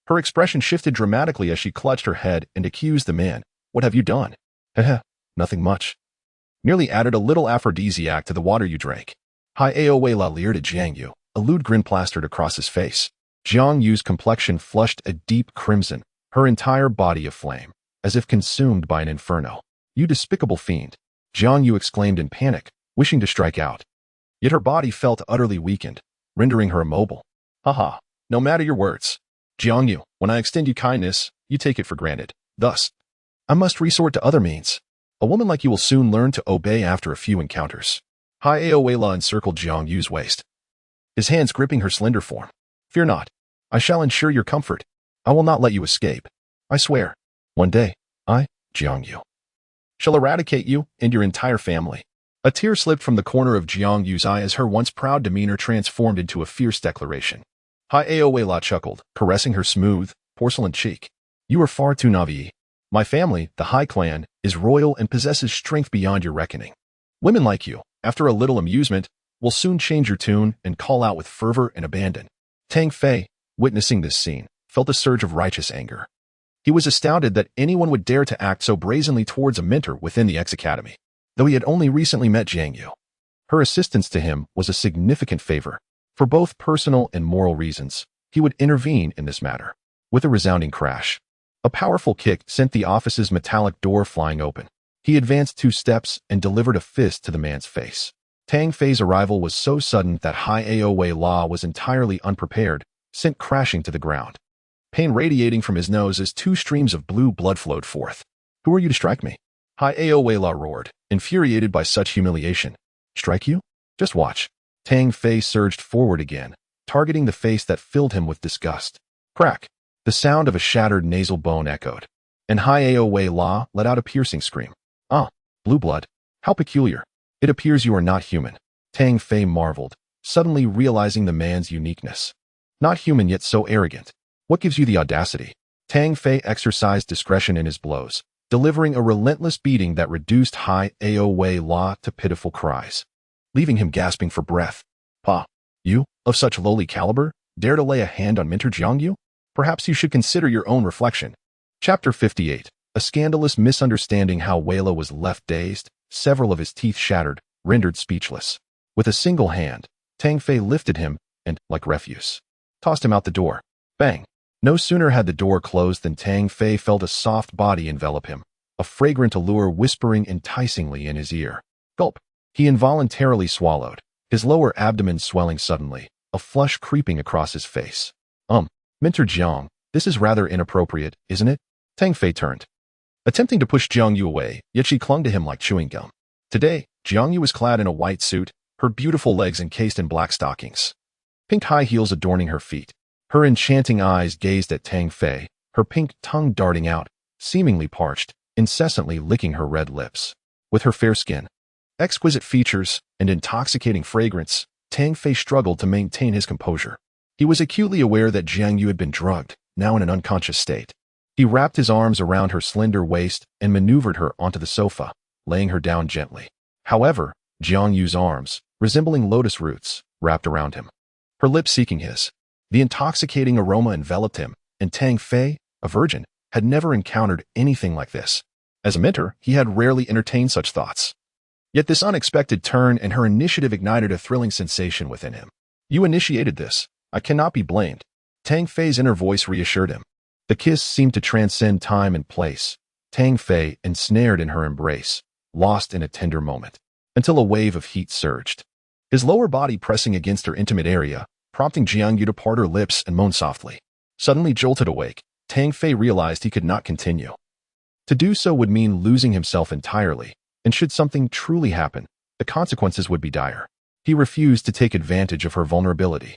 her expression shifted dramatically as she clutched her head and accused the man. "What have you done?" "Heh, nothing much. Merely added a little aphrodisiac to the water you drank." Hai Wei leered at Jiangyu, a lewd grin plastered across his face. Jiangyu's complexion flushed a deep crimson, her entire body aflame, as if consumed by an inferno. "You despicable fiend!" Jiangyu exclaimed in panic, wishing to strike out. Yet her body felt utterly weakened, rendering her immobile. "Haha, no matter your words. Jiangyu, when I extend you kindness, you take it for granted. Thus, I must resort to other means. A woman like you will soon learn to obey after a few encounters." Hai Aoela encircled Jiangyu's waist, his hands gripping her slender form. "Fear not. I shall ensure your comfort. I will not let you escape. I swear, one day, I, Jiangyu, shall eradicate you and your entire family." A tear slipped from the corner of Jiangyu's eye as her once proud demeanor transformed into a fierce declaration. Hai Aoela chuckled, caressing her smooth, porcelain cheek. "You are far too naive. My family, the Hai clan, is royal and possesses strength beyond your reckoning. Women like you, after a little amusement, will soon change your tune and call out with fervor and abandon." Tang Fei, witnessing this scene, felt a surge of righteous anger. He was astounded that anyone would dare to act so brazenly towards a mentor within the X Academy. Though he had only recently met Jiangyu, her assistance to him was a significant favor. For both personal and moral reasons, he would intervene in this matter. With a resounding crash, a powerful kick sent the office's metallic door flying open. He advanced 2 steps and delivered a fist to the man's face. Tang Fei's arrival was so sudden that Hai Aoela was entirely unprepared, sent crashing to the ground. Pain radiating from his nose as 2 streams of blue blood flowed forth. "Who are you to strike me?" Hai Aoela roared, infuriated by such humiliation. "Strike you? Just watch." Tang Fei surged forward again, targeting the face that filled him with disgust. Crack! The sound of a shattered nasal bone echoed, and Hai Aoela let out a piercing scream. "Ah, blue blood. How peculiar. It appears you are not human." Tang Fei marveled, suddenly realizing the man's uniqueness. Not human yet so arrogant. What gives you the audacity? Tang Fei exercised discretion in his blows, delivering a relentless beating that reduced Hai Aoela to pitiful cries, leaving him gasping for breath. "Pa, you, of such lowly caliber, dare to lay a hand on Minter Jiangyu? Perhaps you should consider your own reflection." Chapter 58. A scandalous misunderstanding. How Wela was left dazed, several of his teeth shattered, rendered speechless. With a single hand, Tang Fei lifted him and, like refuse, tossed him out the door. Bang! No sooner had the door closed than Tang Fei felt a soft body envelop him, a fragrant allure whispering enticingly in his ear. Gulp! He involuntarily swallowed, his lower abdomen swelling suddenly, a flush creeping across his face. Minter Jiang, this is rather inappropriate, isn't it?" Tang Fei turned, attempting to push Jiangyu away, yet she clung to him like chewing gum. "Today, Jiang Yu was clad in a white suit, her beautiful legs encased in black stockings, pink high heels adorning her feet. Her enchanting eyes gazed at Tang Fei, her pink tongue darting out, seemingly parched, incessantly licking her red lips. With her fair skin, exquisite features, and intoxicating fragrance, Tang Fei struggled to maintain his composure. He was acutely aware that Jiang Yu had been drugged, now in an unconscious state. He wrapped his arms around her slender waist and maneuvered her onto the sofa, laying her down gently. However, Jiang Yu's arms, resembling lotus roots, wrapped around him, her lips seeking his. The intoxicating aroma enveloped him, and Tang Fei, a virgin, had never encountered anything like this. As a mentor, he had rarely entertained such thoughts. Yet this unexpected turn and her initiative ignited a thrilling sensation within him. You initiated this. I cannot be blamed. Tang Fei's inner voice reassured him. The kiss seemed to transcend time and place. Tang Fei ensnared in her embrace, lost in a tender moment, until a wave of heat surged, his lower body pressing against her intimate area, prompting Jiang Yu to part her lips and moan softly. Suddenly jolted awake, Tang Fei realized he could not continue. To do so would mean losing himself entirely, and should something truly happen, the consequences would be dire. He refused to take advantage of her vulnerability.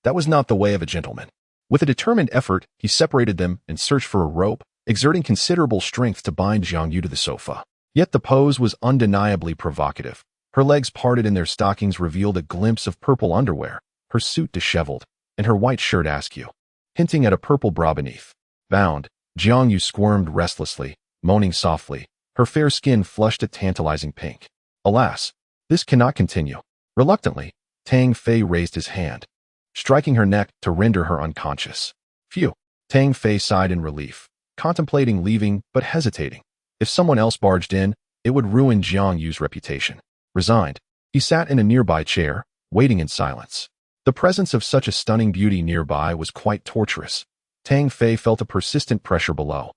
That was not the way of a gentleman. With a determined effort, he separated them and searched for a rope, exerting considerable strength to bind Jiang Yu to the sofa. Yet the pose was undeniably provocative. Her legs parted in their stockings revealed a glimpse of purple underwear, her suit disheveled, and her white shirt askew, hinting at a purple bra beneath. Bound, Jiang Yu squirmed restlessly, moaning softly, her fair skin flushed a tantalizing pink. Alas, this cannot continue. Reluctantly, Tang Fei raised his hand, striking her neck to render her unconscious. Phew! Tang Fei sighed in relief, contemplating leaving but hesitating. If someone else barged in, it would ruin Jiang Yu's reputation. Resigned, he sat in a nearby chair, waiting in silence. The presence of such a stunning beauty nearby was quite torturous. Tang Fei felt a persistent pressure below.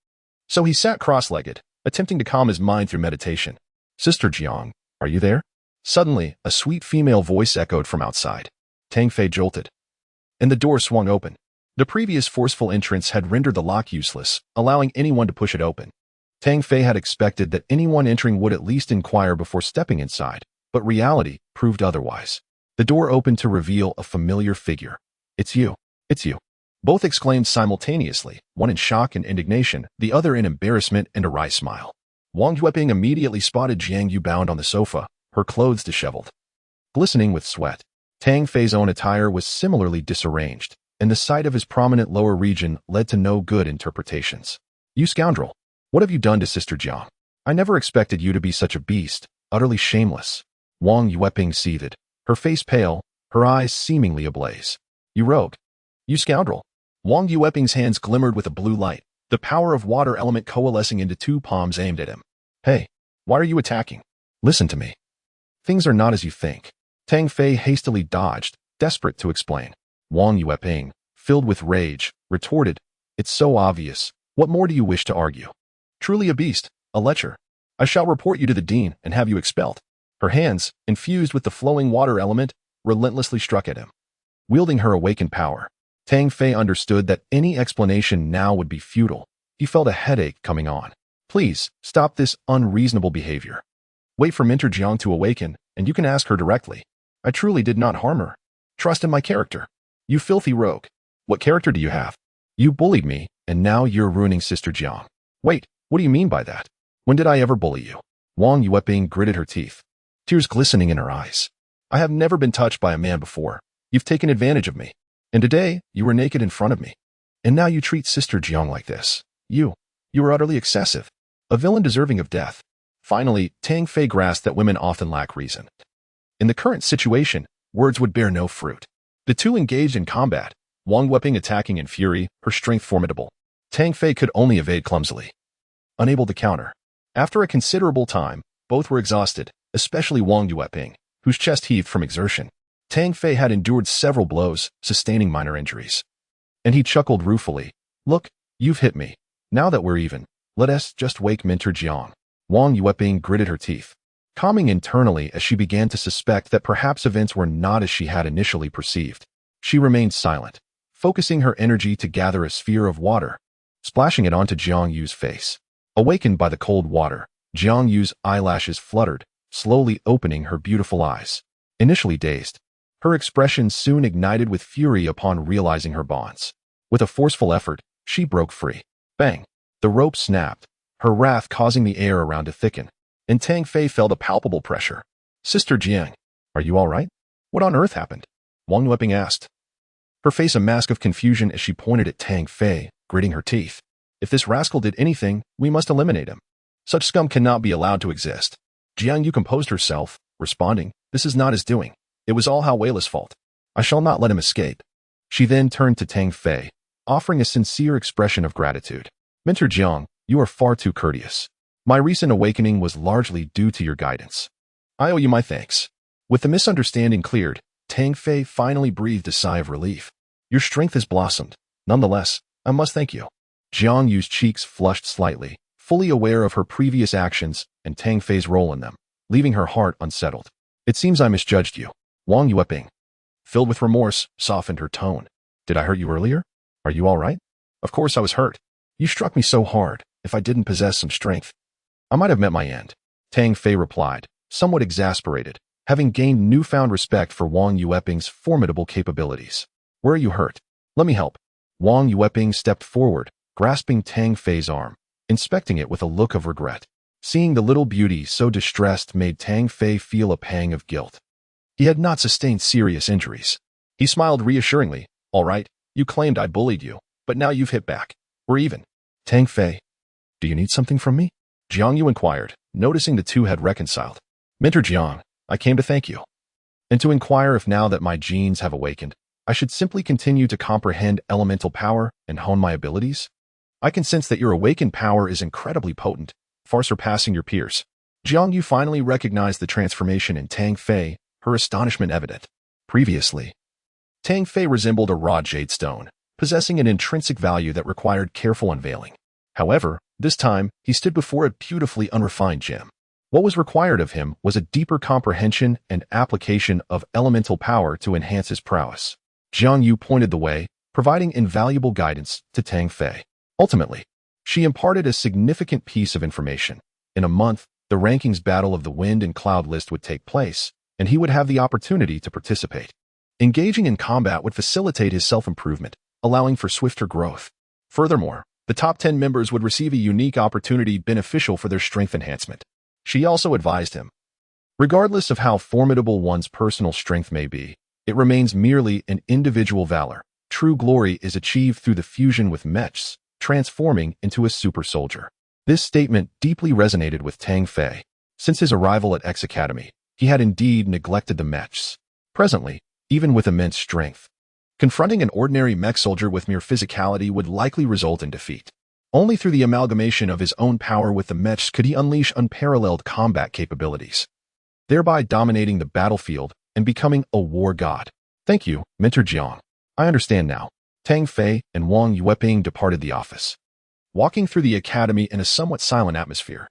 So he sat cross-legged, attempting to calm his mind through meditation. Sister Jiang, are you there? Suddenly, a sweet female voice echoed from outside. Tang Fei jolted, and the door swung open. The previous forceful entrance had rendered the lock useless, allowing anyone to push it open. Tang Fei had expected that anyone entering would at least inquire before stepping inside, but reality proved otherwise. The door opened to reveal a familiar figure. It's you. It's you. Both exclaimed simultaneously, one in shock and indignation, the other in embarrassment and a wry smile. Wang Yueping immediately spotted Jiang Yu bound on the sofa, her clothes disheveled, glistening with sweat. Tang Fei's own attire was similarly disarranged, and the sight of his prominent lower region led to no good interpretations. You scoundrel! What have you done to Sister Jiang? I never expected you to be such a beast, utterly shameless. Wang Yueping seethed, her face pale, her eyes seemingly ablaze. You rogue! You scoundrel! Wang Yueping's hands glimmered with a blue light, the power of water element coalescing into two palms aimed at him. Hey, why are you attacking? Listen to me. Things are not as you think. Tang Fei hastily dodged, desperate to explain. Wang Yueping, filled with rage, retorted, It's so obvious. What more do you wish to argue? Truly a beast, a lecher. I shall report you to the dean and have you expelled. Her hands, infused with the flowing water element, relentlessly struck at him. Wielding her awakened power, Tang Fei understood that any explanation now would be futile. He felt a headache coming on. Please, stop this unreasonable behavior. Wait for Mentor Jiang to awaken, and you can ask her directly. I truly did not harm her. Trust in my character. You filthy rogue. What character do you have? You bullied me, and now you're ruining Sister Jiang. Wait, what do you mean by that? When did I ever bully you? Wang Yueping gritted her teeth, tears glistening in her eyes. I have never been touched by a man before. You've taken advantage of me. And today, you were naked in front of me. And now you treat Sister Jiang like this. You are utterly excessive. A villain deserving of death. Finally, Tang Fei grasped that women often lack reason. In the current situation, words would bear no fruit. The two engaged in combat, Wang Yueping attacking in fury, her strength formidable. Tang Fei could only evade clumsily, unable to counter. After a considerable time, both were exhausted, especially Wang Yueping, whose chest heaved from exertion. Tang Fei had endured several blows, sustaining minor injuries. And he chuckled ruefully. Look, you've hit me. Now that we're even, let us just wake Mentor Jiang. Wang Yueping gritted her teeth, calming internally as she began to suspect that perhaps events were not as she had initially perceived. She remained silent, focusing her energy to gather a sphere of water, splashing it onto Jiang Yu's face. Awakened by the cold water, Jiang Yu's eyelashes fluttered, slowly opening her beautiful eyes. Initially dazed, her expression soon ignited with fury upon realizing her bonds. With a forceful effort, she broke free. Bang! The rope snapped, her wrath causing the air around to thicken, and Tang Fei felt a palpable pressure. Sister Jiang, are you all right? What on earth happened? Wang Yueping asked, her face a mask of confusion as she pointed at Tang Fei, gritting her teeth. If this rascal did anything, we must eliminate him. Such scum cannot be allowed to exist. Jiang Yu composed herself, responding, this is not his doing. It was all Hao Weila's fault. I shall not let him escape. She then turned to Tang Fei, offering a sincere expression of gratitude. Mentor Jiang, you are far too courteous. My recent awakening was largely due to your guidance. I owe you my thanks. With the misunderstanding cleared, Tang Fei finally breathed a sigh of relief. Your strength has blossomed. Nonetheless, I must thank you. Jiang Yu's cheeks flushed slightly, fully aware of her previous actions and Tang Fei's role in them, leaving her heart unsettled. It seems I misjudged you. Wang Yueping, filled with remorse, softened her tone. Did I hurt you earlier? Are you all right? Of course I was hurt. You struck me so hard. If I didn't possess some strength, I might have met my end. Tang Fei replied, somewhat exasperated, having gained newfound respect for Wang Yueping's formidable capabilities. Where are you hurt? Let me help. Wang Yueping stepped forward, grasping Tang Fei's arm, inspecting it with a look of regret. Seeing the little beauty so distressed made Tang Fei feel a pang of guilt. He had not sustained serious injuries. He smiled reassuringly. All right, you claimed I bullied you, but now you've hit back. We're even. Tang Fei, do you need something from me? Jiang Yu inquired, noticing the two had reconciled. Mentor Jiang, I came to thank you, and to inquire if now that my genes have awakened, I should simply continue to comprehend elemental power and hone my abilities. I can sense that your awakened power is incredibly potent, far surpassing your peers. Jiang Yu finally recognized the transformation in Tang Fei, her astonishment evident. Previously, Tang Fei resembled a raw jade stone, possessing an intrinsic value that required careful unveiling. However, this time, he stood before a beautifully unrefined gem. What was required of him was a deeper comprehension and application of elemental power to enhance his prowess. Jiang Yu pointed the way, providing invaluable guidance to Tang Fei. Ultimately, she imparted a significant piece of information. In a month, the rankings battle of the Wind and Cloud list would take place, and he would have the opportunity to participate. Engaging in combat would facilitate his self-improvement, allowing for swifter growth. Furthermore, the top 10 members would receive a unique opportunity beneficial for their strength enhancement. She also advised him, regardless of how formidable one's personal strength may be, it remains merely an individual valor. True glory is achieved through the fusion with Mechs, transforming into a super soldier. This statement deeply resonated with Tang Fei. Since his arrival at X Academy, he had indeed neglected the Mechs. Presently, even with immense strength, confronting an ordinary mech soldier with mere physicality would likely result in defeat. Only through the amalgamation of his own power with the Mechs could he unleash unparalleled combat capabilities, thereby dominating the battlefield and becoming a war god. Thank you, Mentor Jiang. I understand now. Tang Fei and Wang Yueping departed the office, walking through the academy in a somewhat silent atmosphere.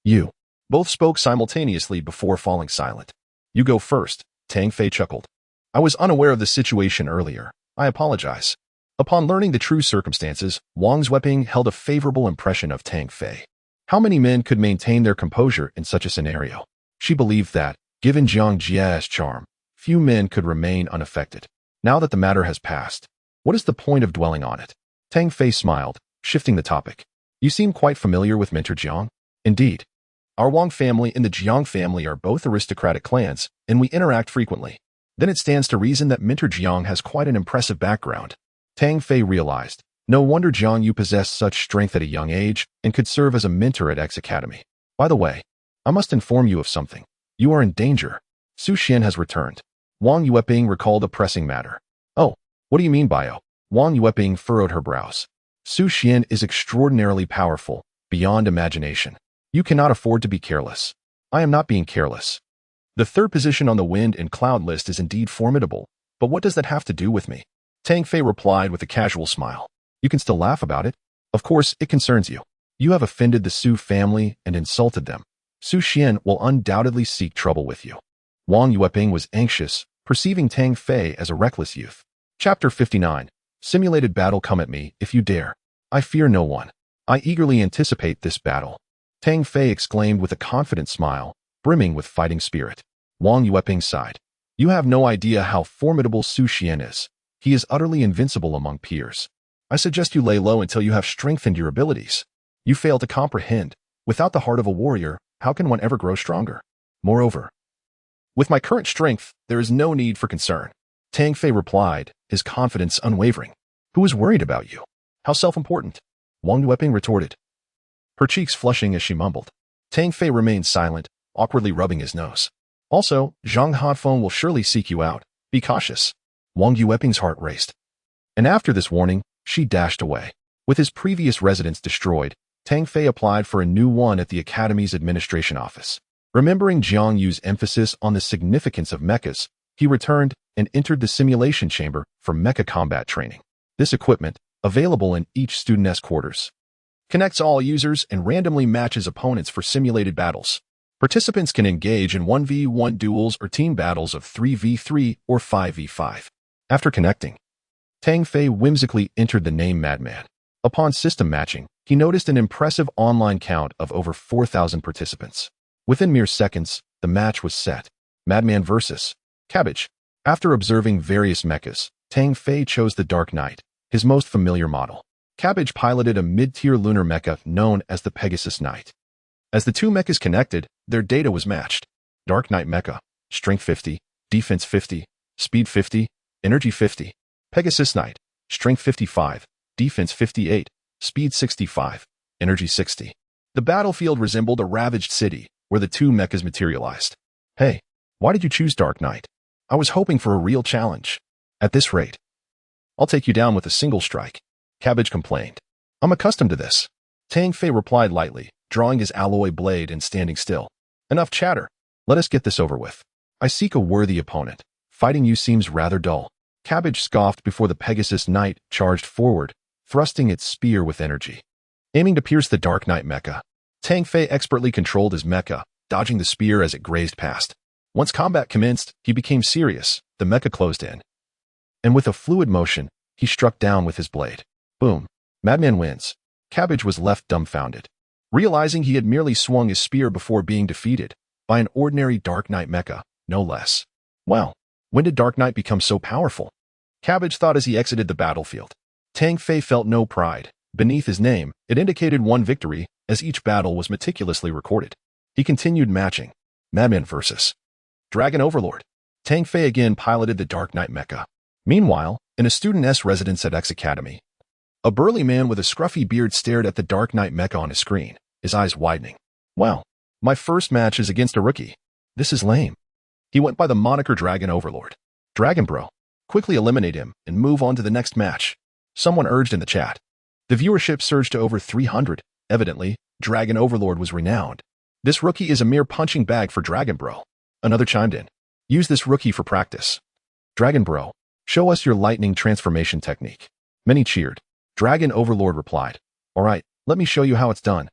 You. Both spoke simultaneously before falling silent. You go first, Tang Fei chuckled. I was unaware of the situation earlier. I apologize. Upon learning the true circumstances, Wang Yueping held a favorable impression of Tang Fei. How many men could maintain their composure in such a scenario? She believed that, given Jiang Jie's charm, few men could remain unaffected. Now that the matter has passed, what is the point of dwelling on it? Tang Fei smiled, shifting the topic. You seem quite familiar with Mentor Jiang. Indeed. Our Wang family and the Jiang family are both aristocratic clans, and we interact frequently. Then it stands to reason that Mentor Jiang has quite an impressive background. Tang Fei realized. No wonder Jiang Yu possessed such strength at a young age and could serve as a mentor at X Academy. By the way, I must inform you of something. You are in danger. Su Xian has returned. Wang Yueping recalled a pressing matter. Oh, what do you mean, Bio? Wang Yueping furrowed her brows. Su Xian is extraordinarily powerful, beyond imagination. You cannot afford to be careless. I am not being careless. The third position on the Wind and Cloud list is indeed formidable, but what does that have to do with me? Tang Fei replied with a casual smile. You can still laugh about it. Of course, it concerns you. You have offended the Su family and insulted them. Su Xian will undoubtedly seek trouble with you. Wang Yueping was anxious, perceiving Tang Fei as a reckless youth. Chapter 59. Simulated battle. Come at me, if you dare. I fear no one. I eagerly anticipate this battle. Tang Fei exclaimed with a confident smile, brimming with fighting spirit. Wang Yueping sighed. You have no idea how formidable Su Xian is. He is utterly invincible among peers. I suggest you lay low until you have strengthened your abilities. You fail to comprehend. Without the heart of a warrior, how can one ever grow stronger? Moreover, with my current strength, there is no need for concern. Tang Fei replied, his confidence unwavering. Who is worried about you? How self-important? Wang Yueping retorted, her cheeks flushing as she mumbled. Tang Fei remained silent, awkwardly rubbing his nose. Also, Zhang Hanfeng will surely seek you out. Be cautious. Wang Yueping's heart raced. And after this warning, she dashed away. With his previous residence destroyed, Tang Fei applied for a new one at the Academy's administration office. Remembering Jiang Yu's emphasis on the significance of mechas, he returned and entered the simulation chamber for mecha combat training. This equipment, available in each student's quarters, connects all users and randomly matches opponents for simulated battles. Participants can engage in 1v1 duels or team battles of 3v3 or 5v5. After connecting, Tang Fei whimsically entered the name Madman. Upon system matching, he noticed an impressive online count of over 4,000 participants. Within mere seconds, the match was set. Madman versus Cabbage. After observing various mechas, Tang Fei chose the Dark Knight, his most familiar model. Cabbage piloted a mid-tier lunar mecha known as the Pegasus Knight. As the two mechas connected, their data was matched. Dark Knight mecha, strength 50, defense 50, speed 50, energy 50. Pegasus Knight, strength 55, defense 58, speed 65, energy 60. The battlefield resembled a ravaged city where the two mechas materialized. Hey, why did you choose Dark Knight? I was hoping for a real challenge. At this rate, I'll take you down with a single strike. Cabbage complained. I'm accustomed to this. Tang Fei replied lightly, drawing his alloy blade and standing still. Enough chatter. Let us get this over with. I seek a worthy opponent. Fighting you seems rather dull. Cabbage scoffed before the Pegasus Knight charged forward, thrusting its spear with energy. Aiming to pierce the Dark Knight mecha, Tang Fei expertly controlled his mecha, dodging the spear as it grazed past. Once combat commenced, he became serious. The mecha closed in, and with a fluid motion, he struck down with his blade. Boom. Madman wins. Cabbage was left dumbfounded, realizing he had merely swung his spear before being defeated by an ordinary Dark Knight mecha, no less. Well, when did Dark Knight become so powerful? Cabbage thought as he exited the battlefield. Tang Fei felt no pride. Beneath his name, it indicated one victory, as each battle was meticulously recorded. He continued matching. Madman versus Dragon Overlord. Tang Fei again piloted the Dark Knight mecha. Meanwhile, in a student's residence at X Academy, a burly man with a scruffy beard stared at the Dark Knight mecha on his screen, his eyes widening. Well, my first match is against a rookie. This is lame. He went by the moniker Dragon Overlord. Dragon Bro. Quickly eliminate him and move on to the next match. Someone urged in the chat. The viewership surged to over 300. Evidently, Dragon Overlord was renowned. This rookie is a mere punching bag for Dragon Bro. Another chimed in. Use this rookie for practice. Dragon Bro, show us your lightning transformation technique. Many cheered. Dragon Overlord replied. Alright, let me show you how it's done.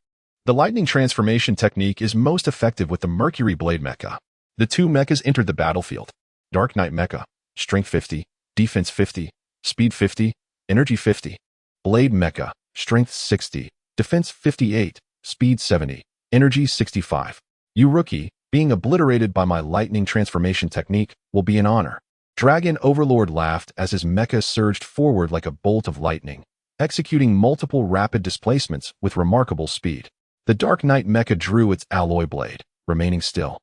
The lightning transformation technique is most effective with the Mercury Blade mecha. The two mechas entered the battlefield. Dark Knight mecha, strength 50, defense 50, speed 50, energy 50. Blade mecha, strength 60, defense 58, speed 70, energy 65. You rookie, being obliterated by my lightning transformation technique will be an honor. Dragon Overlord laughed as his mecha surged forward like a bolt of lightning, executing multiple rapid displacements with remarkable speed. The Dark Knight mecha drew its alloy blade, remaining still.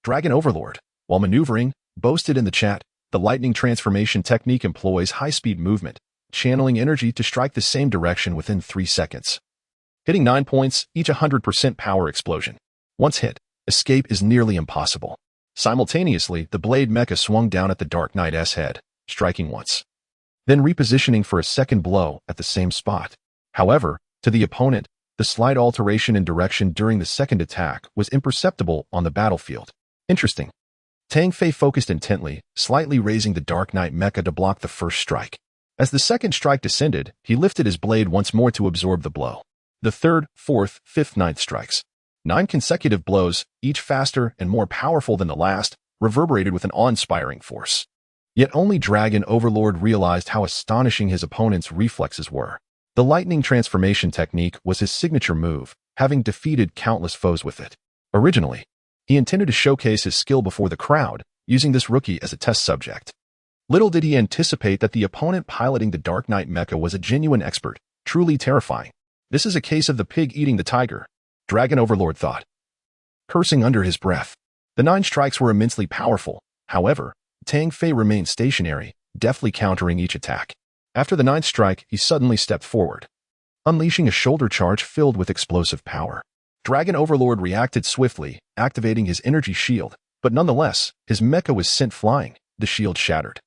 Dragon Overlord, while maneuvering, boasted in the chat, the lightning transformation technique employs high-speed movement, channeling energy to strike the same direction within 3 seconds. Hitting 9 points, each 100% power explosion. Once hit, escape is nearly impossible. Simultaneously, the blade mecha swung down at the Dark Knight's head, striking once, then repositioning for a second blow at the same spot. However, to the opponent, the slight alteration in direction during the second attack was imperceptible on the battlefield. Interesting. Tang Fei focused intently, slightly raising the Dark Knight mecha to block the first strike. As the second strike descended, he lifted his blade once more to absorb the blow. The third, fourth, fifth, ninth strikes. 9 consecutive blows, each faster and more powerful than the last, reverberated with an awe-inspiring force. Yet only Dragon Overlord realized how astonishing his opponent's reflexes were. The lightning transformation technique was his signature move, having defeated countless foes with it. Originally, He intended to showcase his skill before the crowd, using this rookie as a test subject. Little did he anticipate that the opponent piloting the Dark Knight mecha was a genuine expert, truly terrifying. This is a case of the pig eating the tiger, Dragon Overlord thought, cursing under his breath. The 9 strikes were immensely powerful. However, Tang Fei remained stationary, deftly countering each attack. After the 9th strike, he suddenly stepped forward, unleashing a shoulder charge filled with explosive power. Dragon Overlord reacted swiftly, activating his energy shield, but nonetheless, his mecha was sent flying. The shield shattered,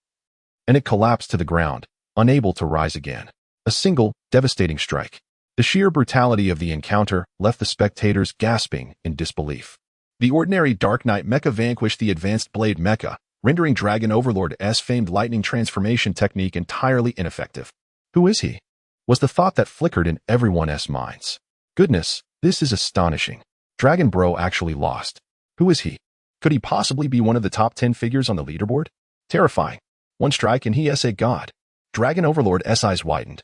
and it collapsed to the ground, unable to rise again. A single, devastating strike. The sheer brutality of the encounter left the spectators gasping in disbelief. The ordinary Dark Knight mecha vanquished the advanced Blade mecha, rendering Dragon Overlord's famed lightning transformation technique entirely ineffective. Who is he? Was the thought that flickered in everyone's minds. Goodness, this is astonishing. Dragon Bro actually lost. Who is he? Could he possibly be one of the top 10 figures on the leaderboard? Terrifying. One strike and he is a god. Dragon Overlord's eyes widened,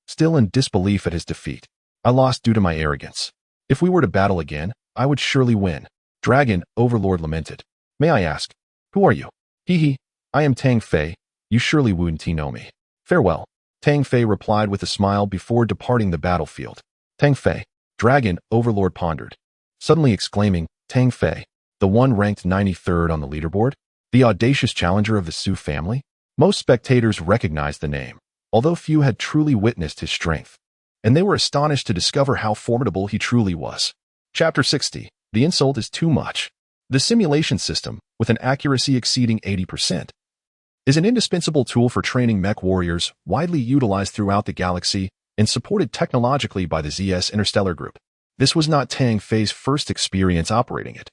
still in disbelief at his defeat. I lost due to my arrogance. If we were to battle again, I would surely win. Dragon Overlord lamented. May I ask, who are you? Hee, I am Tang Fei. You surely wouldn't know me. Farewell. Tang Fei replied with a smile before departing the battlefield. Tang Fei, Dragon Overlord pondered, suddenly exclaiming, Tang Fei, the one ranked 93rd on the leaderboard? The audacious challenger of the Su family? Most spectators recognized the name, although few had truly witnessed his strength, and they were astonished to discover how formidable he truly was. Chapter 60. The insult is too much. The simulation system, with an accuracy exceeding 80%, is an indispensable tool for training mech warriors, widely utilized throughout the galaxy and supported technologically by the ZS Interstellar Group. This was not Tang Fei's first experience operating it.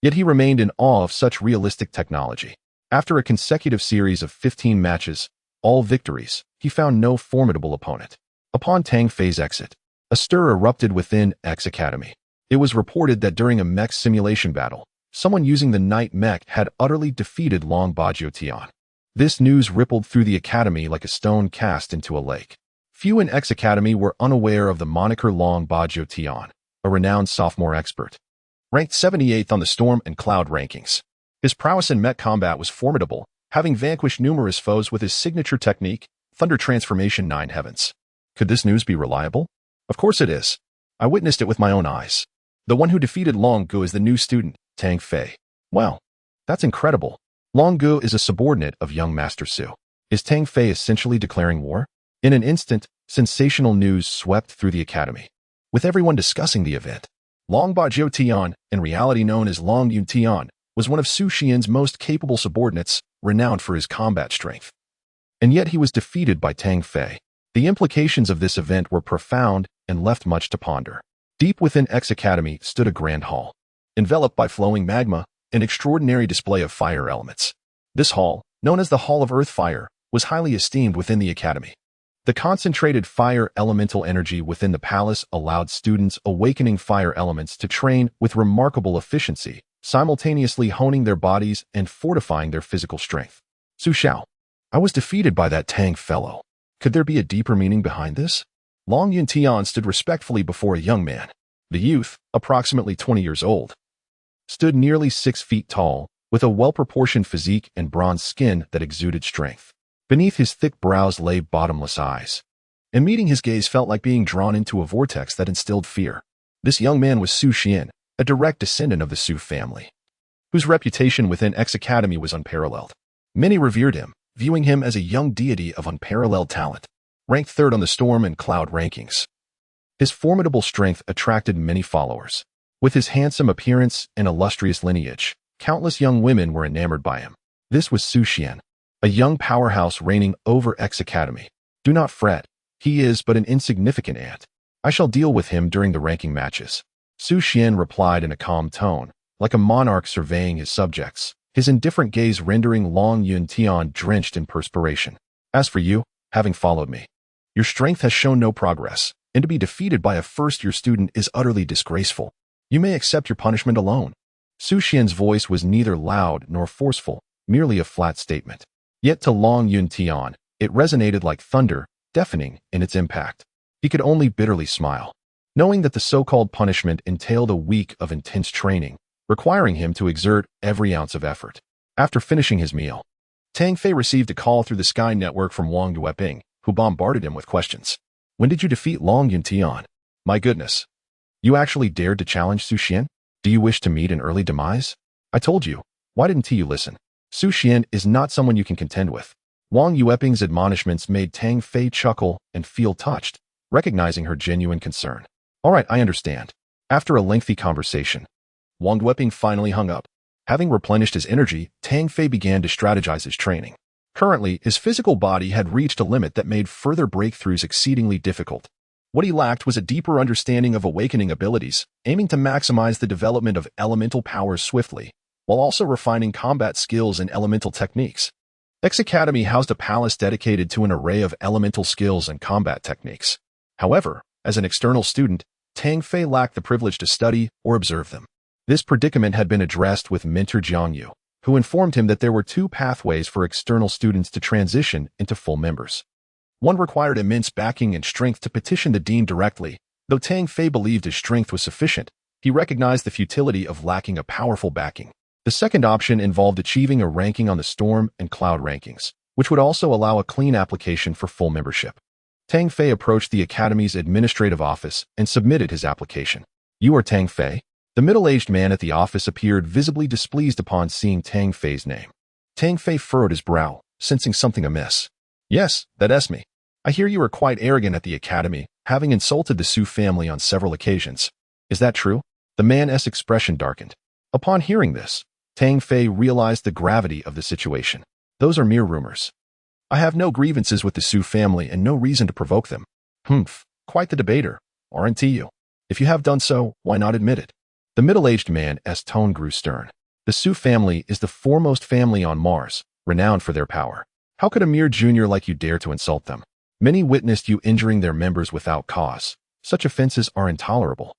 Yet he remained in awe of such realistic technology. After a consecutive series of 15 matches, all victories, he found no formidable opponent. Upon Tang Fei's exit, a stir erupted within X Academy. It was reported that during a mech simulation battle, someone using the Knight Mech had utterly defeated Long Bajio Tian. This news rippled through the academy like a stone cast into a lake. Few in X Academy were unaware of the moniker Long Bajio Tian, a renowned sophomore expert, ranked 78th on the Storm and Cloud rankings. His prowess in mech combat was formidable, having vanquished numerous foes with his signature technique, Thunder Transformation 9 Heavens. Could this news be reliable? Of course it is. I witnessed it with my own eyes. The one who defeated Long Gu is the new student, Tang Fei. Wow, that's incredible. Long Gu is a subordinate of young Master Su. Is Tang Fei essentially declaring war? In an instant, sensational news swept through the academy, with everyone discussing the event. Long Bajio Tian, in reality known as Long Yun Tian, was one of Su Xian's most capable subordinates, renowned for his combat strength. And yet he was defeated by Tang Fei. The implications of this event were profound and left much to ponder. Deep within X Academy stood a grand hall, enveloped by flowing magma, an extraordinary display of fire elements. This hall, known as the Hall of Earth Fire, was highly esteemed within the academy. The concentrated fire elemental energy within the palace allowed students awakening fire elements to train with remarkable efficiency, simultaneously honing their bodies and fortifying their physical strength. Su Xiao, I was defeated by that Tang fellow. Could there be a deeper meaning behind this? Long Yun Tian stood respectfully before a young man. The youth, approximately 20 years old, stood nearly 6 feet tall, with a well-proportioned physique and bronze skin that exuded strength. Beneath his thick brows lay bottomless eyes, and meeting his gaze felt like being drawn into a vortex that instilled fear. This young man was Su Xian, a direct descendant of the Su family, whose reputation within X Academy was unparalleled. Many revered him, viewing him as a young deity of unparalleled talent, ranked 3rd on the Storm and Cloud rankings. His formidable strength attracted many followers. With his handsome appearance and illustrious lineage, countless young women were enamored by him. This was Su Xian, a young powerhouse reigning over X Academy. Do not fret, he is but an insignificant ant. I shall deal with him during the ranking matches. Su Xian replied in a calm tone, like a monarch surveying his subjects, his indifferent gaze rendering Long Yun Tian drenched in perspiration. As for you, having followed me, your strength has shown no progress, and to be defeated by a first-year student is utterly disgraceful. You may accept your punishment alone. Su Xian's voice was neither loud nor forceful, merely a flat statement. Yet to Long Yun Tian, it resonated like thunder, deafening in its impact. He could only bitterly smile, knowing that the so-called punishment entailed a week of intense training, requiring him to exert every ounce of effort. After finishing his meal, Tang Fei received a call through the Sky Network from Wang Yueping, who bombarded him with questions. When did you defeat Long Yuntian? My goodness. You actually dared to challenge Su Xian? Do you wish to meet an early demise? I told you. Why didn't you listen? Su Xian is not someone you can contend with. Wang Yueping's admonishments made Tang Fei chuckle and feel touched, recognizing her genuine concern. All right, I understand. After a lengthy conversation, Wang Yueping finally hung up. Having replenished his energy, Tang Fei began to strategize his training. Currently, his physical body had reached a limit that made further breakthroughs exceedingly difficult. What he lacked was a deeper understanding of awakening abilities, aiming to maximize the development of elemental powers swiftly, while also refining combat skills and elemental techniques. X Academy housed a palace dedicated to an array of elemental skills and combat techniques. However, as an external student, Tang Fei lacked the privilege to study or observe them. This predicament had been addressed with Mentor Jiangyu, who informed him that there were two pathways for external students to transition into full members. One required immense backing and strength to petition the dean directly. Though Tang Fei believed his strength was sufficient, he recognized the futility of lacking a powerful backing. The second option involved achieving a ranking on the Storm and Cloud rankings, which would also allow a clean application for full membership. Tang Fei approached the Academy's administrative office and submitted his application. You are Tang Fei? The middle-aged man at the office appeared visibly displeased upon seeing Tang Fei's name. Tang Fei furrowed his brow, sensing something amiss. Yes, that's me. I hear you are quite arrogant at the Academy, having insulted the Su family on several occasions. Is that true? The man's expression darkened. Upon hearing this, Tang Fei realized the gravity of the situation. Those are mere rumors. I have no grievances with the Su family and no reason to provoke them. Quite the debater, aren't you? If you have done so, why not admit it? The middle-aged man's tone grew stern. The Su family is the foremost family on Mars, renowned for their power. How could a mere junior like you dare to insult them? Many witnessed you injuring their members without cause. Such offenses are intolerable.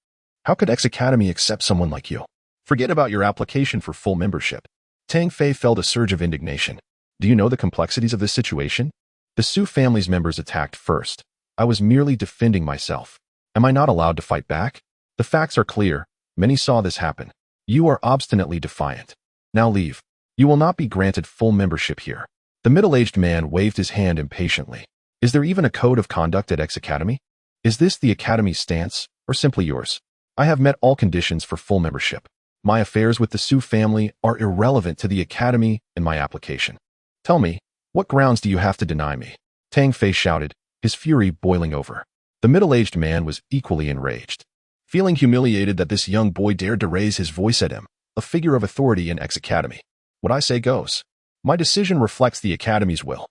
How could X Academy accept someone like you? Forget about your application for full membership. Tang Fei felt a surge of indignation. Do you know the complexities of this situation? The Su family's members attacked first. I was merely defending myself. Am I not allowed to fight back? The facts are clear. Many saw this happen. You are obstinately defiant. Now leave. You will not be granted full membership here. The middle-aged man waved his hand impatiently. Is there even a code of conduct at X Academy? Is this the Academy's stance, or simply yours? I have met all conditions for full membership. My affairs with the Su family are irrelevant to the Academy and my application. Tell me, what grounds do you have to deny me? Tang Fei shouted, his fury boiling over. The middle-aged man was equally enraged. Feeling humiliated that this young boy dared to raise his voice at him, a figure of authority in X Academy. What I say goes. My decision reflects the Academy's will.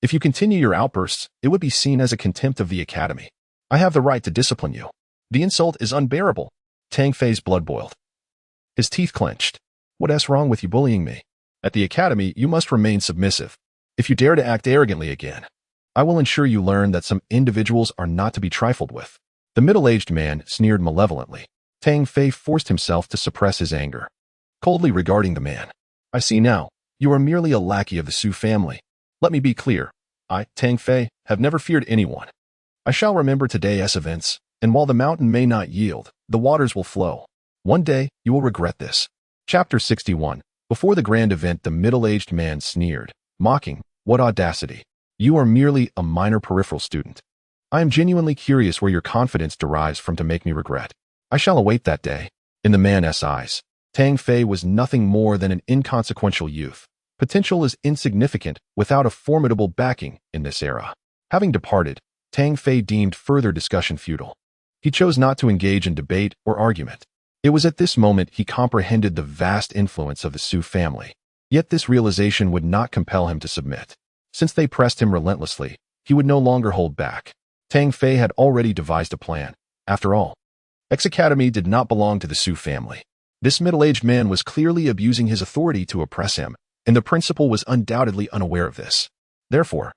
If you continue your outbursts, it would be seen as a contempt of the Academy. I have the right to discipline you. The insult is unbearable. Tang Fei's blood boiled. His teeth clenched. What's wrong with you bullying me? At the Academy, you must remain submissive. If you dare to act arrogantly again, I will ensure you learn that some individuals are not to be trifled with. The middle-aged man sneered malevolently. Tang Fei forced himself to suppress his anger. Coldly regarding the man. I see now. You are merely a lackey of the Su family. Let me be clear. I, Tang Fei, have never feared anyone. I shall remember today's events, and while the mountain may not yield, the waters will flow. One day, you will regret this. Chapter 61. Before the grand event, the middle-aged man sneered, mocking, what audacity. You are merely a minor peripheral student. I am genuinely curious where your confidence derives from to make me regret. I shall await that day. In the man's eyes, Tang Fei was nothing more than an inconsequential youth. Potential is insignificant without a formidable backing in this era. Having departed, Tang Fei deemed further discussion futile. He chose not to engage in debate or argument. It was at this moment he comprehended the vast influence of the Su family. Yet this realization would not compel him to submit. Since they pressed him relentlessly, he would no longer hold back. Tang Fei had already devised a plan. After all, X Academy did not belong to the Su family. This middle-aged man was clearly abusing his authority to oppress him, and the principal was undoubtedly unaware of this. Therefore,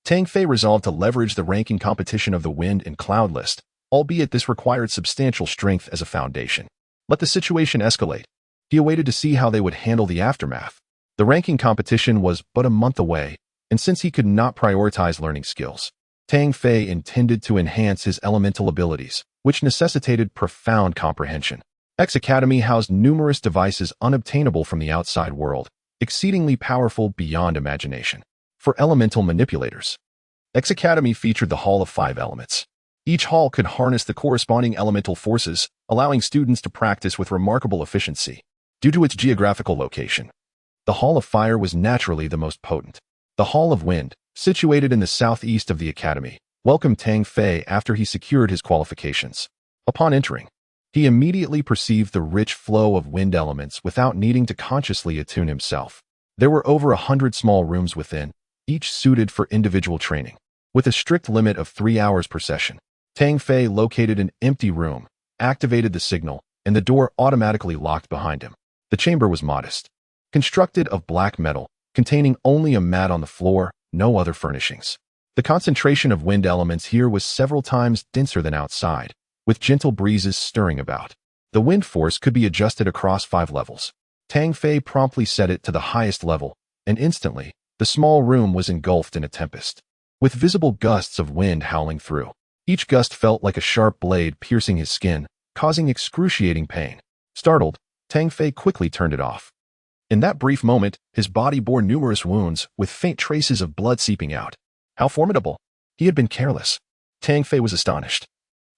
Tang Fei resolved to leverage the ranking competition of the Wind and Cloud list, albeit this required substantial strength as a foundation. Let the situation escalate. He awaited to see how they would handle the aftermath. The ranking competition was but a month away, and since he could not prioritize learning skills, Tang Fei intended to enhance his elemental abilities, which necessitated profound comprehension. X Academy housed numerous devices unobtainable from the outside world, exceedingly powerful beyond imagination. For elemental manipulators, X Academy featured the Hall of Five Elements. Each hall could harness the corresponding elemental forces, allowing students to practice with remarkable efficiency. Due to its geographical location, the Hall of Fire was naturally the most potent. The Hall of Wind, situated in the southeast of the Academy, welcomed Tang Fei after he secured his qualifications. Upon entering, he immediately perceived the rich flow of wind elements without needing to consciously attune himself. There were over 100 small rooms within, each suited for individual training. With a strict limit of 3 hours per session, Tang Fei located an empty room, activated the signal, and the door automatically locked behind him. The chamber was modest, constructed of black metal, containing only a mat on the floor, no other furnishings. The concentration of wind elements here was several times denser than outside, with gentle breezes stirring about. The wind force could be adjusted across 5 levels. Tang Fei promptly set it to the highest level, and instantly, the small room was engulfed in a tempest, with visible gusts of wind howling through. Each gust felt like a sharp blade piercing his skin, causing excruciating pain. Startled, Tang Fei quickly turned it off. In that brief moment, his body bore numerous wounds, with faint traces of blood seeping out. How formidable! He had been careless. Tang Fei was astonished.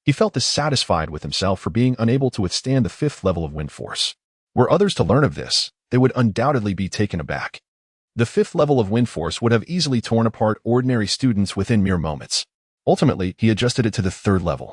He felt dissatisfied with himself for being unable to withstand the 5th level of wind force. Were others to learn of this, they would undoubtedly be taken aback. The 5th level of wind force would have easily torn apart ordinary students within mere moments. Ultimately, he adjusted it to the 3rd level,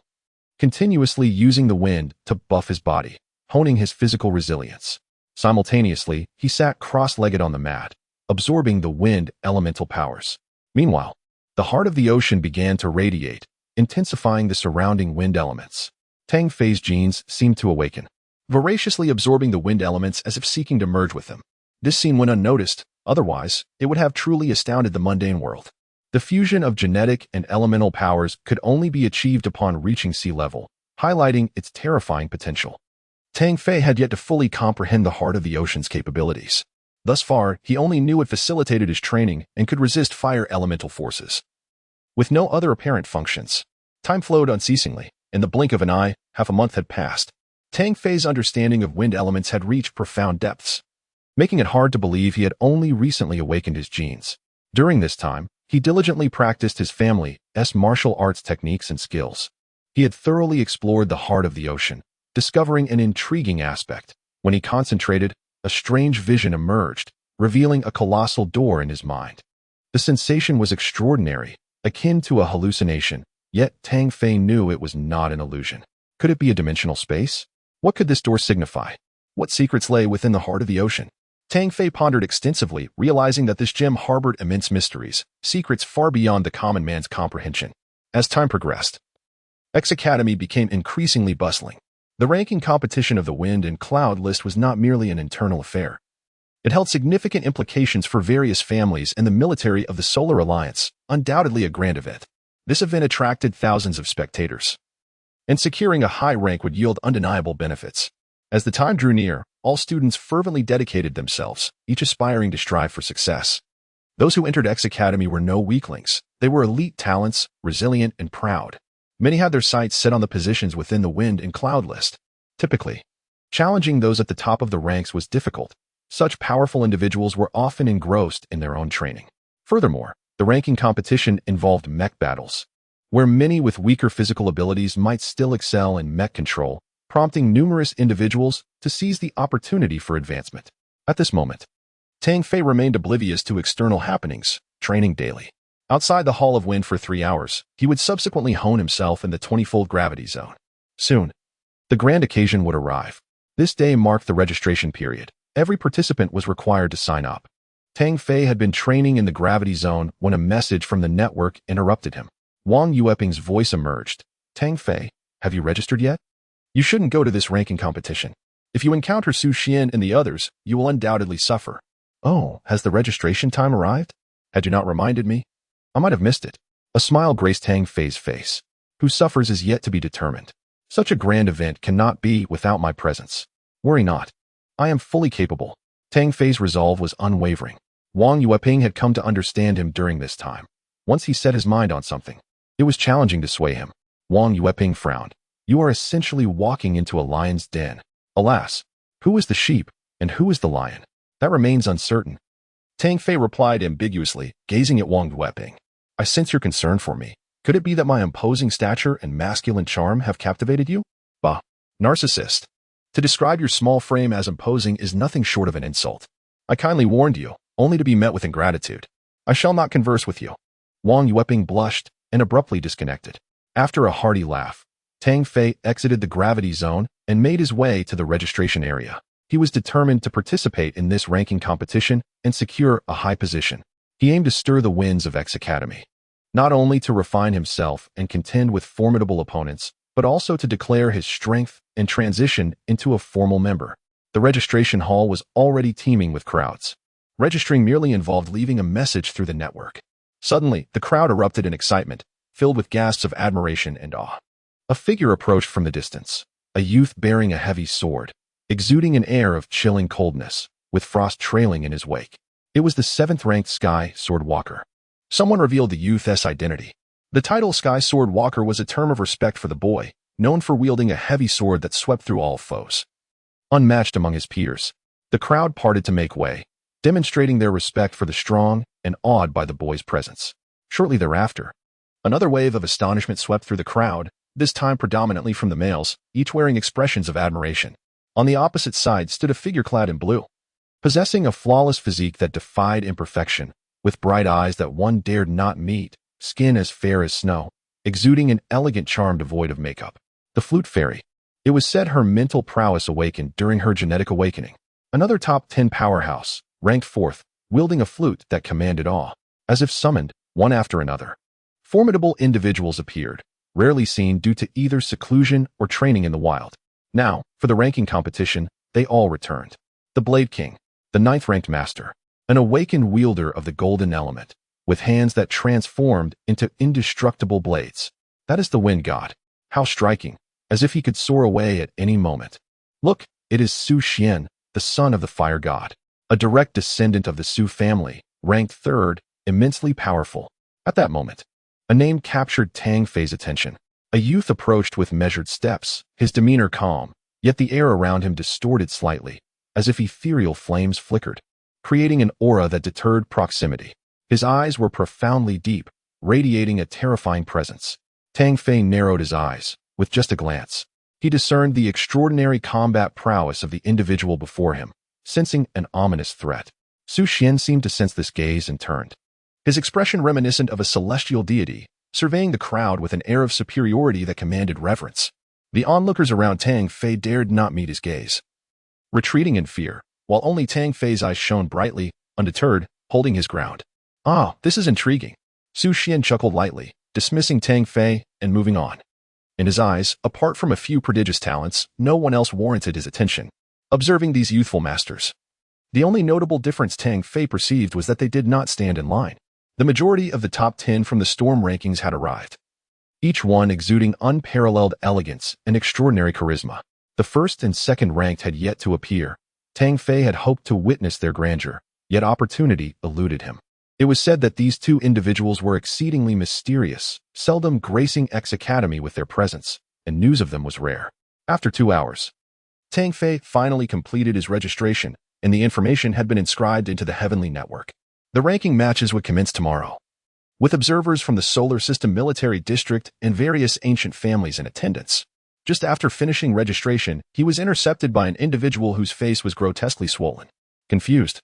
continuously using the wind to buff his body, honing his physical resilience. Simultaneously, he sat cross-legged on the mat, absorbing the wind elemental powers. Meanwhile, the heart of the ocean began to radiate, intensifying the surrounding wind elements. Tang Fei's genes seemed to awaken, voraciously absorbing the wind elements as if seeking to merge with them. This scene went unnoticed, otherwise, it would have truly astounded the mundane world. The fusion of genetic and elemental powers could only be achieved upon reaching sea level, highlighting its terrifying potential. Tang Fei had yet to fully comprehend the heart of the ocean's capabilities. Thus far, he only knew it facilitated his training and could resist fire elemental forces. With no other apparent functions, time flowed unceasingly. In the blink of an eye, half a month had passed. Tang Fei's understanding of wind elements had reached profound depths, making it hard to believe he had only recently awakened his genes. During this time, he diligently practiced his family's martial arts techniques and skills. He had thoroughly explored the heart of the ocean, discovering an intriguing aspect. When he concentrated, a strange vision emerged, revealing a colossal door in his mind. The sensation was extraordinary, akin to a hallucination, yet Tang Fei knew it was not an illusion. Could it be a dimensional space? What could this door signify? What secrets lay within the heart of the ocean? Tang Fei pondered extensively, realizing that this gem harbored immense mysteries, secrets far beyond the common man's comprehension. As time progressed, X Academy became increasingly bustling. The ranking competition of the wind and cloud list was not merely an internal affair. It held significant implications for various families and the military of the Solar Alliance, undoubtedly a grand event. This event attracted thousands of spectators, and securing a high rank would yield undeniable benefits. As the time drew near, all students fervently dedicated themselves, each aspiring to strive for success. Those who entered X Academy were no weaklings. They were elite talents, resilient and proud. Many had their sights set on the positions within the wind and cloud list. Typically, challenging those at the top of the ranks was difficult. Such powerful individuals were often engrossed in their own training. Furthermore, the ranking competition involved mech battles, where many with weaker physical abilities might still excel in mech control, prompting numerous individuals to seize the opportunity for advancement. At this moment, Tang Fei remained oblivious to external happenings, training daily. Outside the Hall of Wind for 3 hours, he would subsequently hone himself in the 20-fold gravity zone. Soon, the grand occasion would arrive. This day marked the registration period. Every participant was required to sign up. Tang Fei had been training in the gravity zone when a message from the network interrupted him. Wang Yueping's voice emerged. Tang Fei, have you registered yet? You shouldn't go to this ranking competition. If you encounter Su Xian and the others, you will undoubtedly suffer. Oh, has the registration time arrived? Had you not reminded me? I might have missed it. A smile graced Tang Fei's face. Who suffers is yet to be determined. Such a grand event cannot be without my presence. Worry not. I am fully capable. Tang Fei's resolve was unwavering. Wang Yueping had come to understand him during this time. Once he set his mind on something, it was challenging to sway him. Wang Yueping frowned. You are essentially walking into a lion's den. Alas, who is the sheep and who is the lion? That remains uncertain. Tang Fei replied ambiguously, gazing at Wang Yueping. I sense your concern for me. Could it be that my imposing stature and masculine charm have captivated you? Bah, narcissist. To describe your small frame as imposing is nothing short of an insult. I kindly warned you, only to be met with ingratitude. I shall not converse with you. Wang Yueping blushed and abruptly disconnected. After a hearty laugh, Tang Fei exited the gravity zone and made his way to the registration area. He was determined to participate in this ranking competition and secure a high position. He aimed to stir the winds of X Academy, not only to refine himself and contend with formidable opponents, but also to declare his strength and transition into a formal member. The registration hall was already teeming with crowds. Registering merely involved leaving a message through the network. Suddenly, the crowd erupted in excitement, filled with gasps of admiration and awe. A figure approached from the distance, a youth bearing a heavy sword, exuding an air of chilling coldness, with frost trailing in his wake. It was the 7th-ranked Sky Sword Walker. Someone revealed the youth's identity. The title Sky Sword Walker was a term of respect for the boy, known for wielding a heavy sword that swept through all foes. Unmatched among his peers, the crowd parted to make way, demonstrating their respect for the strong and awed by the boy's presence. Shortly thereafter, another wave of astonishment swept through the crowd, this time predominantly from the males, each wearing expressions of admiration. On the opposite side stood a figure clad in blue, possessing a flawless physique that defied imperfection, with bright eyes that one dared not meet, skin as fair as snow, exuding an elegant charm devoid of makeup. The Flute Fairy. It was said her mental prowess awakened during her genetic awakening. Another top 10 powerhouse, ranked 4th, wielding a flute that commanded awe, as if summoned, one after another. Formidable individuals appeared, rarely seen due to either seclusion or training in the wild. Now, for the ranking competition, they all returned. The Blade King, the 9th-ranked master, an awakened wielder of the golden element, with hands that transformed into indestructible blades. That is the Wind God. How striking, as if he could soar away at any moment. Look, it is Su Xian, the son of the Fire God, a direct descendant of the Su family, ranked 3rd, immensely powerful. At that moment, a name captured Tang Fei's attention. A youth approached with measured steps, his demeanor calm, yet the air around him distorted slightly, as if ethereal flames flickered, creating an aura that deterred proximity. His eyes were profoundly deep, radiating a terrifying presence. Tang Fei narrowed his eyes. With just a glance, he discerned the extraordinary combat prowess of the individual before him, sensing an ominous threat. Su Xian seemed to sense this gaze and turned, his expression reminiscent of a celestial deity, surveying the crowd with an air of superiority that commanded reverence. The onlookers around Tang Fei dared not meet his gaze, retreating in fear, while only Tang Fei's eyes shone brightly, undeterred, holding his ground. Ah, this is intriguing. Su Xian chuckled lightly, dismissing Tang Fei and moving on. In his eyes, apart from a few prodigious talents, no one else warranted his attention. Observing these youthful masters, the only notable difference Tang Fei perceived was that they did not stand in line. The majority of the top 10 from the Storm rankings had arrived, each one exuding unparalleled elegance and extraordinary charisma. The 1st and 2nd ranked had yet to appear. Tang Fei had hoped to witness their grandeur, yet opportunity eluded him. It was said that these two individuals were exceedingly mysterious, seldom gracing X Academy with their presence, and news of them was rare. After 2 hours, Tang Fei finally completed his registration, and the information had been inscribed into the Heavenly Network. The ranking matches would commence tomorrow, with observers from the Solar System Military District and various ancient families in attendance. Just after finishing registration, he was intercepted by an individual whose face was grotesquely swollen. Confused,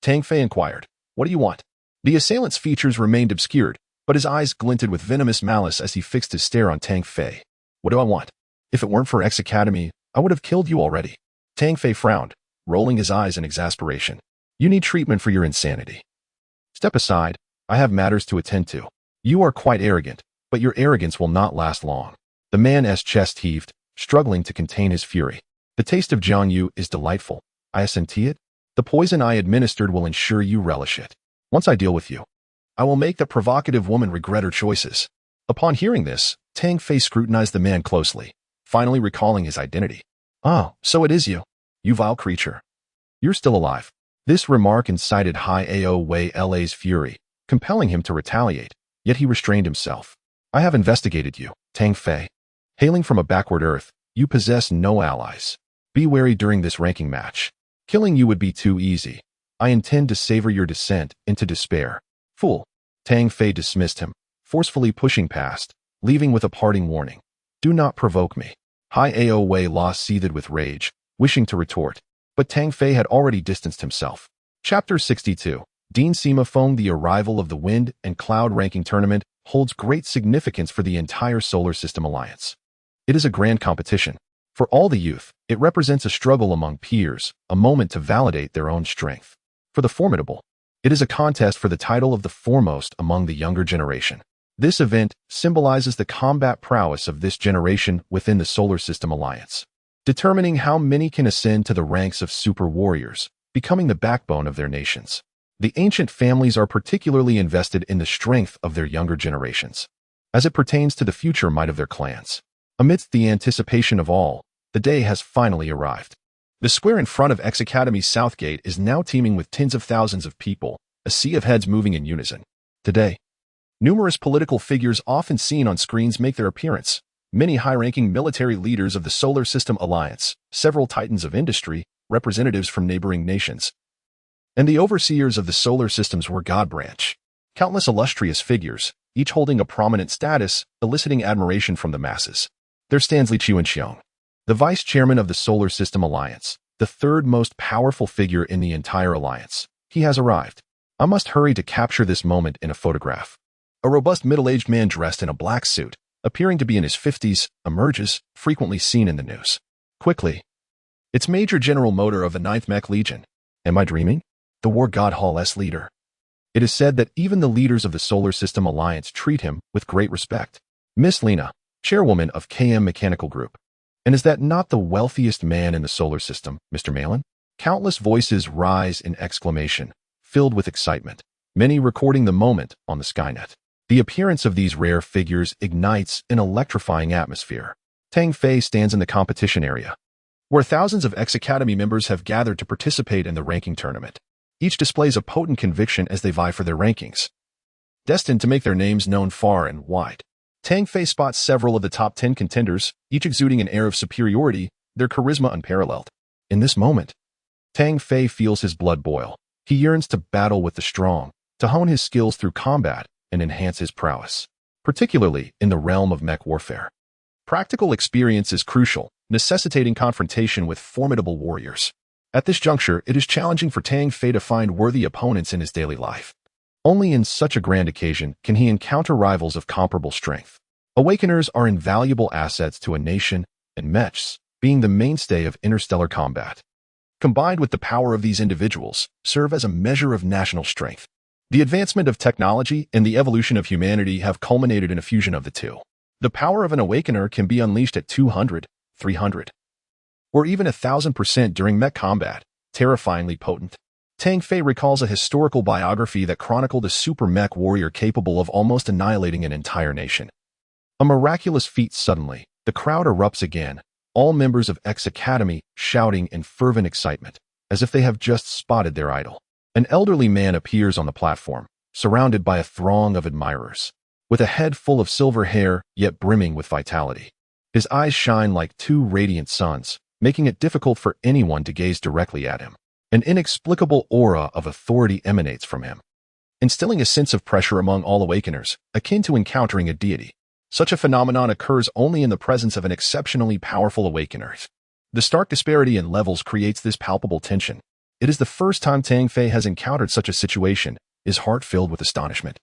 Tang Fei inquired, "What do you want?" The assailant's features remained obscured, but his eyes glinted with venomous malice as he fixed his stare on Tang Fei. "What do I want? If it weren't for X Academy, I would have killed you already." Tang Fei frowned, rolling his eyes in exasperation. "You need treatment for your insanity. Step aside, I have matters to attend to. You are quite arrogant, but your arrogance will not last long." The man's chest heaved, struggling to contain his fury. "The taste of Jiangyu is delightful. I assenti it. The poison I administered will ensure you relish it. Once I deal with you, I will make the provocative woman regret her choices." Upon hearing this, Tang Fei scrutinized the man closely, finally recalling his identity. "Oh, so it is you. You vile creature. You're still alive." This remark incited Hai Ao Wei La's fury, compelling him to retaliate, yet he restrained himself. "I have investigated you, Tang Fei. Hailing from a backward Earth, you possess no allies. Be wary during this ranking match. Killing you would be too easy. I intend to savor your descent into despair. Fool. Tang Fei dismissed him, forcefully pushing past, leaving with a parting warning. Do not provoke me. Hai Ao Wei La seethed with rage, wishing to retort, but Tang Fei had already distanced himself. Chapter 62. Dean Semaphone. The arrival of the Wind and Cloud Ranking Tournament holds great significance for the entire Solar System Alliance. It is a grand competition. For all the youth, it represents a struggle among peers, a moment to validate their own strength. For the formidable, it is a contest for the title of the foremost among the younger generation. This event symbolizes the combat prowess of this generation within the Solar System Alliance, determining how many can ascend to the ranks of super warriors, becoming the backbone of their nations. The ancient families are particularly invested in the strength of their younger generations, as it pertains to the future might of their clans. Amidst the anticipation of all, the day has finally arrived. The square in front of X Academy's South Gate is now teeming with tens of thousands of people, a sea of heads moving in unison. Today, numerous political figures often seen on screens make their appearance. Many high-ranking military leaders of the Solar System Alliance, several titans of industry, representatives from neighboring nations, and the overseers of the Solar System's God branch. Countless illustrious figures, each holding a prominent status, eliciting admiration from the masses. There stands Li Qiuanxiong, the vice chairman of the Solar System Alliance, the third most powerful figure in the entire alliance. He has arrived. I must hurry to capture this moment in a photograph. A robust middle-aged man dressed in a black suit, appearing to be in his 50s, emerges, frequently seen in the news. Quickly. It's Major General Motor of the 9th Mech Legion. Am I dreaming? The War God Hall's leader. It is said that even the leaders of the Solar System Alliance treat him with great respect. Miss Lena, chairwoman of KM Mechanical Group. And is that not the wealthiest man in the solar system, Mr. Malin? Countless voices rise in exclamation, filled with excitement, many recording the moment on the Skynet. The appearance of these rare figures ignites an electrifying atmosphere. Tang Fei stands in the competition area, where thousands of X Academy members have gathered to participate in the ranking tournament. Each displays a potent conviction as they vie for their rankings, destined to make their names known far and wide. Tang Fei spots several of the top 10 contenders, each exuding an air of superiority, their charisma unparalleled. In this moment, Tang Fei feels his blood boil. He yearns to battle with the strong, to hone his skills through combat and enhance his prowess, particularly in the realm of mech warfare. Practical experience is crucial, necessitating confrontation with formidable warriors. At this juncture, it is challenging for Tang Fei to find worthy opponents in his daily life. Only in such a grand occasion can he encounter rivals of comparable strength. Awakeners are invaluable assets to a nation, and mechs, being the mainstay of interstellar combat, combined with the power of these individuals, serve as a measure of national strength. The advancement of technology and the evolution of humanity have culminated in a fusion of the two. The power of an awakener can be unleashed at 200, 300, or even 1,000% during mech combat, terrifyingly potent. Tang Fei recalls a historical biography that chronicled a super mech warrior capable of almost annihilating an entire nation. A miraculous feat. Suddenly, the crowd erupts again, all members of X Academy shouting in fervent excitement, as if they have just spotted their idol. An elderly man appears on the platform, surrounded by a throng of admirers, with a head full of silver hair, yet brimming with vitality. His eyes shine like two radiant suns, making it difficult for anyone to gaze directly at him. An inexplicable aura of authority emanates from him, instilling a sense of pressure among all awakeners, akin to encountering a deity. Such a phenomenon occurs only in the presence of an exceptionally powerful awakener. The stark disparity in levels creates this palpable tension. It is the first time Tang Fei has encountered such a situation, his heart filled with astonishment.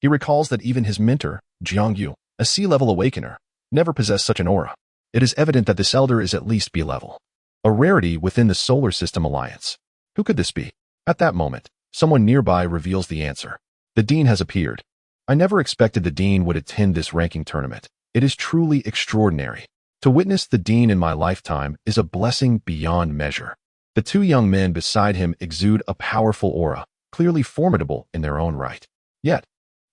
He recalls that even his mentor, Jiang Yu, a sea-level awakener, never possessed such an aura. It is evident that this elder is at least B-level, a rarity within the Solar System Alliance. Who could this be? At that moment, someone nearby reveals the answer. The Dean has appeared. I never expected the Dean would attend this ranking tournament. It is truly extraordinary. To witness the Dean in my lifetime is a blessing beyond measure. The two young men beside him exude a powerful aura, clearly formidable in their own right. Yet,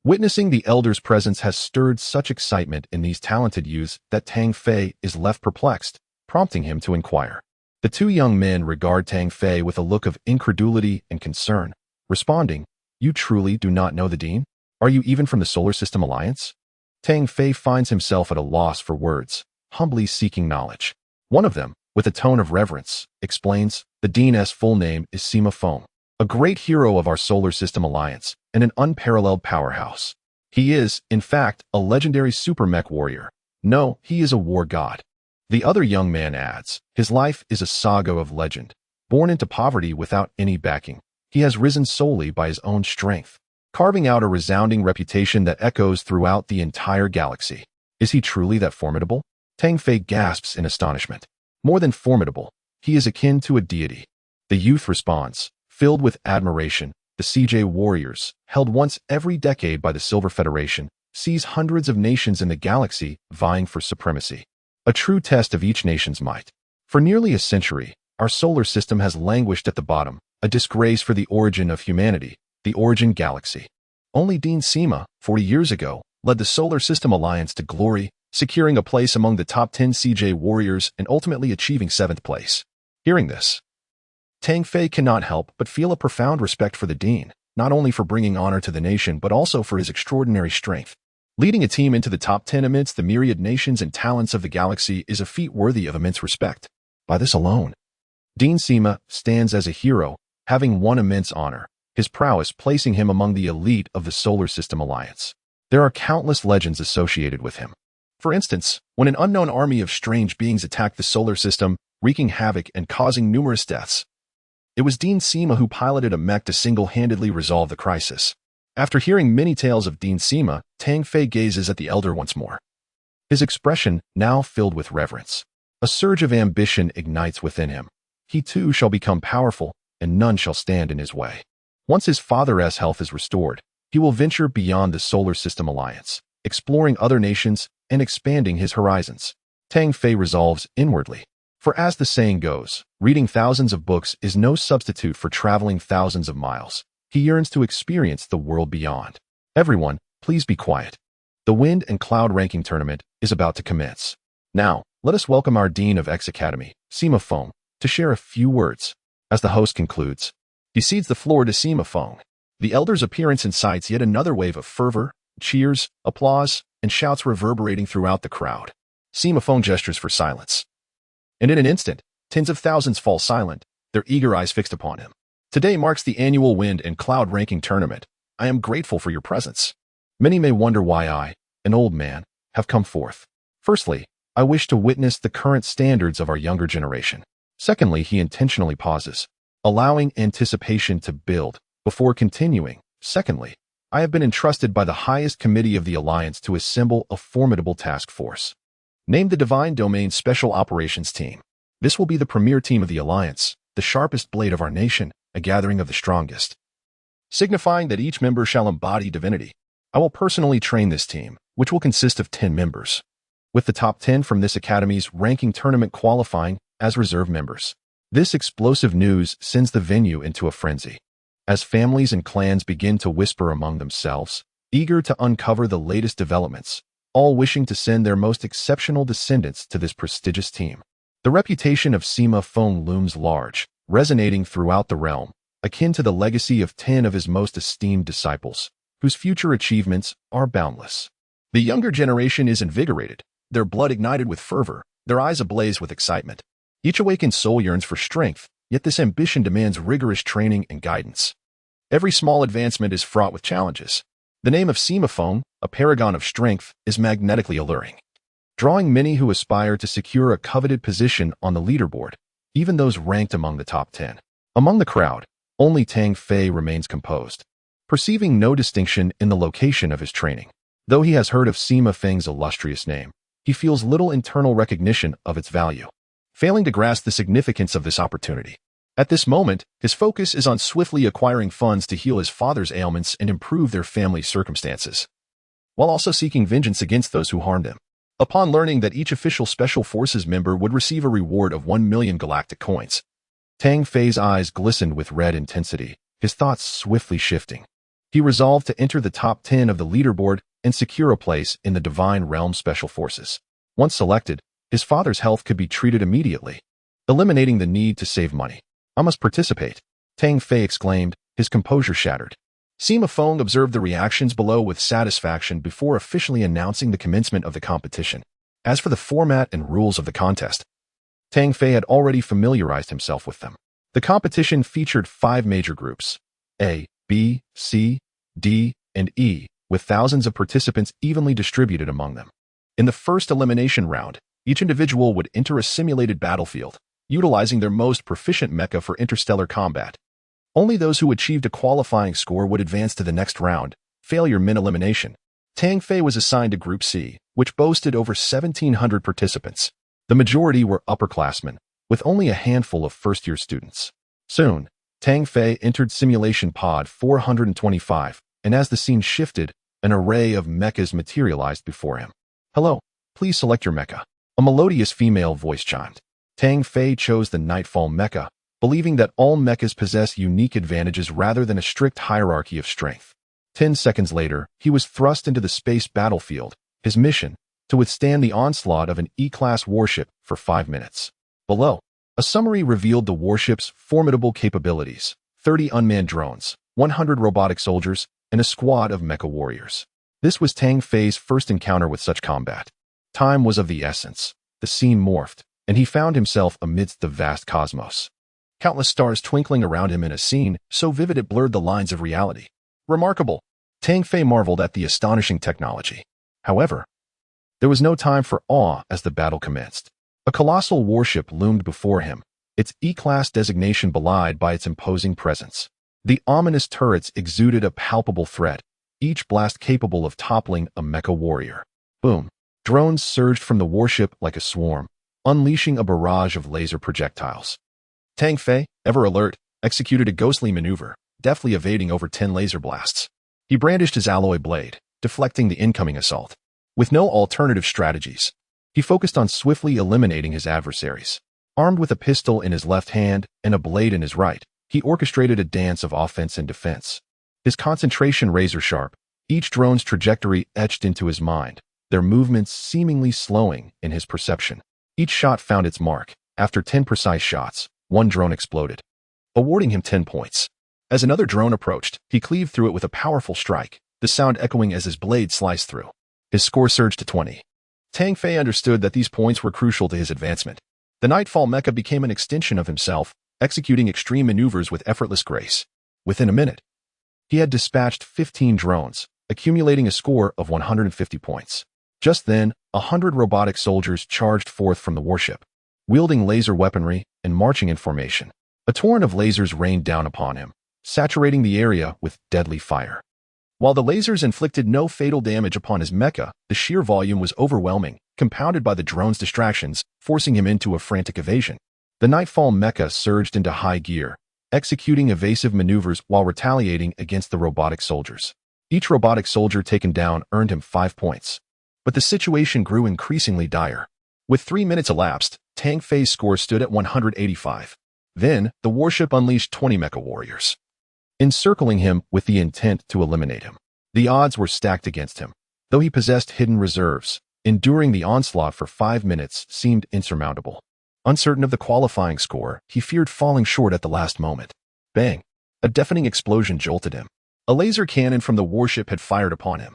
witnessing the elder's presence has stirred such excitement in these talented youths that Tang Fei is left perplexed, prompting him to inquire. The two young men regard Tang Fei with a look of incredulity and concern, responding, "You truly do not know the Dean? Are you even from the Solar System Alliance?" Tang Fei finds himself at a loss for words, humbly seeking knowledge. One of them, with a tone of reverence, explains, the Dean's full name is Sima Feng, a great hero of our solar system alliance and an unparalleled powerhouse. He is, in fact, a legendary super mech warrior. No, he is a war god. The other young man adds, his life is a saga of legend. Born into poverty without any backing, he has risen solely by his own strength, carving out a resounding reputation that echoes throughout the entire galaxy. Is he truly that formidable? Tang Fei gasps in astonishment. More than formidable, he is akin to a deity. The youth responds, filled with admiration. The CJ warriors, held once every decade by the Silver Federation, sees hundreds of nations in the galaxy vying for supremacy. A true test of each nation's might. For nearly a century, our solar system has languished at the bottom, a disgrace for the origin of humanity, the origin galaxy. Only Dean Sima, 40 years ago, led the Solar System Alliance to glory, securing a place among the top 10 CJ warriors and ultimately achieving 7th place. Hearing this, Tang Fei cannot help but feel a profound respect for the Dean, not only for bringing honor to the nation but also for his extraordinary strength. Leading a team into the top 10 amidst the myriad nations and talents of the galaxy is a feat worthy of immense respect. By this alone, Dean Sima stands as a hero, having won immense honor, his prowess placing him among the elite of the Solar System Alliance. There are countless legends associated with him. For instance, when an unknown army of strange beings attacked the solar system, wreaking havoc and causing numerous deaths, it was Dean Sima who piloted a mech to single-handedly resolve the crisis. After hearing many tales of Dean Sima, Tang Fei gazes at the elder once more. His expression now filled with reverence. A surge of ambition ignites within him. He too shall become powerful, and none shall stand in his way. Once his father's health is restored, he will venture beyond the Solar System Alliance, exploring other nations and expanding his horizons. Tang Fei resolves inwardly. For as the saying goes, reading thousands of books is no substitute for traveling thousands of miles. He yearns to experience the world beyond. Everyone, please be quiet. The Wind and Cloud Ranking Tournament is about to commence. Now, let us welcome our Dean of X Academy, Sima Feng, to share a few words. As the host concludes, he cedes the floor to Sima Feng. The elder's appearance incites yet another wave of fervor, cheers, applause, and shouts reverberating throughout the crowd. Sima Feng gestures for silence. And in an instant, tens of thousands fall silent, their eager eyes fixed upon him. Today marks the annual Wind and Cloud Ranking Tournament. I am grateful for your presence. Many may wonder why I, an old man, have come forth. Firstly, I wish to witness the current standards of our younger generation. Secondly, he intentionally pauses, allowing anticipation to build before continuing. Secondly, I have been entrusted by the highest committee of the Alliance to assemble a formidable task force. Named the Divine Domain Special Operations Team. This will be the premier team of the Alliance, the sharpest blade of our nation, a gathering of the strongest. Signifying that each member shall embody divinity. I will personally train this team, which will consist of 10 members, with the top 10 from this academy's ranking tournament qualifying as reserve members. This explosive news sends the venue into a frenzy. As families and clans begin to whisper among themselves, eager to uncover the latest developments, all wishing to send their most exceptional descendants to this prestigious team. The reputation of Sima Feng looms large, resonating throughout the realm, akin to the legacy of 10 of his most esteemed disciples, whose future achievements are boundless. The younger generation is invigorated, their blood ignited with fervor, their eyes ablaze with excitement. Each awakened soul yearns for strength, yet this ambition demands rigorous training and guidance. Every small advancement is fraught with challenges. The name of Sima Feng, a paragon of strength, is magnetically alluring, drawing many who aspire to secure a coveted position on the leaderboard, even those ranked among the top 10. Among the crowd, only Tang Fei remains composed, perceiving no distinction in the location of his training. Though he has heard of Sima Feng's illustrious name, he feels little internal recognition of its value, failing to grasp the significance of this opportunity. At this moment, his focus is on swiftly acquiring funds to heal his father's ailments and improve their family's circumstances, while also seeking vengeance against those who harmed him. Upon learning that each official Special Forces member would receive a reward of 1 million galactic coins, Tang Fei's eyes glistened with red intensity, his thoughts swiftly shifting. He resolved to enter the top 10 of the leaderboard and secure a place in the Divine Realm Special Forces. Once selected, his father's health could be treated immediately, eliminating the need to save money. I must participate, Tang Fei exclaimed, his composure shattered. Sima Feng observed the reactions below with satisfaction before officially announcing the commencement of the competition. As for the format and rules of the contest, Tang Fei had already familiarized himself with them. The competition featured 5 major groups, A, B, C, D, and E, with thousands of participants evenly distributed among them. In the first elimination round, each individual would enter a simulated battlefield, utilizing their most proficient mecha for interstellar combat. Only those who achieved a qualifying score would advance to the next round, failure meant elimination. Tang Fei was assigned to Group C, which boasted over 1,700 participants. The majority were upperclassmen, with only a handful of first-year students. Soon, Tang Fei entered Simulation Pod 425, and as the scene shifted, an array of mechas materialized before him. "Hello, please select your mecha." A melodious female voice chimed. Tang Fei chose the Nightfall mecha, believing that all mechas possess unique advantages rather than a strict hierarchy of strength. 10 seconds later, he was thrust into the space battlefield, his mission, to withstand the onslaught of an E-class warship for 5 minutes. Below, a summary revealed the warship's formidable capabilities: 30 unmanned drones, 100 robotic soldiers, and a squad of mecha warriors. This was Tang Fei's first encounter with such combat. Time was of the essence. The scene morphed, and he found himself amidst the vast cosmos. Countless stars twinkling around him in a scene so vivid it blurred the lines of reality. Remarkable! Tang Fei marveled at the astonishing technology. However, there was no time for awe as the battle commenced. A colossal warship loomed before him, its E-class designation belied by its imposing presence. The ominous turrets exuded a palpable threat, each blast capable of toppling a mecha warrior. Boom! Drones surged from the warship like a swarm, unleashing a barrage of laser projectiles. Tang Fei, ever alert, executed a ghostly maneuver, deftly evading over 10 laser blasts. He brandished his alloy blade, deflecting the incoming assault. With no alternative strategies, he focused on swiftly eliminating his adversaries. Armed with a pistol in his left hand and a blade in his right, he orchestrated a dance of offense and defense. His concentration razor-sharp, each drone's trajectory etched into his mind, their movements seemingly slowing in his perception. Each shot found its mark. After 10 precise shots, one drone exploded, awarding him 10 points. As another drone approached, he cleaved through it with a powerful strike, the sound echoing as his blade sliced through. His score surged to 20. Tang Fei understood that these points were crucial to his advancement. The Nightfall mecha became an extension of himself, executing extreme maneuvers with effortless grace. Within a minute, he had dispatched 15 drones, accumulating a score of 150 points. Just then, 100 robotic soldiers charged forth from the warship, wielding laser weaponry and marching in formation. A torrent of lasers rained down upon him, saturating the area with deadly fire. While the lasers inflicted no fatal damage upon his mecha, the sheer volume was overwhelming, compounded by the drone's distractions, forcing him into a frantic evasion. The Nightfall mecha surged into high gear, executing evasive maneuvers while retaliating against the robotic soldiers. Each robotic soldier taken down earned him 5 points. But the situation grew increasingly dire. With 3 minutes elapsed, Tang Fei's score stood at 185. Then, the warship unleashed 20 mecha warriors, encircling him with the intent to eliminate him. The odds were stacked against him. Though he possessed hidden reserves, enduring the onslaught for 5 minutes seemed insurmountable. Uncertain of the qualifying score, he feared falling short at the last moment. Bang! A deafening explosion jolted him. A laser cannon from the warship had fired upon him.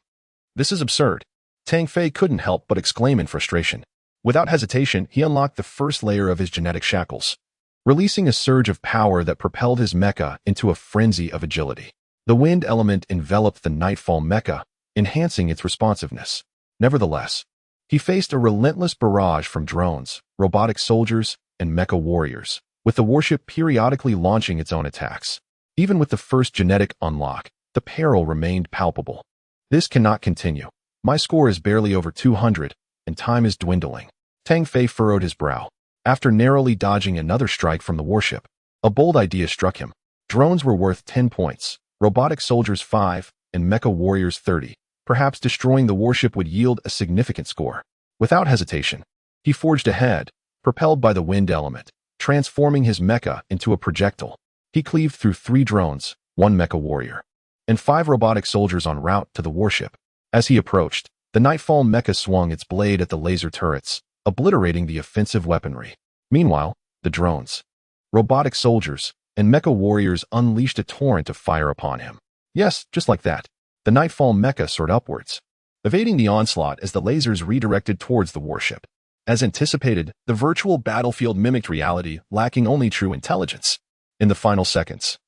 "This is absurd." Tang Fei couldn't help but exclaim in frustration. Without hesitation, he unlocked the first layer of his genetic shackles, releasing a surge of power that propelled his mecha into a frenzy of agility. The wind element enveloped the Nightfall mecha, enhancing its responsiveness. Nevertheless, he faced a relentless barrage from drones, robotic soldiers, and mecha warriors, with the warship periodically launching its own attacks. Even with the first genetic unlock, the peril remained palpable. "This cannot continue. My score is barely over 200, and time is dwindling." Tang Fei furrowed his brow. After narrowly dodging another strike from the warship, a bold idea struck him. Drones were worth 10 points, robotic soldiers 5, and mecha warriors 30. Perhaps destroying the warship would yield a significant score. Without hesitation, he forged ahead, propelled by the wind element, transforming his mecha into a projectile. He cleaved through 3 drones, 1 mecha warrior, and 5 robotic soldiers en route to the warship. As he approached, the Nightfall mecha swung its blade at the laser turrets, obliterating the offensive weaponry. Meanwhile, the drones, robotic soldiers, and mecha warriors unleashed a torrent of fire upon him. Yes, just like that, the Nightfall mecha soared upwards, evading the onslaught as the lasers redirected towards the warship. As anticipated, the virtual battlefield mimicked reality, lacking only true intelligence. In the final seconds,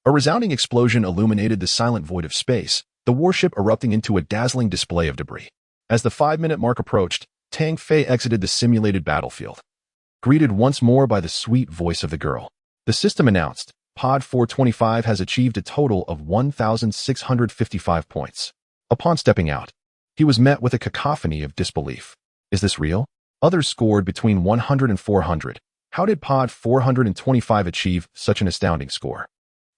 a resounding explosion illuminated the silent void of space, the warship erupting into a dazzling display of debris. As the 5-minute mark approached, Tang Fei exited the simulated battlefield. Greeted once more by the sweet voice of the girl, the system announced, Pod 425 has achieved a total of 1,655 points. Upon stepping out, he was met with a cacophony of disbelief. Is this real? Others scored between 100 and 400. How did Pod 425 achieve such an astounding score?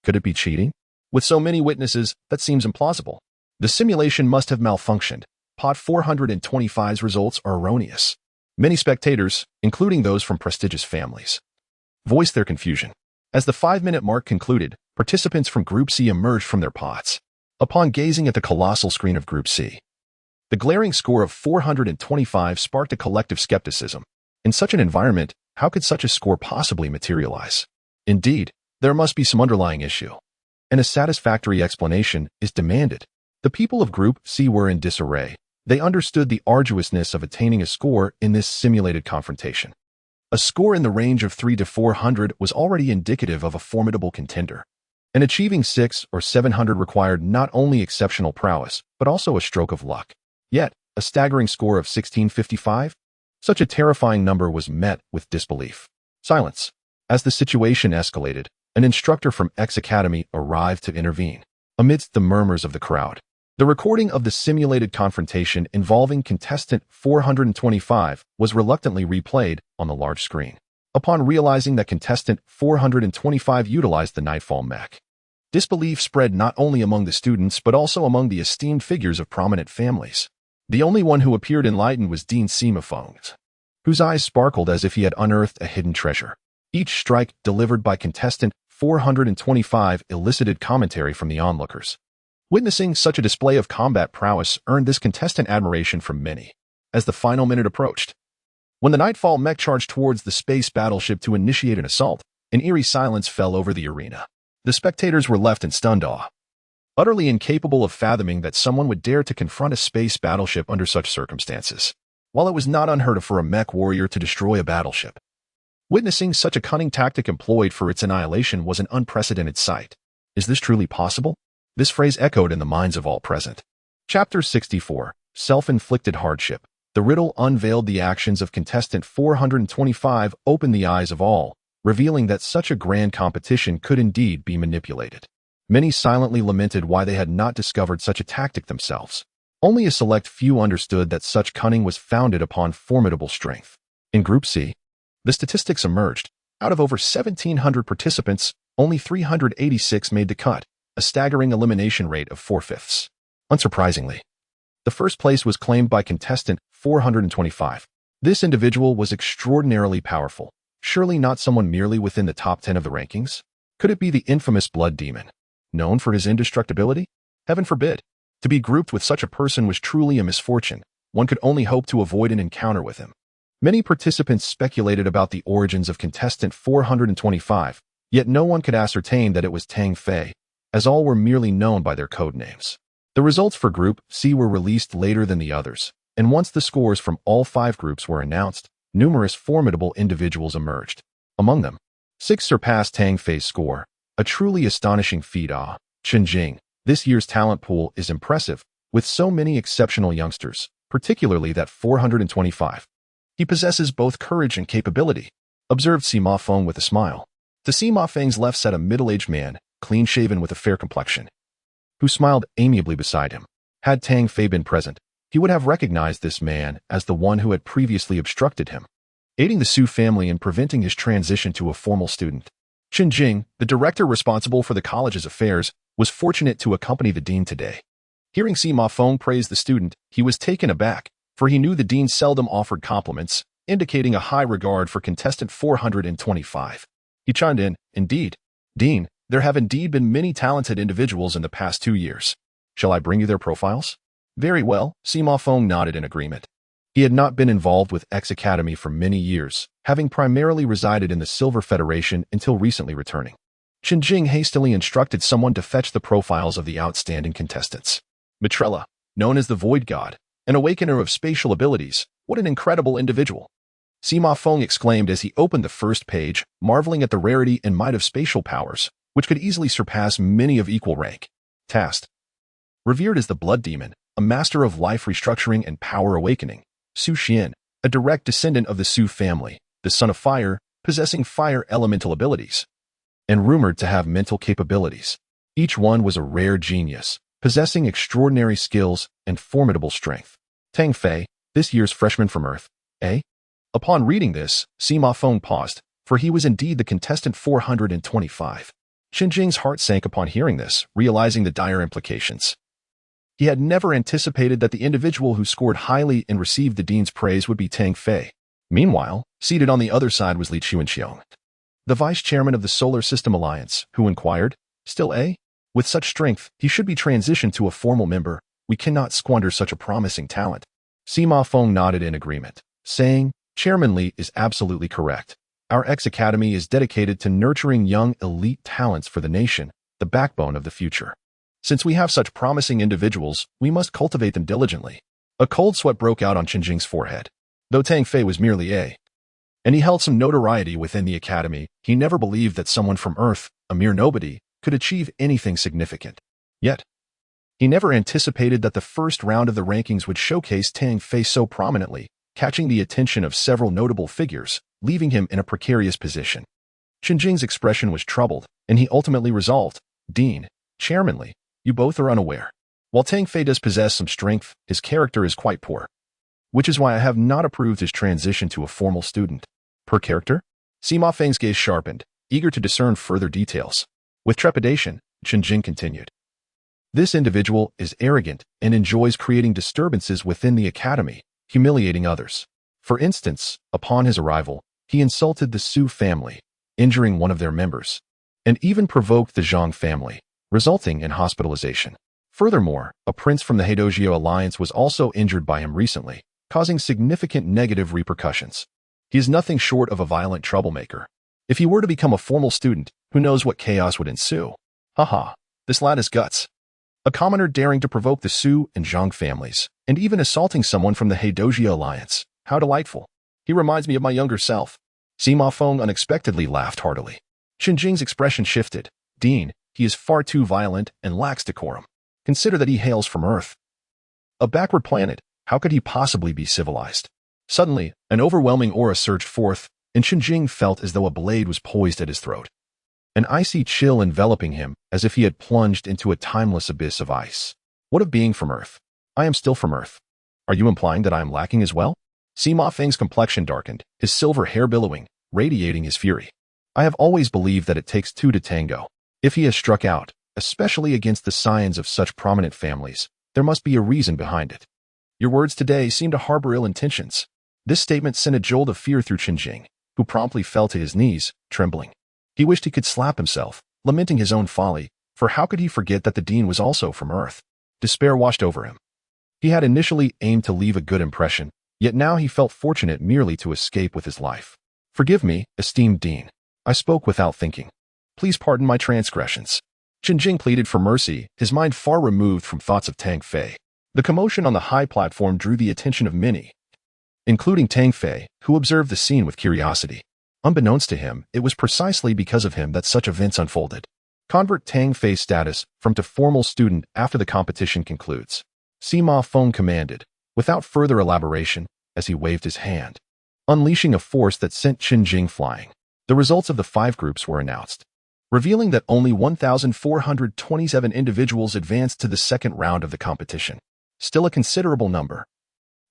Could it be cheating? With so many witnesses, that seems implausible. The simulation must have malfunctioned. Pod 425's results are erroneous. Many spectators, including those from prestigious families, voiced their confusion. As the 5-minute mark concluded, participants from Group C emerged from their pods. Upon gazing at the colossal screen of Group C, the glaring score of 425 sparked a collective skepticism. In such an environment, how could such a score possibly materialize? Indeed, there must be some underlying issue, and a satisfactory explanation is demanded. The people of Group C were in disarray. They understood the arduousness of attaining a score in this simulated confrontation. A score in the range of 300 to 400 was already indicative of a formidable contender, and achieving 600 or 700 required not only exceptional prowess, but also a stroke of luck. Yet, a staggering score of 1655? Such a terrifying number was met with disbelief. Silence. As the situation escalated, an instructor from X Academy arrived to intervene. Amidst the murmurs of the crowd, the recording of the simulated confrontation involving contestant 425 was reluctantly replayed on the large screen. Upon realizing that contestant 425 utilized the Nightfall Mech, disbelief spread not only among the students but also among the esteemed figures of prominent families. The only one who appeared enlightened was Dean Sima, whose eyes sparkled as if he had unearthed a hidden treasure. Each strike delivered by contestant 425 elicited commentary from the onlookers. Witnessing such a display of combat prowess earned this contestant admiration from many. As the final minute approached, when the Nightfall Mech charged towards the space battleship to initiate an assault, an eerie silence fell over the arena. The spectators were left in stunned awe, utterly incapable of fathoming that someone would dare to confront a space battleship under such circumstances. While it was not unheard of for a mech warrior to destroy a battleship, witnessing such a cunning tactic employed for its annihilation was an unprecedented sight. Is this truly possible? This phrase echoed in the minds of all present. Chapter 64, Self-Inflicted Hardship. The riddle unveiled the actions of contestant 425 opened the eyes of all, revealing that such a grand competition could indeed be manipulated. Many silently lamented why they had not discovered such a tactic themselves. Only a select few understood that such cunning was founded upon formidable strength. In Group C, the statistics emerged. Out of over 1,700 participants, only 386 made the cut, a staggering elimination rate of 4/5. Unsurprisingly, the first place was claimed by contestant 425. This individual was extraordinarily powerful, surely not someone merely within the top 10 of the rankings. Could it be the infamous Blood Demon, known for his indestructibility? Heaven forbid. To be grouped with such a person was truly a misfortune. One could only hope to avoid an encounter with him. Many participants speculated about the origins of contestant 425, yet no one could ascertain that it was Tang Fei, as all were merely known by their code names. The results for Group C were released later than the others, and once the scores from all 5 groups were announced, numerous formidable individuals emerged. Among them, 6 surpassed Tang Fei's score, a truly astonishing feat. Chen, this year's talent pool is impressive, with so many exceptional youngsters, particularly that 425. He possesses both courage and capability, observed Sima Feng with a smile. To Sima Feng's left sat a middle-aged man, clean-shaven with a fair complexion, who smiled amiably beside him. Had Tang Fei been present, he would have recognized this man as the one who had previously obstructed him, aiding the Su family in preventing his transition to a formal student. Chen Jing, the director responsible for the college's affairs, was fortunate to accompany the dean today. Hearing Sima Feng praise the student, he was taken aback, for he knew the dean seldom offered compliments, indicating a high regard for contestant 425. He chimed in, "Indeed, Dean, there have indeed been many talented individuals in the past 2 years. Shall I bring you their profiles?" "Very well," Sima Feng nodded in agreement. He had not been involved with X Academy for many years, having primarily resided in the Silver Federation until recently returning. Chen Jing hastily instructed someone to fetch the profiles of the outstanding contestants. Matrella, known as the Void God, an awakener of spatial abilities, What an incredible individual! Sima Feng exclaimed as he opened the first page, marveling at the rarity and might of spatial powers, which could easily surpass many of equal rank. Tasked. Revered as the Blood Demon, a master of life restructuring and power awakening, Su Xian, a direct descendant of the Su family, the son of fire, possessing fire elemental abilities, and rumored to have mental capabilities. Each one was a rare genius, possessing extraordinary skills and formidable strength. Tang Fei, this year's freshman from Earth, eh? Upon reading this, Sima Feng paused, for he was indeed the contestant 425. Xinjing's heart sank upon hearing this, realizing the dire implications. He had never anticipated that the individual who scored highly and received the dean's praise would be Tang Fei. Meanwhile, seated on the other side was Li Chuanxiong, the vice chairman of the Solar System Alliance, who inquired, "Still eh? With such strength, he should be transitioned to a formal member. We cannot squander such a promising talent." Sima Feng nodded in agreement, saying, "Chairman Li is absolutely correct. Our X-Academy is dedicated to nurturing young elite talents for the nation, the backbone of the future. Since we have such promising individuals, we must cultivate them diligently." A cold sweat broke out on Xinjing's forehead. Though Tang Fei was merely and he held some notoriety within the academy, he never believed that someone from Earth, a mere nobody, could achieve anything significant. Yet, he never anticipated that the first round of the rankings would showcase Tang Fei so prominently, catching the attention of several notable figures, leaving him in a precarious position. Xinjing's expression was troubled, and he ultimately resolved, "Dean, Chairman Li, you both are unaware. While Tang Fei does possess some strength, his character is quite poor, which is why I have not approved his transition to a formal student." Per character? Sima Feng's gaze sharpened, eager to discern further details. With trepidation, Xinjing continued. "This individual is arrogant and enjoys creating disturbances within the academy, humiliating others. For instance, upon his arrival, he insulted the Su family, injuring one of their members, and even provoked the Zhang family, resulting in hospitalization. Furthermore, a prince from the Heidogio alliance was also injured by him recently, causing significant negative repercussions. He is nothing short of a violent troublemaker. If he were to become a formal student, who knows what chaos would ensue? Haha, this lad has guts. A commoner daring to provoke the Su and Zhang families, and even assaulting someone from the Heidogio alliance. How delightful. He reminds me of my younger self." Sima Feng unexpectedly laughed heartily. Xinjing's expression shifted. "Dean, he is far too violent and lacks decorum. Consider that he hails from Earth, a backward planet. How could he possibly be civilized?" Suddenly, an overwhelming aura surged forth, and Xinjing felt as though a blade was poised at his throat. An icy chill enveloping him, as if he had plunged into a timeless abyss of ice. "What of being from Earth? I am still from Earth. Are you implying that I am lacking as well?" Sima Feng's complexion darkened, his silver hair billowing, radiating his fury. "I have always believed that it takes two to tango. If he has struck out, especially against the scions of such prominent families, there must be a reason behind it. Your words today seem to harbor ill intentions." This statement sent a jolt of fear through Xinjing, who promptly fell to his knees, trembling. He wished he could slap himself, lamenting his own folly, for how could he forget that the dean was also from Earth? Despair washed over him. He had initially aimed to leave a good impression, yet now he felt fortunate merely to escape with his life. "Forgive me, esteemed dean. I spoke without thinking. Please pardon my transgressions." Xinjing pleaded for mercy, his mind far removed from thoughts of Tang Fei. The commotion on the high platform drew the attention of many, including Tang Fei, who observed the scene with curiosity. Unbeknownst to him, it was precisely because of him that such events unfolded. Convert Tang Fei's status from to formal student after the competition concludes. Sima Feng commanded, without further elaboration, as he waved his hand, unleashing a force that sent Xinjing flying. The results of the 5 groups were announced, revealing that only 1,427 individuals advanced to the second round of the competition. Still a considerable number.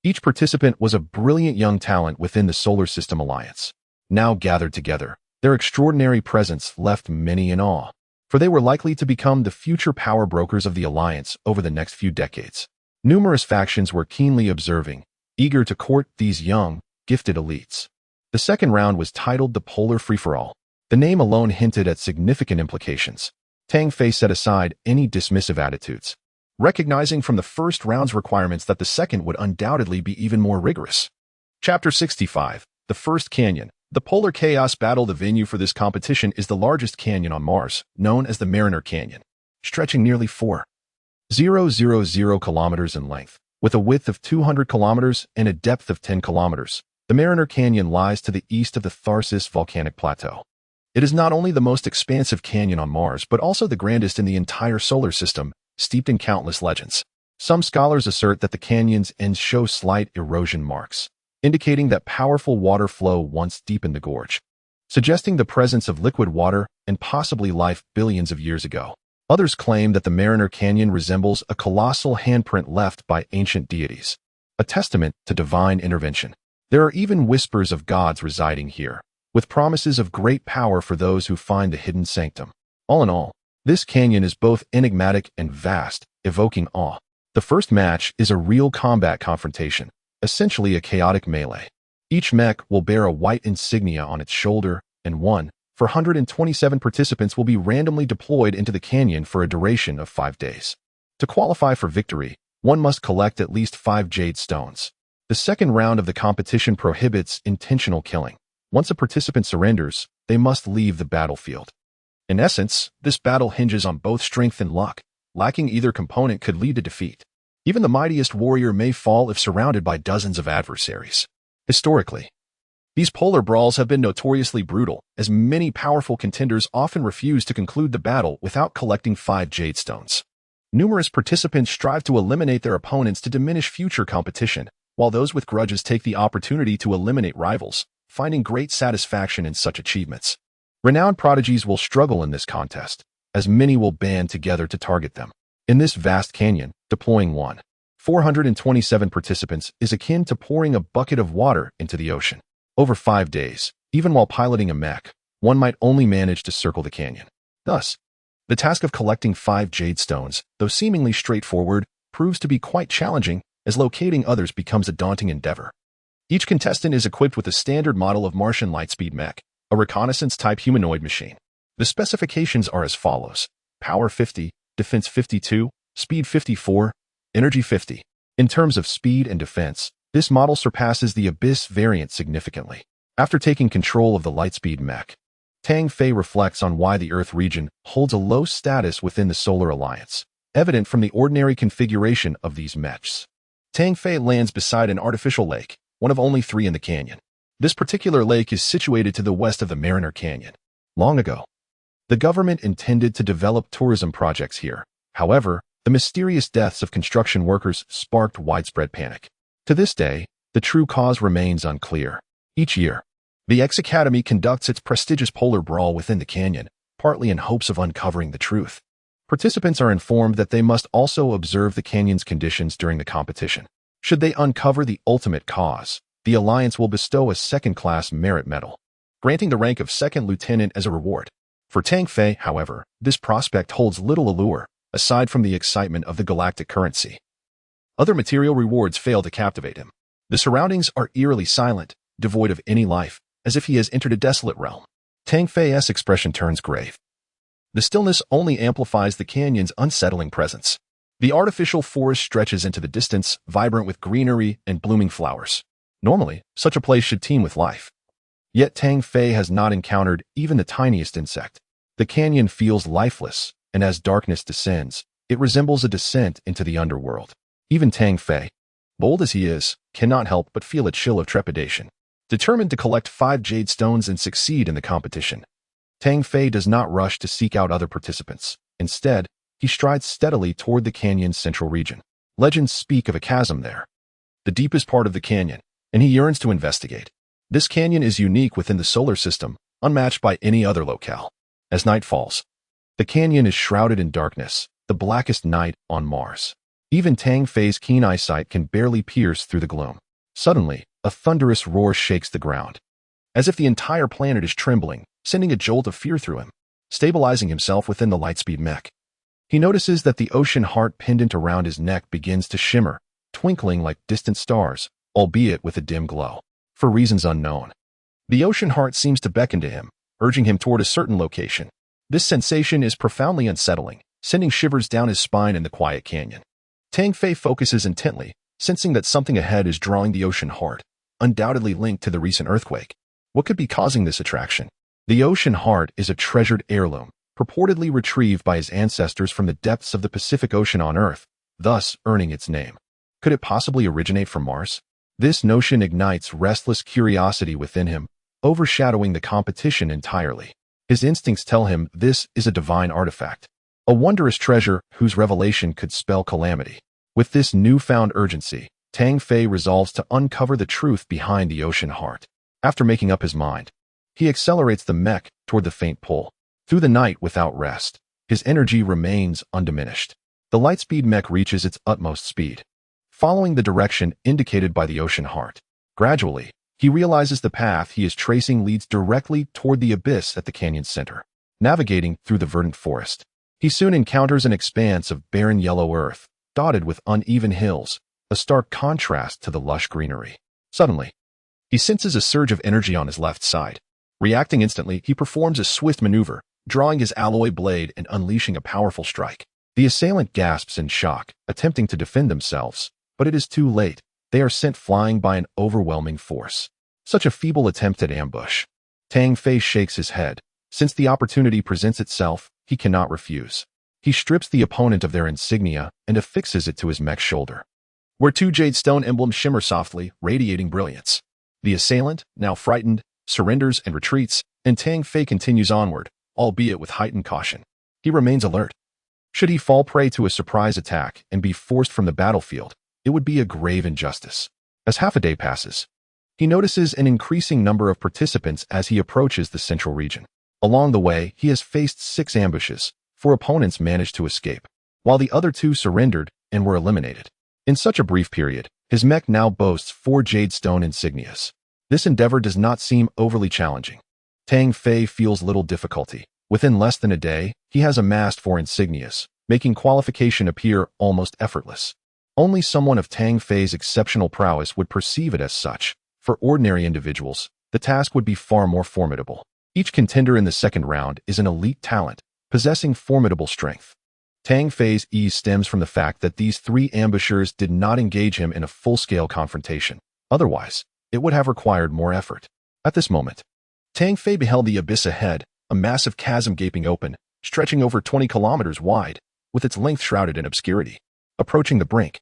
Each participant was a brilliant young talent within the Solar System Alliance. Now gathered together, their extraordinary presence left many in awe, for they were likely to become the future power brokers of the Alliance over the next few decades. Numerous factions were keenly observing, eager to court these young, gifted elites. The second round was titled the Polar Free-for-All. The name alone hinted at significant implications. Tang Fei set aside any dismissive attitudes, recognizing from the first round's requirements that the second would undoubtedly be even more rigorous. Chapter 65, The First Canyon. The Polar Chaos Battle. The venue for this competition is the largest canyon on Mars, known as the Mariner Canyon, stretching nearly 4,000 kilometers in length. With a width of 200 kilometers and a depth of 10 kilometers, the Mariner Canyon lies to the east of the Tharsis volcanic plateau. It is not only the most expansive canyon on Mars, but also the grandest in the entire solar system, steeped in countless legends. Some scholars assert that the canyon's ends show slight erosion marks, indicating that powerful water flow once deepened the gorge, suggesting the presence of liquid water and possibly life billions of years ago. Others claim that the Mariner Canyon resembles a colossal handprint left by ancient deities, a testament to divine intervention. There are even whispers of gods residing here, with promises of great power for those who find the hidden sanctum. All in all, this canyon is both enigmatic and vast, evoking awe. The first match is a real combat confrontation, essentially a chaotic melee. Each mech will bear a white insignia on its shoulder, and 127 participants will be randomly deployed into the canyon for a duration of 5 days. To qualify for victory, one must collect at least 5 jade stones. The second round of the competition prohibits intentional killing. Once a participant surrenders, they must leave the battlefield. In essence, this battle hinges on both strength and luck. Lacking either component could lead to defeat. Even the mightiest warrior may fall if surrounded by dozens of adversaries. Historically, these polar brawls have been notoriously brutal, as many powerful contenders often refuse to conclude the battle without collecting 5 jade stones. Numerous participants strive to eliminate their opponents to diminish future competition, while those with grudges take the opportunity to eliminate rivals, finding great satisfaction in such achievements. Renowned prodigies will struggle in this contest, as many will band together to target them. In this vast canyon, deploying 427 participants is akin to pouring a bucket of water into the ocean. Over 5 days, even while piloting a mech, one might only manage to circle the canyon. Thus, the task of collecting 5 jade stones, though seemingly straightforward, proves to be quite challenging, as locating others becomes a daunting endeavor. Each contestant is equipped with a standard model of Martian Lightspeed Mech, a reconnaissance-type humanoid machine. The specifications are as follows: Power 50, Defense 52, Speed 54, Energy 50. In terms of speed and defense, this model surpasses the Abyss variant significantly. After taking control of the Lightspeed Mech, Tang Fei reflects on why the Earth region holds a low status within the Solar Alliance, evident from the ordinary configuration of these mechs. Tang Fei lands beside an artificial lake, one of only 3 in the canyon. This particular lake is situated to the west of the Mariner Canyon. Long ago, the government intended to develop tourism projects here. However, the mysterious deaths of construction workers sparked widespread panic. To this day, the true cause remains unclear. Each year, the X Academy conducts its prestigious polar brawl within the canyon, partly in hopes of uncovering the truth. Participants are informed that they must also observe the canyon's conditions during the competition. Should they uncover the ultimate cause, the Alliance will bestow a second-class merit medal, granting the rank of second lieutenant as a reward. For Tang Fei, however, this prospect holds little allure, aside from the excitement of the galactic currency. Other material rewards fail to captivate him. The surroundings are eerily silent, devoid of any life, as if he has entered a desolate realm. Tang Fei's expression turns grave. The stillness only amplifies the canyon's unsettling presence. The artificial forest stretches into the distance, vibrant with greenery and blooming flowers. Normally, such a place should teem with life. Yet Tang Fei has not encountered even the tiniest insect. The canyon feels lifeless, and as darkness descends, it resembles a descent into the underworld. Even Tang Fei, bold as he is, cannot help but feel a chill of trepidation. Determined to collect 5 jade stones and succeed in the competition, Tang Fei does not rush to seek out other participants. Instead, he strides steadily toward the canyon's central region. Legends speak of a chasm there, the deepest part of the canyon, and he yearns to investigate. This canyon is unique within the solar system, unmatched by any other locale. As night falls, the canyon is shrouded in darkness, the blackest night on Mars. Even Tang Fei's keen eyesight can barely pierce through the gloom. Suddenly, a thunderous roar shakes the ground, as if the entire planet is trembling, sending a jolt of fear through him. Stabilizing himself within the Lightspeed Mech, he notices that the ocean heart pendant around his neck begins to shimmer, twinkling like distant stars, albeit with a dim glow. For reasons unknown, the ocean heart seems to beckon to him, urging him toward a certain location. This sensation is profoundly unsettling, sending shivers down his spine in the quiet canyon. Tang Fei focuses intently, sensing that something ahead is drawing the ocean heart, undoubtedly linked to the recent earthquake. What could be causing this attraction? The ocean heart is a treasured heirloom, purportedly retrieved by his ancestors from the depths of the Pacific Ocean on Earth, thus earning its name. Could it possibly originate from Mars? This notion ignites restless curiosity within him, overshadowing the competition entirely. His instincts tell him this is a divine artifact, a wondrous treasure whose revelation could spell calamity. With this newfound urgency, Tang Fei resolves to uncover the truth behind the ocean heart. After making up his mind, he accelerates the Mech toward the faint pole. Through the night without rest, his energy remains undiminished. The lightspeed Mech reaches its utmost speed, following the direction indicated by the ocean heart. Gradually, he realizes the path he is tracing leads directly toward the abyss at the canyon's center. Navigating through the verdant forest, he soon encounters an expanse of barren yellow earth, dotted with uneven hills, a stark contrast to the lush greenery. Suddenly, he senses a surge of energy on his left side. Reacting instantly, he performs a swift maneuver, drawing his alloy blade and unleashing a powerful strike. The assailant gasps in shock, attempting to defend themselves, but it is too late. They are sent flying by an overwhelming force. Such a feeble attempt at ambush. Tang Fei shakes his head. Since the opportunity presents itself, he cannot refuse. He strips the opponent of their insignia and affixes it to his Mech's shoulder, where two jade stone emblems shimmer softly, radiating brilliance. The assailant, now frightened, surrenders and retreats, and Tang Fei continues onward, albeit with heightened caution. He remains alert. Should he fall prey to a surprise attack and be forced from the battlefield, it would be a grave injustice. As half a day passes, he notices an increasing number of participants as he approaches the central region. Along the way, he has faced 6 ambushes. 4 opponents managed to escape, while the other 2 surrendered and were eliminated. In such a brief period, his Mech now boasts 4 jade stone insignias. This endeavor does not seem overly challenging. Tang Fei feels little difficulty. Within less than a day, he has amassed 4 insignias, making qualification appear almost effortless. Only someone of Tang Fei's exceptional prowess would perceive it as such. For ordinary individuals, the task would be far more formidable. Each contender in the second round is an elite talent, possessing formidable strength. Tang Fei's ease stems from the fact that these 3 ambushers did not engage him in a full-scale confrontation. Otherwise, it would have required more effort. At this moment, Tang Fei beheld the abyss ahead, a massive chasm gaping open, stretching over 20 kilometers wide, with its length shrouded in obscurity. Approaching the brink,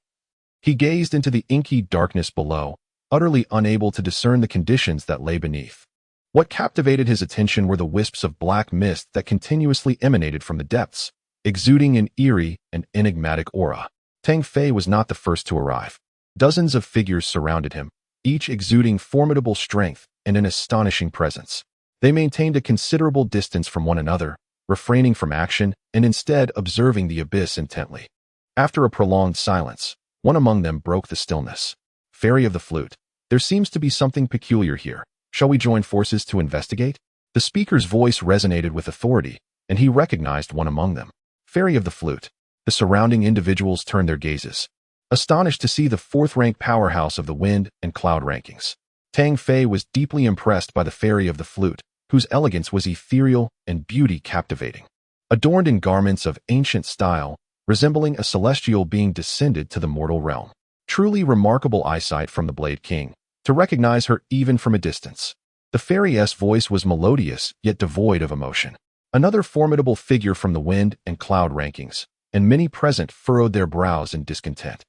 he gazed into the inky darkness below, utterly unable to discern the conditions that lay beneath. What captivated his attention were the wisps of black mist that continuously emanated from the depths, exuding an eerie and enigmatic aura. Tang Fei was not the first to arrive. Dozens of figures surrounded him, each exuding formidable strength and an astonishing presence. They maintained a considerable distance from one another, refraining from action and instead observing the abyss intently. After a prolonged silence, one among them broke the stillness. Fairy of the Flute, there seems to be something peculiar here. Shall we join forces to investigate? The speaker's voice resonated with authority, and he recognized one among them. Fairy of the Flute. The surrounding individuals turned their gazes, astonished to see the 4th-ranked powerhouse of the wind and cloud rankings. Tang Fei was deeply impressed by the Fairy of the Flute, whose elegance was ethereal and beauty captivating. Adorned in garments of ancient style, resembling a celestial being descended to the mortal realm. Truly remarkable eyesight from the Blade King, to recognize her even from a distance. The fairy's voice was melodious, yet devoid of emotion. Another formidable figure from the wind and cloud rankings, and many present furrowed their brows in discontent.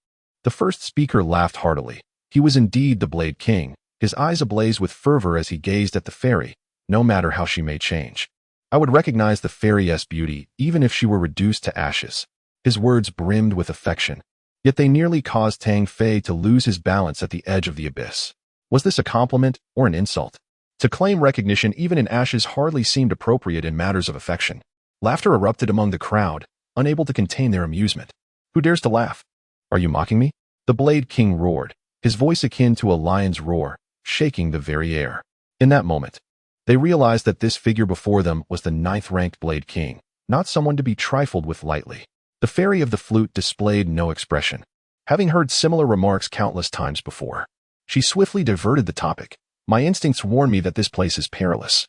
The first speaker laughed heartily. He was indeed the Blade King, his eyes ablaze with fervor as he gazed at the fairy, no matter how she may change. I would recognize the fairy's beauty even if she were reduced to ashes. His words brimmed with affection, yet they nearly caused Tang Fei to lose his balance at the edge of the abyss. Was this a compliment or an insult? To claim recognition even in ashes hardly seemed appropriate in matters of affection. Laughter erupted among the crowd, unable to contain their amusement. Who dares to laugh? Are you mocking me? The Blade King roared, his voice akin to a lion's roar, shaking the very air. In that moment, they realized that this figure before them was the 9th-ranked Blade King, not someone to be trifled with lightly. The Fairy of the Flute displayed no expression, having heard similar remarks countless times before. She swiftly diverted the topic. My instincts warn me that this place is perilous.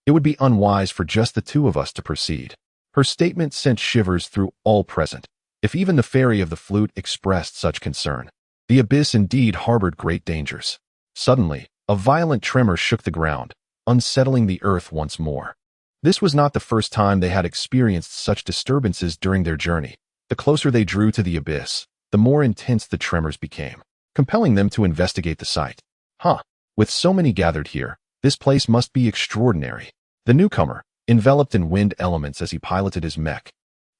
It would be unwise for just the 2 of us to proceed. Her statement sent shivers through all present, if even the Fairy of the Flute expressed such concern. The abyss indeed harbored great dangers. Suddenly, a violent tremor shook the ground, unsettling the earth once more. This was not the first time they had experienced such disturbances during their journey. The closer they drew to the abyss, the more intense the tremors became, compelling them to investigate the site. With so many gathered here, this place must be extraordinary. The newcomer, enveloped in wind elements as he piloted his mech,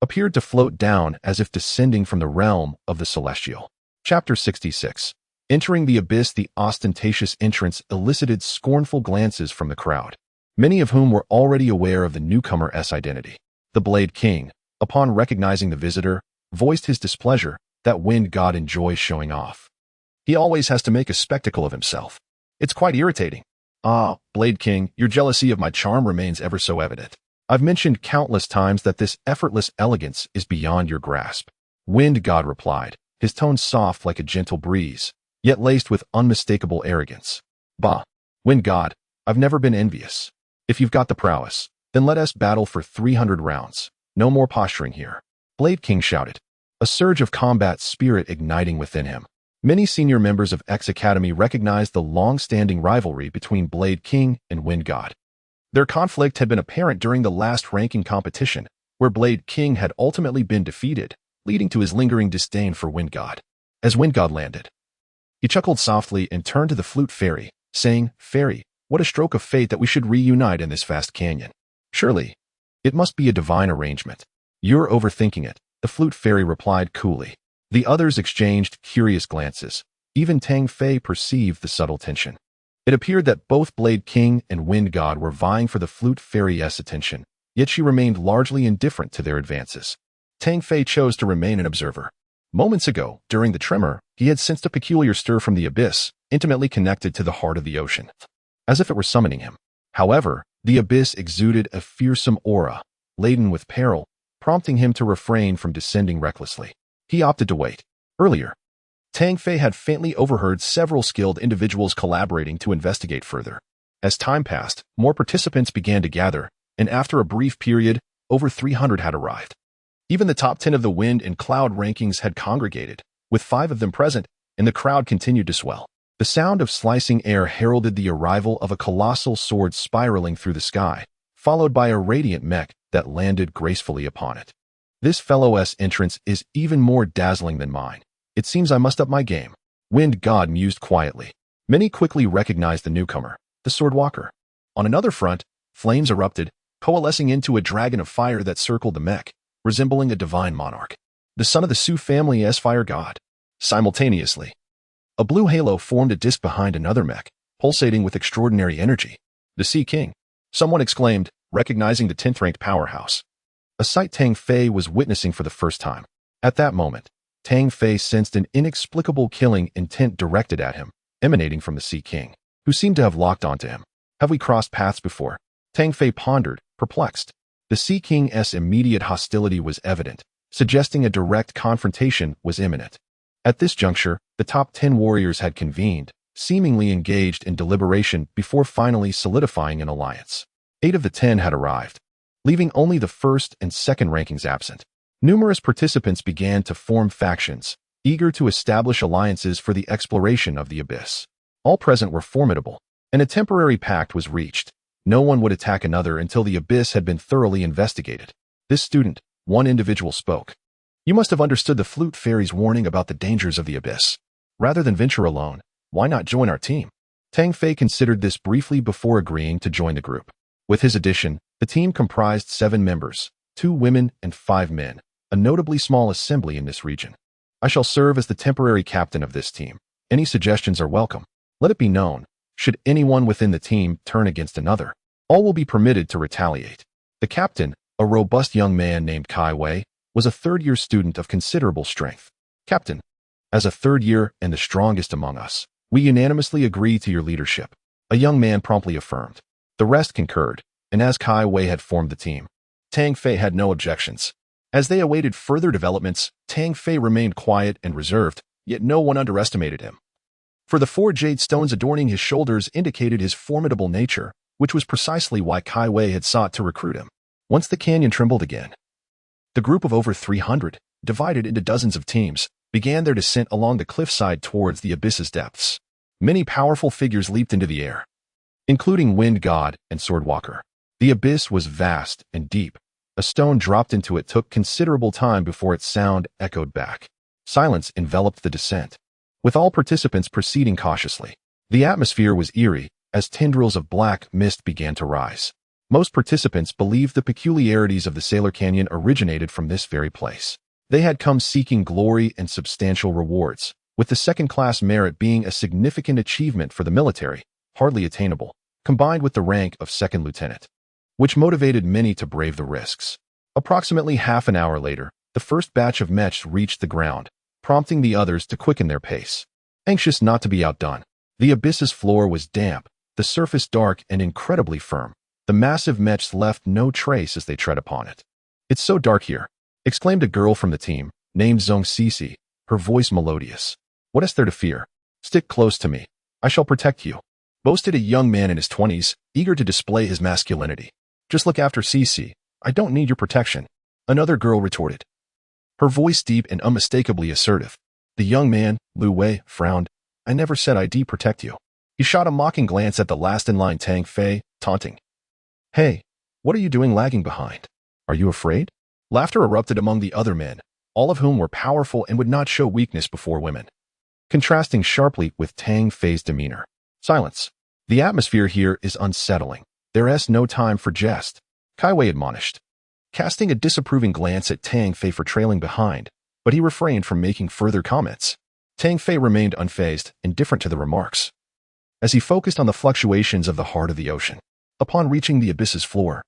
appeared to float down as if descending from the realm of the celestial. Chapter 66. Entering the abyss, the ostentatious entrance elicited scornful glances from the crowd, many of whom were already aware of the newcomer's identity. The Blade King, upon recognizing the visitor, voiced his displeasure that wind god enjoys showing off. He always has to make a spectacle of himself. It's quite irritating. Blade King, your jealousy of my charm remains ever so evident. I've mentioned countless times that this effortless elegance is beyond your grasp. Wind god replied, his tone soft like a gentle breeze, yet laced with unmistakable arrogance. Wind god, I've never been envious. If you've got the prowess, then let us battle for 300 rounds. No more posturing here. Blade King shouted, a surge of combat spirit igniting within him. Many senior members of X Academy recognized the long-standing rivalry between Blade King and Wind God. Their conflict had been apparent during the last ranking competition, where Blade King had ultimately been defeated, leading to his lingering disdain for Wind God. As Wind God landed, he chuckled softly and turned to the flute fairy, saying, "Fairy, what a stroke of fate that we should reunite in this vast canyon. Surely, it must be a divine arrangement." "You're overthinking it," the flute fairy replied coolly. The others exchanged curious glances. Even Tang Fei perceived the subtle tension. It appeared that both Blade King and Wind God were vying for the flute fairy's attention, yet she remained largely indifferent to their advances. Tang Fei chose to remain an observer. Moments ago, during the tremor, he had sensed a peculiar stir from the abyss, intimately connected to the heart of the ocean, as if it were summoning him. However, the abyss exuded a fearsome aura, laden with peril, prompting him to refrain from descending recklessly. He opted to wait. Earlier, Tang Fei had faintly overheard several skilled individuals collaborating to investigate further. As time passed, more participants began to gather, and after a brief period, over 300 had arrived. Even the top 10 of the wind and cloud rankings had congregated, with 5 of them present, and the crowd continued to swell. The sound of slicing air heralded the arrival of a colossal sword spiraling through the sky, followed by a radiant mech that landed gracefully upon it. This fellow's entrance is even more dazzling than mine. It seems I must up my game. Wind God mused quietly. Many quickly recognized the newcomer, the Swordwalker. On another front, flames erupted, coalescing into a dragon of fire that circled the mech, resembling a divine monarch, the son of the Su family as fire god. Simultaneously, a blue halo formed a disk behind another mech, pulsating with extraordinary energy. The Sea King, someone exclaimed, recognizing the 10th-ranked powerhouse. A sight Tang Fei was witnessing for the first time. At that moment, Tang Fei sensed an inexplicable killing intent directed at him, emanating from the Sea King, who seemed to have locked onto him. Have we crossed paths before? Tang Fei pondered, perplexed. The Sea King's immediate hostility was evident, suggesting a direct confrontation was imminent. At this juncture, the top 10 warriors had convened, seemingly engaged in deliberation before finally solidifying an alliance. 8 of the 10 had arrived, leaving only the first and second rankings absent. Numerous participants began to form factions, eager to establish alliances for the exploration of the abyss. All present were formidable, and a temporary pact was reached. No one would attack another until the abyss had been thoroughly investigated. This student, one individual spoke. You must have understood the flute fairy's warning about the dangers of the abyss. Rather than venture alone, why not join our team? Tang Fei considered this briefly before agreeing to join the group. With his addition, the team comprised 7 members, 2 women and 5 men, a notably small assembly in this region. I shall serve as the temporary captain of this team. Any suggestions are welcome. Let it be known, should anyone within the team turn against another, all will be permitted to retaliate. The captain, a robust young man named Kai Wei, was a third-year student of considerable strength. Captain, as a third year and the strongest among us, we unanimously agree to your leadership, a young man promptly affirmed. The rest concurred, and as Kai Wei had formed the team, Tang Fei had no objections. As they awaited further developments, Tang Fei remained quiet and reserved, yet no one underestimated him. For the 4 jade stones adorning his shoulders indicated his formidable nature, which was precisely why Kai Wei had sought to recruit him. Once the canyon trembled again, the group of over 300, divided into dozens of teams, began their descent along the cliffside towards the abyss's depths. Many powerful figures leaped into the air, including Wind God and Swordwalker. The abyss was vast and deep. A stone dropped into it took considerable time before its sound echoed back. Silence enveloped the descent, with all participants proceeding cautiously. The atmosphere was eerie as tendrils of black mist began to rise. Most participants believed the peculiarities of the Sailor Canyon originated from this very place. They had come seeking glory and substantial rewards, with the second-class merit being a significant achievement for the military, hardly attainable, combined with the rank of second lieutenant, which motivated many to brave the risks. Approximately half an hour later, the first batch of Mechs reached the ground, prompting the others to quicken their pace. Anxious not to be outdone, the abyss's floor was damp, the surface dark and incredibly firm. The massive Mechs left no trace as they tread upon it. "It's so dark here," exclaimed a girl from the team, named Zong Sisi, her voice melodious. "What is there to fear? Stick close to me. I shall protect you," boasted a young man in his 20s, eager to display his masculinity. "Just look after Sisi. I don't need your protection," another girl retorted, her voice deep and unmistakably assertive. The young man, Lu Wei, frowned. "I never said I'd protect you." He shot a mocking glance at the last-in-line Tang Fei, taunting. "Hey, what are you doing lagging behind? Are you afraid?" Laughter erupted among the other men, all of whom were powerful and would not show weakness before women, contrasting sharply with Tang Fei's demeanor. "Silence. The atmosphere here is unsettling. There's no time for jest," Kai Wei admonished, casting a disapproving glance at Tang Fei for trailing behind, but he refrained from making further comments. Tang Fei remained unfazed, indifferent to the remarks, as he focused on the fluctuations of the heart of the ocean. Upon reaching the abyss's floor,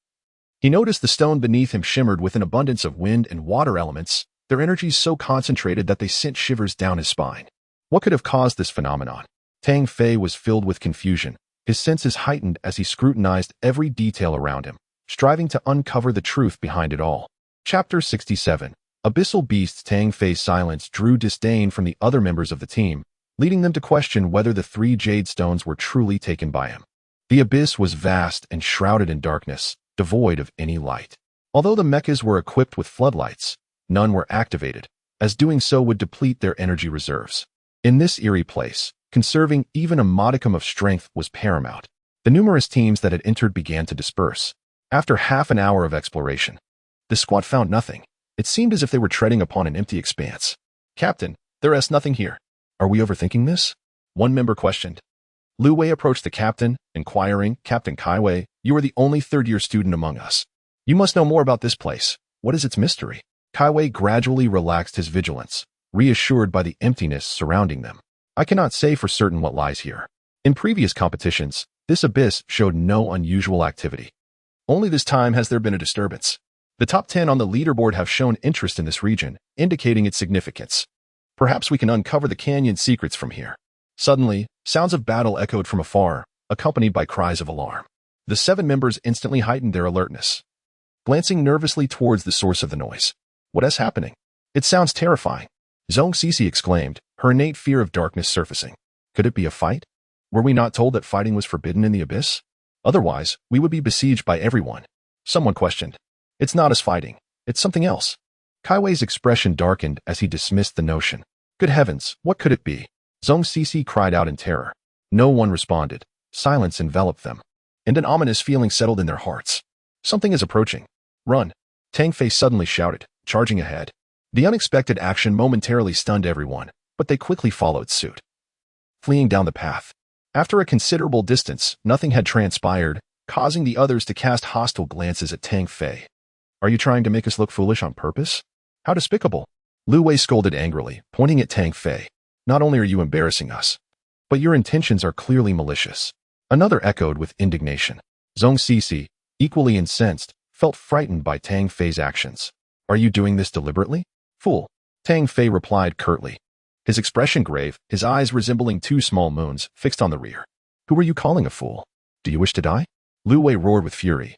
he noticed the stone beneath him shimmered with an abundance of wind and water elements, their energies so concentrated that they sent shivers down his spine. What could have caused this phenomenon? Tang Fei was filled with confusion, his senses heightened as he scrutinized every detail around him, striving to uncover the truth behind it all. Chapter 67. Abyssal Beasts. Tang Fei's silence drew disdain from the other members of the team, leading them to question whether the 3 jade stones were truly taken by him. The abyss was vast and shrouded in darkness, devoid of any light. Although the mechas were equipped with floodlights, none were activated, as doing so would deplete their energy reserves. In this eerie place, conserving even a modicum of strength was paramount. The numerous teams that had entered began to disperse. After half an hour of exploration, the squad found nothing. It seemed as if they were treading upon an empty expanse. "Captain, there is nothing here. Are we overthinking this?" one member questioned. Lu Wei approached the captain, inquiring, "Captain Kai Wei, you are the only third-year student among us. You must know more about this place. What is its mystery?" Kai Wei gradually relaxed his vigilance, reassured by the emptiness surrounding them. "I cannot say for certain what lies here. In previous competitions, this abyss showed no unusual activity. Only this time has there been a disturbance. The top 10 on the leaderboard have shown interest in this region, indicating its significance. Perhaps we can uncover the canyon's secrets from here." Suddenly, sounds of battle echoed from afar, accompanied by cries of alarm. The 7 members instantly heightened their alertness, glancing nervously towards the source of the noise. "What is happening? It sounds terrifying," Zong Sisi exclaimed, her innate fear of darkness surfacing. "Could it be a fight? Were we not told that fighting was forbidden in the abyss? Otherwise, we would be besieged by everyone," someone questioned. "It's not us fighting. It's something else." Kai Wei's expression darkened as he dismissed the notion. "Good heavens, what could it be?" Zong Sisi cried out in terror. No one responded. Silence enveloped them, and an ominous feeling settled in their hearts. "Something is approaching. Run!" Tang Fei suddenly shouted, charging ahead. The unexpected action momentarily stunned everyone, but they quickly followed suit, fleeing down the path. After a considerable distance, nothing had transpired, causing the others to cast hostile glances at Tang Fei. "Are you trying to make us look foolish on purpose? How despicable!" Lu Wei scolded angrily, pointing at Tang Fei. "Not only are you embarrassing us, but your intentions are clearly malicious." Another echoed with indignation. Zong Sisi, equally incensed, felt frightened by Tang Fei's actions. "Are you doing this deliberately?" "Fool," Tang Fei replied curtly, his expression grave, his eyes resembling 2 small moons fixed on the rear. "Who are you calling a fool? Do you wish to die?" Lu Wei roared with fury,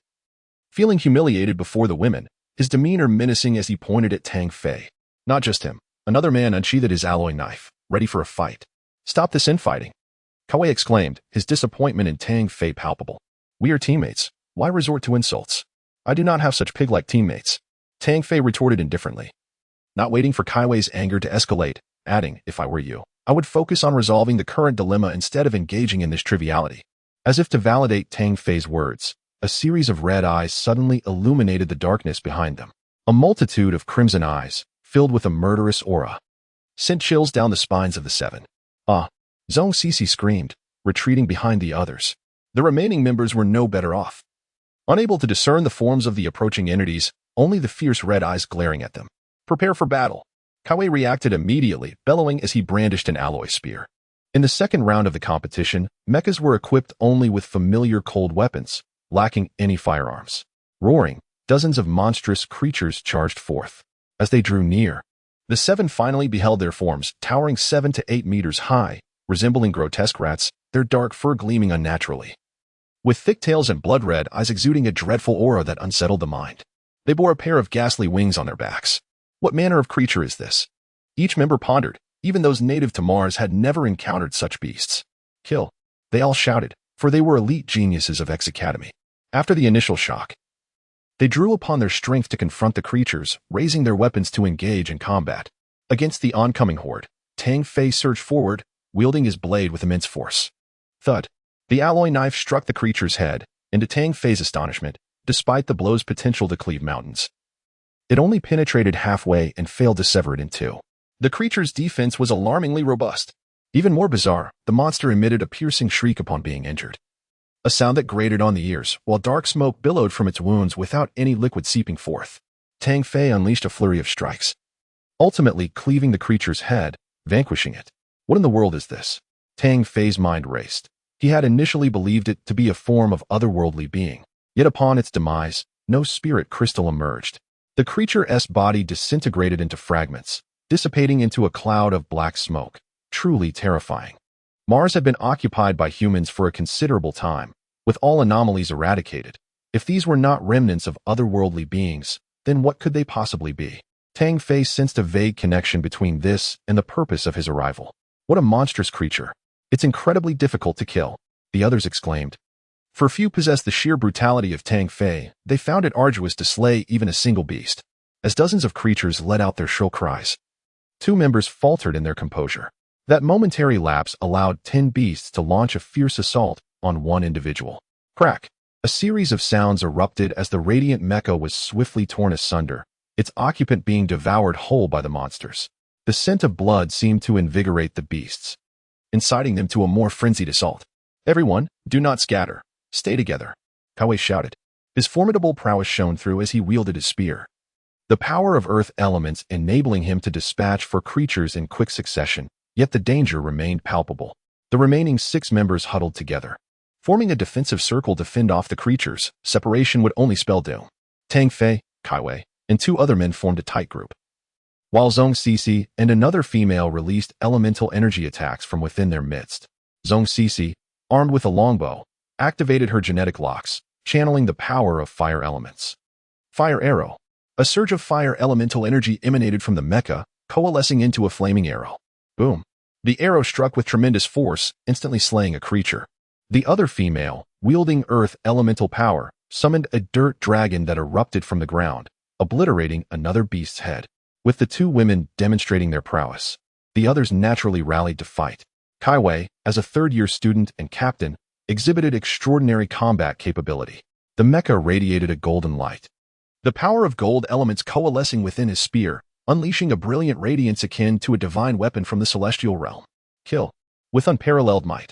feeling humiliated before the women, his demeanor menacing as he pointed at Tang Fei. Not just him. Another man unsheathed his alloy knife, ready for a fight. "Stop this infighting," Kai Wei exclaimed, his disappointment in Tang Fei palpable. "We are teammates. Why resort to insults? I do not have such pig-like teammates," Tang Fei retorted indifferently, not waiting for Kai Wei's anger to escalate, adding, "If I were you, I would focus on resolving the current dilemma instead of engaging in this triviality." As if to validate Tang Fei's words, a series of red eyes suddenly illuminated the darkness behind them. A multitude of crimson eyes, filled with a murderous aura, sent chills down the spines of the seven. Ah! Zhong Sisi screamed, retreating behind the others. The remaining members were no better off. Unable to discern the forms of the approaching entities, only the fierce red eyes glaring at them. Prepare for battle. Kai Wei reacted immediately, bellowing as he brandished an alloy spear. In the second round of the competition, mechas were equipped only with familiar cold weapons, lacking any firearms. Roaring, dozens of monstrous creatures charged forth. As they drew near, the seven finally beheld their forms, towering 7 to 8 meters high, resembling grotesque rats, their dark fur gleaming unnaturally. With thick tails and blood-red eyes exuding a dreadful aura that unsettled the mind. They bore a pair of ghastly wings on their backs. What manner of creature is this? Each member pondered. Even those native to Mars had never encountered such beasts. Kill. They all shouted, for they were elite geniuses of X Academy. After the initial shock, they drew upon their strength to confront the creatures, raising their weapons to engage in combat. Against the oncoming horde, Tang Fei surged forward, wielding his blade with immense force. Thud. The alloy knife struck the creature's head, and to Tang Fei's astonishment, despite the blow's potential to cleave mountains, it only penetrated halfway and failed to sever it in two. The creature's defense was alarmingly robust. Even more bizarre, the monster emitted a piercing shriek upon being injured. A sound that grated on the ears, while dark smoke billowed from its wounds without any liquid seeping forth. Tang Fei unleashed a flurry of strikes, ultimately cleaving the creature's head, vanquishing it. What in the world is this? Tang Fei's mind raced. He had initially believed it to be a form of otherworldly being, yet upon its demise, no spirit crystal emerged. The creature's body disintegrated into fragments, dissipating into a cloud of black smoke. Truly terrifying. Mars had been occupied by humans for a considerable time, with all anomalies eradicated. If these were not remnants of otherworldly beings, then what could they possibly be? Tang Fei sensed a vague connection between this and the purpose of his arrival. What a monstrous creature. It's incredibly difficult to kill, the others exclaimed. For few possessed the sheer brutality of Tang Fei, they found it arduous to slay even a single beast. As dozens of creatures let out their shrill cries, 2 members faltered in their composure. That momentary lapse allowed 10 beasts to launch a fierce assault on one individual. Crack! A series of sounds erupted as the radiant mecha was swiftly torn asunder, its occupant being devoured whole by the monsters. The scent of blood seemed to invigorate the beasts, inciting them to a more frenzied assault. Everyone, do not scatter. Stay together, Kai Wei shouted. His formidable prowess shone through as he wielded his spear, the power of earth elements enabling him to dispatch 4 creatures in quick succession, yet the danger remained palpable. The remaining 6 members huddled together, forming a defensive circle to fend off the creatures. Separation would only spell doom. Tang Fei, Kai Wei, and 2 other men formed a tight group, while Zhong Sisi and another female released elemental energy attacks from within their midst. Zhong Sisi, armed with a longbow, activated her genetic locks, channeling the power of fire elements. Fire arrow. A surge of fire elemental energy emanated from the mecha, coalescing into a flaming arrow. Boom. The arrow struck with tremendous force, instantly slaying a creature. The other female, wielding earth elemental power, summoned a dirt dragon that erupted from the ground, obliterating another beast's head. With the 2 women demonstrating their prowess, the others naturally rallied to fight. Kai Wei, as a third-year student and captain, exhibited extraordinary combat capability. The mecha radiated a golden light, the power of gold elements coalescing within his spear, unleashing a brilliant radiance akin to a divine weapon from the celestial realm. Kill. With unparalleled might.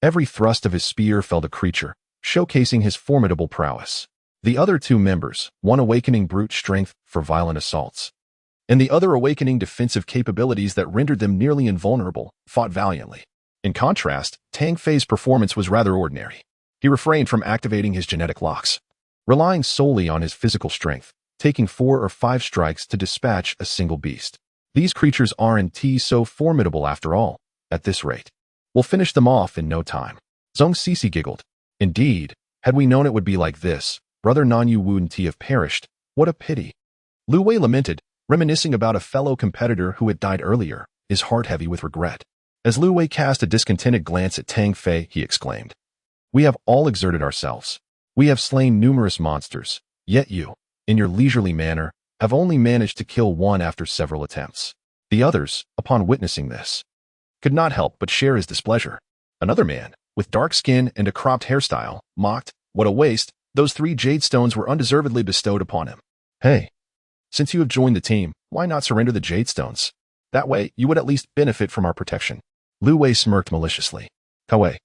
Every thrust of his spear felled a creature, showcasing his formidable prowess. The other 2 members, one awakening brute strength for violent assaults, and the other awakening defensive capabilities that rendered them nearly invulnerable, fought valiantly. In contrast, Tang Fei's performance was rather ordinary. He refrained from activating his genetic locks, relying solely on his physical strength, taking 4 or 5 strikes to dispatch a single beast. These creatures aren't so formidable after all. At this rate, we'll finish them off in no time. Zhong Sisi giggled. Indeed, had we known it would be like this, brother Nanyu wouldn't have perished. What a pity. Lu Wei lamented, reminiscing about a fellow competitor who had died earlier, his heart heavy with regret. As Lu Wei cast a discontented glance at Tang Fei, he exclaimed, "We have all exerted ourselves. We have slain numerous monsters, yet you, in your leisurely manner, have only managed to kill one after several attempts." The others, upon witnessing this, could not help but share his displeasure. Another man, with dark skin and a cropped hairstyle, mocked, "What a waste, those 3 jade stones were undeservedly bestowed upon him." Hey, since you have joined the team, why not surrender the jade stones? That way, you would at least benefit from our protection. Lu Wei smirked maliciously. Kai,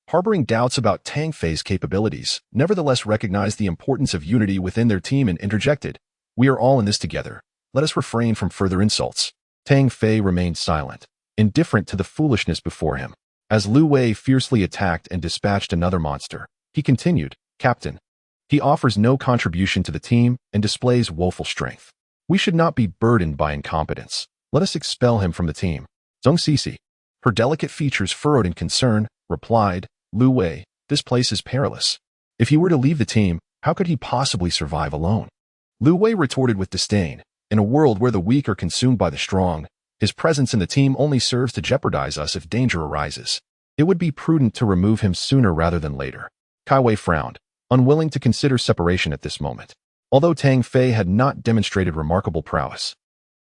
harboring doubts about Tang Fei's capabilities, nevertheless recognized the importance of unity within their team and interjected, "We are all in this together. Let us refrain from further insults." Tang Fei remained silent, indifferent to the foolishness before him. As Lu Wei fiercely attacked and dispatched another monster, he continued, "Captain, he offers no contribution to the team and displays woeful strength. We should not be burdened by incompetence. Let us expel him from the team." Zhong Sisi, her delicate features furrowed in concern, replied, "Lu Wei, this place is perilous. If he were to leave the team, how could he possibly survive alone?" Lu Wei retorted with disdain, "In a world where the weak are consumed by the strong, his presence in the team only serves to jeopardize us if danger arises. It would be prudent to remove him sooner rather than later." Kai Wei frowned, unwilling to consider separation at this moment. Although Tang Fei had not demonstrated remarkable prowess,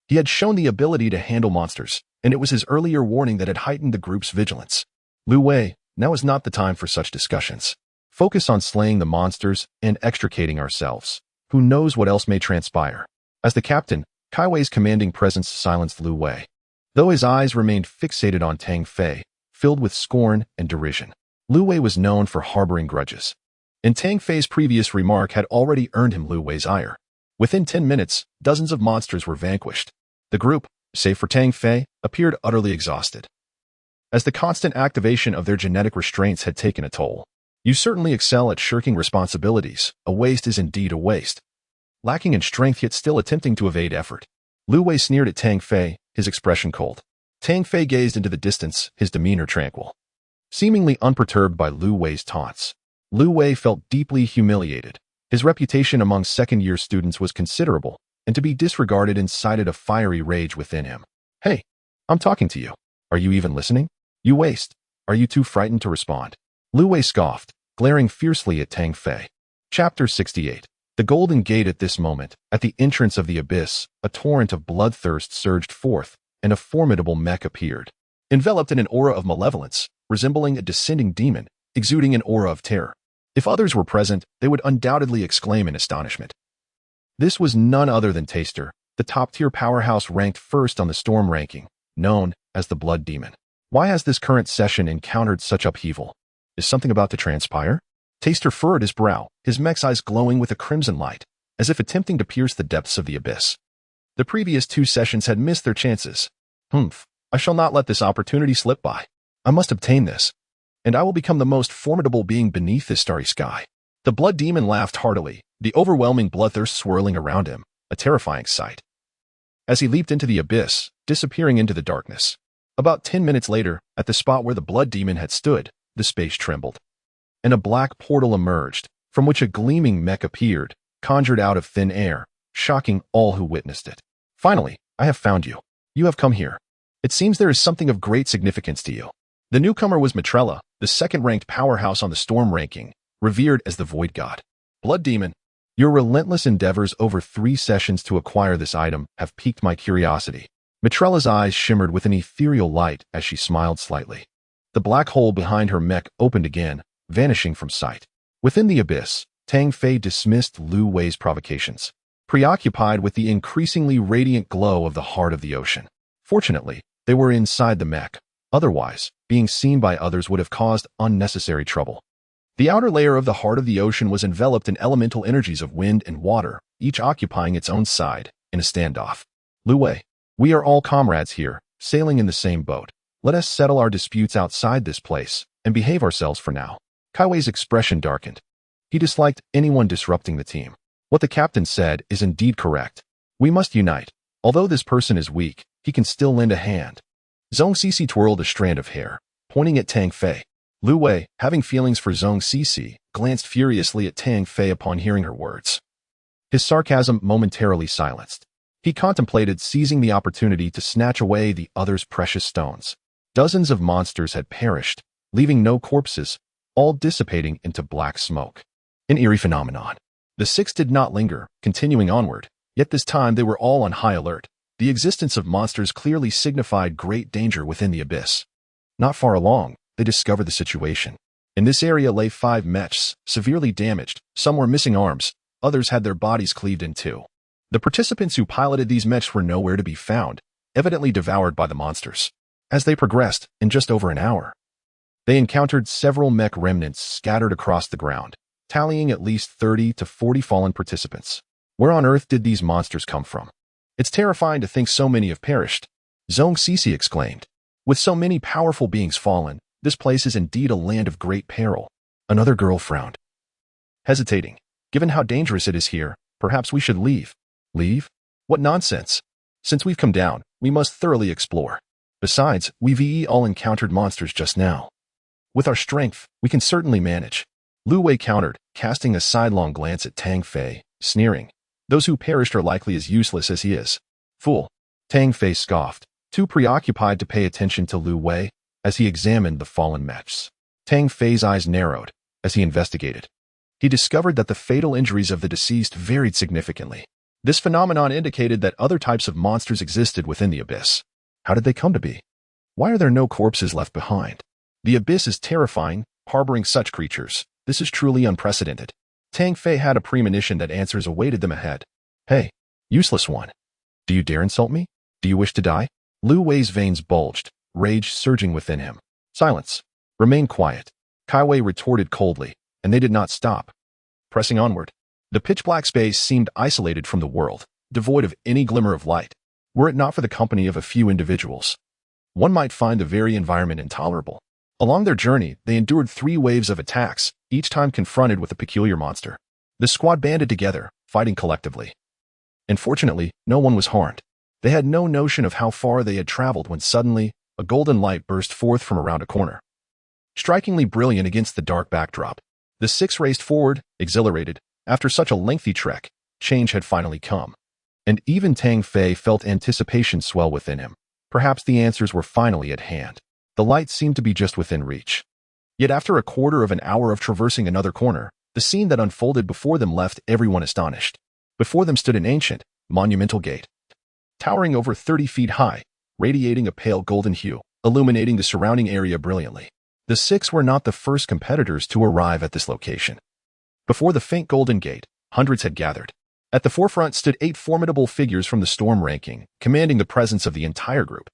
he had shown the ability to handle monsters, and it was his earlier warning that had heightened the group's vigilance. "Lu Wei, now is not the time for such discussions. Focus on slaying the monsters and extricating ourselves. Who knows what else may transpire?" As the captain, Kai Wei's commanding presence silenced Lu Wei, though his eyes remained fixated on Tang Fei, filled with scorn and derision. Lu Wei was known for harboring grudges, and Tang Fei's previous remark had already earned him Lu Wei's ire. Within 10 minutes, dozens of monsters were vanquished. The group, save for Tang Fei, appeared utterly exhausted, as the constant activation of their genetic restraints had taken a toll. "You certainly excel at shirking responsibilities. A waste is indeed a waste. Lacking in strength yet still attempting to evade effort." Lu Wei sneered at Tang Fei, his expression cold. Tang Fei gazed into the distance, his demeanor tranquil, seemingly unperturbed by Lu Wei's taunts. Lu Wei felt deeply humiliated. His reputation among second-year students was considerable, and to be disregarded incited a fiery rage within him. "Hey, I'm talking to you. Are you even listening? You waste. Are you too frightened to respond?" Lu Wei scoffed, glaring fiercely at Tang Fei. Chapter 68. The Golden Gate. At this moment, at the entrance of the abyss, a torrent of bloodthirst surged forth, and a formidable Mech appeared, enveloped in an aura of malevolence, resembling a descending demon, exuding an aura of terror. If others were present, they would undoubtedly exclaim in astonishment. This was none other than Taster, the top-tier powerhouse ranked first on the Storm ranking, known as the Blood Demon. Why has this current session encountered such upheaval? Is something about to transpire? Taster furrowed his brow, his Mech's eyes glowing with a crimson light, as if attempting to pierce the depths of the abyss. The previous 2 sessions had missed their chances. I shall not let this opportunity slip by. I must obtain this, and I will become the most formidable being beneath this starry sky. The Blood Demon laughed heartily, the overwhelming bloodthirst swirling around him, a terrifying sight, as he leaped into the abyss, disappearing into the darkness. About 10 minutes later, at the spot where the Blood Demon had stood, the space trembled, and a black portal emerged, from which a gleaming Mech appeared, conjured out of thin air, shocking all who witnessed it. "Finally, I have found you. You have come here. It seems there is something of great significance to you." The newcomer was Matrella, the second-ranked powerhouse on the Storm ranking, revered as the Void God. "Blood Demon, your relentless endeavors over 3 sessions to acquire this item have piqued my curiosity." Matrella's eyes shimmered with an ethereal light as she smiled slightly. The black hole behind her Mech opened again, vanishing from sight. Within the abyss, Tang Fei dismissed Lu Wei's provocations, preoccupied with the increasingly radiant glow of the heart of the ocean. Fortunately, they were inside the Mech. Otherwise, being seen by others would have caused unnecessary trouble. The outer layer of the heart of the ocean was enveloped in elemental energies of wind and water, each occupying its own side, in a standoff. "Lu Wei, we are all comrades here, sailing in the same boat. Let us settle our disputes outside this place, and behave ourselves for now." Kai Wei's expression darkened. He disliked anyone disrupting the team. What the captain said is indeed correct. We must unite. Although this person is weak, he can still lend a hand. Zhong Sisi twirled a strand of hair, pointing at Tang Fei. Lu Wei, having feelings for Zhong Sisi, glanced furiously at Tang Fei upon hearing her words. His sarcasm momentarily silenced. He contemplated seizing the opportunity to snatch away the other's precious stones. Dozens of monsters had perished, leaving no corpses, all dissipating into black smoke. An eerie phenomenon. The 6 did not linger, continuing onward, yet this time they were all on high alert. The existence of monsters clearly signified great danger within the abyss. Not far along, they discovered the situation. In this area lay 5 mechs, severely damaged. Some were missing arms, others had their bodies cleaved in two. The participants who piloted these mechs were nowhere to be found, evidently devoured by the monsters. As they progressed, in just over an hour, they encountered several mech remnants scattered across the ground, tallying at least 30 to 40 fallen participants. Where on earth did these monsters come from? It's terrifying to think so many have perished, Zhong Sisi exclaimed. With so many powerful beings fallen, this place is indeed a land of great peril. Another girl frowned, hesitating. Given how dangerous it is here, perhaps we should leave. Leave? What nonsense! Since we've come down, we must thoroughly explore. Besides, we've all encountered monsters just now. With our strength, we can certainly manage. Lu Wei countered, casting a sidelong glance at Tang Fei, sneering. Those who perished are likely as useless as he is. Fool. Tang Fei scoffed, too preoccupied to pay attention to Lu Wei as he examined the fallen mechs. Tang Fei's eyes narrowed as he investigated. He discovered that the fatal injuries of the deceased varied significantly. This phenomenon indicated that other types of monsters existed within the abyss. How did they come to be? Why are there no corpses left behind? The abyss is terrifying, harboring such creatures. This is truly unprecedented. Tang Fei had a premonition that answers awaited them ahead. Hey, useless one. Do you dare insult me? Do you wish to die? Lu Wei's veins bulged, rage surging within him. Silence. Remain quiet. Kai Wei retorted coldly, and they did not stop. Pressing onward, the pitch-black space seemed isolated from the world, devoid of any glimmer of light. Were it not for the company of a few individuals, one might find the very environment intolerable. Along their journey, they endured 3 waves of attacks, each time confronted with a peculiar monster. The squad banded together, fighting collectively. And fortunately, no one was harmed. They had no notion of how far they had traveled when suddenly, a golden light burst forth from around a corner. Strikingly brilliant against the dark backdrop, the 6 raced forward, exhilarated. After such a lengthy trek, change had finally come. And even Tang Fei felt anticipation swell within him. Perhaps the answers were finally at hand. The light seemed to be just within reach. Yet after a quarter of an hour of traversing another corner, the scene that unfolded before them left everyone astonished. Before them stood an ancient, monumental gate, towering over 30 feet high, radiating a pale golden hue, illuminating the surrounding area brilliantly. The 6 were not the first competitors to arrive at this location. Before the faint golden gate, hundreds had gathered. At the forefront stood 8 formidable figures from the storm ranking, commanding the presence of the entire group.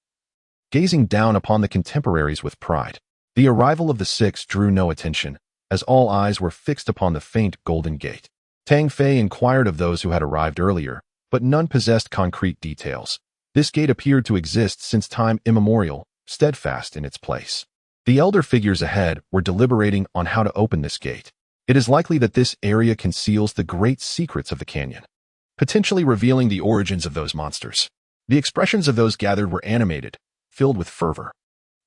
Gazing down upon the contemporaries with pride, the arrival of the 6 drew no attention, as all eyes were fixed upon the faint golden gate. Tang Fei inquired of those who had arrived earlier, but none possessed concrete details. This gate appeared to exist since time immemorial, steadfast in its place. The elder figures ahead were deliberating on how to open this gate. It is likely that this area conceals the great secrets of the canyon, potentially revealing the origins of those monsters. The expressions of those gathered were animated, filled with fervor.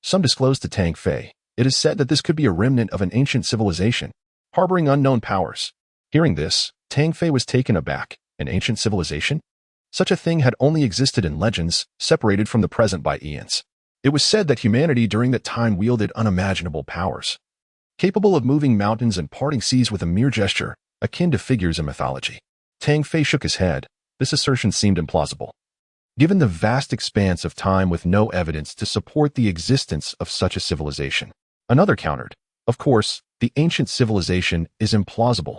Some disclosed to Tang Fei, it is said that this could be a remnant of an ancient civilization, harboring unknown powers. Hearing this, Tang Fei was taken aback. An ancient civilization? Such a thing had only existed in legends, separated from the present by eons. It was said that humanity during that time wielded unimaginable powers, capable of moving mountains and parting seas with a mere gesture, akin to figures in mythology. Tang Fei shook his head. This assertion seemed implausible, given the vast expanse of time with no evidence to support the existence of such a civilization. Another countered, of course, the ancient civilization is implausible.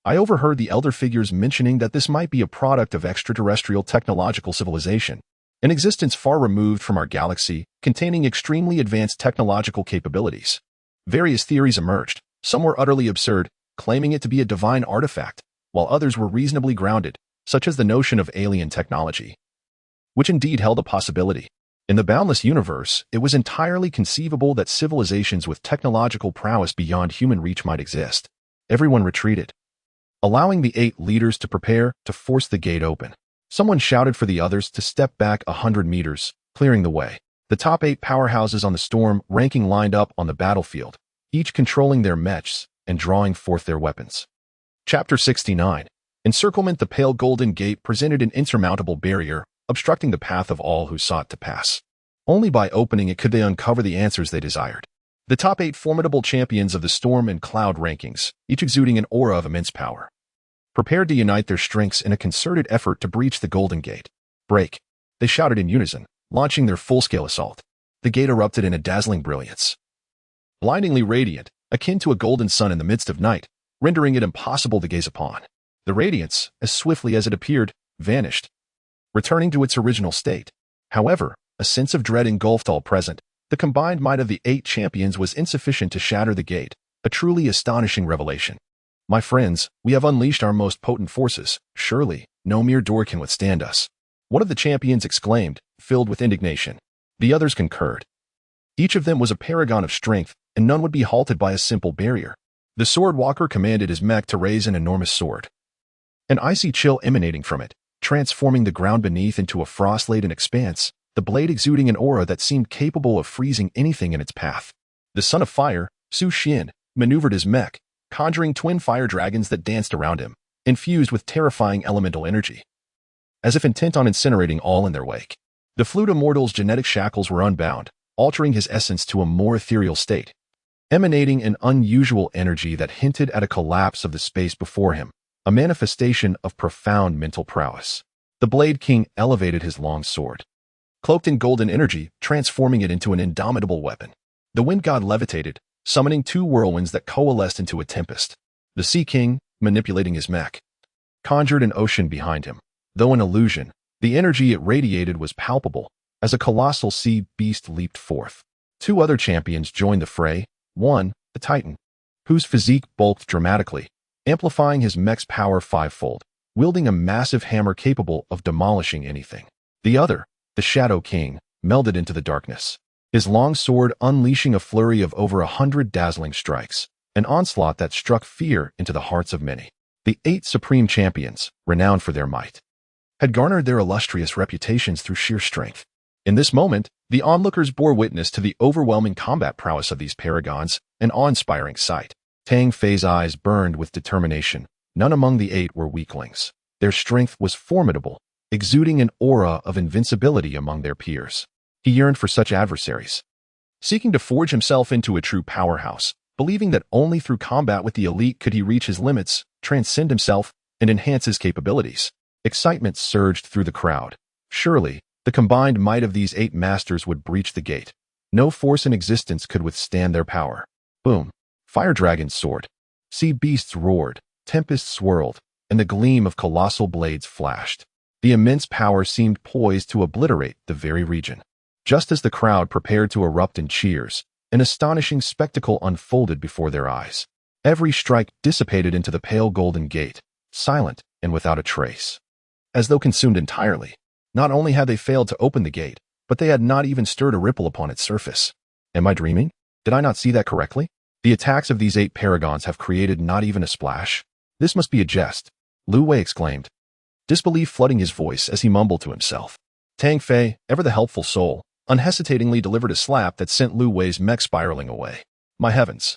I overheard the elder figures mentioning that this might be a product of extraterrestrial technological civilization, an existence far removed from our galaxy, containing extremely advanced technological capabilities. Various theories emerged. Some were utterly absurd, claiming it to be a divine artifact, while others were reasonably grounded, such as the notion of alien technology, which indeed held a possibility. In the boundless universe, it was entirely conceivable that civilizations with technological prowess beyond human reach might exist. Everyone retreated, allowing the 8 leaders to prepare to force the gate open. Someone shouted for the others to step back 100 meters, clearing the way. The top 8 powerhouses on the storm ranking lined up on the battlefield, each controlling their mechs and drawing forth their weapons. Chapter 69. Encirclement. The pale golden gate presented an insurmountable barrier, obstructing the path of all who sought to pass. Only by opening it could they uncover the answers they desired. The top 8 formidable champions of the storm and cloud rankings, each exuding an aura of immense power, prepared to unite their strengths in a concerted effort to breach the golden gate. Break! They shouted in unison, launching their full-scale assault. The gate erupted in a dazzling brilliance, blindingly radiant, akin to a golden sun in the midst of night, rendering it impossible to gaze upon. The radiance, as swiftly as it appeared, vanished, returning to its original state. However, a sense of dread engulfed all present. The combined might of the 8 champions was insufficient to shatter the gate, a truly astonishing revelation. My friends, we have unleashed our most potent forces. Surely, no mere door can withstand us. One of the champions exclaimed, filled with indignation. The others concurred. Each of them was a paragon of strength, and none would be halted by a simple barrier. The sword walker commanded his mech to raise an enormous sword. An icy chill emanating from it, transforming the ground beneath into a frost-laden expanse, the blade exuding an aura that seemed capable of freezing anything in its path. The son of fire, Su Xian, maneuvered his mech, conjuring twin fire dragons that danced around him, infused with terrifying elemental energy. As if intent on incinerating all in their wake, the flute immortal's genetic shackles were unbound, altering his essence to a more ethereal state, emanating an unusual energy that hinted at a collapse of the space before him, a manifestation of profound mental prowess. The Blade King elevated his long sword, cloaked in golden energy, transforming it into an indomitable weapon. The Wind God levitated, summoning 2 whirlwinds that coalesced into a tempest. The Sea King, manipulating his mech, conjured an ocean behind him. Though an illusion, the energy it radiated was palpable, as a colossal sea beast leaped forth. 2 other champions joined the fray, one, the Titan, whose physique bulked dramatically, amplifying his mech's power 5-fold, wielding a massive hammer capable of demolishing anything. The other, the Shadow King, melded into the darkness, his long sword unleashing a flurry of over 100 dazzling strikes, an onslaught that struck fear into the hearts of many. The 8 supreme champions, renowned for their might, had garnered their illustrious reputations through sheer strength. In this moment, the onlookers bore witness to the overwhelming combat prowess of these paragons, an awe-inspiring sight. Tang Fei's eyes burned with determination. None among the 8 were weaklings. Their strength was formidable, exuding an aura of invincibility among their peers. He yearned for such adversaries, seeking to forge himself into a true powerhouse, believing that only through combat with the elite could he reach his limits, transcend himself, and enhance his capabilities. Excitement surged through the crowd. Surely, the combined might of these 8 masters would breach the gate. No force in existence could withstand their power. Boom. Fire dragons soared. Sea beasts roared. Tempests swirled, and the gleam of colossal blades flashed. The immense power seemed poised to obliterate the very region. Just as the crowd prepared to erupt in cheers, an astonishing spectacle unfolded before their eyes. Every strike dissipated into the pale golden gate, silent and without a trace. As though consumed entirely, not only had they failed to open the gate, but they had not even stirred a ripple upon its surface. Am I dreaming? Did I not see that correctly? The attacks of these 8 paragons have created not even a splash. This must be a jest, Lu Wei exclaimed, disbelief flooding his voice as he mumbled to himself. Tang Fei, ever the helpful soul, unhesitatingly delivered a slap that sent Lu Wei's mech spiraling away. My heavens!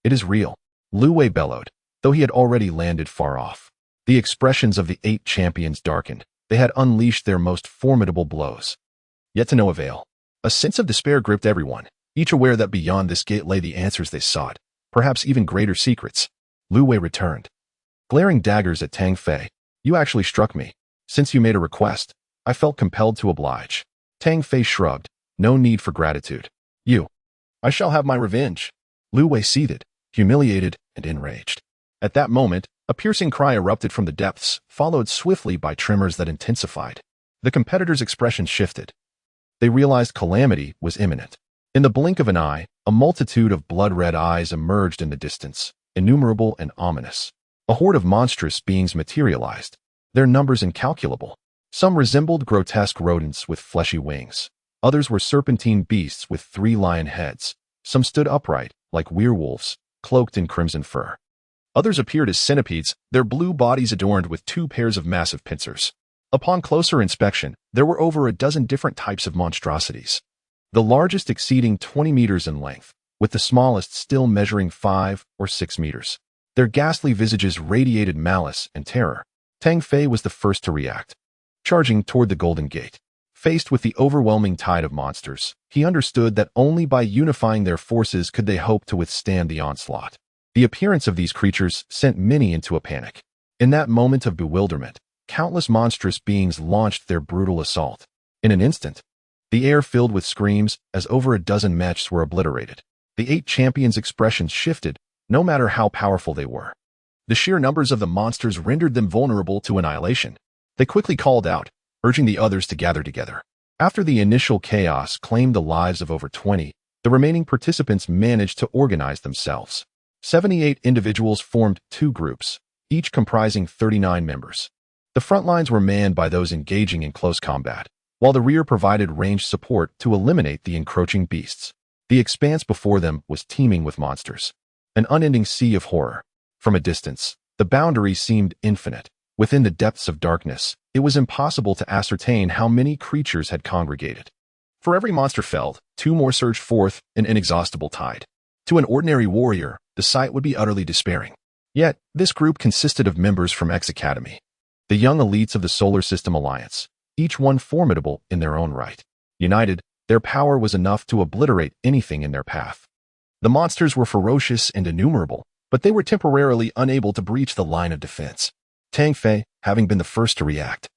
It is real, Lu Wei bellowed, though he had already landed far off. The expressions of the 8 champions darkened. They had unleashed their most formidable blows. Yet to no avail. A sense of despair gripped everyone, each aware that beyond this gate lay the answers they sought, perhaps even greater secrets. Lu Wei returned, glaring daggers at Tang Fei. You actually struck me. Since you made a request, I felt compelled to oblige. Tang Fei shrugged. No need for gratitude. I shall have my revenge. Lu Wei seethed, humiliated and enraged. At that moment, a piercing cry erupted from the depths, followed swiftly by tremors that intensified. The competitors' expressions shifted. They realized calamity was imminent. In the blink of an eye, a multitude of blood-red eyes emerged in the distance, innumerable and ominous. A horde of monstrous beings materialized, their numbers incalculable. Some resembled grotesque rodents with fleshy wings. Others were serpentine beasts with 3 lion heads. Some stood upright, like werewolves, cloaked in crimson fur. Others appeared as centipedes, their blue bodies adorned with 2 pairs of massive pincers. Upon closer inspection, there were over a dozen different types of monstrosities, the largest exceeding 20 meters in length, with the smallest still measuring 5 or 6 meters. Their ghastly visages radiated malice and terror. Tang Fei was the first to react, charging toward the Golden Gate. Faced with the overwhelming tide of monsters, he understood that only by unifying their forces could they hope to withstand the onslaught. The appearance of these creatures sent many into a panic. In that moment of bewilderment, countless monstrous beings launched their brutal assault. In an instant, the air filled with screams as over a dozen mechs were obliterated. The 8 champions' expressions shifted, no matter how powerful they were. The sheer numbers of the monsters rendered them vulnerable to annihilation. They quickly called out, urging the others to gather together. After the initial chaos claimed the lives of over 20, the remaining participants managed to organize themselves. 78 individuals formed 2 groups, each comprising 39 members. The front lines were manned by those engaging in close combat, while the rear provided ranged support to eliminate the encroaching beasts. The expanse before them was teeming with monsters, an unending sea of horror. From a distance, the boundary seemed infinite. Within the depths of darkness, it was impossible to ascertain how many creatures had congregated. For every monster felled, 2 more surged forth, an inexhaustible tide. To an ordinary warrior, the sight would be utterly despairing. Yet, this group consisted of members from X Academy, the young elites of the Solar System Alliance, each one formidable in their own right. United, their power was enough to obliterate anything in their path. The monsters were ferocious and innumerable, but they were temporarily unable to breach the line of defense. Tang Fei, having been the first to react,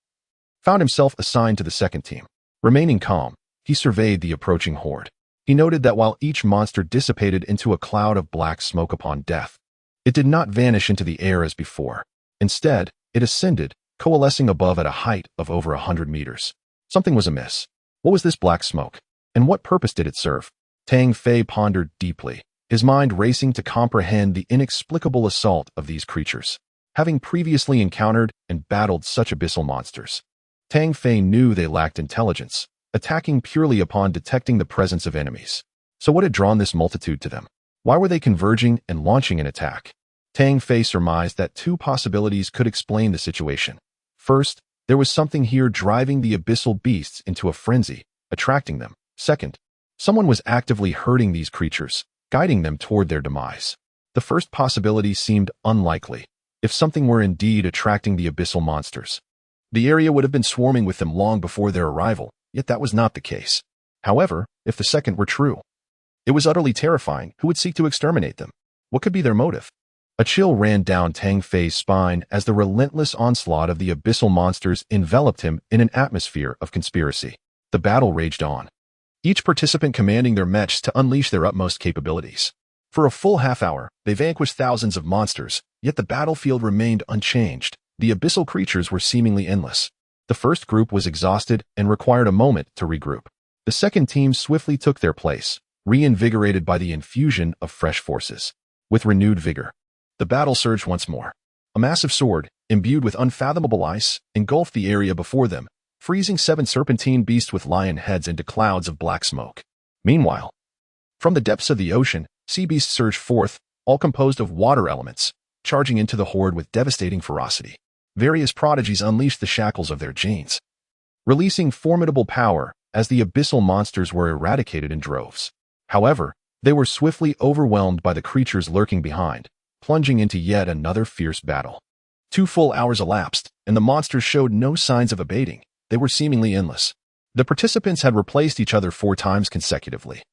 found himself assigned to the second team. Remaining calm, he surveyed the approaching horde. He noted that while each monster dissipated into a cloud of black smoke upon death, it did not vanish into the air as before. Instead, it ascended, coalescing above at a height of over 100 meters. Something was amiss. What was this black smoke? And what purpose did it serve? Tang Fei pondered deeply, his mind racing to comprehend the inexplicable assault of these creatures. Having previously encountered and battled such abyssal monsters, Tang Fei knew they lacked intelligence, attacking purely upon detecting the presence of enemies. So what had drawn this multitude to them? Why were they converging and launching an attack? Tang Fei surmised that 2 possibilities could explain the situation. First, there was something here driving the abyssal beasts into a frenzy, attracting them. Second, someone was actively hurting these creatures, guiding them toward their demise. The first possibility seemed unlikely. If something were indeed attracting the abyssal monsters, the area would have been swarming with them long before their arrival, yet that was not the case. However, if the second were true, it was utterly terrifying. Who would seek to exterminate them? What could be their motive? A chill ran down Tang Fei's spine as the relentless onslaught of the abyssal monsters enveloped him in an atmosphere of conspiracy. The battle raged on, each participant commanding their mechs to unleash their utmost capabilities. For a full half-hour, they vanquished thousands of monsters, yet the battlefield remained unchanged. The abyssal creatures were seemingly endless. The first group was exhausted and required a moment to regroup. The second team swiftly took their place, reinvigorated by the infusion of fresh forces. With renewed vigor, the battle surged once more. A massive sword, imbued with unfathomable ice, engulfed the area before them, freezing 7 serpentine beasts with lion heads into clouds of black smoke. Meanwhile, from the depths of the ocean, sea beasts surged forth, all composed of water elements, charging into the horde with devastating ferocity. Various prodigies unleashed the shackles of their genes, releasing formidable power as the abyssal monsters were eradicated in droves. However, they were swiftly overwhelmed by the creatures lurking behind, plunging into yet another fierce battle. 2 full hours elapsed, and the monsters showed no signs of abating. They were seemingly endless. The participants had replaced each other 4 times consecutively,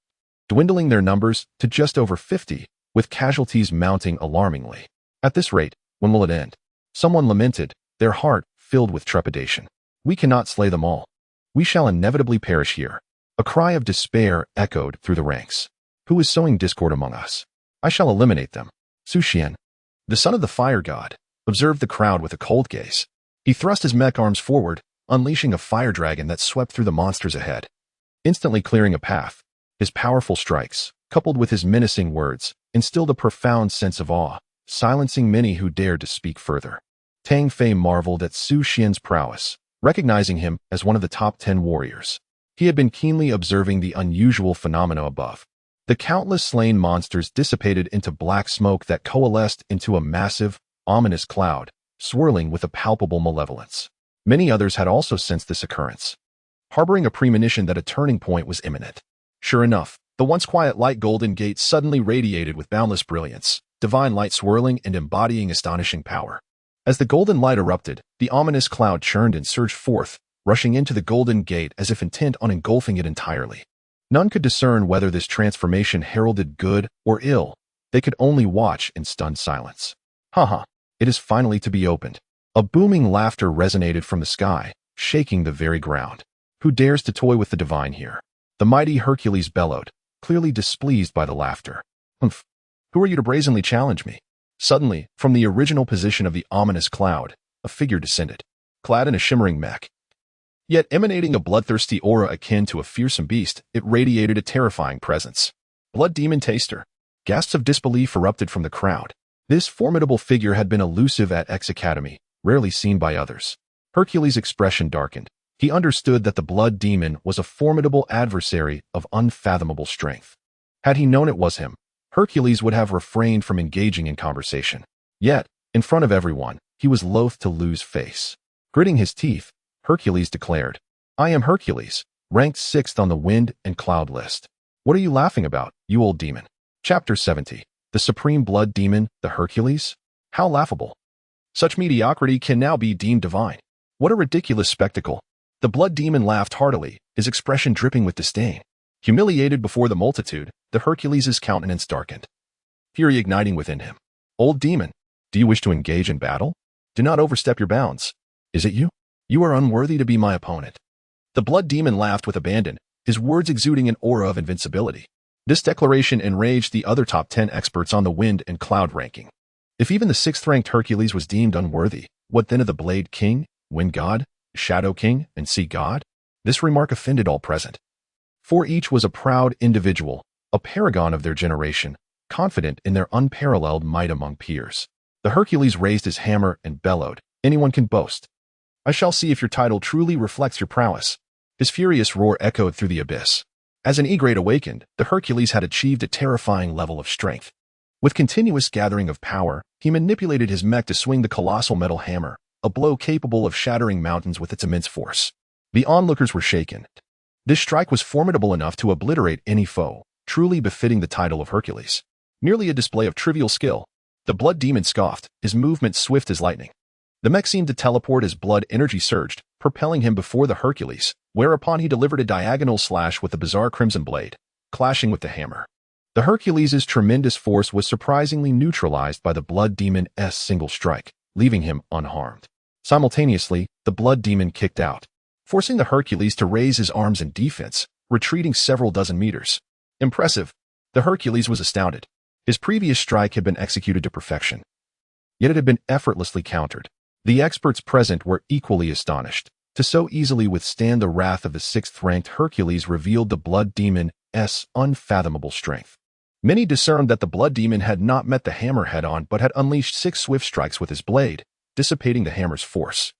dwindling their numbers to just over 50, with casualties mounting alarmingly. At this rate, when will it end? Someone lamented, their heart filled with trepidation. We cannot slay them all. We shall inevitably perish here. A cry of despair echoed through the ranks. Who is sowing discord among us? I shall eliminate them. Su Xian, the son of the fire god, observed the crowd with a cold gaze. He thrust his mech arms forward, unleashing a fire dragon that swept through the monsters ahead, instantly clearing a path. His powerful strikes, coupled with his menacing words, instilled a profound sense of awe, silencing many who dared to speak further. Tang Fei marveled at Su Xian's prowess, recognizing him as one of the top 10 warriors. He had been keenly observing the unusual phenomena above. The countless slain monsters dissipated into black smoke that coalesced into a massive, ominous cloud, swirling with a palpable malevolence. Many others had also sensed this occurrence, harboring a premonition that a turning point was imminent. Sure enough, the once quiet light golden gate suddenly radiated with boundless brilliance, divine light swirling and embodying astonishing power. As the golden light erupted, the ominous cloud churned and surged forth, rushing into the golden gate as if intent on engulfing it entirely. None could discern whether this transformation heralded good or ill. They could only watch in stunned silence. Haha, it is finally to be opened. A booming laughter resonated from the sky, shaking the very ground. Who dares to toy with the divine here? The mighty Hercules bellowed, clearly displeased by the laughter. Humph. Who are you to brazenly challenge me? Suddenly, from the original position of the ominous cloud, a figure descended, clad in a shimmering mech. Yet emanating a bloodthirsty aura akin to a fearsome beast, it radiated a terrifying presence. Blood Demon Taster. Gasps of disbelief erupted from the crowd. This formidable figure had been elusive at X Academy, rarely seen by others. Hercules' expression darkened. He understood that the Blood Demon was a formidable adversary of unfathomable strength. Had he known it was him, Hercules would have refrained from engaging in conversation. Yet, in front of everyone, he was loath to lose face. Gritting his teeth, Hercules declared, "I am Hercules, ranked 6th on the wind and cloud list. What are you laughing about, you old demon?" Chapter 70. The Supreme Blood Demon, the Hercules? How laughable. Such mediocrity can now be deemed divine. What a ridiculous spectacle. The Blood Demon laughed heartily, his expression dripping with disdain. Humiliated before the multitude, the Hercules' countenance darkened, fury igniting within him. "Old demon, do you wish to engage in battle? Do not overstep your bounds. Is it you? You are unworthy to be my opponent." The Blood Demon laughed with abandon, his words exuding an aura of invincibility. This declaration enraged the other top 10 experts on the wind and cloud ranking. If even the 6th-ranked Hercules was deemed unworthy, what then of the Blade King, Wind God, Shadow King, and Sea God? This remark offended all present. For each was a proud individual, a paragon of their generation, confident in their unparalleled might among peers. The Hercules raised his hammer and bellowed, "Anyone can boast. I shall see if your title truly reflects your prowess." His furious roar echoed through the abyss. As an E-grade awakened, the Hercules had achieved a terrifying level of strength. With continuous gathering of power, he manipulated his mech to swing the colossal metal hammer, a blow capable of shattering mountains with its immense force. The onlookers were shaken. This strike was formidable enough to obliterate any foe, truly befitting the title of Hercules. Nearly a display of trivial skill, the Blood Demon scoffed, his movement swift as lightning. The mech seemed to teleport as blood energy surged, propelling him before the Hercules, whereupon he delivered a diagonal slash with the bizarre crimson blade, clashing with the hammer. The Hercules' tremendous force was surprisingly neutralized by the Blood Demon's single strike, leaving him unharmed. Simultaneously, the Blood Demon kicked out, forcing the Hercules to raise his arms in defense, retreating several dozen meters. Impressive. The Hercules was astounded. His previous strike had been executed to perfection, yet it had been effortlessly countered. The experts present were equally astonished. To so easily withstand the wrath of the 6th-ranked Hercules revealed the Blood Demon's unfathomable strength. Many discerned that the Blood Demon had not met the hammer head-on but had unleashed 6 swift strikes with his blade, dissipating the hammer's force.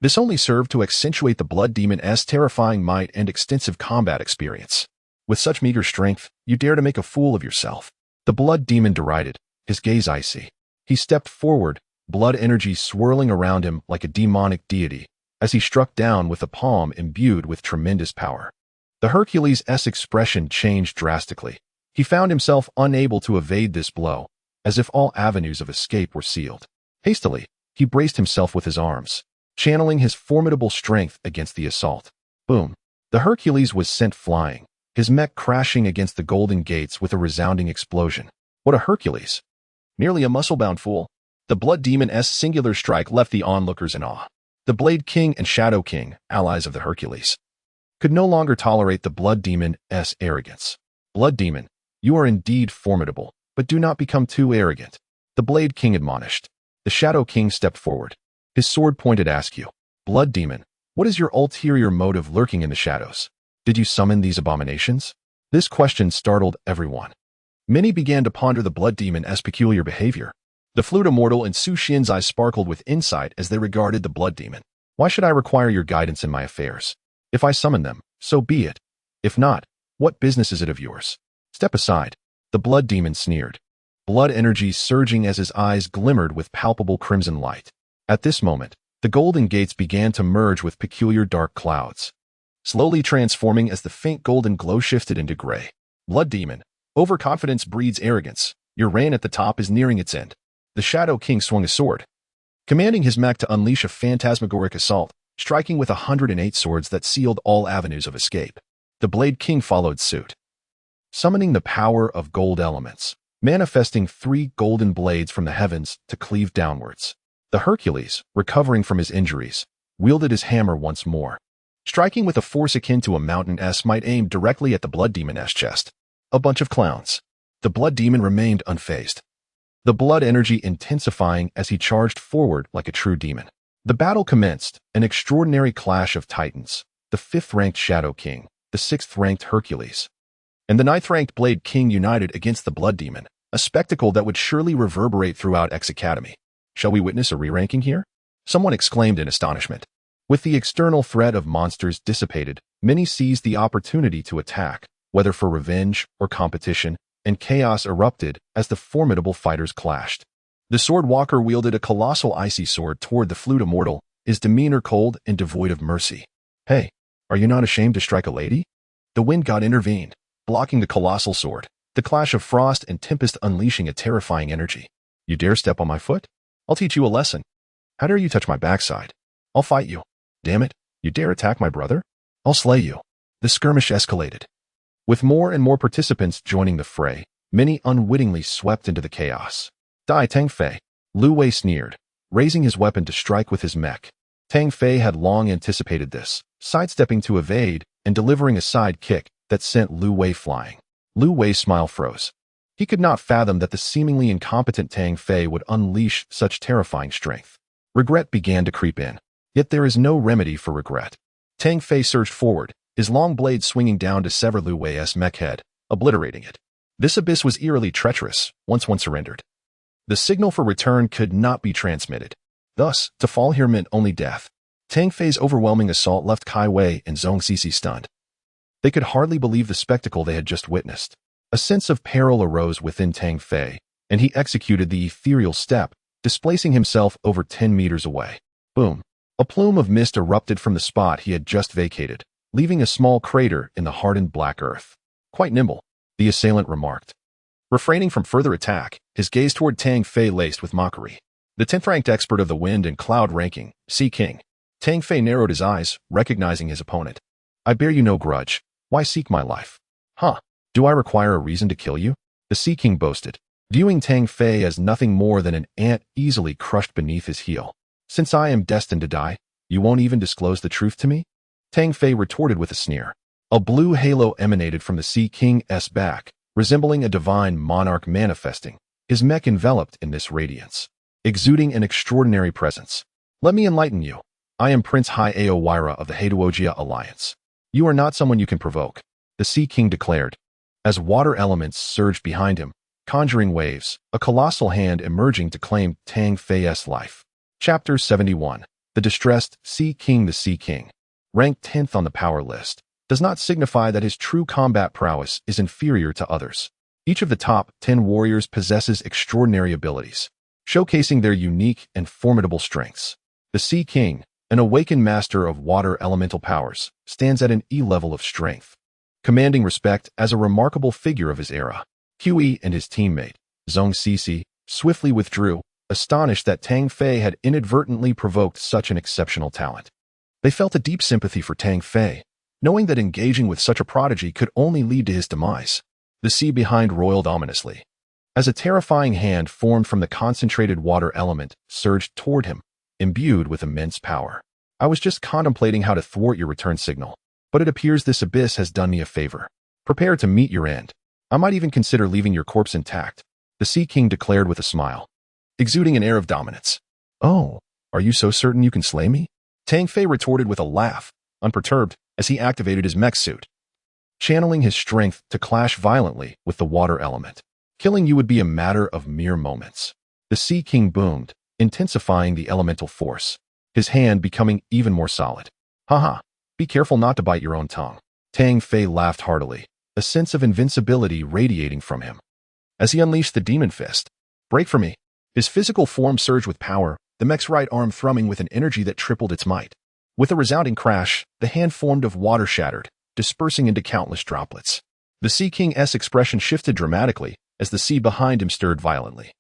This only served to accentuate the Blood Demon's terrifying might and extensive combat experience. "With such meager strength, you dare to make a fool of yourself," the Blood Demon derided, his gaze icy. He stepped forward, blood energy swirling around him like a demonic deity, as he struck down with a palm imbued with tremendous power. The Hercules' expression changed drastically. He found himself unable to evade this blow, as if all avenues of escape were sealed. Hastily, he braced himself with his arms, channeling his formidable strength against the assault. Boom! The Hercules was sent flying, his mech crashing against the golden gates with a resounding explosion. What a Hercules! Nearly a muscle-bound fool. The Blood Demon's singular strike left the onlookers in awe. The Blade King and Shadow King, allies of the Hercules, could no longer tolerate the Blood Demon's arrogance. "Blood Demon, you are indeed formidable, but do not become too arrogant," the Blade King admonished. The Shadow King stepped forward, his sword pointed askew. "Blood Demon, what is your ulterior motive lurking in the shadows? Did you summon these abominations?" This question startled everyone. Many began to ponder the Blood Demon's peculiar behavior. The Flute Immortal and Su Xian's eyes sparkled with insight as they regarded the Blood Demon. "Why should I require your guidance in my affairs? If I summon them, so be it. If not, what business is it of yours? Step aside." The Blood Demon sneered, blood energy surging as his eyes glimmered with palpable crimson light. At this moment, the golden gates began to merge with peculiar dark clouds, slowly transforming as the faint golden glow shifted into gray. "Blood Demon, overconfidence breeds arrogance. Your reign at the top is nearing its end." The Shadow King swung a sword, commanding his mech to unleash a phantasmagoric assault, striking with 108 swords that sealed all avenues of escape. The Blade King followed suit, summoning the power of gold elements, manifesting 3 golden blades from the heavens to cleave downwards. The Hercules, recovering from his injuries, wielded his hammer once more, striking with a force akin to a mountain-s might aimed directly at the Blood Demon's chest. A bunch of clowns. The Blood Demon remained unfazed, the blood energy intensifying as he charged forward like a true demon. The battle commenced, an extraordinary clash of titans, the 5th-ranked Shadow King, the 6th-ranked Hercules, and the 9th-ranked Blade King united against the Blood Demon, a spectacle that would surely reverberate throughout X Academy. Shall we witness a re-ranking here? Someone exclaimed in astonishment. With the external threat of monsters dissipated, many seized the opportunity to attack, whether for revenge or competition, and chaos erupted as the formidable fighters clashed. The Sword Walker wielded a colossal icy sword toward the flute immortal, his demeanor cold and devoid of mercy. Hey, are you not ashamed to strike a lady? The wind god intervened, blocking the colossal sword, the clash of frost and tempest unleashing a terrifying energy. You dare step on my foot? I'll teach you a lesson. How dare you touch my backside? I'll fight you. Damn it, you dare attack my brother? I'll slay you. The skirmish escalated. With more and more participants joining the fray, many unwittingly swept into the chaos. Die, Tang Fei. Lu Wei sneered, raising his weapon to strike with his mech. Tang Fei had long anticipated this, sidestepping to evade and delivering a side kick that sent Lu Wei flying. Lu Wei's smile froze. He could not fathom that the seemingly incompetent Tang Fei would unleash such terrifying strength. Regret began to creep in. Yet there is no remedy for regret. Tang Fei surged forward, his long blade swinging down to sever Lu Wei's mech head, obliterating it. This abyss was eerily treacherous, once one surrendered. The signal for return could not be transmitted. Thus, to fall here meant only death. Tang Fei's overwhelming assault left Kai Wei and Zhong Sisi stunned. They could hardly believe the spectacle they had just witnessed. A sense of peril arose within Tang Fei, and he executed the ethereal step, displacing himself over 10 meters away. Boom. A plume of mist erupted from the spot he had just vacated, leaving a small crater in the hardened black earth. Quite nimble, the assailant remarked. Refraining from further attack, his gaze toward Tang Fei laced with mockery. The 10th-ranked expert of the wind and cloud ranking, Sea King. Tang Fei narrowed his eyes, recognizing his opponent. I bear you no grudge. Why seek my life? Huh? Do I require a reason to kill you? The Sea King boasted, viewing Tang Fei as nothing more than an ant easily crushed beneath his heel. Since I am destined to die, you won't even disclose the truth to me? Tang Fei retorted with a sneer. A blue halo emanated from the Sea King's back, resembling a divine monarch manifesting, his mech enveloped in this radiance, exuding an extraordinary presence. Let me enlighten you. I am Prince Hai Aowaira of the Heiduogia Alliance. You are not someone you can provoke, the Sea King declared. As water elements surged behind him, conjuring waves, a colossal hand emerging to claim Tang Fei's life. Chapter 71. The Distressed Sea King. The Sea King, ranked 10th on the power list, does not signify that his true combat prowess is inferior to others. Each of the top 10 warriors possesses extraordinary abilities, showcasing their unique and formidable strengths. The Sea King, an awakened master of water elemental powers, stands at an E level of strength, commanding respect as a remarkable figure of his era. QE and his teammate, Zhong Sisi, swiftly withdrew, astonished that Tang Fei had inadvertently provoked such an exceptional talent. They felt a deep sympathy for Tang Fei, knowing that engaging with such a prodigy could only lead to his demise. The sea behind roiled ominously, as a terrifying hand formed from the concentrated water element surged toward him, imbued with immense power. I was just contemplating how to thwart your return signal, but it appears this abyss has done me a favor. Prepare to meet your end. I might even consider leaving your corpse intact, the Sea King declared with a smile, exuding an air of dominance. Oh, are you so certain you can slay me? Tang Fei retorted with a laugh, unperturbed, as he activated his mech suit, channeling his strength to clash violently with the water element. Killing you would be a matter of mere moments. The Sea King boomed, intensifying the elemental force, his hand becoming even more solid. Haha, be careful not to bite your own tongue. Tang Fei laughed heartily, a sense of invincibility radiating from him. As he unleashed the demon fist, break for me. His physical form surged with power, the mech's right arm thrumming with an energy that tripled its might. With a resounding crash, the hand formed of water shattered, dispersing into countless droplets. The Sea King's expression shifted dramatically as the sea behind him stirred violently.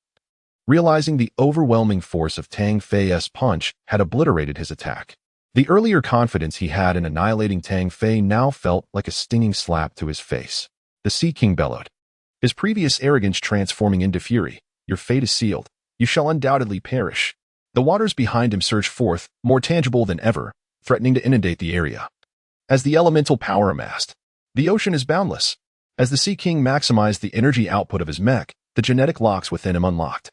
Realizing the overwhelming force of Tang Fei's punch had obliterated his attack, the earlier confidence he had in annihilating Tang Fei now felt like a stinging slap to his face. The Sea King bellowed, his previous arrogance transforming into fury. Your fate is sealed. You shall undoubtedly perish. The waters behind him surged forth, more tangible than ever, threatening to inundate the area. As the elemental power amassed, the ocean is boundless. As the Sea King maximized the energy output of his mech, the genetic locks within him unlocked,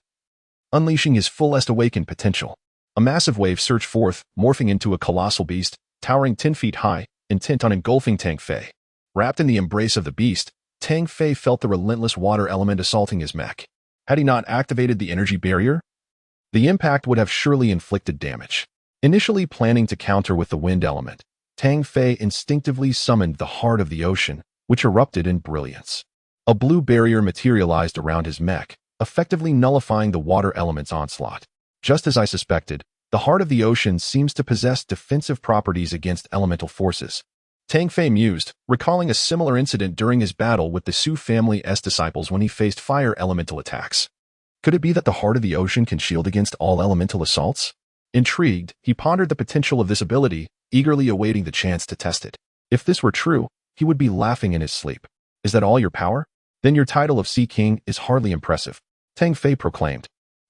unleashing his fullest awakened potential. A massive wave surged forth, morphing into a colossal beast, towering 10 feet high, intent on engulfing Tang Fei. Wrapped in the embrace of the beast, Tang Fei felt the relentless water element assaulting his mech. Had he not activated the energy barrier, the impact would have surely inflicted damage. Initially planning to counter with the wind element, Tang Fei instinctively summoned the heart of the ocean, which erupted in brilliance. A blue barrier materialized around his mech, effectively nullifying the water element's onslaught. Just as I suspected, the heart of the ocean seems to possess defensive properties against elemental forces. Tang Fei mused, recalling a similar incident during his battle with the Su family's disciples when he faced fire elemental attacks. Could it be that the heart of the ocean can shield against all elemental assaults? Intrigued, he pondered the potential of this ability, eagerly awaiting the chance to test it. If this were true, he would be laughing in his sleep. Is that all your power? Then your title of Sea King is hardly impressive, Tang Fei proclaimed.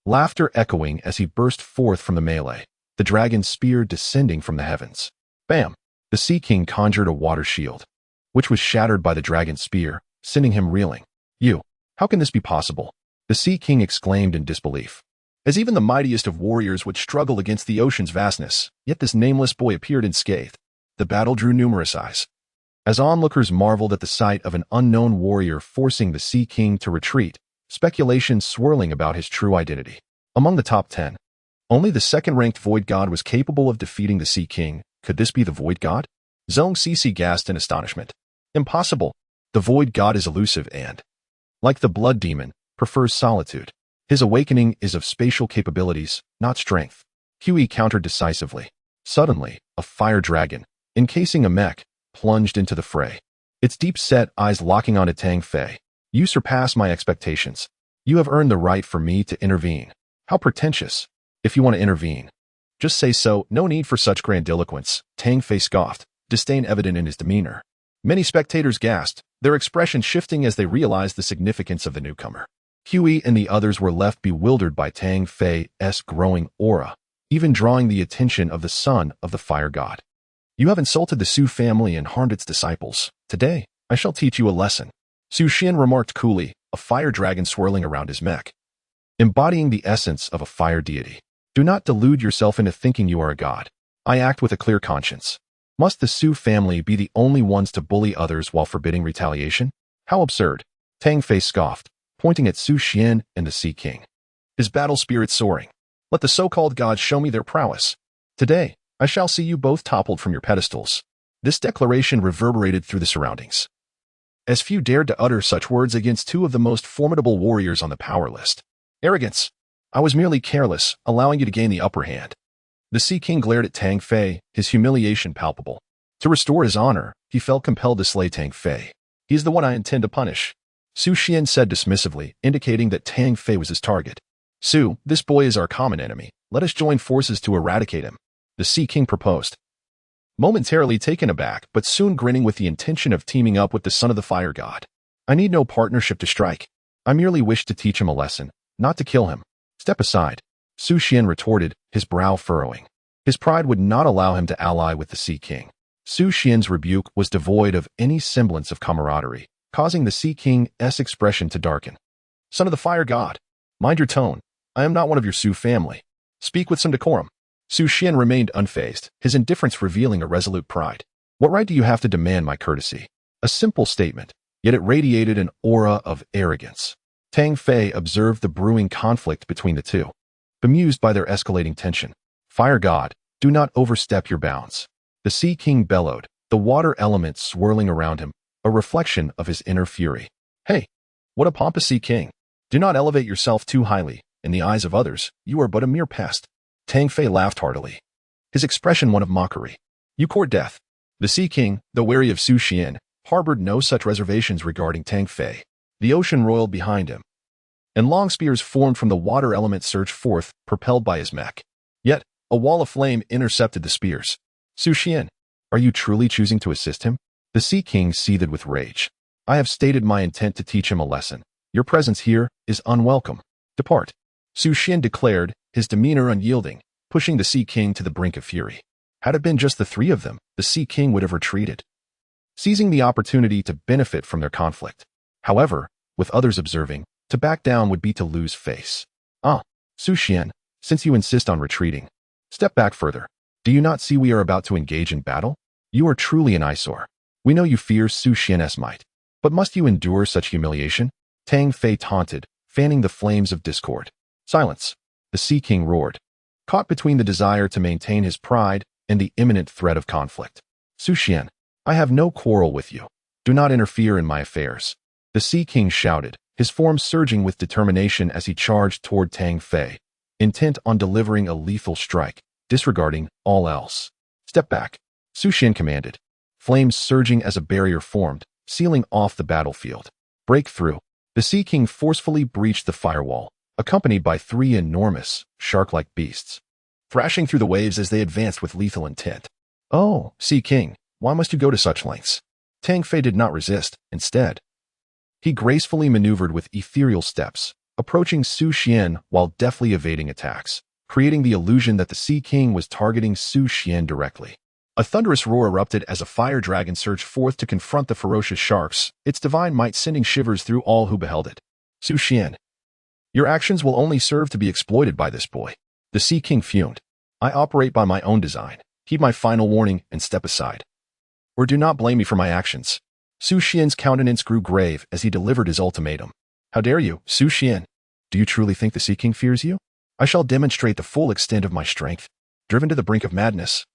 Laughter echoing as he burst forth from the melee, the dragon's spear descending from the heavens. Bam! The Sea King conjured a water shield, which was shattered by the dragon's spear, sending him reeling. How can this be possible? The Sea King exclaimed in disbelief. As even the mightiest of warriors would struggle against the ocean's vastness, yet this nameless boy appeared unscathed. The battle drew numerous eyes. As onlookers marveled at the sight of an unknown warrior forcing the Sea King to retreat, speculation swirling about his true identity. Among the top 10, only the second-ranked Void God was capable of defeating the Sea King. Could this be the Void God? Zhong Cece gasped in astonishment. Impossible. The Void God is elusive and, like the Blood Demon, prefers solitude. His awakening is of spatial capabilities, not strength. Huey countered decisively. Suddenly, a fire dragon, encasing a mech, plunged into the fray. Its deep-set eyes locking onto Tang Fei. You surpass my expectations. You have earned the right for me to intervene. How pretentious. If you want to intervene, just say so, no need for such grandiloquence, Tang Fei scoffed, disdain evident in his demeanor. Many spectators gasped, their expression shifting as they realized the significance of the newcomer. Huey and the others were left bewildered by Tang Fei's growing aura, even drawing the attention of the son of the fire god. You have insulted the Su family and harmed its disciples. Today, I shall teach you a lesson. Su Xian remarked coolly, a fire dragon swirling around his mech, embodying the essence of a fire deity. Do not delude yourself into thinking you are a god. I act with a clear conscience. Must the Su family be the only ones to bully others while forbidding retaliation? How absurd. Tang Fei scoffed, pointing at Su Xian and the Sea King. His battle spirit soaring. Let the so-called gods show me their prowess. Today, I shall see you both toppled from your pedestals. This declaration reverberated through the surroundings, as few dared to utter such words against two of the most formidable warriors on the power list. Arrogance. I was merely careless, allowing you to gain the upper hand. The Sea King glared at Tang Fei, his humiliation palpable. To restore his honor, he felt compelled to slay Tang Fei. He is the one I intend to punish, Su Xian said dismissively, indicating that Tang Fei was his target. Su, this boy is our common enemy. Let us join forces to eradicate him, the Sea King proposed. Momentarily taken aback, but soon grinning with the intention of teaming up with the son of the fire god. I need no partnership to strike. I merely wish to teach him a lesson, not to kill him. Step aside, Su Xian retorted, his brow furrowing. His pride would not allow him to ally with the Sea King. Su Xian's rebuke was devoid of any semblance of camaraderie, causing the Sea King's expression to darken. Son of the fire god, mind your tone. I am not one of your Su family. Speak with some decorum. Su Xian remained unfazed, his indifference revealing a resolute pride. What right do you have to demand my courtesy? A simple statement, yet it radiated an aura of arrogance. Tang Fei observed the brewing conflict between the two, bemused by their escalating tension. Fire god, do not overstep your bounds. The Sea King bellowed, the water element swirling around him, a reflection of his inner fury. Hey, what a pompous Sea King. Do not elevate yourself too highly. In the eyes of others, you are but a mere pest. Tang Fei laughed heartily, his expression one of mockery. You court death. The Sea King, though wary of Su Xian, harbored no such reservations regarding Tang Fei. The ocean roiled behind him, and long spears formed from the water element surged forth, propelled by his mech. Yet, a wall of flame intercepted the spears. Su Xian, are you truly choosing to assist him? The Sea King seethed with rage. I have stated my intent to teach him a lesson. Your presence here is unwelcome. Depart, Su Xian declared, his demeanor unyielding, pushing the Sea King to the brink of fury. Had it been just the three of them, the Sea King would have retreated, seizing the opportunity to benefit from their conflict. However, with others observing, to back down would be to lose face. Su Xian, since you insist on retreating, step back further. Do you not see we are about to engage in battle? You are truly an eyesore. We know you fear Su Xian's might. But must you endure such humiliation? Tang Fei taunted, fanning the flames of discord. Silence. The Sea King roared, caught between the desire to maintain his pride and the imminent threat of conflict. Su Xian, I have no quarrel with you. Do not interfere in my affairs. The Sea King shouted, his form surging with determination as he charged toward Tang Fei, intent on delivering a lethal strike, disregarding all else. Step back, Su Xian commanded, flames surging as a barrier formed, sealing off the battlefield. Break through. The Sea King forcefully breached the firewall, accompanied by 3 enormous, shark-like beasts, thrashing through the waves as they advanced with lethal intent. Oh, Sea King, why must you go to such lengths? Tang Fei did not resist. Instead, he gracefully maneuvered with ethereal steps, approaching Su Xian while deftly evading attacks, creating the illusion that the Sea King was targeting Su Xian directly. A thunderous roar erupted as a fire dragon surged forth to confront the ferocious sharks, its divine might sending shivers through all who beheld it. Su Xian, your actions will only serve to be exploited by this boy. The Sea King fumed. I operate by my own design. Heed my final warning and step aside. Or do not blame me for my actions. Su Xian's countenance grew grave as he delivered his ultimatum. How dare you, Su Xian? Do you truly think the Sea King fears you? I shall demonstrate the full extent of my strength. Driven to the brink of madness,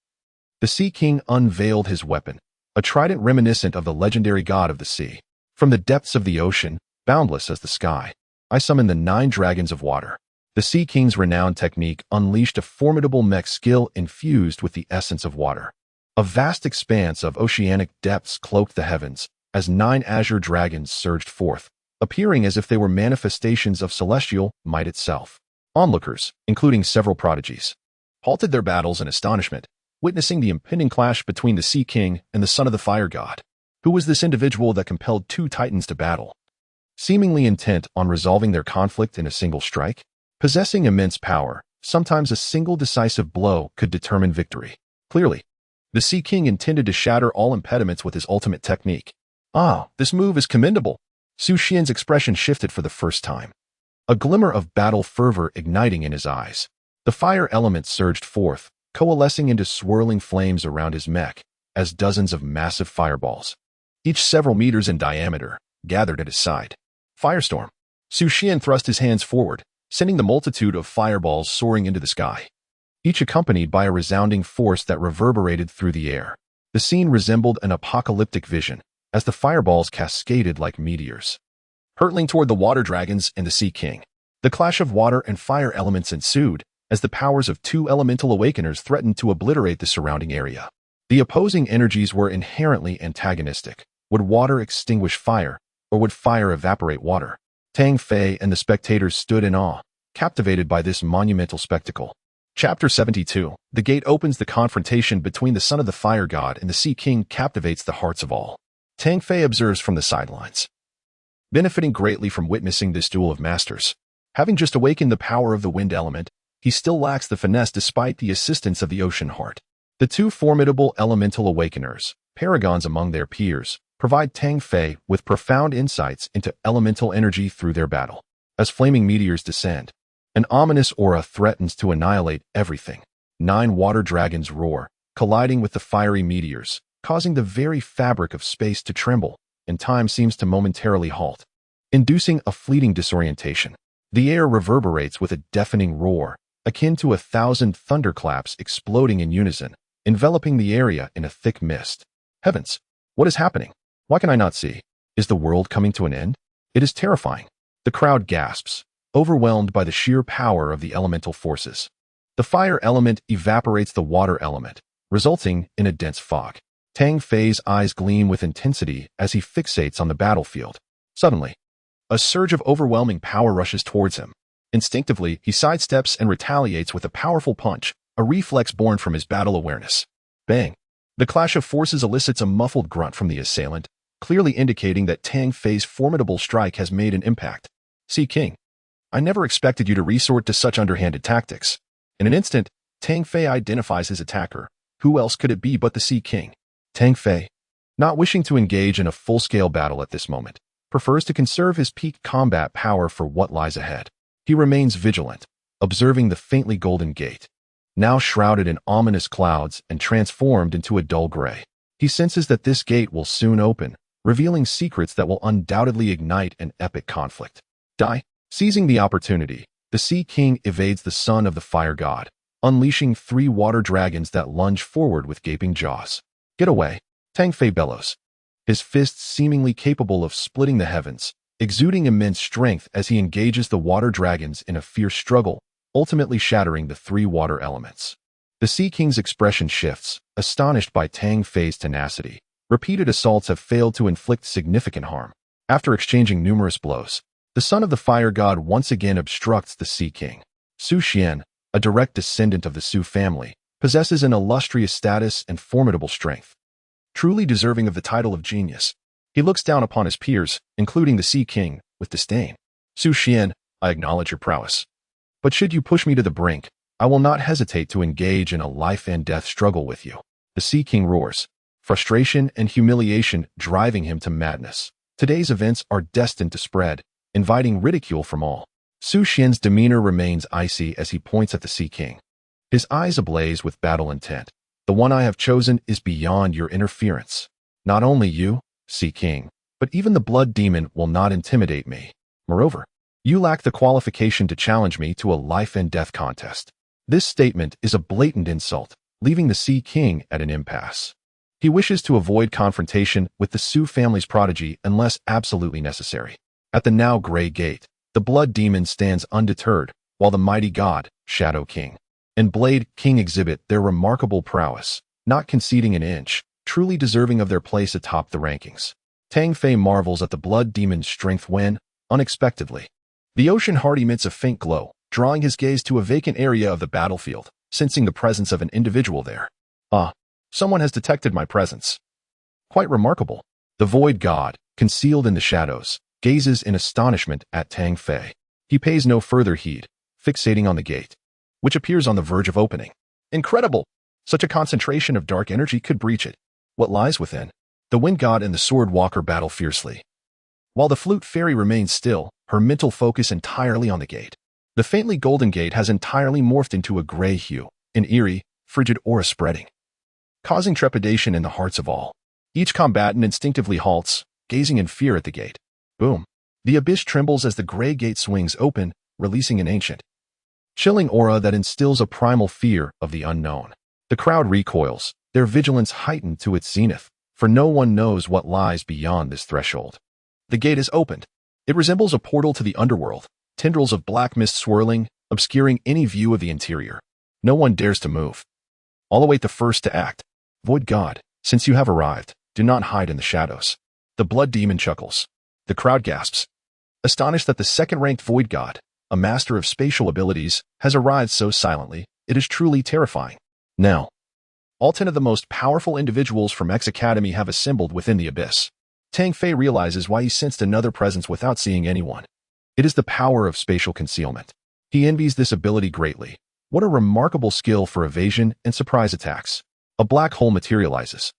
the Sea King unveiled his weapon, a trident reminiscent of the legendary god of the sea. From the depths of the ocean, boundless as the sky, I summoned the 9 dragons of water. The Sea King's renowned technique unleashed a formidable mech skill infused with the essence of water. A vast expanse of oceanic depths cloaked the heavens as 9 azure dragons surged forth, appearing as if they were manifestations of celestial might itself. Onlookers, including several prodigies, halted their battles in astonishment, witnessing the impending clash between the Sea King and the Son of the Fire God. Who was this individual that compelled 2 titans to battle, seemingly intent on resolving their conflict in a single strike? Possessing immense power, sometimes a single decisive blow could determine victory. Clearly, the Sea King intended to shatter all impediments with his ultimate technique. Ah, this move is commendable. Su Xian's expression shifted for the first time, a glimmer of battle fervor igniting in his eyes. The fire element surged forth, coalescing into swirling flames around his mech, as dozens of massive fireballs, each several meters in diameter, gathered at his side. Firestorm. Su Xian thrust his hands forward, sending the multitude of fireballs soaring into the sky, each accompanied by a resounding force that reverberated through the air. The scene resembled an apocalyptic vision, as the fireballs cascaded like meteors, hurtling toward the water dragons and the Sea King. The clash of water and fire elements ensued, as the powers of 2 elemental awakeners threatened to obliterate the surrounding area. The opposing energies were inherently antagonistic. Would water extinguish fire, or would fire evaporate water? Tang Fei and the spectators stood in awe, captivated by this monumental spectacle. Chapter 72. The gate opens. The confrontation between the Son of the Fire God and the Sea King captivates the hearts of all. Tang Fei observes from the sidelines, benefiting greatly from witnessing this duel of masters. Having just awakened the power of the wind element, he still lacks the finesse despite the assistance of the ocean heart. The 2 formidable elemental awakeners, paragons among their peers, provide Tang Fei with profound insights into elemental energy through their battle. As flaming meteors descend, an ominous aura threatens to annihilate everything. 9 water dragons roar, colliding with the fiery meteors, causing the very fabric of space to tremble, and time seems to momentarily halt, inducing a fleeting disorientation. The air reverberates with a deafening roar, akin to 1,000 thunderclaps exploding in unison, enveloping the area in a thick mist. Heavens! What is happening? Why can I not see? Is the world coming to an end? It is terrifying. The crowd gasps, overwhelmed by the sheer power of the elemental forces. The fire element evaporates the water element, resulting in a dense fog. Tang Fei's eyes gleam with intensity as he fixates on the battlefield. Suddenly, a surge of overwhelming power rushes towards him. Instinctively, he sidesteps and retaliates with a powerful punch, a reflex born from his battle awareness. Bang! The clash of forces elicits a muffled grunt from the assailant, clearly indicating that Tang Fei's formidable strike has made an impact. Sea King, I never expected you to resort to such underhanded tactics. In an instant, Tang Fei identifies his attacker. Who else could it be but the Sea King? Tang Fei, not wishing to engage in a full-scale battle at this moment, prefers to conserve his peak combat power for what lies ahead. He remains vigilant, observing the faintly golden gate, now shrouded in ominous clouds and transformed into a dull gray. He senses that this gate will soon open, revealing secrets that will undoubtedly ignite an epic conflict. Seizing the opportunity, the Sea King evades the son of the fire god, unleashing 3 water dragons that lunge forward with gaping jaws. Get away! Tang Fei bellows, his fists seemingly capable of splitting the heavens, exuding immense strength as he engages the water dragons in a fierce struggle, ultimately shattering the 3 water elements. The Sea King's expression shifts, astonished by Tang Fei's tenacity. Repeated assaults have failed to inflict significant harm. After exchanging numerous blows, the son of the fire god once again obstructs the Sea King. Su Xian, a direct descendant of the Su family, possesses an illustrious status and formidable strength. Truly deserving of the title of genius, he looks down upon his peers, including the Sea King, with disdain. Su Xian, I acknowledge your prowess. But should you push me to the brink, I will not hesitate to engage in a life-and-death struggle with you. The Sea King roars, frustration and humiliation driving him to madness. Today's events are destined to spread, inviting ridicule from all. Su Xian's demeanor remains icy as he points at the Sea King, his eyes ablaze with battle intent. The one I have chosen is beyond your interference. Not only you, Sea King, but even the blood demon will not intimidate me. Moreover, you lack the qualification to challenge me to a life-and-death contest. This statement is a blatant insult, leaving the Sea King at an impasse. He wishes to avoid confrontation with the Su family's prodigy unless absolutely necessary. At the now gray gate, the blood demon stands undeterred, while the mighty god, Shadow King, and Blade King exhibit their remarkable prowess, not conceding an inch, truly deserving of their place atop the rankings. Tang Fei marvels at the blood demon's strength when, unexpectedly, the ocean heart emits a faint glow, drawing his gaze to a vacant area of the battlefield, sensing the presence of an individual there. Someone has detected my presence. Quite remarkable. The void god, concealed in the shadows, gazes in astonishment at Tang Fei. He pays no further heed, fixating on the gate, which appears on the verge of opening. Incredible! Such a concentration of dark energy could breach it. What lies within? The wind god and the sword walker battle fiercely, while the flute fairy remains still, her mental focus entirely on the gate. The faintly golden gate has entirely morphed into a gray hue, an eerie, frigid aura spreading, causing trepidation in the hearts of all. Each combatant instinctively halts, gazing in fear at the gate. Boom! The abyss trembles as the gray gate swings open, releasing an ancient, chilling aura that instills a primal fear of the unknown. The crowd recoils, their vigilance heightened to its zenith, for no one knows what lies beyond this threshold. The gate is opened. It resembles a portal to the underworld, tendrils of black mist swirling, obscuring any view of the interior. No one dares to move. I'll await the first to act. Void God, since you have arrived, do not hide in the shadows. The blood demon chuckles. The crowd gasps, astonished that the second-ranked Void God, a master of spatial abilities, has arrived so silently. It is truly terrifying. Now, all 10 of the most powerful individuals from Mech's Academy have assembled within the abyss. Tang Fei realizes why he sensed another presence without seeing anyone. It is the power of spatial concealment. He envies this ability greatly. What a remarkable skill for evasion and surprise attacks. A black hole materializes,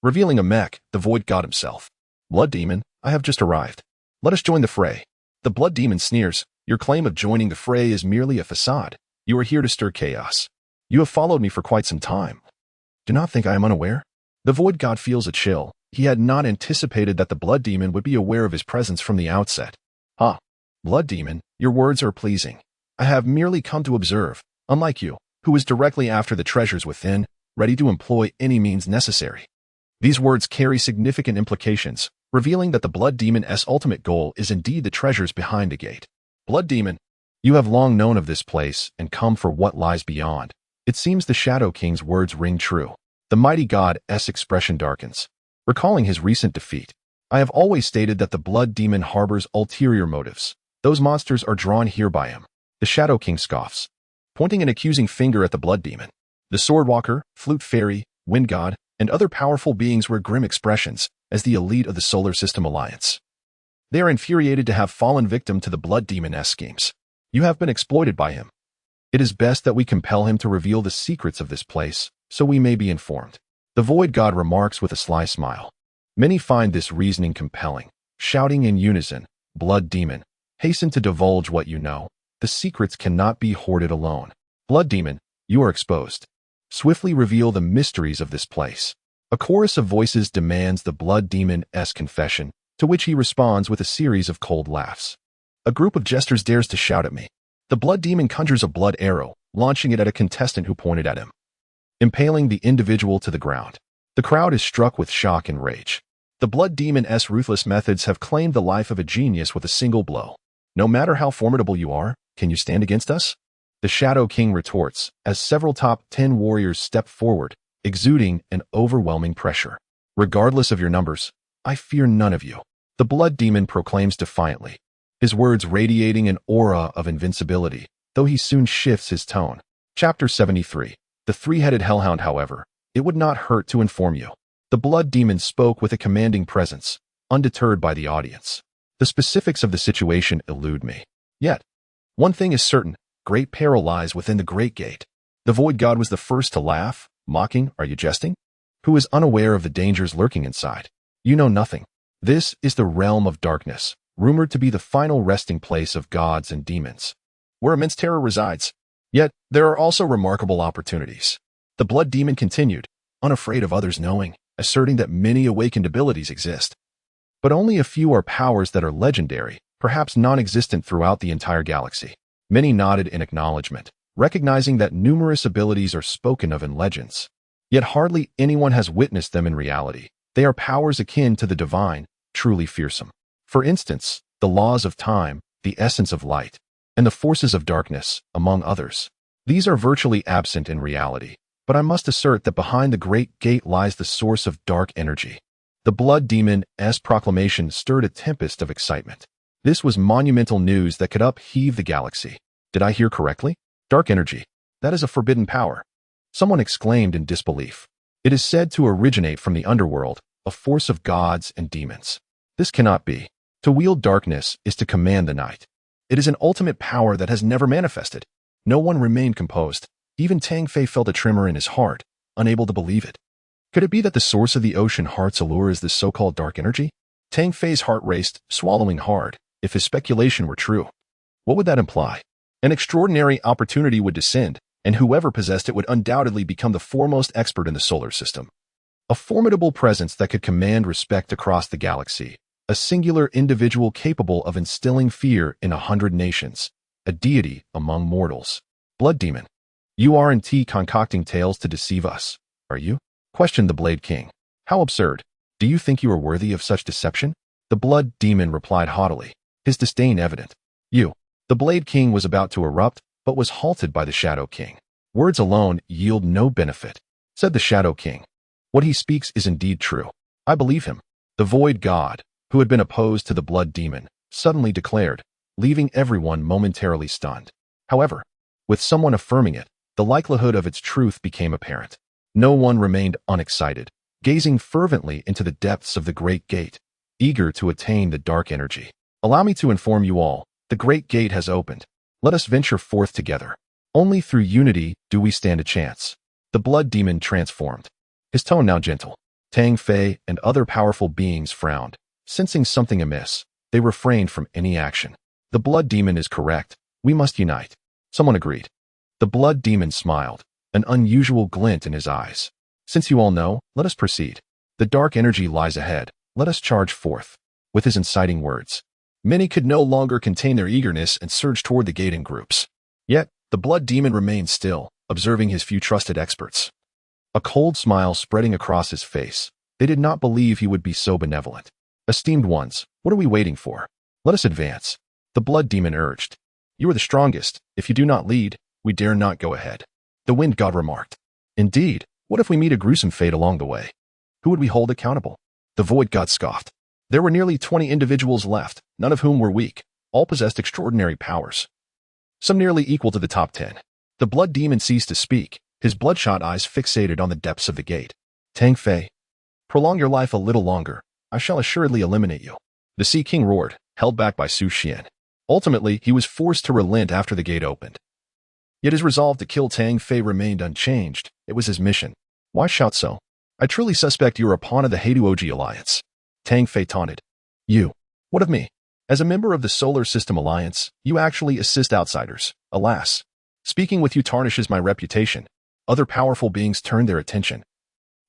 revealing a Mech, the Void God himself. Blood Demon, I have just arrived. Let us join the fray. The Blood Demon sneers. Your claim of joining the fray is merely a facade. You are here to stir chaos. You have followed me for quite some time. Do not think I am unaware. The Void God feels a chill. He had not anticipated that the Blood Demon would be aware of his presence from the outset. Blood Demon, your words are pleasing. I have merely come to observe, unlike you, who is directly after the treasures within, ready to employ any means necessary. These words carry significant implications, revealing that the Blood Demon's ultimate goal is indeed the treasures behind the gate. Blood Demon, you have long known of this place and come for what lies beyond. It seems the Shadow King's words ring true. The mighty god's expression darkens, recalling his recent defeat. I have always stated that the Blood Demon harbors ulterior motives. Those monsters are drawn here by him. The Shadow King scoffs, pointing an accusing finger at the Blood Demon. The Swordwalker, Flute Fairy, Wind God, and other powerful beings wear grim expressions as the elite of the Solar System Alliance. They are infuriated to have fallen victim to the Blood Demon's schemes. You have been exploited by him. It is best that we compel him to reveal the secrets of this place, so we may be informed. The Void God remarks with a sly smile. Many find this reasoning compelling, shouting in unison, Blood Demon, hasten to divulge what you know. The secrets cannot be hoarded alone. Blood Demon, you are exposed. Swiftly reveal the mysteries of this place. A chorus of voices demands the blood demon's confession, to which he responds with a series of cold laughs. A group of jesters dares to shout at me. The blood demon conjures a blood arrow, launching it at a contestant who pointed at him, impaling the individual to the ground. The crowd is struck with shock and rage. The blood demon's ruthless methods have claimed the life of a genius with a single blow. No matter how formidable you are, can you stand against us? The Shadow King retorts, as several top 10 warriors step forward, exuding an overwhelming pressure. Regardless of your numbers, I fear none of you. The blood demon proclaims defiantly, his words radiating an aura of invincibility, though he soon shifts his tone. Chapter 73. The Three-Headed Hellhound. However, it would not hurt to inform you. The blood demon spoke with a commanding presence, undeterred by the audience. The specifics of the situation elude me. Yet, one thing is certain, great peril lies within the great gate. The void god was the first to laugh, mocking, "Are you jesting? Who is unaware of the dangers lurking inside? You know nothing. This is the realm of darkness, rumored to be the final resting place of gods and demons, where immense terror resides. Yet, there are also remarkable opportunities." The blood demon continued, unafraid of others knowing, asserting that many awakened abilities exist. But only a few are powers that are legendary, perhaps non-existent throughout the entire galaxy. Many nodded in acknowledgement, recognizing that numerous abilities are spoken of in legends. Yet hardly anyone has witnessed them in reality. They are powers akin to the divine, truly fearsome. For instance, the laws of time, the essence of light, and the forces of darkness, among others. These are virtually absent in reality, but I must assert that behind the great gate lies the source of dark energy. The blood demon's proclamation stirred a tempest of excitement. This was monumental news that could upheave the galaxy. Did I hear correctly? Dark energy. That is a forbidden power. Someone exclaimed in disbelief. It is said to originate from the underworld, a force of gods and demons. This cannot be. To wield darkness is to command the night. It is an ultimate power that has never manifested. No one remained composed. Even Tang Fei felt a tremor in his heart, unable to believe it. Could it be that the source of the ocean heart's allure is this so-called dark energy? Tang Fei's heart raced, swallowing hard. If his speculation were true, what would that imply? An extraordinary opportunity would descend, and whoever possessed it would undoubtedly become the foremost expert in the solar system. A formidable presence that could command respect across the galaxy. A singular individual capable of instilling fear in 100 nations. A deity among mortals. Blood demon. You aren't concocting tales to deceive us, are you? Questioned the Blade King. How absurd. Do you think you are worthy of such deception? The blood demon replied haughtily, his disdain evident. You. The Blade King was about to erupt, but was halted by the Shadow King. Words alone yield no benefit, said the Shadow King. What he speaks is indeed true. I believe him. The void god, who had been opposed to the blood demon, suddenly declared, leaving everyone momentarily stunned. However, with someone affirming it, the likelihood of its truth became apparent. No one remained unexcited, gazing fervently into the depths of the great gate, eager to attain the dark energy. Allow me to inform you all, the great gate has opened. Let us venture forth together. Only through unity do we stand a chance. The blood demon transformed, his tone now gentle. Tang Fei and other powerful beings frowned, sensing something amiss. They refrained from any action. The blood demon is correct. We must unite. Someone agreed. The blood demon smiled, an unusual glint in his eyes. Since you all know, let us proceed. The dark energy lies ahead. Let us charge forth. With his inciting words, many could no longer contain their eagerness and surged toward the gate in groups. Yet, the blood demon remained still, observing his few trusted experts. A cold smile spreading across his face. They did not believe he would be so benevolent. Esteemed ones, what are we waiting for? Let us advance. The blood demon urged. You are the strongest. If you do not lead, we dare not go ahead. The wind god remarked. Indeed, what if we meet a gruesome fate along the way? Who would we hold accountable? The void god scoffed. There were nearly 20 individuals left, none of whom were weak. All possessed extraordinary powers, some nearly equal to the top 10. The blood demon ceased to speak, his bloodshot eyes fixated on the depths of the gate. Tang Fei, prolong your life a little longer. I shall assuredly eliminate you. The Sea King roared, held back by Su Xian. Ultimately, he was forced to relent after the gate opened. Yet his resolve to kill Tang Fei remained unchanged. It was his mission. Why shout so? I truly suspect you are a pawn of the Heiduoji Alliance. Tang Fei taunted. You. What of me? As a member of the Solar System Alliance, you actually assist outsiders. Alas. Speaking with you tarnishes my reputation. Other powerful beings turned their attention.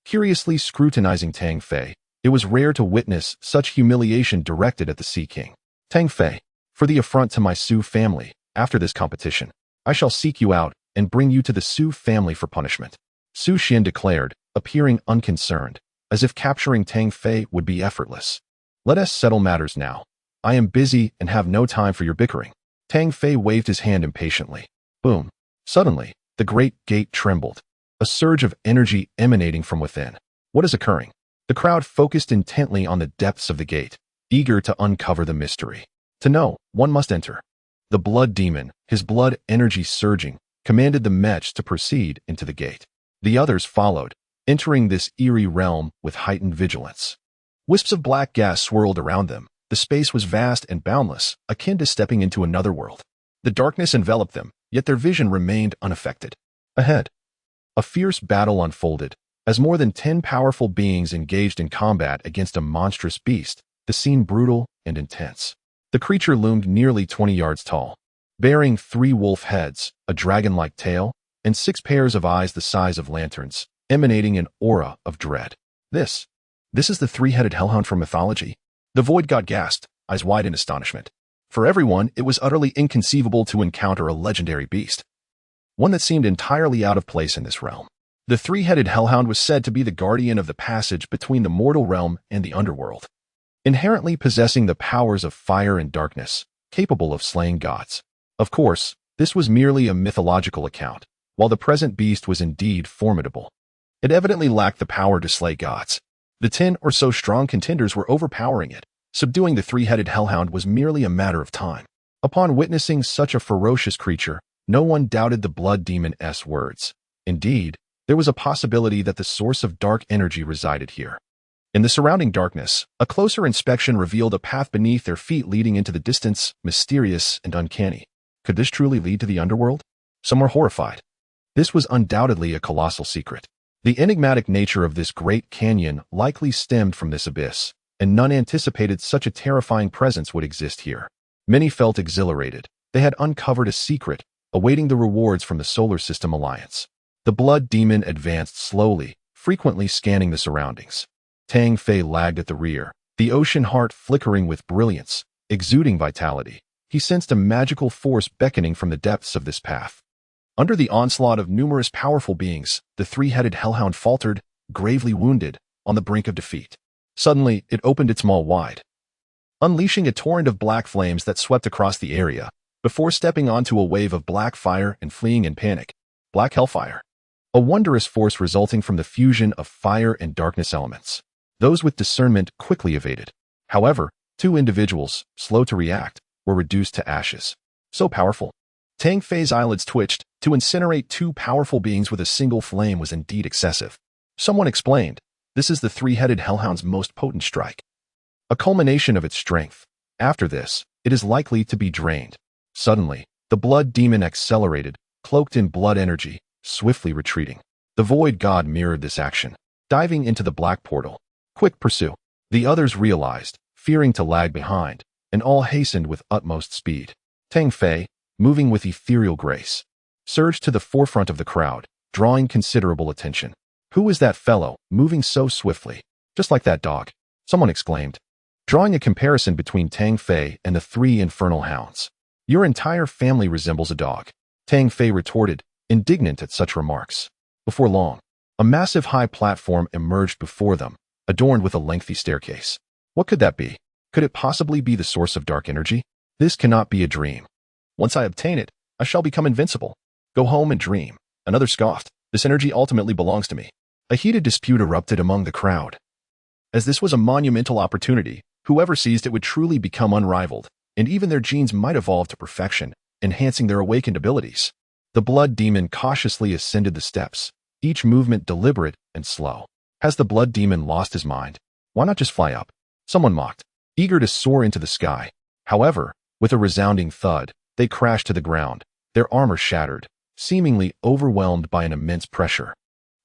curiously scrutinizing Tang Fei. It was rare to witness such humiliation directed at the Sea King. Tang Fei, for the affront to my Su family, after this competition, I shall seek you out and bring you to the Su family for punishment. Su Xian declared, appearing unconcerned, as if capturing Tang Fei would be effortless. Let us settle matters now. I am busy and have no time for your bickering. Tang Fei waved his hand impatiently. Boom. Suddenly, the great gate trembled, a surge of energy emanating from within. What is occurring? The crowd focused intently on the depths of the gate, eager to uncover the mystery. To know, one must enter. The blood demon, his blood energy surging, commanded the Mech to proceed into the gate. The others followed, entering this eerie realm with heightened vigilance. Wisps of black gas swirled around them. The space was vast and boundless, akin to stepping into another world. The darkness enveloped them, yet their vision remained unaffected. Ahead, a fierce battle unfolded. As more than 10 powerful beings engaged in combat against a monstrous beast, the scene brutal and intense. The creature loomed nearly 20 yards tall, bearing 3 wolf heads, a dragon-like tail, and 6 pairs of eyes the size of lanterns, emanating an aura of dread. This is the 3-headed hellhound from mythology. The void god gasped, eyes wide in astonishment. For everyone, it was utterly inconceivable to encounter a legendary beast, one that seemed entirely out of place in this realm. The 3-headed hellhound was said to be the guardian of the passage between the mortal realm and the underworld, inherently possessing the powers of fire and darkness, capable of slaying gods. Of course, this was merely a mythological account. While the present beast was indeed formidable, it evidently lacked the power to slay gods. The 10 or so strong contenders were overpowering it. Subduing the 3-headed hellhound was merely a matter of time. Upon witnessing such a ferocious creature, no one doubted the blood demon's words. Indeed, there was a possibility that the source of dark energy resided here. In the surrounding darkness, a closer inspection revealed a path beneath their feet leading into the distance, mysterious and uncanny. Could this truly lead to the underworld? Some were horrified. This was undoubtedly a colossal secret. The enigmatic nature of this great canyon likely stemmed from this abyss, and none anticipated such a terrifying presence would exist here. Many felt exhilarated. They had uncovered a secret, awaiting the rewards from the Solar System Alliance. The blood demon advanced slowly, frequently scanning the surroundings. Tang Fei lagged at the rear, the ocean heart flickering with brilliance, exuding vitality. He sensed a magical force beckoning from the depths of this path. Under the onslaught of numerous powerful beings, the 3-headed hellhound faltered, gravely wounded, on the brink of defeat. Suddenly, it opened its maw wide, unleashing a torrent of black flames that swept across the area, before stepping onto a wave of black fire and fleeing in panic. Black hellfire, a wondrous force resulting from the fusion of fire and darkness elements. Those with discernment quickly evaded. However, 2 individuals, slow to react, were reduced to ashes. So powerful. Tang Fei's eyelids twitched. To incinerate 2 powerful beings with a single flame was indeed excessive. Someone explained, this is the 3-headed hellhound's most potent strike, a culmination of its strength. After this, it is likely to be drained. Suddenly, the blood demon accelerated, cloaked in blood energy, swiftly retreating. The void god mirrored this action, diving into the black portal. Quick pursue. The others realized, fearing to lag behind, and all hastened with utmost speed. Tang Fei, moving with ethereal grace, surged to the forefront of the crowd, drawing considerable attention. Who is that fellow, moving so swiftly? Just like that dog, someone exclaimed, drawing a comparison between Tang Fei and the 3 infernal hounds. Your entire family resembles a dog, Tang Fei retorted, indignant at such remarks. Before long, a massive high platform emerged before them, adorned with a lengthy staircase. What could that be? Could it possibly be the source of dark energy? This cannot be a dream. Once I obtain it, I shall become invincible. Go home and dream. Another scoffed. This energy ultimately belongs to me. A heated dispute erupted among the crowd. As this was a monumental opportunity, whoever seized it would truly become unrivaled, and even their genes might evolve to perfection, enhancing their awakened abilities. The blood demon cautiously ascended the steps, each movement deliberate and slow. Has the blood demon lost his mind? Why not just fly up? Someone mocked, eager to soar into the sky. However, with a resounding thud, they crashed to the ground, their armor shattered, seemingly overwhelmed by an immense pressure.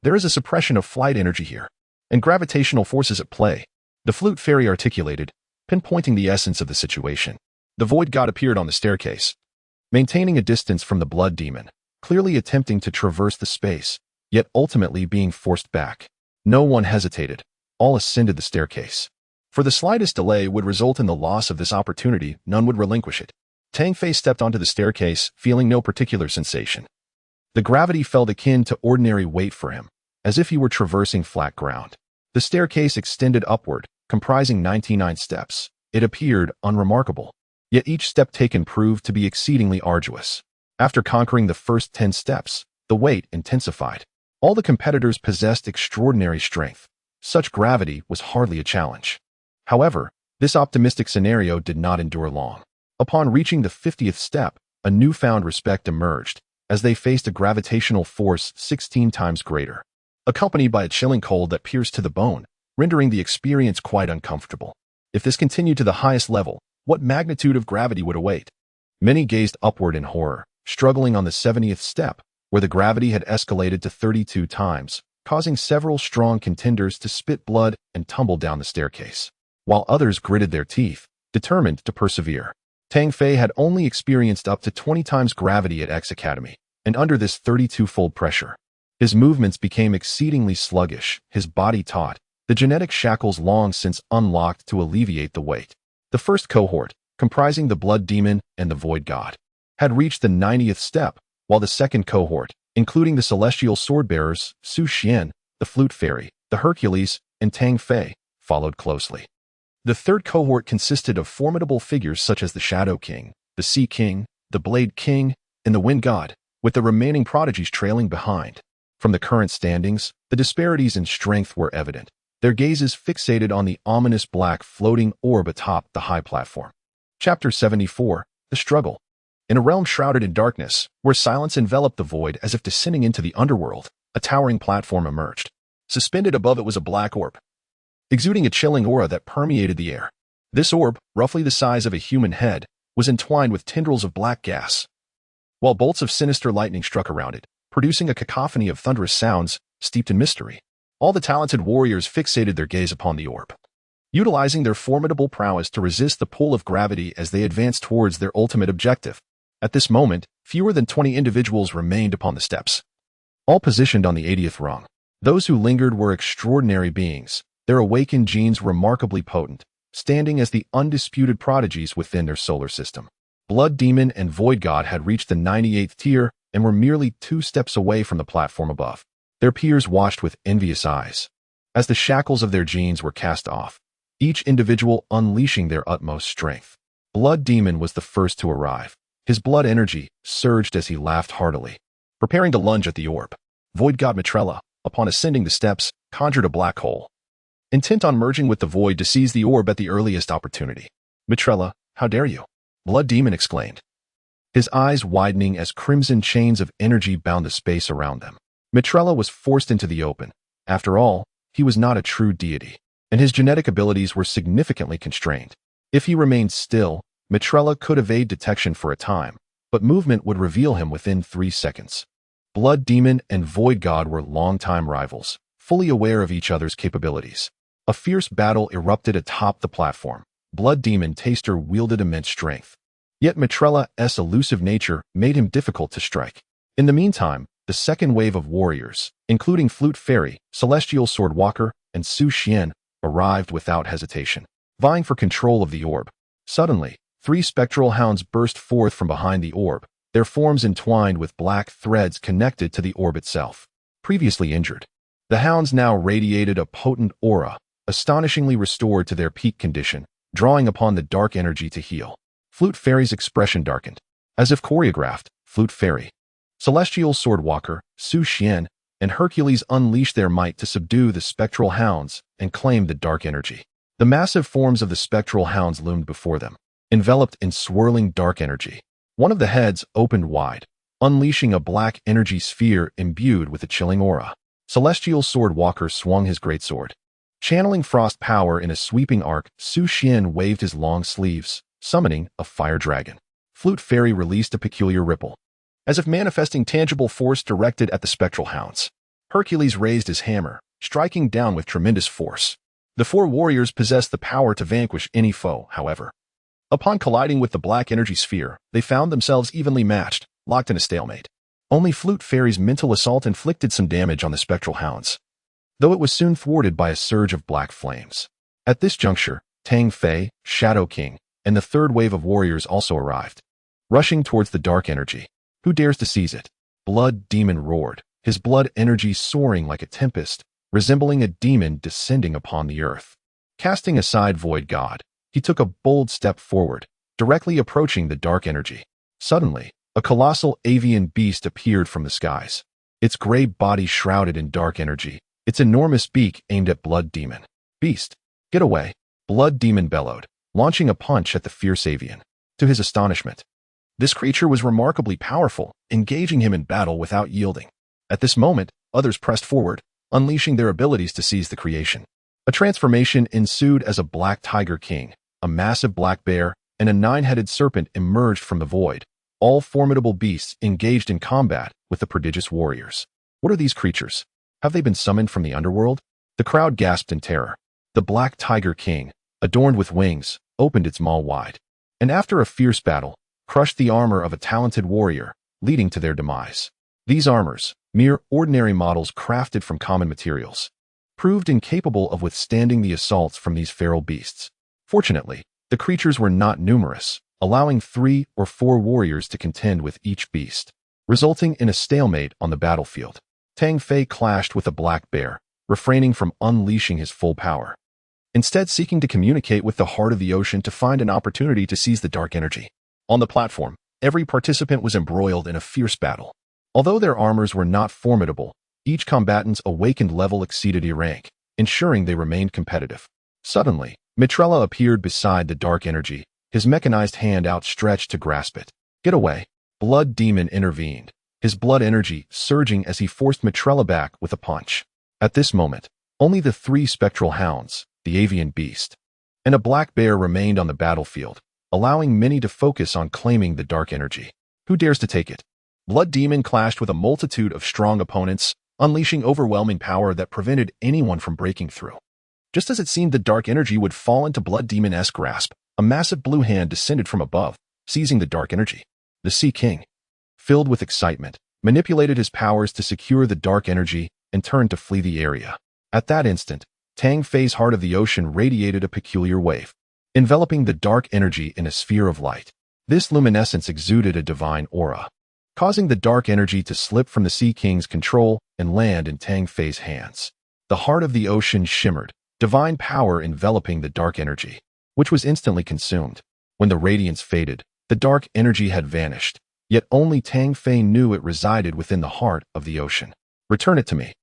There is a suppression of flight energy here, and gravitational forces at play, the flute fairy articulated, pinpointing the essence of the situation. The void god appeared on the staircase, maintaining a distance from the blood demon, clearly attempting to traverse the space, yet ultimately being forced back. No one hesitated. All ascended the staircase. For the slightest delay would result in the loss of this opportunity, none would relinquish it. Tang Fei stepped onto the staircase, feeling no particular sensation. The gravity felt akin to ordinary weight for him, as if he were traversing flat ground. The staircase extended upward, comprising 99 steps. It appeared unremarkable, yet each step taken proved to be exceedingly arduous. After conquering the first 10 steps, the weight intensified. All the competitors possessed extraordinary strength. Such gravity was hardly a challenge. However, this optimistic scenario did not endure long. Upon reaching the 50th step, a newfound respect emerged, as they faced a gravitational force 16 times greater, accompanied by a chilling cold that pierced to the bone, rendering the experience quite uncomfortable. If this continued to the highest level, what magnitude of gravity would await? Many gazed upward in horror, struggling on the 70th step, where the gravity had escalated to 32 times, causing several strong contenders to spit blood and tumble down the staircase, while others gritted their teeth, determined to persevere. Tang Fei had only experienced up to 20 times gravity at X Academy, and under this 32-fold pressure, his movements became exceedingly sluggish, his body taut, the genetic shackles long since unlocked to alleviate the weight. The first cohort, comprising the Blood Demon and the Void God, had reached the 90th step, while the second cohort, including the Celestial Swordbearers, Su Xian, the Flute Fairy, the Hercules, and Tang Fei, followed closely. The third cohort consisted of formidable figures such as the Shadow King, the Sea King, the Blade King, and the Wind God, with the remaining prodigies trailing behind. From the current standings, the disparities in strength were evident, their gazes fixated on the ominous black floating orb atop the high platform. Chapter 74, The Struggle. In a realm shrouded in darkness, where silence enveloped the void as if descending into the underworld, a towering platform emerged. Suspended above it was a black orb, exuding a chilling aura that permeated the air. This orb, roughly the size of a human head, was entwined with tendrils of black gas, while bolts of sinister lightning struck around it, producing a cacophony of thunderous sounds steeped in mystery. All the talented warriors fixated their gaze upon the orb, utilizing their formidable prowess to resist the pull of gravity as they advanced towards their ultimate objective. At this moment, fewer than 20 individuals remained upon the steps, all positioned on the 80th rung. Those who lingered were extraordinary beings, their awakened genes remarkably potent, standing as the undisputed prodigies within their solar system. Blood Demon and Void God had reached the 98th tier and were merely 2 steps away from the platform above. Their peers watched with envious eyes, as the shackles of their genes were cast off, each individual unleashing their utmost strength. Blood Demon was the first to arrive. His blood energy surged as he laughed heartily, preparing to lunge at the orb. Void God Mitrella, upon ascending the steps, conjured a black hole, intent on merging with the void to seize the orb at the earliest opportunity. "Mitrella, how dare you?" Blood Demon exclaimed, his eyes widening as crimson chains of energy bound the space around them. Mitrella was forced into the open. After all, he was not a true deity, and his genetic abilities were significantly constrained. If he remained still, Mitrella could evade detection for a time, but movement would reveal him within 3 seconds. Blood Demon and Void God were longtime rivals, fully aware of each other's capabilities. A fierce battle erupted atop the platform. Blood Demon Taster wielded immense strength, yet Mitrella's elusive nature made him difficult to strike. In the meantime, the second wave of warriors, including Flute Fairy, Celestial Swordwalker, and Su Xian, arrived without hesitation, vying for control of the orb. Suddenly, 3 spectral hounds burst forth from behind the orb, their forms entwined with black threads connected to the orb itself. Previously injured, the hounds now radiated a potent aura, astonishingly restored to their peak condition, drawing upon the dark energy to heal. Flute Fairy's expression darkened. As if choreographed, Flute Fairy, Celestial Swordwalker, Su Xian, and Hercules unleashed their might to subdue the spectral hounds and claim the dark energy. The massive forms of the spectral hounds loomed before them, enveloped in swirling dark energy. One of the heads opened wide, unleashing a black energy sphere imbued with a chilling aura. Celestial Swordwalker swung his greatsword, channeling frost power in a sweeping arc. Su Xian waved his long sleeves, summoning a fire dragon. Flute Fairy released a peculiar ripple, as if manifesting tangible force directed at the spectral hounds. Hercules raised his hammer, striking down with tremendous force. The 4 warriors possessed the power to vanquish any foe, however. Upon colliding with the black energy sphere, they found themselves evenly matched, locked in a stalemate. Only Flute Fairy's mental assault inflicted some damage on the spectral hounds. though it was soon thwarted by a surge of black flames. At this juncture, Tang Fei, Shadow King, and the third wave of warriors also arrived, rushing towards the dark energy. Who dares to seize it? Blood Demon roared, his blood energy soaring like a tempest, resembling a demon descending upon the earth. Casting aside Void God, he took a bold step forward, directly approaching the dark energy. Suddenly, a colossal avian beast appeared from the skies. Its gray body shrouded in dark energy, its enormous beak aimed at Blood Demon. Beast, get away! Blood Demon bellowed, launching a punch at the fierce avian. To his astonishment, this creature was remarkably powerful, engaging him in battle without yielding. At this moment, others pressed forward, unleashing their abilities to seize the creation. A transformation ensued as a black tiger king, a massive black bear, and a nine-headed serpent emerged from the void, all formidable beasts engaged in combat with the prodigious warriors. What are these creatures? Have they been summoned from the underworld? The crowd gasped in terror. The black tiger king, adorned with wings, opened its maw wide, and after a fierce battle, crushed the armor of a talented warrior, leading to their demise. These armors, mere ordinary models crafted from common materials, proved incapable of withstanding the assaults from these feral beasts. Fortunately, the creatures were not numerous, allowing 3 or 4 warriors to contend with each beast, resulting in a stalemate on the battlefield. Tang Fei clashed with a black bear, refraining from unleashing his full power, instead seeking to communicate with the heart of the ocean to find an opportunity to seize the dark energy. On the platform, every participant was embroiled in a fierce battle. Although their armors were not formidable, each combatant's awakened level exceeded a rank, ensuring they remained competitive. Suddenly, Mitrella appeared beside the dark energy, his mechanized hand outstretched to grasp it. Get away! Blood Demon intervened, his blood energy surging as he forced Mitrella back with a punch. At this moment, only the 3 spectral hounds, the avian beast, and a black bear remained on the battlefield, allowing many to focus on claiming the dark energy. Who dares to take it? Blood Demon clashed with a multitude of strong opponents, unleashing overwhelming power that prevented anyone from breaking through. Just as it seemed the dark energy would fall into Blood Demon's grasp, a massive blue hand descended from above, seizing the dark energy. The Sea King, filled with excitement, manipulated his powers to secure the dark energy and turned to flee the area. At that instant, Tang Fei's heart of the ocean radiated a peculiar wave, enveloping the dark energy in a sphere of light. This luminescence exuded a divine aura, causing the dark energy to slip from the Sea King's control and land in Tang Fei's hands. The heart of the ocean shimmered, divine power enveloping the dark energy, which was instantly consumed. When the radiance faded, the dark energy had vanished, yet only Tang Fei knew it resided within the heart of the ocean. Return it to me.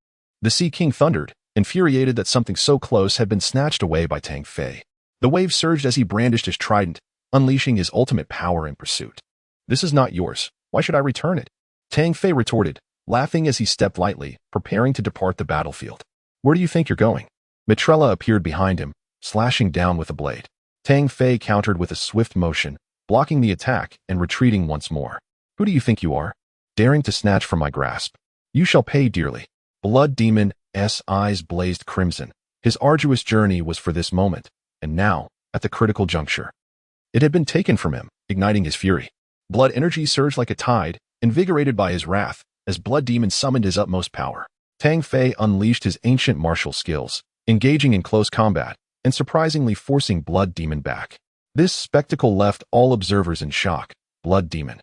The Sea King thundered, infuriated that something so close had been snatched away by Tang Fei. The wave surged as he brandished his trident, unleashing his ultimate power in pursuit. This is not yours. Why should I return it? Tang Fei retorted, laughing as he stepped lightly, preparing to depart the battlefield. Where do you think you're going? Mitrella appeared behind him, slashing down with a blade. Tang Fei countered with a swift motion, blocking the attack and retreating once more. Who do you think you are? Daring to snatch from my grasp? You shall pay dearly. Blood Demon's eyes blazed crimson. His arduous journey was for this moment, and now, at the critical juncture, it had been taken from him, igniting his fury. Blood energy surged like a tide, invigorated by his wrath, as Blood Demon summoned his utmost power. Tang Fei unleashed his ancient martial skills, engaging in close combat, and surprisingly forcing Blood Demon back. This spectacle left all observers in shock. Blood Demon,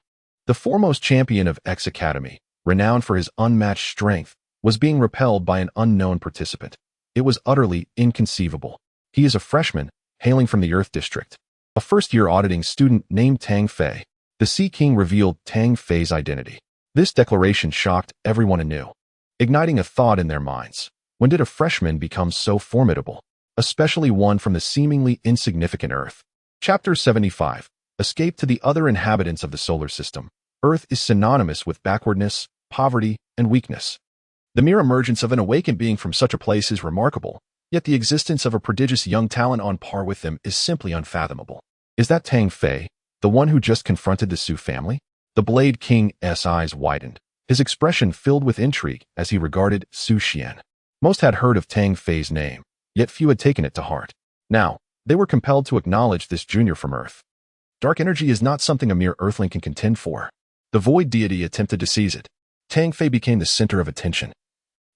the foremost champion of X Academy, renowned for his unmatched strength, was being repelled by an unknown participant. It was utterly inconceivable. He is a freshman, hailing from the Earth District, a first-year auditing student named Tang Fei. The Sea King revealed Tang Fei's identity. This declaration shocked everyone anew, igniting a thought in their minds. When did a freshman become so formidable, especially one from the seemingly insignificant Earth? Chapter 75. Escape to the other inhabitants of the solar system. Earth is synonymous with backwardness, poverty, and weakness. The mere emergence of an awakened being from such a place is remarkable, yet the existence of a prodigious young talent on par with them is simply unfathomable. Is that Tang Fei, the one who just confronted the Su family? The Blade King's eyes widened, his expression filled with intrigue as he regarded Su Xian. Most had heard of Tang Fei's name, yet few had taken it to heart. Now, they were compelled to acknowledge this junior from Earth. Dark energy is not something a mere Earthling can contend for. The Void Deity attempted to seize it. Tang Fei became the center of attention,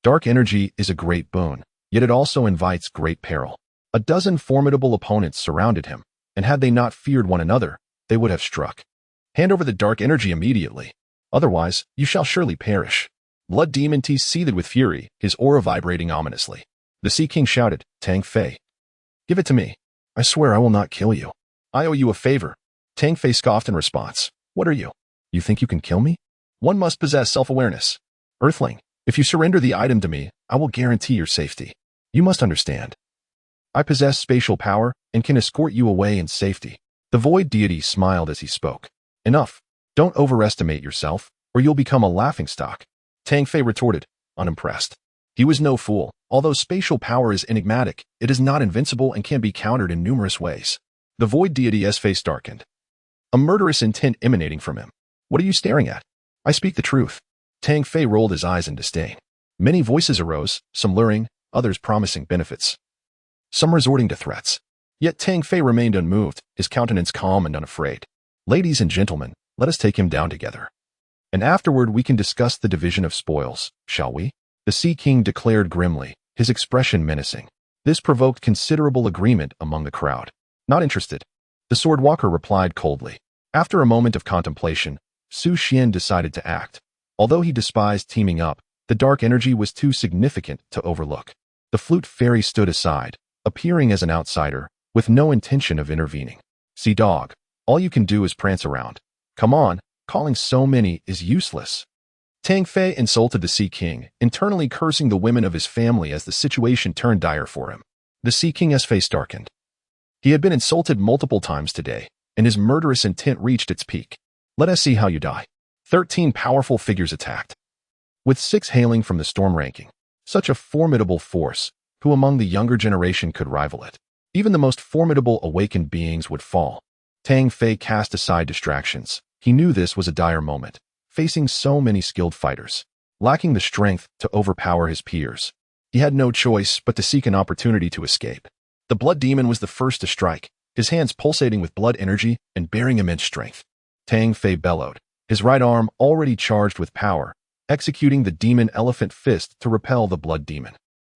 Dark energy is a great boon, yet it also invites great peril. A dozen formidable opponents surrounded him, and had they not feared one another, they would have struck. Hand over the dark energy immediately. Otherwise, you shall surely perish. Blood Demon T seethed with fury, his aura vibrating ominously. The Sea King shouted, Tang Fei, give it to me. I swear I will not kill you. I owe you a favor. Tang Fei scoffed in response. What are you? You think you can kill me? One must possess self-awareness. Earthling, if you surrender the item to me, I will guarantee your safety. You must understand. I possess spatial power and can escort you away in safety. The void deity smiled as he spoke. Enough. Don't overestimate yourself, or you'll become a laughingstock. Tang Fei retorted, unimpressed. He was no fool. Although spatial power is enigmatic, it is not invincible and can be countered in numerous ways. The void deity's face darkened. A murderous intent emanating from him. What are you staring at? I speak the truth. Tang Fei rolled his eyes in disdain. Many voices arose, some luring, others promising benefits, some resorting to threats. Yet Tang Fei remained unmoved, his countenance calm and unafraid. Ladies and gentlemen, let us take him down together. And afterward we can discuss the division of spoils, shall we? The Sea King declared grimly, his expression menacing. This provoked considerable agreement among the crowd. Not interested. The Swordwalker replied coldly. After a moment of contemplation, Su Xian decided to act. Although he despised teaming up, the dark energy was too significant to overlook. The Flute Fairy stood aside, appearing as an outsider, with no intention of intervening. See, dog, all you can do is prance around. Come on, calling so many is useless. Tang Fei insulted the Sea King, internally cursing the women of his family as the situation turned dire for him. The Sea King's face darkened. He had been insulted multiple times today, and his murderous intent reached its peak. Let us see how you die. 13 powerful figures attacked, with 6 hailing from the storm ranking. Such a formidable force, who among the younger generation could rival it? Even the most formidable awakened beings would fall. Tang Fei cast aside distractions. He knew this was a dire moment, facing so many skilled fighters, lacking the strength to overpower his peers. He had no choice but to seek an opportunity to escape. The Blood Demon was the first to strike, his hands pulsating with blood energy and bearing immense strength. Tang Fei bellowed, his right arm already charged with power, executing the Demon Elephant Fist to repel the Blood Demon.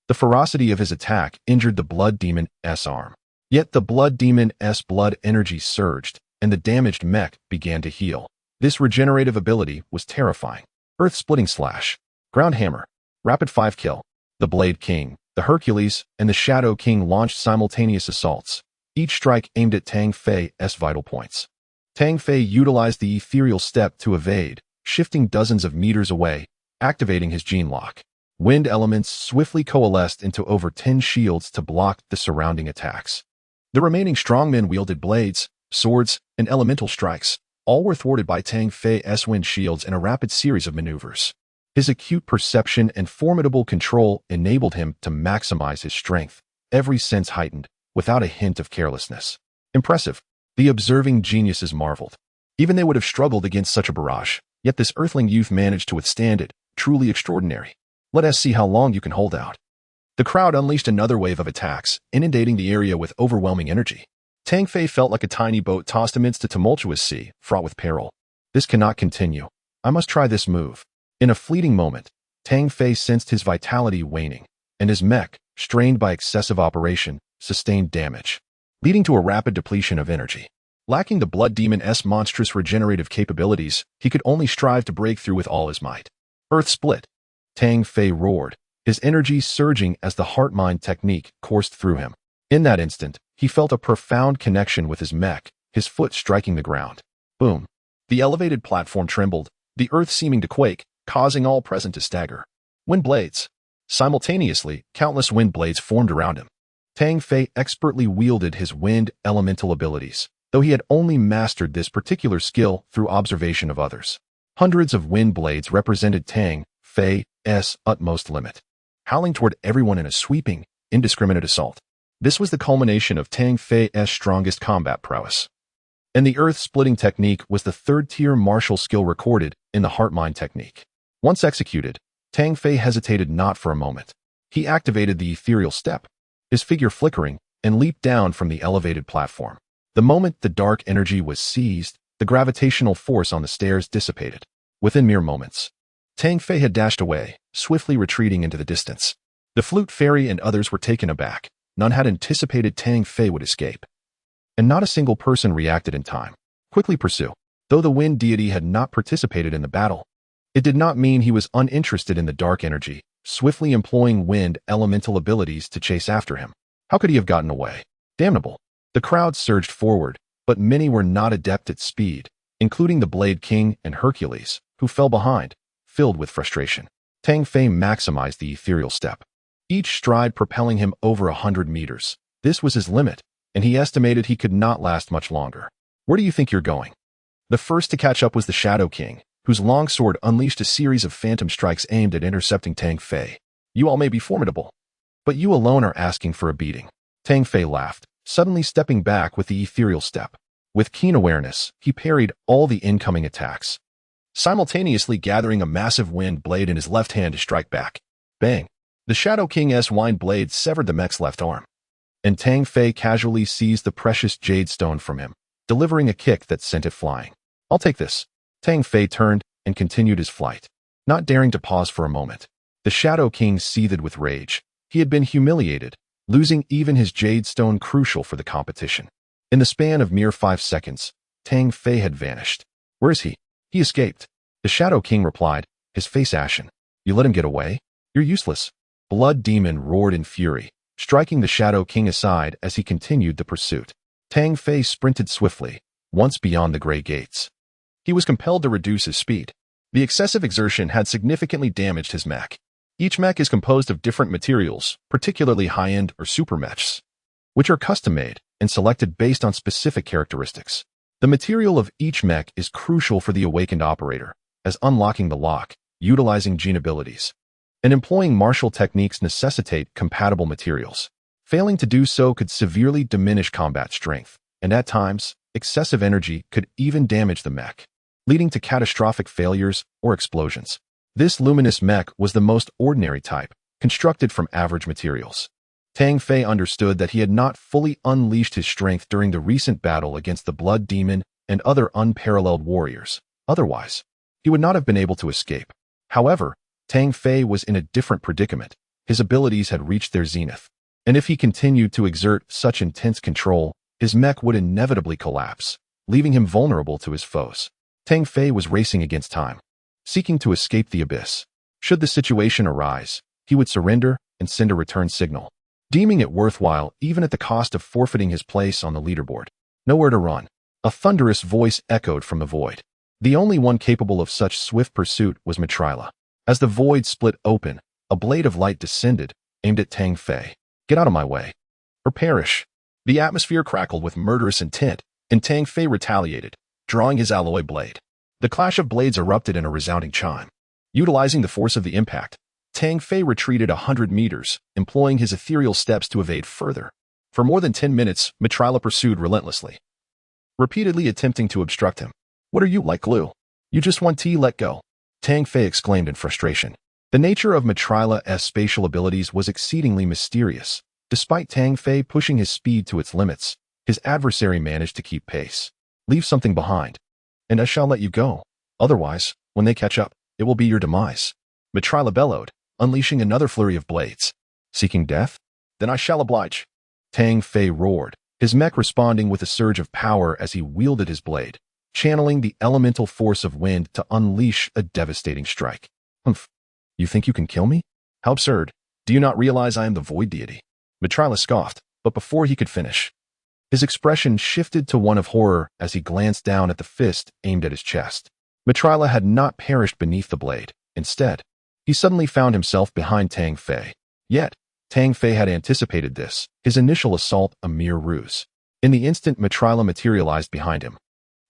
The ferocity of his attack injured the Blood Demon's arm. Yet the Blood Demon's blood energy surged, and the damaged Mech began to heal. This regenerative ability was terrifying. Earth-splitting slash, ground hammer, rapid 5 kill. The Blade King, the Hercules, and the Shadow King launched simultaneous assaults, each strike aimed at Tang Fei's vital points. Tang Fei utilized the ethereal step to evade, shifting dozens of meters away, activating his gene lock. Wind elements swiftly coalesced into over 10 shields to block the surrounding attacks. The remaining strongmen wielded blades, swords, and elemental strikes. All were thwarted by Tang Fei's wind shields in a rapid series of maneuvers. His acute perception and formidable control enabled him to maximize his strength, every sense heightened, without a hint of carelessness. Impressive. The observing geniuses marveled. Even they would have struggled against such a barrage, yet this earthling youth managed to withstand it. Truly extraordinary. Let us see how long you can hold out. The crowd unleashed another wave of attacks, inundating the area with overwhelming energy. Tang Fei felt like a tiny boat tossed amidst a tumultuous sea, fraught with peril. This cannot continue. I must try this move. In a fleeting moment, Tang Fei sensed his vitality waning, and his Mech, strained by excessive operation, sustained damage, leading to a rapid depletion of energy. Lacking the Blood Demon's monstrous regenerative capabilities, he could only strive to break through with all his might. Earth split. Tang Fei roared, his energy surging as the heart-mind technique coursed through him. In that instant, he felt a profound connection with his Mech, his foot striking the ground. Boom. The elevated platform trembled, the earth seeming to quake, causing all present to stagger. Wind blades. Simultaneously, countless wind blades formed around him. Tang Fei expertly wielded his wind elemental abilities, though he had only mastered this particular skill through observation of others. Hundreds of wind blades represented Tang Fei's utmost limit, howling toward everyone in a sweeping, indiscriminate assault. This was the culmination of Tang Fei's strongest combat prowess. And the earth-splitting technique was the third-tier martial skill recorded in the heart-mind technique. Once executed, Tang Fei hesitated not for a moment. He activated the ethereal step, his figure flickering, and leaped down from the elevated platform. The moment the dark energy was seized, the gravitational force on the stairs dissipated. Within mere moments, Tang Fei had dashed away, swiftly retreating into the distance. The flute fairy and others were taken aback. None had anticipated Tang Fei would escape. And not a single person reacted in time. Quickly pursue. Though the wind deity had not participated in the battle, it did not mean he was uninterested in the dark energy, swiftly employing wind elemental abilities to chase after him. How could he have gotten away? Damnable. The crowd surged forward, but many were not adept at speed, including the Blade King and Hercules, who fell behind, filled with frustration. Tang Fei maximized the ethereal step, each stride propelling him over 100 meters. This was his limit, and he estimated he could not last much longer. Where do you think you're going? The first to catch up was the Shadow King, whose longsword unleashed a series of phantom strikes aimed at intercepting Tang Fei. You all may be formidable, but you alone are asking for a beating. Tang Fei laughed, suddenly stepping back with the ethereal step. With keen awareness, he parried all the incoming attacks, simultaneously gathering a massive wind blade in his left hand to strike back. Bang! The Shadow King's wind blade severed the Mech's left arm, and Tang Fei casually seized the precious jade stone from him, delivering a kick that sent it flying. I'll take this. Tang Fei turned and continued his flight, not daring to pause for a moment. The Shadow King seethed with rage. He had been humiliated, losing even his jade stone crucial for the competition. In the span of mere 5 seconds, Tang Fei had vanished. Where is he? He escaped. The Shadow King replied, his face ashen. You let him get away? You're useless. Blood Demon roared in fury, striking the Shadow King aside as he continued the pursuit. Tang Fei sprinted swiftly, once beyond the gray gates. He was compelled to reduce his speed. The excessive exertion had significantly damaged his mech. Each mech is composed of different materials, particularly high-end or super mechs, which are custom-made and selected based on specific characteristics. The material of each mech is crucial for the awakened operator, as unlocking the lock, utilizing gene abilities, and employing martial techniques necessitate compatible materials. Failing to do so could severely diminish combat strength, and at times, excessive energy could even damage the mech, leading to catastrophic failures or explosions. This luminous mech was the most ordinary type, constructed from average materials. Tang Fei understood that he had not fully unleashed his strength during the recent battle against the Blood Demon and other unparalleled warriors. Otherwise, he would not have been able to escape. However, Tang Fei was in a different predicament. His abilities had reached their zenith, and if he continued to exert such intense control, his mech would inevitably collapse, leaving him vulnerable to his foes. Tang Fei was racing against time, seeking to escape the abyss. Should the situation arise, he would surrender and send a return signal, deeming it worthwhile even at the cost of forfeiting his place on the leaderboard. Nowhere to run. A thunderous voice echoed from the void. The only one capable of such swift pursuit was Matrila. As the void split open, a blade of light descended, aimed at Tang Fei. Get out of my way, or perish. The atmosphere crackled with murderous intent, and Tang Fei retaliated, drawing his alloy blade. The clash of blades erupted in a resounding chime. Utilizing the force of the impact, Tang Fei retreated 100 meters, employing his ethereal steps to evade further. For more than 10 minutes, Matrila pursued relentlessly, repeatedly attempting to obstruct him. What are you, like glue? You just want to let go, Tang Fei exclaimed in frustration. The nature of Matrila's spatial abilities was exceedingly mysterious. Despite Tang Fei pushing his speed to its limits, his adversary managed to keep pace. Leave something behind, and I shall let you go. Otherwise, when they catch up, it will be your demise. Matrila bellowed, unleashing another flurry of blades. Seeking death? Then I shall oblige. Tang Fei roared, his mech responding with a surge of power as he wielded his blade, channeling the elemental force of wind to unleash a devastating strike. Humph. You think you can kill me? How absurd. Do you not realize I am the void deity? Matrila scoffed, but before he could finish, his expression shifted to one of horror as he glanced down at the fist aimed at his chest. Matrila had not perished beneath the blade. Instead, he suddenly found himself behind Tang Fei. Yet, Tang Fei had anticipated this, his initial assault a mere ruse. In the instant Matrila materialized behind him,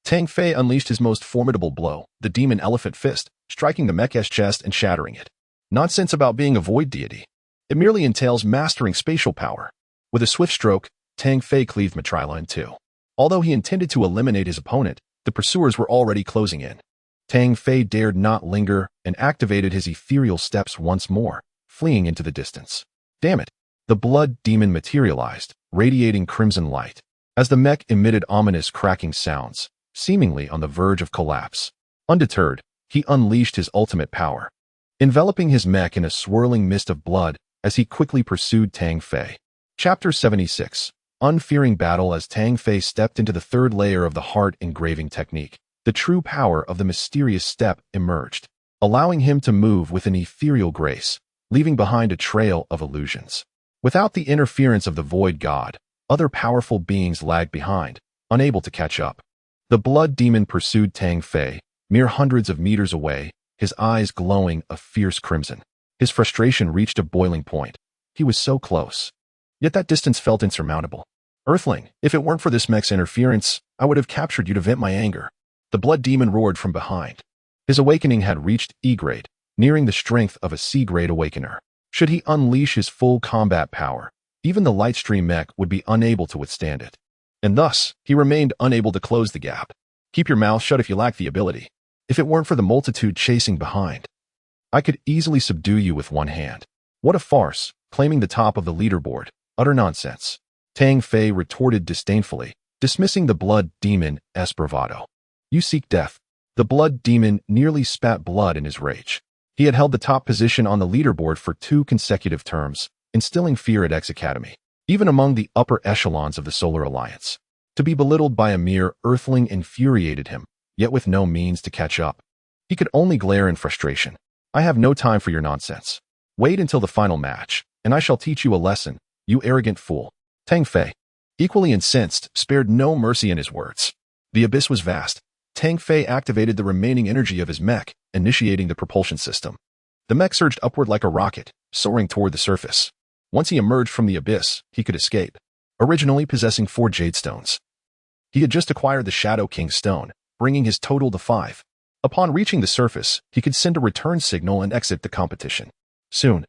Tang Fei unleashed his most formidable blow, the Demon Elephant Fist, striking the Mech's chest and shattering it. Nonsense about being a void deity. It merely entails mastering spatial power. With a swift stroke, Tang Fei cleaved Matrila in two. Although he intended to eliminate his opponent, the pursuers were already closing in. Tang Fei dared not linger and activated his ethereal steps once more, fleeing into the distance. Damn it! The Blood Demon materialized, radiating crimson light, as the mech emitted ominous cracking sounds, seemingly on the verge of collapse. Undeterred, he unleashed his ultimate power. enveloping his mech in a swirling mist of blood as he quickly pursued Tang Fei. Chapter 76. Unfearing Battle. As Tang Fei stepped into the third layer of the heart engraving technique, the true power of the mysterious step emerged, allowing him to move with an ethereal grace, leaving behind a trail of illusions. Without the interference of the Void God, other powerful beings lagged behind, unable to catch up. The Blood Demon pursued Tang Fei, mere hundreds of meters away, his eyes glowing a fierce crimson. His frustration reached a boiling point. He was so close. Yet that distance felt insurmountable. Earthling, if it weren't for this mech's interference, I would have captured you to vent my anger. The Blood Demon roared from behind. His awakening had reached E-grade, nearing the strength of a C-grade awakener. Should he unleash his full combat power, even the Lightstream mech would be unable to withstand it. And thus, he remained unable to close the gap. Keep your mouth shut if you lack the ability. If it weren't for the multitude chasing behind, I could easily subdue you with one hand. What a farce, claiming the top of the leaderboard. Utter nonsense. Tang Fei retorted disdainfully, dismissing the Blood Demon's bravado. You seek death. The Blood Demon nearly spat blood in his rage. He had held the top position on the leaderboard for 2 consecutive terms, instilling fear at X Academy, even among the upper echelons of the Solar Alliance. To be belittled by a mere Earthling infuriated him, yet with no means to catch up. He could only glare in frustration. I have no time for your nonsense. Wait until the final match, and I shall teach you a lesson, you arrogant fool. Tang Fei, equally incensed, spared no mercy in his words. The abyss was vast. Tang Fei activated the remaining energy of his mech, initiating the propulsion system. The mech surged upward like a rocket, soaring toward the surface. Once he emerged from the abyss, he could escape, originally possessing 4 jade stones. He had just acquired the Shadow King's stone, bringing his total to 5. Upon reaching the surface, he could send a return signal and exit the competition. Soon,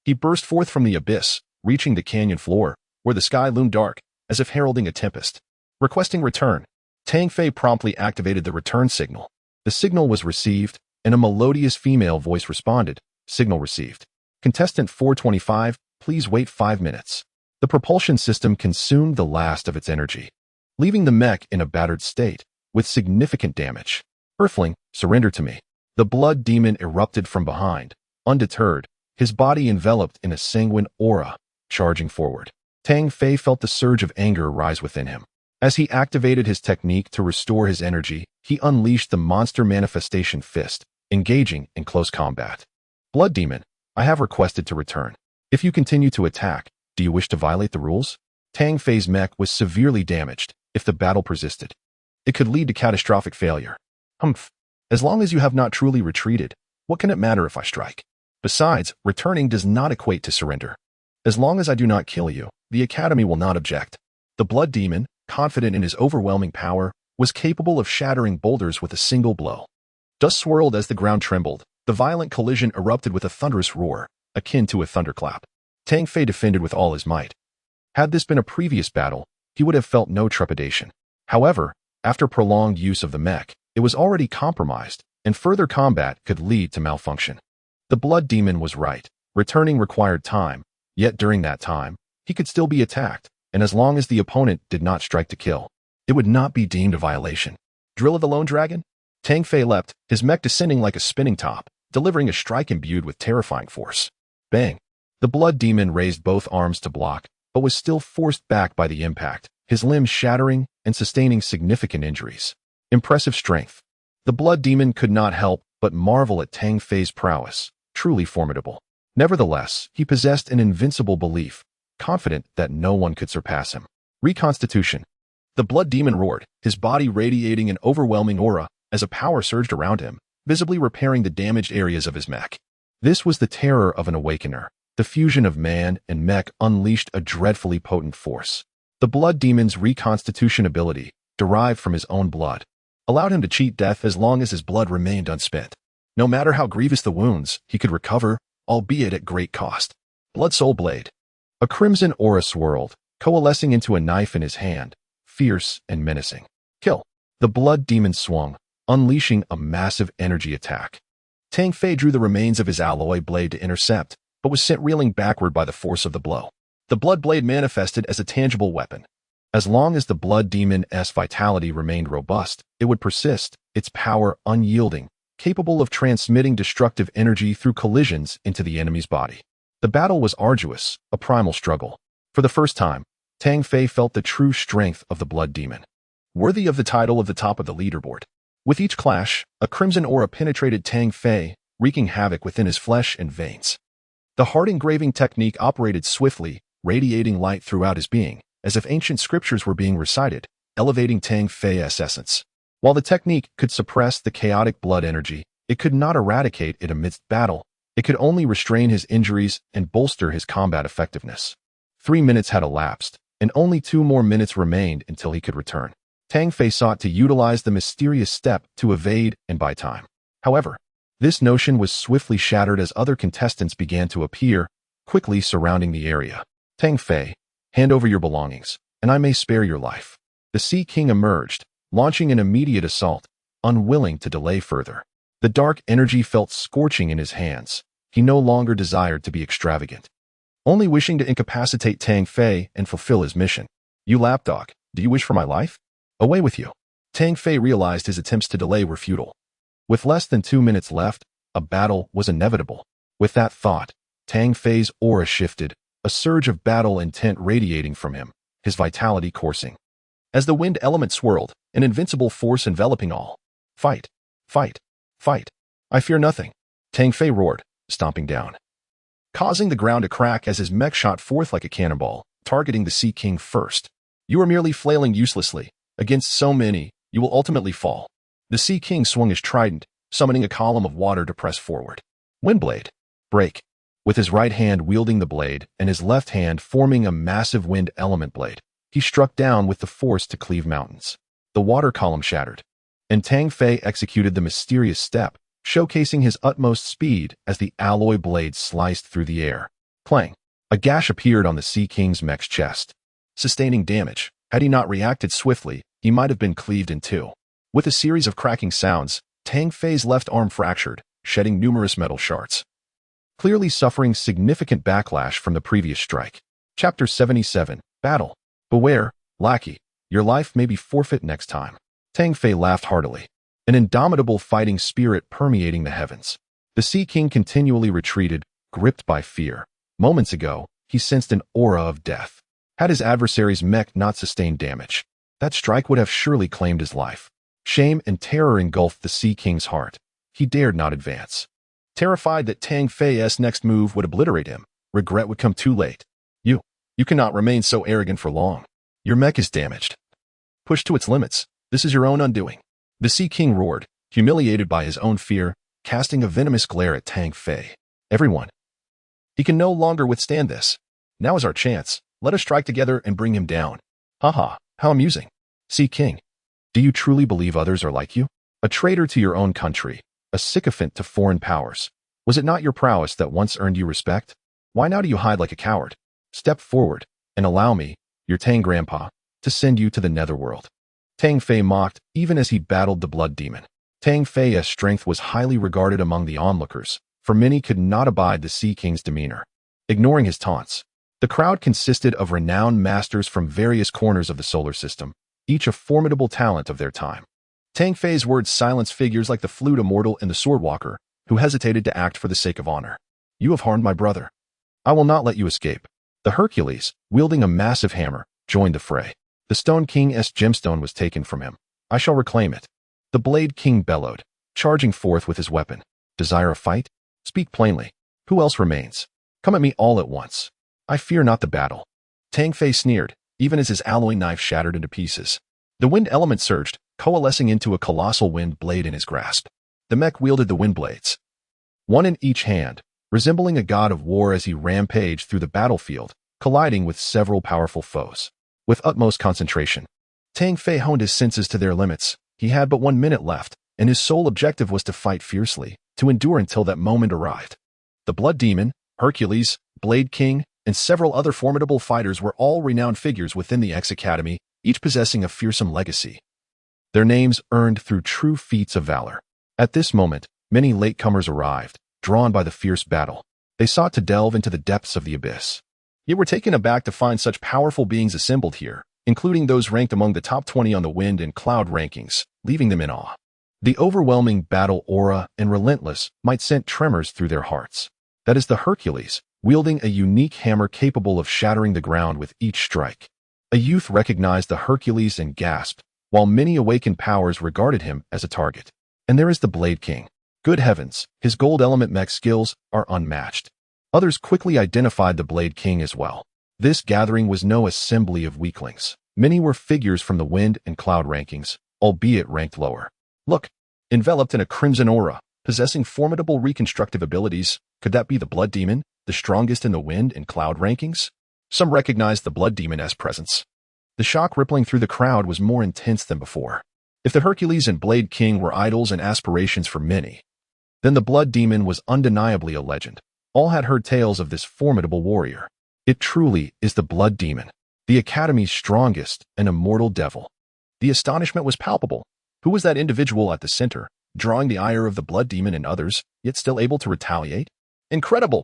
he burst forth from the abyss, reaching the canyon floor, where the sky loomed dark, as if heralding a tempest. Requesting return, Tang Fei promptly activated the return signal. The signal was received, and a melodious female voice responded. Signal received. Contestant 425, please wait 5 minutes. The propulsion system consumed the last of its energy, leaving the mech in a battered state, with significant damage. Earthling, surrender to me. The Blood Demon erupted from behind, undeterred, his body enveloped in a sanguine aura, charging forward. Tang Fei felt the surge of anger rise within him. As he activated his technique to restore his energy, he unleashed the monster manifestation fist, engaging in close combat. Blood Demon, I have requested to return. If you continue to attack, do you wish to violate the rules? Tang Fei's mech was severely damaged. If the battle persisted, it could lead to catastrophic failure. Humph. As long as you have not truly retreated, what can it matter if I strike? Besides, returning does not equate to surrender. As long as I do not kill you, the Academy will not object. The Blood Demon, confident in his overwhelming power, was capable of shattering boulders with a single blow. Dust swirled as the ground trembled. The violent collision erupted with a thunderous roar, akin to a thunderclap. Tang Fei defended with all his might. Had this been a previous battle, he would have felt no trepidation. However, after prolonged use of the mech, it was already compromised, and further combat could lead to malfunction. The Blood Demon was right. Returning required time, yet during that time, he could still be attacked, and as long as the opponent did not strike to kill, it would not be deemed a violation. Drill of the Lone Dragon? Tang Fei leapt, his mech descending like a spinning top, delivering a strike imbued with terrifying force. Bang! The Blood Demon raised both arms to block, but was still forced back by the impact, his limbs shattering and sustaining significant injuries. Impressive strength. The Blood Demon could not help but marvel at Tang Fei's prowess, truly formidable. Nevertheless, he possessed an invincible belief, confident that no one could surpass him. Reconstitution. The Blood Demon roared, his body radiating an overwhelming aura as a power surged around him, visibly repairing the damaged areas of his mech. This was the terror of an awakener. The fusion of man and mech unleashed a dreadfully potent force. The Blood Demon's reconstitution ability, derived from his own blood, allowed him to cheat death as long as his blood remained unspent. No matter how grievous the wounds, he could recover, albeit at great cost. Blood Soul Blade. A crimson aura swirled, coalescing into a knife in his hand, fierce and menacing. Kill. The Blood Demon swung, unleashing a massive energy attack. Tang Fei drew the remains of his alloy blade to intercept, but was sent reeling backward by the force of the blow. The Blood Blade manifested as a tangible weapon. As long as the Blood Demon's vitality remained robust, it would persist, its power unyielding, capable of transmitting destructive energy through collisions into the enemy's body. The battle was arduous, a primal struggle. For the first time, Tang Fei felt the true strength of the blood demon, worthy of the title of the top of the leaderboard. With each clash, a crimson aura penetrated Tang Fei, wreaking havoc within his flesh and veins. The heart engraving technique operated swiftly, radiating light throughout his being, as if ancient scriptures were being recited, elevating Tang Fei's essence. While the technique could suppress the chaotic blood energy, it could not eradicate it amidst battle. It could only restrain his injuries and bolster his combat effectiveness. 3 minutes had elapsed, and only 2 more minutes remained until he could return. Tang Fei sought to utilize the mysterious step to evade and buy time. However, this notion was swiftly shattered as other contestants began to appear, quickly surrounding the area. Tang Fei, hand over your belongings, and I may spare your life. The Sea King emerged, launching an immediate assault, unwilling to delay further. The dark energy felt scorching in his hands. He no longer desired to be extravagant, only wishing to incapacitate Tang Fei and fulfill his mission. You lapdog, do you wish for my life? Away with you. Tang Fei realized his attempts to delay were futile. With less than 2 minutes left, a battle was inevitable. With that thought, Tang Fei's aura shifted, a surge of battle intent radiating from him, his vitality coursing. As the wind element swirled, an invincible force enveloping all. Fight! Fight! Fight! I fear nothing. Tang Fei roared, stomping down, causing the ground to crack as his mech shot forth like a cannonball, targeting the Sea King first. You are merely flailing uselessly. Against so many, you will ultimately fall. The Sea King swung his trident, summoning a column of water to press forward. Windblade. Break. With his right hand wielding the blade and his left hand forming a massive wind element blade, he struck down with the force to cleave mountains. The water column shattered, and Tang Fei executed the mysterious step, showcasing his utmost speed as the alloy blade sliced through the air. Clang. A gash appeared on the Sea King's mech's chest, sustaining damage. Had he not reacted swiftly, he might have been cleaved in two. With a series of cracking sounds, Tang Fei's left arm fractured, shedding numerous metal shards, clearly suffering significant backlash from the previous strike. Chapter 77, Battle. Beware, lackey, your life may be forfeit next time. Tang Fei laughed heartily, an indomitable fighting spirit permeating the heavens. The Sea King continually retreated, gripped by fear. Moments ago, he sensed an aura of death. Had his adversary's mech not sustained damage, that strike would have surely claimed his life. Shame and terror engulfed the Sea King's heart. He dared not advance. Terrified that Tang Fei's next move would obliterate him, regret would come too late. You cannot remain so arrogant for long. Your mech is damaged. Pushed to its limits, this is your own undoing. The Sea King roared, humiliated by his own fear, casting a venomous glare at Tang Fei. Everyone. He can no longer withstand this. Now is our chance. Let us strike together and bring him down. Haha, how amusing. Sea King, do you truly believe others are like you? A traitor to your own country, a sycophant to foreign powers. Was it not your prowess that once earned you respect? Why now do you hide like a coward? Step forward, and allow me, your Tang Grandpa, to send you to the netherworld. Tang Fei mocked, even as he battled the blood demon. Tang Fei's strength was highly regarded among the onlookers, for many could not abide the Sea King's demeanor. Ignoring his taunts, the crowd consisted of renowned masters from various corners of the solar system, each a formidable talent of their time. Tang Fei's words silenced figures like the flute immortal and the swordwalker, who hesitated to act for the sake of honor. You have harmed my brother. I will not let you escape. The Hercules, wielding a massive hammer, joined the fray. The Stone King's gemstone was taken from him. I shall reclaim it. The Blade King bellowed, charging forth with his weapon. Desire a fight? Speak plainly. Who else remains? Come at me all at once. I fear not the battle. Tang Fei sneered, even as his alloy knife shattered into pieces. The wind element surged, coalescing into a colossal wind blade in his grasp. The mech wielded the wind blades, one in each hand, resembling a god of war as he rampaged through the battlefield, colliding with several powerful foes. With utmost concentration, Tang Fei honed his senses to their limits. He had but 1 minute left, and his sole objective was to fight fiercely, to endure until that moment arrived. The Blood Demon, Hercules, Blade King, and several other formidable fighters were all renowned figures within the X Academy, each possessing a fearsome legacy. Their names earned through true feats of valor. At this moment, many latecomers arrived, drawn by the fierce battle. They sought to delve into the depths of the abyss. Yet were taken aback to find such powerful beings assembled here, including those ranked among the top 20 on the wind and cloud rankings, leaving them in awe. The overwhelming battle aura and relentless might send tremors through their hearts. That is the Hercules, wielding a unique hammer capable of shattering the ground with each strike. A youth recognized the Hercules and gasped, while many awakened powers regarded him as a target. And there is the Blade King. Good heavens, his gold element mech skills are unmatched. Others quickly identified the Blade King as well. This gathering was no assembly of weaklings. Many were figures from the wind and cloud rankings, albeit ranked lower. Look, enveloped in a crimson aura, possessing formidable reconstructive abilities, could that be the Blood Demon, the strongest in the wind and cloud rankings? Some recognized the Blood Demon's presence. The shock rippling through the crowd was more intense than before. If the Hercules and Blade King were idols and aspirations for many, then the Blood Demon was undeniably a legend. All had heard tales of this formidable warrior. It truly is the Blood Demon, the Academy's strongest and immortal devil. The astonishment was palpable. Who was that individual at the center, drawing the ire of the Blood Demon and others, yet still able to retaliate? Incredible!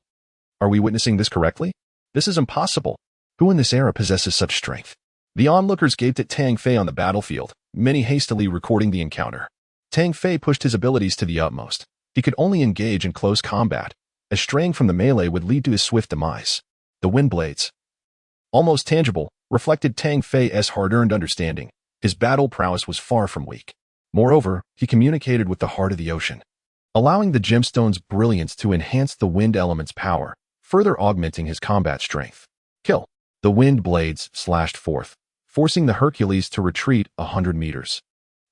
Are we witnessing this correctly? This is impossible. Who in this era possesses such strength? The onlookers gaped at Tang Fei on the battlefield, many hastily recording the encounter. Tang Fei pushed his abilities to the utmost. He could only engage in close combat, as straying from the melee would lead to his swift demise. The wind blades, almost tangible, reflected Tang Fei's hard-earned understanding. His battle prowess was far from weak. Moreover, he communicated with the heart of the ocean, allowing the gemstone's brilliance to enhance the wind element's power, further augmenting his combat strength. Kill. The wind blades slashed forth, forcing the Hercules to retreat 100 meters.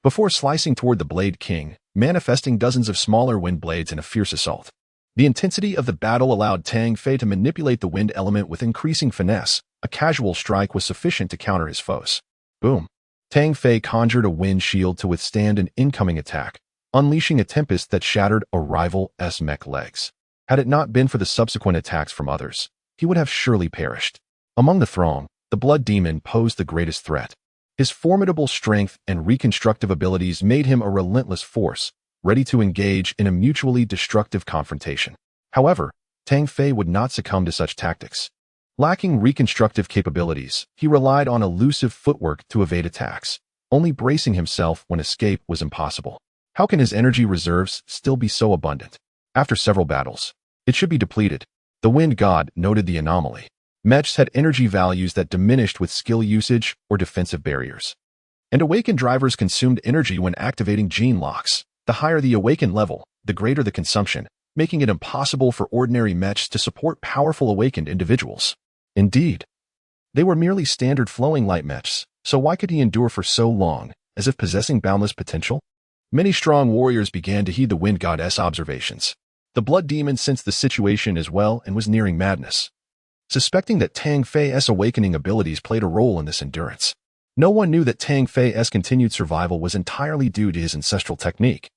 Before slicing toward the Blade King, manifesting dozens of smaller wind blades in a fierce assault. The intensity of the battle allowed Tang Fei to manipulate the wind element with increasing finesse. A casual strike was sufficient to counter his foes. Boom. Tang Fei conjured a wind shield to withstand an incoming attack, unleashing a tempest that shattered a rival's mech legs. Had it not been for the subsequent attacks from others, he would have surely perished. Among the throng, the Blood Demon posed the greatest threat. His formidable strength and reconstructive abilities made him a relentless force, ready to engage in a mutually destructive confrontation. However, Tang Fei would not succumb to such tactics. Lacking reconstructive capabilities, he relied on elusive footwork to evade attacks, only bracing himself when escape was impossible. How can his energy reserves still be so abundant? After several battles, it should be depleted. The Wind God noted the anomaly. Mechs had energy values that diminished with skill usage or defensive barriers. And awakened drivers consumed energy when activating gene locks. The higher the awakened level, the greater the consumption, making it impossible for ordinary mechs to support powerful awakened individuals. Indeed, they were merely standard flowing light mechs, so why could he endure for so long, as if possessing boundless potential? Many strong warriors began to heed the Wind God's observations. The Blood Demon sensed the situation as well and was nearing madness, suspecting that Tang Fei's awakening abilities played a role in this endurance. No one knew that Tang Fei's continued survival was entirely due to his ancestral technique,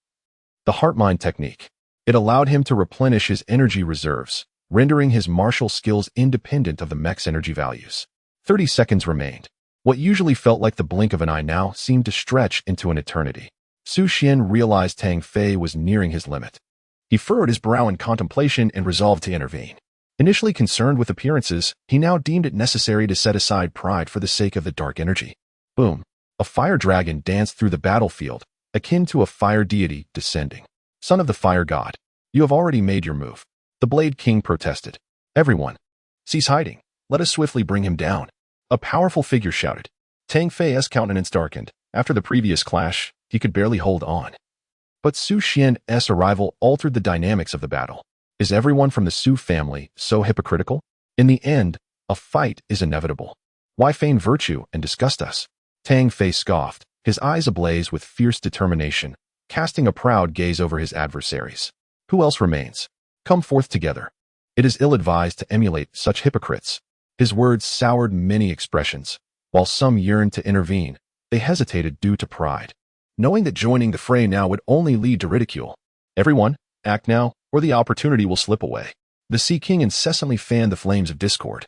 the Heart-Mind technique. It allowed him to replenish his energy reserves, rendering his martial skills independent of the mech's energy values. 30 seconds remained. What usually felt like the blink of an eye now seemed to stretch into an eternity. Su Xian realized Tang Fei was nearing his limit. He furrowed his brow in contemplation and resolved to intervene. Initially concerned with appearances, he now deemed it necessary to set aside pride for the sake of the dark energy. Boom. A fire dragon danced through the battlefield, akin to a fire deity descending. Son of the fire god, you have already made your move. The Blade King protested. Everyone, cease hiding. Let us swiftly bring him down. A powerful figure shouted. Tang Fei's countenance darkened. After the previous clash, he could barely hold on. But Su Xian's arrival altered the dynamics of the battle. Is everyone from the Su family so hypocritical? In the end, a fight is inevitable. Why feign virtue and disgust us? Tang Fei scoffed, his eyes ablaze with fierce determination, casting a proud gaze over his adversaries. Who else remains? Come forth together. It is ill-advised to emulate such hypocrites. His words soured many expressions. While some yearned to intervene, they hesitated due to pride, knowing that joining the fray now would only lead to ridicule. Everyone, act now, or the opportunity will slip away. The Sea King incessantly fanned the flames of discord,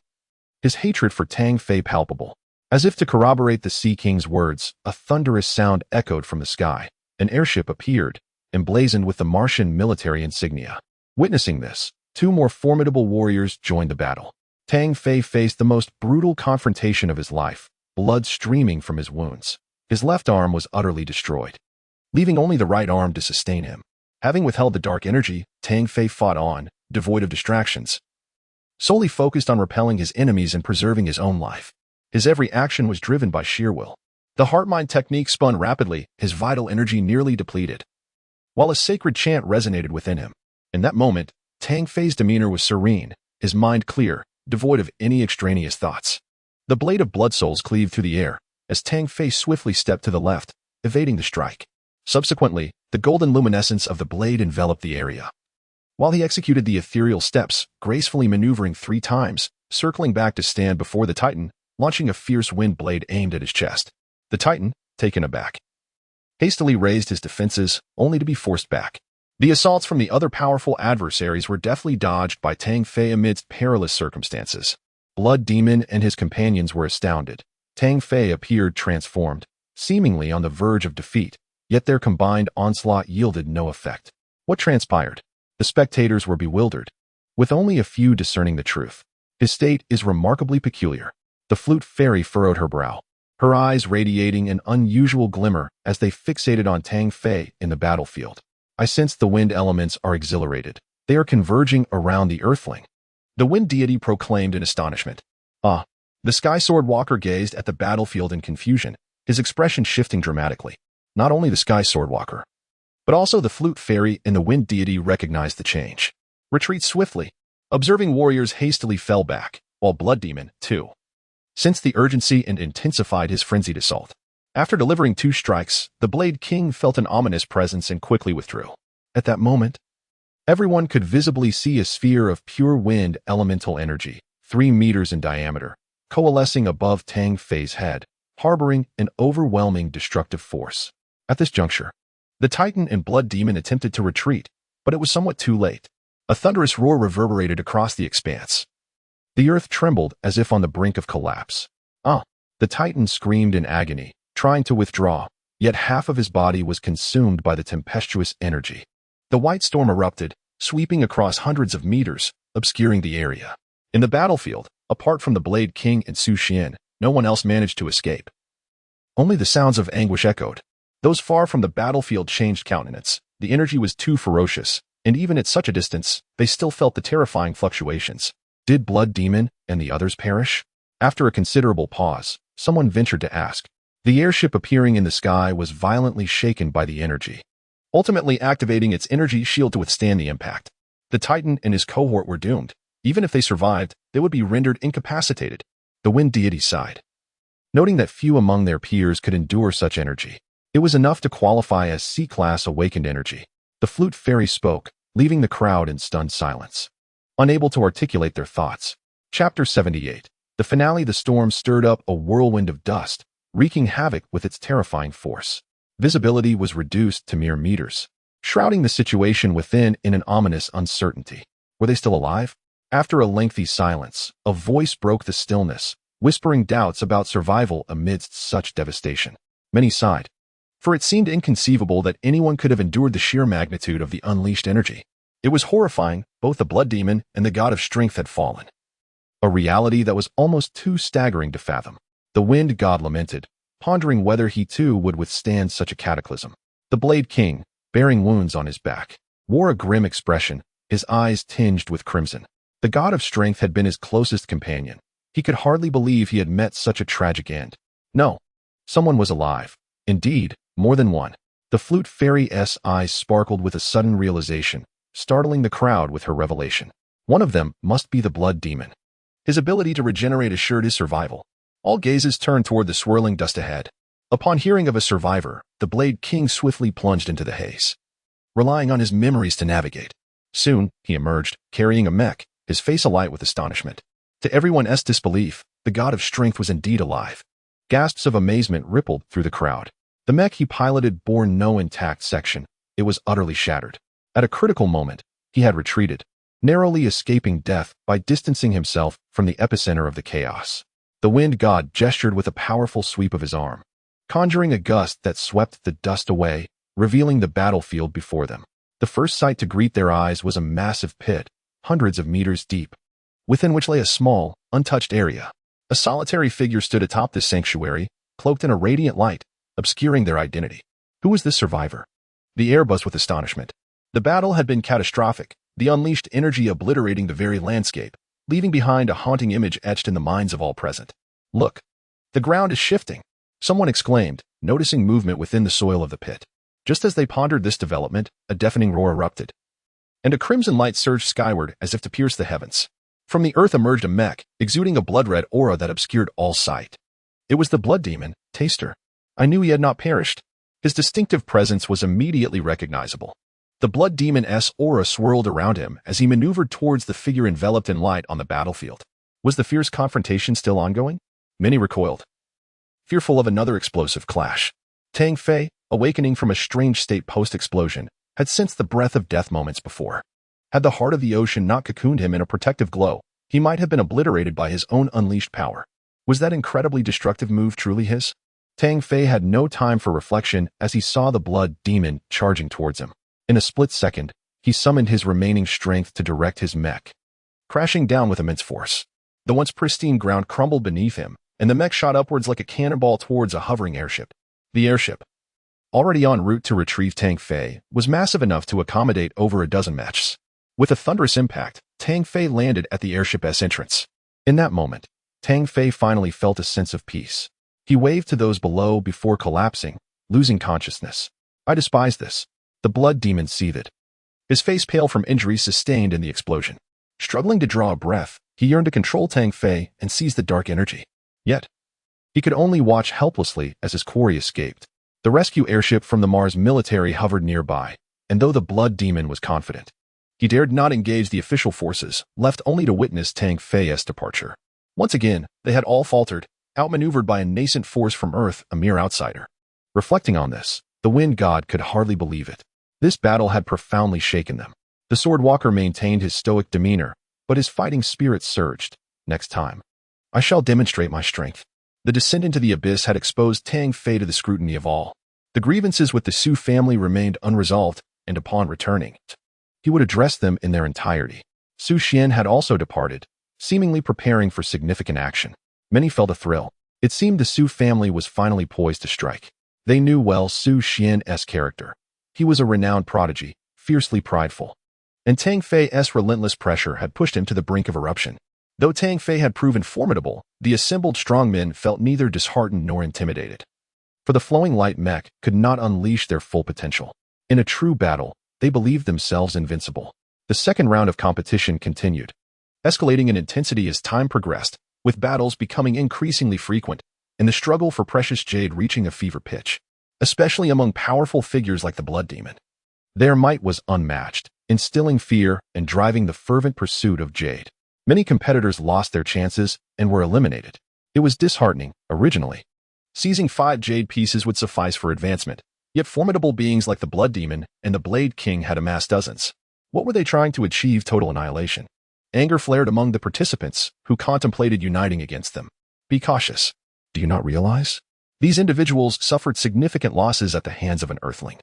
his hatred for Tang Fei palpable. As if to corroborate the Sea King's words, a thunderous sound echoed from the sky. An airship appeared, emblazoned with the Martian military insignia. Witnessing this, two more formidable warriors joined the battle. Tang Fei faced the most brutal confrontation of his life, blood streaming from his wounds. His left arm was utterly destroyed, leaving only the right arm to sustain him. Having withheld the dark energy, Tang Fei fought on, devoid of distractions, solely focused on repelling his enemies and preserving his own life. His every action was driven by sheer will. The heart-mind technique spun rapidly, his vital energy nearly depleted, while a sacred chant resonated within him. In that moment, Tang Fei's demeanor was serene, his mind clear, devoid of any extraneous thoughts. The blade of blood souls cleaved through the air, as Tang Fei swiftly stepped to the left, evading the strike. Subsequently, the golden luminescence of the blade enveloped the area, while he executed the ethereal steps, gracefully maneuvering 3 times, circling back to stand before the Titan, launching a fierce wind blade aimed at his chest. The Titan, taken aback, hastily raised his defenses, only to be forced back. The assaults from the other powerful adversaries were deftly dodged by Tang Fei amidst perilous circumstances. Blood Demon and his companions were astounded. Tang Fei appeared transformed, seemingly on the verge of defeat, yet their combined onslaught yielded no effect. What transpired? The spectators were bewildered, with only a few discerning the truth. His state is remarkably peculiar. The flute fairy furrowed her brow, her eyes radiating an unusual glimmer as they fixated on Tang Fei in the battlefield. I sense the wind elements are exhilarated. They are converging around the earthling. The wind deity proclaimed in astonishment. Ah! The Sky Sword Walker gazed at the battlefield in confusion, his expression shifting dramatically. Not only the Sky Sword Walker, but also the flute fairy and the wind deity recognized the change. Retreat swiftly. Observing warriors hastily fell back, while Blood Demon, too, sensed the urgency and intensified his frenzied assault. After delivering 2 strikes, the Blade King felt an ominous presence and quickly withdrew. At that moment, everyone could visibly see a sphere of pure wind elemental energy, 3 meters in diameter, coalescing above Tang Fei's head, harboring an overwhelming destructive force. At this juncture, the Titan and Blood Demon attempted to retreat, but it was somewhat too late. A thunderous roar reverberated across the expanse. The earth trembled as if on the brink of collapse. The Titan screamed in agony, trying to withdraw, yet half of his body was consumed by the tempestuous energy. The white storm erupted, sweeping across hundreds of meters, obscuring the area. In the battlefield, apart from the Blade King and Su Xian, no one else managed to escape. Only the sounds of anguish echoed. Those far from the battlefield changed countenance. The energy was too ferocious, and even at such a distance, they still felt the terrifying fluctuations. Did Blood Demon and the others perish? After a considerable pause, someone ventured to ask. The airship appearing in the sky was violently shaken by the energy, ultimately activating its energy shield to withstand the impact. The Titan and his cohort were doomed. Even if they survived, they would be rendered incapacitated. The wind deity sighed, noting that few among their peers could endure such energy. It was enough to qualify as C-class awakened energy. The flute fairy spoke, leaving the crowd in stunned silence, unable to articulate their thoughts. Chapter 78. The finale. The storm stirred up a whirlwind of dust, wreaking havoc with its terrifying force. Visibility was reduced to mere meters, shrouding the situation within in an ominous uncertainty. Were they still alive? After a lengthy silence, a voice broke the stillness, whispering doubts about survival amidst such devastation. Many sighed, for it seemed inconceivable that anyone could have endured the sheer magnitude of the unleashed energy. It was horrifying. Both the Blood Demon and the God of Strength had fallen, a reality that was almost too staggering to fathom. The Wind God lamented, pondering whether he too would withstand such a cataclysm. The Blade King, bearing wounds on his back, wore a grim expression, his eyes tinged with crimson. The God of Strength had been his closest companion. He could hardly believe he had met such a tragic end. No, someone was alive. Indeed, more than one. The flute fairy's eyes sparkled with a sudden realization, startling the crowd with her revelation. One of them must be the Blood Demon. His ability to regenerate assured his survival. All gazes turned toward the swirling dust ahead. Upon hearing of a survivor, the Blade King swiftly plunged into the haze, relying on his memories to navigate. Soon, he emerged, carrying a mech, his face alight with astonishment. To everyone's disbelief, the God of Strength was indeed alive. Gasps of amazement rippled through the crowd. The mech he piloted bore no intact section. It was utterly shattered. At a critical moment, he had retreated, narrowly escaping death by distancing himself from the epicenter of the chaos. The Wind God gestured with a powerful sweep of his arm, conjuring a gust that swept the dust away, revealing the battlefield before them. The first sight to greet their eyes was a massive pit, hundreds of meters deep, within which lay a small, untouched area. A solitary figure stood atop this sanctuary, cloaked in a radiant light, obscuring their identity. Who was this survivor? The air buzzed with astonishment. The battle had been catastrophic, the unleashed energy obliterating the very landscape, leaving behind a haunting image etched in the minds of all present. Look! The ground is shifting, someone exclaimed, noticing movement within the soil of the pit. Just as they pondered this development, a deafening roar erupted, and a crimson light surged skyward as if to pierce the heavens. From the earth emerged a Mech, exuding a blood-red aura that obscured all sight. It was the blood demon, Taster. I knew he had not perished. His distinctive presence was immediately recognizable. The blood demon's aura swirled around him as he maneuvered towards the figure enveloped in light on the battlefield. Was the fierce confrontation still ongoing? Many recoiled, fearful of another explosive clash. Tang Fei, awakening from a strange state post-explosion, had sensed the breath of death moments before. Had the heart of the ocean not cocooned him in a protective glow, he might have been obliterated by his own unleashed power. Was that incredibly destructive move truly his? Tang Fei had no time for reflection as he saw the blood demon charging towards him. In a split second, he summoned his remaining strength to direct his Mech, crashing down with immense force. The once pristine ground crumbled beneath him, and the Mech shot upwards like a cannonball towards a hovering airship. The airship, already en route to retrieve Tang Fei, was massive enough to accommodate over a dozen Mechs. With a thunderous impact, Tang Fei landed at the airship's entrance. In that moment, Tang Fei finally felt a sense of peace. He waved to those below before collapsing, losing consciousness. I despise this. The blood demon seethed, his face pale from injuries sustained in the explosion. Struggling to draw a breath, he yearned to control Tang Fei and seize the dark energy. Yet, he could only watch helplessly as his quarry escaped. The rescue airship from the Mars military hovered nearby, and though the blood demon was confident, he dared not engage the official forces, left only to witness Tang Fei's departure. Once again, they had all faltered, outmaneuvered by a nascent force from Earth, a mere outsider. Reflecting on this, the wind god could hardly believe it. This battle had profoundly shaken them. The Swordwalker maintained his stoic demeanor, but his fighting spirit surged. Next time, I shall demonstrate my strength. The descent into the abyss had exposed Tang Fei to the scrutiny of all. The grievances with the Su family remained unresolved, and upon returning, he would address them in their entirety. Su Xian had also departed, seemingly preparing for significant action. Many felt a thrill. It seemed the Su family was finally poised to strike. They knew well Su Xian's character. He was a renowned prodigy, fiercely prideful. And Tang Fei's relentless pressure had pushed him to the brink of eruption. Though Tang Fei had proven formidable, the assembled strongmen felt neither disheartened nor intimidated. For the flowing light Mech could not unleash their full potential. In a true battle, they believed themselves invincible. The second round of competition continued, escalating in intensity as time progressed, with battles becoming increasingly frequent, and the struggle for precious jade reaching a fever pitch, especially among powerful figures like the Blood Demon. Their might was unmatched, instilling fear and driving the fervent pursuit of jade. Many competitors lost their chances and were eliminated. It was disheartening, originally. Seizing 5 jade pieces would suffice for advancement, yet formidable beings like the Blood Demon and the Blade King had amassed dozens. What were they trying to achieve? Total annihilation. Anger flared among the participants, who contemplated uniting against them. Be cautious. Do you not realize? These individuals suffered significant losses at the hands of an Earthling.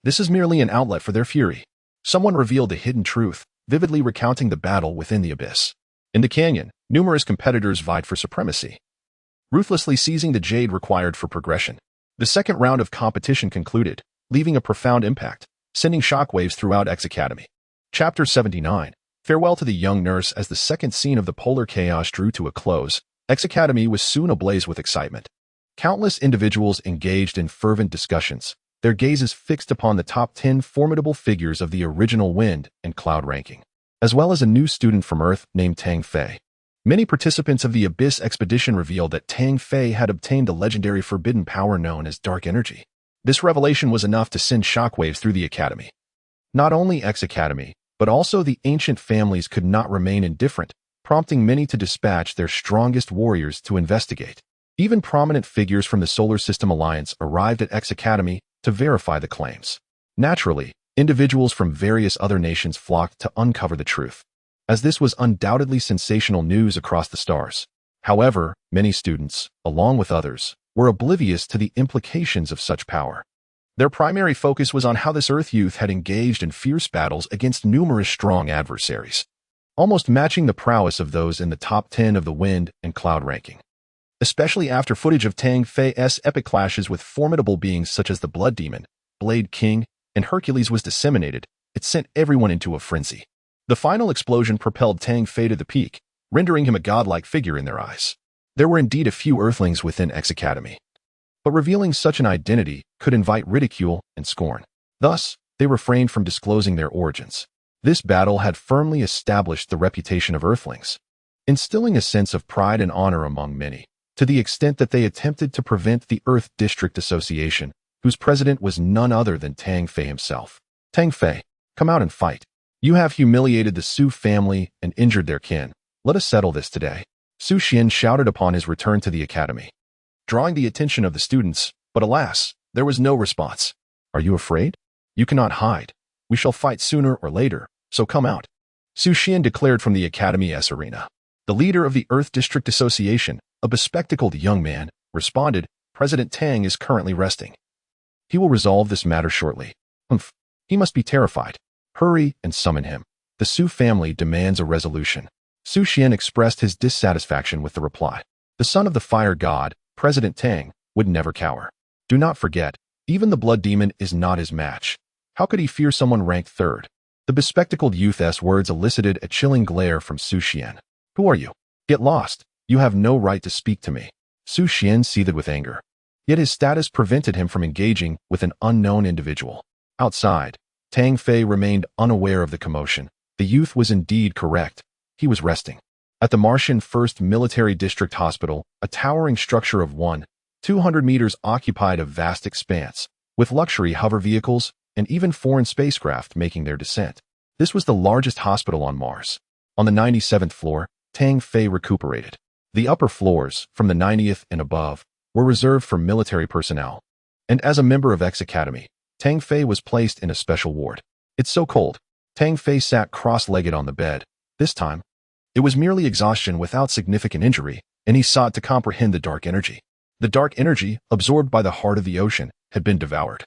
This is merely an outlet for their fury. Someone revealed a hidden truth, vividly recounting the battle within the abyss. In the canyon, numerous competitors vied for supremacy, ruthlessly seizing the jade required for progression. The second round of competition concluded, leaving a profound impact, sending shockwaves throughout X Academy. Chapter 79. Farewell to the young nurse. As the second scene of the polar chaos drew to a close, X Academy was soon ablaze with excitement. Countless individuals engaged in fervent discussions, their gazes fixed upon the top 10 formidable figures of the original Wind and Cloud ranking, as well as a new student from Earth named Tang Fei. Many participants of the Abyss expedition revealed that Tang Fei had obtained the legendary forbidden power known as Dark Energy. This revelation was enough to send shockwaves through the Academy. Not only X Academy, but also the ancient families could not remain indifferent, prompting many to dispatch their strongest warriors to investigate. Even prominent figures from the Solar System Alliance arrived at X Academy to verify the claims. Naturally, individuals from various other nations flocked to uncover the truth, as this was undoubtedly sensational news across the stars. However, many students, along with others, were oblivious to the implications of such power. Their primary focus was on how this Earth youth had engaged in fierce battles against numerous strong adversaries, almost matching the prowess of those in the top 10 of the Wind and Cloud ranking. especially after footage of Tang Fei's epic clashes with formidable beings such as the Blood Demon, Blade King, and Hercules was disseminated. It sent everyone into a frenzy. The final explosion propelled Tang Fei to the peak, rendering him a godlike figure in their eyes. There were indeed a few Earthlings within X Academy, but revealing such an identity could invite ridicule and scorn. Thus, they refrained from disclosing their origins. This battle had firmly established the reputation of Earthlings, instilling a sense of pride and honor among many, to the extent that they attempted to prevent the Earth District Association, whose president was none other than Tang Fei himself. Tang Fei, come out and fight. You have humiliated the Su family and injured their kin. Let us settle this today. Su Xian shouted upon his return to the academy, drawing the attention of the students, but alas, there was no response. Are you afraid? You cannot hide. We shall fight sooner or later, so come out. Su Xian declared from the academy's arena. The leader of the Earth District Association, a bespectacled young man, responded, President Tang is currently resting. He will resolve this matter shortly. Humph. He must be terrified. Hurry and summon him. The Su family demands a resolution. Su Xian expressed his dissatisfaction with the reply. The son of the fire god, President Tang, would never cower. Do not forget, even the Blood Demon is not his match. How could he fear someone ranked third? The bespectacled youth's words elicited a chilling glare from Su Xian. Who are you? Get lost. You have no right to speak to me. Su Xian seethed with anger. Yet his status prevented him from engaging with an unknown individual. Outside, Tang Fei remained unaware of the commotion. The youth was indeed correct. He was resting. At the Martian 1st Military District Hospital, a towering structure of 200 meters occupied a vast expanse, with luxury hover vehicles and even foreign spacecraft making their descent. This was the largest hospital on Mars. On the 97th floor, Tang Fei recuperated. The upper floors, from the 90th and above, were reserved for military personnel. And as a member of X Academy, Tang Fei was placed in a special ward. It's so cold. Tang Fei sat cross-legged on the bed. This time, it was merely exhaustion without significant injury, and he sought to comprehend the dark energy. The dark energy, absorbed by the heart of the ocean, had been devoured,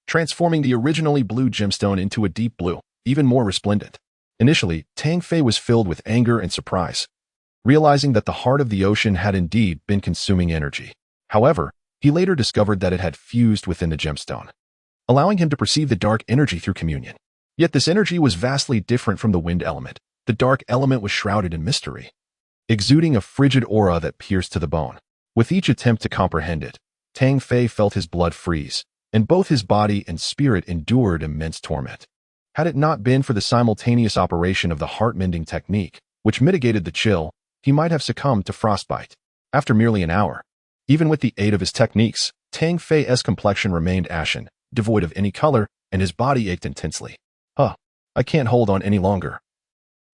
transforming the originally blue gemstone into a deep blue, even more resplendent. Initially, Tang Fei was filled with anger and surprise, realizing that the heart of the ocean had indeed been consuming energy. However, he later discovered that it had fused within the gemstone, allowing him to perceive the dark energy through communion. Yet this energy was vastly different from the wind element. The dark element was shrouded in mystery, exuding a frigid aura that pierced to the bone. With each attempt to comprehend it, Tang Fei felt his blood freeze, and both his body and spirit endured immense torment. Had it not been for the simultaneous operation of the heart-mending technique, which mitigated the chill, he might have succumbed to frostbite. After merely an hour, even with the aid of his techniques, Tang Fei's complexion remained ashen, devoid of any color, and his body ached intensely. I can't hold on any longer.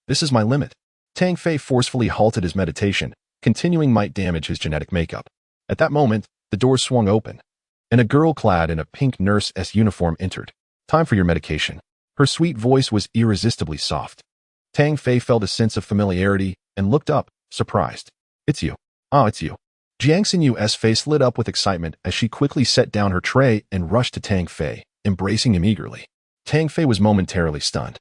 This is my limit. Tang Fei forcefully halted his meditation, continuing might damage his genetic makeup. At that moment, the door swung open, and a girl clad in a pink nurse's uniform entered. Time for your medication. Her sweet voice was irresistibly soft. Tang Fei felt a sense of familiarity and looked up, surprised. It's you. It's you. Jiang Xinyu's face lit up with excitement as she quickly set down her tray and rushed to Tang Fei, embracing him eagerly. Tang Fei was momentarily stunned,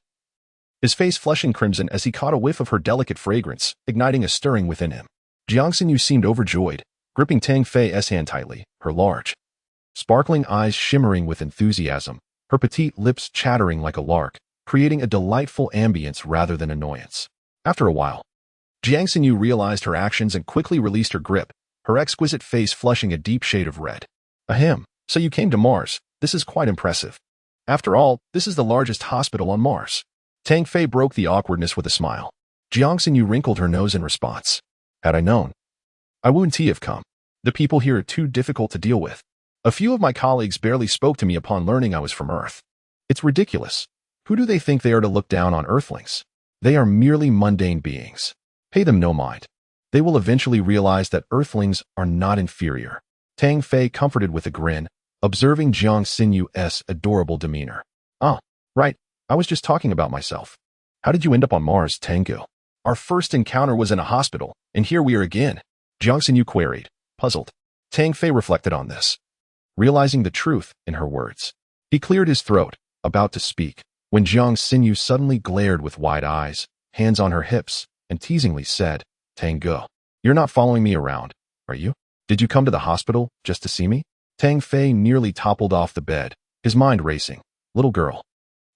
his face flushing crimson as he caught a whiff of her delicate fragrance, igniting a stirring within him. Jiang Xinyu seemed overjoyed, gripping Tang Fei's hand tightly, her large, sparkling eyes shimmering with enthusiasm, her petite lips chattering like a lark, creating a delightful ambience rather than annoyance. After a while, Jiang Xinyu realized her actions and quickly released her grip, her exquisite face flushing a deep shade of red. Ahem, so you came to Mars. This is quite impressive. After all, this is the largest hospital on Mars. Tang Fei broke the awkwardness with a smile. Jiang Xinyu wrinkled her nose in response. Had I known, I wouldn't have come. The people here are too difficult to deal with. A few of my colleagues barely spoke to me upon learning I was from Earth. It's ridiculous. Who do they think they are to look down on Earthlings? They are merely mundane beings. Pay them no mind. They will eventually realize that Earthlings are not inferior. Tang Fei comforted with a grin, observing Jiang Xinyu's adorable demeanor. Right. I was just talking about myself. How did you end up on Mars, Tangu? Our first encounter was in a hospital, and here we are again. Jiang Xinyu queried, puzzled. Tang Fei reflected on this, realizing the truth in her words. He cleared his throat, about to speak, when Jiang Xinyu suddenly glared with wide eyes, hands on her hips, and teasingly said, Tangu, you're not following me around, Are you? Did you come to the hospital just to see me? Tang Fei nearly toppled off the bed, his mind racing. Little girl.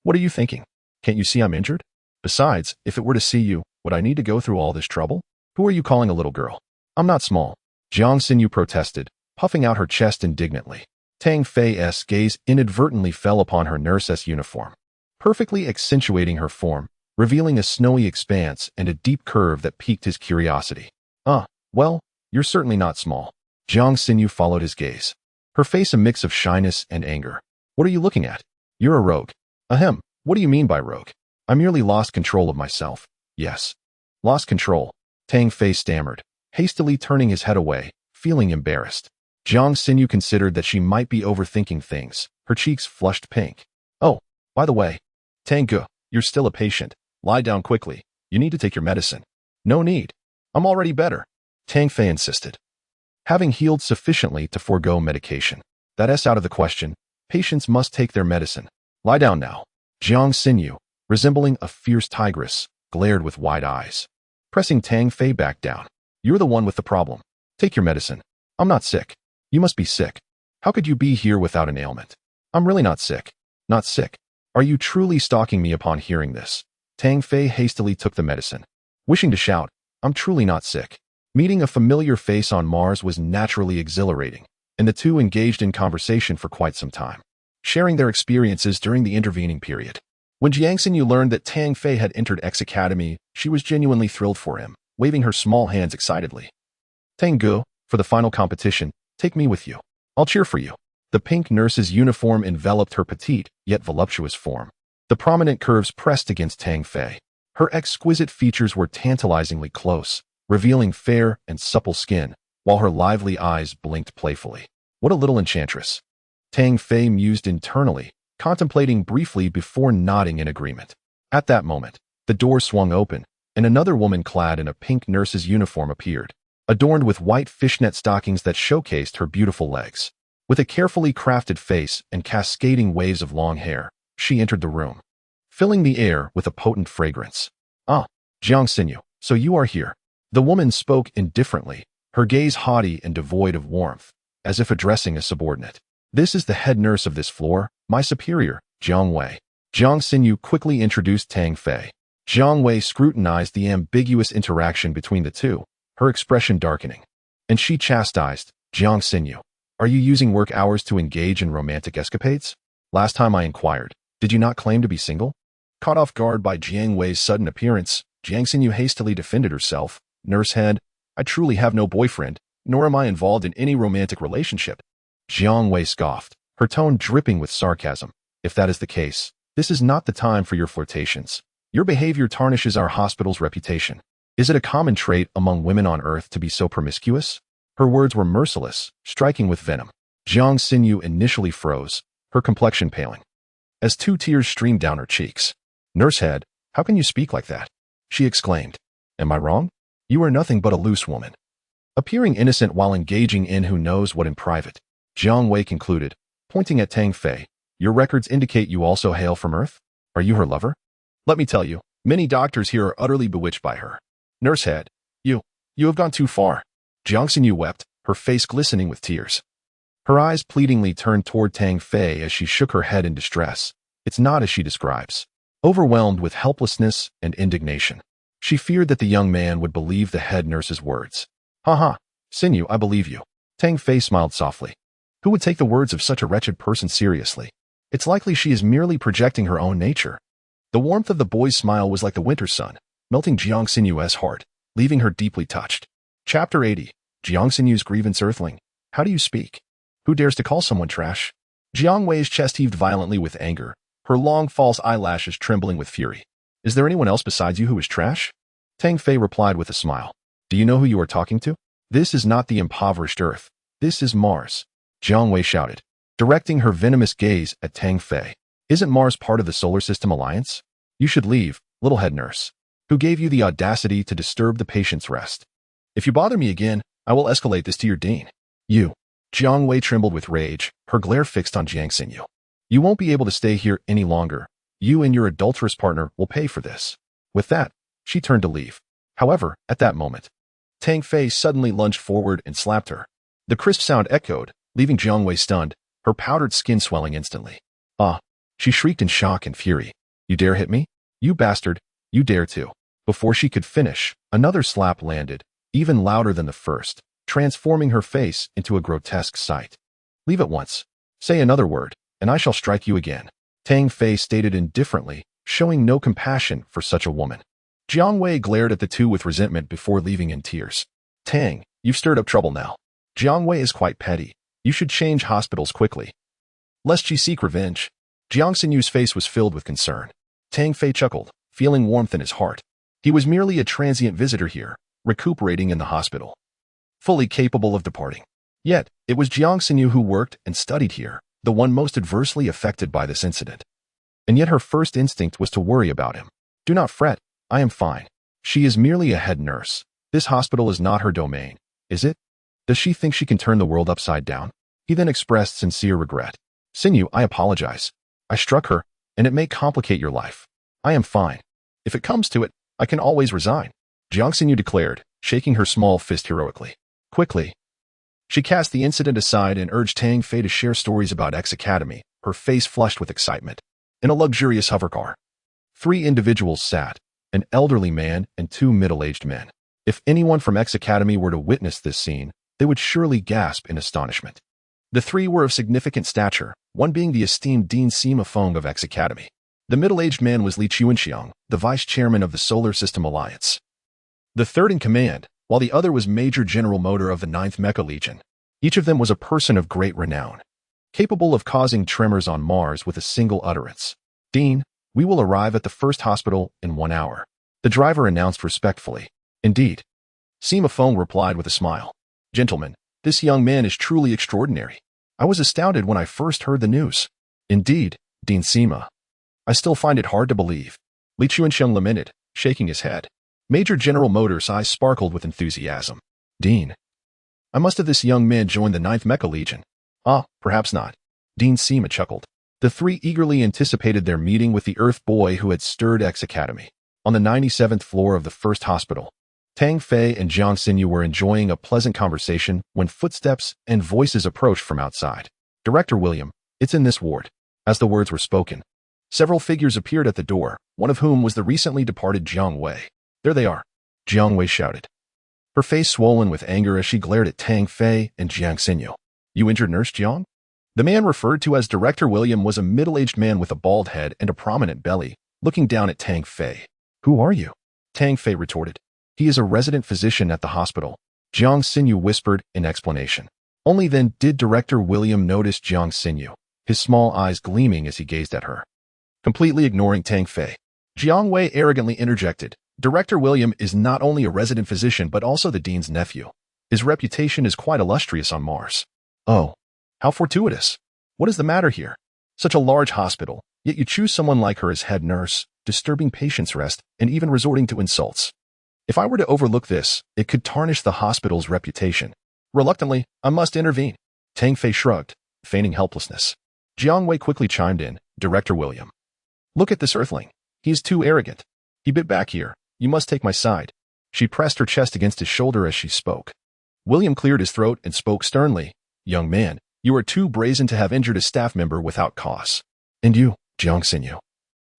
What are you thinking? Can't you see I'm injured? Besides, if it were to see you, would I need to go through all this trouble? Who are you calling a little girl? I'm not small. Jiang Xinyu protested, puffing out her chest indignantly. Tang Fei's gaze inadvertently fell upon her nurse's uniform, perfectly accentuating her form, revealing a snowy expanse and a deep curve that piqued his curiosity. Well, you're certainly not small. Jiang Xinyu followed his gaze, her face a mix of shyness and anger. What are you looking at? You're a rogue. Ahem, what do you mean by rogue? I merely lost control of myself. Yes. Lost control. Tang Fei stammered, hastily turning his head away, feeling embarrassed. Jiang Xinyu considered that she might be overthinking things. Her cheeks flushed pink. Oh, by the way, Tang Ge, you're still a patient. Lie down quickly. You need to take your medicine. No need. I'm already better. Tang Fei insisted. Having healed sufficiently to forego medication. That's out of the question. Patients must take their medicine. Lie down now. Jiang Xinyu, resembling a fierce tigress, glared with wide eyes, pressing Tang Fei back down. You're the one with the problem. Take your medicine. I'm not sick. You must be sick. How could you be here without an ailment? I'm really not sick. Not sick. Are you truly stalking me upon hearing this? Tang Fei hastily took the medicine, wishing to shout, I'm truly not sick. Meeting a familiar face on Mars was naturally exhilarating, and the two engaged in conversation for quite some time, sharing their experiences during the intervening period. When Jiang Xinyu learned that Tang Fei had entered X Academy, she was genuinely thrilled for him, waving her small hands excitedly. Tang Ge, for the final competition, take me with you. I'll cheer for you. The pink nurse's uniform enveloped her petite, yet voluptuous form. The prominent curves pressed against Tang Fei. Her exquisite features were tantalizingly close, revealing fair and supple skin, while her lively eyes blinked playfully. What a little enchantress. Tang Fei mused internally, contemplating briefly before nodding in agreement. At that moment, the door swung open, and another woman clad in a pink nurse's uniform appeared, adorned with white fishnet stockings that showcased her beautiful legs. With a carefully crafted face and cascading waves of long hair, she entered the room, filling the air with a potent fragrance. Ah, Jiang Xinyu, so you are here. The woman spoke indifferently, her gaze haughty and devoid of warmth, as if addressing a subordinate. This is the head nurse of this floor, my superior, Jiang Wei. Jiang Xinyu quickly introduced Tang Fei. Jiang Wei scrutinized the ambiguous interaction between the two, her expression darkening. And she chastised, Jiang Xinyu, are you using work hours to engage in romantic escapades? Last time I inquired, did you not claim to be single? Caught off guard by Jiang Wei's sudden appearance, Jiang Xinyu hastily defended herself. Nurse head, I truly have no boyfriend, nor am I involved in any romantic relationship. Jiang Wei scoffed, her tone dripping with sarcasm. If that is the case, this is not the time for your flirtations. Your behavior tarnishes our hospital's reputation. Is it a common trait among women on Earth to be so promiscuous? Her words were merciless, striking with venom. Jiang Xinyu initially froze, her complexion paling, as 2 tears streamed down her cheeks. Nurse head, how can you speak like that? She exclaimed. Am I wrong? You are nothing but a loose woman. Appearing innocent while engaging in who knows what in private, Jiang Wei concluded, pointing at Tang Fei. Your records indicate you also hail from Earth? Are you her lover? Let me tell you, many doctors here are utterly bewitched by her. Nurse head, you have gone too far. Jiang Xinyu wept, her face glistening with tears. Her eyes pleadingly turned toward Tang Fei as she shook her head in distress. It's not as she describes. Overwhelmed with helplessness and indignation, she feared that the young man would believe the head nurse's words. Ha, Xinyu, I believe you. Tang Fei smiled softly. Who would take the words of such a wretched person seriously? It's likely she is merely projecting her own nature. The warmth of the boy's smile was like the winter sun, melting Jiang Xinyu's heart, leaving her deeply touched. Chapter 80. Jiang Xinyu's grievance earthling. How do you speak? Who dares to call someone trash? Jiang Wei's chest heaved violently with anger, her long false eyelashes trembling with fury. Is there anyone else besides you who is trash? Tang Fei replied with a smile. Do you know who you are talking to? This is not the impoverished Earth. This is Mars. Jiang Wei shouted, directing her venomous gaze at Tang Fei. Isn't Mars part of the Solar System Alliance? You should leave, little head nurse. Who gave you the audacity to disturb the patient's rest? If you bother me again, I will escalate this to your dean. You. Jiang Wei trembled with rage, her glare fixed on Jiang Xinyu. You won't be able to stay here any longer. You and your adulterous partner will pay for this. With that, she turned to leave. However, at that moment, Tang Fei suddenly lunged forward and slapped her. The crisp sound echoed, leaving Jiang Wei stunned, her powdered skin swelling instantly. Ah! She shrieked in shock and fury. You dare hit me? You bastard! You dare to! Before she could finish, another slap landed, even louder than the first, transforming her face into a grotesque sight. Leave at once. Say another word, and I shall strike you again. Tang Fei stated indifferently, showing no compassion for such a woman. Jiang Wei glared at the two with resentment before leaving in tears. Tang, you've stirred up trouble now. Jiang Wei is quite petty. You should change hospitals quickly, lest she seek revenge. Jiang Xinyu's face was filled with concern. Tang Fei chuckled, feeling warmth in his heart. He was merely a transient visitor here, recuperating in the hospital, fully capable of departing. Yet, it was Jiang Xinyu who worked and studied here, the one most adversely affected by this incident. And yet her first instinct was to worry about him. Do not fret, I am fine. She is merely a head nurse. This hospital is not her domain, is it? Does she think she can turn the world upside down? He then expressed sincere regret. Xinyu, I apologize. I struck her, and it may complicate your life. I am fine. If it comes to it, I can always resign. Jiang Xinyu declared, shaking her small fist heroically. Quickly, she cast the incident aside and urged Tang Fei to share stories about X Academy, her face flushed with excitement. In a luxurious hovercar, 3 individuals sat, an elderly man and 2 middle-aged men. If anyone from X Academy were to witness this scene, they would surely gasp in astonishment. The 3 were of significant stature, one being the esteemed Dean Sima Feng of X Academy. The middle-aged man was Li Chuanxiang, the vice-chairman of the Solar System Alliance. The third in command, while the other was Major General Motor of the 9th Mecha Legion. Each of them was a person of great renown, capable of causing tremors on Mars with a single utterance. Dean, we will arrive at the first hospital in 1 hour, the driver announced respectfully. Indeed. Sima Feng replied with a smile. Gentlemen, this young man is truly extraordinary. I was astounded when I first heard the news. Indeed, Dean Sima. I still find it hard to believe. Li Chuanxiang lamented, shaking his head. Major General Motor's eyes sparkled with enthusiasm. Dean. I must have this young man join the 9th Mecha Legion. Ah, perhaps not. Dean Sima chuckled. The 3 eagerly anticipated their meeting with the Earth boy who had stirred X Academy. On the 97th floor of the first hospital, Tang Fei and Jiang Xinyu were enjoying a pleasant conversation when footsteps and voices approached from outside. Director William, it's in this ward. As the words were spoken, several figures appeared at the door, one of whom was the recently departed Jiang Wei. There they are, Jiang Wei shouted, her face swollen with anger as she glared at Tang Fei and Jiang Xinyu. You injured Nurse Jiang? The man referred to as Director William was a middle-aged man with a bald head and a prominent belly, looking down at Tang Fei. Who are you? Tang Fei retorted. He is a resident physician at the hospital, Jiang Xinyu whispered in explanation. Only then did Director William notice Jiang Xinyu, his small eyes gleaming as he gazed at her. Completely ignoring Tang Fei, Jiang Wei arrogantly interjected. Director William is not only a resident physician but also the dean's nephew. His reputation is quite illustrious on Mars. Oh, how fortuitous. What is the matter here? Such a large hospital, yet you choose someone like her as head nurse, disturbing patients' rest, and even resorting to insults. If I were to overlook this, it could tarnish the hospital's reputation. Reluctantly, I must intervene. Tang Fei shrugged, feigning helplessness. Jiang Wei quickly chimed in, Director William. Look at this earthling. He is too arrogant. He bit back here. You must take my side. She pressed her chest against his shoulder as she spoke. William cleared his throat and spoke sternly. Young man, you are too brazen to have injured a staff member without cause. And you, Jiang Xinyu.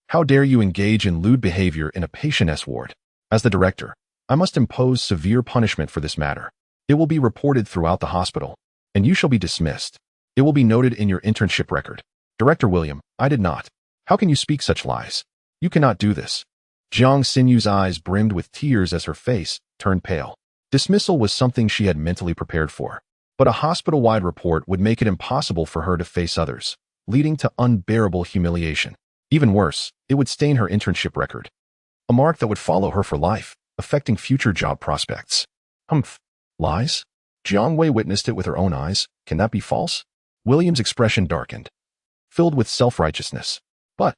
How dare you engage in lewd behavior in a patient's ward? As the director, I must impose severe punishment for this matter. It will be reported throughout the hospital, and you shall be dismissed. It will be noted in your internship record. Director William, I did not. How can you speak such lies? You cannot do this. Jiang Xinyu's eyes brimmed with tears as her face turned pale. Dismissal was something she had mentally prepared for, but a hospital-wide report would make it impossible for her to face others, leading to unbearable humiliation. Even worse, it would stain her internship record, a mark that would follow her for life, affecting future job prospects. Humph. Lies? Jiang Wei witnessed it with her own eyes. Can that be false? William's expression darkened, filled with self-righteousness. But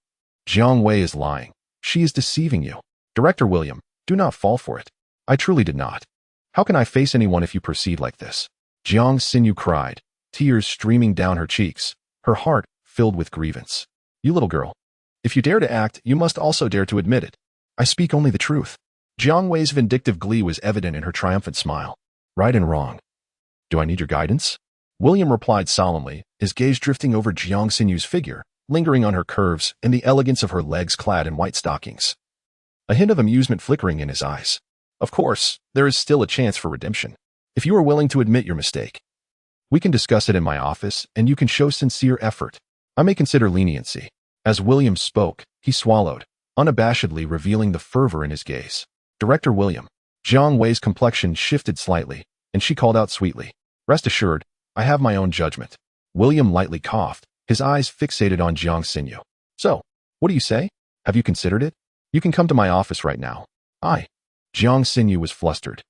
Jiang Wei is lying. She is deceiving you. Director William, do not fall for it. I truly did not. How can I face anyone if you proceed like this? Jiang Xinyu cried, tears streaming down her cheeks, her heart filled with grievance. You little girl. If you dare to act, you must also dare to admit it. I speak only the truth. Jiang Wei's vindictive glee was evident in her triumphant smile. Right and wrong. Do I need your guidance? William replied solemnly, his gaze drifting over Jiang Sinyu's figure, lingering on her curves and the elegance of her legs clad in white stockings. A hint of amusement flickering in his eyes. Of course, there is still a chance for redemption. If you are willing to admit your mistake, we can discuss it in my office and you can show sincere effort. I may consider leniency. As William spoke, he swallowed, unabashedly revealing the fervor in his gaze. Director William. Jiang Wei's complexion shifted slightly, and she called out sweetly. Rest assured, I have my own judgment. William lightly coughed, his eyes fixated on Jiang Xinyu. So, what do you say? Have you considered it? You can come to my office right now. Jiang Xinyu was flustered.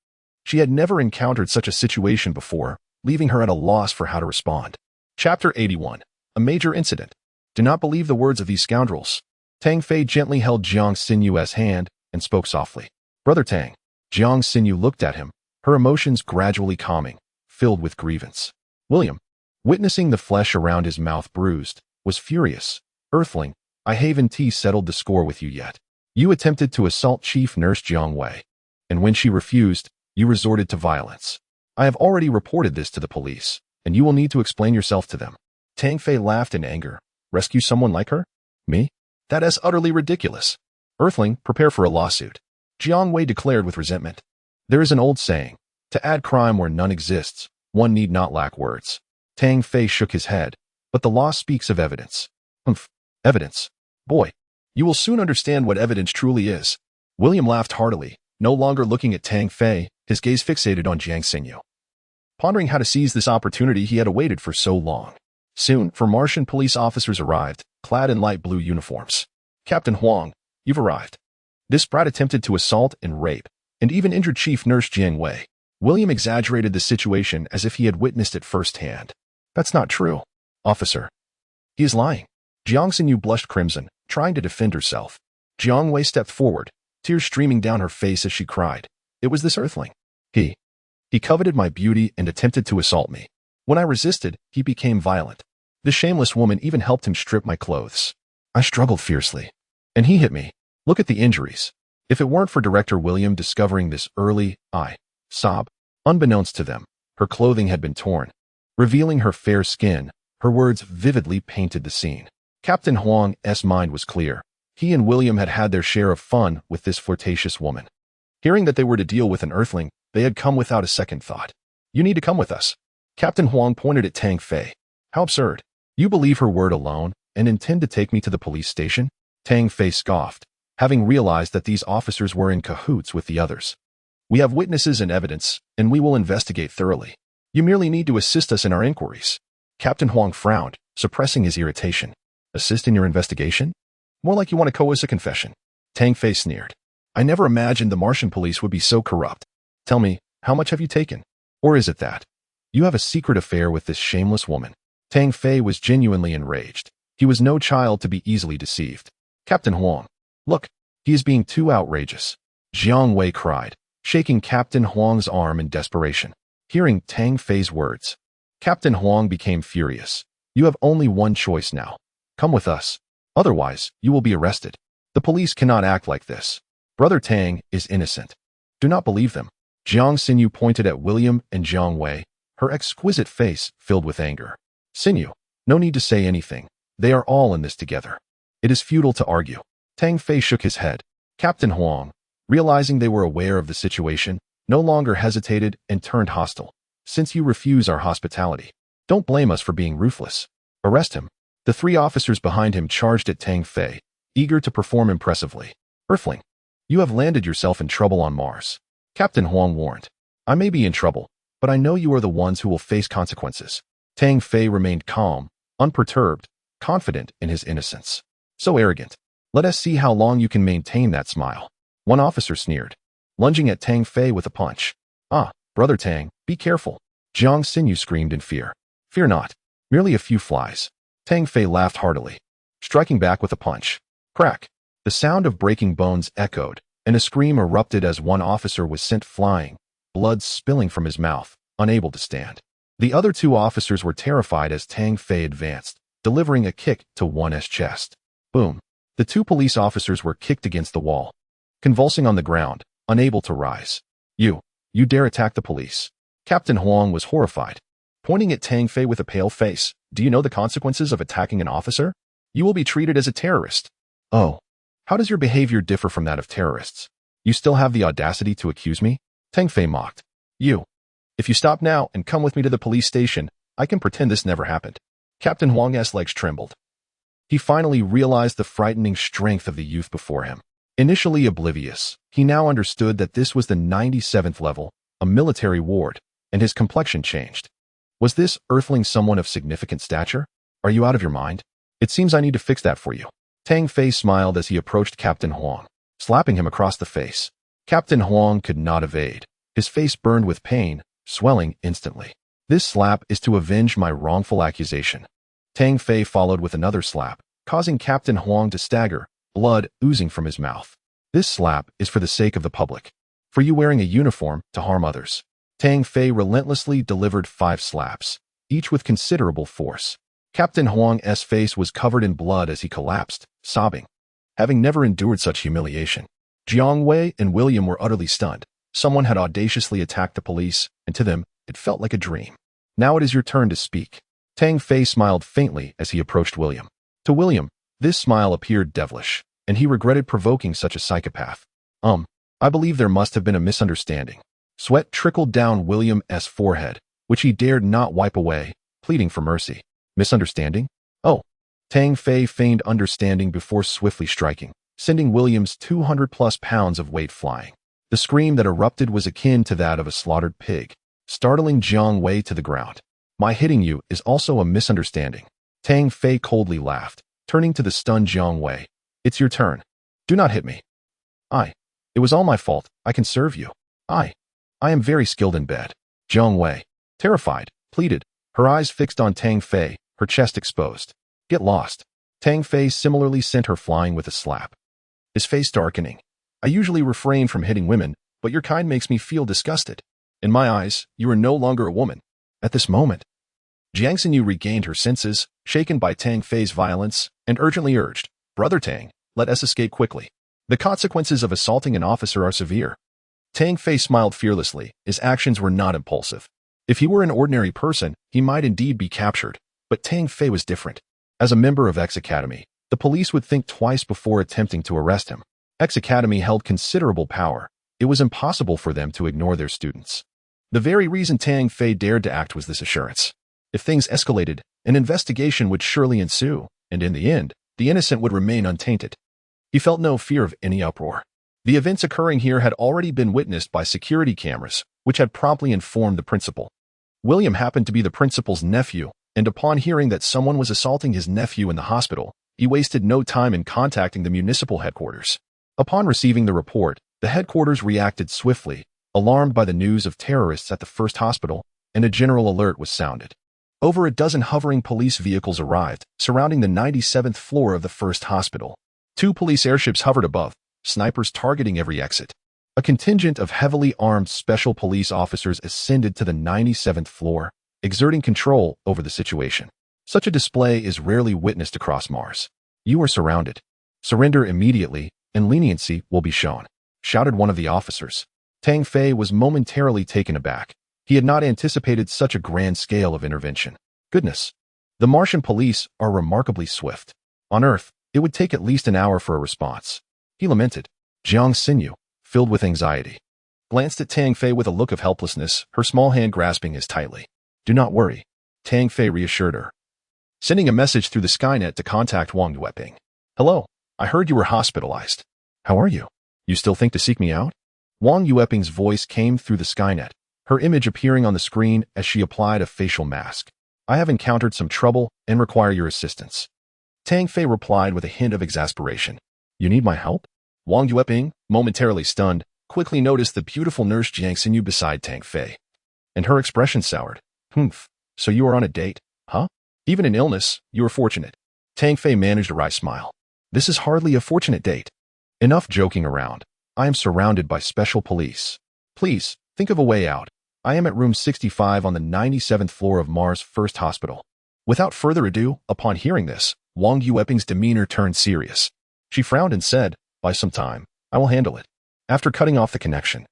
She had never encountered such a situation before, leaving her at a loss for how to respond. Chapter 81. A major incident. Do not believe the words of these scoundrels. Tang Fei gently held Jiang Xinyu's hand and spoke softly. Brother Tang. Jiang Xinyu looked at him, her emotions gradually calming, filled with grievance. William, witnessing the flesh around his mouth bruised, was furious. Earthling, I haven't settled the score with you yet. You attempted to assault Chief Nurse Jiang Wei, and when she refused, you resorted to violence. I have already reported this to the police, and you will need to explain yourself to them. Tang Fei laughed in anger. Rescue someone like her? Me? That is utterly ridiculous. Earthling, prepare for a lawsuit. Jiang Wei declared with resentment. There is an old saying, to add crime where none exists, one need not lack words. Tang Fei shook his head, but the law speaks of evidence. Evidence. Boy, you will soon understand what evidence truly is. William laughed heartily, no longer looking at Tang Fei, his gaze fixated on Jiang Xinyu. Pondering how to seize this opportunity he had awaited for so long. Soon, Martian police officers arrived, clad in light blue uniforms. Captain Huang, you've arrived. This brat attempted to assault and rape, and even injured Chief Nurse Jiang Wei. William exaggerated the situation as if he had witnessed it firsthand. That's not true, officer. He is lying. Jiang Xinyu blushed crimson, trying to defend herself. Jiang Wei stepped forward, tears streaming down her face as she cried. It was this earthling. He coveted my beauty and attempted to assault me. When I resisted, he became violent. This shameless woman even helped him strip my clothes. I struggled fiercely, and he hit me. Look at the injuries. If it weren't for Director William discovering this early, unbeknownst to them, her clothing had been torn, revealing her fair skin. Her words vividly painted the scene. Captain Huang's mind was clear. He and William had had their share of fun with this flirtatious woman. Hearing that they were to deal with an earthling, they had come without a second thought. You need to come with us. Captain Huang pointed at Tang Fei. How absurd. You believe her word alone and intend to take me to the police station? Tang Fei scoffed, having realized that these officers were in cahoots with the others. We have witnesses and evidence, and we will investigate thoroughly. You merely need to assist us in our inquiries. Captain Huang frowned, suppressing his irritation. Assist in your investigation? More like you want to coerce a confession. Tang Fei sneered. I never imagined the Martian police would be so corrupt. Tell me, how much have you taken? Or is it that you have a secret affair with this shameless woman? Tang Fei was genuinely enraged. He was no child to be easily deceived. Captain Huang, look, he is being too outrageous. Jiang Wei cried, shaking Captain Huang's arm in desperation. Hearing Tang Fei's words, Captain Huang became furious. You have only one choice now. Come with us. Otherwise, you will be arrested. The police cannot act like this. Brother Tang is innocent. Do not believe them. Jiang Xinyu pointed at William and Jiang Wei, her exquisite face filled with anger. Xinyu, no need to say anything. They are all in this together. It is futile to argue. Tang Fei shook his head. Captain Huang, realizing they were aware of the situation, no longer hesitated and turned hostile. Since you refuse our hospitality, don't blame us for being ruthless. Arrest him. The three officers behind him charged at Tang Fei, eager to perform impressively. Earthling, you have landed yourself in trouble on Mars. Captain Huang warned. I may be in trouble, but I know you are the ones who will face consequences. Tang Fei remained calm, unperturbed, confident in his innocence. So arrogant. Let us see how long you can maintain that smile. One officer sneered, lunging at Tang Fei with a punch. Brother Tang, be careful. Jiang Xinyu screamed in fear. Fear not. Merely a few flies. Tang Fei laughed heartily, striking back with a punch. Crack. The sound of breaking bones echoed, and a scream erupted as one officer was sent flying, blood spilling from his mouth, unable to stand. The other two officers were terrified as Tang Fei advanced, delivering a kick to one's chest. Boom. The two police officers were kicked against the wall. Convulsing on the ground, unable to rise. You dare attack the police? Captain Huang was horrified. Pointing at Tang Fei with a pale face, do you know the consequences of attacking an officer? You will be treated as a terrorist. Oh, how does your behavior differ from that of terrorists? You still have the audacity to accuse me? Tang Fei mocked. If you stop now and come with me to the police station, I can pretend this never happened. Captain Huang's legs trembled. He finally realized the frightening strength of the youth before him. Initially oblivious, he now understood that this was the 97th level, a military ward, and his complexion changed. Was this earthling someone of significant stature? Are you out of your mind? It seems I need to fix that for you. Tang Fei smiled as he approached Captain Huang, slapping him across the face. Captain Huang could not evade. His face burned with pain, swelling instantly. This slap is to avenge my wrongful accusation. Tang Fei followed with another slap, causing Captain Huang to stagger, blood oozing from his mouth. This slap is for the sake of the public. For you wearing a uniform to harm others. Tang Fei relentlessly delivered 5 slaps, each with considerable force. Captain Huang's face was covered in blood as he collapsed, sobbing. Having never endured such humiliation, Jiang Wei and William were utterly stunned. Someone had audaciously attacked the police, and to them, it felt like a dream. Now it is your turn to speak. Tang Fei smiled faintly as he approached William. To William, this smile appeared devilish, and he regretted provoking such a psychopath. I believe there must have been a misunderstanding. Sweat trickled down William's forehead, which he dared not wipe away, pleading for mercy. Misunderstanding? Oh. Tang Fei feigned understanding before swiftly striking, sending William's 200+ pounds of weight flying. The scream that erupted was akin to that of a slaughtered pig, startling Jiang Wei to the ground. My hitting you is also a misunderstanding. Tang Fei coldly laughed, turning to the stunned Jiang Wei. It's your turn. Do not hit me. It was all my fault. I can serve you. I am very skilled in bed. Jiang Wei, terrified, pleaded, her eyes fixed on Tang Fei, her chest exposed. Get lost. Tang Fei similarly sent her flying with a slap. His face darkening. I usually refrain from hitting women, but your kind makes me feel disgusted. In my eyes, you are no longer a woman. At this moment, Jiang Xinyu regained her senses, shaken by Tang Fei's violence, and urgently urged, Brother Tang, let us escape quickly. The consequences of assaulting an officer are severe. Tang Fei smiled fearlessly. His actions were not impulsive. If he were an ordinary person, he might indeed be captured, but Tang Fei was different. As a member of X Academy, the police would think twice before attempting to arrest him. X Academy held considerable power. It was impossible for them to ignore their students. The very reason Tang Fei dared to act was this assurance. If things escalated, an investigation would surely ensue, and in the end, the innocent would remain untainted. He felt no fear of any uproar. The events occurring here had already been witnessed by security cameras, which had promptly informed the principal. William happened to be the principal's nephew, and upon hearing that someone was assaulting his nephew in the hospital, he wasted no time in contacting the municipal headquarters. Upon receiving the report, the headquarters reacted swiftly, alarmed by the news of terrorists at the first hospital, and a general alert was sounded. Over a dozen hovering police vehicles arrived, surrounding the 97th floor of the first hospital. 2 police airships hovered above, snipers targeting every exit. A contingent of heavily armed special police officers ascended to the 97th floor, exerting control over the situation. Such a display is rarely witnessed across Mars. You are surrounded. Surrender immediately, and leniency will be shown, shouted one of the officers. Tang Fei was momentarily taken aback. He had not anticipated such a grand scale of intervention. Goodness. The Martian police are remarkably swift. On Earth, it would take at least an hour for a response. He lamented. Jiang Xinyu, filled with anxiety, glanced at Tang Fei with a look of helplessness, her small hand grasping his tightly. Do not worry. Tang Fei reassured her, sending a message through the Skynet to contact Wang Yueping. Hello, I heard you were hospitalized. How are you? You still think to seek me out? Wang Yueping's voice came through the Skynet, her image appearing on the screen as she applied a facial mask. I have encountered some trouble and require your assistance. Tang Fei replied with a hint of exasperation. You need my help? Wang Yueping, momentarily stunned, quickly noticed the beautiful nurse Jiang Xinyu beside Tang Fei. And her expression soured. So you are on a date, huh? Even in illness, you are fortunate. Tang Fei managed a wry smile. This is hardly a fortunate date. Enough joking around. I am surrounded by special police. Please, think of a way out. I am at room 65 on the 97th floor of Mars First Hospital. Without further ado, upon hearing this, Wang Yueping's demeanor turned serious. She frowned and said, by some time, I will handle it. After cutting off the connection,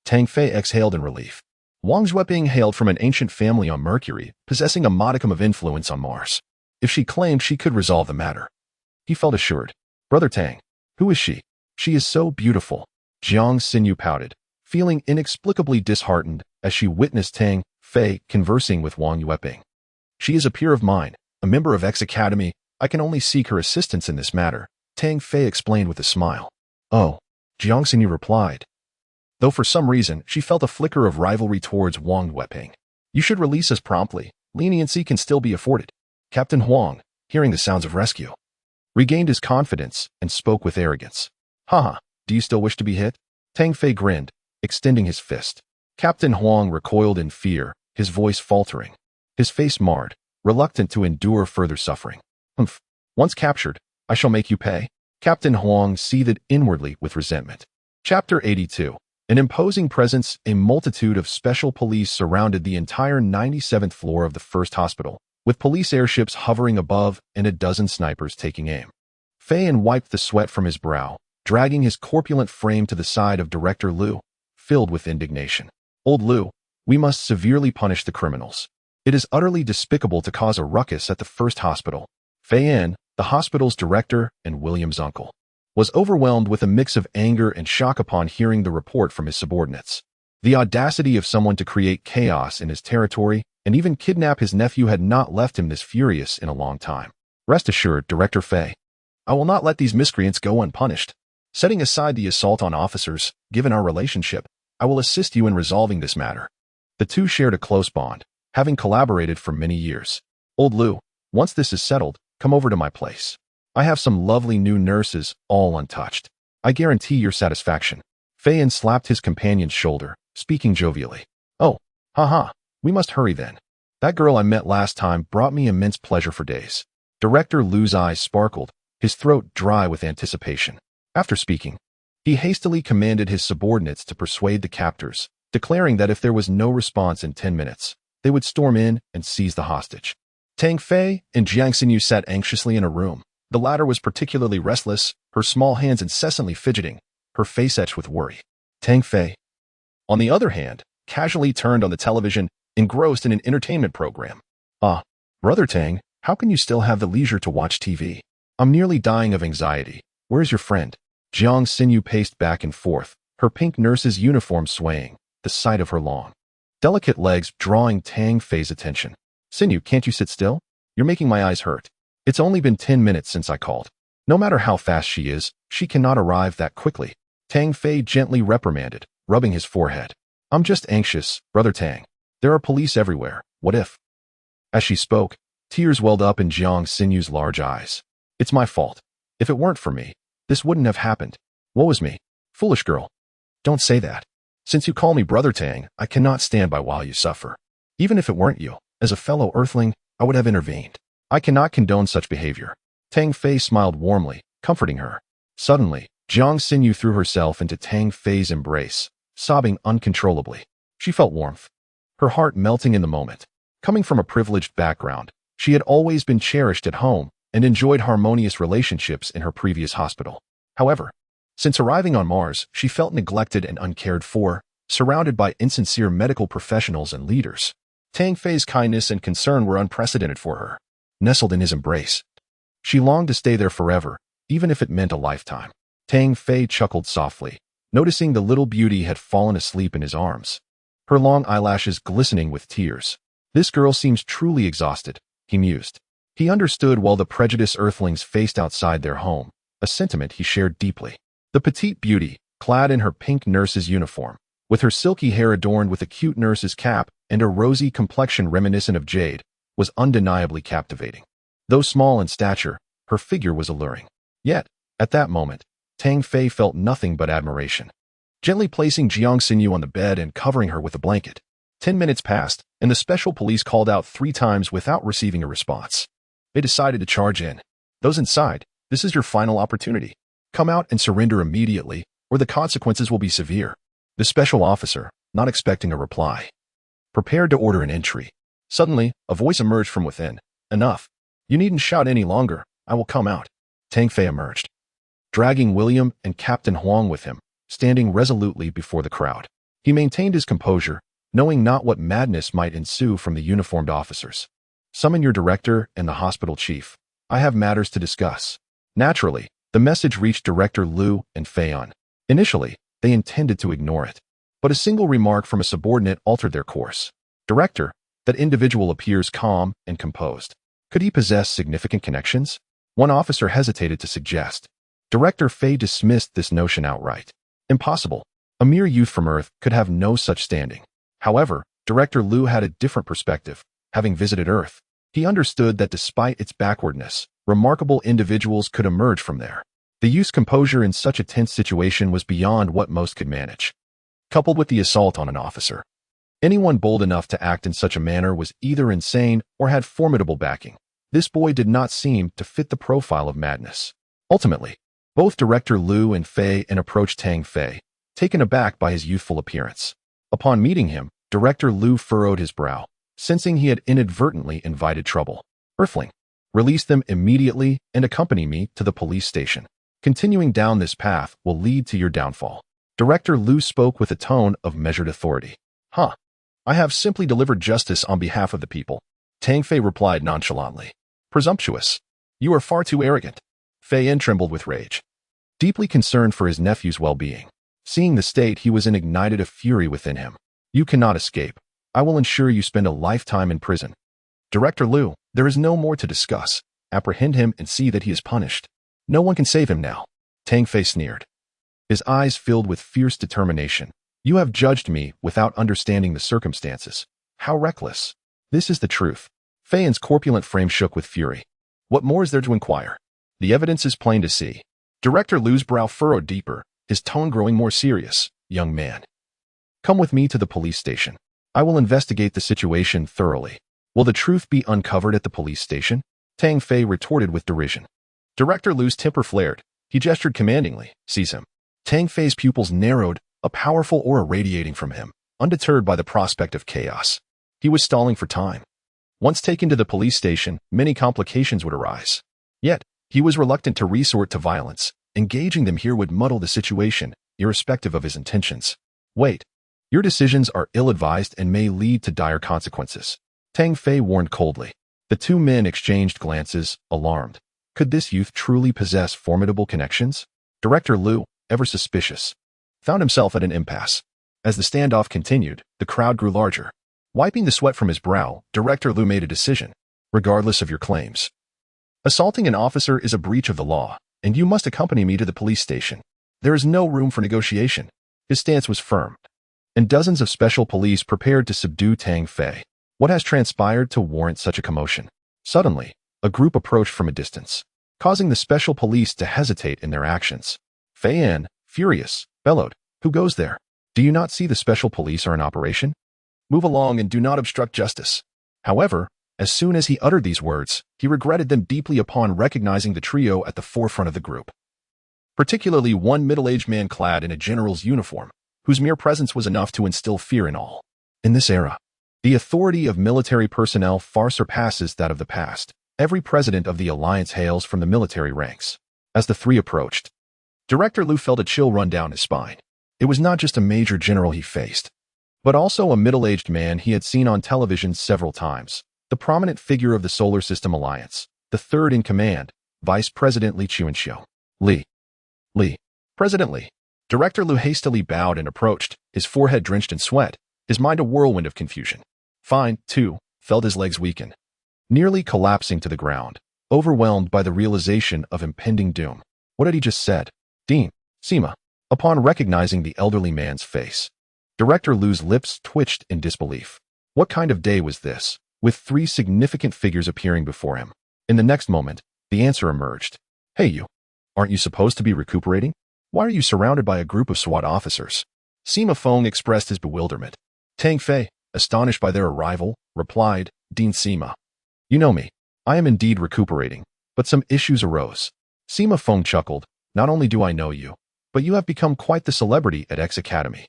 Tang Fei exhaled in relief. Wang Zhueping hailed from an ancient family on Mercury, possessing a modicum of influence on Mars. If she claimed she could resolve the matter, he felt assured. Brother Tang, who is she? She is so beautiful. Jiang Xinyu pouted, feeling inexplicably disheartened as she witnessed Tang Fei conversing with Wang Zhueping. She is a peer of mine, a member of X Academy. I can only seek her assistance in this matter, Tang Fei explained with a smile. Oh, Jiang Xinyu replied, though for some reason she felt a flicker of rivalry towards Wang Zhueping. You should release us promptly. Leniency can still be afforded. Captain Huang, hearing the sounds of rescue, regained his confidence and spoke with arrogance. Haha, do you still wish to be hit? Tang Fei grinned, extending his fist. Captain Huang recoiled in fear, his voice faltering, his face marred, reluctant to endure further suffering. Humph. Once captured, I shall make you pay. Captain Huang seethed inwardly with resentment. Chapter 82. An imposing presence, a multitude of special police surrounded the entire 97th floor of the first hospital, with police airships hovering above and a dozen snipers taking aim. Feiyan wiped the sweat from his brow, dragging his corpulent frame to the side of Director Liu, filled with indignation. Old Liu, we must severely punish the criminals. It is utterly despicable to cause a ruckus at the first hospital. Feiyan, the hospital's director and William's uncle, was overwhelmed with a mix of anger and shock upon hearing the report from his subordinates. The audacity of someone to create chaos in his territory and even kidnap his nephew had not left him this furious in a long time. Rest assured, Director Fei, I will not let these miscreants go unpunished. Setting aside the assault on officers, given our relationship, I will assist you in resolving this matter. The two shared a close bond, having collaborated for many years. Old Liu, once this is settled, come over to my place. I have some lovely new nurses, all untouched. I guarantee your satisfaction. Feiyan slapped his companion's shoulder, speaking jovially. Oh, haha, we must hurry then. That girl I met last time brought me immense pleasure for days. Director Liu's eyes sparkled, his throat dry with anticipation. After speaking, he hastily commanded his subordinates to persuade the captors, declaring that if there was no response in 10 minutes, they would storm in and seize the hostage. Tang Fei and Jiang Xinyu sat anxiously in a room. The latter was particularly restless, her small hands incessantly fidgeting, her face etched with worry. Tang Fei, on the other hand, casually turned on the television, engrossed in an entertainment program. Ah, Brother Tang, how can you still have the leisure to watch TV? I'm nearly dying of anxiety. Where's your friend? Jiang Xinyu paced back and forth, her pink nurse's uniform swaying, the sight of her long, delicate legs drawing Tang Fei's attention. Xinyu, can't you sit still? You're making my eyes hurt. It's only been 10 minutes since I called. No matter how fast she is, she cannot arrive that quickly. Tang Fei gently reprimanded, rubbing his forehead. I'm just anxious, Brother Tang. There are police everywhere. What if? As she spoke, tears welled up in Jiang Xinyu's large eyes. It's my fault. If it weren't for me, this wouldn't have happened. Woe is me. Foolish girl. Don't say that. Since you call me Brother Tang, I cannot stand by while you suffer. Even if it weren't you, as a fellow Earthling, I would have intervened. I cannot condone such behavior. Tang Fei smiled warmly, comforting her. Suddenly, Jiang Xinyu threw herself into Tang Fei's embrace, sobbing uncontrollably. She felt warmth, her heart melting in the moment. Coming from a privileged background, she had always been cherished at home and enjoyed harmonious relationships in her previous hospital. However, since arriving on Mars, she felt neglected and uncared for, surrounded by insincere medical professionals and leaders. Tang Fei's kindness and concern were unprecedented for her. Nestled in his embrace, she longed to stay there forever, even if it meant a lifetime. Tang Fei chuckled softly, noticing the little beauty had fallen asleep in his arms, her long eyelashes glistening with tears. This girl seems truly exhausted, he mused. He understood while the prejudiced Earthlings faced outside their home, a sentiment he shared deeply. The petite beauty, clad in her pink nurse's uniform, with her silky hair adorned with a cute nurse's cap and a rosy complexion reminiscent of jade, was undeniably captivating. Though small in stature, her figure was alluring. Yet, at that moment, Tang Fei felt nothing but admiration. Gently placing Jiang Xinyu on the bed and covering her with a blanket, 10 minutes passed, and the special police called out 3 times without receiving a response. They decided to charge in. Those inside, this is your final opportunity. Come out and surrender immediately, or the consequences will be severe. The special officer, not expecting a reply, prepared to order an entry. Suddenly, a voice emerged from within. Enough. You needn't shout any longer. I will come out. Tang Fei emerged, dragging William and Captain Huang with him, standing resolutely before the crowd. He maintained his composure, knowing not what madness might ensue from the uniformed officers. "Summon your director and the hospital chief. I have matters to discuss." Naturally, the message reached Director Liu and Fei. Initially, they intended to ignore it, but a single remark from a subordinate altered their course. "Director, that individual appears calm and composed. Could he possess significant connections?" One officer hesitated to suggest. Director Fei dismissed this notion outright. "Impossible. A mere youth from Earth could have no such standing." However, Director Liu had a different perspective. Having visited Earth, he understood that despite its backwardness, remarkable individuals could emerge from there. The youth's composure in such a tense situation was beyond what most could manage. Coupled with the assault on an officer, anyone bold enough to act in such a manner was either insane or had formidable backing. This boy did not seem to fit the profile of madness. Ultimately, both Director Liu and Fei approached Tang Fei, taken aback by his youthful appearance. Upon meeting him, Director Liu furrowed his brow, sensing he had inadvertently invited trouble. "Earthling, release them immediately and accompany me to the police station. Continuing down this path will lead to your downfall." Director Liu spoke with a tone of measured authority. I have simply delivered justice on behalf of the people," Tang Fei replied nonchalantly. "Presumptuous. You are far too arrogant." Fei trembled with rage, deeply concerned for his nephew's well-being. Seeing the state he was in ignited a fury within him. "You cannot escape. I will ensure you spend a lifetime in prison." "Director Liu, there is no more to discuss. Apprehend him and see that he is punished. No one can save him now," Tang Fei sneered, his eyes filled with fierce determination. "You have judged me without understanding the circumstances. How reckless." "This is the truth." Fei's corpulent frame shook with fury. "What more is there to inquire? The evidence is plain to see." Director Liu's brow furrowed deeper, his tone growing more serious. "Young man, come with me to the police station. I will investigate the situation thoroughly." "Will the truth be uncovered at the police station?" Tang Fei retorted with derision. Director Liu's temper flared. He gestured commandingly. "Seize him." Tang Fei's pupils narrowed, a powerful aura radiating from him, undeterred by the prospect of chaos. He was stalling for time. Once taken to the police station, many complications would arise. Yet, he was reluctant to resort to violence. Engaging them here would muddle the situation, irrespective of his intentions. "Wait. Your decisions are ill-advised and may lead to dire consequences," Tang Fei warned coldly. The two men exchanged glances, alarmed. Could this youth truly possess formidable connections? Director Liu, ever suspicious, found himself at an impasse. As the standoff continued, the crowd grew larger. Wiping the sweat from his brow, Director Liu made a decision. "Regardless of your claims, assaulting an officer is a breach of the law, and you must accompany me to the police station. There is no room for negotiation." His stance was firm, and dozens of special police prepared to subdue Tang Fei. What has transpired to warrant such a commotion? Suddenly, a group approached from a distance, causing the special police to hesitate in their actions. Fei, furious, bellowed, "Who goes there? Do you not see the special police are in operation? Move along and do not obstruct justice." However, as soon as he uttered these words, he regretted them deeply upon recognizing the trio at the forefront of the group. Particularly one middle-aged man clad in a general's uniform, whose mere presence was enough to instill fear in all. In this era, the authority of military personnel far surpasses that of the past. Every president of the alliance hails from the military ranks. As the three approached, Director Liu felt a chill run down his spine. It was not just a major general he faced, but also a middle-aged man he had seen on television several times. The prominent figure of the Solar System Alliance, the third in command, Vice President Li Chuanxiu. Li. President Li. Director Liu hastily bowed and approached, his forehead drenched in sweat, his mind a whirlwind of confusion. Fine, too, felt his legs weaken, nearly collapsing to the ground, overwhelmed by the realization of impending doom. What had he just said? "Dean, Sima." Upon recognizing the elderly man's face, Director Liu's lips twitched in disbelief. What kind of day was this, with three significant figures appearing before him? In the next moment, the answer emerged. "Hey you, aren't you supposed to be recuperating? Why are you surrounded by a group of SWAT officers?" Sima Feng expressed his bewilderment. Tang Fei, astonished by their arrival, replied, "Dean Sima, you know me. I am indeed recuperating, but some issues arose." Sima Feng chuckled. "Not only do I know you, but you have become quite the celebrity at X Academy."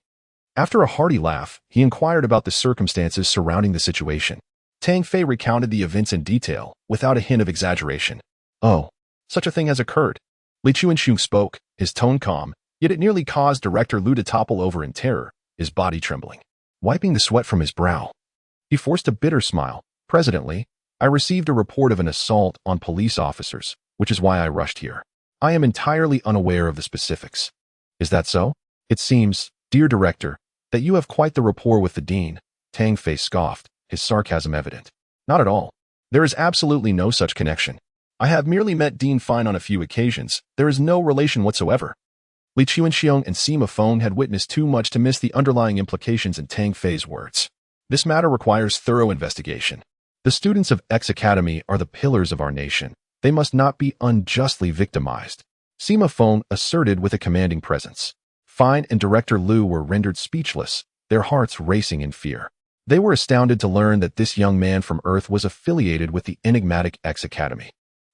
After a hearty laugh, he inquired about the circumstances surrounding the situation. Tang Fei recounted the events in detail, without a hint of exaggeration. "Oh, such a thing has occurred." Li Chuanxiu spoke, his tone calm, Yet it nearly caused Director Lu to topple over in terror, his body trembling. Wiping the sweat from his brow, he forced a bitter smile. Presently, I received a report of an assault on police officers, which is why I rushed here. I am entirely unaware of the specifics. Is that so? It seems, dear Director, that you have quite the rapport with the Dean, Tang Fei scoffed, his sarcasm evident. Not at all. There is absolutely no such connection. I have merely met Dean Fine on a few occasions. There is no relation whatsoever. Li Chuanxiong and Sima Feng had witnessed too much to miss the underlying implications in Tang Fei's words. This matter requires thorough investigation. The students of X Academy are the pillars of our nation. They must not be unjustly victimized. Sima Feng asserted with a commanding presence. Fine and Director Lu were rendered speechless, their hearts racing in fear. They were astounded to learn that this young man from Earth was affiliated with the enigmatic X Academy.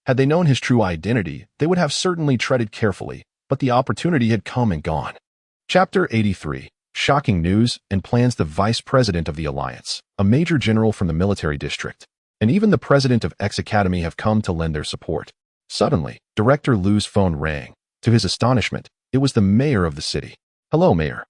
Had they known his true identity, they would have certainly treaded carefully, but the opportunity had come and gone. Chapter 83. Shocking news and plans. The Vice President of the Alliance, a Major General from the military district, and even the President of X Academy have come to lend their support. Suddenly, Director Lu's phone rang. To his astonishment, it was the mayor of the city. Hello, Mayor.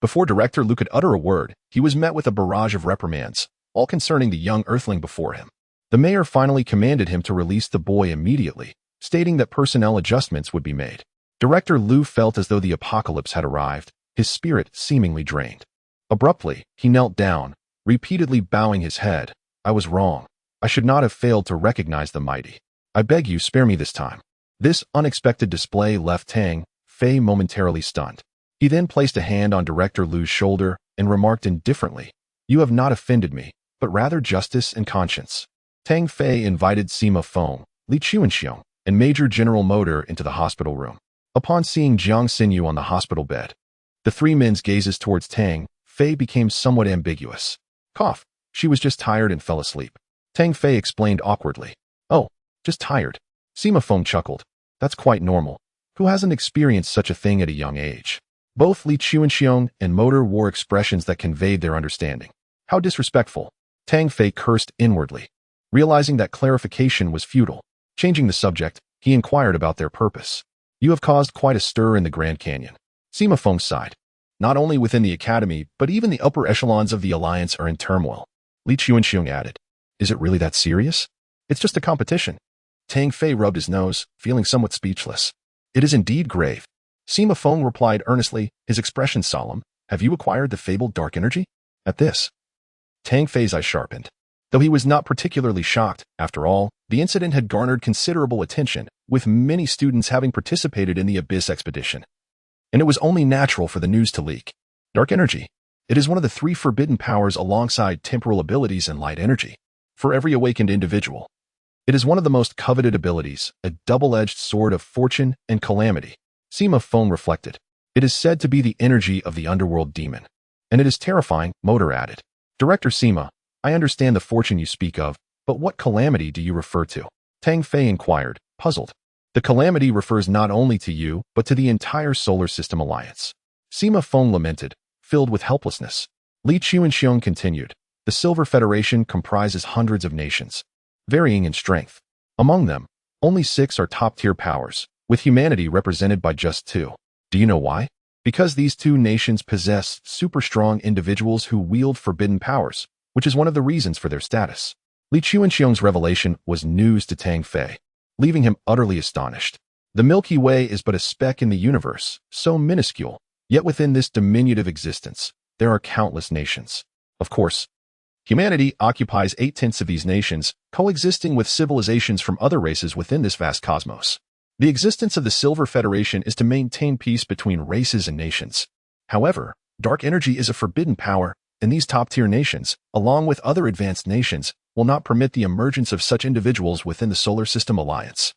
Before Director Lu could utter a word, he was met with a barrage of reprimands, all concerning the young earthling before him. The mayor finally commanded him to release the boy immediately, stating that personnel adjustments would be made. Director Lu felt as though the apocalypse had arrived, his spirit seemingly drained. Abruptly, he knelt down, repeatedly bowing his head. I was wrong. I should not have failed to recognize the mighty. I beg you, spare me this time. This unexpected display left Tang Fei momentarily stunned. He then placed a hand on Director Lu's shoulder and remarked indifferently, "You have not offended me, but rather justice and conscience." Tang Fei invited Sima Feng, Li Chuanxiong, and Major General Motor into the hospital room. Upon seeing Jiang Xinyu on the hospital bed, the three men's gazes towards Tang Fei became somewhat ambiguous. Cough. She was just tired and fell asleep. Tang Fei explained awkwardly. Oh, just tired. Sima Feng chuckled. That's quite normal. Who hasn't experienced such a thing at a young age? Both Li Chuanxiong and Motor wore expressions that conveyed their understanding. How disrespectful. Tang Fei cursed inwardly. Realizing that clarification was futile, changing the subject, he inquired about their purpose. You have caused quite a stir in the Grand Canyon. Sima Feng sighed. Not only within the academy, but even the upper echelons of the alliance are in turmoil. Li Chuanxiong added. Is it really that serious? It's just a competition. Tang Fei rubbed his nose, feeling somewhat speechless. It is indeed grave. Sima Feng replied earnestly, his expression solemn. Have you acquired the fabled dark energy? At this, Tang Fei's eyes sharpened. Though he was not particularly shocked, after all, the incident had garnered considerable attention, with many students having participated in the Abyss expedition. And it was only natural for the news to leak. Dark energy. It is one of the three forbidden powers alongside temporal abilities and light energy. For every awakened individual, it is one of the most coveted abilities, a double-edged sword of fortune and calamity. Sima Feng reflected. It is said to be the energy of the underworld demon. And it is terrifying, Motor added. Director Sima, I understand the fortune you speak of, but what calamity do you refer to? Tang Fei inquired, puzzled. The calamity refers not only to you, but to the entire solar system alliance. Sima Feng lamented, filled with helplessness. Li Chuanxiong continued. The Silver Federation comprises hundreds of nations, varying in strength. Among them, only 6 are top-tier powers, with humanity represented by just 2. Do you know why? Because these 2 nations possess super-strong individuals who wield forbidden powers, which is one of the reasons for their status. Li Chuanxiong's revelation was news to Tang Fei, leaving him utterly astonished. The Milky Way is but a speck in the universe, so minuscule, yet within this diminutive existence, there are countless nations. Of course, humanity occupies 8/10 of these nations, coexisting with civilizations from other races within this vast cosmos. The existence of the Silver Federation is to maintain peace between races and nations. However, dark energy is a forbidden power, and these top-tier nations, along with other advanced nations, will not permit the emergence of such individuals within the Solar System Alliance.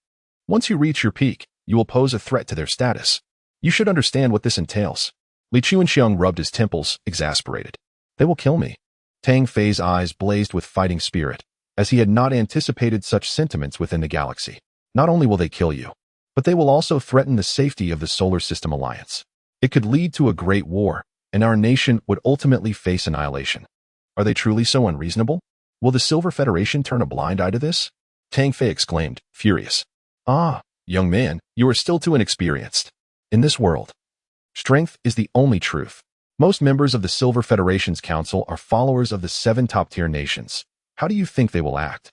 Once you reach your peak, you will pose a threat to their status. You should understand what this entails. Li Chuanxiong rubbed his temples, exasperated. They will kill me. Tang Fei's eyes blazed with fighting spirit, as he had not anticipated such sentiments within the galaxy. Not only will they kill you, but they will also threaten the safety of the Solar System Alliance. It could lead to a great war, and our nation would ultimately face annihilation. Are they truly so unreasonable? Will the Silver Federation turn a blind eye to this? Tang Fei exclaimed, furious. Ah, young man, you are still too inexperienced. In this world, Strength is the only truth. Most members of the Silver Federation's council are followers of the 7 top-tier nations. How do you think they will act?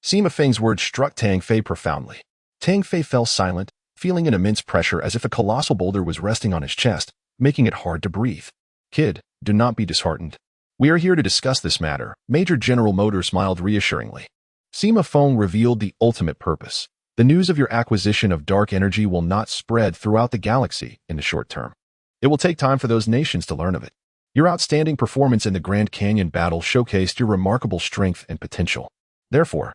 Sima Feng's words struck Tang Fei profoundly. Tang Fei fell silent, feeling an immense pressure as if a colossal boulder was resting on his chest, making it hard to breathe. Kid, do not be disheartened. We are here to discuss this matter. Major General Motor smiled reassuringly. Sima Feng revealed the ultimate purpose. The news of your acquisition of dark energy will not spread throughout the galaxy in the short term. It will take time for those nations to learn of it. Your outstanding performance in the Grand Canyon battle showcased your remarkable strength and potential. Therefore,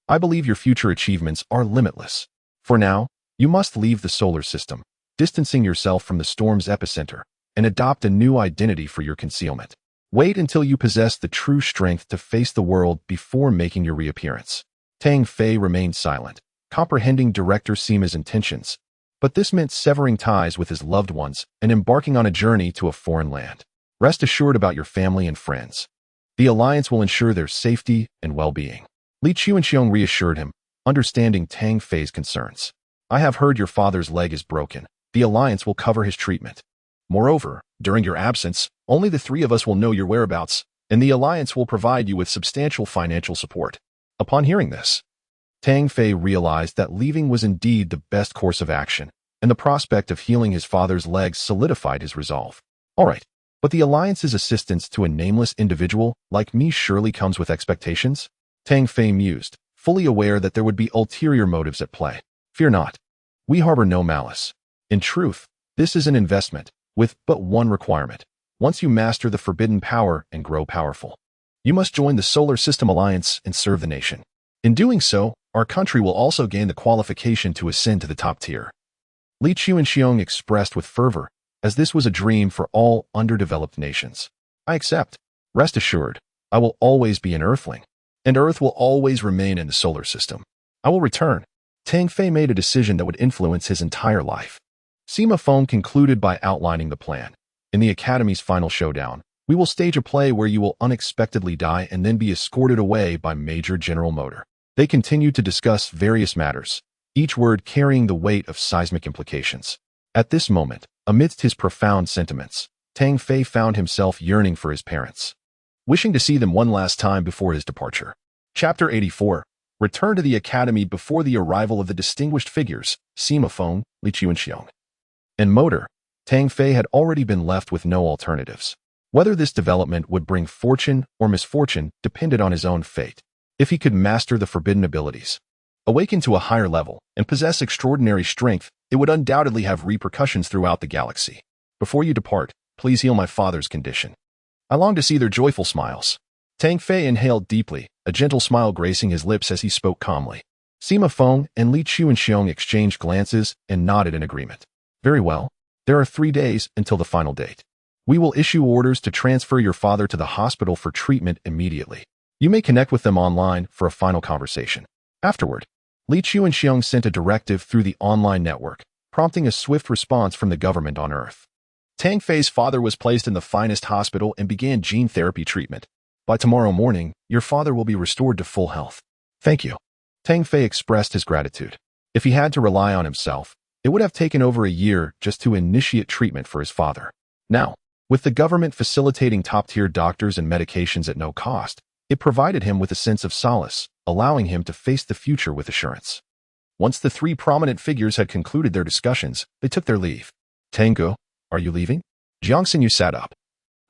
I believe your future achievements are limitless. For now, you must leave the solar system, distancing yourself from the storm's epicenter, and adopt a new identity for your concealment. Wait until you possess the true strength to face the world before making your reappearance. Tang Fei remained silent, comprehending Director Sima's intentions, but this meant severing ties with his loved ones and embarking on a journey to a foreign land. Rest assured about your family and friends. The alliance will ensure their safety and well-being. Li Chuanxiong reassured him, understanding Tang Fei's concerns. I have heard your father's leg is broken. The alliance will cover his treatment. Moreover, during your absence, only the 3 of us will know your whereabouts, and the alliance will provide you with substantial financial support. Upon hearing this, Tang Fei realized that leaving was indeed the best course of action, and the prospect of healing his father's legs solidified his resolve. All right, but the alliance's assistance to a nameless individual like me surely comes with expectations? Tang Fei mused, fully aware that there would be ulterior motives at play. Fear not. We harbor no malice. In truth, this is an investment, with but one requirement. Once you master the forbidden power and grow powerful, you must join the Solar System Alliance and serve the nation. In doing so, our country will also gain the qualification to ascend to the top tier. Li Chuanxiong expressed with fervor, as this was a dream for all underdeveloped nations. I accept. Rest assured, I will always be an Earthling, and Earth will always remain in the solar system. I will return. Tang Fei made a decision that would influence his entire life. Sima Feng concluded by outlining the plan. In the Academy's final showdown, we will stage a play where you will unexpectedly die and then be escorted away by Major General Motor. They continued to discuss various matters, each word carrying the weight of seismic implications. At this moment, amidst his profound sentiments, Tang Fei found himself yearning for his parents, wishing to see them one last time before his departure. Chapter 84. Return to the Academy before the arrival of the distinguished figures, Sima Feng, Li Chuanxiong, and Motor. Tang Fei had already been left with no alternatives. Whether this development would bring fortune or misfortune depended on his own fate. If he could master the forbidden abilities, awaken to a higher level, and possess extraordinary strength, it would undoubtedly have repercussions throughout the galaxy. Before you depart, please heal my father's condition. I long to see their joyful smiles. Tang Fei inhaled deeply, a gentle smile gracing his lips as he spoke calmly. Sima Feng and Li Chuanxiong exchanged glances and nodded in agreement. Very well. There are 3 days until the final date. We will issue orders to transfer your father to the hospital for treatment immediately. You may connect with them online for a final conversation. Afterward, Li Chuanxiong sent a directive through the online network, prompting a swift response from the government on Earth. Tang Fei's father was placed in the finest hospital and began gene therapy treatment. By tomorrow morning, your father will be restored to full health. Thank you. Tang Fei expressed his gratitude. If he had to rely on himself, it would have taken over a year just to initiate treatment for his father. Now, with the government facilitating top-tier doctors and medications at no cost, it provided him with a sense of solace, allowing him to face the future with assurance. Once the 3 prominent figures had concluded their discussions, they took their leave. Tango, are you leaving? Jiang Xinyu sat up.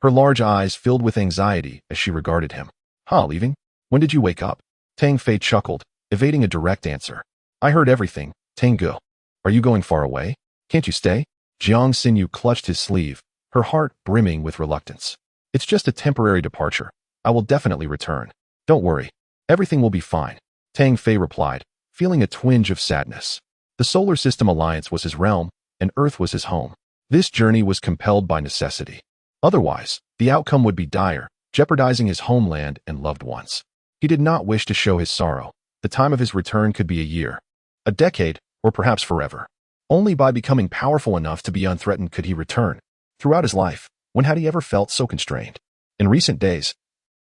Her large eyes filled with anxiety as she regarded him. Leaving? When did you wake up? Tang Fei chuckled, evading a direct answer. I heard everything, Tango. Are you going far away? Can't you stay? Jiang Xinyu clutched his sleeve, her heart brimming with reluctance. It's just a temporary departure. I will definitely return. Don't worry. Everything will be fine. Tang Fei replied, feeling a twinge of sadness. The Solar System Alliance was his realm, and Earth was his home. This journey was compelled by necessity. Otherwise, the outcome would be dire, jeopardizing his homeland and loved ones. He did not wish to show his sorrow. The time of his return could be a year, a decade, or perhaps forever. Only by becoming powerful enough to be unthreatened could he return. Throughout his life, when had he ever felt so constrained? In recent days,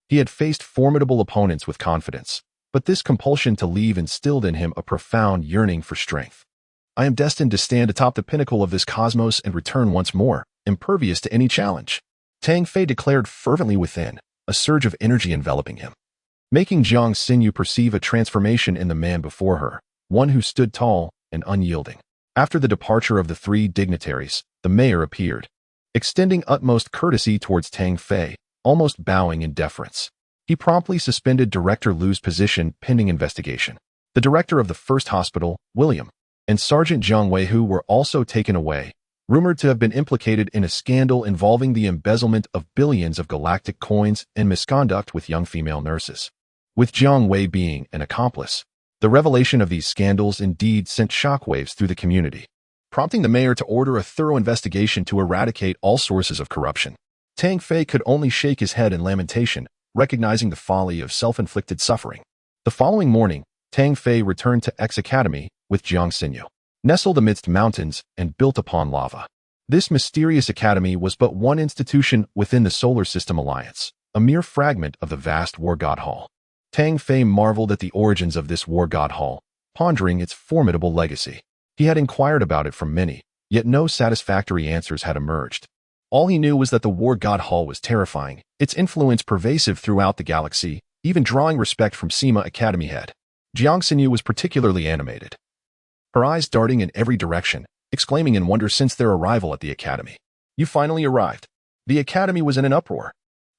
he had faced formidable opponents with confidence, but this compulsion to leave instilled in him a profound yearning for strength. I am destined to stand atop the pinnacle of this cosmos and return once more, impervious to any challenge. Tang Fei declared fervently within, a surge of energy enveloping him, making Jiang Xinyu perceive a transformation in the man before her, one who stood tall and unyielding. After the departure of the three dignitaries, the mayor appeared, extending utmost courtesy towards Tang Fei, almost bowing in deference. He promptly suspended Director Lu's position pending investigation. The director of the first hospital, William, and Sergeant Jiang Weihu were also taken away, rumored to have been implicated in a scandal involving the embezzlement of billions of galactic coins and misconduct with young female nurses. With Jiang Wei being an accomplice, the revelation of these scandals indeed sent shockwaves through the community, prompting the mayor to order a thorough investigation to eradicate all sources of corruption. Tang Fei could only shake his head in lamentation, recognizing the folly of self-inflicted suffering. The following morning, Tang Fei returned to X Academy with Jiang Xinyu. Nestled amidst mountains and built upon lava, this mysterious academy was but one institution within the Solar System Alliance, a mere fragment of the vast War God Hall. Tang Fei marveled at the origins of this War God Hall, pondering its formidable legacy. He had inquired about it from many, yet no satisfactory answers had emerged. All he knew was that the War God Hall was terrifying, its influence pervasive throughout the galaxy, even drawing respect from Sima Academy head. Jiang Xinyu was particularly animated, her eyes darting in every direction, exclaiming in wonder since their arrival at the academy. You finally arrived. The academy was in an uproar.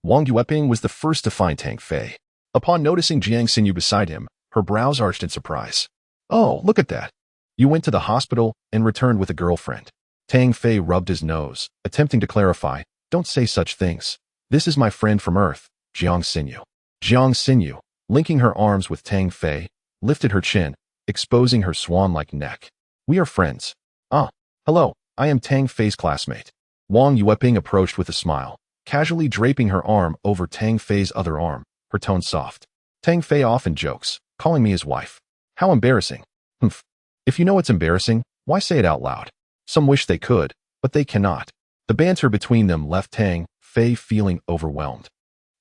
Wang Yueping was the first to find Tang Fei. Upon noticing Jiang Xinyu beside him, her brows arched in surprise. Oh, look at that. You went to the hospital and returned with a girlfriend. Tang Fei rubbed his nose, attempting to clarify. Don't say such things. This is my friend from Earth, Jiang Xinyu. Jiang Xinyu, linking her arms with Tang Fei, lifted her chin, exposing her swan-like neck. We are friends. Ah, hello, I am Tang Fei's classmate. Wang Yueping approached with a smile, casually draping her arm over Tang Fei's other arm, her tone soft. Tang Fei often jokes, calling me his wife. How embarrassing. Humph. If you know it's embarrassing, why say it out loud? Some wish they could, but they cannot. The banter between them left Tang Fei feeling overwhelmed,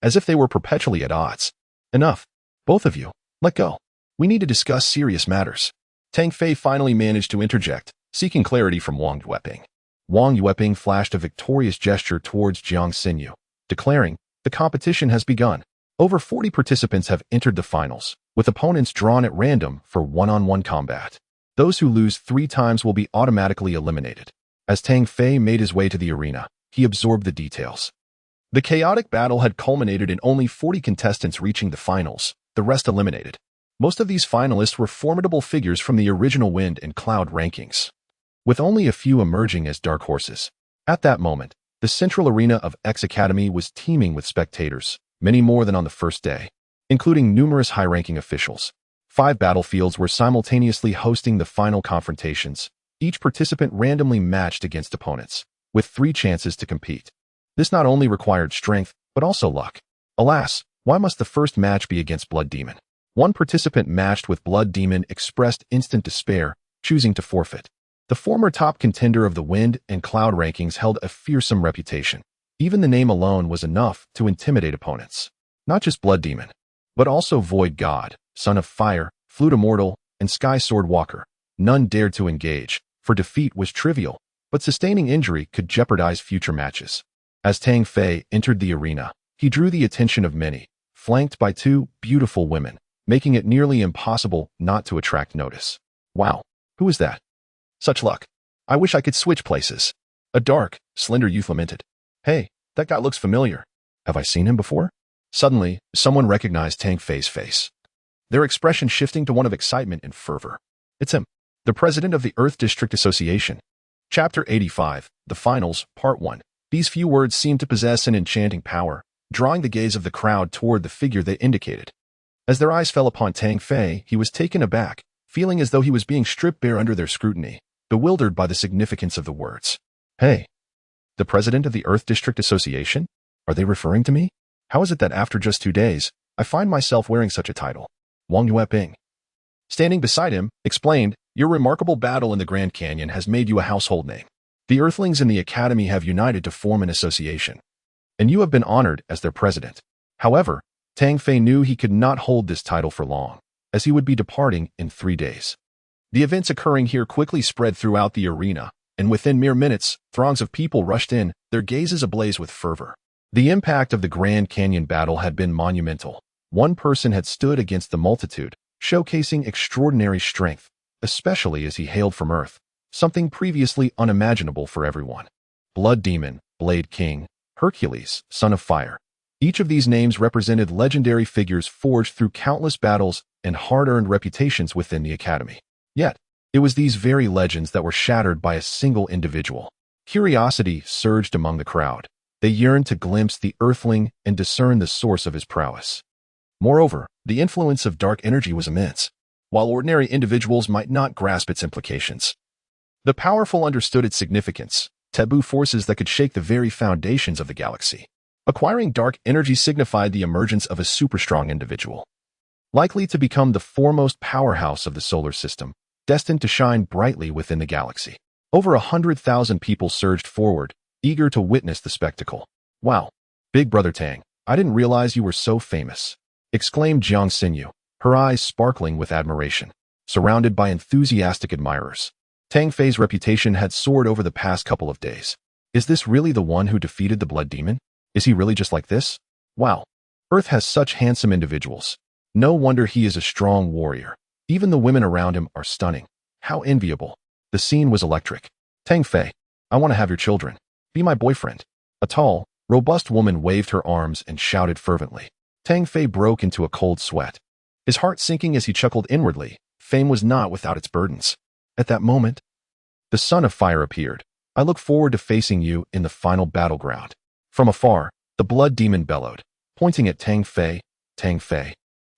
as if they were perpetually at odds. Enough. Both of you, let go. We need to discuss serious matters. Tang Fei finally managed to interject, seeking clarity from Wang Yueping. Wang Yueping flashed a victorious gesture towards Jiang Xinyu, declaring, the competition has begun. Over 40 participants have entered the finals, with opponents drawn at random for one-on-one combat. Those who lose 3 times will be automatically eliminated. As Tang Fei made his way to the arena, he absorbed the details. The chaotic battle had culminated in only 40 contestants reaching the finals, the rest eliminated. Most of these finalists were formidable figures from the original Wind and Cloud rankings, with only a few emerging as dark horses. At that moment, the central arena of X Academy was teeming with spectators, many more than on the first day, including numerous high-ranking officials. 5 battlefields were simultaneously hosting the final confrontations, each participant randomly matched against opponents, with 3 chances to compete. This not only required strength, but also luck. Alas, why must the first match be against Blood Demon? One participant matched with Blood Demon expressed instant despair, choosing to forfeit. The former top contender of the Wind and Cloud rankings held a fearsome reputation. Even the name alone was enough to intimidate opponents. Not just Blood Demon, but also Void God, Son of Fire, Flute Immortal, and Sky Sword Walker. None dared to engage, for defeat was trivial, but sustaining injury could jeopardize future matches. As Tang Fei entered the arena, he drew the attention of many, flanked by 2 beautiful women, making it nearly impossible not to attract notice. Wow, who is that? Such luck. I wish I could switch places. A dark, slender youth lamented. Hey, that guy looks familiar. Have I seen him before? Suddenly, someone recognized Tang Fei's face, their expression shifting to one of excitement and fervor. It's him, the president of the Earth District Association. Chapter 85, The Finals, Part 1. These few words seemed to possess an enchanting power, drawing the gaze of the crowd toward the figure they indicated. As their eyes fell upon Tang Fei, he was taken aback, feeling as though he was being stripped bare under their scrutiny, bewildered by the significance of the words. Hey, the president of the Earth District Association? Are they referring to me? How is it that after just 2 days, I find myself wearing such a title? Wang Yueping, standing beside him, explained, your remarkable battle in the Grand Canyon has made you a household name. The Earthlings in the Academy have united to form an association, and you have been honored as their president. However, Tang Fei knew he could not hold this title for long, as he would be departing in 3 days. The events occurring here quickly spread throughout the arena, and within mere minutes, throngs of people rushed in, their gazes ablaze with fervor. The impact of the Grand Canyon battle had been monumental. One person had stood against the multitude, showcasing extraordinary strength, especially as he hailed from Earth, something previously unimaginable for everyone. Blood Demon, Blade King, Hercules, Son of Fire. Each of these names represented legendary figures forged through countless battles and hard-earned reputations within the Academy. Yet, it was these very legends that were shattered by a single individual. Curiosity surged among the crowd. They yearned to glimpse the Earthling and discern the source of his prowess. Moreover, the influence of dark energy was immense, while ordinary individuals might not grasp its implications. The powerful understood its significance, taboo forces that could shake the very foundations of the galaxy. Acquiring dark energy signified the emergence of a super-strong individual, likely to become the foremost powerhouse of the solar system, destined to shine brightly within the galaxy. Over 100,000 people surged forward, eager to witness the spectacle. "Wow, Big Brother Tang, I didn't realize you were so famous," exclaimed Jiang Xinyu, her eyes sparkling with admiration, surrounded by enthusiastic admirers. Tang Fei's reputation had soared over the past couple of days. Is this really the one who defeated the Blood Demon? Is he really just like this? Wow, Earth has such handsome individuals. No wonder he is a strong warrior. Even the women around him are stunning. How enviable. The scene was electric. Tang Fei, I want to have your children. Be my boyfriend. A tall, robust woman waved her arms and shouted fervently. Tang Fei broke into a cold sweat, his heart sinking as he chuckled inwardly. Fame was not without its burdens. At that moment, the Son of Fire appeared. I look forward to facing you in the final battleground. From afar, the Blood Demon bellowed, pointing at Tang Fei. Tang Fei,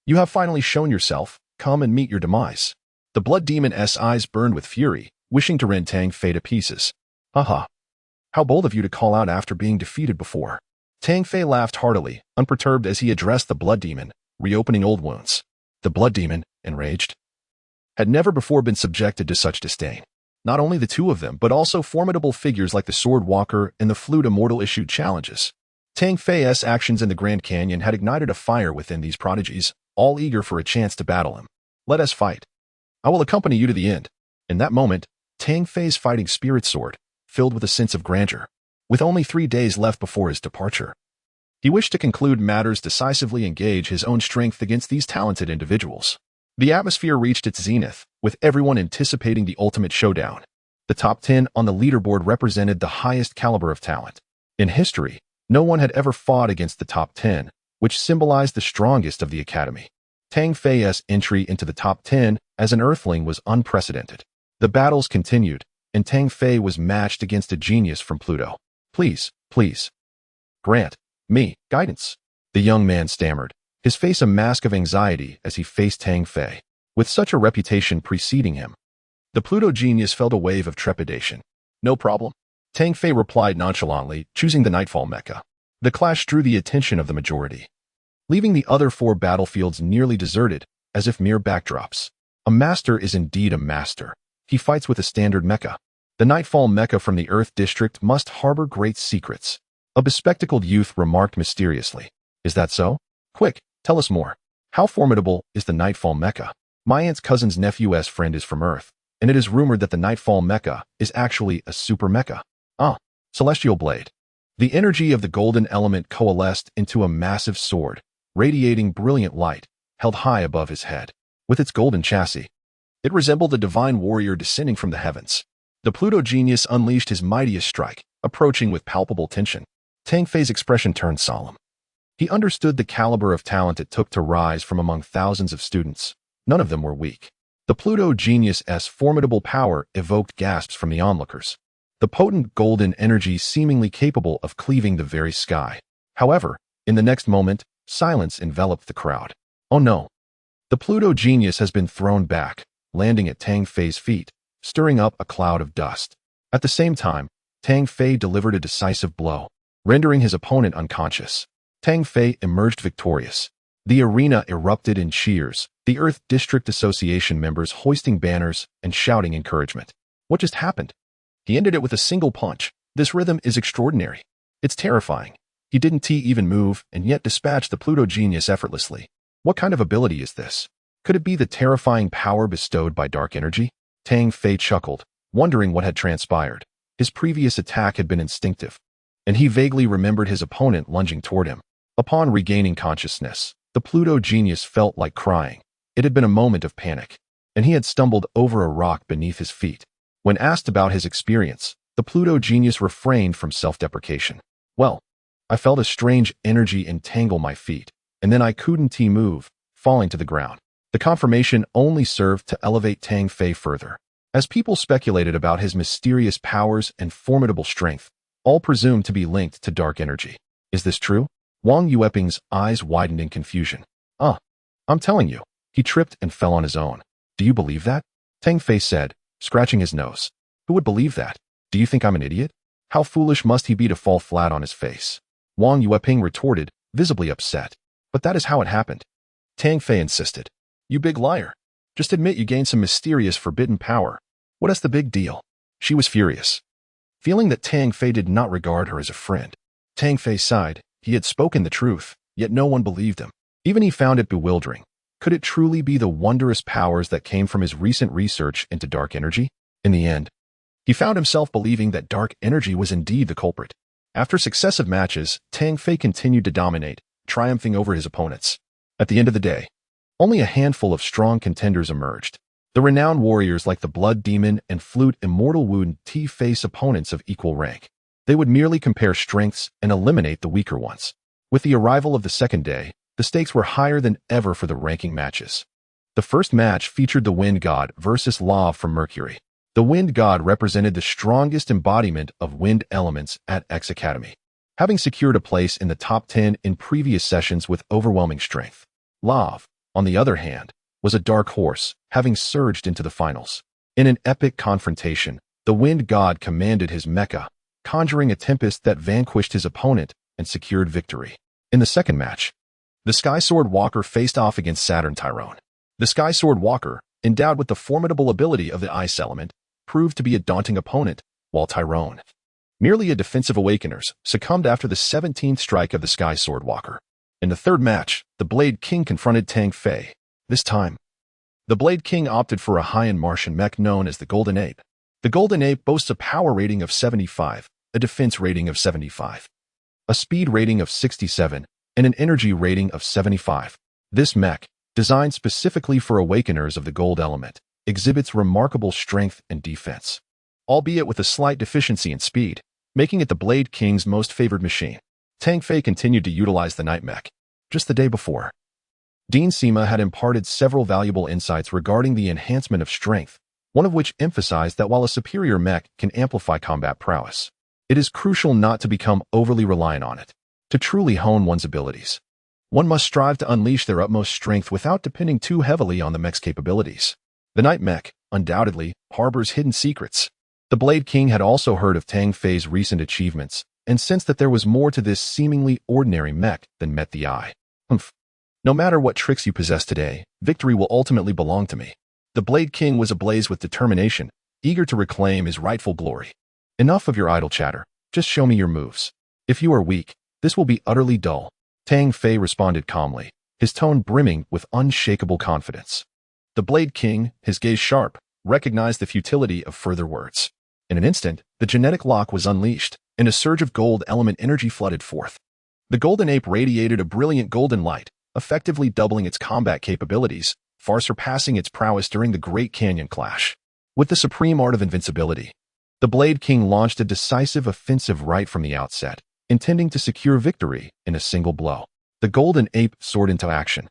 you have finally shown yourself. Come and meet your demise. The Blood Demon's eyes burned with fury, wishing to rend Tang Fei to pieces. Haha. How bold of you to call out after being defeated before. Tang Fei laughed heartily, unperturbed as he addressed the Blood Demon, reopening old wounds. The Blood Demon, enraged, had never before been subjected to such disdain. Not only the two of them, but also formidable figures like the Sword Walker and the Flute Immortal issued challenges. Tang Fei's actions in the Grand Canyon had ignited a fire within these prodigies, all eager for a chance to battle him. Let us fight. I will accompany you to the end. In that moment, Tang Fei's fighting spirit soared, filled with a sense of grandeur. With only 3 days left before his departure, he wished to conclude matters decisively and gauge his own strength against these talented individuals. The atmosphere reached its zenith, with everyone anticipating the ultimate showdown. The top 10 on the leaderboard represented the highest caliber of talent. In history, no one had ever fought against the top 10, which symbolized the strongest of the Academy. Tang Fei's entry into the top 10 as an Earthling was unprecedented. The battles continued, and Tang Fei was matched against a genius from Pluto. Please, grant me guidance, the young man stammered, his face a mask of anxiety as he faced Tang Fei. With such a reputation preceding him, the Pluto genius felt a wave of trepidation. No problem, Tang Fei replied nonchalantly, choosing the Nightfall Mecha. The clash drew the attention of the majority, leaving the other 4 battlefields nearly deserted, as if mere backdrops. A master is indeed a master. He fights with a standard mecha. The Nightfall Mecha from the Earth District must harbor great secrets. A bespectacled youth remarked mysteriously. Is that so? Quick, tell us more. How formidable is the Nightfall Mecha? My aunt's cousin's nephew's friend is from Earth, and it is rumored that the Nightfall Mecha is actually a super mecha. Celestial Blade. The energy of the golden element coalesced into a massive sword, radiating brilliant light, held high above his head. With its golden chassis, it resembled a divine warrior descending from the heavens. The Pluto genius unleashed his mightiest strike, approaching with palpable tension. Tang Fei's expression turned solemn. He understood the caliber of talent it took to rise from among thousands of students. None of them were weak. The Pluto genius's formidable power evoked gasps from the onlookers, the potent golden energy seemingly capable of cleaving the very sky. However, in the next moment, silence enveloped the crowd. Oh no! The Pluto genius has been thrown back, landing at Tang Fei's feet, stirring up a cloud of dust. At the same time, Tang Fei delivered a decisive blow, rendering his opponent unconscious. Tang Fei emerged victorious. The arena erupted in cheers, the Earth District Association members hoisting banners and shouting encouragement. What just happened? He ended it with a single punch. This rhythm is extraordinary. It's terrifying. He didn't even move and yet dispatched the Pluto genius effortlessly. What kind of ability is this? Could it be the terrifying power bestowed by dark energy? Tang Fei chuckled, wondering what had transpired. His previous attack had been instinctive, and he vaguely remembered his opponent lunging toward him. Upon regaining consciousness, the Pluto genius felt like crying. It had been a moment of panic, and he had stumbled over a rock beneath his feet. When asked about his experience, the Pluto genius refrained from self-deprecation. Well, I felt a strange energy entangle my feet, and then I couldn't move, falling to the ground. The confirmation only served to elevate Tang Fei further. As people speculated about his mysterious powers and formidable strength, all presumed to be linked to dark energy. Is this true? Wang Yueping's eyes widened in confusion. I'm telling you, he tripped and fell on his own. Do you believe that? Tang Fei said, scratching his nose. Who would believe that? Do you think I'm an idiot? How foolish must he be to fall flat on his face? Wang Yueping retorted, visibly upset. But that is how it happened. Tang Fei insisted. You big liar. Just admit you gained some mysterious forbidden power. What is the big deal? She was furious, feeling that Tang Fei did not regard her as a friend. Tang Fei sighed. He had spoken the truth, yet no one believed him. Even he found it bewildering. Could it truly be the wondrous powers that came from his recent research into dark energy? In the end, he found himself believing that dark energy was indeed the culprit. After successive matches, Tang Fei continued to dominate, triumphing over his opponents. At the end of the day, only a handful of strong contenders emerged. The renowned warriors like the Blood Demon and Flute Immortal would face opponents of equal rank. They would merely compare strengths and eliminate the weaker ones. With the arrival of the second day, the stakes were higher than ever for the ranking matches. The first match featured the Wind God versus Lava from Mercury. The Wind God represented the strongest embodiment of wind elements at X Academy, having secured a place in the top 10 in previous sessions with overwhelming strength. Lava, on the other hand, was a dark horse, having surged into the finals. In an epic confrontation, the Wind God commanded his mecha, conjuring a tempest that vanquished his opponent and secured victory. In the second match, the Sky Sword Walker faced off against Saturn Tyrone. The Sky Sword Walker, endowed with the formidable ability of the Ice element, proved to be a daunting opponent, while Tyrone, merely a defensive awakeners, succumbed after the 17th strike of the Sky Sword Walker. In the third match, the Blade King confronted Tang Fei. This time, the Blade King opted for a high-end Martian mech known as the Golden Ape. The Golden Ape boasts a power rating of 75, a defense rating of 75, a speed rating of 67, and an energy rating of 75. This mech, designed specifically for awakeners of the gold element, exhibits remarkable strength and defense, albeit with a slight deficiency in speed, making it the Blade King's most favored machine. Tang Fei continued to utilize the Night Mech. Just the day before, Dean Sima had imparted several valuable insights regarding the enhancement of strength, one of which emphasized that while a superior mech can amplify combat prowess, it is crucial not to become overly reliant on it. To truly hone one's abilities, one must strive to unleash their utmost strength without depending too heavily on the mech's capabilities. The Night Mech, undoubtedly, harbors hidden secrets. The Blade King had also heard of Tang Fei's recent achievements and sensed that there was more to this seemingly ordinary mech than met the eye. No matter what tricks you possess today, victory will ultimately belong to me. The Blade King was ablaze with determination, eager to reclaim his rightful glory. Enough of your idle chatter. Just show me your moves. If you are weak, this will be utterly dull. Tang Fei responded calmly, his tone brimming with unshakable confidence. The Blade King, his gaze sharp, recognized the futility of further words. In an instant, the genetic lock was unleashed, and a surge of gold element energy flooded forth. The Golden Ape radiated a brilliant golden light, effectively doubling its combat capabilities, far surpassing its prowess during the Great Canyon Clash. With the supreme art of invincibility, the Blade King launched a decisive offensive right from the outset, intending to secure victory in a single blow. The Golden Ape soared into action,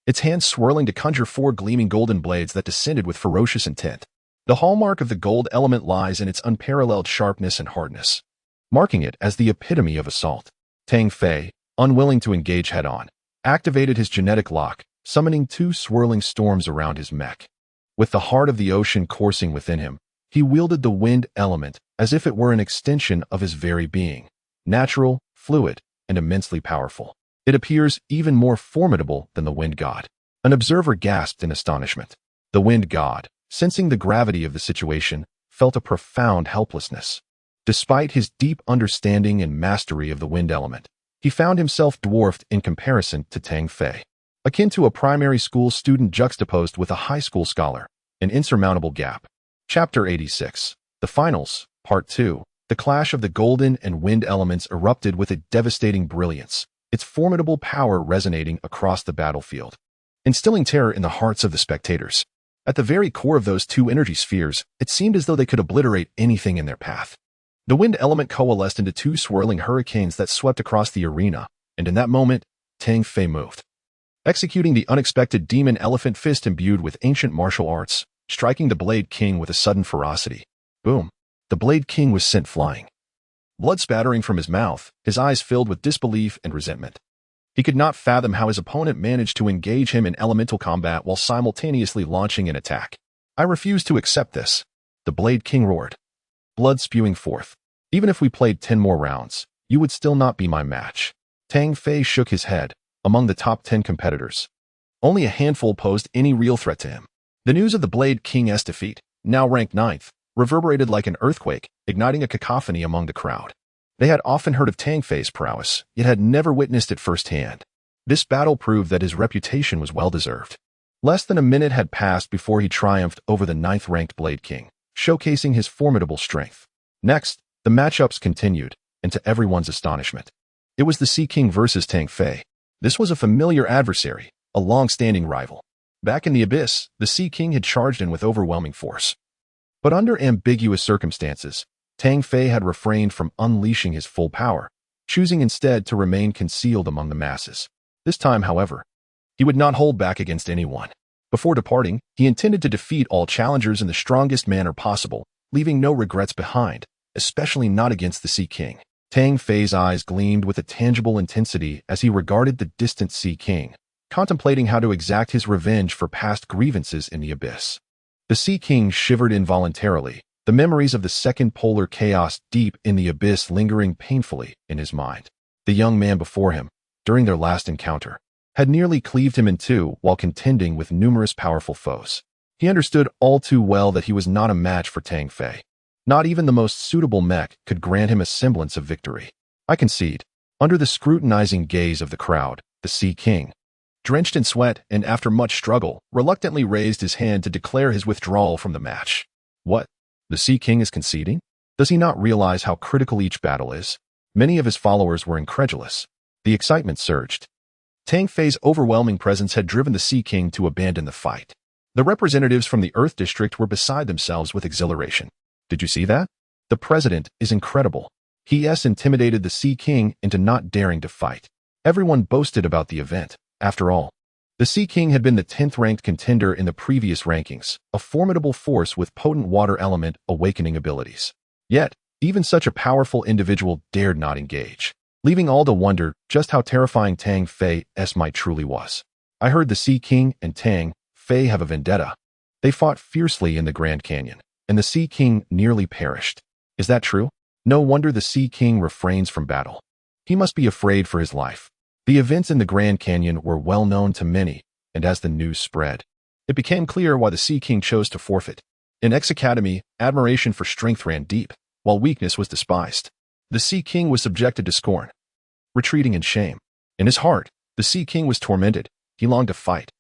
its hands swirling to conjure four gleaming golden blades that descended with ferocious intent. The hallmark of the gold element lies in its unparalleled sharpness and hardness, marking it as the epitome of assault. Tang Fei, unwilling to engage head-on, activated his genetic lock, summoning two swirling storms around his mech. With the heart of the ocean coursing within him, he wielded the wind element as if it were an extension of his very being, natural, fluid, and immensely powerful. It appears even more formidable than the Wind God. An observer gasped in astonishment. The Wind God, sensing the gravity of the situation, felt a profound helplessness. Despite his deep understanding and mastery of the wind element, he found himself dwarfed in comparison to Tang Fei. Akin to a primary school student juxtaposed with a high school scholar, an insurmountable gap. Chapter 86. The Finals, Part 2. The clash of the golden and wind elements erupted with a devastating brilliance, its formidable power resonating across the battlefield, instilling terror in the hearts of the spectators. At the very core of those two energy spheres, it seemed as though they could obliterate anything in their path. The wind element coalesced into two swirling hurricanes that swept across the arena, and in that moment, Tang Fei moved, executing the unexpected demon elephant fist imbued with ancient martial arts, striking the Blade King with a sudden ferocity. Boom! The Blade King was sent flying, blood spattering from his mouth, his eyes filled with disbelief and resentment. He could not fathom how his opponent managed to engage him in elemental combat while simultaneously launching an attack. I refuse to accept this, the Blade King roared, blood spewing forth. Even if we played 10 more rounds, you would still not be my match. Tang Fei shook his head. Among the top 10 competitors, only a handful posed any real threat to him. The news of the Blade King's defeat, now ranked 9th, reverberated like an earthquake, igniting a cacophony among the crowd. They had often heard of Tang Fei's prowess, yet had never witnessed it firsthand. This battle proved that his reputation was well-deserved. Less than a minute had passed before he triumphed over the 9th-ranked Blade King, showcasing his formidable strength. Next, the matchups continued, and to everyone's astonishment, it was the Sea King versus Tang Fei. This was a familiar adversary, a long-standing rival. Back in the Abyss, the Sea King had charged in with overwhelming force. But under ambiguous circumstances, Tang Fei had refrained from unleashing his full power, choosing instead to remain concealed among the masses. This time, however, he would not hold back against anyone. Before departing, he intended to defeat all challengers in the strongest manner possible, leaving no regrets behind, especially not against the Sea King. Tang Fei's eyes gleamed with a tangible intensity as he regarded the distant Sea King, contemplating how to exact his revenge for past grievances in the Abyss. The Sea King shivered involuntarily, the memories of the second polar chaos deep in the Abyss lingering painfully in his mind. The young man before him, during their last encounter, had nearly cleaved him in two while contending with numerous powerful foes. He understood all too well that he was not a match for Tang Fei. Not even the most suitable Mech could grant him a semblance of victory. I concede. Under the scrutinizing gaze of the crowd, the Sea King, drenched in sweat and after much struggle, reluctantly raised his hand to declare his withdrawal from the match. What? The Sea King is conceding? Does he not realize how critical each battle is? Many of his followers were incredulous. The excitement surged. Tang Fei's overwhelming presence had driven the Sea King to abandon the fight. The representatives from the Earth District were beside themselves with exhilaration. Did you see that? The president is incredible. He intimidated the Sea King into not daring to fight. Everyone boasted about the event. After all, the Sea King had been the 10th-ranked contender in the previous rankings, a formidable force with potent water element awakening abilities. Yet, even such a powerful individual dared not engage, leaving all to wonder just how terrifying Tang Fei's might truly was. I heard the Sea King and Tang Fei have a vendetta. They fought fiercely in the Grand Canyon, and the Sea King nearly perished. Is that true? No wonder the Sea King refrains from battle. He must be afraid for his life. The events in the Grand Canyon were well known to many, and as the news spread, it became clear why the Sea King chose to forfeit. In X Academy, admiration for strength ran deep, while weakness was despised. The Sea King was subjected to scorn, retreating in shame. In his heart, the Sea King was tormented. He longed to fight.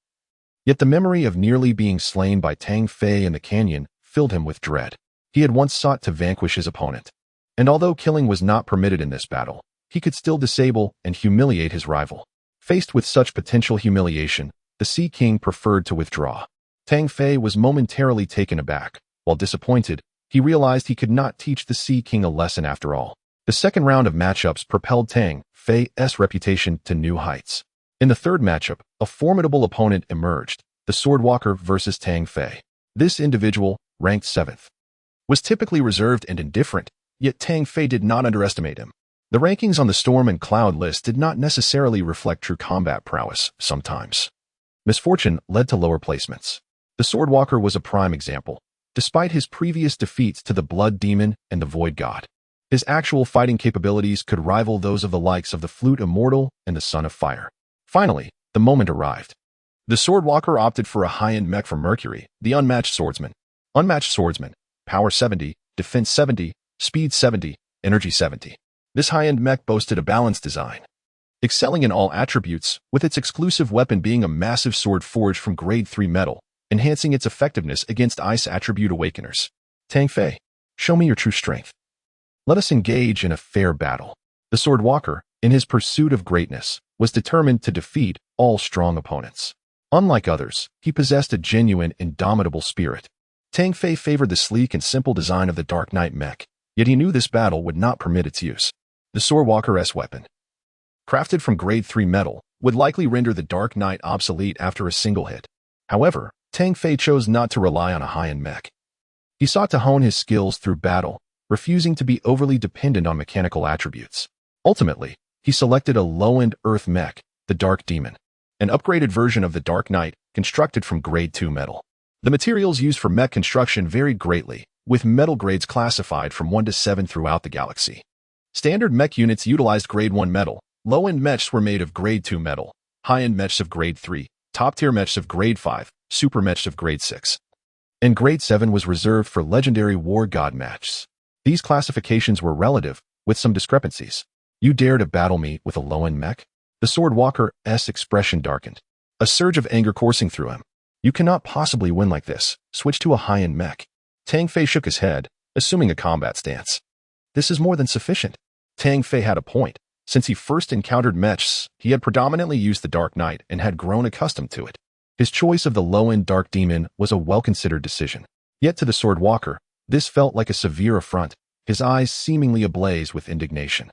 Yet the memory of nearly being slain by Tang Fei in the canyon filled him with dread. He had once sought to vanquish his opponent, and although killing was not permitted in this battle, he could still disable and humiliate his rival. Faced with such potential humiliation, the Sea King preferred to withdraw. Tang Fei was momentarily taken aback. While disappointed, he realized he could not teach the Sea King a lesson after all. The second round of matchups propelled Tang Fei's reputation to new heights. In the third matchup, a formidable opponent emerged, the Swordwalker versus Tang Fei. This individual, ranked 7th, was typically reserved and indifferent, yet Tang Fei did not underestimate him. The rankings on the Storm and Cloud list did not necessarily reflect true combat prowess. Sometimes misfortune led to lower placements. The Swordwalker was a prime example. Despite his previous defeats to the Blood Demon and the Void God, his actual fighting capabilities could rival those of the likes of the Flute Immortal and the Son of Fire. Finally, the moment arrived. The Swordwalker opted for a high-end mech from Mercury, the Unmatched Swordsman. Unmatched Swordsman, Power 70, Defense 70, Speed 70, Energy 70. This high-end mech boasted a balanced design, excelling in all attributes, with its exclusive weapon being a massive sword forged from Grade 3 metal, enhancing its effectiveness against ice attribute awakeners. Tang Fei, show me your true strength. Let us engage in a fair battle. The Sword Walker, in his pursuit of greatness, was determined to defeat all strong opponents. Unlike others, he possessed a genuine, indomitable spirit. Tang Fei favored the sleek and simple design of the Dark Knight mech, yet he knew this battle would not permit its use. The Sword Walker's weapon, crafted from grade 3 metal, would likely render the Dark Knight obsolete after a single hit. However, Tang Fei chose not to rely on a high-end mech. He sought to hone his skills through battle, refusing to be overly dependent on mechanical attributes. Ultimately, he selected a low-end Earth mech, the Dark Demon, an upgraded version of the Dark Knight constructed from grade 2 metal. The materials used for mech construction varied greatly, with metal grades classified from 1 to 7 throughout the galaxy. Standard mech units utilized grade 1 metal, low-end mechs were made of grade 2 metal, high-end mechs of grade 3, top-tier mechs of grade 5, super mechs of grade 6. And grade 7 was reserved for legendary war god mechs. These classifications were relative, with some discrepancies. You dare to battle me with a low-end mech? The Sword Walker's expression darkened, a surge of anger coursing through him. You cannot possibly win like this. Switch to a high-end mech. Tang Fei shook his head, assuming a combat stance. This is more than sufficient. Tang Fei had a point. Since he first encountered mechs, he had predominantly used the Dark Knight and had grown accustomed to it. His choice of the low-end Dark Demon was a well-considered decision. Yet to the Sword Walker, this felt like a severe affront, his eyes seemingly ablaze with indignation.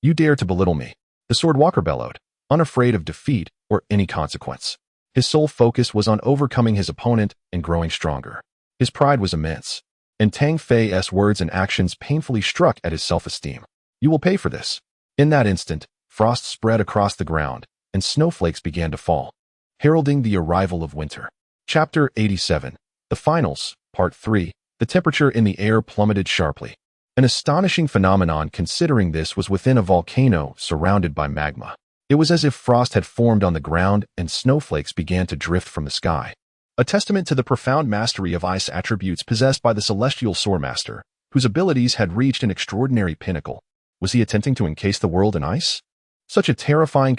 You dare to belittle me, the Sword Walker bellowed, unafraid of defeat or any consequence. His sole focus was on overcoming his opponent and growing stronger. His pride was immense, and Tang Fei's words and actions painfully struck at his self-esteem. You will pay for this. In that instant, frost spread across the ground, and snowflakes began to fall, heralding the arrival of winter. Chapter 87, The Finals, Part 3, The temperature in the air plummeted sharply. An astonishing phenomenon considering this was within a volcano surrounded by magma. It was as if frost had formed on the ground and snowflakes began to drift from the sky. A testament to the profound mastery of ice attributes possessed by the celestial Swordmaster, whose abilities had reached an extraordinary pinnacle. Was he attempting to encase the world in ice? Such a terrifying